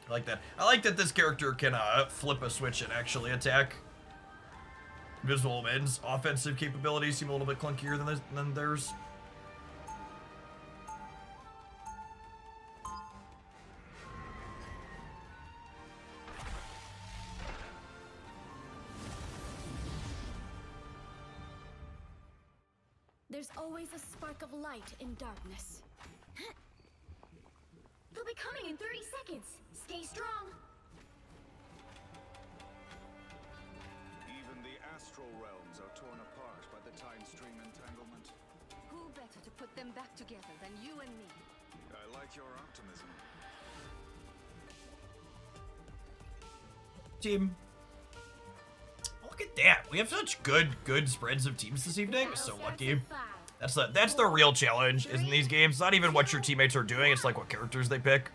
I like that. I like that this character can flip a switch and actually attack. Invisible Woman's offensive capabilities seem a little bit clunkier than theirs. There's always a spark of light in darkness. They'll be coming in 30 seconds. Stay strong. Even the astral realms are torn apart by the time stream entanglement. Who better to put them back together than you and me? I like your optimism. Team. Look at that. We have such good spreads of teams this evening. We're so lucky. That's the real challenge, is in these games. It's not even what your teammates are doing, it's like what characters they pick.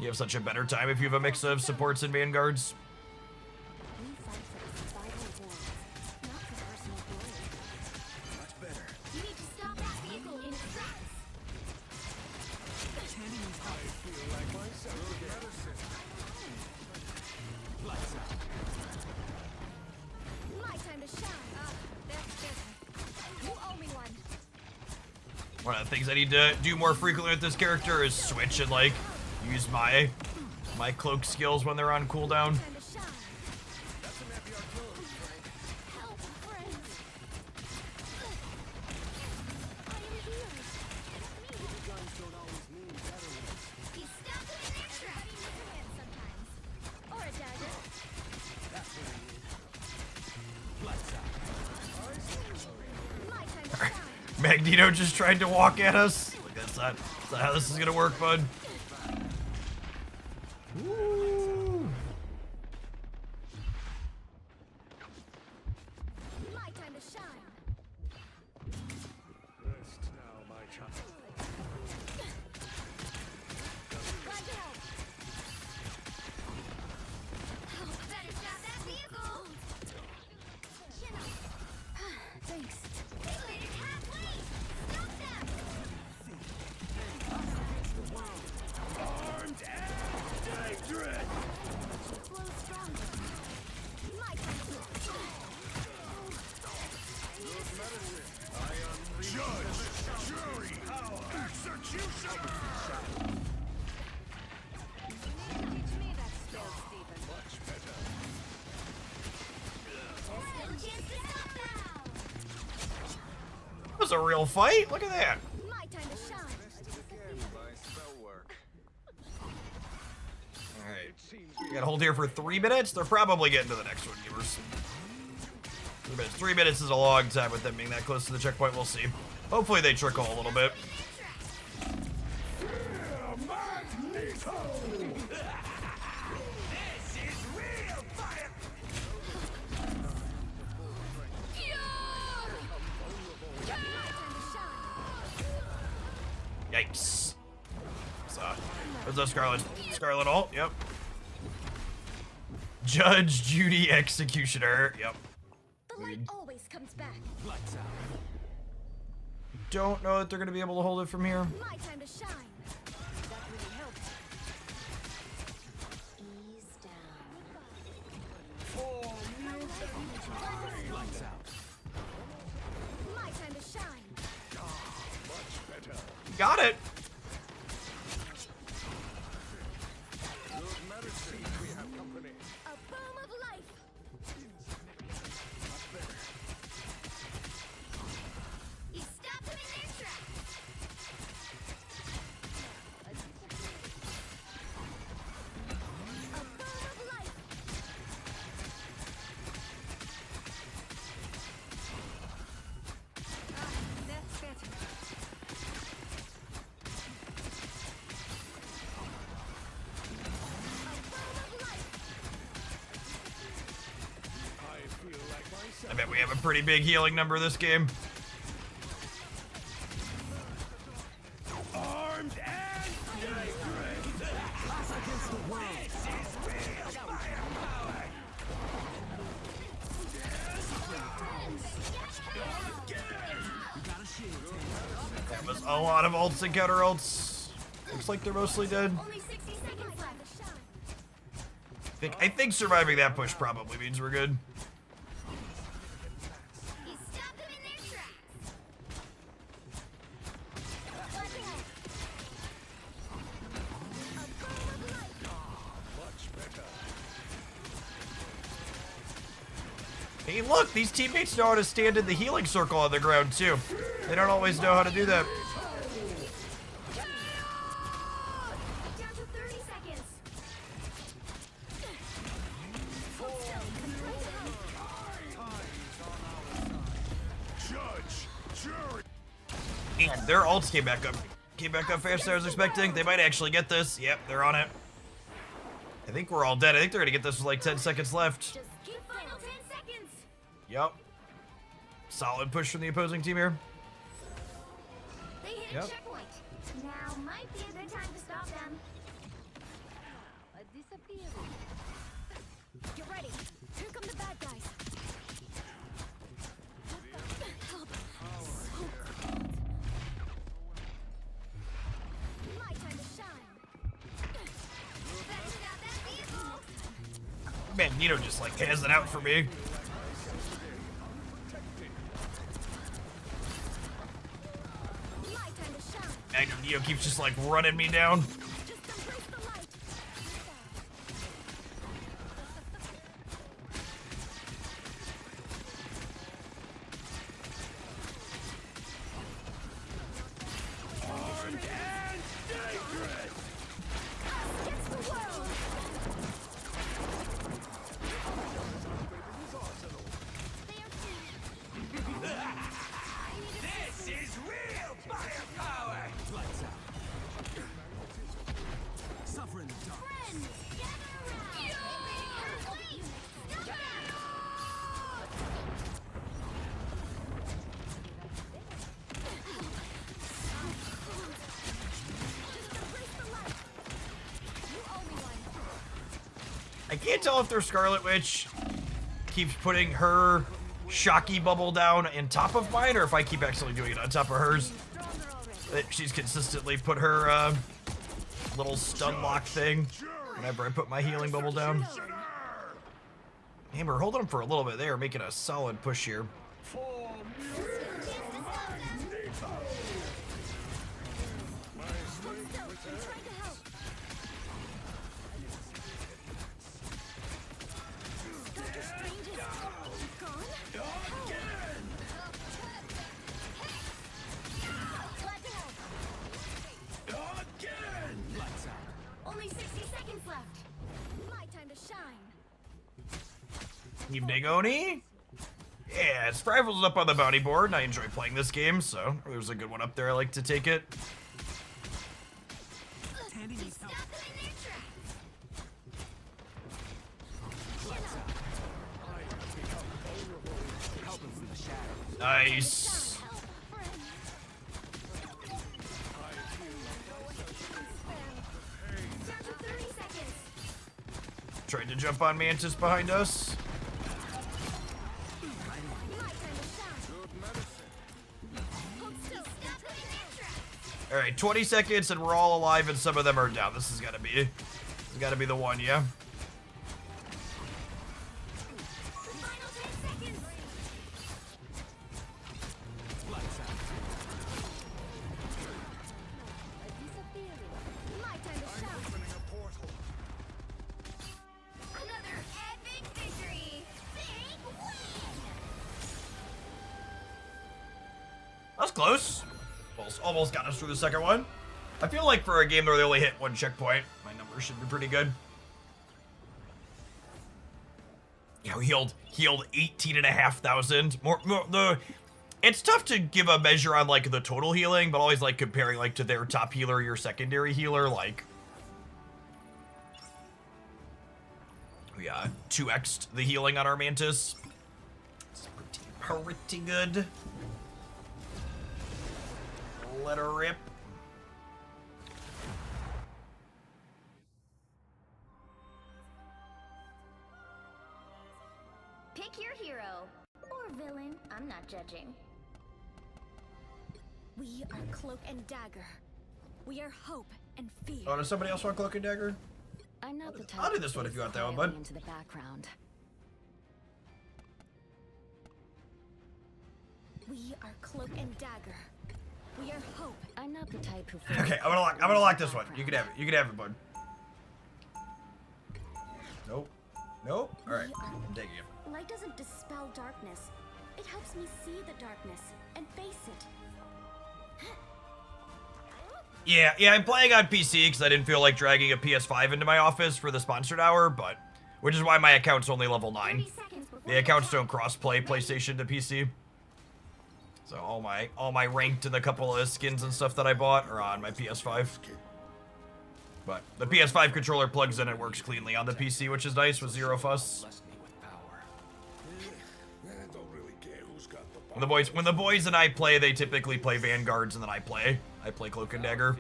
You have such a better time if you have a mix of supports and vanguards. We fight for the survival of worlds, not for personal glory. Much better. You need to stop that vehicle in its tracks. I feel like myself medicine. Lights out. My time to shine. That's better. You owe me one. One of the things I need to do more frequently with this character is switch and like use my cloak skills when they're on cooldown. Time to shine. Help, friends. I am here. He's stuck in their trap. Sometimes. Or a dagger. Lights out. My time to shine. Magneto just tried to walk at us. Like, that's not how this is gonna work, bud. Woo. My time to shine. Rest now, my child. Glad to help. Better stop that vehicle. Chin up. Thanks. They halfway. Stop them. Armed and dangerous! Grow stronger. My time to a real fight. Look at that. My time to shine. All right. We gotta hold here for 3 minutes. They're probably getting to the next one, viewers. 3 minutes. 3 minutes is a long time with them being that close to the checkpoint. We'll see. Hopefully they trickle a little bit. Yikes. There's a Scarlet ult, yep. Judge, Judy, Executioner, yep. The light always comes back. Lights out. Don't know that they're gonna be able to hold it from here. My time to shine. That really helped. Ease down. Lights out. My time to shine. Got it. A boom of life. You stopped them in their tracks. A boom of life. That's better. I bet we have a pretty big healing number this game. Armed and dangerous. Us against the world. That was a lot of ults and counter ults. Looks like they're mostly dead. Only 60 seconds left. I think surviving that push probably means we're good. You stopped them in their tracks. Hey, look, these teammates know how to stand in the healing circle on the ground, too. They don't always know how to do that. Down to 30 seconds. Judge, jury. And their ults came back up. Came back up faster than I was expecting. They might actually get this. Yep, they're on it. I think we're all dead. I think they're gonna get this with like 10 seconds left. Just keep final 10 seconds. Yep. Solid push from the opposing team here. They hit Yep. a checkpoint. Now might be a good time to stop them. Get ready. Here come the bad guys. Help. So cold. My time to shine. Better got that vehicle. Man, Nino just like has it out for me. My time to shine. Magnum Neo keeps just like running me down. Just embrace the light. Armed and dangerous. Against the world. They are free. This is real firepower! Lights out. Suffer in the dark. Friends, gather around. Wait. Stop it. Just embrace the light. You owe me one. I can't tell if their Scarlet Witch keeps putting her shocky bubble down in top of mine, or if I keep accidentally doing it on top of hers. That she's consistently put her little stun lock thing whenever I put my healing bubble down. Amber, hold on for a little bit. They are making a solid push here. I'm trying to help. Doctor Strange is gone? Evening, Oni. Yeah, Sprivels up on the bounty board, and I enjoy playing this game, so there's a good one up there. I like to take it. Tandy needs help. Stop them in their tracks. Help him from the shadows. Nice. Help, friend. Down to 30 seconds. Tried to jump on Mantis behind us. My turn to shine. Hold still. Stop them in their tracks. All right, 20 seconds, and we're all alive, and some of them are down. This has got to be the one, yeah. The final 10 seconds. My turn to shine. Another epic victory. Big win. That's close. Almost got us through the second one. I feel like for a game where they only hit one checkpoint, my numbers should be pretty good. Yeah, we healed 18,500. More it's tough to give a measure on like the total healing, but always like comparing like to their top healer, your secondary healer, like we 2x'd the healing on our Mantis. It's pretty good. Let her rip. Pick your hero. Or villain. I'm not judging. We are Cloak and Dagger. We are hope and fear. Oh, does somebody else want Cloak and Dagger? I'm not the type I'll do to this one if fade you want that one, quietly bud. into the background. We are Cloak and Dagger. We are hope. I'm not the type who. Okay, I'm gonna lock this one. You can have it. You can have it, bud. Nope. Nope. All right, I'm taking it. Light doesn't dispel darkness. It helps me see the darkness and face it. Yeah, I'm playing on PC because I didn't feel like dragging a PS5 into my office for the sponsored hour, but which is why my account's only level 9. 30 seconds before The accounts don't cross-play PlayStation to PC. So all my ranked and a couple of skins and stuff that I bought are on my PS5. But the PS5 controller plugs in and works cleanly on the PC, which is nice with zero fuss. Bless me with power. I don't really care who's got the When the boys and I play, they typically play Vanguards, and then I play Cloak and Dagger.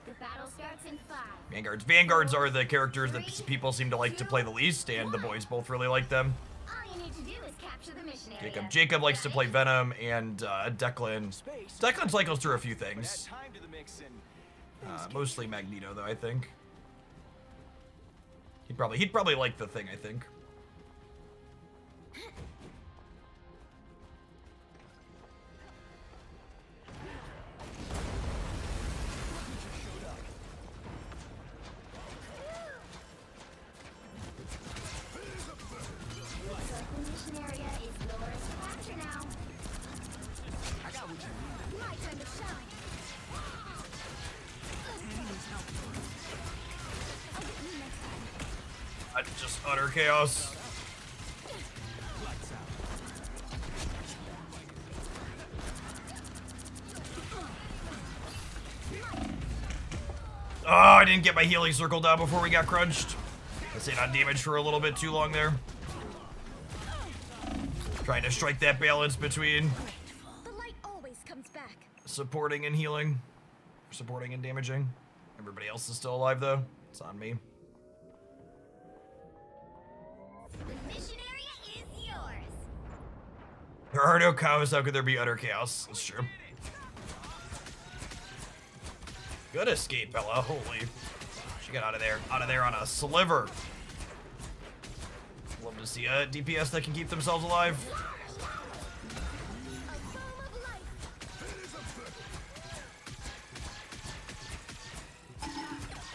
the battle starts in 5. Vanguards are the characters that people seem to like to play the least, and the boys both really like them. All you need to do is capture the mission area. Jacob likes to play Venom, and Declan cycles through a few Add things. time to the mix and Mostly Magneto, though, I think. He'd probably like the Thing, I think. The mission area is yours to capture now. I got what you need. My turn to shine. I'll get you next time. Just utter chaos. Oh, I didn't get my healing circle down before we got crunched. I stayed on damage for a little bit too long there. Trying to strike that balance between The light always comes back. supporting and healing. Supporting and damaging. Everybody else is still alive, though. It's on me. The mission area is yours. There are no cows. How could there be utter chaos? That's true. Good escape, Bella. Holy. She got out of there on a sliver. Love to see a DPS that can keep themselves alive. A foam of life.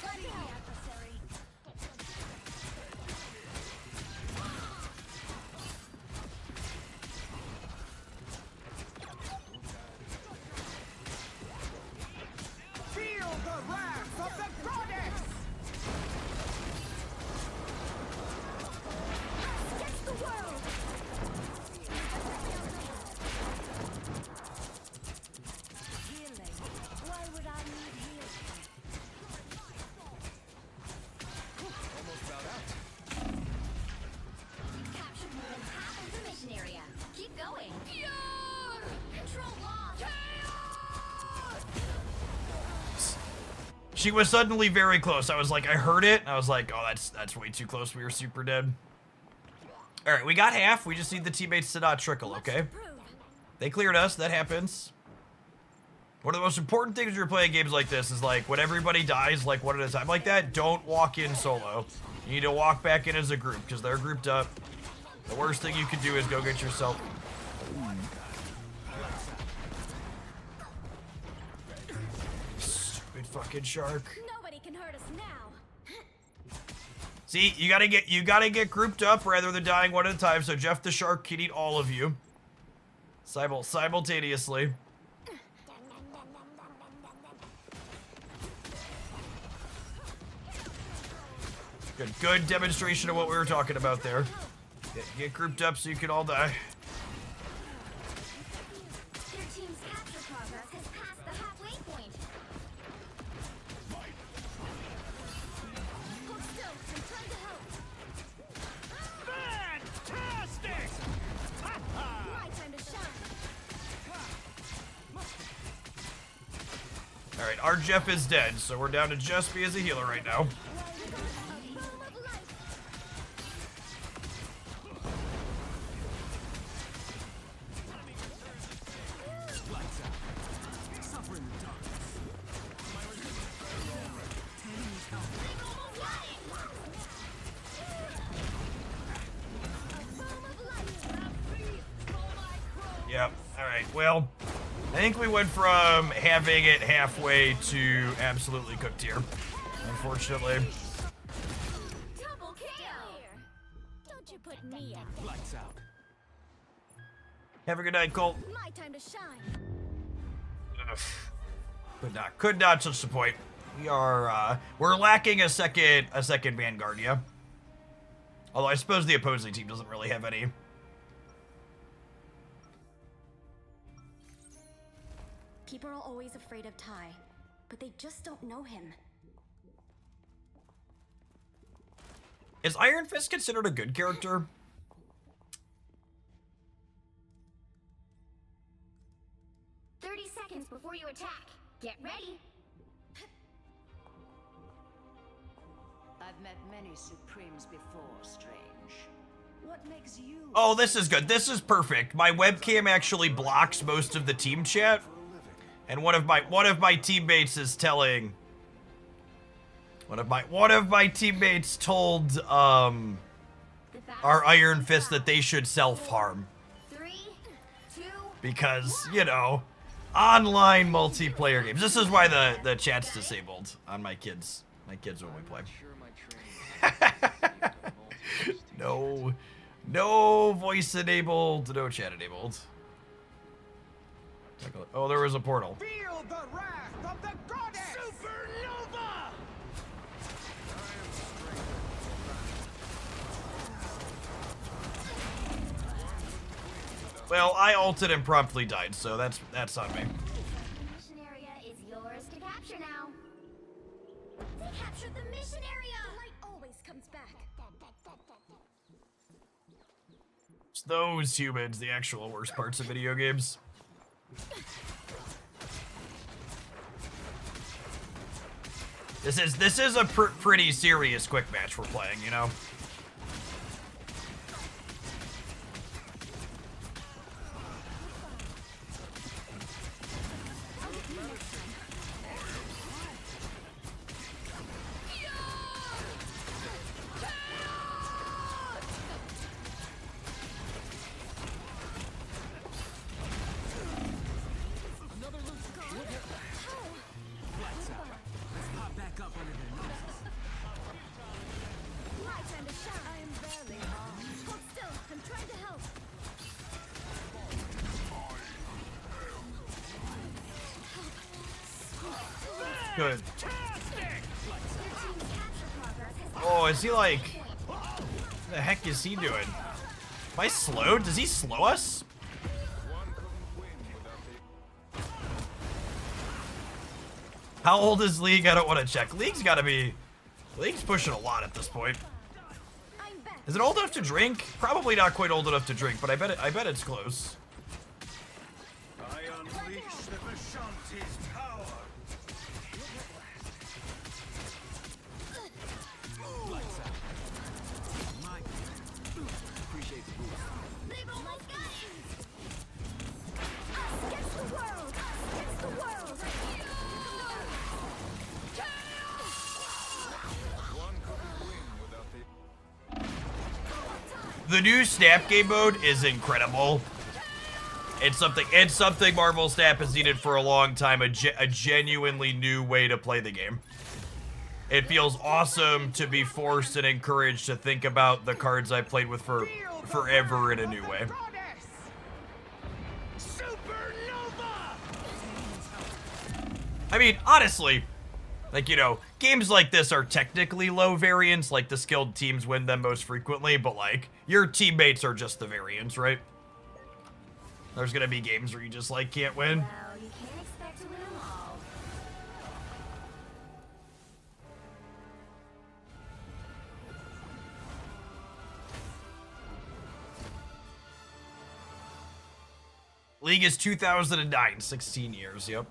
Fighting the adversary. Feel the wrath of the goddess! Gets the world. She was suddenly very close. I was like, I heard it. I was like, oh, that's way too close. We were super dead. All right, we got half. We just need the teammates to not trickle, okay? They cleared us. That happens. One of the most important things when you're playing games like this is like when everybody dies like one at a time like that, don't walk in solo. You need to walk back in as a group because they're grouped up. The worst thing you can do is go get yourself. Stupid fucking shark. Nobody can hurt us now. See, you gotta get grouped up rather than dying one at a time. So Jeff the shark can eat all of you simultaneously. Good demonstration of what we were talking about there. Get grouped up so you can all die. Your team's capture progress has passed the halfway point. Hold still. I'm trying to help. Fantastic! My time to shine. All right, our Jeff is dead, so we're down to just me as a healer right now. Yep. All right. Well, I think we went from having it halfway to absolutely cooked here. Unfortunately. Double kill. Don't you put me at Lights out. Have a good night, Colt. my time to shine. Ugh. Could not touch the point. We're lacking a second Vanguard, yeah. Although I suppose the opposing team doesn't really have any. People are always afraid of Ty, but they just don't know him. Is Iron Fist considered a good character? 30 seconds before you attack. Get ready. I've met many Supremes before, Strange. What makes you... Oh, this is good. This is perfect. My webcam actually blocks most of the team chat. And one of my teammates is telling one of my teammates told our Iron Fist that they should self-harm. 3, 2, Because, you know, online multiplayer games. This is why the chat's disabled on my kids. My kids when we play. No voice enabled, no chat enabled. Oh, there was a portal. Feel the wrath of the goddess! Supernova! Well, I ulted and promptly died, so that's on me. mission area is yours to capture now. They captured the mission area. The light always comes back. It's those humans, the actual worst parts of video games. This is a pretty serious quick match we're playing, you know. Pop back up under their noses. My time to shine. I am barely on. Hold still. I'm trying to help. Good. Your team's capture progress has Oh, is he like... What the heck is he doing? Am I slowed? Does he slow us? How old is League? I don't want to check. League's gotta be... League's pushing a lot at this point. I'm back. Is it old enough to drink? Probably not quite old enough to drink, but I bet it's close. I unleash the Vishanti's power! The new Snap game mode is incredible. It's something Marvel Snap has needed for a long time. A genuinely new way to play the game. It feels awesome to be forced and encouraged to think about the cards I played with for forever in a new way. I mean, honestly, like, you know, games like this are technically low variance, like the skilled teams win them most frequently, but like, your teammates are just the variance, right? There's gonna be games where you just like can't win. Well, you can't expect to win them all. League is 2009, 16 years, yep.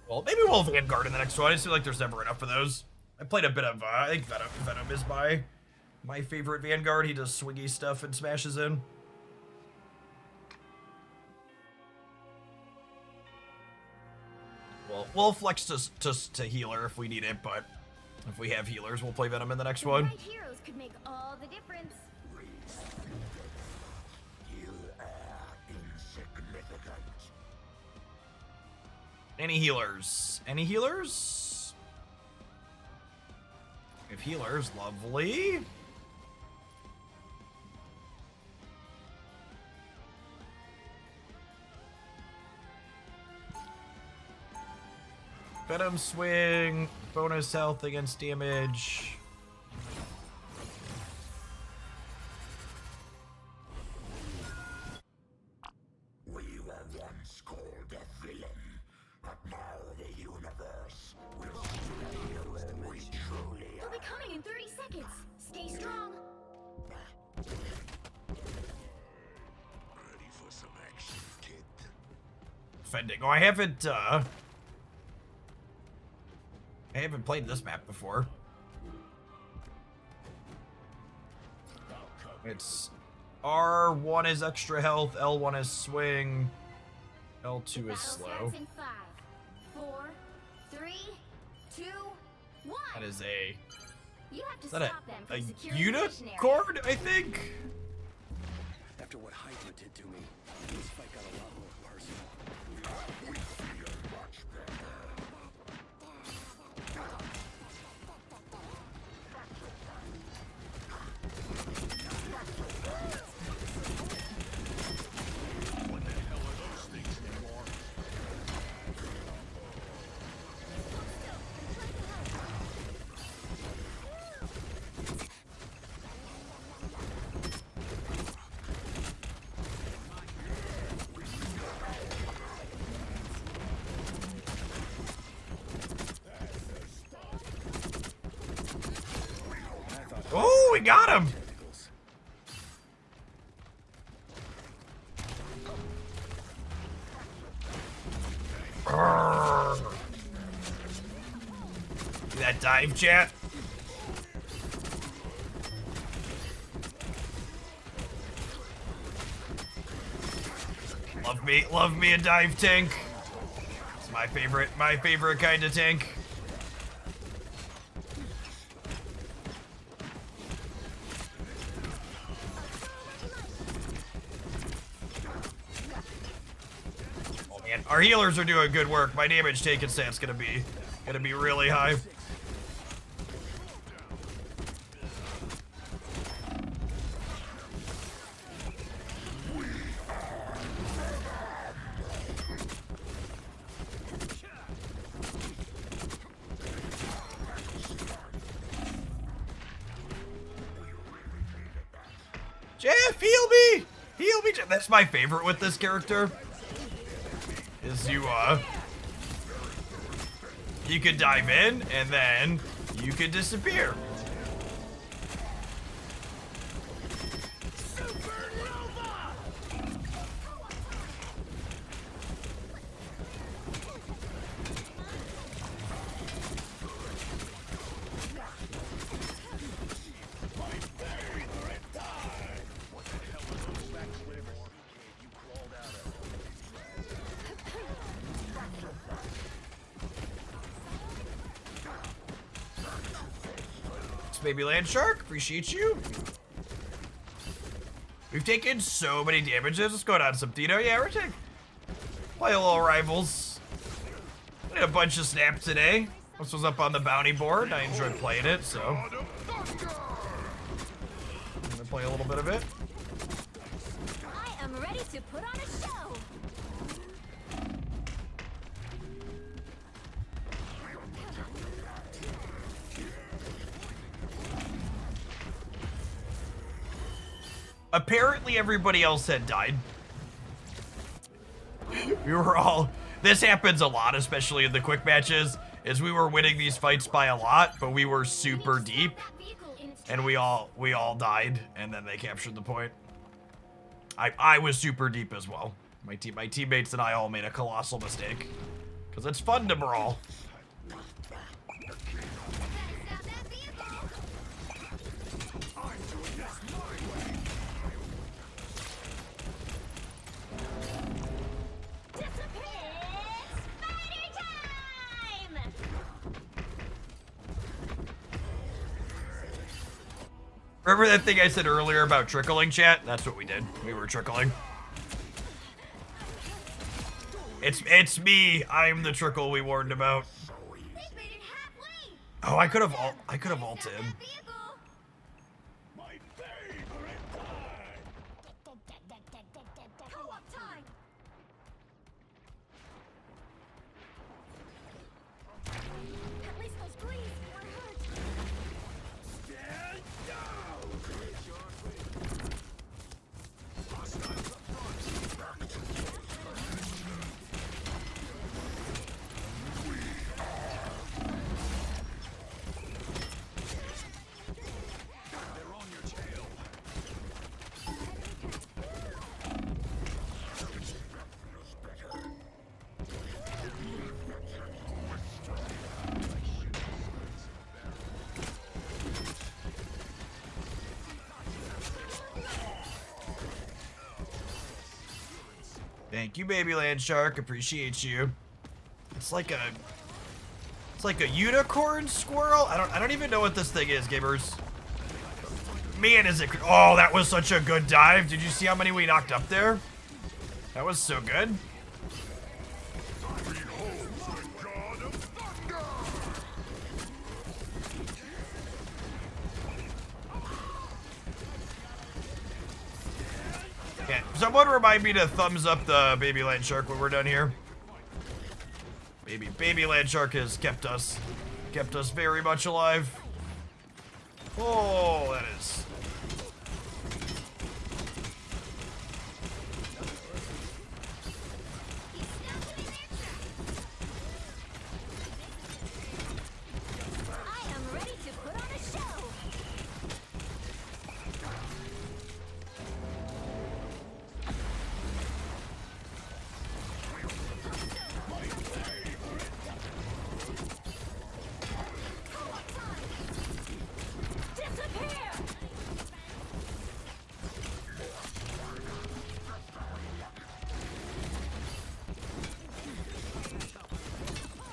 Well, maybe we'll Vanguard in the next one. I just feel like there's never enough of those. I played a bit of, I think Venom is my favorite Vanguard. He does swingy stuff and smashes in. Well, we'll flex to healer if we need it, but if we have healers, we'll play Venom in the next The one. right heroes could make all the difference. You are insignificant. Any healers? Any healers? If healers, lovely. Venom swing, bonus health against damage. We were once called a villain, but now the universe will see who we truly They'll be coming in 30 seconds. Stay strong. Ready for some action, kid? Defending. Oh, I haven't played this map before. It's R1 is extra health, L1 is swing, L2 is Battle slow. starts in 5, 4, 3, 2, 1. That is a... You have to Is that stop them a from securing the mission area. unicorn, I think? After what Hydra did to me, this fight got a lot more personal. Oh, we got him! Arrgh. See that dive, chat? Love me a dive tank. It's my favorite kind of tank. Oh man, our healers are doing good work. My damage taken stat's gonna be really high. Jeff, heal me! Heal me, Jeff. That's my favorite with this character. Is you could dive in, and then you could disappear. baby land shark. Appreciate you. We've taken so many damages. Let's go down some Tito. Yeah, we're taking. Play a little rivals. We did a bunch of snaps today. This was up on the bounty board. I enjoyed playing it, so. I'm gonna play a little bit of it. I am ready to put on a show. Apparently everybody else had died. We were all, this happens a lot, especially in the quick matches, is we were winning these fights by a lot, but we were super deep, and we all died, and then they captured the point. I was super deep as well. My teammates and I all made a colossal mistake, because it's fun to brawl. Remember that thing I said earlier about trickling, chat? That's what we did. We were trickling. It's me. I'm the trickle we warned about. Oh, I could have ulted him. Thank you, baby land shark. Appreciate you. It's like a unicorn squirrel. I don't even know what this thing is, gamers. Man, is it? Oh, that was such a good dive. Did you see how many we knocked up there? That was so good. Okay, someone remind me to thumbs up the baby land shark when we're done here. Baby land shark has kept us very much alive. Oh, that is. I am ready to put on a show.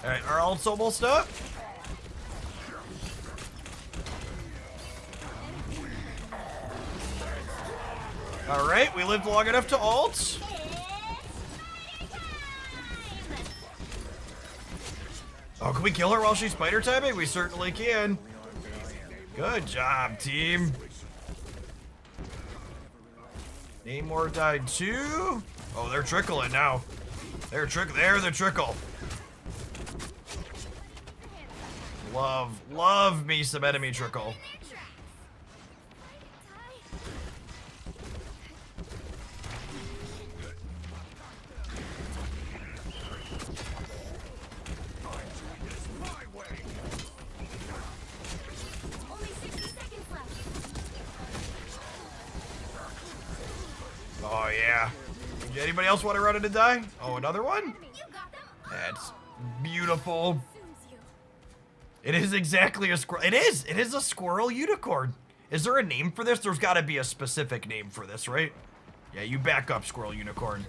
Alright, our ult's almost up. Alright, we lived long enough to ult. Oh, can we kill her while she's spider timing? We certainly can. Good job, team. Namor died too. Oh, they're trickling now. They're the trickle. Love me some enemy trickle. Only 60 seconds left. Oh yeah. Anybody else want to run in and die? Oh, another one? You got them all. That's beautiful. Consumes you. It is exactly a squirrel. It is a squirrel unicorn. Is there a name for this? There's got to be a specific name for this, right? Yeah, you back up, squirrel unicorn.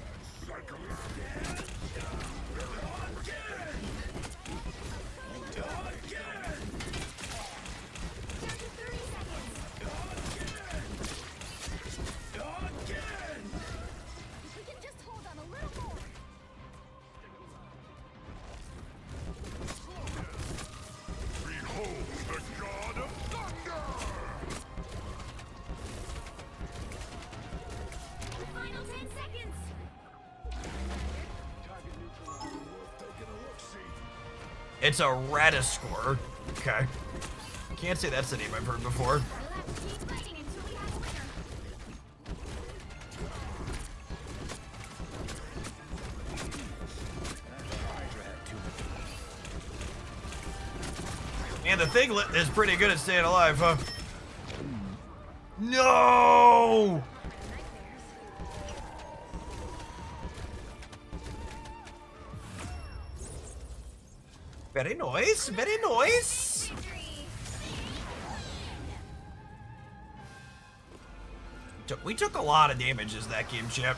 It's a Radiscore. Okay. Can't say that's the name I've heard before. And the thing is pretty good at staying alive, huh? No! Very nice, very nice. We took a lot of damages that game, Chip.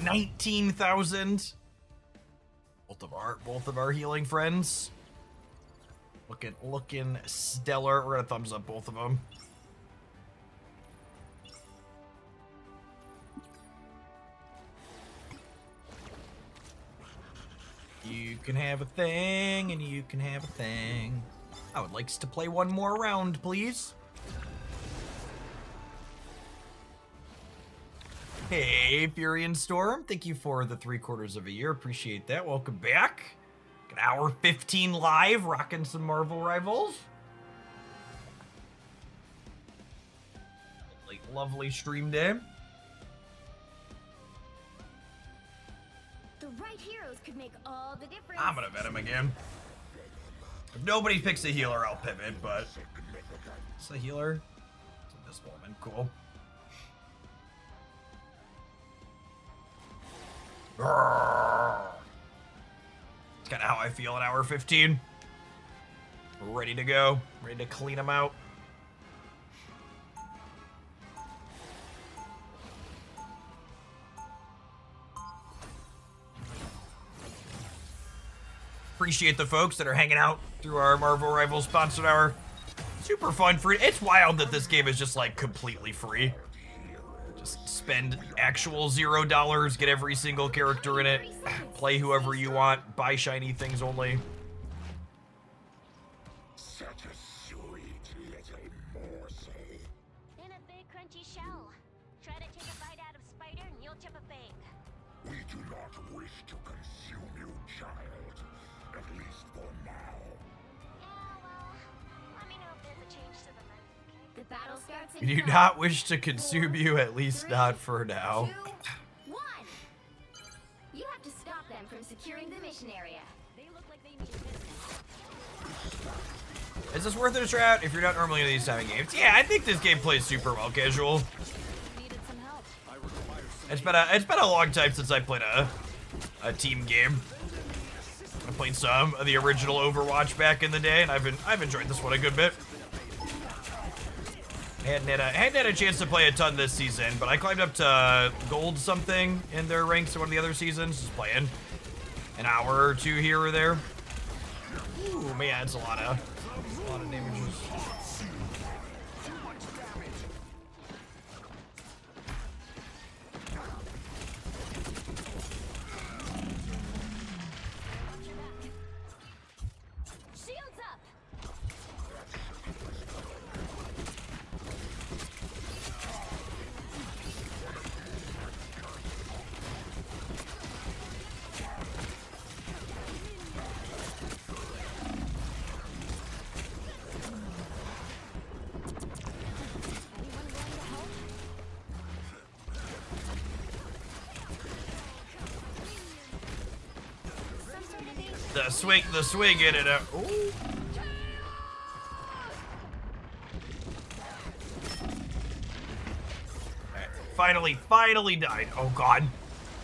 19,000. Both of our healing friends. Looking stellar. We're gonna thumbs up both of them. You can have a thing, and you can have a thing. I would like to play one more round, please. Hey, Fury and Storm. Thank you for the 3/4 of a year. Appreciate that. Welcome back. An hour 15 live, rocking some Marvel Rivals. Lovely stream day. The right heroes could make all the difference. I'm gonna vet him again. If nobody picks a healer, I'll pivot, but it's a healer. It's this woman, cool. It's kind of how I feel at hour 15. We're ready to go. Ready to clean them out. Appreciate the folks that are hanging out through our Marvel Rivals sponsored hour. Super fun, free. It's wild that this game is just like completely free. Just spend actual $0, get every single character in it, play whoever you want, buy shiny things only. Such a sweet little morsel. In a big crunchy shell. Try to take a bite out of spider and you'll chip a big. We do not wish to consume you, child. At least for now. Yeah, well, let me know if there's a change to the menu. The battle starts in We do 5, not wish to consume you, at least 3, not for now. 2, 1. You have to stop them from securing the mission area. They look like they need business. Is this worth it a strat if you're not normally into these type of games? Yeah, I think this game plays super well casual. Needed some help. It's been a long time since I played a team game. I played some of the original Overwatch back in the day, and I've enjoyed this one a good bit. I hadn't had a chance to play a ton this season, but I climbed up to gold something in their ranks in one of the other seasons, just playing an hour or two here or there. Ooh, man, it's a lot of damages. Shields up! The swing in it. Ooh. Alright, finally died. Oh god.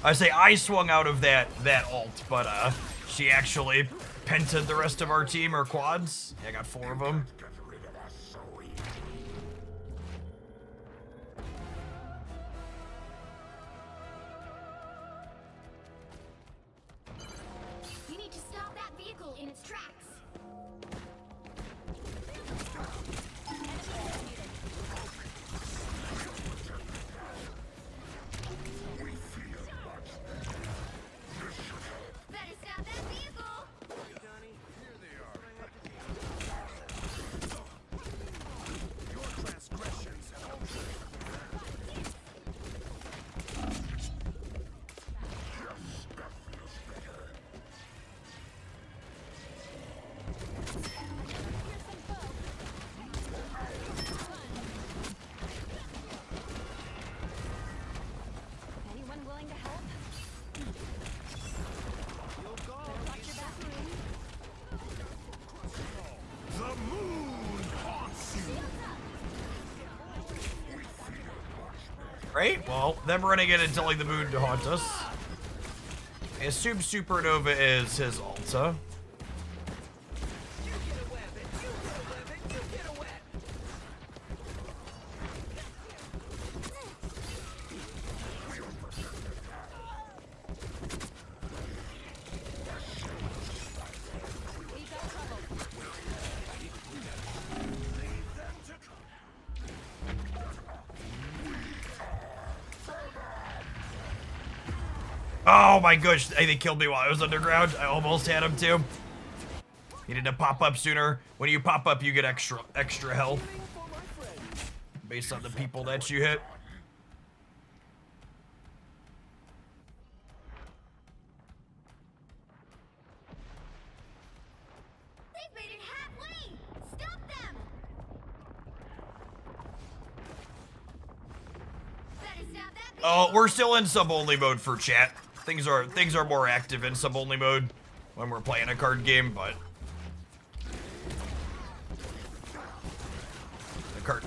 I swung out of that ult, but she actually pented the rest of our team, or quads. Yeah, I got 4 of them. Get rid of us so easy. You need to stop that vehicle in its tracks. Better stop that vehicle. Alright, well, them running in and telling the moon to haunt us. I assume Supernova is his Alta. Oh my gosh, they killed me while I was underground. I almost had him too. Needed to pop up sooner. When you pop up, you get extra health based on the people that you hit. They've made it halfway! Stop them! Better stop that beast. Oh, we're still in sub-only mode for chat. Things are more active in sub-only mode when we're playing a card game, but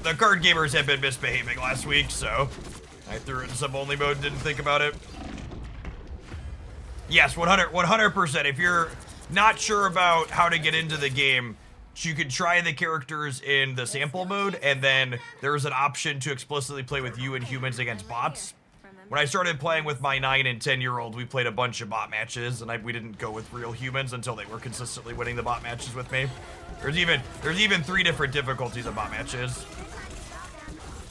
the card gamers have been misbehaving last week, so I threw it in sub-only mode, didn't think about it. Yes, 100%. If you're not sure about how to get into the game, you can try the characters in the sample mode, and then there's an option to explicitly play with you and humans against bots. When I started playing with my 9 and 10-year-old, we played a bunch of bot matches, and we didn't go with real humans until they were consistently winning the bot matches with me. There's even 3 different difficulties of bot matches.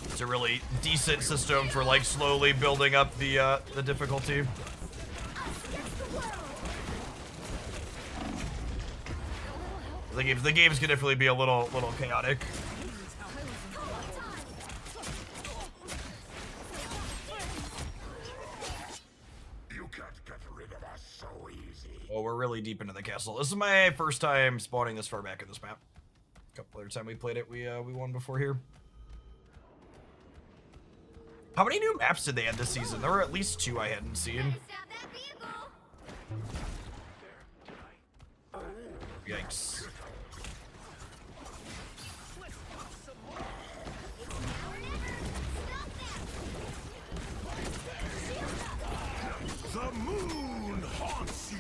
It's a really decent system for like slowly building up the difficulty. The games can definitely be a little chaotic. Oh, we're really deep into the castle. This is my first time spawning this far back in this map. A couple other time we played it, we won before here. How many new maps did they add this season? There were at least 2 I hadn't seen. Yikes. The moon haunts you.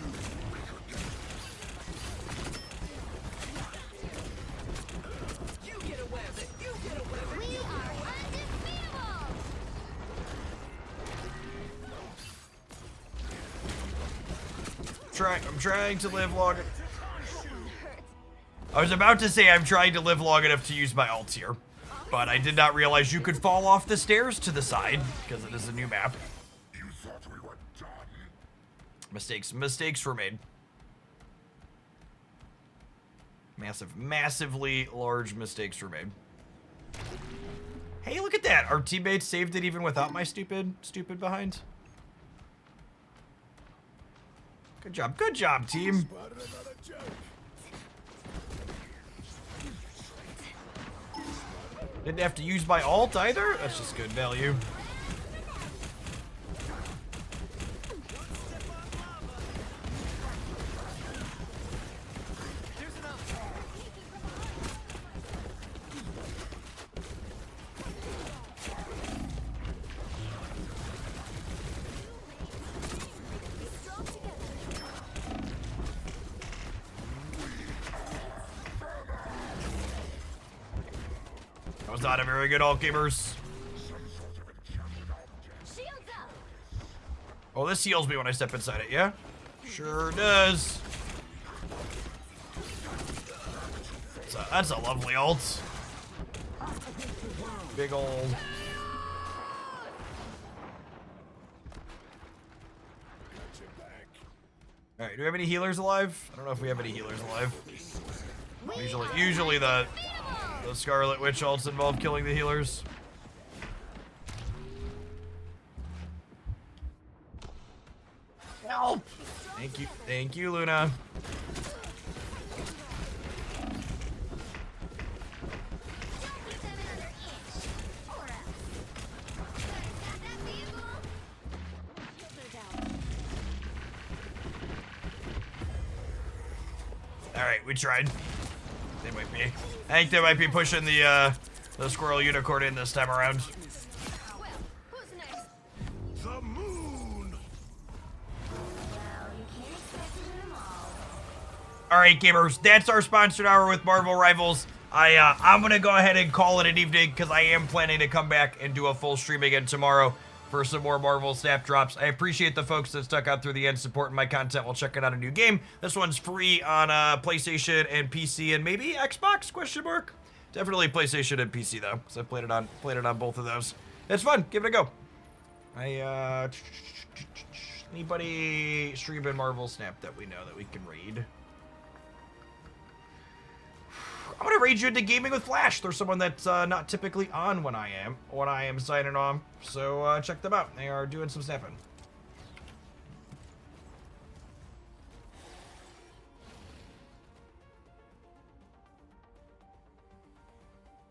We are undefeatable! I'm trying to live long. I was about to say I'm trying to live long enough to use my ult here, but I did not realize you could fall off the stairs to the side because it is a new map. You thought we were done. Mistakes were made. Massively large mistakes were made. Hey, look at that. Our teammates saved it even without my stupid behind. Good job, team. Didn't have to use my ult either? That's just good value. That was not a very good ult, gamers. Shields up! Oh, this heals me when I step inside it, yeah? Sure does. That's a lovely ult. Big old. Alright, do we have any healers alive? I don't know if we have any healers alive. Usually the Scarlet Witch ults involve killing the healers. Help! Thank you, Luna. Alright, we tried. They might be. I think they might be pushing the Squirrel Unicorn in this time around. Well, who's next? All right, gamers, that's our sponsored hour with Marvel Rivals. I'm gonna go ahead and call it an evening because I am planning to come back and do a full stream again tomorrow for some more Marvel Snap Drops. I appreciate the folks that stuck out through the end supporting my content while checking out a new game. This one's free on PlayStation and PC and maybe Xbox, question mark? Definitely PlayStation and PC though, because I played it on both of those. It's fun, give it a go. Anybody streaming Marvel Snap that we know that we can raid? I'm gonna raid you into Gaming with Flash. There's someone that's not typically on when I am signing on. So check them out. They are doing some snapping.